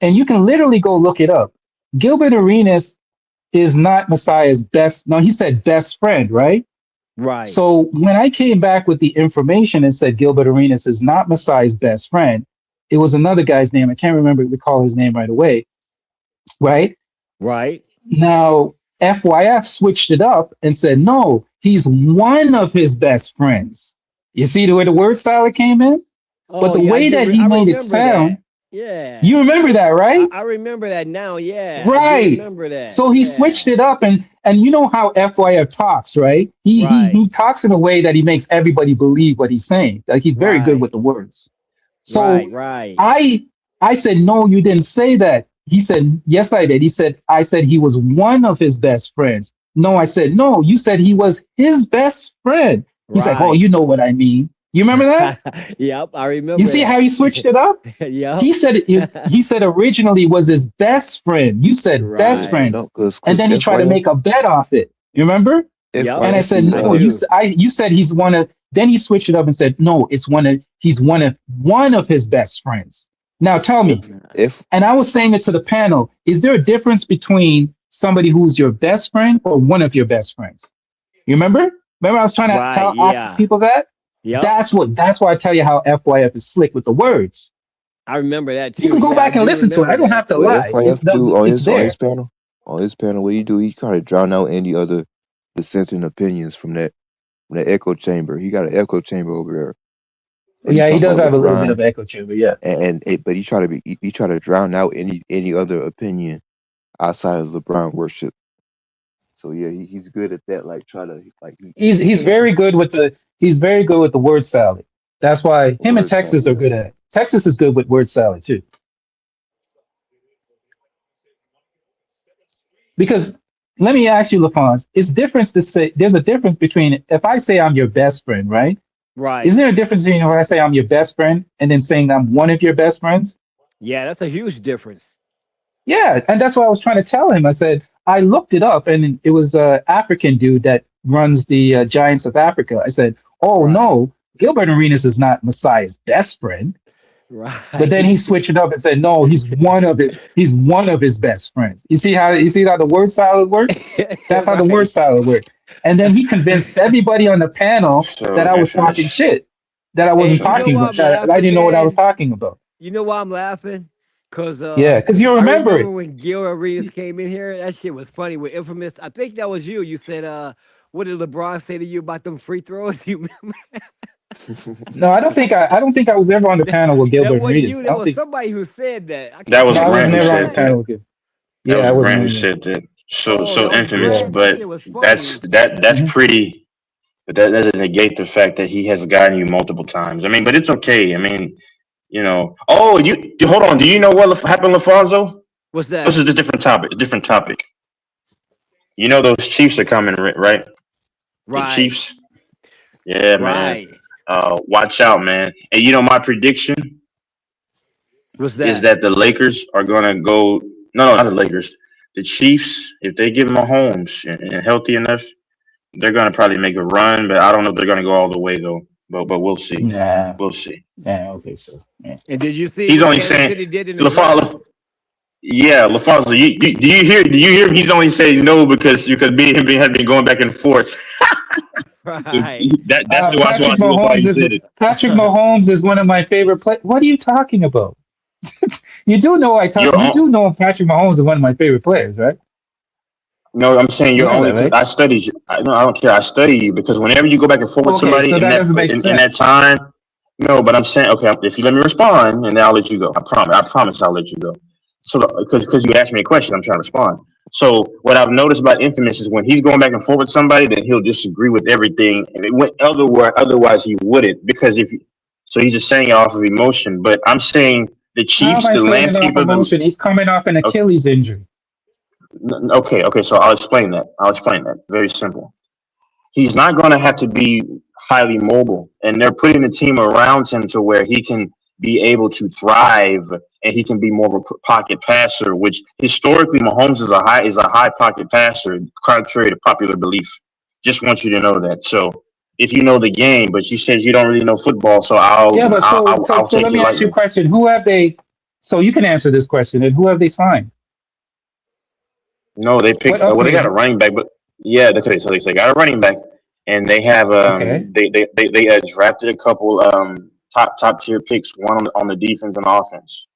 and you can literally go look it up. Gilbert Arenas is not Messiah's best. No, he said best friend, right? Right. So when I came back with the information and said Gilbert Arenas is not Messiah's best friend, it was another guy's name. I can't recall his name right away. Right? Right. Now, FYF switched it up and said, no, he's one of his best friends. You see the way the word salad came in? But the way that he made it sound, yeah. You remember that, right? I remember that now, yeah. I Right. remember that. So he switched it up, and you know how FYF talks, right? He talks in a way that he makes everybody believe what he's saying. Like he's very good with the words. So right. I said, no, you didn't say that. He said, yes, I did. He said, I said he was one of his best friends. No, I said, no, you said he was his best friend. He's like, oh, you know what I mean. You remember that? Yep, I remember. You see how he switched it up? Yeah. He said originally was his best friend. You said best friend. No, 'cause And then he tried to FYF make a bet off it. You remember? FYF And I said, no, you said he's one of, then he switched it up and said, no, he's one of his best friends. Now tell me, and I was saying it to the panel, is there a difference between somebody who's your best friend or one of your best friends? You remember? Remember I was trying to ask people that? Yep. That's why I tell you how FYF is slick with the words. I remember that too. You can go back and listen to it. I don't have to lie. FYF do on his there. on his panel, what he kind of drown out any other dissenting opinions from that echo chamber. He got an echo chamber over there. And yeah, he does have a little bit of echo chamber, yeah. But he try to drown out any other opinion outside of LeBron worship. So yeah, he's good at that. Like he's very good with the word salad. That's why him and Texas are good at it. Texas is good with word salad too. Because let me ask you, LaFonz, there's a difference between if I say I'm your best friend, right? Right. Isn't there a difference between when I say I'm your best friend and then saying I'm one of your best friends? Yeah, that's a huge difference. Yeah, and that's what I was trying to tell him. I said, I looked it up, and it was an African dude that runs the Giants of Africa. I said, no, Gilbert Arenas is not Messiah's best friend. Right. But then he switched it up and said, no, he's one of his best friends. You see how the word salad works? That's how the word salad works. And then he convinced everybody on the panel that I was talking shit, that I wasn't talking about, that I didn't know what I was talking about. You know why I'm laughing? Because you remember it. When Gil Arenas came in here, that shit was funny with Infamous. I think that was you. You said, what did LeBron say to you about them free throws? You remember? No, I don't think I was ever on the panel with Gilbert Arenas. There was somebody who said that. That was Grant who who said on the panel with that. Yeah, was Grant who said that. So infamous, but that's pretty. But that doesn't negate the fact that he has gotten you multiple times. I mean, but it's okay. I mean, you know. Oh, you hold on. Do you know what happened, LaFonso? What's that? This is a different topic. A different topic. You know those Chiefs are coming, right? Right. The Chiefs. Yeah, man. Right. Watch out, man. And you know my prediction What's that? is that the Lakers are gonna go. No, not the Lakers. The Chiefs, if they give Mahomes and healthy enough, they're gonna probably make a run. But I don't know if they're gonna go all the way though. But we'll see. Nah. We'll see. Yeah, okay, so yeah. And did you see He's what only Kansas saying City did in the draft? Yeah, LaFonso, do you hear? Do you hear? He's only saying no because me and him have been going back and forth. Right. That's Patrick Mahomes is one of my favorite players. What are you talking about? You do know Patrick Mahomes is one of my favorite players, right? No, I'm saying you're only. Right? I studied you. I don't care. I study you because whenever you go back and forth with somebody so in that time, no. But I'm saying, okay, if you let me respond, and then I'll let you go. I promise, I'll let you go. So because you asked me a question, I'm trying to respond. So what I've noticed about Infamous is when he's going back and forth with somebody, then he'll disagree with everything. And otherwise he wouldn't, because so he's just saying it off of emotion. But I'm saying the Chiefs, the landscape of emotion. He's coming off an Achilles injury. Okay. So I'll explain that. Very simple. He's not going to have to be highly mobile, and they're putting the team around him to where he can be able to thrive, and he can be more of a pocket passer, which historically Mahomes is a high pocket passer, contrary to popular belief. Just want you to know that. So if you know the game, but you said you don't really know football, so I'll take let me ask you a question. Who have they? So you can answer this question. And who have they signed? No, they picked. They got a running back, but yeah, okay. So they got a running back, and they have they drafted a couple top tier picks, one on the defense and offense.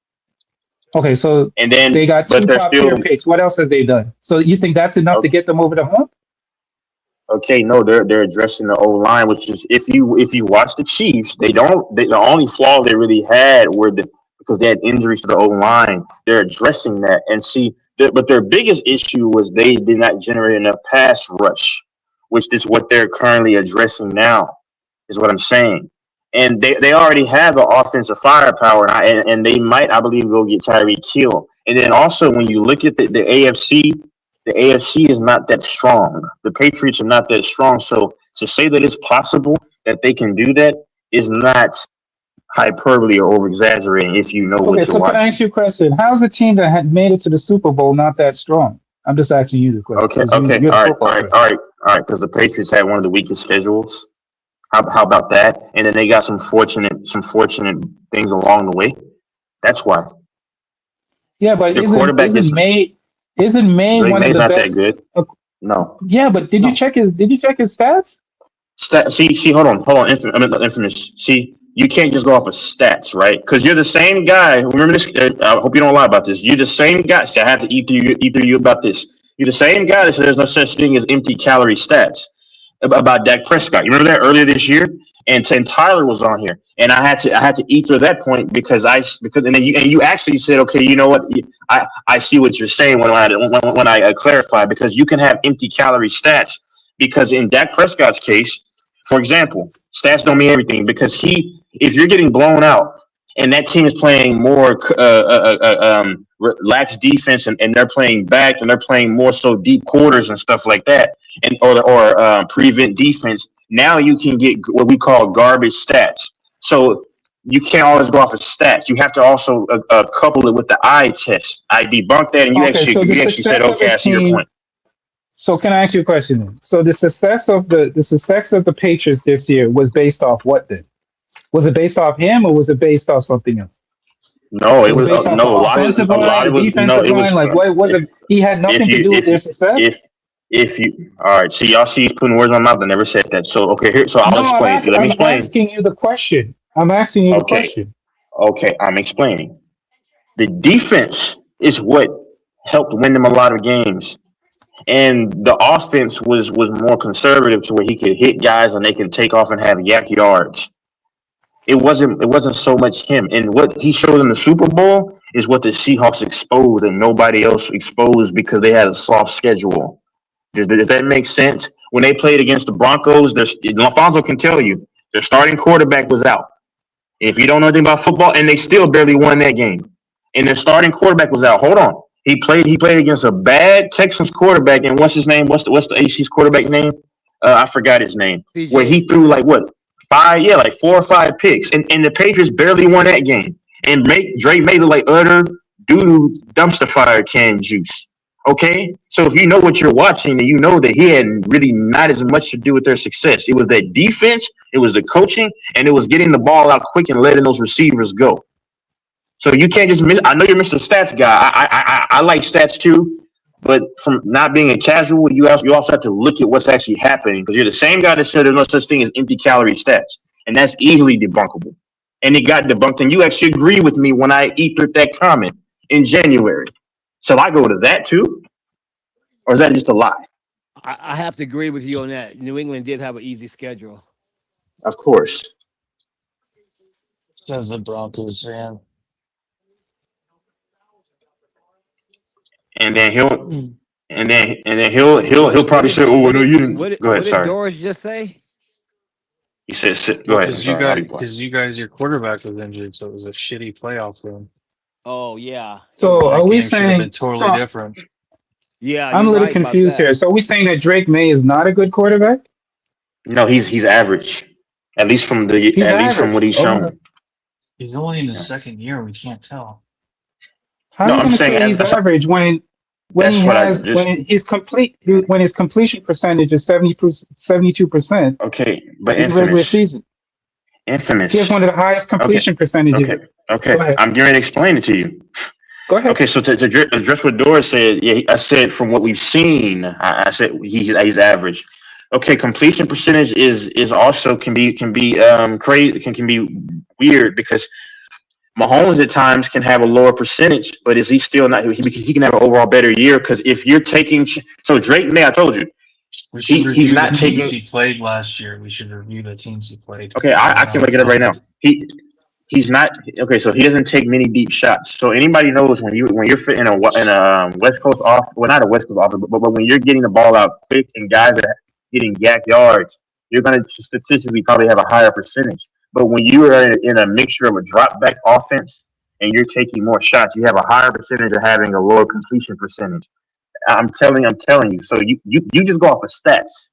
Okay, so and then they got two top tier picks. What else has they done? So you think that's enough to get them over the hump? Okay, no, they're addressing the O line, which is if you watch the Chiefs, the only flaws they really had were because they had injuries to the O line. They're addressing that, and but their biggest issue was they did not generate enough pass rush, which is what they're currently addressing now, is what I'm saying. And they already have the offensive firepower, and they might, I believe, go get Tyreek Hill. And then also when you look at the AFC, the AFC is not that strong. The Patriots are not that strong. So to say that it's possible that they can do that is not hyperbole or over-exaggerating if you know what you're watching. Can I ask you a question? How's the team that had made it to the Super Bowl not that strong? I'm just asking you the question. Okay. All right. Because the Patriots had one of the weakest schedules. How about that? And then they got some fortunate things along the way. That's why. Yeah, but isn't May one of the not best? That good. No. Yeah, but did you check his stats? See, hold on. Infamous. See, you can't just go off of stats, right? Because you're the same guy. Remember this? I hope you don't lie about this. You're the same guy. See, I have to eat through you about this. You're the same guy that said there's no such thing as empty calorie stats about Dak Prescott. You remember that earlier this year? And Tyler was on here, and I had to eat through that point because you actually said, okay, you know what? I see what you're saying when I clarify, because you can have empty calorie stats, because in Dak Prescott's case, for example, stats don't mean everything, because if you're getting blown out and that team is playing more lax defense and they're playing back and they're playing more so deep quarters and stuff like that, and or prevent defense, now you can get what we call garbage stats. So you can't always go off of stats. You have to also couple it with the eye test. I debunked that, and you actually said, okay, I see your point. So can I ask you a question then? So the success of the Patriots this year was based off what then? Was it based off him, or was it based off something else? No, it was based off the offensive line, the defensive line. Like what was it? He had nothing to do with their success. All right, so y'all see he's putting words in my mouth. I never said that. So okay, I'll explain. Let me explain. I'm asking you the question. Okay, I'm explaining. The defense is what helped win them a lot of games, and the offense was more conservative to where he could hit guys and they can take off and have yak yards. It wasn't so much him, and what he showed in the Super Bowl is what the Seahawks exposed and nobody else exposed because they had a soft schedule. Does that make sense? When they played against the Broncos, Alfonso can tell you their starting quarterback was out. If you don't know anything about football, and they still barely won that game, and their starting quarterback was out. Hold on, he played against a bad Texans quarterback, and what's his name? What's the AC's quarterback name? I forgot his name. CJ. Where he threw like 4 or 5 picks, and the Patriots barely won that game. And Drake made it like utter doo-doo dumpster fire can juice. Okay, so if you know what you're watching, and you know that he had really not as much to do with their success. It was that defense, it was the coaching, and it was getting the ball out quick and letting those receivers go. So you can't just I know you're Mr. Stats guy. I like stats too, but from not being a casual, you also have to look at what's actually happening, because you're the same guy that said there's no such thing as empty calorie stats, and that's easily debunkable. And it got debunked, and you actually agree with me when I ethered that comment in January. Shall I go to that too? Or is that just a lie? I have to agree with you on that. New England did have an easy schedule. Of course. Says the Broncos fan. And then he'll probably say, "Oh, no, you didn't." Go ahead. What did Sorry. Doris just say? He said, "Go ahead." Because you guys, your quarterback was injured, so it was a shitty playoff game. Oh yeah. So are we Game should have saying been totally different? Yeah, I'm a you're little right about confused that. here. So are we saying that Drake May is not a good quarterback? No, he's average. At least from what he's shown. Okay. He's only in his second year. We can't tell. How No, are you I'm going to saying say he's as- average when his completion percentage is 72%? Okay, but in the regular Infamous. season? Infamous. He has one of the highest completion percentages. Okay. Go ahead. I'm getting ready to explain it to you. Go ahead. Okay, so to address what Doris said, yeah, I said from what we've seen, I said he's average. Okay, completion percentage is also can be crazy, can be weird, because Mahomes at times can have a lower percentage, but is he still not? He can have an overall better year, because if you're taking Drake May, I told you, he's not taking. He played last year. We should review the teams he played. Okay, I can look it up right now. He's not okay. So he doesn't take many deep shots. So anybody knows when you're in a West Coast off, well, not a West Coast offense, but when you're getting the ball out quick and guys are getting yak yards, you're going to statistically probably have a higher percentage. But when you are in a mixture of a drop back offense and you're taking more shots, you have a higher percentage of having a lower completion percentage. I'm telling you. So you just go off of stats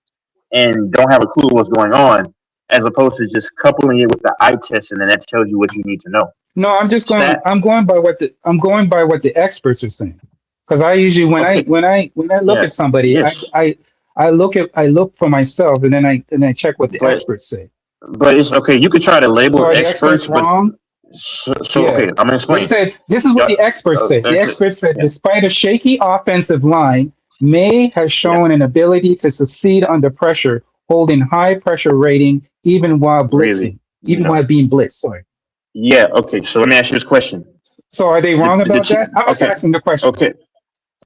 and don't have a clue what's going on, as opposed to just coupling it with the eye test, and then that tells you what you need to know. No, I'm just going. I'm going by what the experts are saying. Because I usually when I look at somebody, I look for myself, and then I check what the experts say. But it's okay. You could try to label So are the experts, experts wrong? So okay, I'm gonna explain. They said, this is what the experts say. The experts said, despite a shaky offensive line, May has shown an ability to succeed under pressure, holding high pressure rating even while blitzing, while being blitzed. Sorry. Yeah. Okay. So let me ask you this question. So are they wrong about that? I was asking the question. Okay.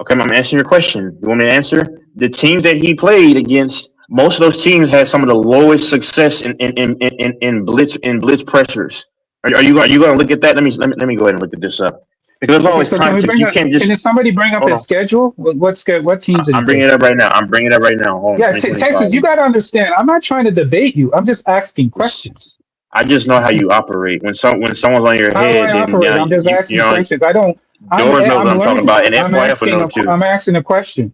I'm answering your question. You want me to answer? The teams that he played against, most of those teams had some of the lowest success in blitz pressures. Are you going to look at that? Let me go ahead and look at this up, because there's always context. You can't just. Can somebody bring up his schedule? What teams? I'm bringing it up right now. Hold on, yeah, Texas, you got to understand. I'm not trying to debate you. I'm just asking questions. I just know how you operate. When someone's on your head, I'm just asking questions. I don't. Doors know what I'm talking about, and FYF will know too. I'm asking a question.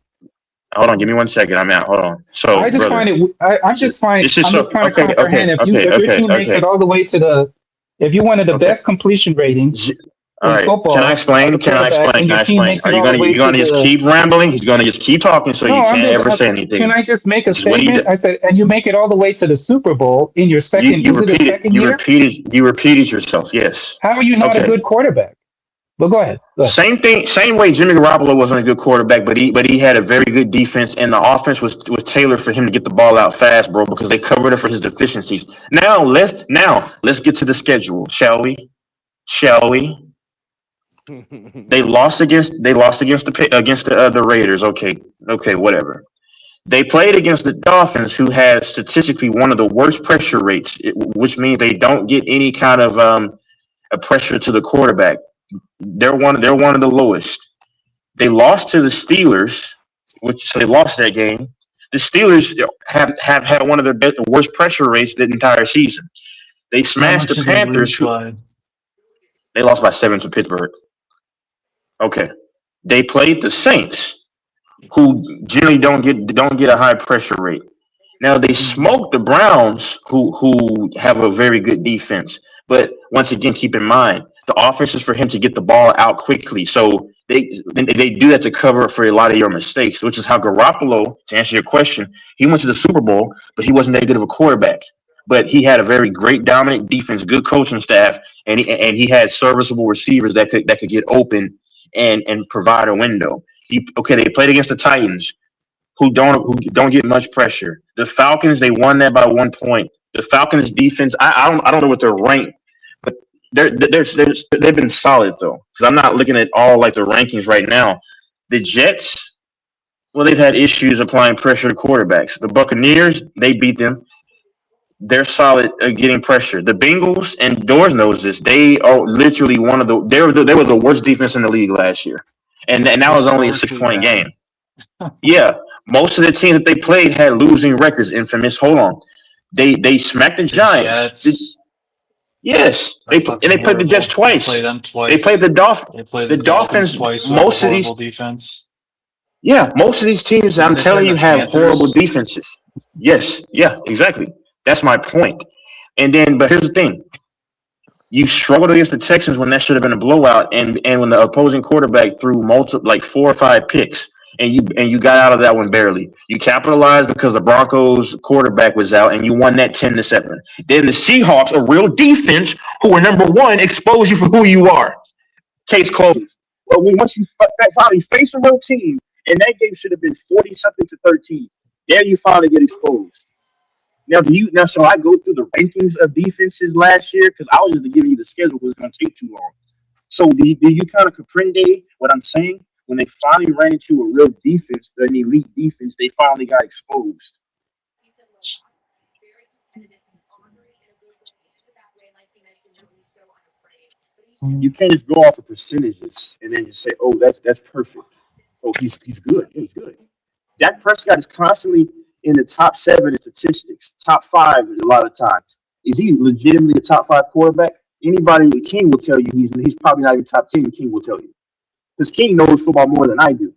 Hold on, give me 1 second. I'm out. Hold on. So I just find it. I'm just trying to comprehend. If your team makes it all the way to the, if you're one of the best completion ratings. All right. Football, Can I explain? Are you going to just keep rambling? He's going to just keep talking, so you can't ever say anything. Can I just make a statement? I said, and you make it all the way to the Super Bowl in your second. Is it a second year? You repeated yourself. Yes. How are you not a good quarterback? But go ahead. Same thing. Same way. Jimmy Garoppolo wasn't a good quarterback, but he had a very good defense, and the offense was tailored for him to get the ball out fast, bro, because they covered it for his deficiencies. Now let's get to the schedule, shall we? They lost against the Raiders. Okay, whatever. They played against the Dolphins, who have statistically one of the worst pressure rates, which means they don't get any kind of a pressure to the quarterback. They're one of the lowest. They lost to the Steelers, so they lost that game. The Steelers have had one of their worst pressure rates the entire season. They smashed the Panthers. They lost by 7 to Pittsburgh. Okay, they played the Saints, who generally don't get a high pressure rate. Now they smoked the Browns, who have a very good defense. But once again, keep in mind the offense is for him to get the ball out quickly. So they do that to cover for a lot of your mistakes, which is how Garoppolo, to answer your question, he went to the Super Bowl, but he wasn't that good of a quarterback. But he had a very great, dominant defense, good coaching staff, and he had serviceable receivers that could get open and provide a window. They played against the Titans, who don't get much pressure. The Falcons, they won that by 1 point. The Falcons defense, I don't know what they're ranked, but they've been solid though. Because I'm not looking at all like the rankings right now. The Jets, well, they've had issues applying pressure to quarterbacks. The Buccaneers, they beat them. They're solid at getting pressure. The Bengals, and Doors knows this, they are literally they were the worst defense in the league last year. And that was only a 6-point game. Yeah. Most of the teams that they played had losing records. Infamous. Hold on. They smacked the Giants. Yes. They played the Jets twice. They play them twice. They played the Dolphins. They played the Dolphins twice. Most of these defense. Yeah, most of these teams, I'm telling you, have horrible defenses. Yes. Yeah, exactly. That's my point. But here's the thing. You struggled against the Texans when that should have been a blowout, and when the opposing quarterback threw 4 or 5 picks, and you got out of that one barely. You capitalized because the Broncos quarterback was out, and you won that 10-7. Then the Seahawks, a real defense, who were number 1, exposed you for who you are. Case closed. Well, once you finally face a real team, and that game should have been 40-something to 13. There you finally get exposed. Now, so I go through the rankings of defenses last year because I was just giving you the schedule because it's going to take too long. So do you kind of comprende what I'm saying? When they finally ran into a real defense, an elite defense, they finally got exposed. You can't just go off of percentages and then just say, "Oh, that's perfect. Oh, he's good. Yeah, he's good." Dak Prescott is constantly in the top 7 in statistics, top 5 a lot of times. Is he legitimately a top 5 quarterback? Anybody, King will tell you he's probably not even top 10. King will tell you. Because King knows football more than I do.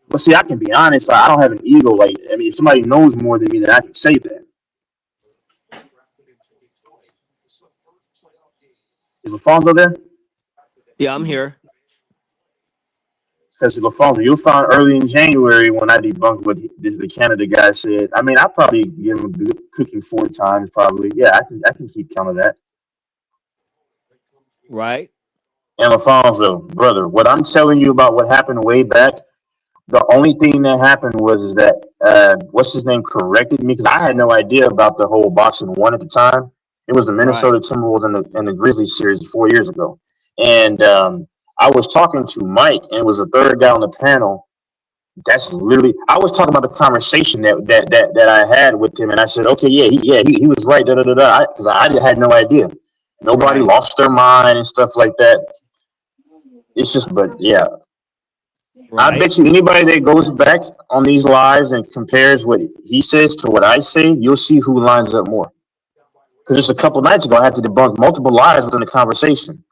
But see, I can be honest. I don't have an ego. If somebody knows more than me, then I can say that. Is LaFonso there? Yeah, I'm here. Because LaFonso, you'll find early in January when I debunked what the Canada guy said. I probably give him cooking 4 times, probably. Yeah, I can keep count of that. Right. And LaFonso, brother, what I'm telling you about what happened way back, the only thing that happened was that what's his name corrected me because I had no idea about the whole boxing 1 at the time. It was the Minnesota Timberwolves and the Grizzlies series 4 years ago. And I was talking to Mike, and it was the third guy on the panel. That's literally I was talking about the conversation that I had with him, and I said, okay, he was right, because I had no idea. Nobody lost their mind and stuff like that. It's just, but yeah. Right. I bet you anybody that goes back on these lives and compares what he says to what I say, you'll see who lines up more. Because just a couple nights ago, I had to debunk multiple lies within the conversation.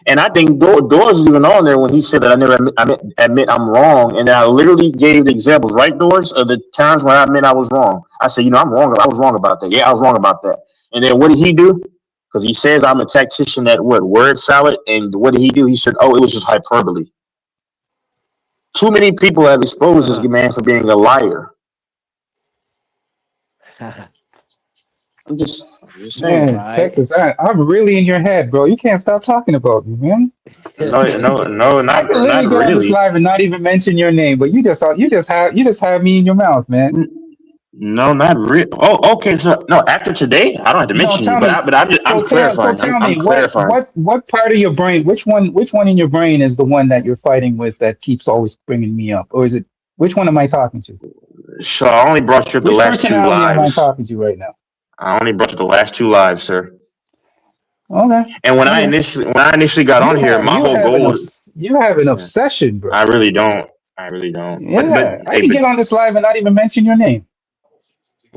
And I think Doors was even on there when he said that I never admit I'm wrong. And I literally gave the examples, right, Doors, of the times when I admit I was wrong. I said, I'm wrong. I was wrong about that. Yeah, I was wrong about that. And then what did he do? Because he says I'm a tactician at word salad. And what did he do? He said, oh, it was just hyperbole. Too many people have exposed this man for being a liar. I'm just saying. Man, Texas, I'm really in your head, bro. You can't stop talking about me, man. No, not really. On this live and not even mention your name, but you just have me in your mouth, man. No, not really. Oh, okay. So no, after today, I don't have to mention you, but I'm clarifying. So tell me, what part of your brain? Which one in your brain is the one that you're fighting with that keeps always bringing me up, or is it which one am I talking to? So I only brought you up the last 2 lives. Am I talking to right now? I only brought you the last 2 lives, sir. Okay. And when I initially got on here, my whole goal was you have an obsession, bro. I really don't. I really don't. Yeah, I Hey, can get on this live and not even mention your name.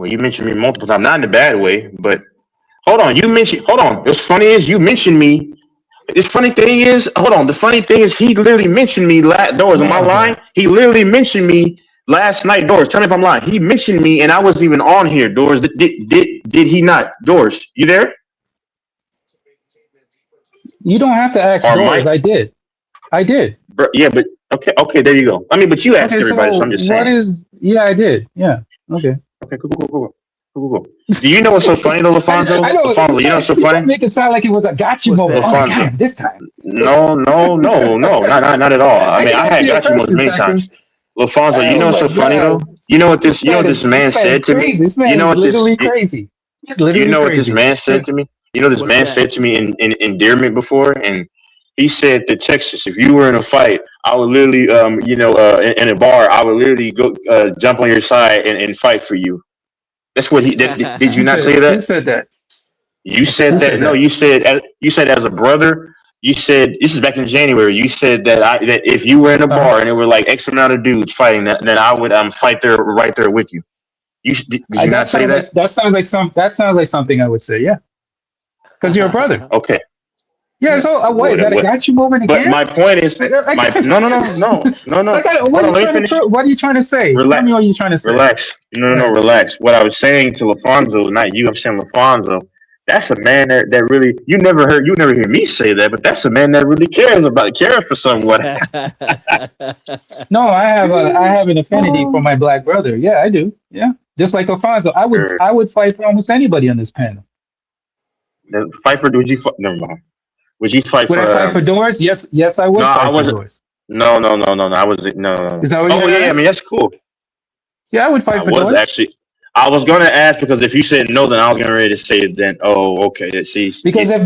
well, you mentioned me multiple times, not in a bad way, but hold on. What's funny is you mentioned me. The funny thing is, he literally mentioned me Doors on my line. He literally mentioned me last night, Doors. Tell me if I'm lying. He mentioned me, and I wasn't even on here, Doors. Did he not? Doors, you there? You don't have to ask Or Doors. Mike? I did. Yeah, but okay, there you go. I mean, but you asked Okay, everybody, so I'm just saying. Yeah, I did. Yeah. Okay. Okay, cool. Do you know what's so funny though, LaFonso? I know. LaFonso, you know what's so funny? Make it sound like it was a gotcha moment. Oh, got him this time. No, not at all. I mean, I had got you most many times. LaFonso, you know what's so funny though? You know what this man said to me? This man is literally crazy. He's literally You know what crazy. this man said to me? You know this man said to me in endearment before, and he said that Texas, if you were in a fight, I would literally, in a bar, I would literally go jump on your side and fight for you. That's what he did. Did you not say that? Who said that? You said that. No, you said as a brother. You said this is back in January. You said that if you were in a bar and there were like X amount of dudes fighting, then I would fight there right there with you. Did you not say that? That sounds like something I would say. Yeah, because you're a brother. Okay. Yeah. So what is that? A gotcha moment again? But my point is, no. What are you trying to say? Relax. Tell me what you're trying to say. Relax. No, relax. What I was saying to LaFonso, not you. I'm saying LaFonso. That's a man that really you never hear me say that, but that's a man that really cares for someone. No, I have an affinity for my black brother. Yeah, I do. Yeah, just like Alfonso, I would fight for almost anybody on this panel. Fight for? Never mind. Would you fight Would for? I fight for Doors? Yes, I would. No, fight I wasn't. For Doors. No. I was no. Is that what you yeah. I mean, that's cool. Yeah, I would fight for Doors. I was going to ask because if you said no, then I was getting ready to say then. Oh, okay. See, because if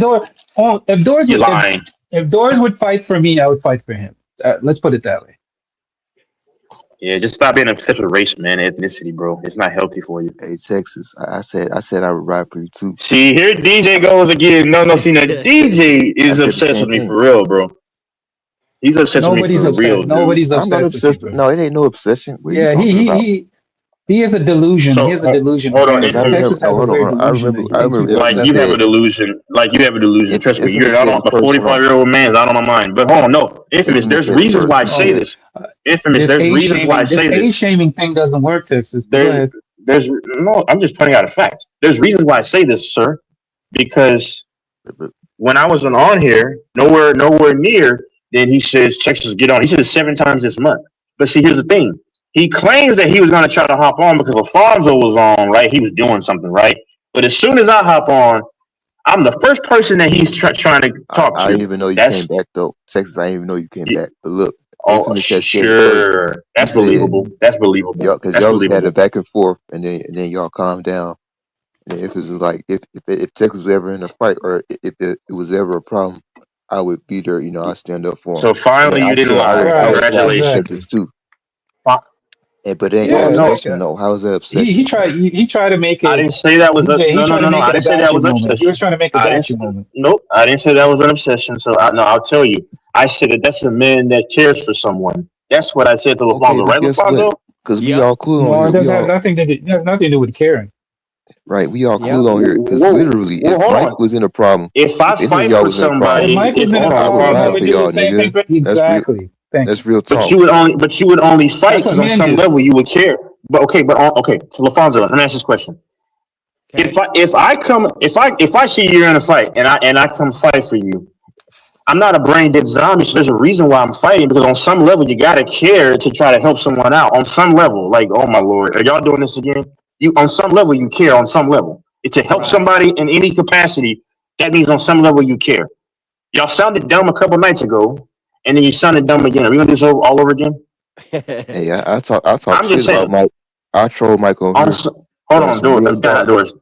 Doors would fight for me, I would fight for him. Let's put it that way. Yeah, just stop being obsessed with race, man, ethnicity, bro. It's not healthy for you. Hey, Texas, I said I would ride for you too. See, here DJ goes again. No, see, now DJ is obsessed with me for real, bro. He's obsessed with me for real. Nobody's obsessed with you. No, it ain't no obsession. What yeah, he has a delusion. So, he has a delusion. Hold on. I remember. Like you have a delusion. Trust me. You're not a 45-year-old man is out on my mind. But hold on, no. Infamous. There's reasons why I say this. Infamous. There's reasons why I say this. This age-shaming thing doesn't work, Texas. There's no. I'm just pointing out a fact. There's reasons why I say this, sir. Because when I wasn't on here, nowhere near, then he says Texas get on. He said it 7 times this month. But see, here's the thing. He claims that he was going to try to hop on because Alfonso was on, right? He was doing something, right? But as soon as I hop on, I'm the first person that he's trying to talk to. I didn't even know you came back, though. Texas, I didn't even know you came back. But look. Oh, sure. That's believable. That's believable. Yeah, because y'all had a back and forth, and then y'all calmed down. And if it was like, if Texas was ever in a fight or if it was ever a problem, I would be there. I'd stand up for him. So finally, you didn't lie. Congratulations. Too. But it ain't obsession, no. How is that obsession? He tried to make it. I didn't say that was no. I didn't say that was an obsession. He was trying to make a gotcha moment. Nope, I didn't say that was an obsession. So I'll tell you. I said that's a man that cares for someone. That's what I said to LaFonso, right, LaFonso? Because we all cool on here. It has nothing to do with caring. Right, we all cool on here. Because literally, if Mike was in a problem, if I fight for somebody, if Mike was in a problem, I would do the same thing. Exactly. That's real talk. But you would only fight because on some level you would care. But okay. So LaFonso, let me ask this question: If I see you're in a fight and I come fight for you, I'm not a brain dead zombie. So there's a reason why I'm fighting because on some level you gotta care to try to help someone out. On some level, like oh my lord, are y'all doing this again? On some level you care. On some level, it's to help somebody in any capacity. That means on some level you care. Y'all sounded dumb a couple nights ago. And then you sounded dumb again. Are we gonna do this all over again? Hey, I talk shit about Mike. I troll Mike over here. Hold on, Doors.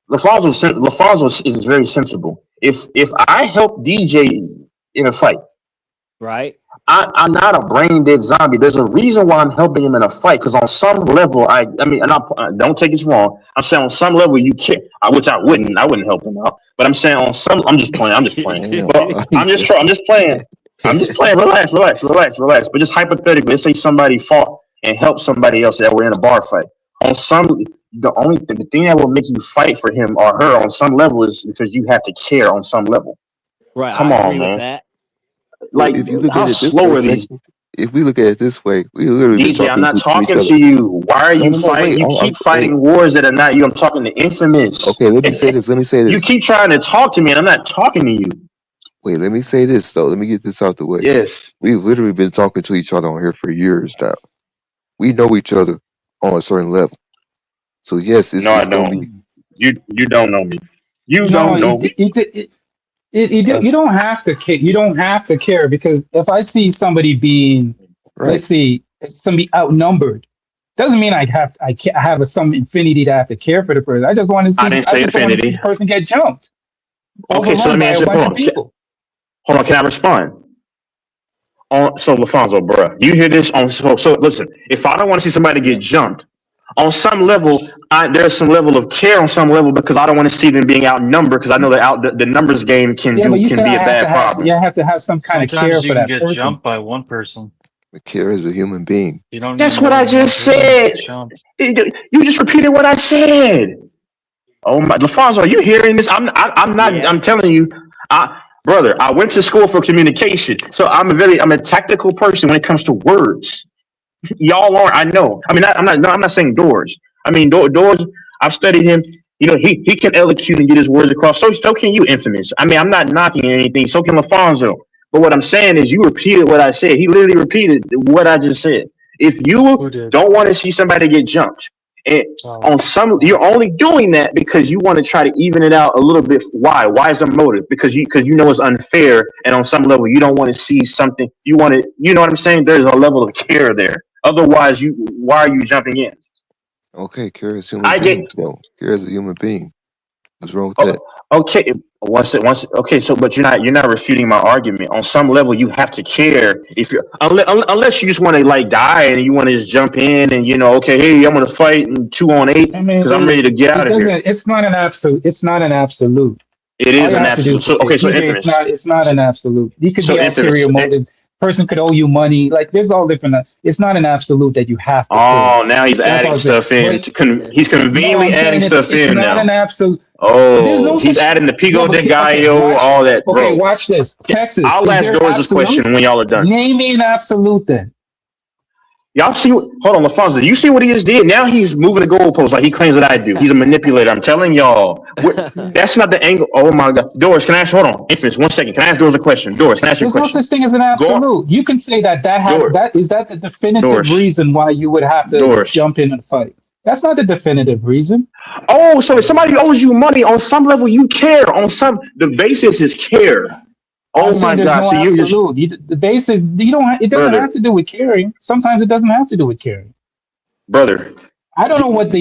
LaFonso is very sensible. If I help DJ in a fight, right? I'm not a brain dead zombie. There's a reason why I'm helping him in a fight. Because on some level, I mean, don't take this wrong. I'm saying on some level you care, which I wouldn't help him out. But I'm saying on some, I'm just playing. But I'm just playing. I'm just playing. Relax. But just hypothetically, let's say somebody fought and helped somebody else that were in a bar fight. On some, the thing that will make you fight for him or her on some level is because you have to care on some level. Right. Come I on, agree man. with that. Like, if you look how at it this slow way, are these? if we look at it this way, we literally been DJ, I'm talking not to each talking other. to you. Why are you No, fighting? wait. You keep fighting wars that are not you. I'm talking to Infamous. Okay, let me say this. You keep trying to talk to me, and I'm not talking to you. Wait, let me say this though. Let me get this out the way. Yes. We've literally been talking to each other on here for years now. We know each other on a certain level. So yes, No, I it's gonna don't. be. You don't know me. You No, don't know me. you don't have to care. You don't have to care because if I see somebody being, let's see, somebody outnumbered, doesn't mean I have some infinity to have to care for the person. I just want to see. I didn't say just want to see infinity. the person get jumped. Okay, so let me answer. Hold on. Can I respond? So LaFonso, bruh, you hear this on so listen. If I don't want to see somebody get jumped, on some level, there's some level of care on some level because I don't want to see them being outnumbered because I know that the numbers game can be a bad problem. You have to have some kind of care for that person. Sometimes you can get jumped by one person. Care as a human being. You don't. That's what I just said. You just repeated what I said. Oh my, LaFonso, are you hearing this? I'm not. Yeah. I'm telling you, brother. I went to school for communication, so I'm a tactical person when it comes to words. Y'all aren't. I know. I mean, I'm not saying Doors. I mean, Doors. I've studied him. You know, he can eloquate and get his words across. So can you, Infamous. I mean, I'm not knocking anything. So can LaFonso. But what I'm saying is, you repeated what I said. He literally repeated what I just said. If you don't want to see somebody get jumped, and you're only doing that because you want to try to even it out a little bit. Why? Why is the motive? Because you know it's unfair, and on some level you don't want to see something. You want to, you know what I'm saying? There's a level of care there. Otherwise, why are you jumping in? Okay, care as human beings. No, care as a human being. What's wrong with that? Okay. Okay, so but you're not refuting my argument. On some level, you have to care if you're unless you just want to like die and you want to just jump in and okay, hey, I'm gonna fight in 2-on-8 because I'm ready to get out of here. It's not an absolute. It's not an absolute. It is an absolute. It's not an absolute. You could be ulterior motive. Person could owe you money. Like there's all different. It's not an absolute that you have to. Oh, now he's adding stuff in. He's conveniently adding stuff in now. It's not an absolute. Oh, he's adding the Pico de Gallo, all that. Bro. Okay, watch this. Texas. I'll ask Doors this question when y'all are done. Name me an absolute then. Y'all see? Hold on, LaFonso. You see what he just did? Now he's moving the goalposts like he claims that I do. He's a manipulator. I'm telling y'all. That's not the angle. Oh my God, Doors. Can I ask? Hold on, Infamous. 1 second. Can I ask Doors a question? Doors, can I ask you a question? There's no such thing as an absolute. You can say that is that the definitive reason why you would have to jump in and fight. That's not the definitive reason. Oh, so if somebody owes you money on some level, you care. On some, the basis is care. Oh my God! No absolute. The basis you don't. It doesn't have to do with caring. Sometimes it doesn't have to do with caring. Brother, I don't know what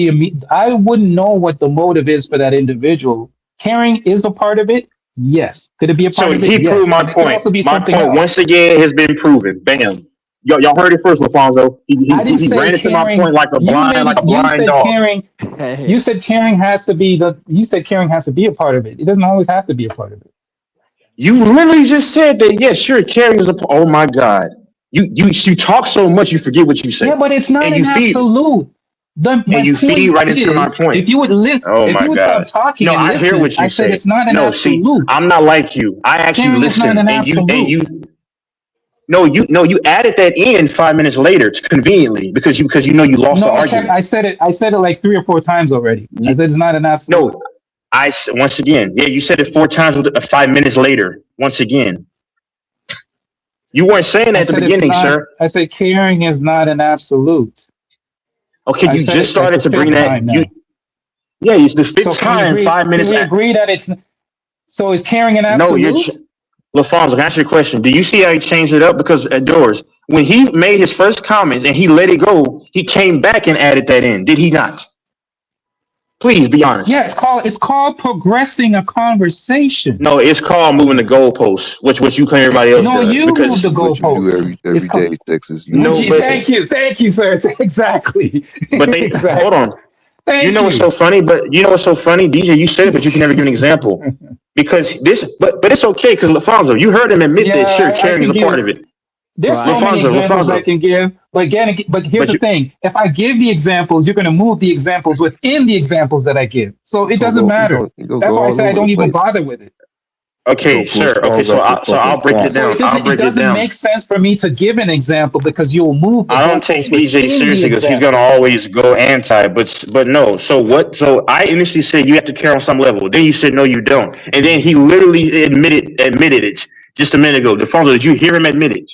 I wouldn't know what the motive is for that individual. Caring is a part of it. Yes. Could it be a part of it? So he proved my point. My point once again has been proven. Bam. Y'all heard it first, LaFonso. He ran into my point like a blind dog. You said caring has to be a part of it. It doesn't always have to be a part of it. You literally just said that. Yeah, sure. Caring is a. Oh my God. You talk so much you forget what you say. Yeah, but it's not an absolute. You feed right into my point. If you would stop talking, no, I hear what you say. I said it's not an absolute. I'm not like you. I actually listen, you added that in 5 minutes later conveniently because you lost the argument. I said it like 3 or 4 times already. I said it's not an absolute. No, once again, you said it 4 times 5 minutes later. Once again, you weren't saying that at the beginning, sir. I said caring is not an absolute. Okay, you just started to bring that. It's the 5th time. 5 minutes. We agree that it's. So is caring an absolute? No, LaFonso, can I ask you a question? Do you see how he changed it up? Because at Doors, when he made his first comments and he let it go, he came back and added that in. Did he not? Please be honest. Yeah, it's called progressing a conversation. No, it's called moving the goalposts, which you claim everybody else does. No, you move the goalposts. Every day, Texas. Thank you, sir. Exactly. But hold on. Thank You know what's you. so funny? But you know what's so funny, DJ? You said it, but you can never give an example because this. But it's okay because LaFonso, you heard him admit that. Sure, Yeah, I caring is could a part give. of it. There's so many examples I can give, but again, but here's the thing: if I give the examples, you're going to move the examples within the examples that I give, so it doesn't matter. That's why I say I don't even bother with it. Okay, sure. Okay, so I'll break it So down. it doesn't make sense for me to give an example because you'll move the I don't take goalposts within DJ the seriously because he's example. gonna always go anti. But no. So what? So I initially said you have to care on some level. Then you said no, you don't. And then he literally admitted it just a minute ago. DeFonso, did you hear him admit it?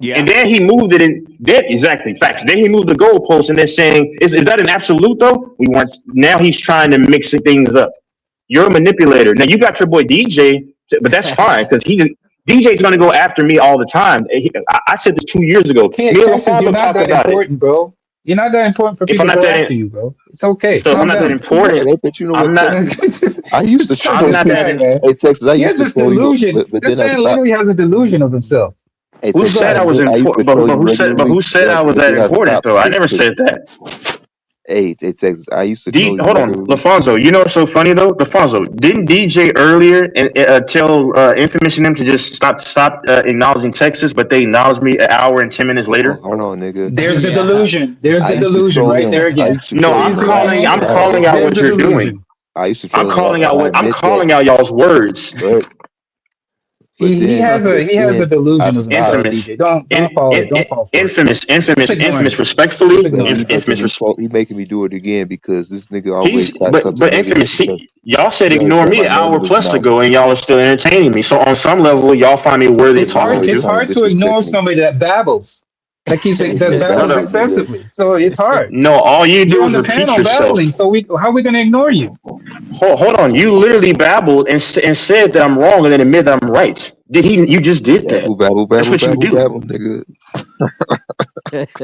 Yeah. And then he moved it in. Then exactly facts. Then he moved the goalpost and then saying, "Is that an absolute though?" We want. Now he's trying to mix things up. You're a manipulator. Now you got your boy DJ, but that's fine because DJ's gonna go after me all the time. I said this 2 years ago. Hey, Me and Texas, LaFonso you're not talked that about it. important, bro. You're not that important for If people I'm to not go that after you, bro. It's okay. So if I'm Calm not that down. important, But you know I'm what, not. Texas? I used to troll I'm you. not that. Hey, Texas, I He used has to this troll you, delusion. but This then I man stopped. literally has a delusion of himself. Hey, Who Texas, said I was I used to important? troll you But regularly, who said I was but that then I important stopped though? I because never said that. hey, Texas, I used to troll you Hold on, regularly. LaFonso. You know what's so funny though? LaFonso, didn't DJ earlier and tell Infamous and them to just stop acknowledging Texas, but they acknowledged me an hour and 10 minutes later? Hold on, nigga. There's the Yeah. delusion. There's I the used to delusion troll right him. there I again. used to No, troll See, him see what I mean? I'm without calling out There's what the you're doing. delusion. I used to I'm troll him calling out without I'm admit calling that, out y'all's words. but He has but a then I delusion of himself, stopped. Infamous. DJ. Don't fall it. Don't fall for it. Infamous, Just ignore him. respectfully, Just ignore him. He making me do it again because this nigga always got something but negative Infamous, to say. y'all said He always ignore got me my an name hour in his plus mouth. ago, and y'all are still entertaining me. So on some level, y'all find me worthy of It's talking hard. Always It's to. trying to hard to ignore disrespect me. somebody that babbles. That babbles Babble, nigga. excessively. So it's hard. No, all you do You're is on the repeat panel yourself. babbling. So how are we going to ignore you? Hold on, you literally babbled and said that I'm wrong and then admit that I'm right. You just did that. Babble, That's what you do. nigga.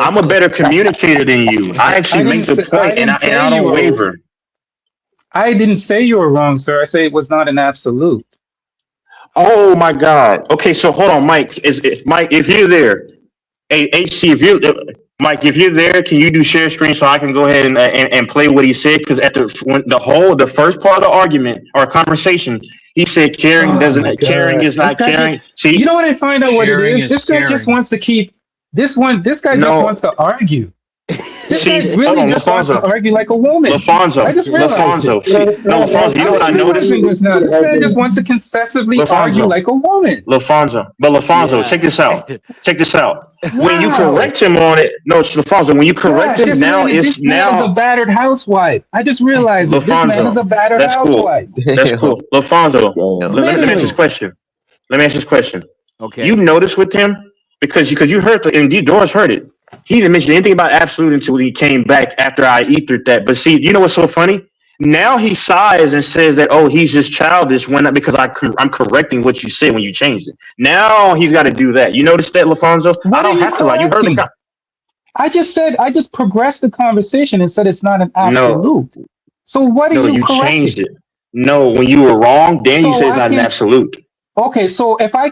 I'm a better communicator than you. I actually make the point, and I don't waver. I didn't say you were wrong, sir. I say it was not an absolute. Oh my God. Okay, so hold on, Mike. Mike, if you're there, hey, HC, Mike, if you're there, can you do share screen so I can go ahead and play what he said? Because at the first part of the argument or conversation, he said caring is not caring. See, you know what I find out what it Sharing is? is This guy just caring. wants to keep this guy just wants to argue. This guy really just wants to argue like a woman. LaFonso, I just realized it. LaFonso, you know what I noticed? This guy just wants to concessively argue like a woman. LaFonso, check this out. Check this out. When you correct him on it, no, it's LaFonso. When you correct him, this man is a battered housewife. I just realized it. This man is a battered housewife. That's cool. LaFonso, let me ask this question. Okay. You notice with him because you heard and Doris heard it. He didn't mention anything about absolute until he came back after I ethered that. But see, you know what's so funny? Now he sighs and says that, oh, he's just childish because I'm correcting what you said when you changed it. Now he's got to do that. You notice that, LaFonso? I don't have to lie. You heard me. I just progressed the conversation and said it's not an absolute. No. So what are you correcting? Changed it. No, when you were wrong, then you say it's not an absolute. Okay, so I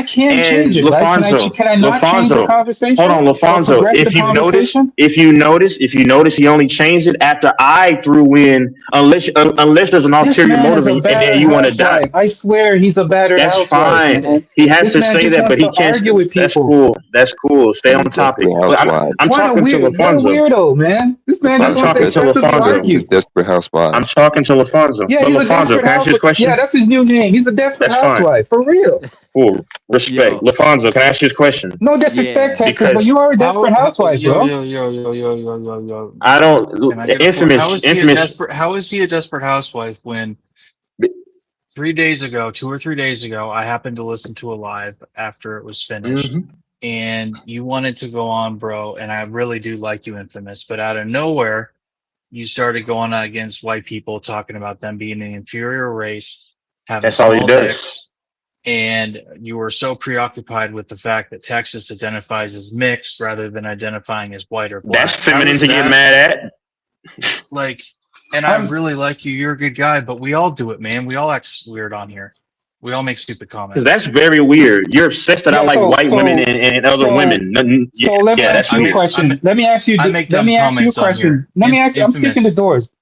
can change it, LaFonso, right? Can I not change the conversation? Hold on, LaFonso. If you notice, he only changed it after I threw in, unless there's an ulterior motive and then you want to die. I swear he's a battered housewife. That's fine. Man. He has to say that, but he can't argue with That's people. cool. Stay on topic. I'm talking to LaFonso. What a weirdo, man. This man just wants to excessively argue. Desperate housewife. I'm talking to LaFonso. Yeah, he's a desperate housewife. Yeah, that's his new name. He's a desperate housewife. For real. Cool. Respect. LaFonso, can I ask you this question? No disrespect, Texas, but you are a desperate housewife, bro. Yo. I don't. Infamous. How is he a desperate housewife when 2 or 3 days ago, I happened to listen to a live after it was finished, and you wanted to go on, bro, and I really do like you, Infamous, but out of nowhere, you started going against white people, talking about them being an inferior race. That's all he does. And you were so preoccupied with the fact that Texas identifies as mixed rather than identifying as white or black. That's feminine to get mad at. Like, and I really like you. You're a good guy, but we all do it, man. We all act weird on here. We all make stupid comments. Because that's very weird. You're obsessed that I Yeah, like so white so women and other so women. so let me That's ask you a weird. question. Let me ask you. I make Let dumb me ask you a comments on question. here. Let me ask you. I'm speaking to Infamous. Doors.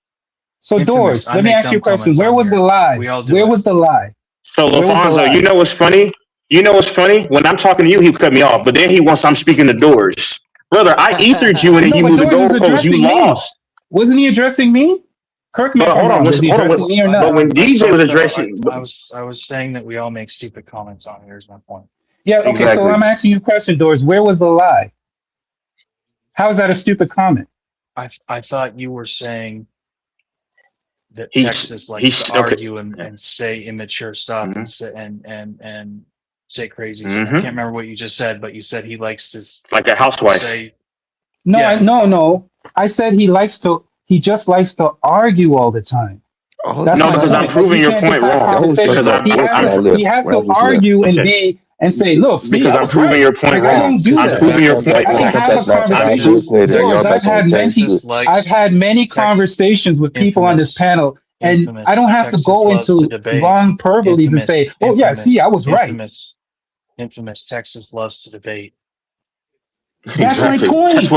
So Infamous. Doors, I let me make ask you a dumb question. comments Where on was the here. lie? We all do Where it. was the lie? So Where was the LaFonso, lie? you know what's funny? You know what's funny? When I'm talking to you, he cut me off, but then he wants I'm speaking to Doors. Brother, I ethered you and then No, you but moved the Doors was goalpost. You addressing me. lost. Wasn't he addressing me? Correct me But if I'm hold on, wrong. Was listen, he hold on. addressing me or But not? when DJ was addressing, I was saying that we all make stupid comments on here. Is my point. Yeah. Okay. So exactly. I'm asking you a question, Doors. Where was the lie? How is that a stupid comment? I thought you were saying that He's Texas likes to okay. argue and say immature stuff and say and say crazy. I can't remember what you just said, but you said he likes to Like a housewife. say. No, Yeah. no. I said he just likes to argue all the time. Oh, That's No, my because I'm point. Like, proving you your can't just point have wrong. Y'all was talking conversations. about He has when I to just left. argue and Okay. say, look, see, Because I I'm was proving right. your point Like, I wrong. don't do I'm that. proving your point I can wrong. have a conversation. Doors, I've had conversations with people on this panel, and I don't have to go into long hyperboles and say, oh yeah, see, I was right. Infamous Texas loves to debate. That's my point.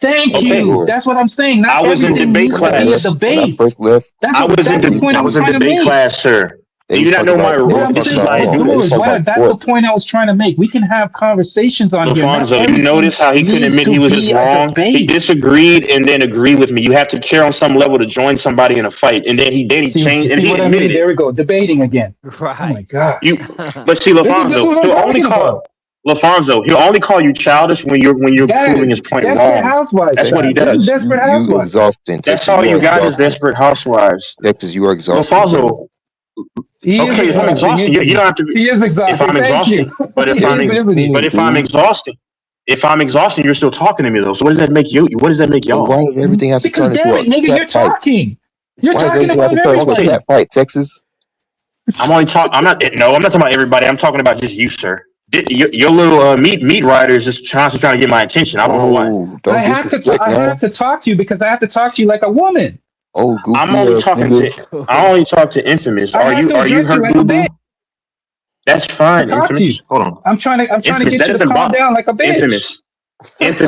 Thank you. That's what I'm saying. Not I was in everything debate needs to be a class. debate. First left. That's I was the point I was in trying to debate make. class, sir. They Do you was not talking know my about- But I'm this is saying, how I but do Doors, it. that's the point I was trying to make. We can have conversations on here. Not LaFonso, you everything notice how he couldn't needs admit to he was just be a wrong? He debate. disagreed and then agreed with me. You have to care on some level to join somebody in a fight. And then he See changed and he what I admitted mean? it. There we go. Debating again. Right. Oh my God. But see, This is what LaFonso, I'm he'll only talking about. he'll only call you childish when you're proving his point Desperate wrong. Housewives. That's what he This is does. Desperate You Housewives. exhausting. That's Texas, all you you are got is exhausting. Desperate Housewives. Texas, you are exhausting. LaFonso, He is okay, if I'm exhausting, exhausting, isn't you don't have to be. He is exhausting. If I'm Thank exhausting, you. but if He I'm is, isn't he? but if I'm exhausting, you're still talking to me though. So what does that make you? What does that make So y'all? why does everything have to Because turn into damn a it, nigga, cat you're fight? talking. You're Why does talking everything have about to turn into a everybody. cat fight, Texas? I'm only talking. I'm not talking about everybody. I'm talking about just you, sir. Your little meat rider is just constantly trying to get my attention. I don't know why. Don't I have disrespect I now. have to talk to you because I have to talk to you like a woman. Oh, goofy I'm only ass talking nigga. to. I only talk to Infamous. I Are have you to address you hurt, like a boo boo? bitch. That's To fine, talk to you. Infamous. Hold on. I'm trying to Infamous. get That you to doesn't calm bother. down like a bitch. Infamous.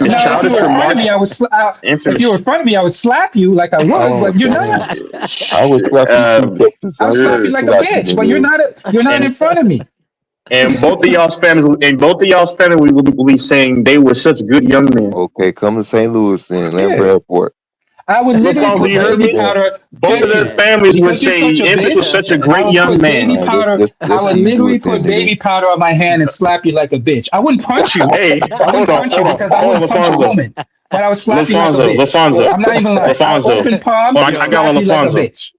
Now, if you Childish were in front of remarks. me, I would if Infamous. you were in front of me, I would slap you like I would, but you're not. I was slapping you, Texas. I'll slap you like a bitch, but you're not in front of me. And both of y'all's family, will be saying they were such good young men. Okay, come to St. Louis and Lambert Yeah. Airport. I would literally put you heard baby me? powder. Both of their Texas, families would because you're say such a Infamous was bitch. such a I great would young put man. baby powder. I would literally put baby powder on my hand and slap you like a bitch. I wouldn't punch you. Hey, I wouldn't punch you because I wouldn't punch a woman. But I would slap you like a bitch. LaFonso. I'm not even lying. I open palm Oh, and I got slap one, you like a LaFonso. bitch.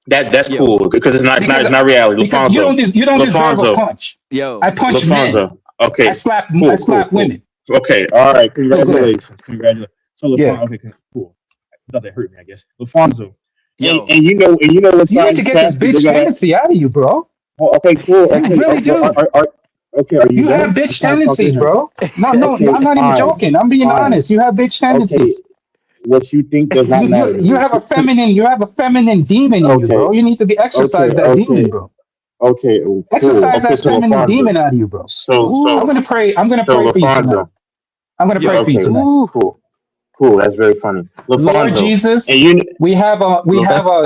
That's cool because it's not reality. Because LaFonso. you don't deserve a LaFonso. punch. Yo. I punch men. LaFonso. Okay. I slap Cool. women. Okay. All right. So go ahead. Congratulations. So LaFonso. Yeah. Okay. Cool. Thought that hurt me. I guess. LaFonso. Yo. And you know what's You need to get this bitch tendency out of you, bro. Oh, okay, cool. You really do. Okay, are you You have bitch tendencies, bro. No, Okay, I'm not even fine. joking. I'm being Fine. honest. You have bitch tendencies. What you think does not matter. You have a feminine demon in you, bro. You need to exercise that demon, bro. Okay, cool. Exercise that so feminine LaFonso. demon out of you, bro. So I'm gonna pray for you LaFonso. tonight. I'm gonna pray for you tonight. Cool. That's very funny. LaFonso. Lord Jesus, and we have a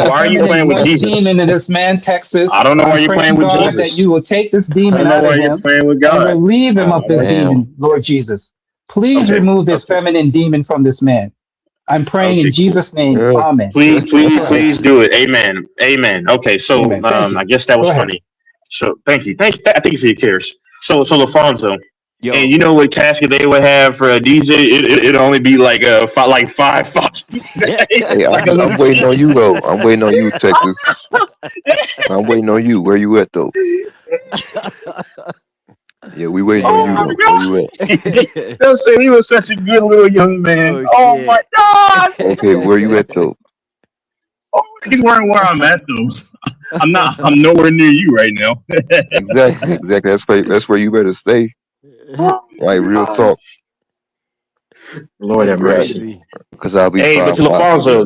Why are you playing with Jesus? demon in this man, Texas. I don't know why you're praying, playing with God, Jesus. that you will take this demon I out don't know of why you're him playing with and God. relieve him of this demon, Lord Jesus. Please remove this feminine demon from this man. I'm praying in Jesus' name. Amen. Please do it. Amen. Okay, so Amen. Thank you. I guess that was Go ahead. funny. So thank you. Thank you for your cares. So LaFonso. Yo. And you know what casket they would have for a DJ? It'd only be like five. Hey, I'm waiting on you though. I'm waiting on you, Texas. I'm waiting on you. Where you at though? Yeah, we waiting on you though. Where you at? They'll say he was such a good little young man. Oh my God. Okay, where you at though? Oh, he's where I'm at though. I'm nowhere near you right now. Exactly. That's where you better stay. Right, real talk. Lord have mercy. Because I'll be Hey, but LaFonso,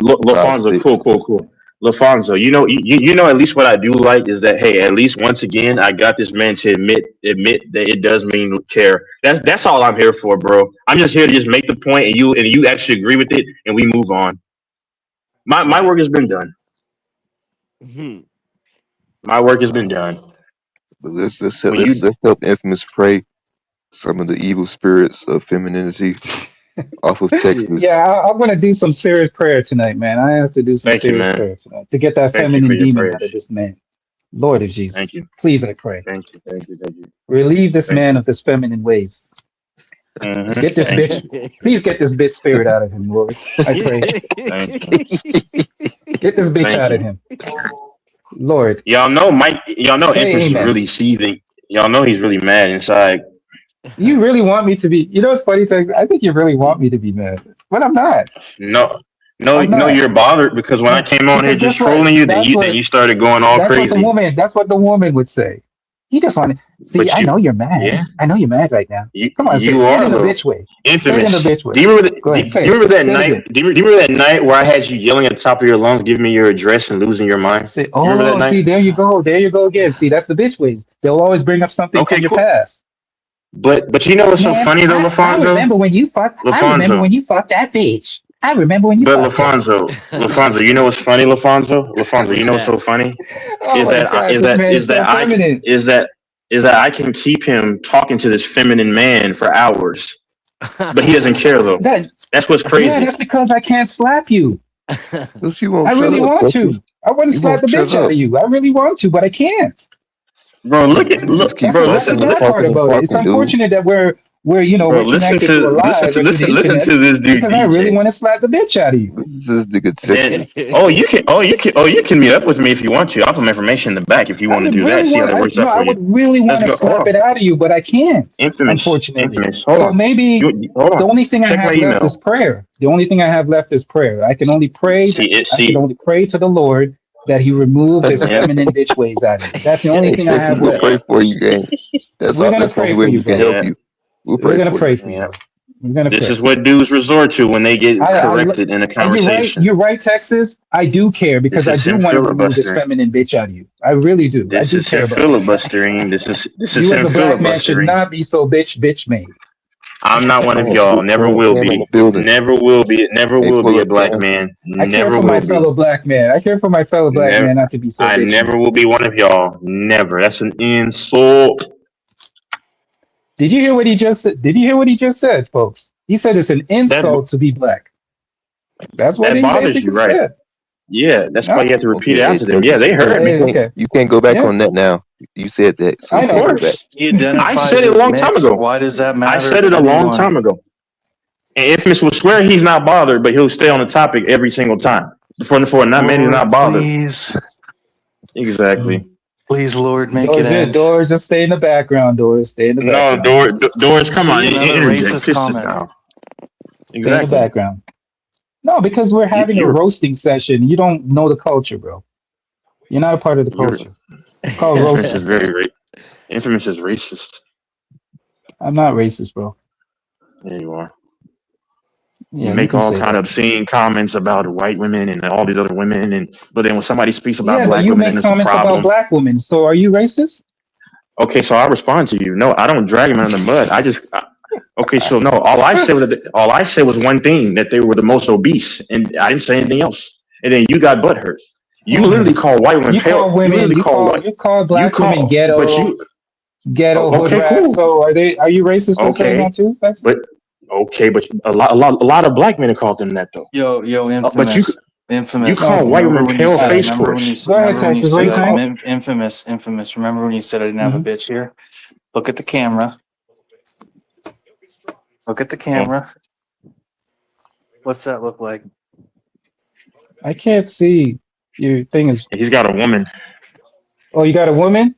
cool. LaFonso, you know, at least what I do like is that, hey, at least once again, I got this man to admit that it does mean care. That's all I'm here for, bro. I'm just here to just make the point, and you actually agree with it, and we move on. My work has been done. My work has been done. But let's help Infamous pray some of the evil spirits of femininity off of Texas. Yeah, I'm gonna do some serious prayer tonight, man. I have to do some serious prayer tonight to get that feminine demon out of this man. Lord of Jesus, thank you. Please, I pray. Thank you. Relieve this man of his feminine ways. Get this bitch. Please get this bitch spirit out of him, Lord. I pray. Get this bitch out of him, Lord. Y'all know Empress is really seething. Y'all know he's really mad inside. You really want me to be? You know what's funny? I think you really want me to be mad, but I'm not. No, you're bothered because when I came on here just trolling you, then you started going all crazy. That's what the woman would say. You just want to see. I know you're mad. Yeah. I know you're mad right now. Come on, say it in the bitch way. Say it in the bitch way. Do you remember that night? Do you remember that night where I had you yelling at the top of your lungs, giving me your address and losing your mind? See, there you go. There you go again. See, that's the bitch ways. They'll always bring up something from your past. But you know what's so funny though, LaFonso? I remember when you fucked that bitch. I remember when you. But LaFonso, you know what's funny, LaFonso, you know what's so funny is that I can keep him talking to this feminine man for hours, but he doesn't care though. That's what's crazy. Yeah, that's because I can't slap you. I really want to. I want to slap the bitch out of you. I really want to, but I can't. Bro, listen. It's unfortunate that we're listen to this dude. Because I really want to slap the bitch out of you. This is the good section. You can meet up with me if you want to. I'll put my information in the back if you want to do that. See how that works out for you. I would really want to slap it out of you, but I can't. Unfortunately. So maybe the only thing I have left is prayer. The only thing I have left is prayer. I can only pray. I can only pray to the Lord that he removed his feminine bitch ways out of me. That's the only thing I have left. We'll pray for you, gang. That's the only way we can help you. We're gonna pray for you. This is what dudes resort to when they get corrected in a conversation. You're right, Texas. I do care because I do want to remove this feminine bitch out of you. I really do. I do care about filibustering. This is you as a black man should not be so bitch made. I'm not one of y'all. Never will be. Never will be. Never will be a black man. I care for my fellow black man. I care for my fellow black man not to be so. I never will be one of y'all. Never. That's an insult. Did you hear what he just said? Folks? He said it's an insult to be black. That's what he basically said. Yeah, that's why you have to repeat it after them. Yeah, they heard me. Okay. You can't go back on that now. You said that. So of course. I said it a long time ago. Why does that matter? I said it a long time ago. And Infamous will swear he's not bothered, but he'll stay on the topic every single time. For not many, not bothered. Please. Exactly. Please, Lord, make it end. Doors, just stay in the background. Doors, stay in the background. No, Doors, come on. Racist comment. Stay in the background. No, because we're having a roasting session. You don't know the culture, bro. You're not a part of the culture. It's called roasting. Infamous is racist. I'm not racist, bro. Yeah, you are. Yeah, you make all kind of obscene comments about white women and all these other women, but then when somebody speaks about black women, you make comments about black women. So are you racist? Okay, so I respond to you. No, I don't drag them in the mud. Okay, so no. All I said was one thing, that they were the most obese, and I didn't say anything else. And then you got butthurt. You literally call white women pale. You call black women ghetto. Ghetto. Okay, cool. So are you racist for saying that too? But a lot of black men have called them that though. Yo, Infamous. Infamous. You call white women pale face first. Go ahead, Texas. Infamous. Remember when you said I didn't have a bitch here? Look at the camera. Look at the camera. What's that look like? I can't see. Your thing is. He's got a woman. Oh, you got a woman?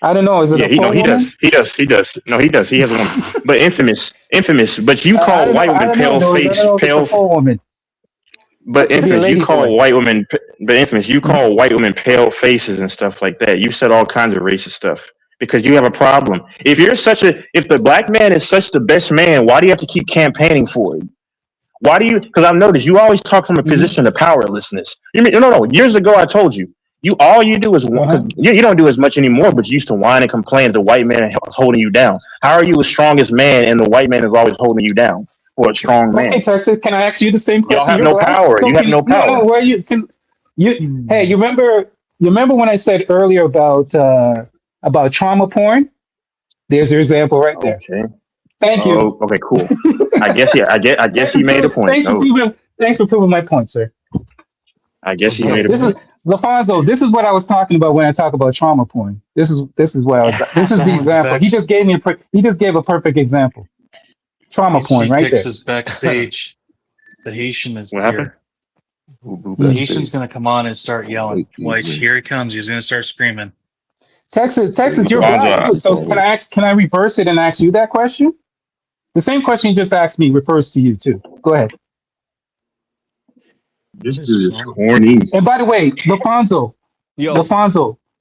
I don't know. Is it a full woman? He does. No, he does. He has a woman. But infamous. But you call white women pale face, pale woman. But infamous, you call white women. But infamous, you call white women pale faces and stuff like that. You said all kinds of racist stuff because you have a problem. If the black man is such the best man, why do you have to keep campaigning for it? Why do you? Because I've noticed you always talk from a position of powerlessness. You mean no? Years ago, I told you. All you do is you don't do as much anymore, but you used to whine and complain the white man holding you down. How are you the strongest man and the white man is always holding you down for a strong man? Okay, Texas, can I ask you the same question? Y'all have no power. You have no power. No, where you can you? Hey, you remember when I said earlier about trauma porn? There's your example right there. Okay. Thank you. Okay, cool. I guess he made a point. Thanks for proving my point, sir. I guess he made a point. LaFonso, this is what I was talking about when I talk about trauma porn. This is what I was. This is the example. He just gave a perfect example. Trauma porn, right there. Texas backstage. The Haitian is what here. The Haitian's gonna come on and start yelling. Like, here he comes. He's gonna start screaming. Texas, you're black too. So can I reverse it and ask you that question? The same question you just asked me refers to you too. Go ahead. This dude is corny. And by the way, LaFonso,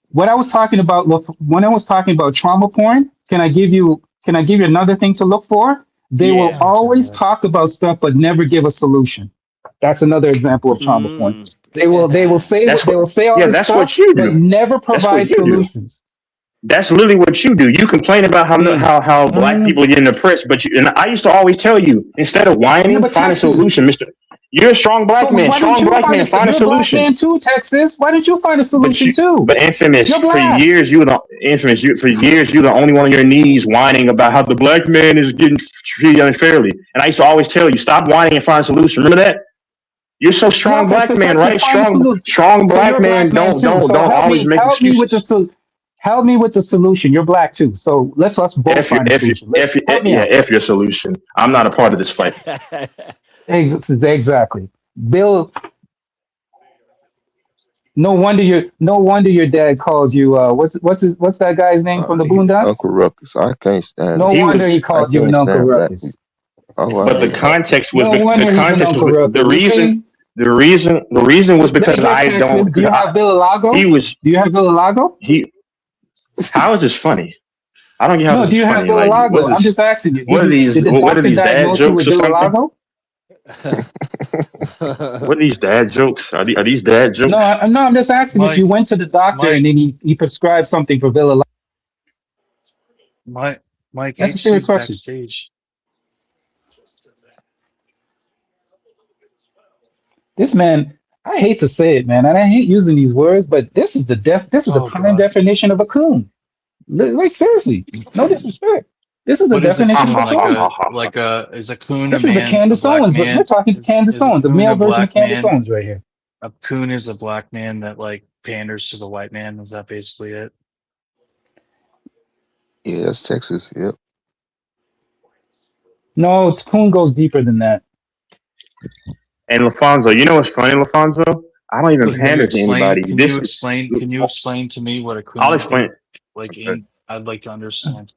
when I was talking about trauma porn, can I give you another thing to look for? They will always talk about stuff but never give a solution. That's another example of trauma porn. They will say all this stuff but never provide solutions. That's literally what you do. You complain about how black people get oppressed, and I used to always tell you, instead of whining, find a solution, Mister. You're a strong black man. Strong black man. Find a solution. Black man too, Texas. Why didn't you find a solution too? But infamous for years, you were the only one on your knees whining about how the black man is getting treated unfairly. And I used to always tell you, stop whining and find a solution. Remember that? You're so strong, black man, right? Strong black man. Don't always make excuses. Help me with the solution. You're black too, so let's both find a solution. F your solution. I'm not a part of this fight. Exactly, Bill. No wonder your dad called you. What's that guy's name from the Boondocks? Uncle Ruckus. I can't stand. No wonder he called you an Uncle Ruckus. But the context was the reason was because I don't. Do you have Villalago? Do you have Villalago? How is this funny? I don't get how. No, do you have Villalago? I'm just asking you. What are these dad jokes or something? What are these dad jokes? Are these dad jokes? No, I'm just asking if you went to the doctor and then he prescribed something for Villalago. Mike, that's a serious question. Backstage. This man, I hate to say it, man, and I hate using these words, but this is the prime definition of a coon. Like seriously, no disrespect. This is the definition of a coon. Is a coon this a is man? a Candace Owens, but we're talking to Candace Owens, the male version of Candace Owens right here. A coon is a black man that panders to the white man. Is that basically it? Yeah, that's Texas. Yep. No, coon goes deeper than that. And LaFonso, you know what's funny, LaFonso? I don't even pander to anybody. Can you explain to me what a coon? I'll explain. I'd like to understand.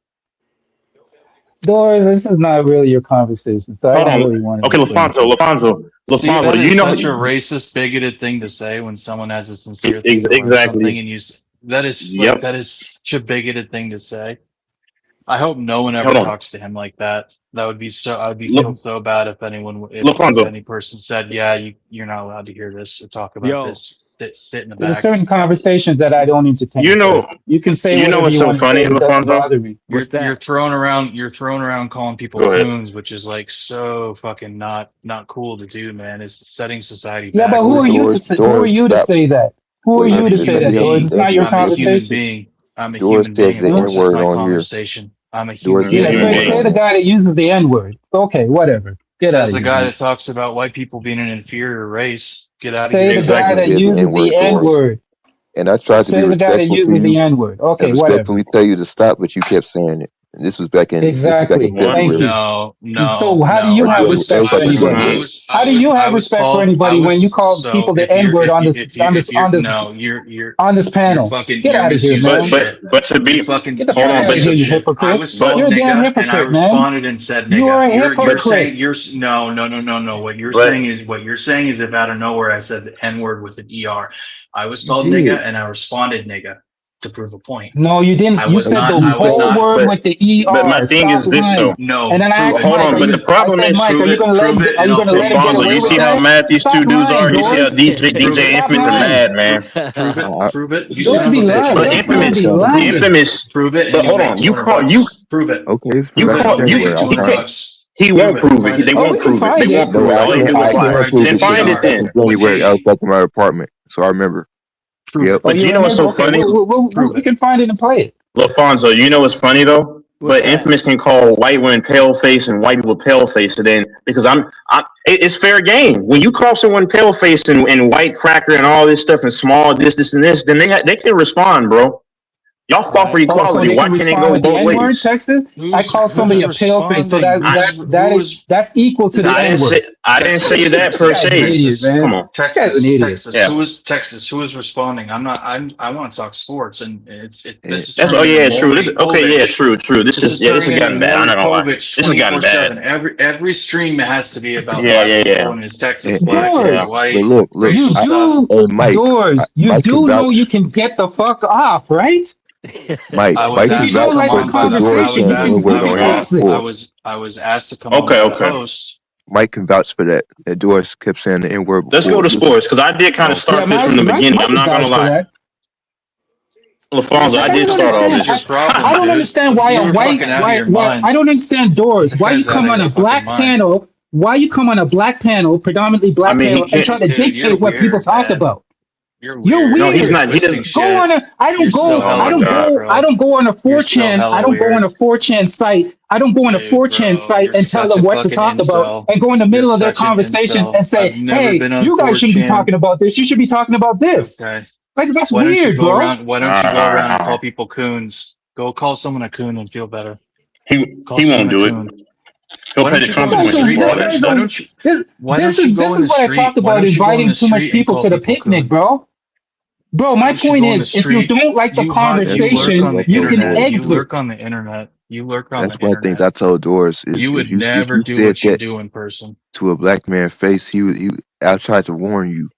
Doris, this is not really your conversation, so I don't really want to. Okay, LaFonso, you know, such a racist, bigoted thing to say when someone has a sincere thing exactly, and that is such a bigoted thing to say. I hope no one ever talks to him like that. That would be so. I'd be feel so bad if any person said, "Yeah, you're not allowed to hear this or talk about this." Sit in the back. There's certain conversations that I don't entertain. You can say whatever you want to say. It doesn't bother me. You're throwing around calling people coons, which is so fucking not cool to do, man. It's setting society back. Yeah, but who are you to say that? Who are you to say that, Doris? It's not your conversation. I'm a human being. I'm a human being. Say the guy that uses the N-word. Okay, whatever. Get out of here. The guy that talks about white people being an inferior race. Get out of here. Say the guy that uses the N-word. And I tried to be respectful. Say the guy that uses the N-word. Okay, whatever. Respectfully tell you to stop, but you kept saying it. And this was back in February. No. So how do you have respect for anybody? How do you have respect for anybody when you call people the N-word on this panel? Get out of here, man. But to be fucking get out of here, you hypocrite. You're a damn hypocrite, man. You are a hypocrite. No. What you're saying is if out of nowhere I said the N-word with an ER. I was called nigga and I responded nigga. to prove a point. No, you didn't. I You was said not. the I was whole not. word with the ER. But my thing is Stop this lying. though. No. And then I asked Hold Mike, on, but the problem is, Mike, are you going to let prove him? it, Are you going to let him get Fonzo, away you with see how that? mad these Stop two dudes lying, are? You see how Doors. DJ Stop Infamous are lying. mad, man. Prove it. You Doors son be of a bitch. lying. But That man Infamous, be lying. Infamous. Prove it. But hold on, you call you Prove it. Okay, it's you for call you January. I'll he find can't. it. He won't prove it. They Oh, we won't can prove it. They find it. won't prove No, it. I All they can't. do I is lie. can't prove Then it find because it then. it's January. I was back in my apartment, so I remember. Yep. But you know what's so Okay, funny? we can find it and play it. LaFonso, you know what's funny though? But Infamous can call white women pale face and white people pale face, and then because it's fair game. When you call someone pale face and white cracker and all this stuff and small this and this, then they can respond, bro. Y'all fought for So equality. they Why can can't it respond go with the both N-word, ways? Texas? I call somebody a pale face, so that's equal to the N-word. I didn't say that per This guy's an se. idiot, man. Come on. This guy's an idiot. Texas. Yeah. Who is responding? I'm not. I want to talk sports, and this is. That's turning into true. This Maury true. This is turning has gotten into bad. I'm not gonna lie. Maury This has gotten 24/7. bad. Every stream has to be about Yeah, black yeah. people and his Texas And- black, Doors. white, But look, You racial stuff. do, Mike, Doors. You Mike do can know vouch. you can get the fuck off, right? Mike, I was Mike If can you asked don't vouch like the for come on, the Doris conversation, you saying can N-word on his exit. floor. I was asked to come on as a host. Mike can vouch for that. That Doris kept saying the N-word before. Let's go to sports because I did kind of start this from the beginning. I'm not gonna lie. LaFonso, I did start all this. I don't understand why a white, I don't understand Doors. Why you come on a black panel? Why you come on a black panel, predominantly black panel, and try to dictate what people talk about? You're weird. No, he's not. He doesn't. Go on a. I don't go. I don't go. I don't go on a 4chan. I don't go on a 4chan site. I don't go on a 4chan site and tell them what to talk about and go in the middle of their conversation and say, "Hey, you guys shouldn't be talking about this. You should be talking about this." Okay. Like that's Why don't you weird, go bro. around? Why don't you go around and call people coons? Go call someone a coon and feel better. He won't do it. He'll pay the Trump This is what I talk about inviting too much people to the picnic, bro. Bro, my point is, if you don't like the conversation, you can exit. You lurk on the internet. You lurk on the That's one of the things I told Doris is You would if you never do said what you that do in person. to a black man's face, I tried to warn you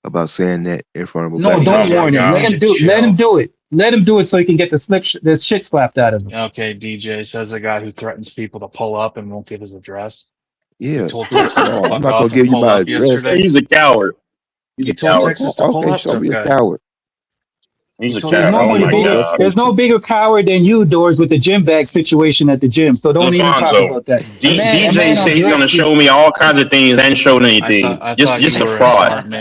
about saying that in front of a No, black don't man. warn him. Let him do it. Let him do it. Let him do it so he can get the shit slapped out of him. Okay, DJ says a guy who threatens people to pull up and won't give his address. Yeah. He told Texas to No, fuck I'm not off gonna and give you pull my up address. yesterday. He's a coward. He's He a told coward. Texas to pull Okay, up, show tough me a guy. coward. He's a There's coward. Oh nobody my bigger. god. There's no bigger coward than you, Doors, with the gym bag situation at the gym. So don't even talk LaFonso, about that. DJ said he's gonna show me all kinds of things and showed anything. Just a fraud.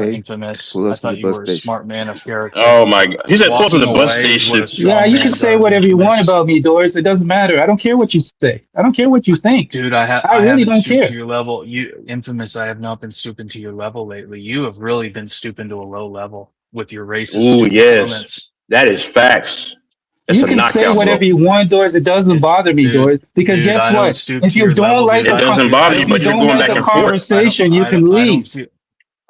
Infamous. Pull I us to thought the you bus were a station. smart man of character. Oh my god. He said pull to the Walking bus away is what a station. strong Yeah, you man can say does, whatever you want Infamous. about me, Doris. It doesn't matter. I don't care what you say. I don't care what you think. Dude, I really haven't don't stooped care. to your level. Infamous, I have not been stooping to your level lately. You have really been stooping to a low level with your racist Ooh, stupid yes. comments. That is facts. That's You a can say knockout, whatever bro. you want, Doris. It doesn't bother me, Doris. Because Dude, guess I don't what? stoop If to you your don't level, like dude. the It doesn't bother you, if you but you're don't going like back the and forth. conversation, you can leave.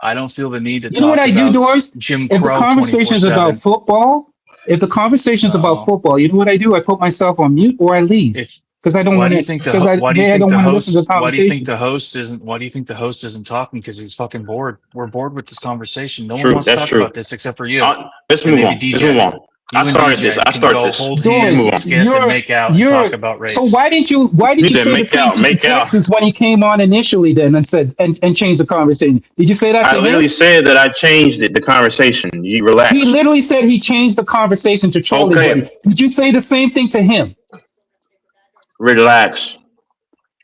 I don't feel the need to You know what talk I do, about Doris? Jim If the Crow conversation is about 24/7. football, if the conversation is about football, you know what I do? I put myself on mute or I leave because I don't Why want do to. you think the Because ho- I why do you don't think the want to listen to the host why do you think conversation. the host isn't why do you think the host isn't talking? Because he's fucking bored. We're bored with this conversation. No one True, wants to that's talk true. about this except for you. Let's And move maybe on. DJ. Let's move on. You I and started DJ this. I can started go this. hold Doris, hands, Move on. skip, and make out and talk about race. So why didn't you He say said the make same out, thing to make out. Texas when he came on initially then and said and changed the conversation? Did you say that I to literally him? said that I changed it, the conversation. You relax. He literally said he changed the conversation to Trolley Okay. Buddy. Did you say the same thing to him? Relax.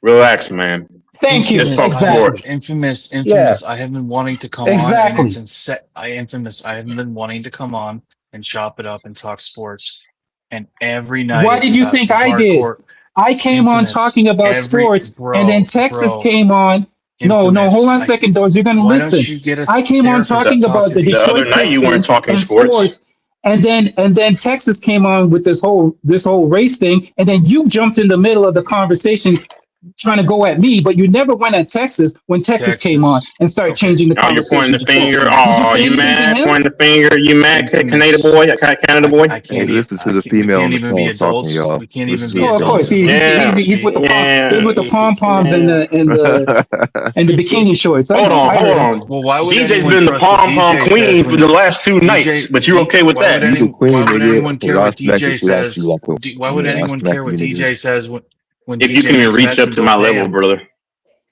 Relax, man. Thank you. Let's talk sports. Infamous. Yeah. I have been wanting to come Exactly. on, and Infamous. I have been wanting to come on and chop it up and talk sports, and every night. What it's did you about think some I did? hardcore- I came on Infamous. talking about sports, and then Texas came on. No, Infamous. hold on a second, Doris. You're going to Why don't listen. you get a I came on therapist talking to talk about to the these- The other Detroit night you weren't Pistons talking and sports. and then Texas came on with this whole race thing, and then you jumped in the middle of the conversation, trying to go at me, but you never went at Texas when Texas came on and started changing the Oh, you're conversation. pointing the finger. Did you Oh, say you anything to mad? him? Pointing the finger. You mad? Canada boy. Canada boy. Hey, listen to the female on the phone talking, y'all. We can't Listen even to be Oh, of course. adults. He's with the he's with the pom poms and the bikini shorts. Hold on. Well, why would DJ's anyone been the trust what pom pom DJ queen says for when the last 2 nights, but you're okay with that? You the queen, Why would nigga. anyone care I'll what smack DJ the shit out says? you like a. Why would Yeah, I'll anyone smack care what you, nigga. DJ says when If DJ you can makes reach bets up and to don't my pay level, him? brother.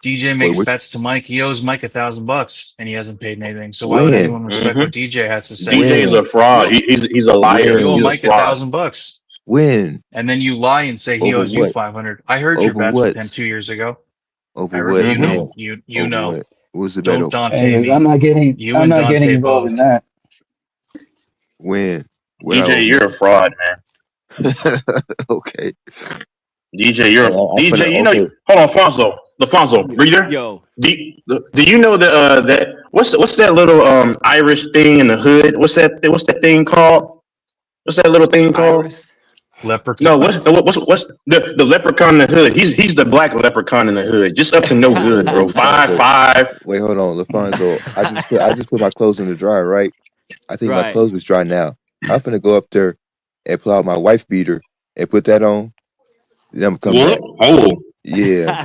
DJ Wait, makes what? bets to Mike. He owes Mike $1,000 and he hasn't paid anything. So why would When? anyone respect what DJ has to say? DJ is a fraud. He's a liar. You owe He's a Mike fraud. $1,000, When? and then you lie and say he Over owes you what? $500. I heard your Over bets what? with him 2 years ago. I Over heard what? you know. When? You Over know. what? What was the bet Don't over? Dante Anyways, me. I'm not getting You and Dante involved in both. that. When? When I DJ, over? you're a fraud, man. Okay. DJ, you're a I'm DJ. finna. You know, Okay. hold on, Alfonso, reader. Yo, Do you know that what's that little Irish thing in the hood? What's that thing called? What's that little thing called? Iris. Leprechaun. No, what's the leprechaun in the hood? He's the black leprechaun in the hood. Just up to no good, Hey, bro. LaFonso. 5'5". Wait, hold on, LaFonso. I just put my clothes in the dryer, right? I think my Right. clothes is dry now. I'm finna go up there and pull out my wife beater and put that on. Then I'm gonna come back. Oh, Yeah.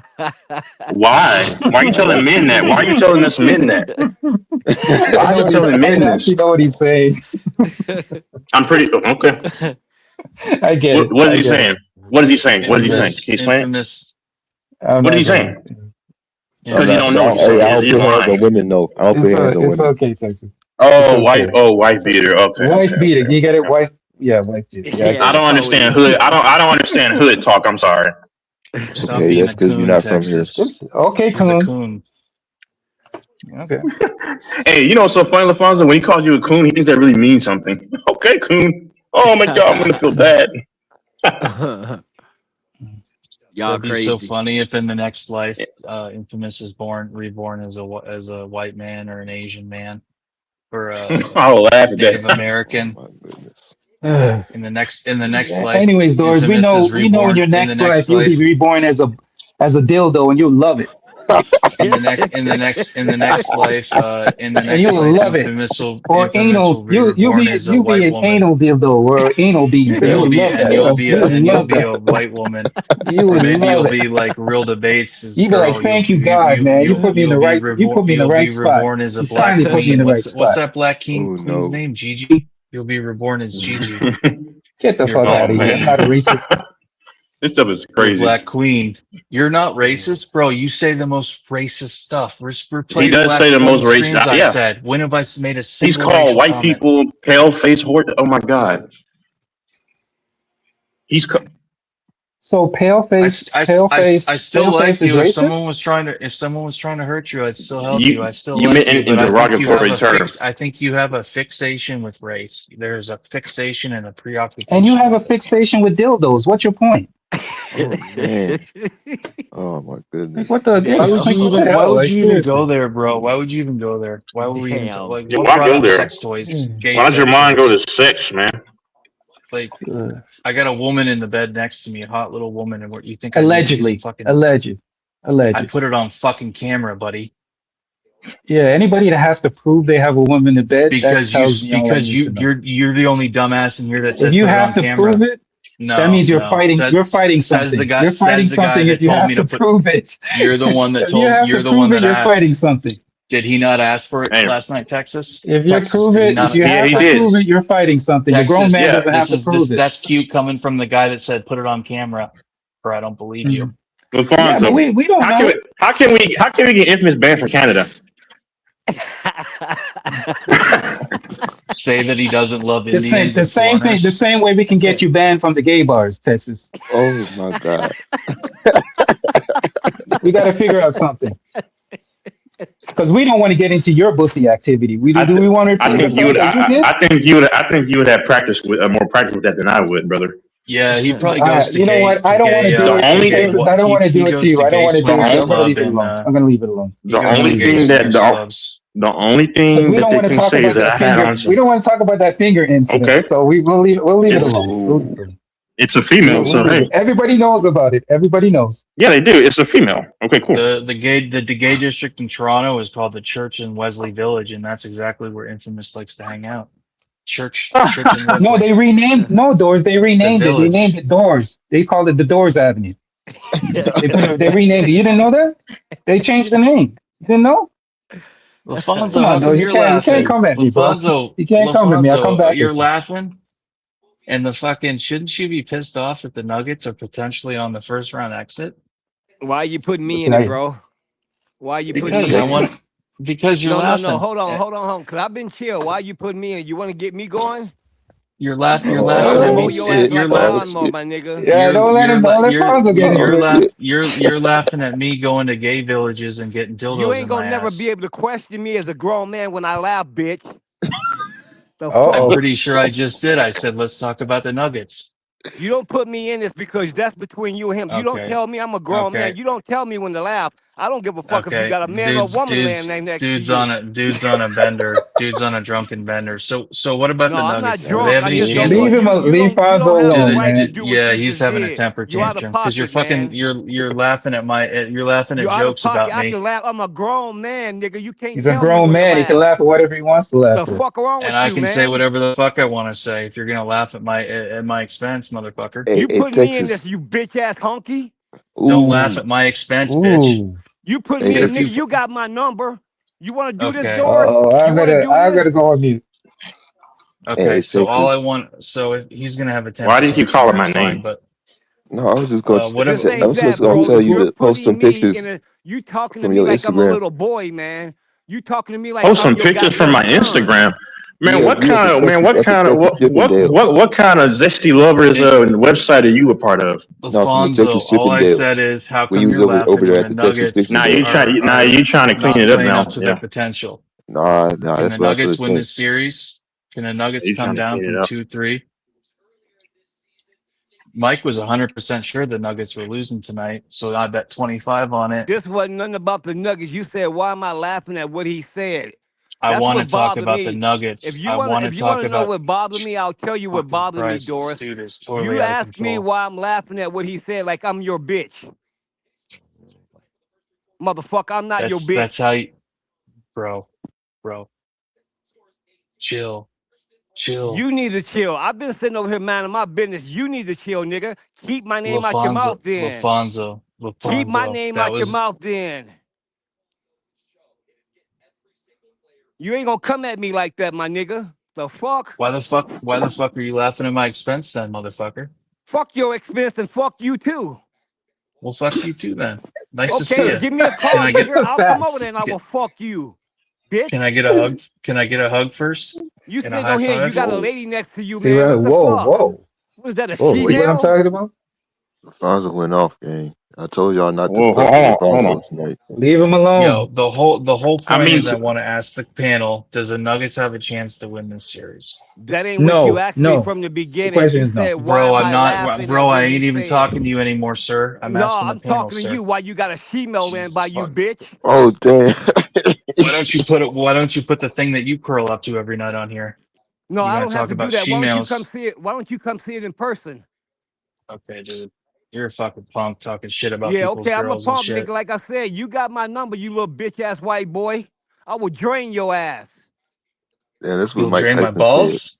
why? Why are you telling men that? Why are you telling us men that? Why are you telling men I this? actually know what he's saying. I'm pretty okay. I get it. What I is he get it. saying? What is he saying? What is he saying? Can you explain it? Infamous. What is he saying? Because you don't know what he's Hey, I saying. don't He's put hands on lying. women, no. I don't put hands on It's women. okay, Texas. Oh, It's okay. wife beater. Okay. Wife okay, beater. okay. You get it? Wife. Yeah, wife beater. Yeah, Yeah, I don't that's all it understand is. hood. I don't understand hood talk. I'm sorry. Stop Okay, being that's a because you're coon, not from here. Texas. Okay, He's a come on. coon. Okay. Hey, you know what's so funny, LaFonso? When he calls you a coon, he thinks that really means something. Okay, coon. Oh my God, I'm gonna feel bad. Y'all That'd be so crazy. funny if in the next life, Infamous is reborn as a white man or an Asian man, or I'll laugh at Native that. American. Oh, my goodness. In the next life, Anyways, Doris, we Infamous know is we know in reborn. your In the next next life you'll be life, reborn as a dildo and you'll love it. in the next life, And you'll love it. Or Infamous anal, will be you'll reborn be as a you'll be white an woman. anal dildo or anal bead. So you'll love that. You'll You'll be love a white woman. that. You Or would maybe love you'll it. be like Real Debates' You be like, girl. thank you, God, man. You put me in the right. You put me in the You'll right be spot. reborn as a You black finally put me in queen. the right What's spot. that black Oh, queen's no. name? Gigi. You'll be reborn as Gigi. Get the You're fuck black out of here. I'm queen. not a racist. This stuff is You're crazy. black queen. You're not racist, bro. You say the most racist stuff. Replay He the does last say the 20 most racist. streams I Yeah, said. When have I made a he's single called racial white comment? people pale face horse. Oh my God. He's So paleface I still like is you. If racist? someone was trying to hurt you, I'd still help you. I still you like meant you, in but derogatory terms. I think you have a fixation with race. There's a fixation and a preoccupation. And you have a fixation with dildos. What's your point? Oh, man. Oh, my goodness. What the? Why would you What the even? Why hell? would Like, you even seriously. go there, bro? Why would you even go there? Why would we even Damn. like? Yeah, What why brought go up there? sex toys? Gay Why does your sex mind go toys? to sex, man? Like, I got a woman in the bed next to me, a hot little woman, and what you think? I need to do some Allegedly. fucking. Alleged. I put it on fucking camera, buddy. Yeah, anybody that has to prove they have a woman in bed, that Because tells me all I need to know. you're the only dumbass in here that says If you put it have on to camera. prove it, No, that means you're no. fighting. You're fighting Says something. the guy. You're fighting Says the guy something that if you told have me to to put. prove it. You're the one that If you told. have You're to the prove one it, that you're asked. fighting something. Did he not ask for it Hey. last night, Texas? If you Texas, prove did he it, not? if you have he to did. prove it, you're fighting something. The grown Texas, man yeah, doesn't have to prove it. That's cute coming from the guy that said put it on camera, or I don't believe you. LaFonso, Yeah, but we don't know. how can we get Infamous banned from Canada? Say that he doesn't love The same, Indians. the and same thing, foreigners. the same way we can get you banned from the gay bars, Texas. Oh, my God. We got to figure out something because we don't want to get into your bussy activity. We do. We want to I prove think you would. something. You did. I think you would have practice with more practice with that than I would, brother. Yeah, he probably goes to You know gay. what? I don't want to do The it. only Texas, thing- I don't want to he do it goes to you. to I don't gay want to do it to you. swingers I'm gonna leave it club alone. and, I'm gonna leave it alone. The only gay thing swingers that clubs. the only Because thing we that don't they want to can talk say about is that that I had finger. on some. We don't want to talk about that finger incident. Okay. So we'll leave it alone. Ooh. We'll leave it alone. It's a female, so hey. Everybody knows about it. Everybody knows. Yeah, they do. It's a female. Okay, cool. The gay district in Toronto is called the Church in Wesley Village, and that's exactly where Infamous likes to hang out. Church in Wesley. No, they renamed Doors. They renamed it. They named it Doors. They called it the Doors Avenue. They renamed it. You didn't know that? They changed the name. You didn't know? LaFonso, Come on, Doors. You can't come at me, bro. You can't come at me. I'll come back. You're laughing. And the fucking, shouldn't you be pissed off that the Nuggets are potentially on the first round exit? Why are you putting me in it, bro? Why are you putting me in it? Because you're laughing. No, hold on. Because I've been chill. Why are you putting me in it? You want to get me going? You're laughing. You're laughing at me going to gay villages and getting dildos. You ain't gonna never be able to question me as a grown man when I laugh, bitch. I'm pretty sure I just did. I said, let's talk about the Nuggets. You don't put me in this because that's between you and him. You don't tell me I'm a grown man. You don't tell me when to laugh. I don't give a fuck if you got a man or a woman laying next to you. Dude's on a bender. Dude's on a drunken bender. So what about the Nuggets? I'm not drunk. Leave Fonzo alone, man. Yeah, he's having a temper tantrum because you're fucking. You're laughing at jokes about me. I can laugh. I'm a grown man, nigga. You can't. He's a grown man. He can laugh at whatever he wants to laugh at. The fuck wrong with you, man? And I can say whatever the fuck I want to say if you're gonna laugh at my expense, motherfucker. You put me in this, you bitch ass honky. Don't laugh at my expense, bitch. You put me in, nigga. You got my number. You want to do this, George? Oh, I'm gonna go on mute. Okay, so all I want, so if he's gonna have a temper. Why did you call it my name? But no, I was just going to tell you to post some pictures. You talking to from me your like Instagram. I'm a little boy, man. You talking to me like post some pictures from my Instagram. Man, what kind of zesty lovers website are you a part of? Alfonso, all I said is how come you're laughing when the Nuggets you trying to clean it up now. To their potential. Nah, Can that's the what Nuggets win this series? Can the Nuggets come down from 2-3? Mike was 100% sure the Nuggets were losing tonight, so I bet 25 on it. This wasn't nothing about the Nuggets. You said, why am I laughing at what he said? I want to talk about the Nuggets. If you want to know what bothered me, I'll tell you what bothered me, Doris. You asked me why I'm laughing at what he said, like I'm your bitch. Motherfucker, I'm not your bitch. That's how you... Bro. Chill. You need to chill. I've been sitting over here minding my business. You need to chill, nigga. Keep my name out your mouth then. LaFonso. Keep my name out your mouth then. You ain't gonna come at me like that, my nigga. The fuck? Why the fuck are you laughing at my expense then, motherfucker? Fuck your expense and fuck you too. Well, fuck you too then. Nice to see Okay, you. give me a call, nigga. I'll come over there and I will fuck you, bitch. Can I get a hug? Can I get a hug first? You sit on here and you got a lady next to you, See, man. whoa. What is that, a See what I'm female? talking about? Fonzo went off, gang. I told y'all not to Whoa, fuck hold with on. Fonzo tonight. Leave him alone. Yo, the whole point is I want to ask the panel, does the Nuggets have a chance to win this series? That ain't what you asked me from the beginning. question You is no. said, why Bro, am I'm I not laughing bro, at what I he ain't even said? talking to you anymore, sir. I'm No, asking the I'm panel, talking to sir. you. Why you got a female in by you, bitch? Oh damn! Why don't you put the thing that you curl up to every night on here? No, You I gotta don't have talk to do about that. Why don't you females. come see it? Why don't you come see it in person? Okay, dude. You're a fucking punk talking shit about Yeah, people's okay, I'm a girls and pump, shit. nigga. Like I said, you got my number, you little bitch ass white boy. I will drain your ass. Yeah, that's what You'll Mike drain my Tyson balls?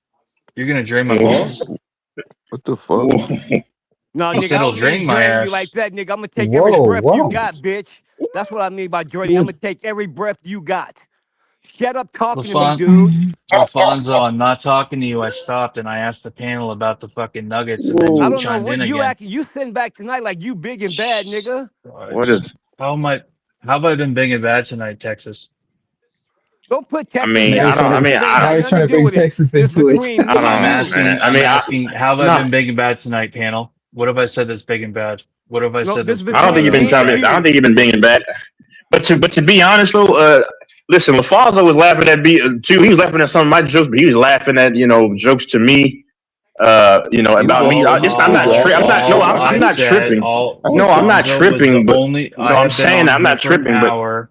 You're gonna drain my balls? What the fuck? No, You nigga, said I it'll don't drain mean my drain you ass. like that, nigga. I'm gonna take every Whoa, breath whoa. you got, bitch. That's what I mean by draining. I'm gonna take every breath you got. Shut up talking to me, dude. Alfonso, I'm not talking to you. I stopped and I asked the panel about the fucking Nuggets, and then I you don't know chimed what in you again. acting. You sitting back tonight like you big and bad, nigga. What is? How have I been big and bad tonight, Texas? Don't put I Texas mean, in I this. don't. I mean, This ain't I got Now you're nothing trying to to do bring with it. Texas This into it. between me don't and know, you. man. I'm I asking, how have I no. been big and bad tonight, panel? What have I said that's big and bad? What have I No, said this that's is I don't think between you've been me trying and to. I don't you. think you've been being bad. But to be honest though, listen, LaFonso was laughing at me too. He was laughing at some of my jokes, but he was laughing at jokes to me. About me. I'm not tripping. All No, I'm not Alfonso was the tripping. But only. no, I I'm have been saying on I'm here not for an tripping. But hour.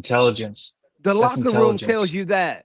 intelligence. The That's locker room intelligence. tells you that.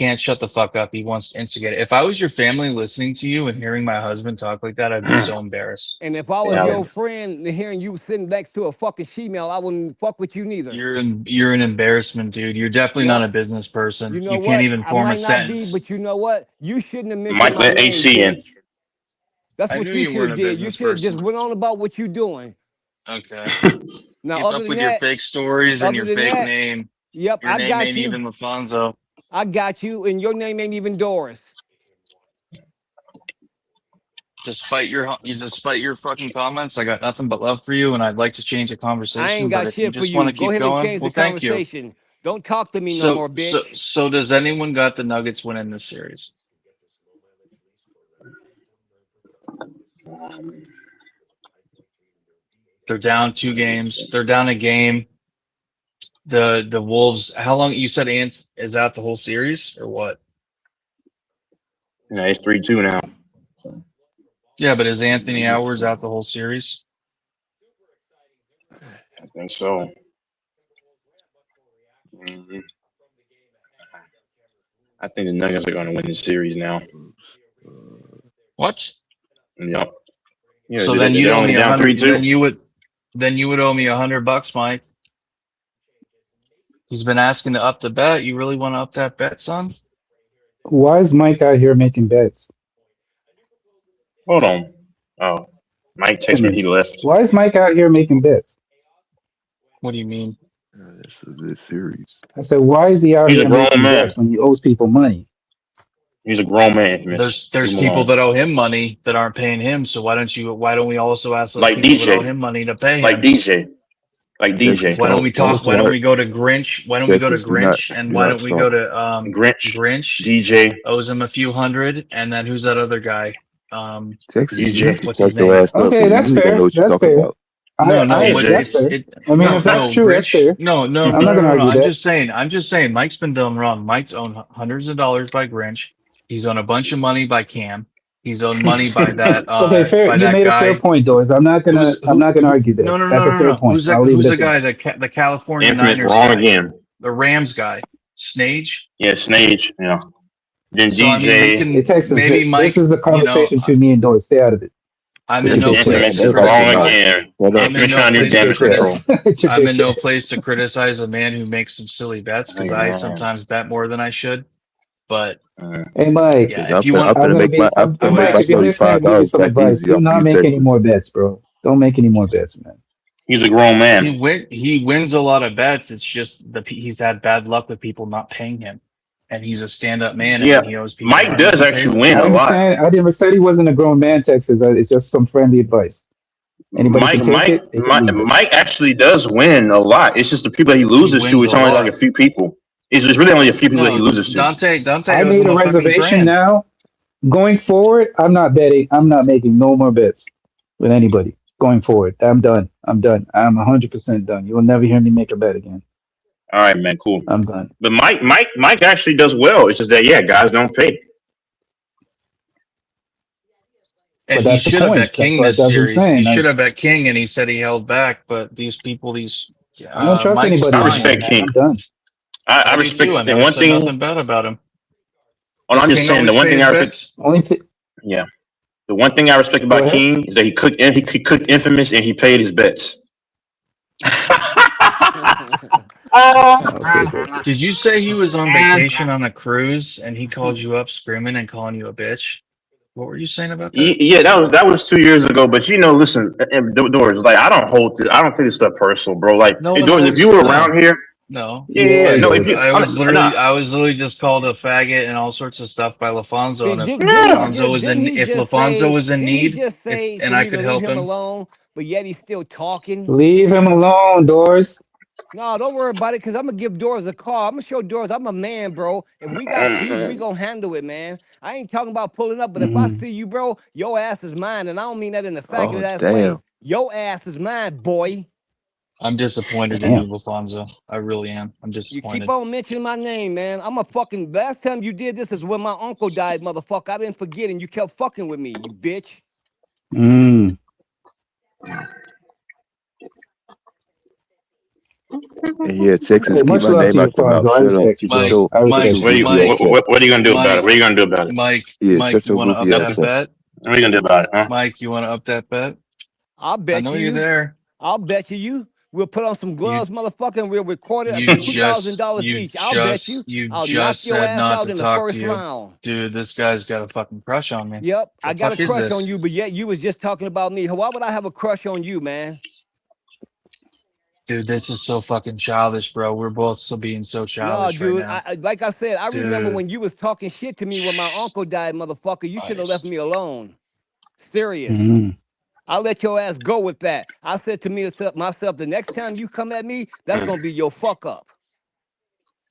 can't shut the fuck up. He wants to instigate it. If I was your family listening to you and hearing my husband talk like that, I'd be so embarrassed. And if I was your friend hearing you sitting next to a fucking female, I wouldn't fuck with you neither. You're an embarrassment, dude. You're definitely not a business person. You know you what? can't even form I a might not sentence. be, but you know what? You shouldn't have mentioned Mike, my let name, AC in. bitch. That's I what knew you you should weren't have a did. You business should have just person. went on about what you're doing. Okay. Now, Keep other up than with your that, fake stories and other your than fake that, name. yep, Your I name got ain't you. even LaFonso. I got you, and your name ain't even Doris. despite your fucking comments, I got nothing but love for you, and I'd like to change the conversation. I ain't But got if you shit for just want you. to Go keep ahead and going, change well, the thank you. conversation. Don't talk to me no more, bitch. So does anyone got the Nuggets winning this series? They're down 2 games. They're down a game. The Wolves. How long you said Ants is out the whole series or what? Yeah, it's 3-2 now. Yeah, but is Anthony Edwards out the whole series? I think so. Mhm. I think the Nuggets are going to win the series now. What? Yep. Yeah, So then you'd they're owe only me down 100. 3-2. Then you would owe me $100, Mike. He's been asking to up the bet. You really want to up that bet, son? Why is Mike out here making bets? Hold on. Oh, Mike texted me he left. Why is Mike out here making bets? What do you mean? That's a good series. I said, why is he out He's a here grown making man. bets when he owes people money? He's a grown man. Infamous. There's Leave him people alone. that owe him money that aren't paying him. So why don't we also ask those Like people that owe DJ. him money to pay him? Like DJ. Like Texas, DJ. Why don't we talk? don't Why don't start. we go to Grinch? Why don't we go to Texas, do not Grinch? And do why not don't we go start. to Grinch. Grinch? DJ. Owes him a few hundred, and then who's that other guy? Texas, you DJ. have to What's check his your name? ass up Okay, because that's you really don't know fair. what you're That's talking fair. about. No, but That's fair. I mean, if that's true, that's fair. No, I'm not gonna no. argue I'm that. just saying. Mike's been done wrong. Mike's owned hundreds of dollars by Grinch. He's owned a bunch of money by Cam. He's owned money by that. Okay, fair. By You that made a fair guy. point, Doris. I'm not gonna argue that. No, That's a fair point. Who's that? I'll leave Who's it the at that. guy? The California Infamous. Niners Wrong guy. again. The Rams guy. Snage. Yeah, Snage. Yeah. Then So I mean, we DJ. can Hey, Texas, maybe Mike. this is the conversation between me and Doris. Stay out of it. I'm in no place Infamous to is wrong criticize. again. I'm in Infamous no trying to do place to damage control. criticize. I'm in no place to criticize a man who makes some silly bets because I sometimes bet more than I should. But Hey, Mike. yeah, if you want, I'm gonna make my Mike, if you're listening, I'll give you some back advice. easy Do off not you, make any Texas. more bets, bro. Don't make any more bets, man. He's a grown man. he wins a lot of bets. It's just he's had bad luck with people not paying him, and he's a stand-up man. Yeah, And he owes people Mike money. does He actually pays win them. a lot. I never said he wasn't a grown man, Texas. It's just some friendly advice. Anybody can take it. They can leave it. Mike actually does win a lot. It's just the people that he loses to. wins It's a only lot. like a few people. It's really only a few people that he loses to. Dante I owes made him a a fucking reservation grand. now. Going forward, I'm not betting. I'm not making no more bets with anybody. Going forward, I'm done. I'm 100% done. You will never hear me make a bet again. All right, man, cool. I'm done. But Mike actually does well. It's just that guys don't pay. And But he that's the should have point. bet King That's this what I'm series. saying. He should have bet King, and he said he held back. But these people, I don't trust Mike anybody. I Stein, respect man. King. I'm done. I do respect too. I the never one said thing. nothing bad about him. Well, I'm Does just King saying the always one pay thing his I respect. bets? Only th- Yeah, the one thing I respect Go about ahead. King is that he cooked Infamous and he paid his bets. Did you say he was on vacation on a cruise and he called you up screaming and calling you a bitch? What were you saying about that? Yeah, that was 2 years ago. But listen, Doris, like I don't take this stuff personal, bro. Like, No hey, one Doris, if owes- you were no. around here, No. yeah, no, if you, I was nah. literally just called a faggot and all sorts of stuff by LaFonso. And if Didn't LaFonso was he in didn't he need, just say and for I me could to help leave him him. alone, but yet he's still talking? Leave him alone, Doris. No, don't worry about it, because I'm going to give Doris a call. I'm going to show Doris I'm a man, bro. If we got beef, we going to handle it, man. I ain't talking about pulling up, but if I see you, bro, your ass is mine. And I don't mean that in the faggot ass way. Damn. Your ass is mine, boy. I'm disappointed in you, LaFonso. I really am. I'm You disappointed. keep on mentioning my name, man. I'm a fucking... Last time you did this is when my uncle died, motherfucker. I didn't forget, and you kept fucking with me, you bitch. Mm. And yeah, Texas, Hey, keep much my love name to you, out your mouth. Fonzo. I Shut up. respect you, Shut bro. your I respect shut you. your goofy ass up. What are you gonna do about it? What are you gonna do about it? Mike, Shut you your want to up goofy ass that up. bet? What are you gonna do about it, huh? Mike, you want to up that bet? I'll bet I know you. you're there. I'll bet you. We'll put on some gloves, motherfucker, and we'll record it You at just $2,000 each. I'll bet you. I'll knock your said ass not out to in the talk to first you. round. Dude, this guy's got a fucking crush on me. Yep, I got a fuck is crush this? on you, but yet you was just talking about me. Why would I have a crush on you, man? Dude, this is so fucking childish, bro. We're both still being so No, childish dude. right now. Like I said, I remember Dude. when you was talking shit to me when my uncle died, motherfucker. You should have left me alone. Serious. Mhm. I'll let your ass go with that. I said to myself, the next time you come at me, that's gonna be your fuck up.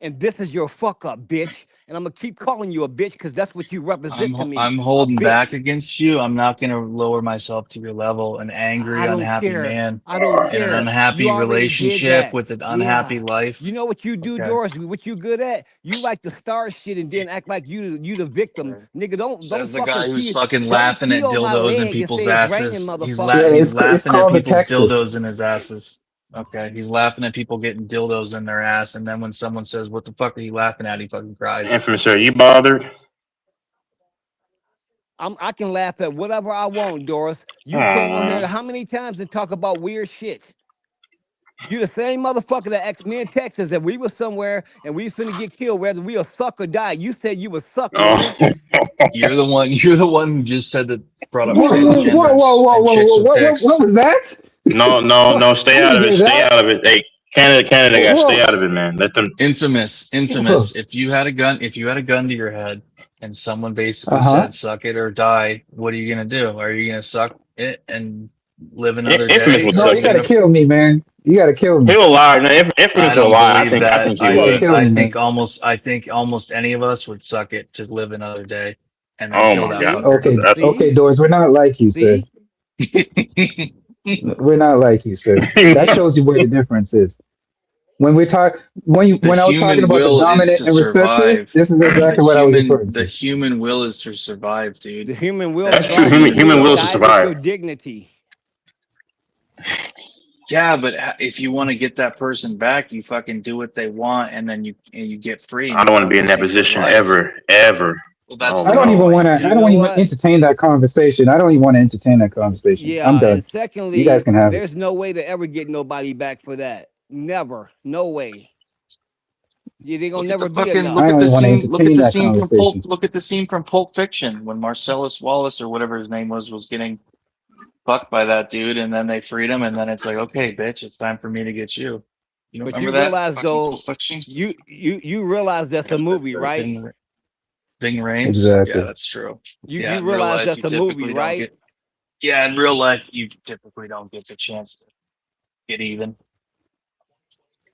And this is your fuck up, bitch. And I'm gonna keep calling you a bitch because that's what you represent to me. I'm A holding back bitch. against you. I'm not gonna lower myself to your level. An angry, I don't unhappy care. man I don't in an care. unhappy You already did relationship that. with an unhappy Yeah. life. You know what you do, Okay. Doris? What you good at? You like to start shit and then act like you the victim. Nigga, don't Says the fucking guy who's feel, fucking don't laughing at feel my dildos in leg and people's say it's raining, asses. motherfucker. He's it's laughing at called the people's Texas. dildos in his asses. Okay, he's laughing at people getting dildos in their ass, and then when someone says, "What the fuck are you laughing at?" he fucking cries. Infamous, are you bothered? I can laugh at whatever I want, Doris. You came on here Aw. how many times and talk about weird shit? You the same motherfucker that asked me in Texas that we was somewhere and we finna get killed, whether we a suck or die. You said you was suck, nigga. You're the one. You're the one who just said that. Brought up Whoa, whoa, whoa, transgenders whoa, and whoa, chicks whoa, with what, dicks. what was that? No, stay I out didn't of it. hear Stay that. out of it. Hey, Canada guy, stay Whoa. out of it, man. Let them. Infamous. If you had a gun to your head and someone basically said "suck it or die," what are you gonna do? Are you gonna suck it and live another Infamous day? would No, Or are suck you you it. gotta gonna? kill me, man. You gotta kill me. He'll lie. No, I Infamous will don't lie. believe I that. think he You gotta would. kill me, man. I think almost any of us would suck it to live another day and then Oh kill my that god. fucker. Okay, That's okay, Doors, we're not like you, sir. See? We're not like you, sir. That shows you where the difference is. When we talk, when I was talking Human about the will is dominant to and recessive, survive. this is exactly what I was referring The to. human will is to survive, dude. The human will That's That's true. survive. human You Human will will is to die with your survive. dignity. Yeah, but if you want to get that person back, you fucking do what they want, and then you get free and I you don't want to be in fucking that live your position life. ever. Well, that's Oh I the don't no. even want point. to. I You don't know even what? entertain that conversation. I don't even want to entertain that conversation. I'm Yeah, and done. You guys secondly, can have it. there's no way to ever get nobody back for that. Never. No way. Yeah, they gonna never be enough. I don't even want to entertain that conversation. Look at the scene from Pulp Fiction when Marcellus Wallace or whatever his name was getting fucked by that dude, and then they freed him, and then it's like, okay, bitch, it's time for me to get you. You don't But remember you that realize fucking though, Pulp Fiction? you realize that's a movie, right? Ving Rhames. Exactly. Yeah, that's true. You Yeah, you in real realize life, that's you a movie, typically don't right? get. Yeah, in real life, you typically don't get the chance to get even.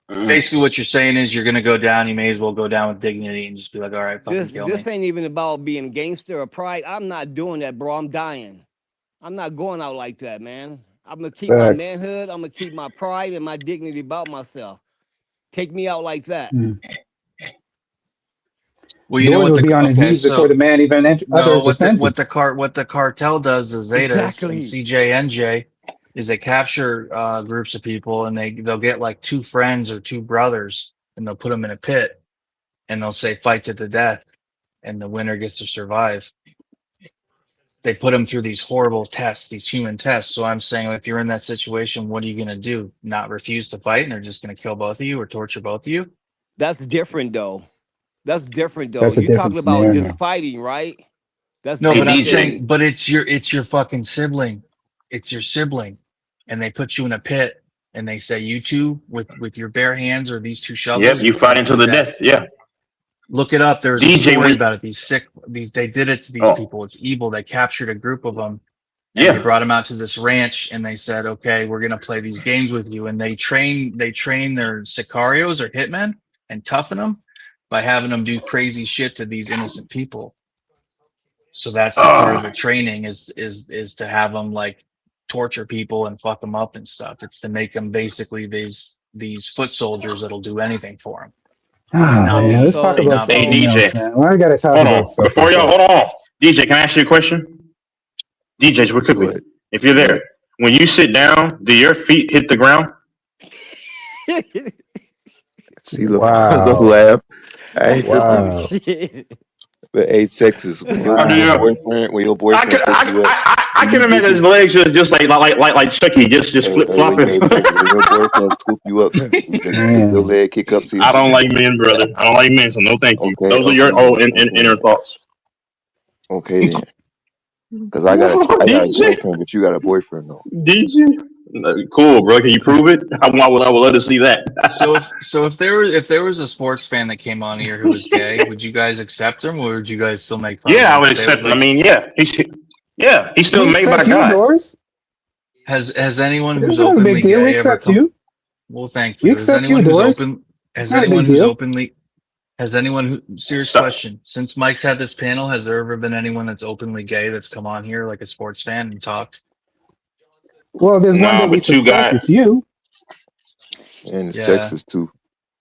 Basically, what you're saying is you're gonna go down. You may as well go down with dignity and just be like, all right, fucking kill This me. ain't even about being gangster or pride. I'm not doing that, bro. I'm dying. I'm not going out like that, man. I'm gonna keep my Facts. manhood. I'm gonna keep my pride and my dignity about myself. Take me out like that. Mm. Well, you know Doors what will be on his knees before the man even utters the what sentence. the cartel does, the Zetas Exactly. and CJNJ, is they capture groups of people and they'll get like two friends or two brothers and they'll put them in a pit and they'll say fight to the death and the winner gets to survive. They put them through these horrible tests, these human tests. So I'm saying, if you're in that situation, what are you gonna do? Not refuse to fight and they're just gonna kill both of you or torture both of you? That's different though. That's different though. That's a You different talking about just scenario. fighting, right? That's No, but I'm different than saying, but it's your fucking sibling. It's your sibling. And they put you in a pit and they say, you two with your bare hands or these two shovels. Yep, you fight into the death. Yeah. Look it up. There's a DJ story when- about it. They did it to these Oh. people. It's evil. They captured a group of them. And Yeah. they brought them out to this ranch and they said, okay, we're going to play these games with you. And they train their sicarios or hitmen and toughen them by having them do crazy shit to these innocent people. So that's the part of the training is to have them like torture people and fuck them up and stuff. It's to make them basically these foot soldiers that'll do anything for them. Ah, man, let's talk about Hey, something else, DJ. man. Why we gotta talk Hold about on. stuff Before like y'all, this? hold on. DJ, can I ask you a question? DJ, real quickly. If you're there, when you sit down, do your feet hit the ground? See, look, Wow. don't laugh. I ain't Wow. But hey, Texas, when your boyfriend pick you up, I can imagine his legs are just like Chucky, just flip flopping. hey, Texas, when your boyfriend scoop you up, does your leg kick up to you? I don't like men, brother. I don't like men, so no thank you. Okay, Those are your inner thoughts. Okay then. Because I got a girlfriend, but you got a boyfriend though. DJ? Cool, bro. Can you prove it? I would love to see that. So if there was a sports fan that came on here who was gay, would you guys accept him or would you guys still make fun of him? Yeah, I would Say it accept was it. I mean, yeah. Yeah, he's still We made by accept you, God. Doris. Has anyone It's who's not a openly big deal. We gay ever accept come? you. Well, thank We you. Has accept you, anyone who's Doris. open? It's Has not a anyone big who's deal. openly? Has anyone who? Serious question. Since Mike's had this panel, has there ever been anyone that's openly gay that's come on here like a sports fan and talked? Well, there's one Nah, that we but you suspect got is you. And it's Yeah. Texas too.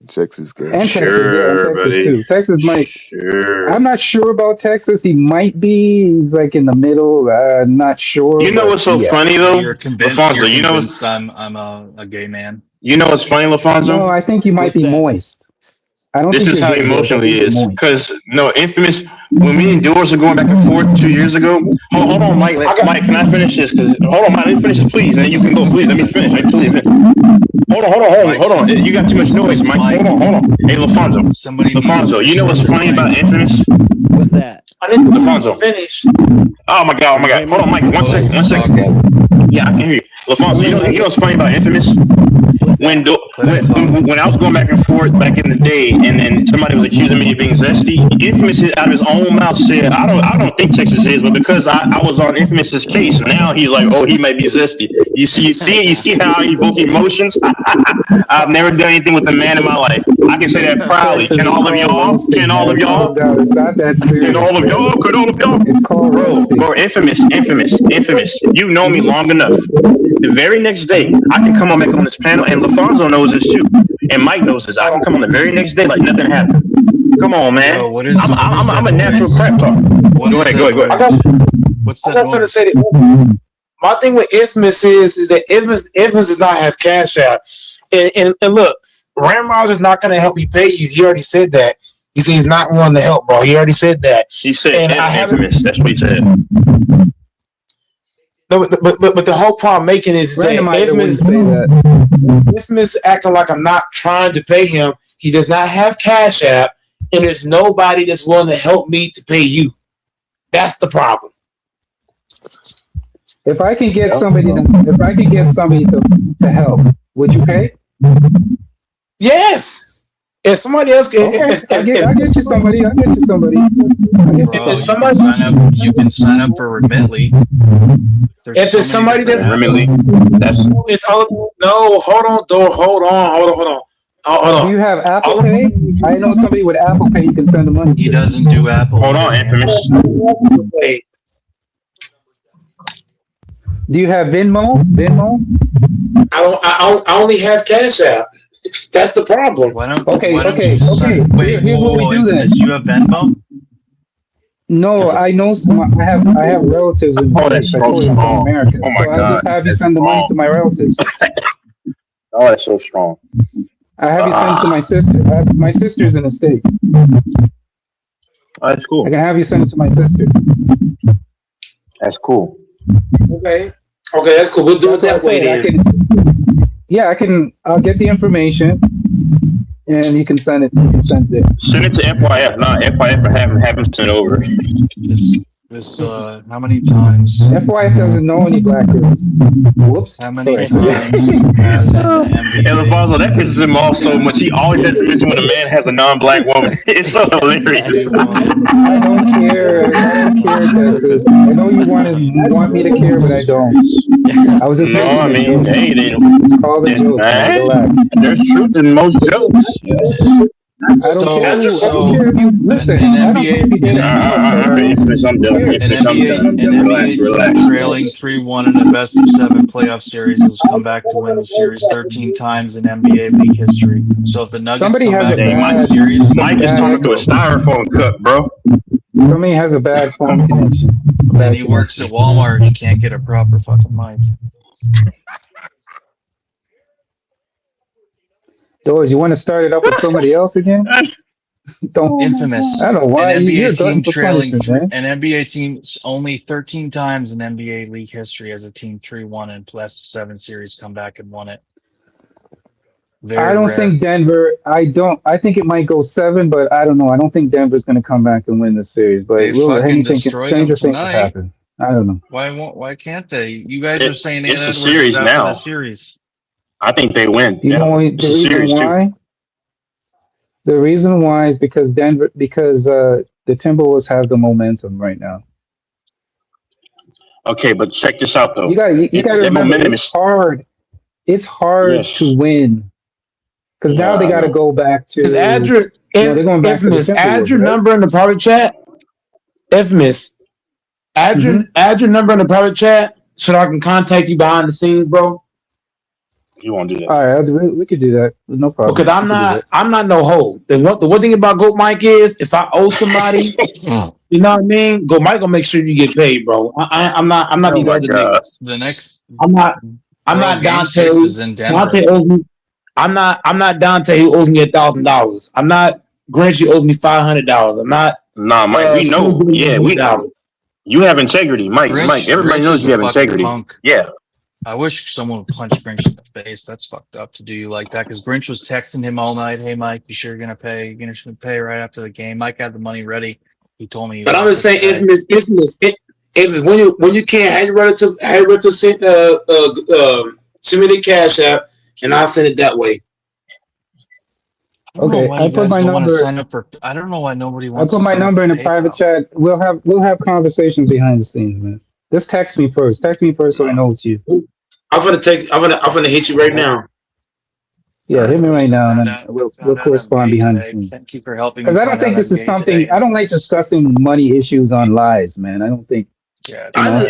Texas gay. And Texas, yeah, and sure, Texas buddy. too. Texas might. Sure. I'm not sure about Texas. He might be. He's like in the middle. Not sure. You know but what's so yeah. funny So though, you're convinced. Lafonso? You're You know, convinced I'm a gay man. you know what's funny, No, Lafonso? I think you might What's be that? moist. I don't This think is you're how gay, Doris. I emotional think he you're is. moist. Because no, infamous. When me and Doris were going back and forth 2 years ago. Hold on, Mike. Mike, can I finish this? Because hold on, Mike. Let me finish this, please, and then you can go. Please, let me finish. Hey, please. Hold on. You got too much noise, Mike. Hold on. Hey, Lafonso. Somebody Lafonso, you know what's funny about Infamous? What's that? I didn't Lafonso. finish. Oh my god. Hold on, Mike. One second. Yeah, I can hear you. Lafonso, you know what's funny about Infamous? When I was going back and forth back in the day, and then somebody was accusing me of being zesty, Infamous out of his own mouth said, I don't think Texas is, but because I was on Infamous's case, now he's like, oh, he may be zesty. You see how I evoke emotions? I've never done anything with a man in my life. I can say that proudly. Can all of y'all? It's not that serious. Can all of y'all? Could all of y'all? It's called roasting. Bro, infamous. You know me long enough. The very next day, I can come on back on this panel, and LaFonso knows this too, and Mike knows this. I can come on the very next day like nothing happened. Come on, man. Yo, what is- I'm a natural crap talker. Go ahead. What's I'm that not trying to noise? say that. My thing with Infamous is that Infamous does not have Cash App, and look, Ramrod is not going to help me pay you. He already said that. He said he's not willing to help, bro. He already said that. He said And I haven't- Infamous. That's what he said. No, but the whole point I'm making is that Randomizer wouldn't say that. Infamous acting like I'm not trying to pay him. He does not have Cash App, and there's nobody that's willing to help me to pay you. That's the problem. If I can get somebody to help, would you pay? Yes. If somebody else can, Okay, I'll get you somebody. If somebody, You can sign up for Remitly. if there's somebody that Remitly, that's it's all no. Hold on. Do you have Apple Pay? I know somebody with Apple Pay you can send the money to. He doesn't do Apple. Hold on, Infamous. Wait. Do you have Venmo? I only have Cash App. That's the problem. Why don't? Okay. Wait, Here's what we do then. You have Venmo? No, I know. I have relatives in the States. I told you I'm from America, Oh my so I God. just have you send the money to my relatives. Oh, that's so strong. I have you send it to my sister. My sister's in the States. Oh, that's cool. I can have you send it to my sister. That's cool. Okay, that's cool. We'll do it that way then. I'll get the information, and you can send it. Send it to FYF, not FYF, and have him send over. This how many times? FYF doesn't know any black girls. Whoops. How many Sorry. times has the NBA? And LaFonso, that pisses him off so much. He always has to mention when a man has a non-black woman. It's so hilarious. I don't care, Texas. I know you want me to care, but I don't. I was just No, I mean, hey, it's called a joke. hey, Relax. there's truth in most jokes. I don't care. I don't care if you listen. I don't care if you did it. I'm done. An NBA Relax. trailing 3-1 in the best of 7 playoff series has come back to win the series 13 times in NBA league history. So if the Nuggets Somebody come has back a and win bad- the series, Mike is talking to a styrofoam cup, bro. Somebody has a bad phone connection. and he works at Walmart, he can't get a proper fucking mic. Doors, you want to start it up with somebody else again? Don't. Infamous. I don't know why An you're NBA glutton team for trailing punishment, man. an NBA team only 13 times in NBA league history as a team 3-1 in last 7 series come back and won it. Very I don't rare. think Denver. I think it might go 7, but I don't know. I don't think Denver's going to come back and win the series. But They fucking anything, destroyed stranger them things have tonight. happened. I don't know. Why can't they? You guys are saying It's a Edwards series is out now. of the series. I think they win. You know the It's a reason series, too. why? The reason why is because the Timberwolves have the momentum right now. Okay, but check this out though. You got to That remember, momentum it's is hard. It's hard yes. to win because now they I got to know. go back to. Because Adrian, they're going back to the Infamous, add Timberwolves, your right? number in the private chat. Infamous, add your number in the private chat so that I can contact you behind the scenes, bro. You won't do that. All right, we could do that. No problem. Because I'm We could do not no hoe. The one thing about Goat Mike is if I owe somebody, you know what I mean? Goat Mike gonna make sure you get paid, bro. I'm not Oh these my other God. niggas. The next I'm not Game Dante. Face is in Denver. Dante owes me. I'm not Dante who owes me $1,000. I'm not Grinch who owes me $500. I'm not. Nah, Mike, we know. Yeah, we know. You have integrity, Mike. Mike, everybody Grinch knows is you a have fucking integrity. punk. Yeah. I wish someone would punch Grinch in the face. That's fucked up to do you like that. Because Grinch was texting him all night. Hey, Mike, you sure you're gonna pay? You're gonna pay right after the game. Mike had the money ready. He told me. But I'm just saying, infamous. When you can't have your relative send me the cash app, and I'll send it that way. Okay, I put my number. I don't know why nobody I wants. put my number in the private chat. We'll have conversations behind the scenes, man. Just text me first. Text me first so I know it's you. I'm gonna hit you right now. Yeah, hit me right now, and then we'll correspond behind the scenes. Thank you for helping. Because I don't think this is something. I don't like discussing money issues on lives, man. I don't think. Yeah, I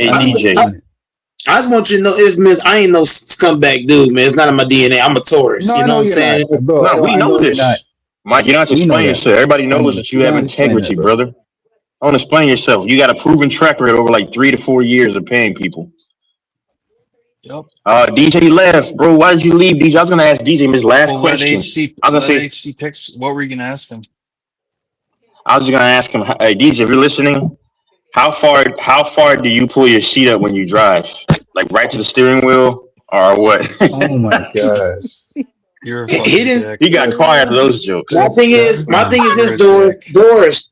just want you to know, Infamous, I ain't no scumbag dude, man. It's not in my DNA. I'm a Taurus. No, you know what I'm saying? No, we know this. Mike, you don't have to explain yourself. Everybody knows that you have integrity, brother. I want to explain yourself. You got a proven track record over like 3 to 4 years of paying people. Yep. DJ left, bro. Why did you leave, DJ? I was gonna ask DJ his last question. I was gonna say HC picks. What were you gonna ask him? I was just gonna ask him, hey DJ, if you're listening, how far do you pull your seat up when you drive? Like right to the steering wheel or what? Oh my gosh. You're a he got quiet after those jokes. My thing is this, Doris.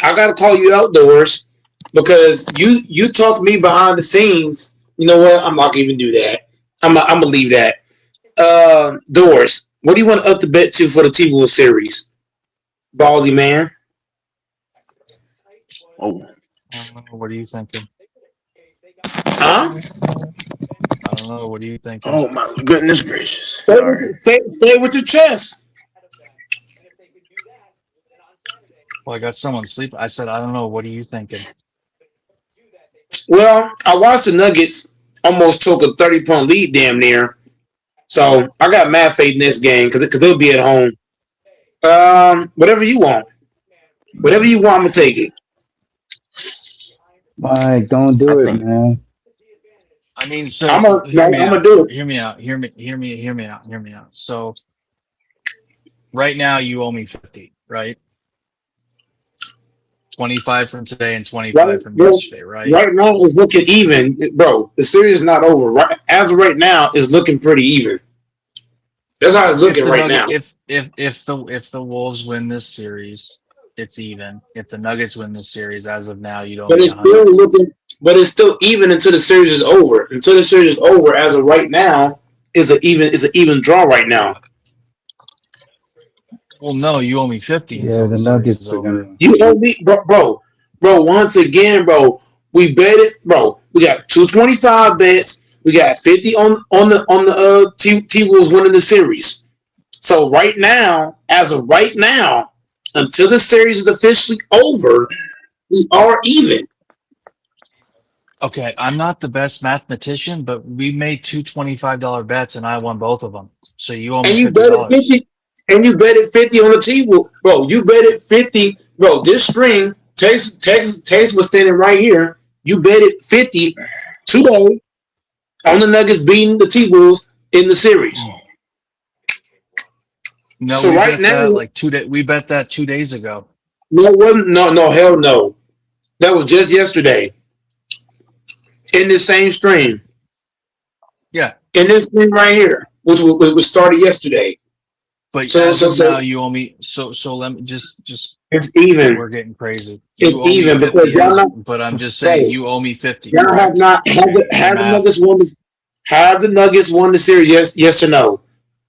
I gotta call you out, Doris, because you talked to me behind the scenes. You know what? I'm not gonna even do that. I'm gonna leave that. Doris, what do you want to up the bet to for the T-Wolves series? Ballsy man. Oh. What are you thinking? Huh? I don't know. What are you thinking? Oh my goodness gracious! Say it with your chest. Well, I got someone sleeping. I said, I don't know. What are you thinking? Well, I watched the Nuggets almost took a 30-point lead damn near. So I got mad faith in this game because they'll be at home. Whatever you want. Whatever you want, I'm going to take it. Mike, don't do it, man. I mean, so I'm gonna do it. Hear me out. So right now you owe me 50, right? 25 from today and 25 from yesterday, right? Right now it's looking even, bro. The series is not over. Right as of right now, it's looking pretty even. That's how it's looking right now. If the Wolves win this series, it's even. If the Nuggets win this series, as of now, you don't. But it's still looking. But it's still even until the series is over. Until the series is over, as of right now, is an even draw right now. Well, no, you owe me 50. Yeah, the Nuggets are gonna. You owe me, bro. Once again, bro, we bet it, bro. We got 225 bets. We got 50 on the T-Wolves winning the series. So right now, as of right now, until the series is officially over, we are even. Okay, I'm not the best mathematician, but we made two $25 bets and I won both of them. So you owe me $50. And you betted 50 on the T-Wolves. Bro, you betted 50. Bro, this string, Taste was standing right here. You betted 50 today on the Nuggets beating the T-Wolves in the series. No, so we right now, we bet that 2 days ago. No, it wasn't. No, hell no. That was just yesterday. In this same stream. Yeah. In this stream right here, which was started yesterday. But so now you owe me. So let me just. It's even. We're getting crazy. It's even because y'all not. But I'm just saying, you owe me 50. Y'all have not have the Nuggets won the series. Yes or no?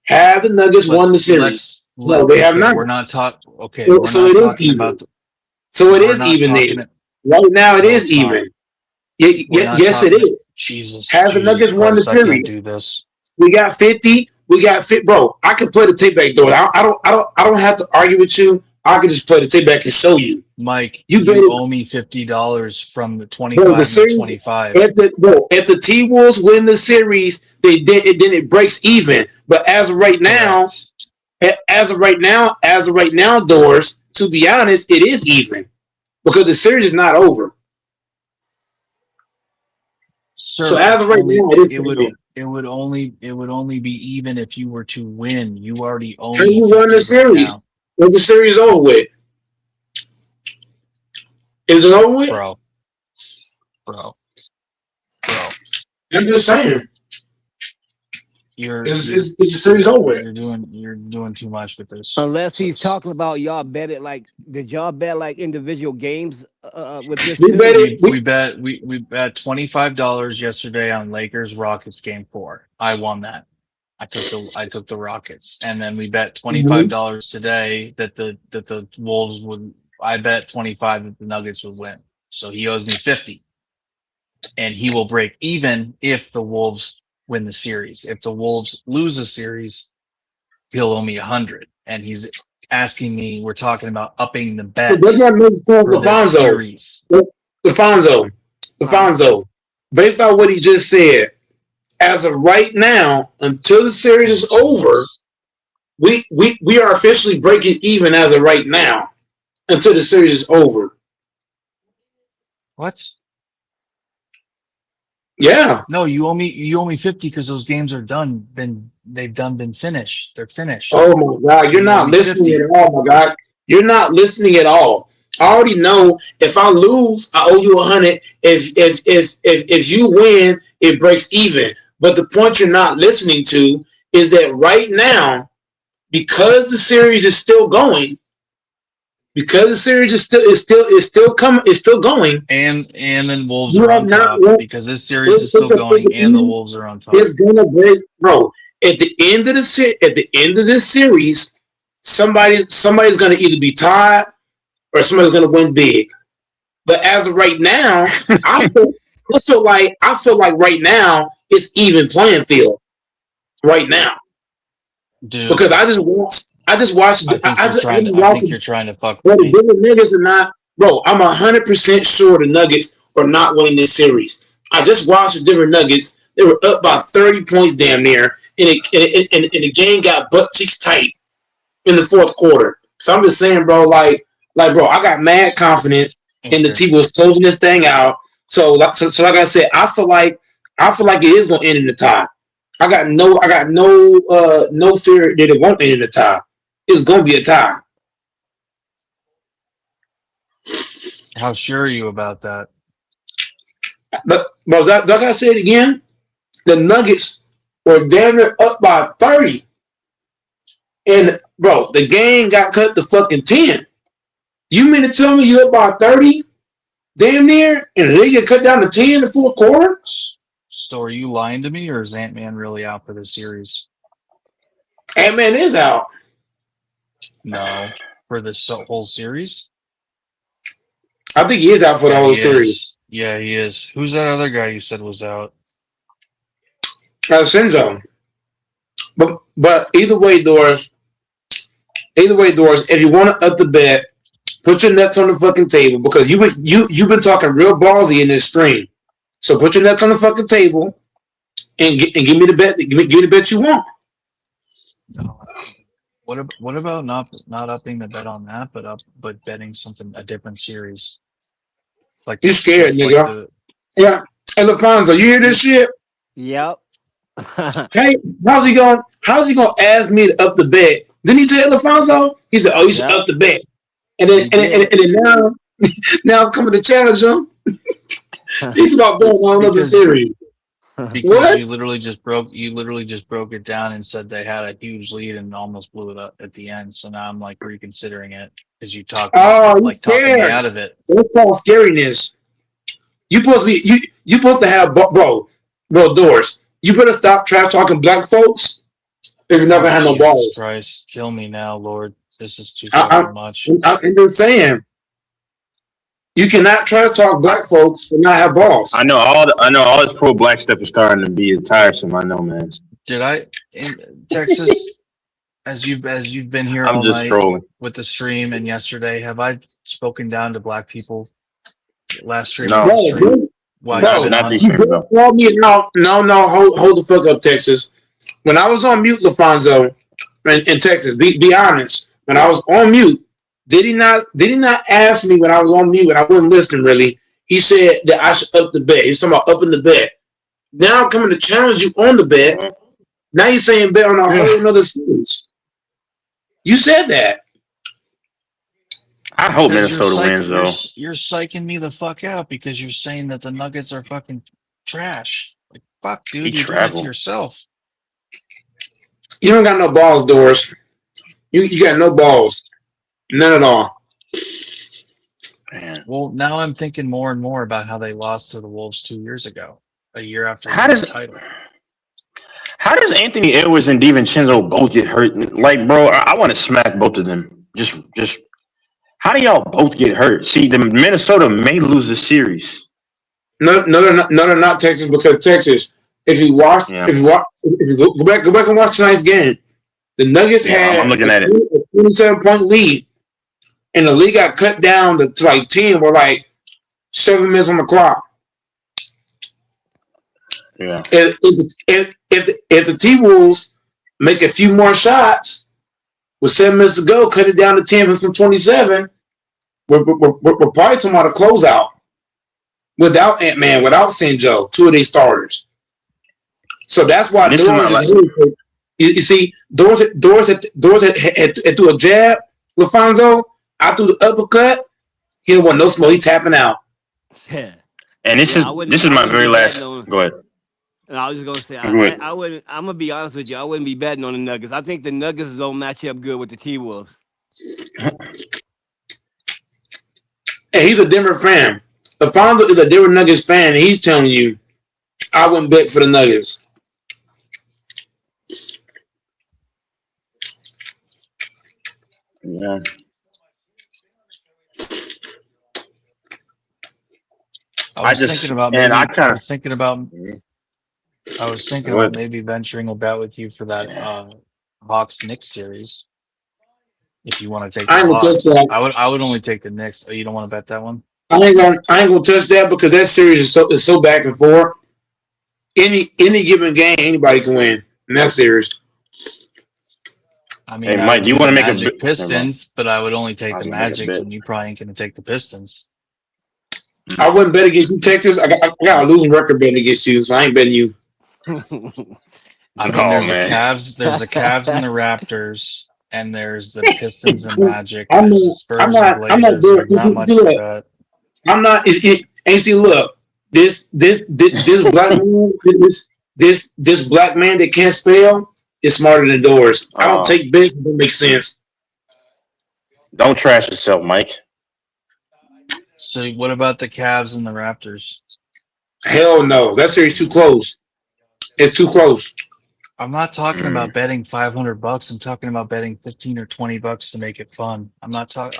Have the Nuggets won the series? No, they have not. We're not talking. Okay. So it is even. So it is even there. Right now, it is even. Yes, it is. Jesus. Have the Nuggets won the Christ, I can't series? do this. We got 50. We got fit, bro. I can play the tape back, though. I don't have to argue with you. I can just play the tape back and show you. Mike, You you owe me $50 from the 25 Bro, and the the series, 25. if the T Wolves win the series, then it breaks even. But as of right now, Doors, to be honest, it is even because the series is not over. Sir, So as of right now, it would only be even if you were to win. You already owe How me you won the 50 right now. series? What's the series over with? Is it over with? Bro. I'm just saying. Is the series over with? You're doing too much with this. Unless he's talking about y'all bet it like, did y'all bet like individual games with this? We bet $25 yesterday on Lakers Rockets game 4. I won that. I took the Rockets, and then we bet $25 today that the Wolves would. I bet 25 that the Nuggets would win. So he owes me 50, and he will break even if the Wolves win the series. If the Wolves lose the series, he'll owe me 100, and he's asking me. We're talking about upping the bet. Does that make sense, for the series. Lafonso, based on what he just said, as of right now, until the series is over, we are officially breaking even as of right now. Until the series is over. What? Yeah. No, you owe me 50 because those games are done. Been finished. They're finished. Oh my God, you're not listening at all, my God. You're not listening at all. I already know if I lose, I owe you 100. If you win, it breaks even. But the point you're not listening to is that right now, because the series is still going, because the series is still going, and then Wolves are on top because this series is still going, and the Wolves are on top. It's gonna break, bro. At the end of this series, somebody's gonna either be tied or somebody's gonna win big. But as of right now, I feel like right now it's even playing field. Right now, dude, because I just watched. I think you're trying to fuck with me. The Nuggets are not, bro. I'm 100% sure the Nuggets are not winning this series. I just watched the Denver Nuggets. They were up by 30 points damn near, and the game got butt cheeks tight in the fourth quarter. So I'm just saying, bro, like, bro, I got mad confidence in the team was closing this thing out. So like I said, I feel like it is gonna end in the tie. I got no fear that it won't end in the tie. It's gonna be a tie. How sure are you about that? But like I said again, the Nuggets were damn near up by 30. And bro, the game got cut to fucking 10. You mean to tell me you're up by 30? Damn near? And they get cut down to 10 in the fourth quarter? So are you lying to me, or is Ant-Man really out for this series? Ant-Man is out. No, for this whole series? I think he is out for the whole series. Yeah, he is. Who's that other guy you said was out? Shinzo. But either way, Doris, if you want to up the bet, put your nuts on the fucking table because you've been talking real ballsy in this stream. So put your nuts on the fucking table and give me the bet. Give me the bet you want. No. What about not upping the bet on that, but betting a different series? Like you scared, nigga. Yeah. Hey, Lafonso, you hear this shit? Yep. Hey, how's he gonna ask me to up the bet? Didn't he say Lafonso? He said, "Oh, you should up the bet." And then now I'm coming to challenge him. He's about going on another series. Because what? You literally just broke it down and said they had a huge lead and almost blew it up at the end. So now I'm like reconsidering it because you talked talking me out of it. That's called scariness. You supposed to have bro Doors. You better stop trash talking black folks if you're not gonna have no balls. Christ, kill me now, Lord. This is too much. I'm just saying. You cannot try to talk black folks and not have balls. I know all this pro black stuff is starting to be tiresome. I know, man. Did I in Texas? As you've been here I'm all just night trolling. with the stream and yesterday, have I spoken down to black people last stream? No. This stream? While No, you've been not on? these streams, no. Call me no, hold the fuck up, Texas. When I was on mute, LaFonso, in Texas, be honest. When I was on mute, did he not ask me when I was on mute and I wasn't listening really? He said that I should up the bet. He's talking about upping the bet. Now I'm coming to challenge you on the bet. Now you're saying bet on a whole another series. You said that. I hope Because Minnesota wins, though. You're psyching me the fuck out because you're saying that the Nuggets are fucking trash. Like, fuck, dude, you're doing it to yourself. You don't got no balls, Doris. You got no balls. None at all. Man. Well, now I'm thinking more and more about how they lost to the Wolves 2 years ago, a year after How the does- title. How does Anthony Edwards and DiVincenzo both get hurt? Like, bro, I want to smack both of them. Just, how do y'all both get hurt? See, the Minnesota may lose the series. No, they're not Texas, because Texas. If you go back and watch tonight's game, the Nuggets had I'm looking at it. a 27-point lead, and the league got cut down to like 10 with like 7 minutes on the clock. Yeah. If the T-Wolves make a few more shots with 7 minutes to go, cut it down to 10 from 27, we're probably talking about a closeout without Ant-Man, without Sinjo, 2 of these starters. So that's why This Doris is you see, Doris had threw a jab, LaFonso. I threw the uppercut. He didn't want no smoke. He tapping out. Yeah. And this is my very last. Go ahead. And I was just gonna say, Go ahead. I wouldn't. I'm gonna be honest with you. I wouldn't be betting on the Nuggets. I think the Nuggets don't match up good with the T-Wolves. And he's a Denver fan. LaFonso is a Denver Nuggets fan, and he's telling you, I wouldn't bet for the Nuggets. Yeah. I was thinking about What? maybe venturing a bet with you for that Hawks Knicks series. If you want to take the I ain't gonna touch Hawks, that. I would only take the Knicks. Oh, you don't want to bet that one? I ain't gonna touch that because that series is so back and forth. Any given game, anybody can win in that series. I mean, Hey, Mike, do you want to make a Magic Pistons, but I would only take I was the gonna make a Magic, bet. and you probably ain't gonna take the Pistons. I wouldn't bet against you, Texas. I got a losing record betting against you, so I ain't betting you. I mean, Oh, there's man. there's the Cavs and the Raptors, and there's the Pistons and Magic. I'm There's the not- Spurs I'm not- and I'm not Blazers. doing- There's not much see to what? bet. I'm not. And see, look, this black man, this black man that can't spell is smarter than Doris. I don't take bets that don't make sense. Don't trash yourself, Mike. So what about the Cavs and the Raptors? Hell no, that series too close. It's too close. I'm not talking about betting $500. I'm talking about betting $15 or $20 to make it fun. I'm not talking.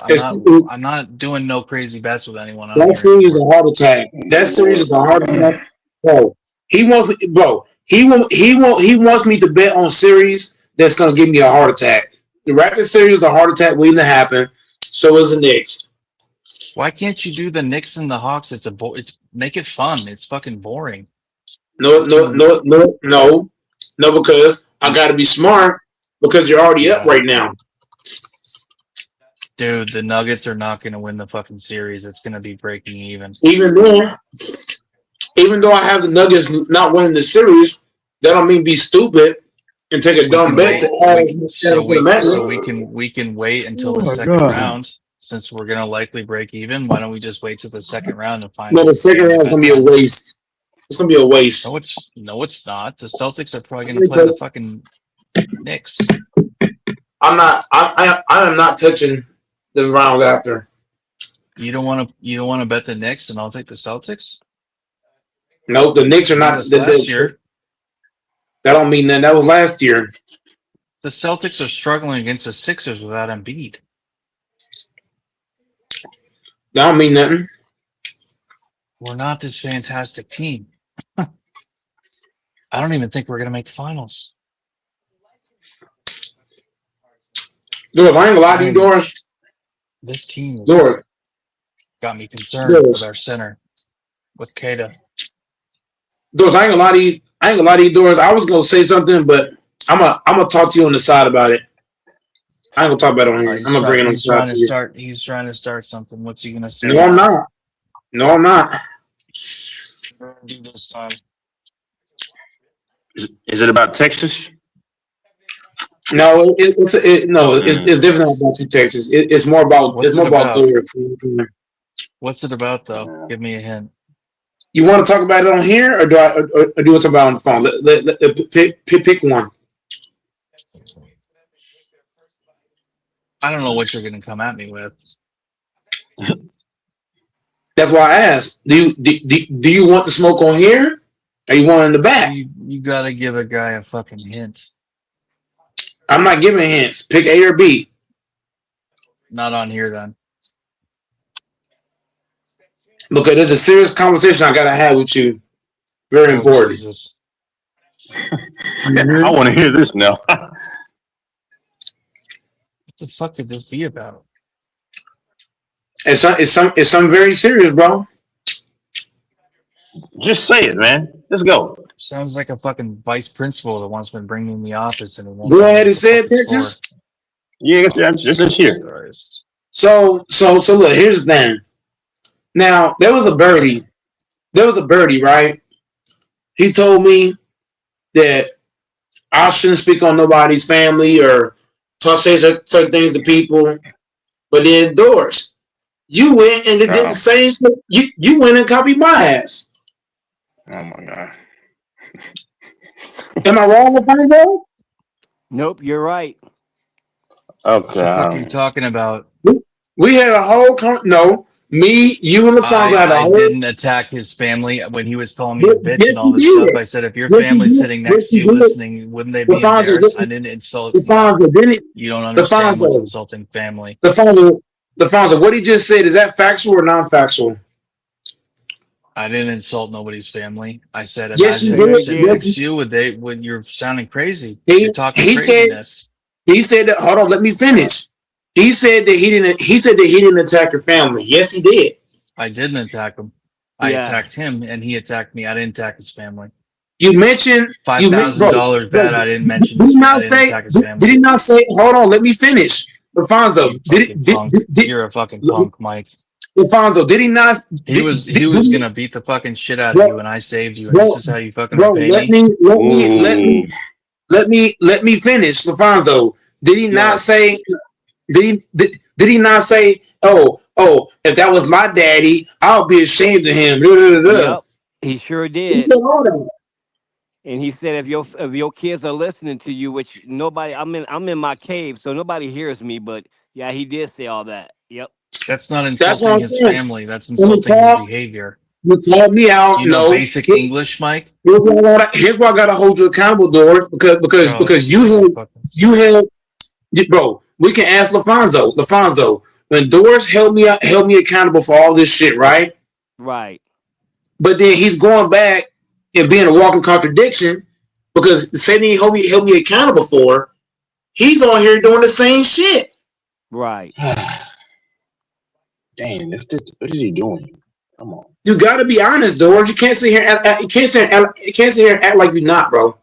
I'm not doing no crazy bets with anyone. That series is a heart attack. That series is a heart attack. Bro, he wants me. Bro, he wants me to bet on series that's gonna give me a heart attack. The Raptors series is a heart attack waiting to happen. So is the Knicks. Why can't you do the Knicks and the Hawks? It's make it fun. It's fucking boring. No, because I got to be smart because you're already up right now. Dude, the Nuggets are not going to win the fucking series. It's going to be breaking even. Even though I have the Nuggets not winning the series, that don't mean be stupid and take a dumb bet to So we can wait until the second round. Since we're going to likely break even, why don't we just wait till the second round and find out? No, the second round is going to be a waste. It's going to be a waste. No, it's not. The Celtics are probably going to play the fucking Knicks. I am not touching the rounds after. You don't want to bet the Knicks, and I'll take the Celtics. No, the Knicks are not. Last year. That don't mean that. That was last year. The Celtics are struggling against the Sixers without Embiid. That don't mean nothing. We're not this fantastic team. I don't even think we're gonna make the finals. Dude, I ain't gonna lie to you, Doris. This team Doris. got me concerned with our center, with Kata. Doris, I ain't gonna lie to you, Doris. I was gonna say something, but I'm gonna talk to you on the side about it. I ain't gonna talk about it on here. I'm gonna bring it on the side. He's trying to start something. What's he gonna say? No, I'm not. No, I'm not. Do this time. Is it about Texas? No, it's different about Texas. It's more about Doris. What's it about, though? Give me a hint. You want to talk about it on here, or do you want to talk about it on the phone? Pick one. I don't know what you're gonna come at me with. That's why I asked. Do you want the smoke on here, or you want it in the back? You gotta give a guy a fucking hint. I'm not giving hints. Pick A or B. Not on here, then. Look, there's a serious conversation I gotta have with you. Very important. I want to hear this now. What the fuck could this be about? It's something very serious, bro. Just say it, man. Let's go. Sounds like a fucking vice principal that wants to bring me in the office and go ahead and say it, Texas. Yeah, just here. So look, here's the thing. Now there was a birdie, right? He told me that I shouldn't speak on nobody's family or say certain things to people. But then Doris, you went and did the same thing. You went and copied my ass. Oh my god. Am I wrong with that? Nope, you're right. Okay. What the fuck are you talking about? We had a whole me, you, and LaFonso had a whole. I didn't attack his family when he was calling me a bitch and all this stuff. I said, if your family's sitting next to you listening, wouldn't they be embarrassed? I didn't insult. You don't understand what's insulting family. LaFonso, what he just said, is that factual or non-factual? I didn't insult nobody's family. I said, yes, imagine you're sitting next to you when you're sounding crazy. You're talking craziness. He said that. Hold on, let me finish. He said that he didn't attack your family. Yes, he did. I didn't attack him. I attacked him, and he attacked me. I didn't attack his family. You mentioned $5,000 bad. I didn't mention. Did he not say? Did he not say? Hold on, let me finish. LaFonso, you're a fucking punk, Mike. LaFonso, did he not? He was gonna beat the fucking shit out of you, and I saved you. And this is how you fucking repay me. Let me finish, LaFonso. Did he not say? Did he not say? Oh, if that was my daddy, I'll be ashamed of him. Yep, he sure did. He said all that. And he said, if your kids are listening to you, which nobody, I'm in my cave, so nobody hears me. But yeah, he did say all that. Yep. That's not insulting his family. That's insulting his behavior. You called me out. Do you know basic English, Mike? Here's why I gotta hold you accountable, Doris, because you had, bro. We can ask LaFonso. LaFonso, when Doris held me accountable for all this shit, right? Right. But then he's going back and being a walking contradiction because the same thing he held me accountable for, he's on here doing the same shit. Right. Damn, what is he doing? Come on. You got to be honest, Doris. You can't sit here and act like you're not, bro.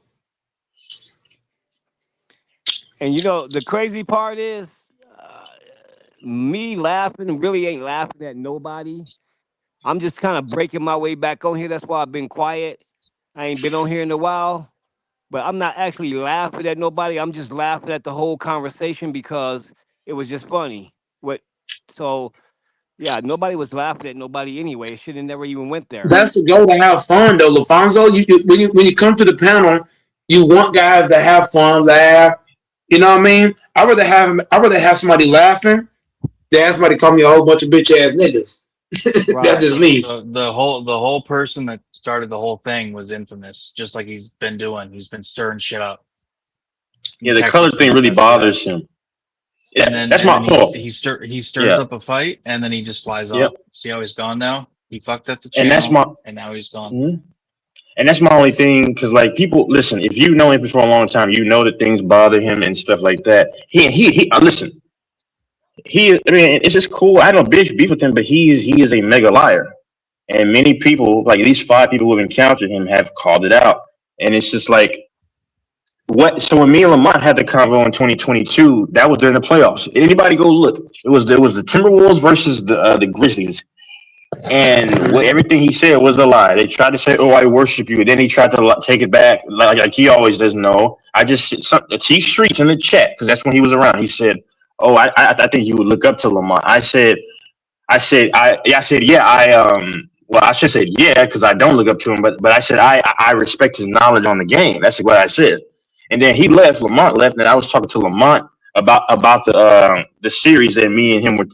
And you know, the crazy part is me laughing really ain't laughing at nobody. I'm just kind of breaking my way back on here. That's why I've been quiet. I ain't been on here in a while. But I'm not actually laughing at nobody. I'm just laughing at the whole conversation because it was just funny. Yeah, nobody was laughing at nobody anyway. It should have never even went there. That's the goal, to have fun, though, LaFonso. When you come to the panel, you want guys to have fun, laugh. You know what I mean? I'd rather have somebody laughing than have somebody call me a whole bunch of bitch ass niggas. Right. That's just me. The whole person that started the whole thing was infamous, just like he's been doing. He's been stirring shit up. Yeah, the color thing really bothers him. Yeah, that's my fault. He stirs up a fight, and then he just flies off. See how he's gone now? He fucked up the And that's channel, and now he's gone. Mhm. And that's my only thing, because like people listen, if you know him for a long time, you know that things bother him and stuff like that. He listen. I mean, it's just cool. I don't beef with him, but he is a mega liar, and many people, like at least 5 people who have encountered him, have called it out. And it's just like, what? So when me and Lamont had the convo in 2022, that was during the playoffs. Anybody go look? It was the Timberwolves versus the Grizzlies. And everything he said was a lie. They tried to say, "Oh, I worship you," and then he tried to take it back, like he always does. No, I just T Streets in the chat, because that's when he was around. He said, "Oh, I think he would look up to Lamont." I said, yeah. Well, I should say yeah, because I don't look up to him, but I said I respect his knowledge on the game. That's what I said. And then he left. Lamont left, and I was talking to Lamont about the series that me and him were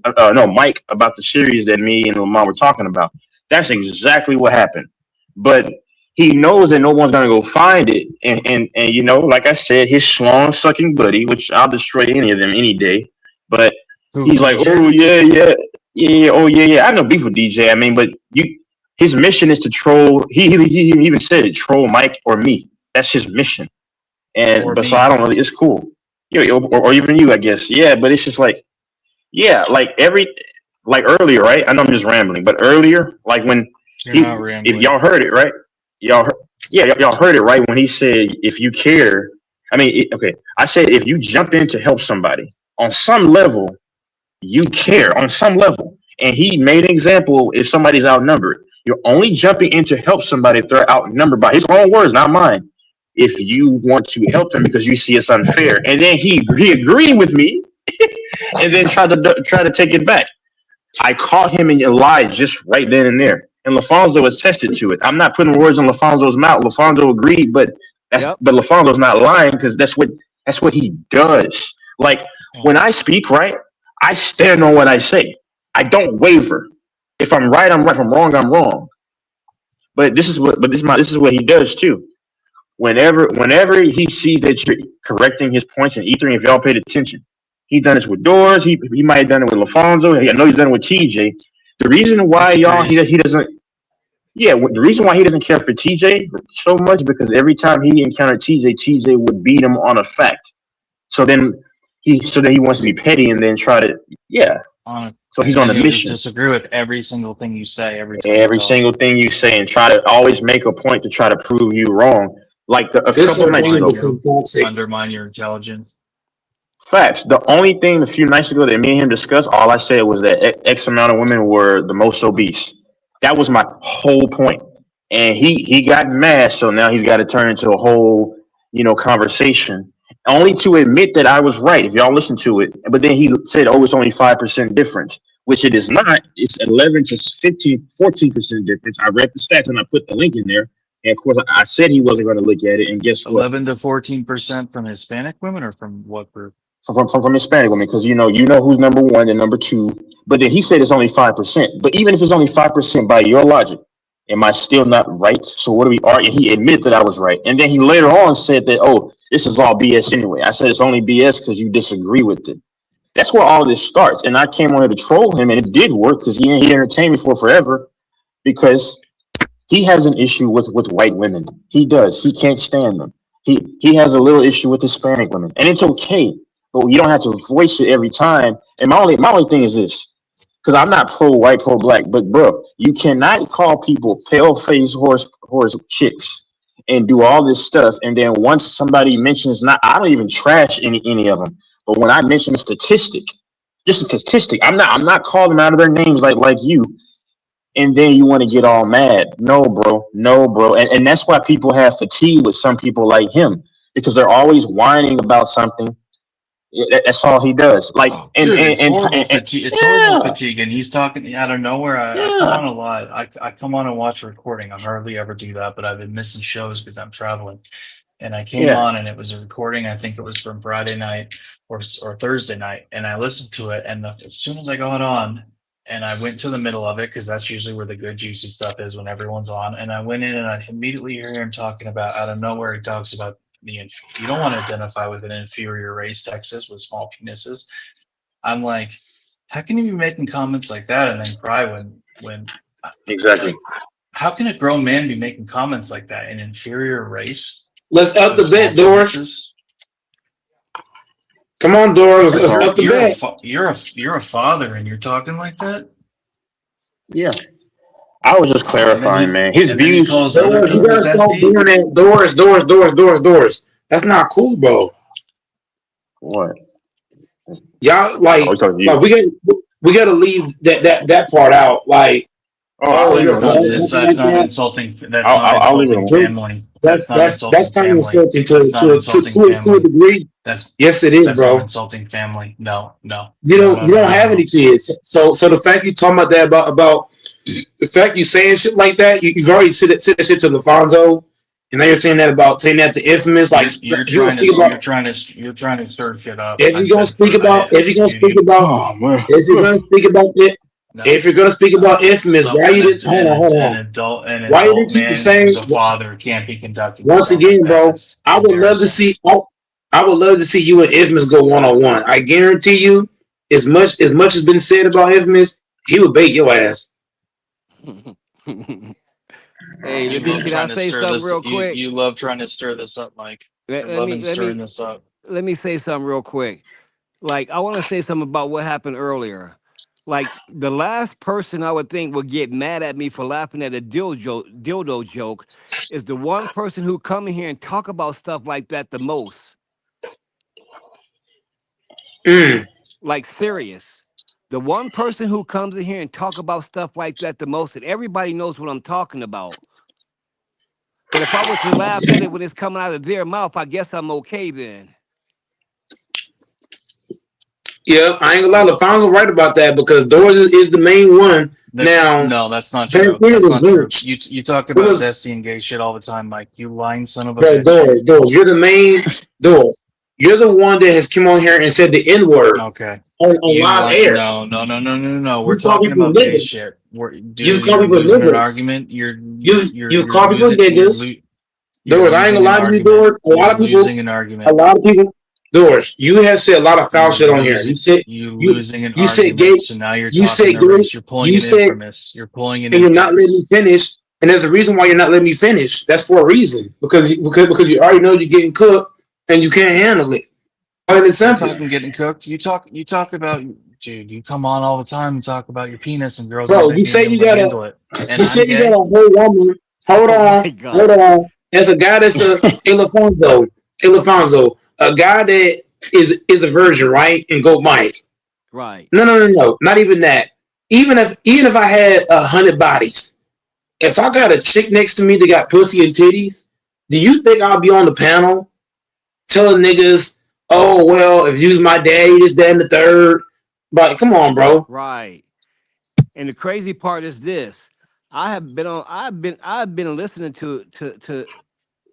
Mike, about the series that me and Lamont were talking about. That's exactly what happened. But he knows that no one's gonna go find it, and you know, like I said, his schlong sucking buddy, which I'll destroy any of them any day. But he's like, oh yeah, oh yeah. I know beef with DJ. I mean, but his mission is to troll. He even said it, troll Mike or me. That's his mission. So I don't really. It's cool. Yeah, or even you, I guess. Yeah, but it's just like, yeah, like earlier, right? I know I'm just rambling, but earlier, like when if y'all heard it, right? Y'all heard it, right? When he said, if you care, I said, if you jump in to help somebody on some level, you care on some level. And he made an example, if somebody's outnumbered, you're only jumping in to help somebody if they're outnumbered, by his own words, not mine. If you want to help them because you see it's unfair. And then he agreed with me and then tried to take it back. I caught him in a lie just right then and there. And LaFonso attested to it. I'm not putting words in LaFonso's mouth. LaFonso agreed, but LaFonso's not lying, because that's what he does. Like when I speak, right, I stand on what I say. I don't waver. If I'm right, I'm right. If I'm wrong, I'm wrong. But this is what he does too. Whenever he sees that you're correcting his points, and E3, if y'all paid attention, he done this with Doors. He might have done it with LaFonso. I know he's done it with TJ. The reason why the reason why he doesn't care for TJ so much, because every time he encountered TJ would beat him on a fact. So then he wants to be petty and then try to So he's on a mission. Disagree with every single thing you say. Every single thing you say, and try to always make a point to try to prove you wrong. Like a couple nights ago, undermine your intelligence. Facts. The only thing a few nights ago that me and him discussed, all I said was that X amount of women were the most obese. That was my whole point. And he got mad, so now he's got to turn into a whole, conversation, only to admit that I was right, if y'all listen to it. But then he said, oh, it's only 5% difference, which it is not. It's 11 to 15, 14% difference. I read the stats and I put the link in there. And of course, I said he wasn't going to look at it. And guess what? 11 to 14% from Hispanic women, or from what group? From Hispanic women, because you know who's number one and number two. But then he said it's only 5%. But even if it's only 5% by your logic, am I still not right? So what do we argue? He admitted that I was right. And then he later on said that, oh, this is all BS anyway. I said it's only BS because you disagree with it. That's where all this starts. And I came on here to troll him, and it did work, because he entertained me for forever, because he has an issue with white women. He does. He can't stand them. He has a little issue with Hispanic women, and it's okay. But you don't have to voice it every time. And my only thing is this, because I'm not pro-white, pro-black, but bro, you cannot call people pale-faced horse chicks and do all this stuff, and then once somebody mentions, I don't even trash any of them, but when I mention a statistic, just a statistic, I'm not calling them out of their names like you. And then you want to get all mad. No, bro. And that's why people have fatigue with some people like him, because they're always whining about something. That's all he does. Like, it's horrible fatigue. And he's talking out of nowhere. I come on a lot. I come on and watch a recording. I hardly ever do that, but I've been missing shows because I'm traveling. And I came on, and it was a recording. I think it was from Friday night or Thursday night. And I listened to it. And as soon as I got on, and I went to the middle of it, because that's usually where the good juicy stuff is, when everyone's on. And I went in, and I immediately hear him talking about, out of nowhere, he talks about you don't want to identify with an inferior race, Texas, with small penises. I'm like, how can you be making comments like that and then cry when Exactly. How can a grown man be making comments like that? An inferior race? Let's up the bet, Doris. Come on, Doris. Let's up the bet. You're a father, and you're talking like that. Yeah. I was just clarifying, man. His views. Doris, you gotta stop doing that. Doris. That's not cool, bro. What? Y'all like we gotta leave that part out. Like, that's not insulting. That's not insulting family. That's kind of insulting to a degree. Yes, it is, that's bro. Not insulting family. No. You don't have any kids, so the fact you talking about that about the fact you saying shit like that, you've already said that shit to LaFonso, and now you're saying that to Infamous. Like you're trying to stir shit up. If you're gonna speak about Infamous, why you didn't hold on? Why you didn't keep the same? The father can't be conducting. Once again, bro, I would love to see you and Infamous go 1-on-1. I guarantee you, as much has been said about Infamous, he would bake your ass. Hey, can I say something real quick? You love trying to stir this up, Mike. Let me say something real quick. Like, I want to say something about what happened earlier. Like, the last person I would think would get mad at me for laughing at a dildo joke is the one person who come in here and talk about stuff like that the most. Like, serious. The one person who comes in here and talk about stuff like that the most, and everybody knows what I'm talking about. But if I was to laugh at it when it's coming out of their mouth, I guess I'm okay then. Yeah, I ain't gonna lie. LaFonso right about that because Doris is the main one. No, that's not true. That's not true. You talk about Destiny and gay shit all the time, Mike. You lying son of a bitch. Doris, you're the main Doris. You're the one that has come on here and said the N-word. Okay. On live air. No. We're talking about gay shit. You call people losing an niggas. argument. You call people niggas. Doris, I ain't gonna lie to you, Doris. A lot of people. Doris, you have said a lot of foul shit on here. You said losing an you argument. said gay. So now you're You said talking gay. You're pulling You an said Infamous. You're pulling an and you're not Infamous. letting me finish. And there's a reason why you're not letting me finish. That's for a reason. Because you already know you're getting cooked and you can't handle it. Plain and simple. Talking getting cooked. You talk about, dude. You come on all the time and talk about your penis and girls. Bro, you say you got a whole woman. Hold on. As a guy that's LaFonso, a guy that is a virgin, right? And go Mike. Right. No. Not even that. Even if I had 100 bodies, if I got a chick next to me that got pussy and titties, do you think I'll be on the panel telling niggas, oh well, if you was my daddy, this, that, and the third? But come on, bro. Right. And the crazy part is this. I've been listening to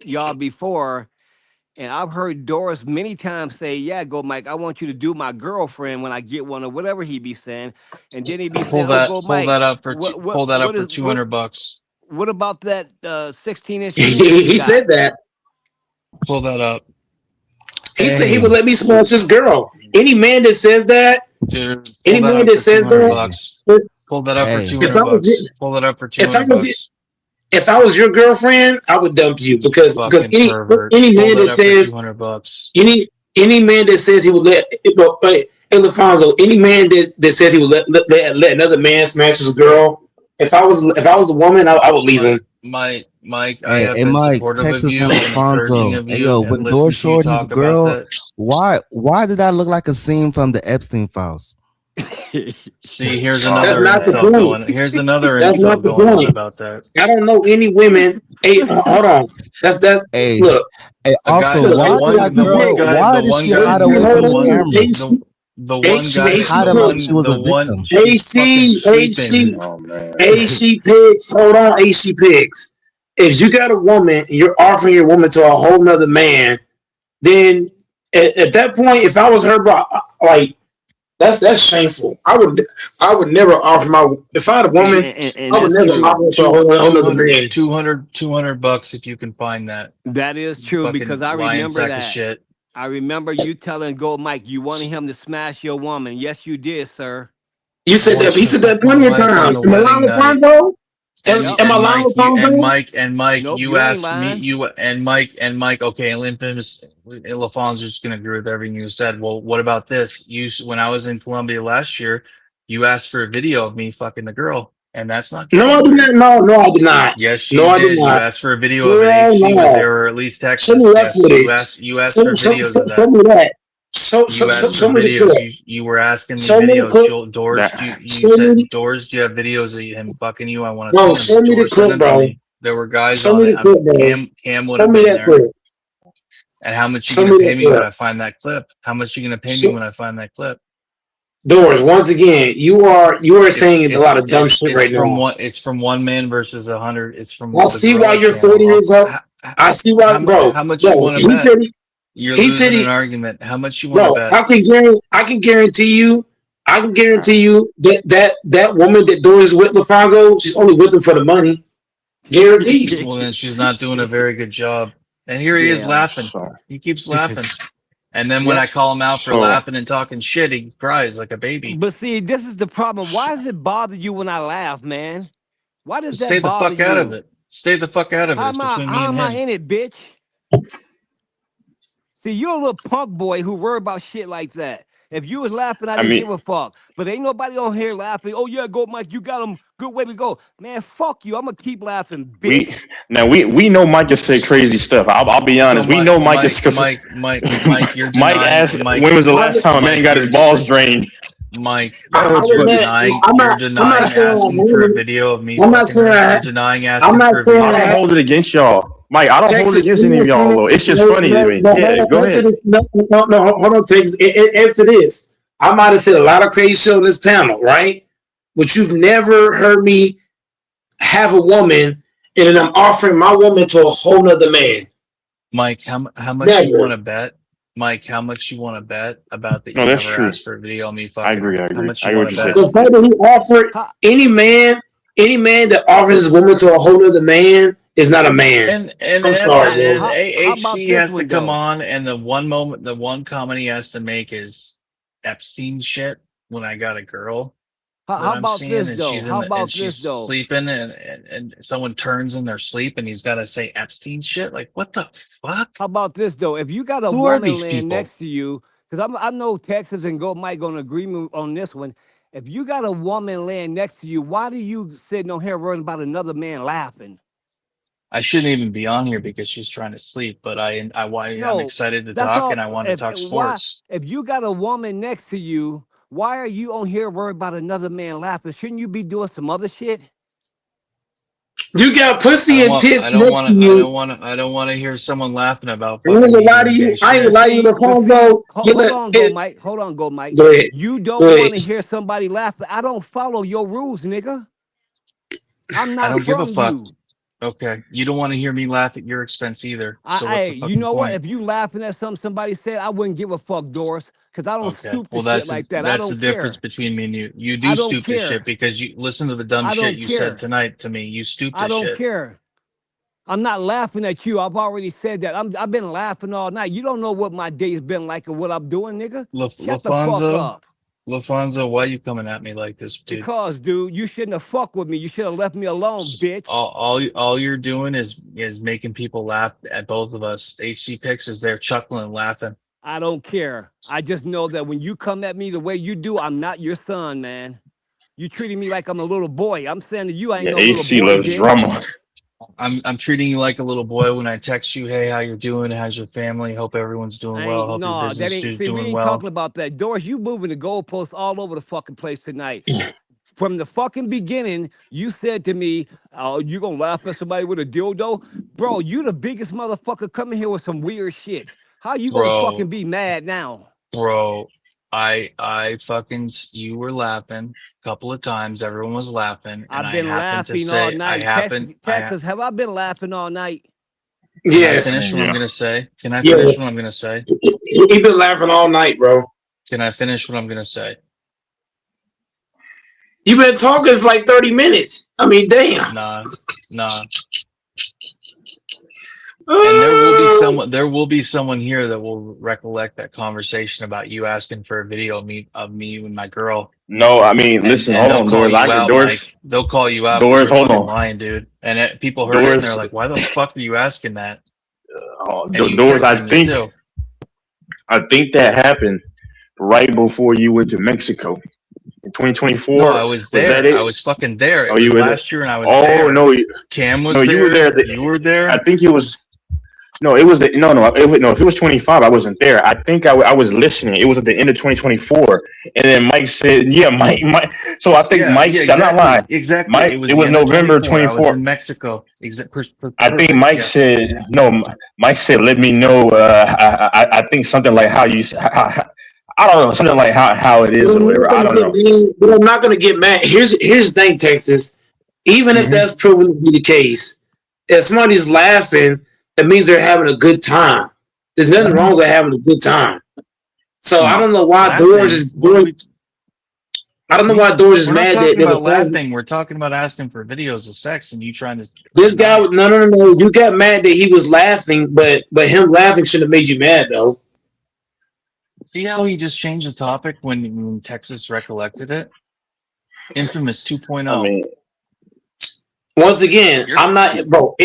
y'all before, and I've heard Doris many times say, yeah, go Mike, I want you to do my girlfriend when I get one, or whatever he be saying. And then he be saying, pull that up for $200. What about that 16-inch? He said that. Pull that up. He said he would let me smash his girl. Any man that says that, dude, any man that says that, pull that up for $200. Pull that up for $200. If I was your girlfriend, I would dump you because any man that says any man that says he would let LaFonso, any man that says he would let another man smash his girl. If I was a woman, I would leave him. Mike, hey, Mike, Texas LaFonso. Hey, yo, when Doris showed his girl, why did that look like a scene from the Epstein files? See, here's another insult going on about that. I don't know any women. Hey, hold on. That's that. Hey, look. Hey, also, why did she hide away from the camera? The one guy, AC Pigs. Hold on, AC Pigs. If you got a woman and you're offering your woman to a whole nother man, then at that point, if I was her, like that's shameful. I would never offer if I had a woman, I would never offer to a whole nother man. $200 if you can find that. That is true because I remember that. Shit. I remember you telling Gold Mike you wanted him to smash your woman. Yes, you did, sir. You said that. He said that plenty of times. Am I lying, Fonzo? Am I lying, Fonzo? And Mike, Nope, you you ain't asked me, lying. Mike. Okay, and Infamous, LaFon's just gonna agree with everything you said. Well, what about this? When I was in Colombia last year, you asked for a video of me fucking the girl, and that's not. No, I did not. No, I did not. Yes, no, I did. did You not. asked for a video of it. If she was there, or at least text us. Yes, you asked for videos of that. Show me that. You asked for me the videos. clip. You were asking me Show me the videos. clip. Doors, you said, Doors, do you have videos of him fucking you? I want to Bro, see show them. me the George sent clip, them to bro. me. There were guys Show on me it. the clip, bro. Cam would Show have me been that there. clip. And how much you Show gonna me pay that me when clip. I find that clip? How much you gonna pay Show- me when I find that clip? Doors, once again, you are saying a lot of dumb shit right now. It's from one man versus 100. It's from I see why Gorilla you're 40 channel. years old. I see why, bro. How much you want to he bet? said You're he said losing he- an argument. How much you want to Bro, bet? I can guarantee you that woman that Doris with LaFonso, she's only with him for the money. Guaranteed. Well, then she's not doing a very good job. And here he is Yeah. laughing. He keeps laughing. And then when I call him out for So- laughing and talking shit, he cries like a baby. But see, this is the problem. Why does it bother you when I laugh, man? Why does that Stay the bother fuck you? out of it. Stay the fuck out of it. How It's am I, between me how and am I him. in it, bitch? See, you're a little punk boy who worry about shit like that. If you was laughing, I didn't mean- give a fuck. But ain't nobody on here laughing. Oh yeah, go Mike, you got him. Good way to go, man. Fuck you. I'm gonna keep laughing, bitch. We know Mike just say crazy stuff. I'll be honest. We know Mike just Mike, you're Mike denying. asked Mike, when was the last time a man got his balls drained. Mike, I'm you're not denying saying asking for a video of me. I'm not fucking her. saying You're denying asking I'm not for a saying I video. don't hold it against y'all. Mike, I don't hold it Texas, against any of y'all, though. It's just funny to me. Yeah, go ahead. No, hold on, Texas. Answer this. I might have said a lot of crazy shit on this panel, right? But you've never heard me have a woman and then I'm offering my woman to a whole nother man. Mike, how much Never. you want to bet? Mike, how much you want to bet about that you No, that's never true. asked for a video of me fucking? I agree. How much I you agree want what to you bet? The fact that he offered any man that offers his woman to a whole other man is not a man. And I'm sorry, bro. How about HC this has to one, come though? on, and the one comment he has to make is Epstein shit. When I got a girl, How I'm about seeing, this and though? she's How about she's this though? sleeping, and someone turns in their sleep, and he's got to say Epstein shit. Like, what the fuck? How about this though? If you got a Who are woman these laying people? next to you, because I know Texas and Go Mike gonna agree on this one. If you got a woman laying next to you, why do you sitting on here worrying about another man laughing? I shouldn't even be on here because she's trying to sleep, but I'm No, excited to that's talk, all. and I want to talk Why? sports. If you got a woman next to you, why are you on here worried about another man laughing? Shouldn't you be doing some other shit? You got pussy and tits I don't next want to to. you. I don't want to hear someone laughing about I ain't fucking gonna me lie to doing you. gay I ain't shit. gonna lie to you, LaFonso. Hold on, Go Mike. Hold on, Go Mike. Go ahead. You Go don't ahead. want to hear somebody laughing. I don't follow your rules, nigga. I'm I not don't give a from fuck. you. Okay, you don't want to hear me laugh at your expense either. So what's the You fucking know what? point? If you laughing at something somebody said, I wouldn't give a fuck, Doris, because I don't Okay, stoop to well shit like that. I that's the don't difference care. between me and you. You I do don't stoop to care. shit because you listen to the dumb I shit don't you care. said tonight to me. You stoop I to don't shit. care. I'm not laughing at you. I've already said that. I've been laughing all night. You don't know what my day's been like or what I'm doing, nigga. Shut the fuck up. LaFonso, why you coming at me like this, dude? Because, dude, you shouldn't have fucked with me. You should have left me alone, bitch. All you're doing is making people laugh at both of us. HC Picks is there chuckling and laughing. I don't care. I just know that when you come at me the way you do, I'm not your son, man. You treating me like I'm a little boy. I'm saying to you, I ain't Yeah, no little AC boy, loves bitch. drama. I'm treating you like a little boy when I text you, hey, how you're doing? How's your family? Hope everyone's doing well. Hope your No, business that ain't. is See, we doing ain't well. talking about that. Doris, you moving the goalposts all over the fucking place tonight. From the fucking beginning, you said to me, "Oh, you gonna laugh at somebody with a dildo, bro? You the biggest motherfucker coming here with some weird shit. How you gonna fucking be mad now?" Bro, I fucking, you were laughing a couple of times. Everyone was laughing, and I've been laughing all night. Texas, have I been laughing all night? Can I finish what I'm gonna say? Can I Yes. finish what I'm gonna say? He been laughing all night, bro. Can I finish what I'm gonna say? You been talking for like 30 minutes. I mean, damn. Nah. And there will be someone here that will recollect that conversation about you asking for a video of me and my girl. No, I mean, listen, hold on, Doors. They'll call you out. Doors, hold on. Lying, dude. And people heard it and they're like, "Why the fuck are you asking that?" Doors, I think that happened right before you went to Mexico in 2024. No, I was there. I was fucking there. It was last year, and I was there. Oh no, Cam was there. You were there. You were there. I think it was. No, it was no. If it was 25, I wasn't there. I think I was listening. It was at the end of 2024, and then Mike said, "Yeah, Mike." So I think Mike. Exactly. I'm not lying. Exactly. Mike. It was November 24. I was in Mexico. I think Mike said no. Mike said, "Let me know." I think something like how you. I don't know, something like how it is or whatever. I don't know. But I'm not gonna get mad. Here's the thing, Texas. Even if that's proven to be the case, if somebody's laughing, it means they're having a good time. There's nothing wrong with having a good time. So I don't know why Doors is doing. I don't know why Doors is mad that about laughing. We're talking about asking for videos of sex, and you trying to. This guy, no. You got mad that he was laughing, but him laughing shouldn't have made you mad though. See how he just changed the topic when Texas recollected it? Infamous 2.0. I mean, once again, I'm not, bro.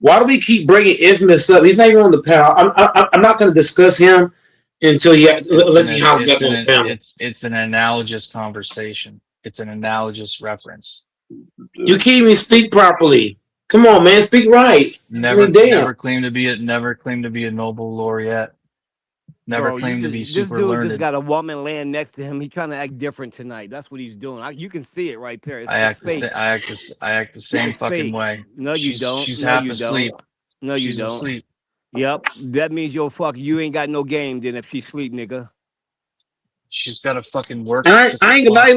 Why do we keep bringing Infamous up? He's not even on the panel. I'm not going to discuss him until let's see how he gets on the panel. It's an analogous conversation. It's an analogous reference. You can't even speak properly. Come on, man, speak right. Never claimed to be a Nobel laureate. Never claimed to be super learned. This dude just got a woman laying next to him. He's trying to act different tonight. That's what he's doing. You can see it right there. I act the same fucking way. No, you don't. She's no, half you asleep. Don't. No, you she's don't. Asleep. Yep. That means you ain't got no game then if she sleep, nigga. She's got to fucking work. I ain't gonna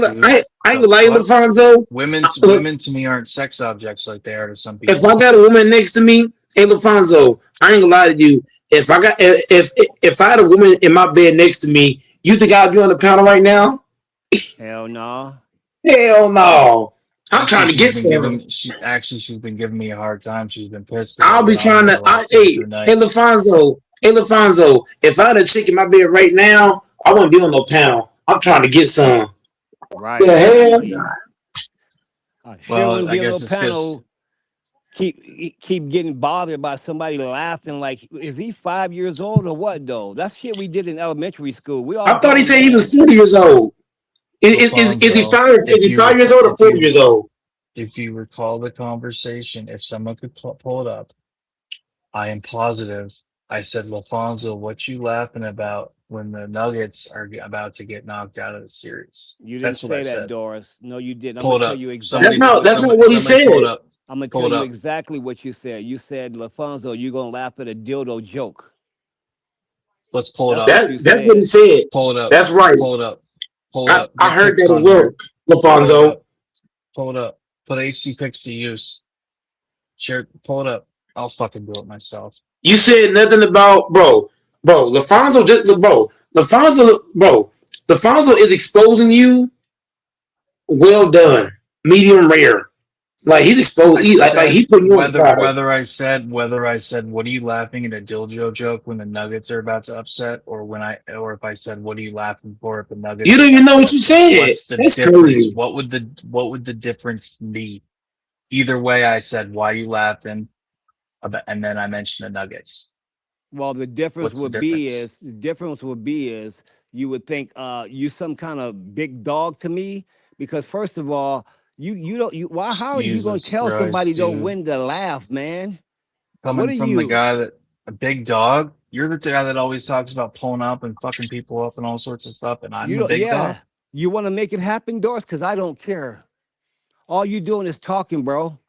lie, LaFonso. Women to me aren't sex objects like they are to some people. If I got a woman next to me, hey LaFonso, I ain't gonna lie to you. If I had a woman in my bed next to me, you think I'd be on the panel right now? Hell no. Hell no. I'm trying to get some. She's been giving me a hard time. She's been pissed. I'll be trying to. Hey, LaFonso. If I had a chick in my bed right now, I wouldn't be on no panel. I'm trying to get some. Right. The hell? Well, I guess it's panel. Keep getting bothered by somebody laughing. Like, is he 5 years old or what? Though that shit we did in elementary school. I thought he said he was 40 years old. Is he 5 years old or 40 years old? If you recall the conversation, if someone could pull it up, I am positive. I said, LaFonso, what you laughing about when the Nuggets are about to get knocked out of the series? You didn't say that, Doris. No, you didn't. I'm gonna tell you exactly. That's not what he said. I'm gonna tell you exactly what you said. You said, LaFonso, you're gonna laugh at a dildo joke. Let's pull it up. That's what he said. Pull it up. That's right. Pull it up. Pull it up. I heard that as well, LaFonso. Pull it up. Put HD pics to use. Share. Pull it up. I'll fucking do it myself. You said nothing about bro. LaFonso LaFonso is exposing you. Well done, medium rare. Like he's exposed. He put you on whether I said what are you laughing at a dildo joke when the Nuggets are about to upset, or if I said what are you laughing for if the Nuggets? You don't even know what you said. That's crazy. What would the difference be? Either way, I said why are you laughing, and then I mentioned the Nuggets. Well, the difference would be is you would think you some kind of big dog to me because first of all how are you gonna tell somebody don't win to laugh, man? Coming from the guy that a big dog, you're the guy that always talks about pulling up and fucking people up and all sorts of stuff, and I'm a big dog. You want to make it happen, Doris? Because I don't care. All you doing is talking, bro.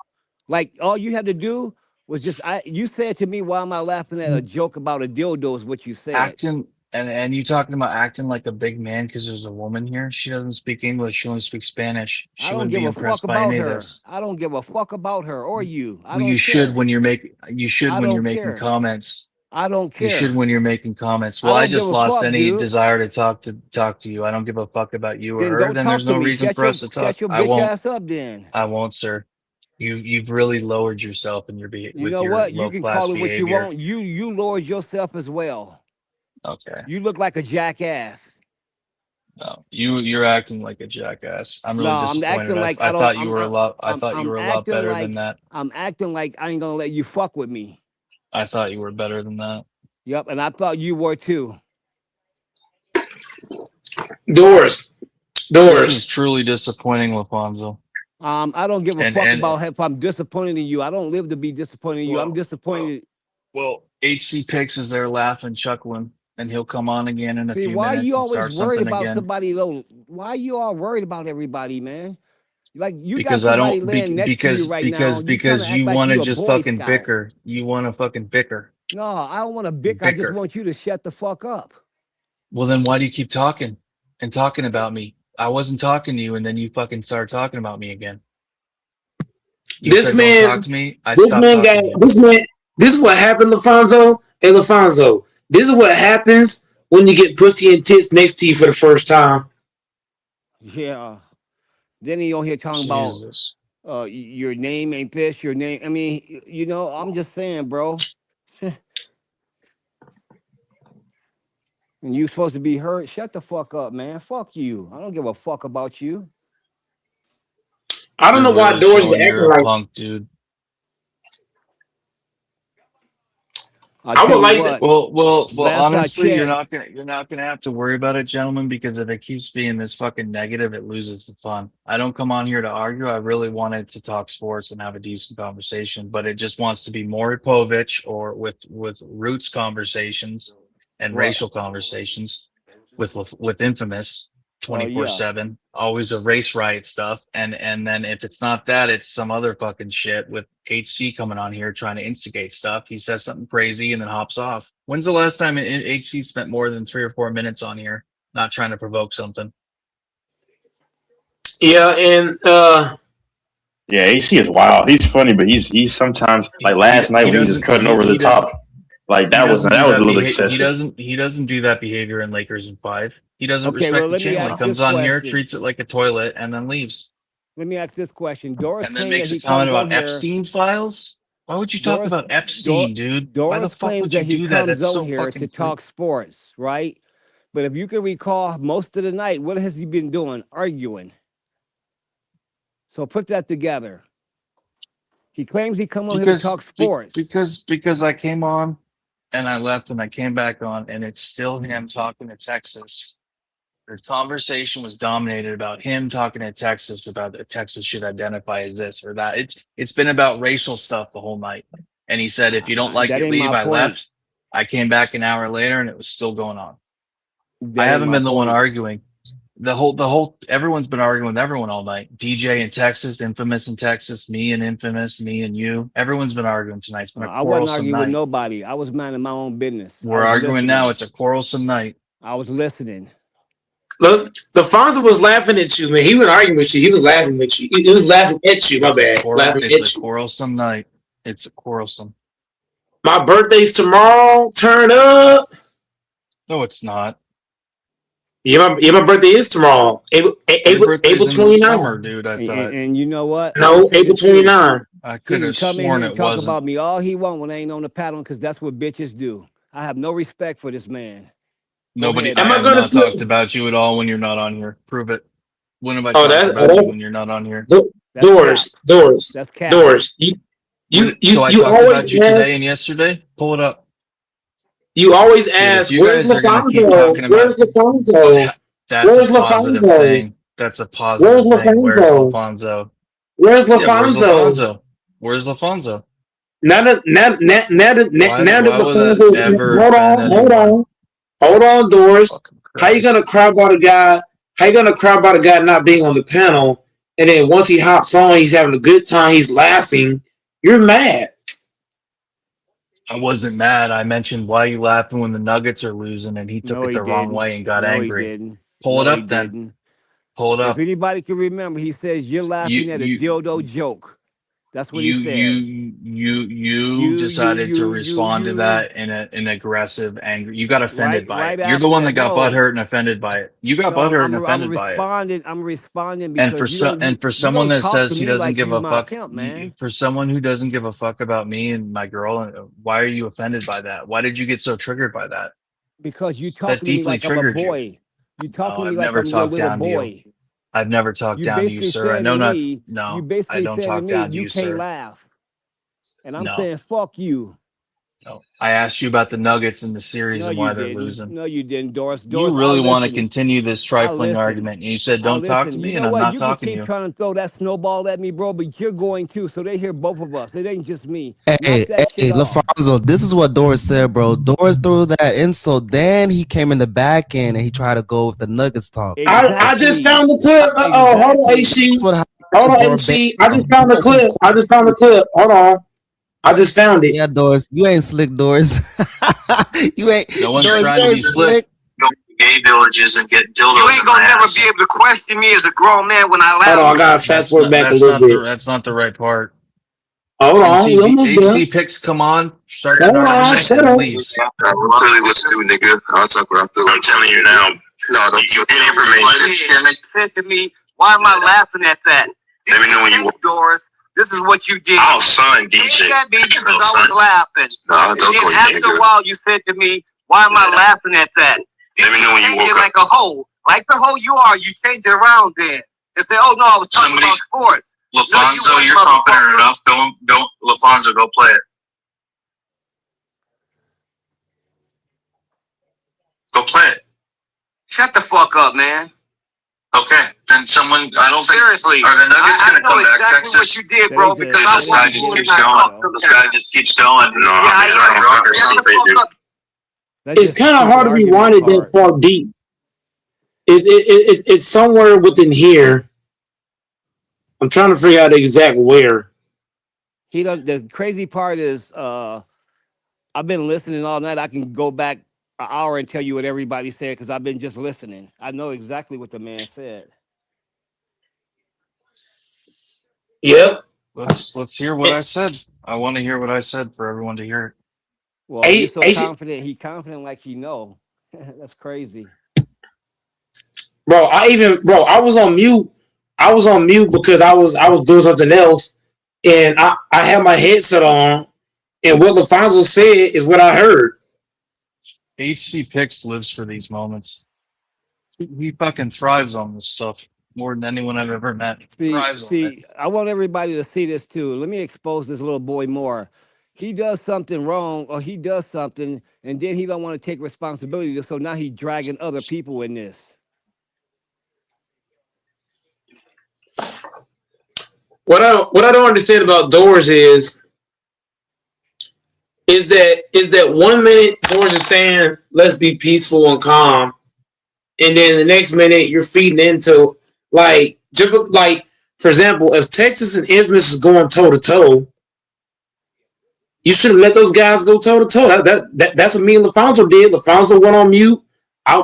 Like all you had to do was just you said to me, why am I laughing at a joke about a dildo is what you said. Acting and you talking about acting like a big man because there's a woman here. She doesn't speak English, she only speaks Spanish. She wouldn't be impressed by any of this. I don't give a fuck about her or you. You should when you're making comments. I don't care. You should when you're making comments. Well, I just lost any desire to talk to you. I don't give a fuck about you or her. Then there's no reason for us to talk. Shut your bitch ass up then. I won't, sir. You've really lowered yourself in your You with know your what? You low can class call it what you behavior. want. You lowered yourself as well. Okay. You look like a jackass. No, you're acting like a jackass. I'm No, really I'm disappointed. acting like I I don't. thought you were a lot. I thought you I'm were a lot acting better than like that. I'm acting like I ain't gonna let you fuck with me. I thought you were better than that. Yep, and I thought you were too. Doors. This is truly disappointing, LaFonso. I don't give a And- fuck and- about if I'm disappointed in you. I don't live to be disappointed in you. I'm disappointed. Well, HC Picks is there laughing, chuckling, and he'll come on again in a See, few why are minutes you and always start worried something about again. somebody though? Why are you all worried about everybody, man? Like you Because got I somebody don't laying next to you right now. because act you like want to you a just Boy fucking Scout. bicker. You want to fucking bicker. No, I don't want to bicker. I just Bicker. want you to shut the fuck up. Well, then why do you keep talking and talking about me? I wasn't talking to you, and then you fucking started talking about me again. You This said, man, don't talk to me. I this stopped man talking got to you. this man. This is what happened, LaFonso. Hey, LaFonso, this is what happens when you get pussy and tits next to you for the first time. Yeah. Then he on here talking Jesus. about your name ain't this, your name. I mean, you know, I'm just saying, bro. And you supposed to be hurt. Shut the fuck up, man. Fuck you. I don't give a fuck about you. I don't know You're why really Doors is showing acting you're a like. punk, dude. I would like to. Well, last I honestly, you're checked- not gonna have to worry about it, gentlemen, because if it keeps being this fucking negative, it loses the fun. I don't come on here to argue. I really wanted to talk sports and have a decent conversation, but it just wants to be Maury Povich or with Roots conversations and What? racial conversations with Infamous 24/7, always a race riot stuff, and then if it's not that, it's some other fucking shit with HC coming on here trying to instigate stuff. He says something crazy and then hops off. When's the last time HC spent more than 3 or 4 minutes on here not trying to provoke something? Yeah, and yeah, AC is wild. He's funny, but he's sometimes like last night when he was just cutting over the top. Like that was a little excessive. He doesn't do that behavior in Lakers in 5. He doesn't Okay, respect well, the let me channel. He ask comes this on here, question. treats it like a toilet, and then leaves. Let me ask this question. Doris And then claims makes that a he comment comes on about here. Epstein files. Why would you talk Doris- about Epstein, dude? Why the Doris fuck claims would you that he do that? comes That's on so here fucking to talk sports, right? But if you can recall, most of the night, what has he been doing? Arguing. So put that together. He claims he come on here to talk sports. Because I came on and I left and I came back on and it's still him talking to Texas. The conversation was dominated about him talking to Texas about that Texas should identify as this or that. It's been about racial stuff the whole night. And he said, if you don't like That it, ain't leave. my I point. left. I came back an hour later and it was still going on. That I ain't haven't my been the one point. arguing. The whole everyone's been arguing with everyone all night. DJ in Texas, Infamous in Texas, me and Infamous, me and you. Everyone's been arguing tonight. It's been a I wasn't quarrelsome arguing with night. nobody. I was minding my own business. I We're was arguing listening. now. It's a quarrelsome night. I was listening. look, the Fonzo was laughing at you, man. He was arguing with you. He was laughing with you. He was laughing at you. My bad. Laughing at It's a you. quarrelsome night. It's a quarrelsome. My birthday's tomorrow. Turn up. No, it's not. Yeah, my birthday is tomorrow. Your April birthday's in the 29. summer, dude. I And, thought. and you know what? No, I'll say April this too. 29. I He could can have come in sworn here and it talk wasn't. about me all he want when I ain't on the panel because that's what bitches do. I have no respect for this man. Nobody. ahead, I Am I have gonna not slip? talked about you at all when you're not on here. Prove it. When have I Oh, talked about that's you when you're not on here? That's doors. cap. Doors. That's cap. Doors. So I You talked always about you ask. today and yesterday. Pull it up. You always Dude, if ask, you where's guys are gonna keep LaFonso? talking about Where's LaFonso? that's Where's a positive LaFonso? thing. That's a Where's positive thing. Where's LaFonso? LaFonso? Where's Yeah, where's LaFonso? LaFonso? Where's LaFonso? Now that Why would that LaFonso, ever hold offend anyone? on, Doris. How you gonna Christ. cry about a guy? How you gonna cry about a guy not being on the panel? And then once he hops on, he's having a good time. He's laughing. You're mad. I wasn't mad. I mentioned why you laughing when the Nuggets are losing, and he took No, it he the wrong didn't. way and got No, he angry. didn't. Pull it No, he up then. didn't. Pull it If up. anybody can remember, he says you're laughing at a dildo joke. That's what he said. You decided to respond to that in an aggressive, angry. You got offended by it. You're the one that got butthurt and offended by it. You got butthurt and offended by it. I'm responding And because for someone that says he doesn't like give a fuck, pimp, man. for someone who doesn't give a fuck about me and my girl, why are you offended by that? Why did you get so triggered by that? Because you talk to me like I'm a boy. You talk to me like I'm a little boy. I've never talked down to you, sir. I know not. No, you basically I don't said talk to down me, to you can't sir. laugh. And I'm No. saying, fuck you. No. I asked you about the Nuggets in the series and why they're didn't. losing. No, you didn't, Doris. You really want to continue this trifling argument. And you said, don't talk to me, and I'm not talking to you. You can keep trying to throw that snowball at me, bro, but you're going too. So they hear both of us. It ain't just me. Hey, LaFonso, this is what Doris said, bro. Doris threw that insult. Then he came in the back end and he tried to go with the Nuggets talk. I just found the clip. Hold on, AC. Hold on, AC. I just found the clip. Hold on. I just found it. Yeah, Doris. You ain't slick, Doris. You ain't. No one's Doris, trying to be slick. Gay villages and get dildos. You ain't gonna never be able to question me as a grown man when I laugh. Hold on, I gotta fast forward back a little bit. That's not the right part. Hold on, we almost done. AC picks come on. Shut up. I'm telling you what to do, nigga. I'll talk what I feel. I'm telling you now. No, don't you get information. They said to me, "Why am I laughing at that?" Let me know when you want. Doris, this is what you did. Oh, son, DJ. That me because I was laughing. No, don't go, after a while, you said to me, "Why am I laughing at that?" Let me know when you woke up. Like a hoe, like the hoe you are. You changed it around then and say, "Oh no, I was talking about sports." LaFonso, you're confident enough. Don't, LaFonso, go play it. Go play it. Shut the fuck up, man. Okay, then someone, I don't think, seriously, are the Nuggets going to come back, Texas? What you did, bro, because this guy just keeps going. This guy just keeps going. No, It's kind of hard to rewind it that far deep. It's somewhere within here. I'm trying to figure out exact where. He does. The crazy part is, I've been listening all night. I can go back an hour and tell you what everybody said because I've been just listening. I know exactly what the man said. Yep. Let's hear what I said. I want to hear what I said for everyone to hear it. Well, he's so confident. He's confident like he know. That's crazy. Bro, I was on mute. I was on mute because I was doing something else, and I had my headset on, and what LaFonso said is what I heard. HC Picks lives for these moments. He fucking thrives on this stuff more than anyone I've ever met. See, I want everybody to see this too. Let me expose this little boy more. He does something wrong, or he does something, and then he don't want to take responsibility. So now he's dragging other people in this. What I don't understand about Doors is that 1 minute Doors is saying let's be peaceful and calm, and then the next minute you're feeding into like for example, if Texas and Infamous is going toe to toe, you should have let those guys go toe to toe. That's what me and LaFonso did. LaFonso went on mute.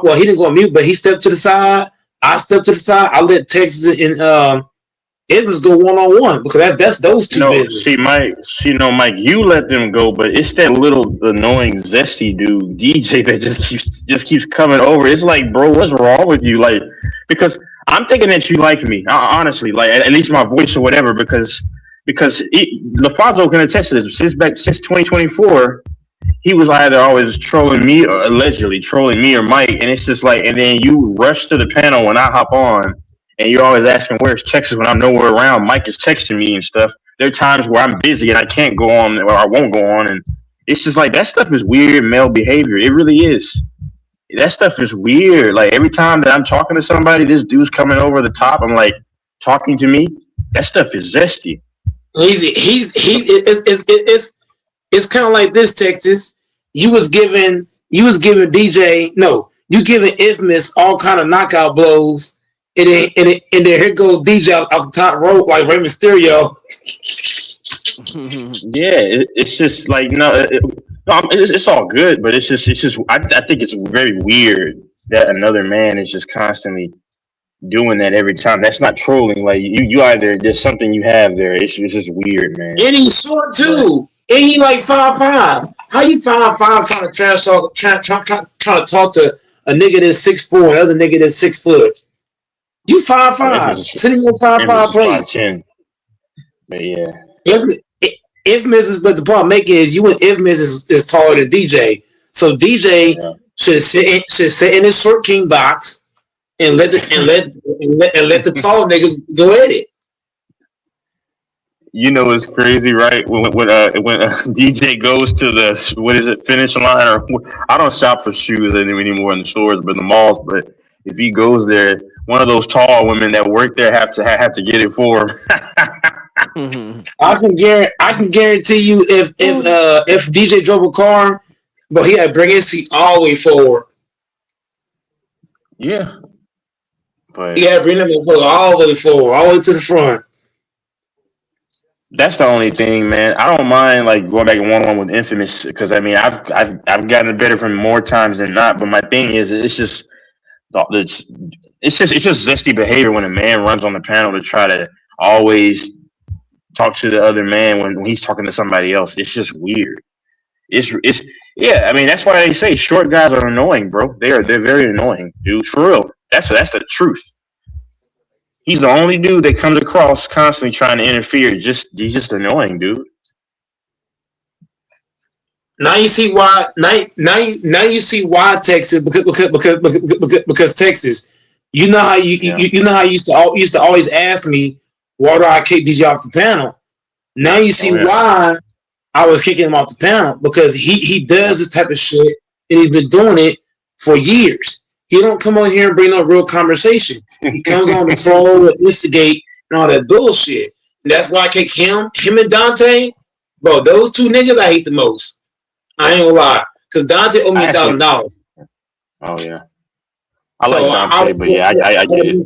Well, he didn't go on mute, but he stepped to the side. I stepped to the side. I let Texas and Infamous go one-on-one because that's those two. Mike, you let them go, but it's that little annoying zesty dude DJ that just keeps coming over. It's like, bro, what's wrong with you? Like, because I'm thinking that you like me, honestly, like at least my voice or whatever, because LaFonso can attest to this. Since 2024, he was either always trolling me or allegedly trolling me or Mike, and it's just like, and then you rush to the panel when I hop on. And you're always asking, where's Texas when I'm nowhere around? Mike is texting me and stuff. There are times where I'm busy and I can't go on or I won't go on. And it's just like, that stuff is weird male behavior. It really is. That stuff is weird. Like every time that I'm talking to somebody, this dude's coming over the top. I'm like, talking to me? That stuff is zesty. It's kind of like this, Texas. You giving Infamous all kind of knockout blows. And then here goes DJ off the top rope like Rey Mysterio. Yeah, it's just like it's all good, but it's just I think it's very weird that another man is just constantly doing that every time. That's not trolling. Like you either there's something you have there. It's just weird, man. And he's short too. And he like 5'5". How you 5'5" trying to trash talk trying to talk to a nigga that's 6'4", another nigga that's 6 foot? You 5'5", sitting on 5'5" place. 5'10". But yeah. Infamous is, but the point I'm making is you and Infamous is taller than DJ. So DJ should sit in his short king box and let the tall niggas go at it. You know it's crazy, right? When DJ goes to the finish line, or I don't shop for shoes anymore in the stores, but in the malls. But if he goes there, one of those tall women that work there have to get it for him. I can guarantee you if DJ drove a car, but he had to bring his seat all the way forward. Yeah, but he had to bring them all the way forward, all the way to the front. That's the only thing, man. I don't mind like going back and 1-on-1 with Infamous because I mean I've gotten it better from him more times than not. But my thing is, it's just zesty behavior when a man runs on the panel to try to always talk to the other man when he's talking to somebody else. It's just weird. It's yeah. I mean that's why they say short guys are annoying, bro. They're very annoying, dude. For real. That's the truth. He's the only dude that comes across constantly trying to interfere. He's just annoying, dude. Now you see why. Now you see why Texas because Texas. You know how you know how you used to always ask me why do I kick DJ off the panel. Now you see why I was kicking him off the panel because he does this type of shit and he's been doing it for years. He don't come on here and bring no real conversation. He comes on the troll and instigate and all that bullshit. And that's why I kick him and Dante. Bro, those two niggas I hate the most. I ain't gonna lie. Because Dante owed me $1,000. Oh, yeah. I like Dante, but yeah, I get it.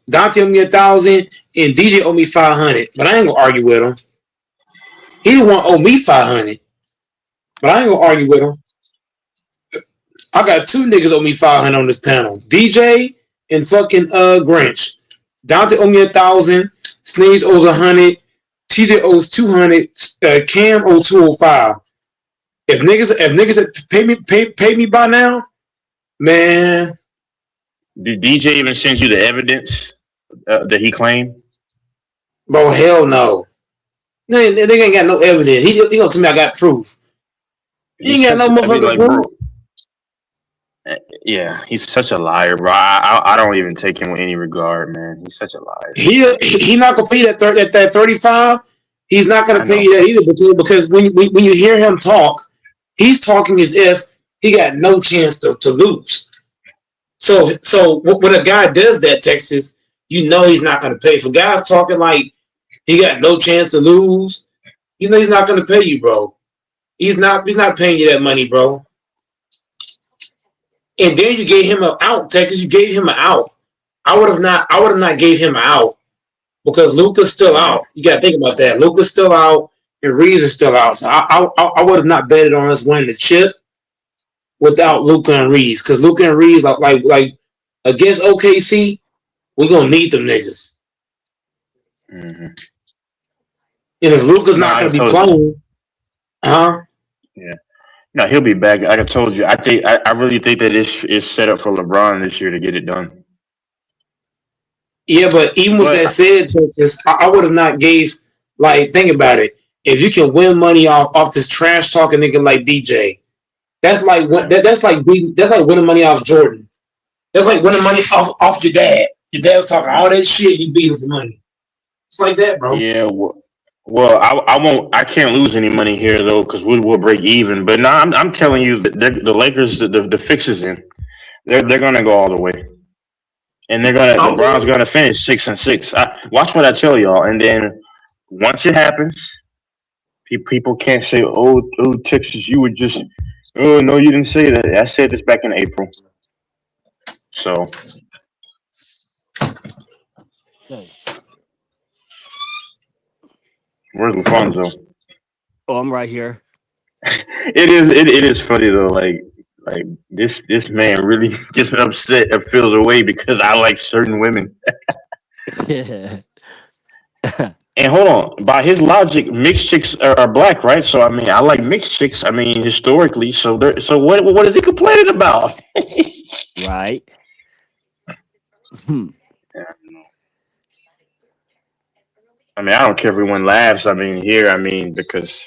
Dante owed me $1,000 and DJ owed me $500. But I ain't gonna argue with him. He the one owe me $500. But I ain't gonna argue with him. I got two niggas owe me $500 on this panel. DJ and fucking Grinch. Dante owe me $1,000. Sneeze owes $100. TJ owes $200. Cam owes $205. If niggas pay me by now, man. Did DJ even send you the evidence that he claimed? Bro, hell no. They ain't got no evidence. He gonna tell me I got proof. He ain't got no motherfucking proof. Yeah, he's such a liar, bro. I don't even take him with any regard, man. He's such a liar. He not gonna pay that 35. He's not gonna pay you that either because when you hear him talk, he's talking as if he got no chance to lose. So when a guy does that, Texas, you know he's not gonna pay. For guys talking like he got no chance to lose, you know he's not gonna pay you, bro. He's not paying you that money, bro. And then you gave him an out, Texas. You gave him an out. I would have not gave him an out because Luka's still out. You got to think about that. Luka's still out and Reeves is still out. So I would have not betted on us winning the chip without Luka and Reeves because Luka and Reeves like against OKC, we're gonna need them niggas. Mm-hmm. And if Luka's not gonna be playing, Yeah. No, he'll be back. Like I told you, I really think that it's set up for LeBron this year to get it done. Yeah, but even with that said, Texas, I would have not gave think about it. If you can win money off this trash talking nigga like DJ, that's like winning money off Jordan. That's like winning money off your dad. Your dad was talking all that shit, you beat him for money. It's like that, bro. Yeah. Well, I won't. I can't lose any money here though, because we'll break even. But no, I'm telling you, the Lakers, the fix is in. They're gonna go all the way, and LeBron's gonna finish 6-6. Watch what I tell y'all, and then once it happens, people can't say, "Oh, Texas, you were just." Oh no, you didn't say that. I said this back in April. So. Where's Lafonso? Oh, I'm right here. It is funny though. Like Like this man really gets me upset and feels away because I like certain women. Yeah. And hold on, by his logic, mixed chicks are black, right? So I mean, I like mixed chicks. I mean, historically, so there. So what is he complaining about? Right. I mean, I don't care if everyone laughs. I mean, here, I mean, because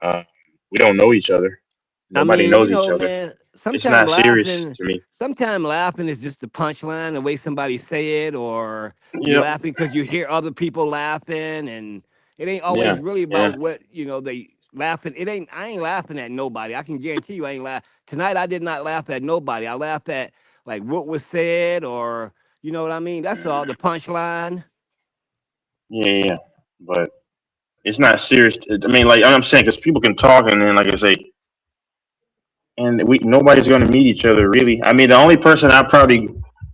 uh, we don't know each other. I Nobody mean, you knows each know, other. man, It's not serious to me. sometimes laughing is just the punchline, the way somebody say it, or you're Yep. laughing because you hear other people laughing, and it ain't always Yeah. really Yeah. about what, they laughing. I ain't laughing at nobody. I can guarantee you I ain't laugh. Tonight I did not laugh at nobody. I laughed at like what was said, or you know what I mean? That's all, the punchline. Yeah. Yeah. But it's not serious. I mean, like I'm saying, because people can talk, and then, like I say, and we nobody's going to meet each other really. I mean, the only person I probably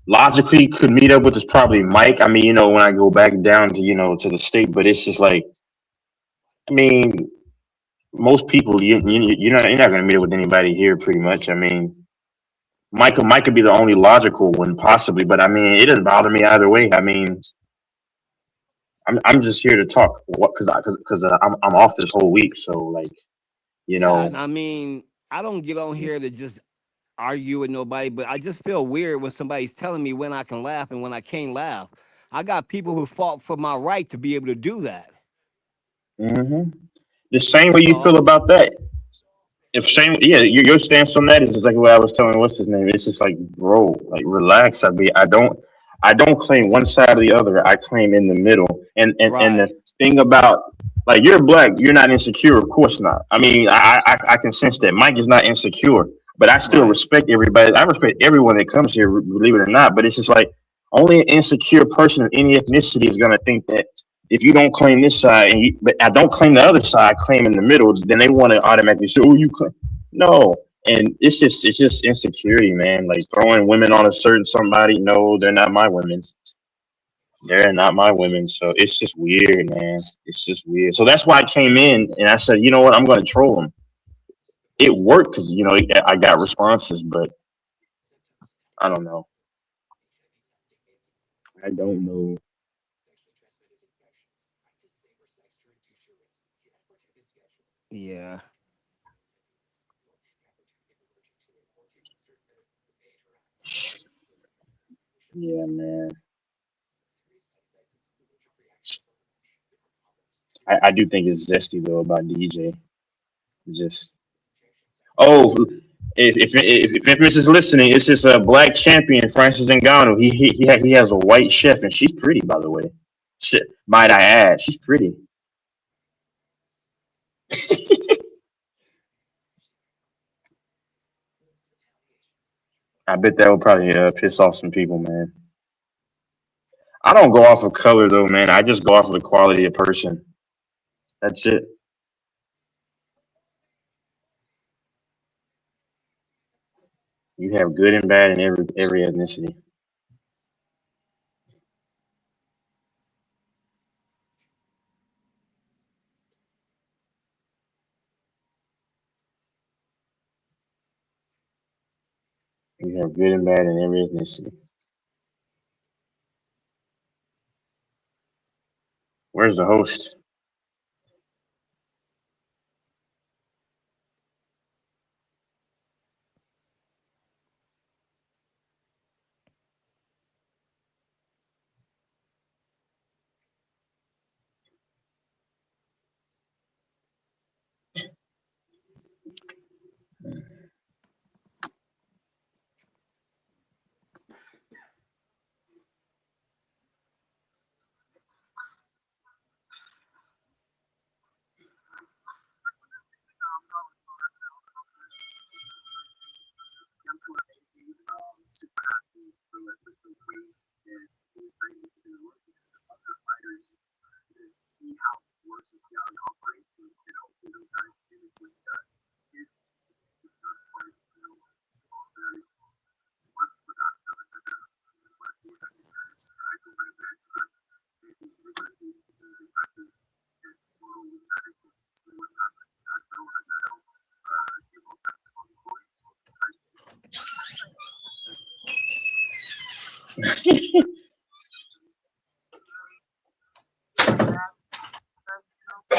logically could meet up with is probably Mike. I mean, when I go back down to to the state, but it's just like, I mean, most people you're not going to meet up with anybody here pretty much. I mean, Mike could be the only logical one possibly, but I mean, it doesn't bother me either way. I mean, I'm just here to talk because I'm off this whole week, so like you Yeah, know and I mean, I don't get on here to just argue with nobody, but I just feel weird when somebody's telling me when I can laugh and when I can't laugh. I got people who fought for my right to be able to do that. hmm the same way That's you feel all. about that. If same, yeah, your stance on that is just like what I was telling. What's his name? It's just like, bro, like relax. I don't claim one side or the other. I claim in the middle. And the Right. thing about like you're black, you're not insecure. Of course not. I mean, I can sense that Mike is not insecure, but I still Right. respect everybody. I respect everyone that comes here, believe it or not. But it's just like only an insecure person of any ethnicity is gonna think that if you don't claim this side but I don't claim the other side, claim in the middle, then they want to automatically say, "Oh, you claim." No, and it's just insecurity, man. Like throwing women on a certain somebody. No, they're not my women. They're not my women. So it's just weird, man. It's just weird. So that's why I came in and I said, you know what, I'm going to troll them. It worked because I got responses, but I don't know. I don't know. Yeah. Yeah, man. I do think it's zesty though about DJ. Just oh, if Infamous is listening, it's just a black champion, Francis Ngannou. He has a white chef, and she's pretty, by the way. Shit, might I add, she's pretty. I bet that would probably piss off some people, man. I don't go off of color though, man. I just go off of the quality of person. That's it. You have good and bad in every ethnicity. You have good and bad in every ethnicity. Where's the host?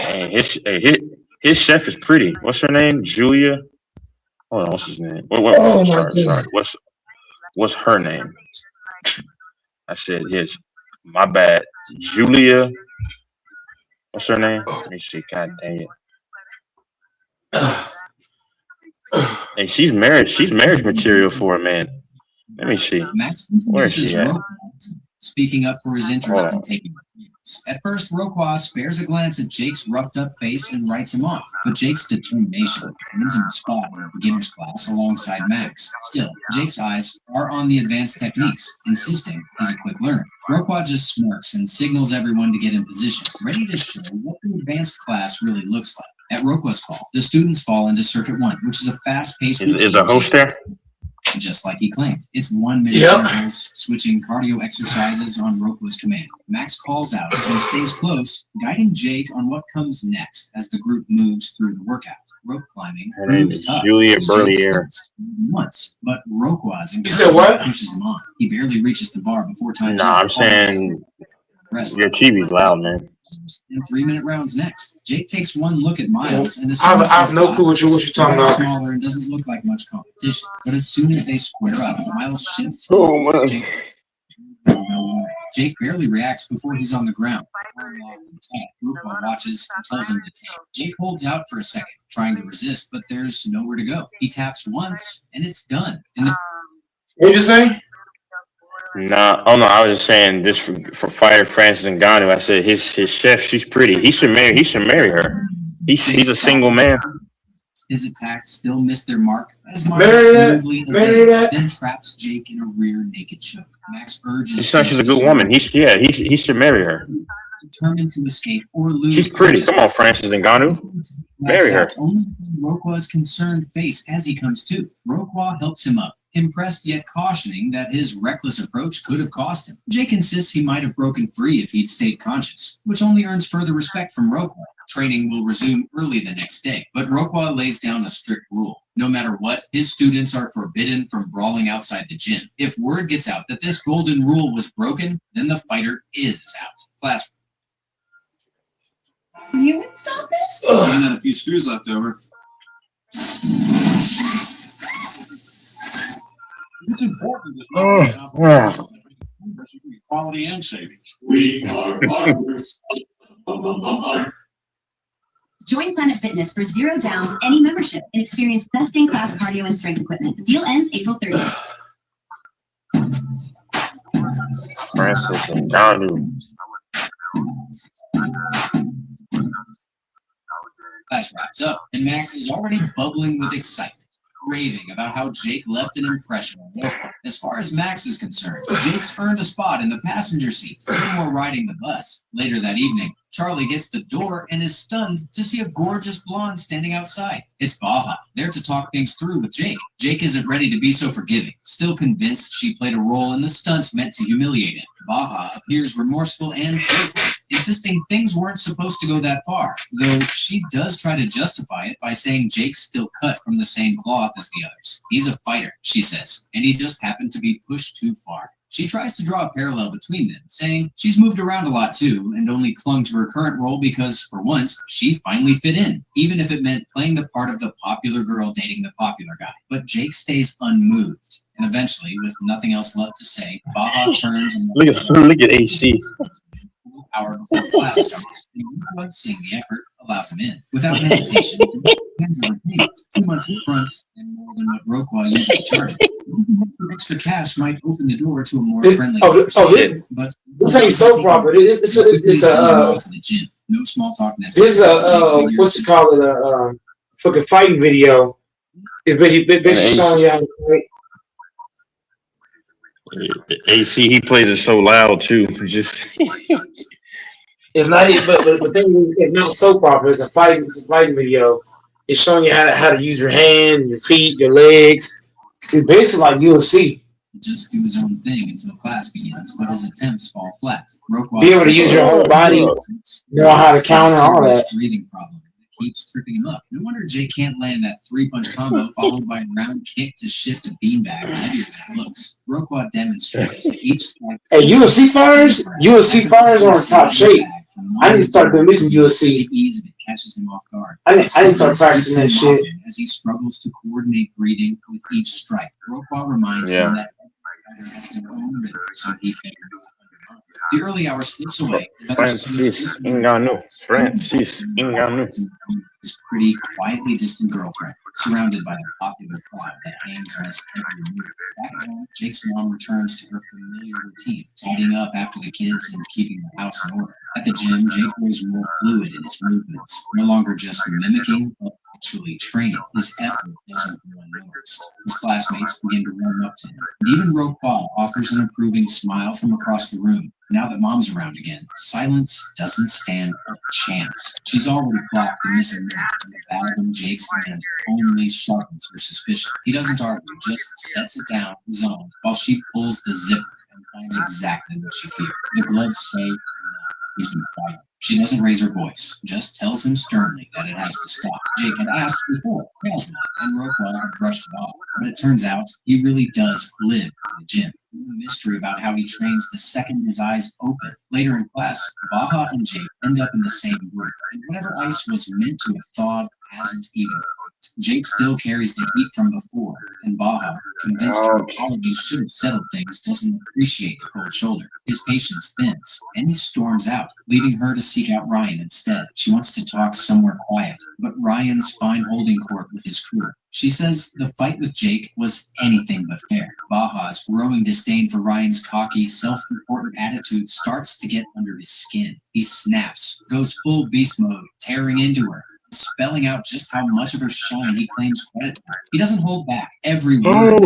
Hey, his chef is pretty. What's her name? Julia. Hold on, what's his name? Sorry. What's her name? I said his. My bad. Julia. What's her name? Let me see. God dang it. Hey, she's married. She's marriage material for a man. Let me see. Max Where is she at? speaking up for his interest in taking reviews. At first, Roquan spares a glance at Jake's roughed-up face and writes him off, but Jake's determination wins him a spot in a beginner's class alongside Max. Still, Jake's eyes are on the advanced techniques, insisting he's a quick learner. Roquan just smirks and signals everyone to get in position, ready to show what the advanced class really looks like. At Roquan's call, the students fall into Circuit 1, which is a fast-paced Is the host there? Just like he claimed. It's 1 minute intervals, switching cardio exercises on Roquan's command. Max calls out and stays close, guiding Jake on what comes next as the group moves through the workout. Rope climbing Her name proves is tough. Julia Berlier. Once, but Roquan's what? pushes him on. He barely reaches the bar before time. Nah, I'm saying your TV's loud, man. In 3-minute rounds next. Jake takes one look at Miles and I have no clue what you're talking about. Smaller and doesn't look like much competition. But as soon as they square up, Miles shifts. Oh, man. Jake barely reacts before he's on the ground. Roquan watches and tells him to take. Jake holds out for a second, trying to resist, but there's nowhere to go. He taps once, and it's done. What did you say? Nah, oh no, I was just saying this for fighter Francis Ngannou. I said his chef, she's pretty. He should marry her. He's a single man. His attacks still miss their mark as Miles smoothly evades, then traps Jake in a rear naked choke. Max urges. She's a good woman. He should marry her. Determined to escape or lose. She's pretty. Come on, Francis Ngannou. Marry her. Only Roquan's concerned face as he comes to. Roquan helps him up, impressed yet cautioning that his reckless approach could have cost him. Jake insists he might have broken free if he'd stayed conscious, which only earns further respect from Roquan. Training will resume early the next day, but Roquan lays down a strict rule. No matter what, his students are forbidden from brawling outside the gym. If word gets out that this golden rule was broken, then the fighter is out. Class. You would stop this? I had a few screws left over. It's important to quality and savings. We are partners. Join Planet Fitness for $0 down any membership and experience best-in-class cardio and strength equipment. Deal ends April 30th. Francis Ngannou. Class wraps up, and Max is already bubbling with excitement, raving about how Jake left an impression on Roquan. As far as Max is concerned, Jake's earned a spot in the passenger seat, no more riding the bus. Later that evening, Charlie gets the door and is stunned to see a gorgeous blonde standing outside. It's Baja, there to talk things through with Jake. Jake isn't ready to be so forgiving, still convinced she played a role in the stunt meant to humiliate him. Baja appears remorseful and tearful, insisting things weren't supposed to go that far, though she does try to justify it by saying Jake's still cut from the same cloth as the others. He's a fighter, she says, and he just happened to be pushed too far. She tries to draw a parallel between them, saying she's moved around a lot too, and only clung to her current role because, for once, she finally fit in, even if it meant playing the part of the popular girl dating the popular guy. But Jake stays unmoved, and eventually, with nothing else left to say, Baja turns and look at AC. Hour before class starts, and seeing the effort allows him in. Without hesitation, hands are paid 2 months in front and more than what Roquan usually charges. Extra cash might open the door to a more friendly conversation, but this ain't so proper. It's to the gym. No small talk necessary. This is a what's it called? A fucking fighting video. It's basically showing you how to fight. AC, he plays it so loud too. Just it's not, but the thing is, it's not soap opera. It's a fighting video. It's showing you how to use your hands, your feet, your legs. It's basically like UFC. Just do his own thing until class begins, but his attempts fall flat. Be able to use your whole body, know how to counter all that. Breathing problem. keeps tripping him up. No wonder Jake can't land that 3-punch combo followed by a round kick to shift a beanbag heavier than it looks. Roquan demonstrates each strike. Hey, UFC fighters are in top shape. I need to start doing this in UFC. The ease of it catches him off guard. I need to start practicing that shit. As he struggles to coordinate breathing with each strike, Roquan reminds him that every fighter has their own rhythm, so he figures. The early hour slips away. Francis Ngannou. His pretty, quietly distant girlfriend, surrounded by the popular crowd that hangs on his every move. Back at home, Jake's mom returns to her familiar routine, tidying up after the kids and keeping the house in order. At the gym, Jake grows more fluid in his movements, no longer just mimicking, but actually training. His effort doesn't go unnoticed. His classmates begin to warm up to him. And even Roquan offers an approving smile from across the room. Now that mom's around again, silence doesn't stand a chance. She's already clocked the missing minute, and the bag in Jake's hand only sharpens her suspicion. He doesn't argue, just sets it down, zoned, while she pulls the zipper and finds exactly what she feared. The gloves say enough. He's been quiet. She doesn't raise her voice, just tells him sternly that it has to stop. Jake had asked before, casually, and Roquan had brushed it off. But it turns out he really does live in the gym. A mystery about how he trains the second his eyes open. Later in class, Baja and Jake end up in the same group, and whatever ice was meant to have thawed hasn't even. Jake still carries the heat from before, and Baja, convinced her apology should have settled things, doesn't appreciate the cold shoulder. His patience thins, and he storms out, leaving her to seek out Ryan instead. She wants to talk somewhere quiet, but Ryan's fine holding court with his crew. She says the fight with Jake was anything but fair. Baja's growing disdain for Ryan's cocky, self-important attitude starts to get under his skin. He snaps, goes full beast mode, tearing into her, spelling out just how much of her shine he claims credit for. He doesn't hold back. Every word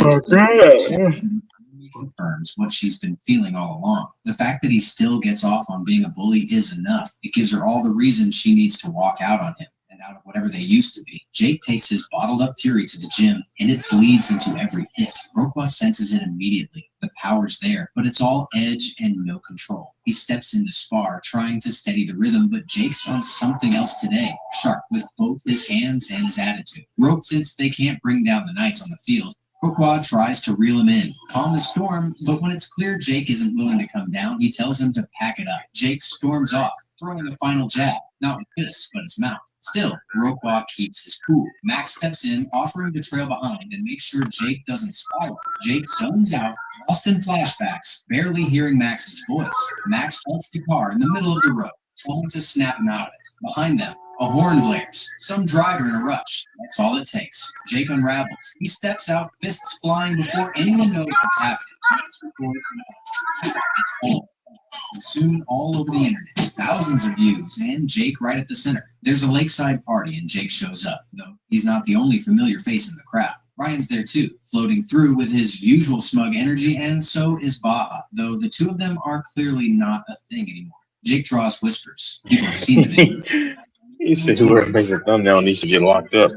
confirms what she's been feeling all along. The fact that he still gets off on being a bully is enough. It gives her all the reason she needs to walk out on him and out of whatever they used to be. Jake takes his bottled up fury to the gym, and it bleeds into every hit. Roquan senses it immediately. The power's there, but it's all edge and no control. He steps in to spar, trying to steady the rhythm, but Jake's on something else today, sharp with both his hands and his attitude. Since they can't bring down the Knights on the field, Roquan tries to reel him in, calm the storm, but when it's clear Jake isn't willing to come down, he tells him to pack it up. Jake storms off, throwing a final jab, not with fists, but his mouth. Still, Roquan keeps his cool. Max steps in, offering to trail behind and make sure Jake doesn't spiral. Jake zones out, lost in flashbacks, barely hearing Max's voice. Max halts the car in the middle of the road, trying to snap him out of it. Behind them, a horn blares. Some driver in a rush. That's all it takes. Jake unravels. He steps out, fists flying before anyone knows what's happening. Max records and it's all. And soon all over the internet. Thousands of views, and Jake right at the center. There's a lakeside party, and Jake shows up, though he's not the only familiar face in the crowd. Ryan's there too, floating through with his usual smug energy, and so is Baja, though the two of them are clearly not a thing anymore. Jake draws whispers. People have seen the video. He said whoever makes a thumbnail needs to get locked up.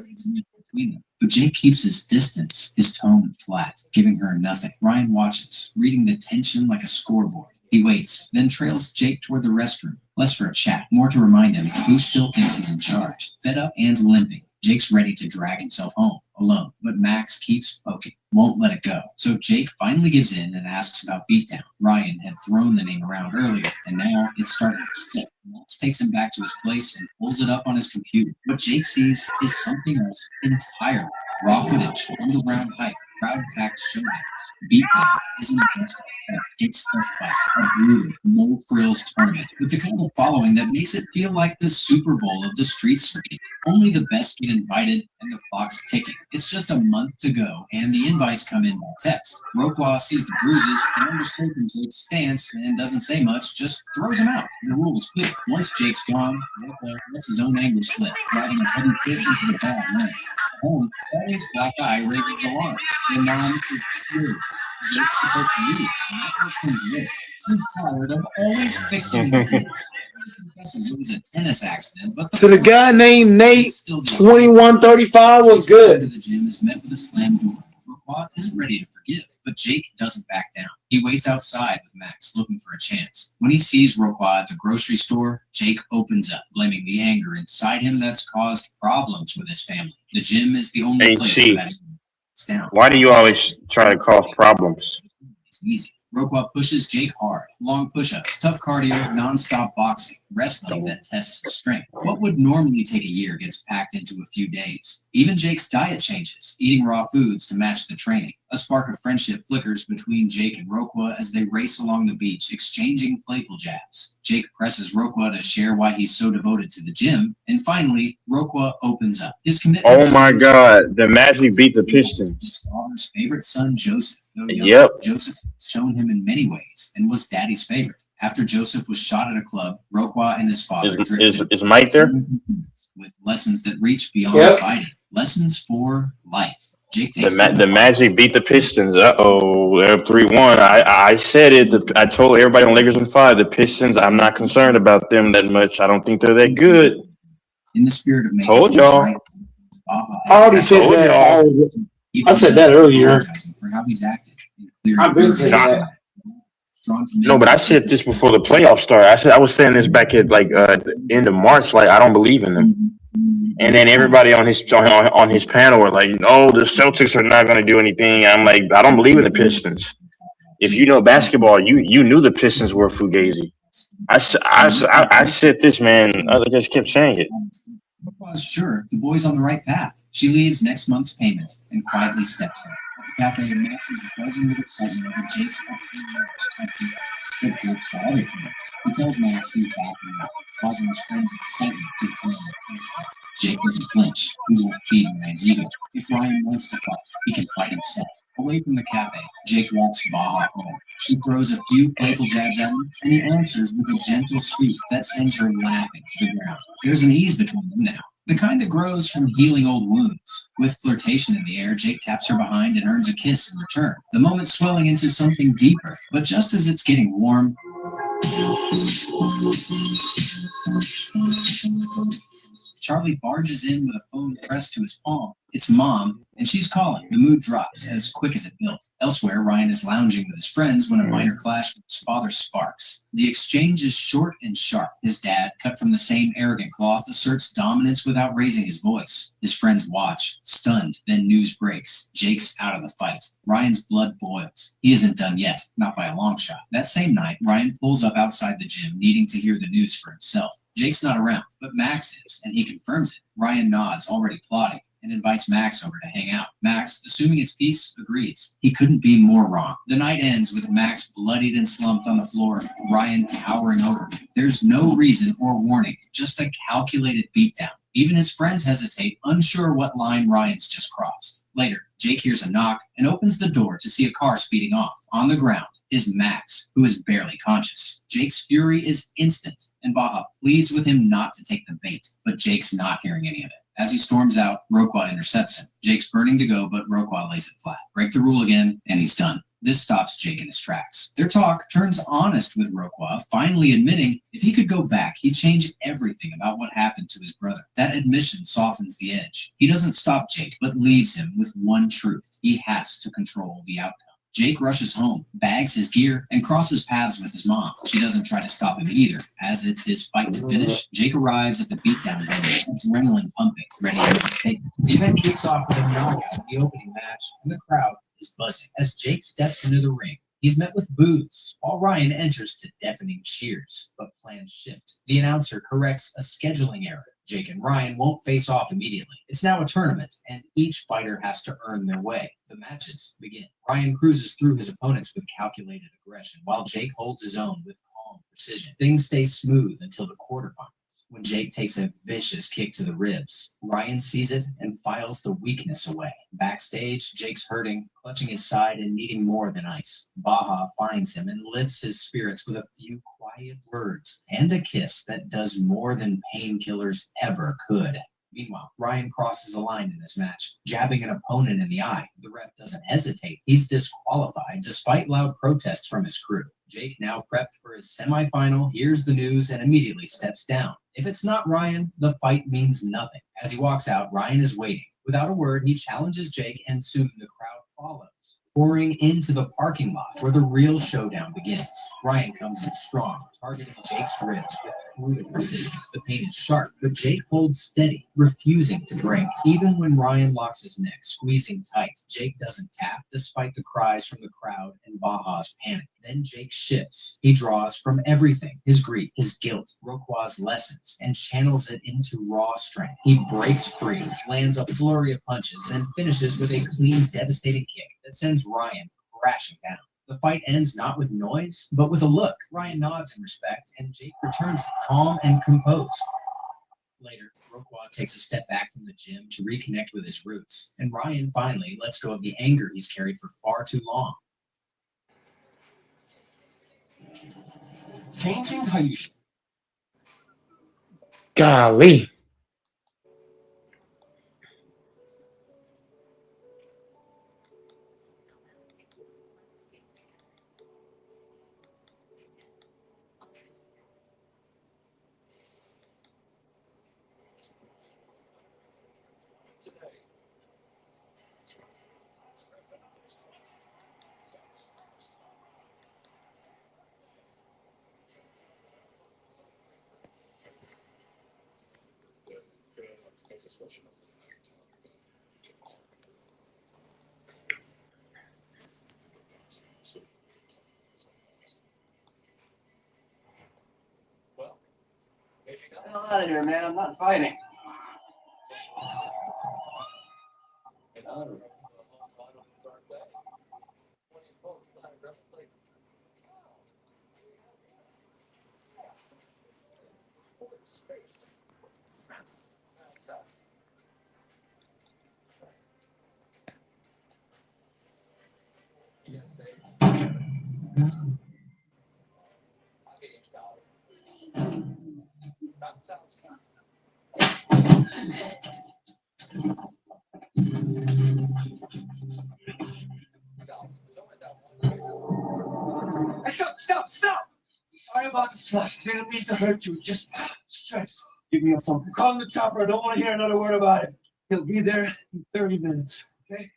But Jake keeps his distance, his tone flat, giving her nothing. Ryan watches, reading the tension like a scoreboard. He waits, then trails Jake toward the restroom. Less for a chat, more to remind him who still thinks he's in charge. Fed up and limping, Jake's ready to drag himself home, alone. But Max keeps poking, won't let it go. So Jake finally gives in and asks about Beatdown. Ryan had thrown the name around earlier, and now it's starting to stick. Max takes him back to his place and pulls it up on his computer. What Jake sees is something else entirely. Raw footage, underground hype, crowd-packed showdowns. Beatdown isn't just a fight, it's a fight, a brutal, no-frills tournament with the kind of following that makes it feel like the Super Bowl of the street circuit. Only the best get invited, and the clock's ticking. It's just a month to go, and the invites come in by text. Roquan sees the bruises and understands Jake's stance and doesn't say much, just throws him out. The rule is clear. Once Jake's gone, Roquan lets his own anger slip, driving a heavy fist into the bad lens. At home, Sally's black eye raises alarms. The mom is furious. Jake's supposed to leave, not comes this. She's tired of always fixing things. He confesses it was a tennis accident, but to the guy named Nate, 2135 was good. The gym is met with a slam door. Roquan isn't ready to forgive, but Jake doesn't back down. He waits outside with Max, looking for a chance. When he sees Roquan at the grocery store, Jake opens up, blaming the anger inside him that's caused problems with his family. The gym is the only place where that is down. Why do you always try to cause problems? It's easy. Roquan pushes Jake hard. Long push-ups, tough cardio, non-stop boxing, wrestling that tests his strength. What would normally take a year gets packed into a few days. Even Jake's diet changes, eating raw foods to match the training. A spark of friendship flickers between Jake and Roquan as they race along the beach, exchanging playful jabs. Jake presses Roquan to share why he's so devoted to the gym, and finally, Roquan opens up. His commitment. Oh my God, the Magic beat the Pistons. His father's favorite son, Joseph. Though young, Yep. Joseph's shown him in many ways and was Daddy's favorite. After Joseph was shot at a club, Roquan and his father Is Mike there? with lessons that reach beyond fighting. Lessons for life. Jake takes The Magic beat the Pistons. They're 3-1. I said it. I told everybody on Lakers in 5. The Pistons, I'm not concerned about them that much. I don't think they're that good. In the spirit of making Told y'all. I already said that. I said that earlier. For how he's acted. I've been saying that. No, but I said this before the playoffs started. I was saying this back at end of March. Like, I don't believe in them. And then everybody on his panel were like, "No, the Celtics are not going to do anything." I'm like, I don't believe in the Pistons. If you know basketball, you knew the Pistons were fugazi. I said this, man. I just kept saying it. Roquan's sure the boy's on the right path. She leaves next month's payment and quietly steps in. At the cafe, Max is buzzing with excitement over Jake's Jake's got other plans. He tells Max he's backing up, causing his friend's excitement to join the instant. Jake doesn't flinch. He won't feed Ryan's ego. If Ryan wants to fight, he can fight himself. Away from the cafe, Jake walks Baja home. She throws a few playful jabs at him, and he answers with a gentle sweep that sends her laughing to the ground. There's an ease between them now. The kind that grows from healing old wounds. With flirtation in the air, Jake taps her behind and earns a kiss in return. The moment swelling into something deeper, but just as it's getting warm, Charlie barges in with a phone pressed to his palm. It's Mom, and she's calling. The mood drops as quick as it built. Elsewhere, Ryan is lounging with his friends when a minor clash with his father sparks. The exchange is short and sharp. His dad, cut from the same arrogant cloth, asserts dominance without raising his voice. His friends watch, stunned, then news breaks. Jake's out of the fight. Ryan's blood boils. He isn't done yet, not by a long shot. That same night, Ryan pulls up outside the gym, needing to hear the news for himself. Jake's not around, but Max is, and he confirms it. Ryan nods, already plotting, and invites Max over to hang out. Max, assuming it's peace, agrees. He couldn't be more wrong. The night ends with Max bloodied and slumped on the floor, Ryan towering over him. There's no reason or warning, just a calculated beatdown. Even his friends hesitate, unsure what line Ryan's just crossed. Later, Jake hears a knock and opens the door to see a car speeding off. On the ground is Max, who is barely conscious. Jake's fury is instant, and Baja pleads with him not to take the bait, but Jake's not hearing any of it. As he storms out, Roquan intercepts him. Jake's burning to go, but Roquan lays it flat. Break the rule again, and he's done. This stops Jake in his tracks. Their talk turns honest with Roquan, finally admitting if he could go back, he'd change everything about what happened to his brother. That admission softens the edge. He doesn't stop Jake, but leaves him with one truth. He has to control the outcome. Jake rushes home, bags his gear, and crosses paths with his mom. She doesn't try to stop him either. As it's his fight to finish, Jake arrives at the beatdown venue, adrenaline pumping, ready to make a statement. The event kicks off with a knockout in the opening match, and the crowd is buzzing. As Jake steps into the ring, he's met with boos, while Ryan enters to deafening cheers. But plans shift. The announcer corrects a scheduling error. Jake and Ryan won't face off immediately. It's now a tournament, and each fighter has to earn their way. The matches begin. Ryan cruises through his opponents with calculated aggression, while Jake holds his own with calm precision. Things stay smooth until the quarterfinals, when Jake takes a vicious kick to the ribs. Ryan sees it and files the weakness away. Backstage, Jake's hurting, clutching his side and needing more than ice. Baja finds him and lifts his spirits with a few quiet words and a kiss that does more than painkillers ever could. Meanwhile, Ryan crosses a line in this match, jabbing an opponent in the eye. The ref doesn't hesitate. He's disqualified despite loud protests from his crew. Jake, now prepped for his semifinal, hears the news and immediately steps down. If it's not Ryan, the fight means nothing. As he walks out, Ryan is waiting. Without a word, he challenges Jake, and soon the crowd follows, pouring into the parking lot where the real showdown begins. Ryan comes in strong, targeting Jake's ribs with brutal precision. The pain is sharp, but Jake holds steady, refusing to break. Even when Ryan locks his neck, squeezing tight, Jake doesn't tap, despite the cries from the crowd and Baja's panic. Then Jake shifts. He draws from everything: his grief, his guilt, Roqua's lessons, and channels it into raw strength. He breaks free, lands a flurry of punches, then finishes with a clean, devastating kick that sends Ryan crashing down. The fight ends not with noise, but with a look. Ryan nods in respect, and Jake returns calm and composed. Later, Roqua takes a step back from the gym to reconnect with his roots, and Ryan finally lets go of the anger he's carried for far too long. Changing how you Golly. Get the hell out of here, man. I'm not fighting. Hey, stop! Sorry about the slap. Didn't mean to hurt you. Just stress. Give me something. Call the chopper. I don't want to hear another word about it. He'll be there in 30 minutes. Okay?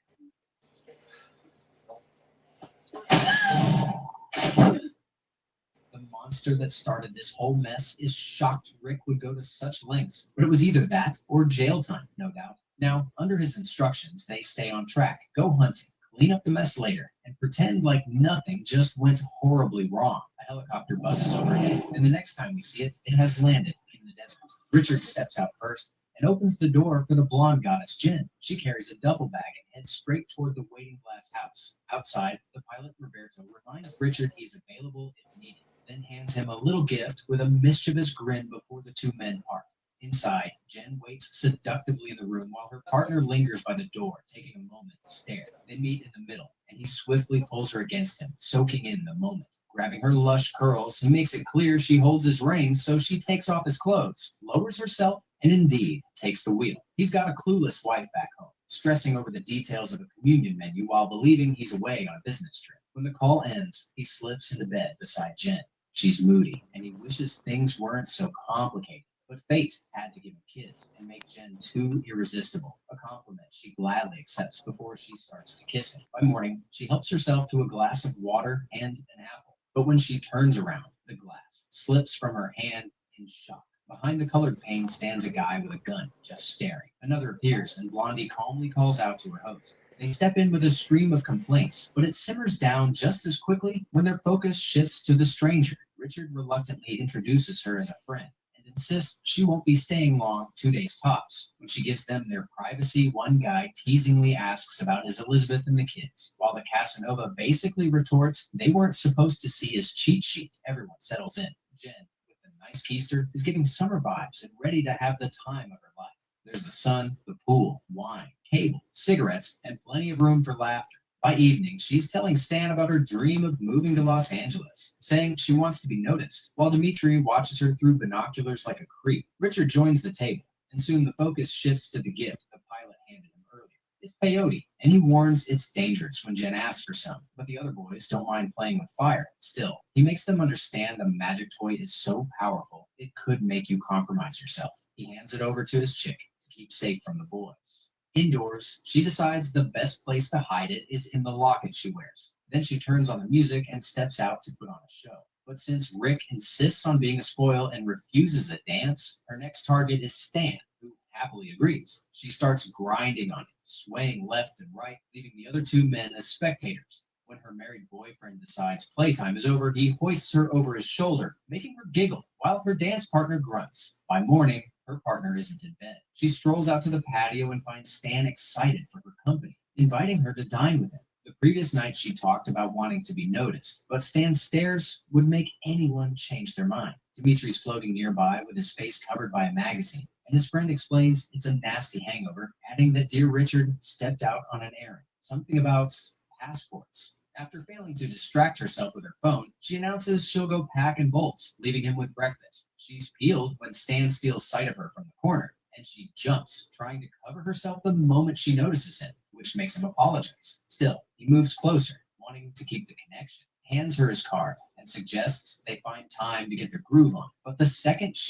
The monster that started this whole mess is shocked Rick would go to such lengths, but it was either that or jail time, no doubt. Now, under his instructions, they stay on track, go hunting, clean up the mess later, and pretend like nothing just went horribly wrong. A helicopter buzzes overhead, and the next time we see it, it has landed in the desert. Richard steps out first and opens the door for the blonde goddess Jen. She carries a duffel bag and heads straight toward the waiting glass house. Outside, the pilot Roberto reminds Richard he's available if needed, then hands him a little gift with a mischievous grin before the two men part. Inside, Jen waits seductively in the room while her partner lingers by the door, taking a moment to stare. They meet in the middle, and he swiftly pulls her against him, soaking in the moment. Grabbing her lush curls, he makes it clear she holds his reins, so she takes off his clothes, lowers herself, and indeed takes the wheel. He's got a clueless wife back home, stressing over the details of a communion menu while believing he's away on a business trip. When the call ends, he slips into bed beside Jen. She's moody, and he wishes things weren't so complicated. But fate had to give him kids and make Jen too irresistible, a compliment she gladly accepts before she starts to kiss him. By morning, she helps herself to a glass of water and an apple. But when she turns around, the glass slips from her hand in shock. Behind the colored pane stands a guy with a gun, just staring. Another appears, and Blondie calmly calls out to her host. They step in with a stream of complaints, but it simmers down just as quickly when their focus shifts to the stranger. Richard reluctantly introduces her as a friend, insists she won't be staying long, 2 days tops. When she gives them their privacy, one guy teasingly asks about his Elizabeth and the kids, while the Casanova basically retorts they weren't supposed to see his cheat sheet. Everyone settles in. Jen, with the nice keister, is giving summer vibes and ready to have the time of her life. There's the sun, the pool, wine, cable, cigarettes, and plenty of room for laughter. By evening, she's telling Stan about her dream of moving to Los Angeles, saying she wants to be noticed, while Dimitri watches her through binoculars like a creep. Richard joins the table, and soon the focus shifts to the gift the pilot handed him earlier. It's peyote, and he warns it's dangerous when Jen asks for some, but the other boys don't mind playing with fire. Still, he makes them understand the magic toy is so powerful, it could make you compromise yourself. He hands it over to his chick to keep safe from the boys. Indoors, she decides the best place to hide it is in the locket she wears. Then she turns on the music and steps out to put on a show. But since Rick insists on being a spoil and refuses a dance, her next target is Stan, who happily agrees. She starts grinding on him, swaying left and right, leaving the other two men as spectators. When her married boyfriend decides playtime is over, he hoists her over his shoulder, making her giggle, while her dance partner grunts. By morning, her partner isn't in bed. She strolls out to the patio and finds Stan excited for her company, inviting her to dine with him. The previous night she talked about wanting to be noticed, but Stan's stares would make anyone change their mind. Dimitri's floating nearby with his face covered by a magazine, and his friend explains it's a nasty hangover, adding that dear Richard stepped out on an errand, something about passports. After failing to distract herself with her phone, she announces she'll go pack and bolts, leaving him with breakfast. She's peeled when Stan steals sight of her from the corner, and she jumps, trying to cover herself the moment she notices him, which makes him apologize. Still, he moves closer, wanting to keep the connection, hands her his card, and suggests they find time to get their groove on. But the second she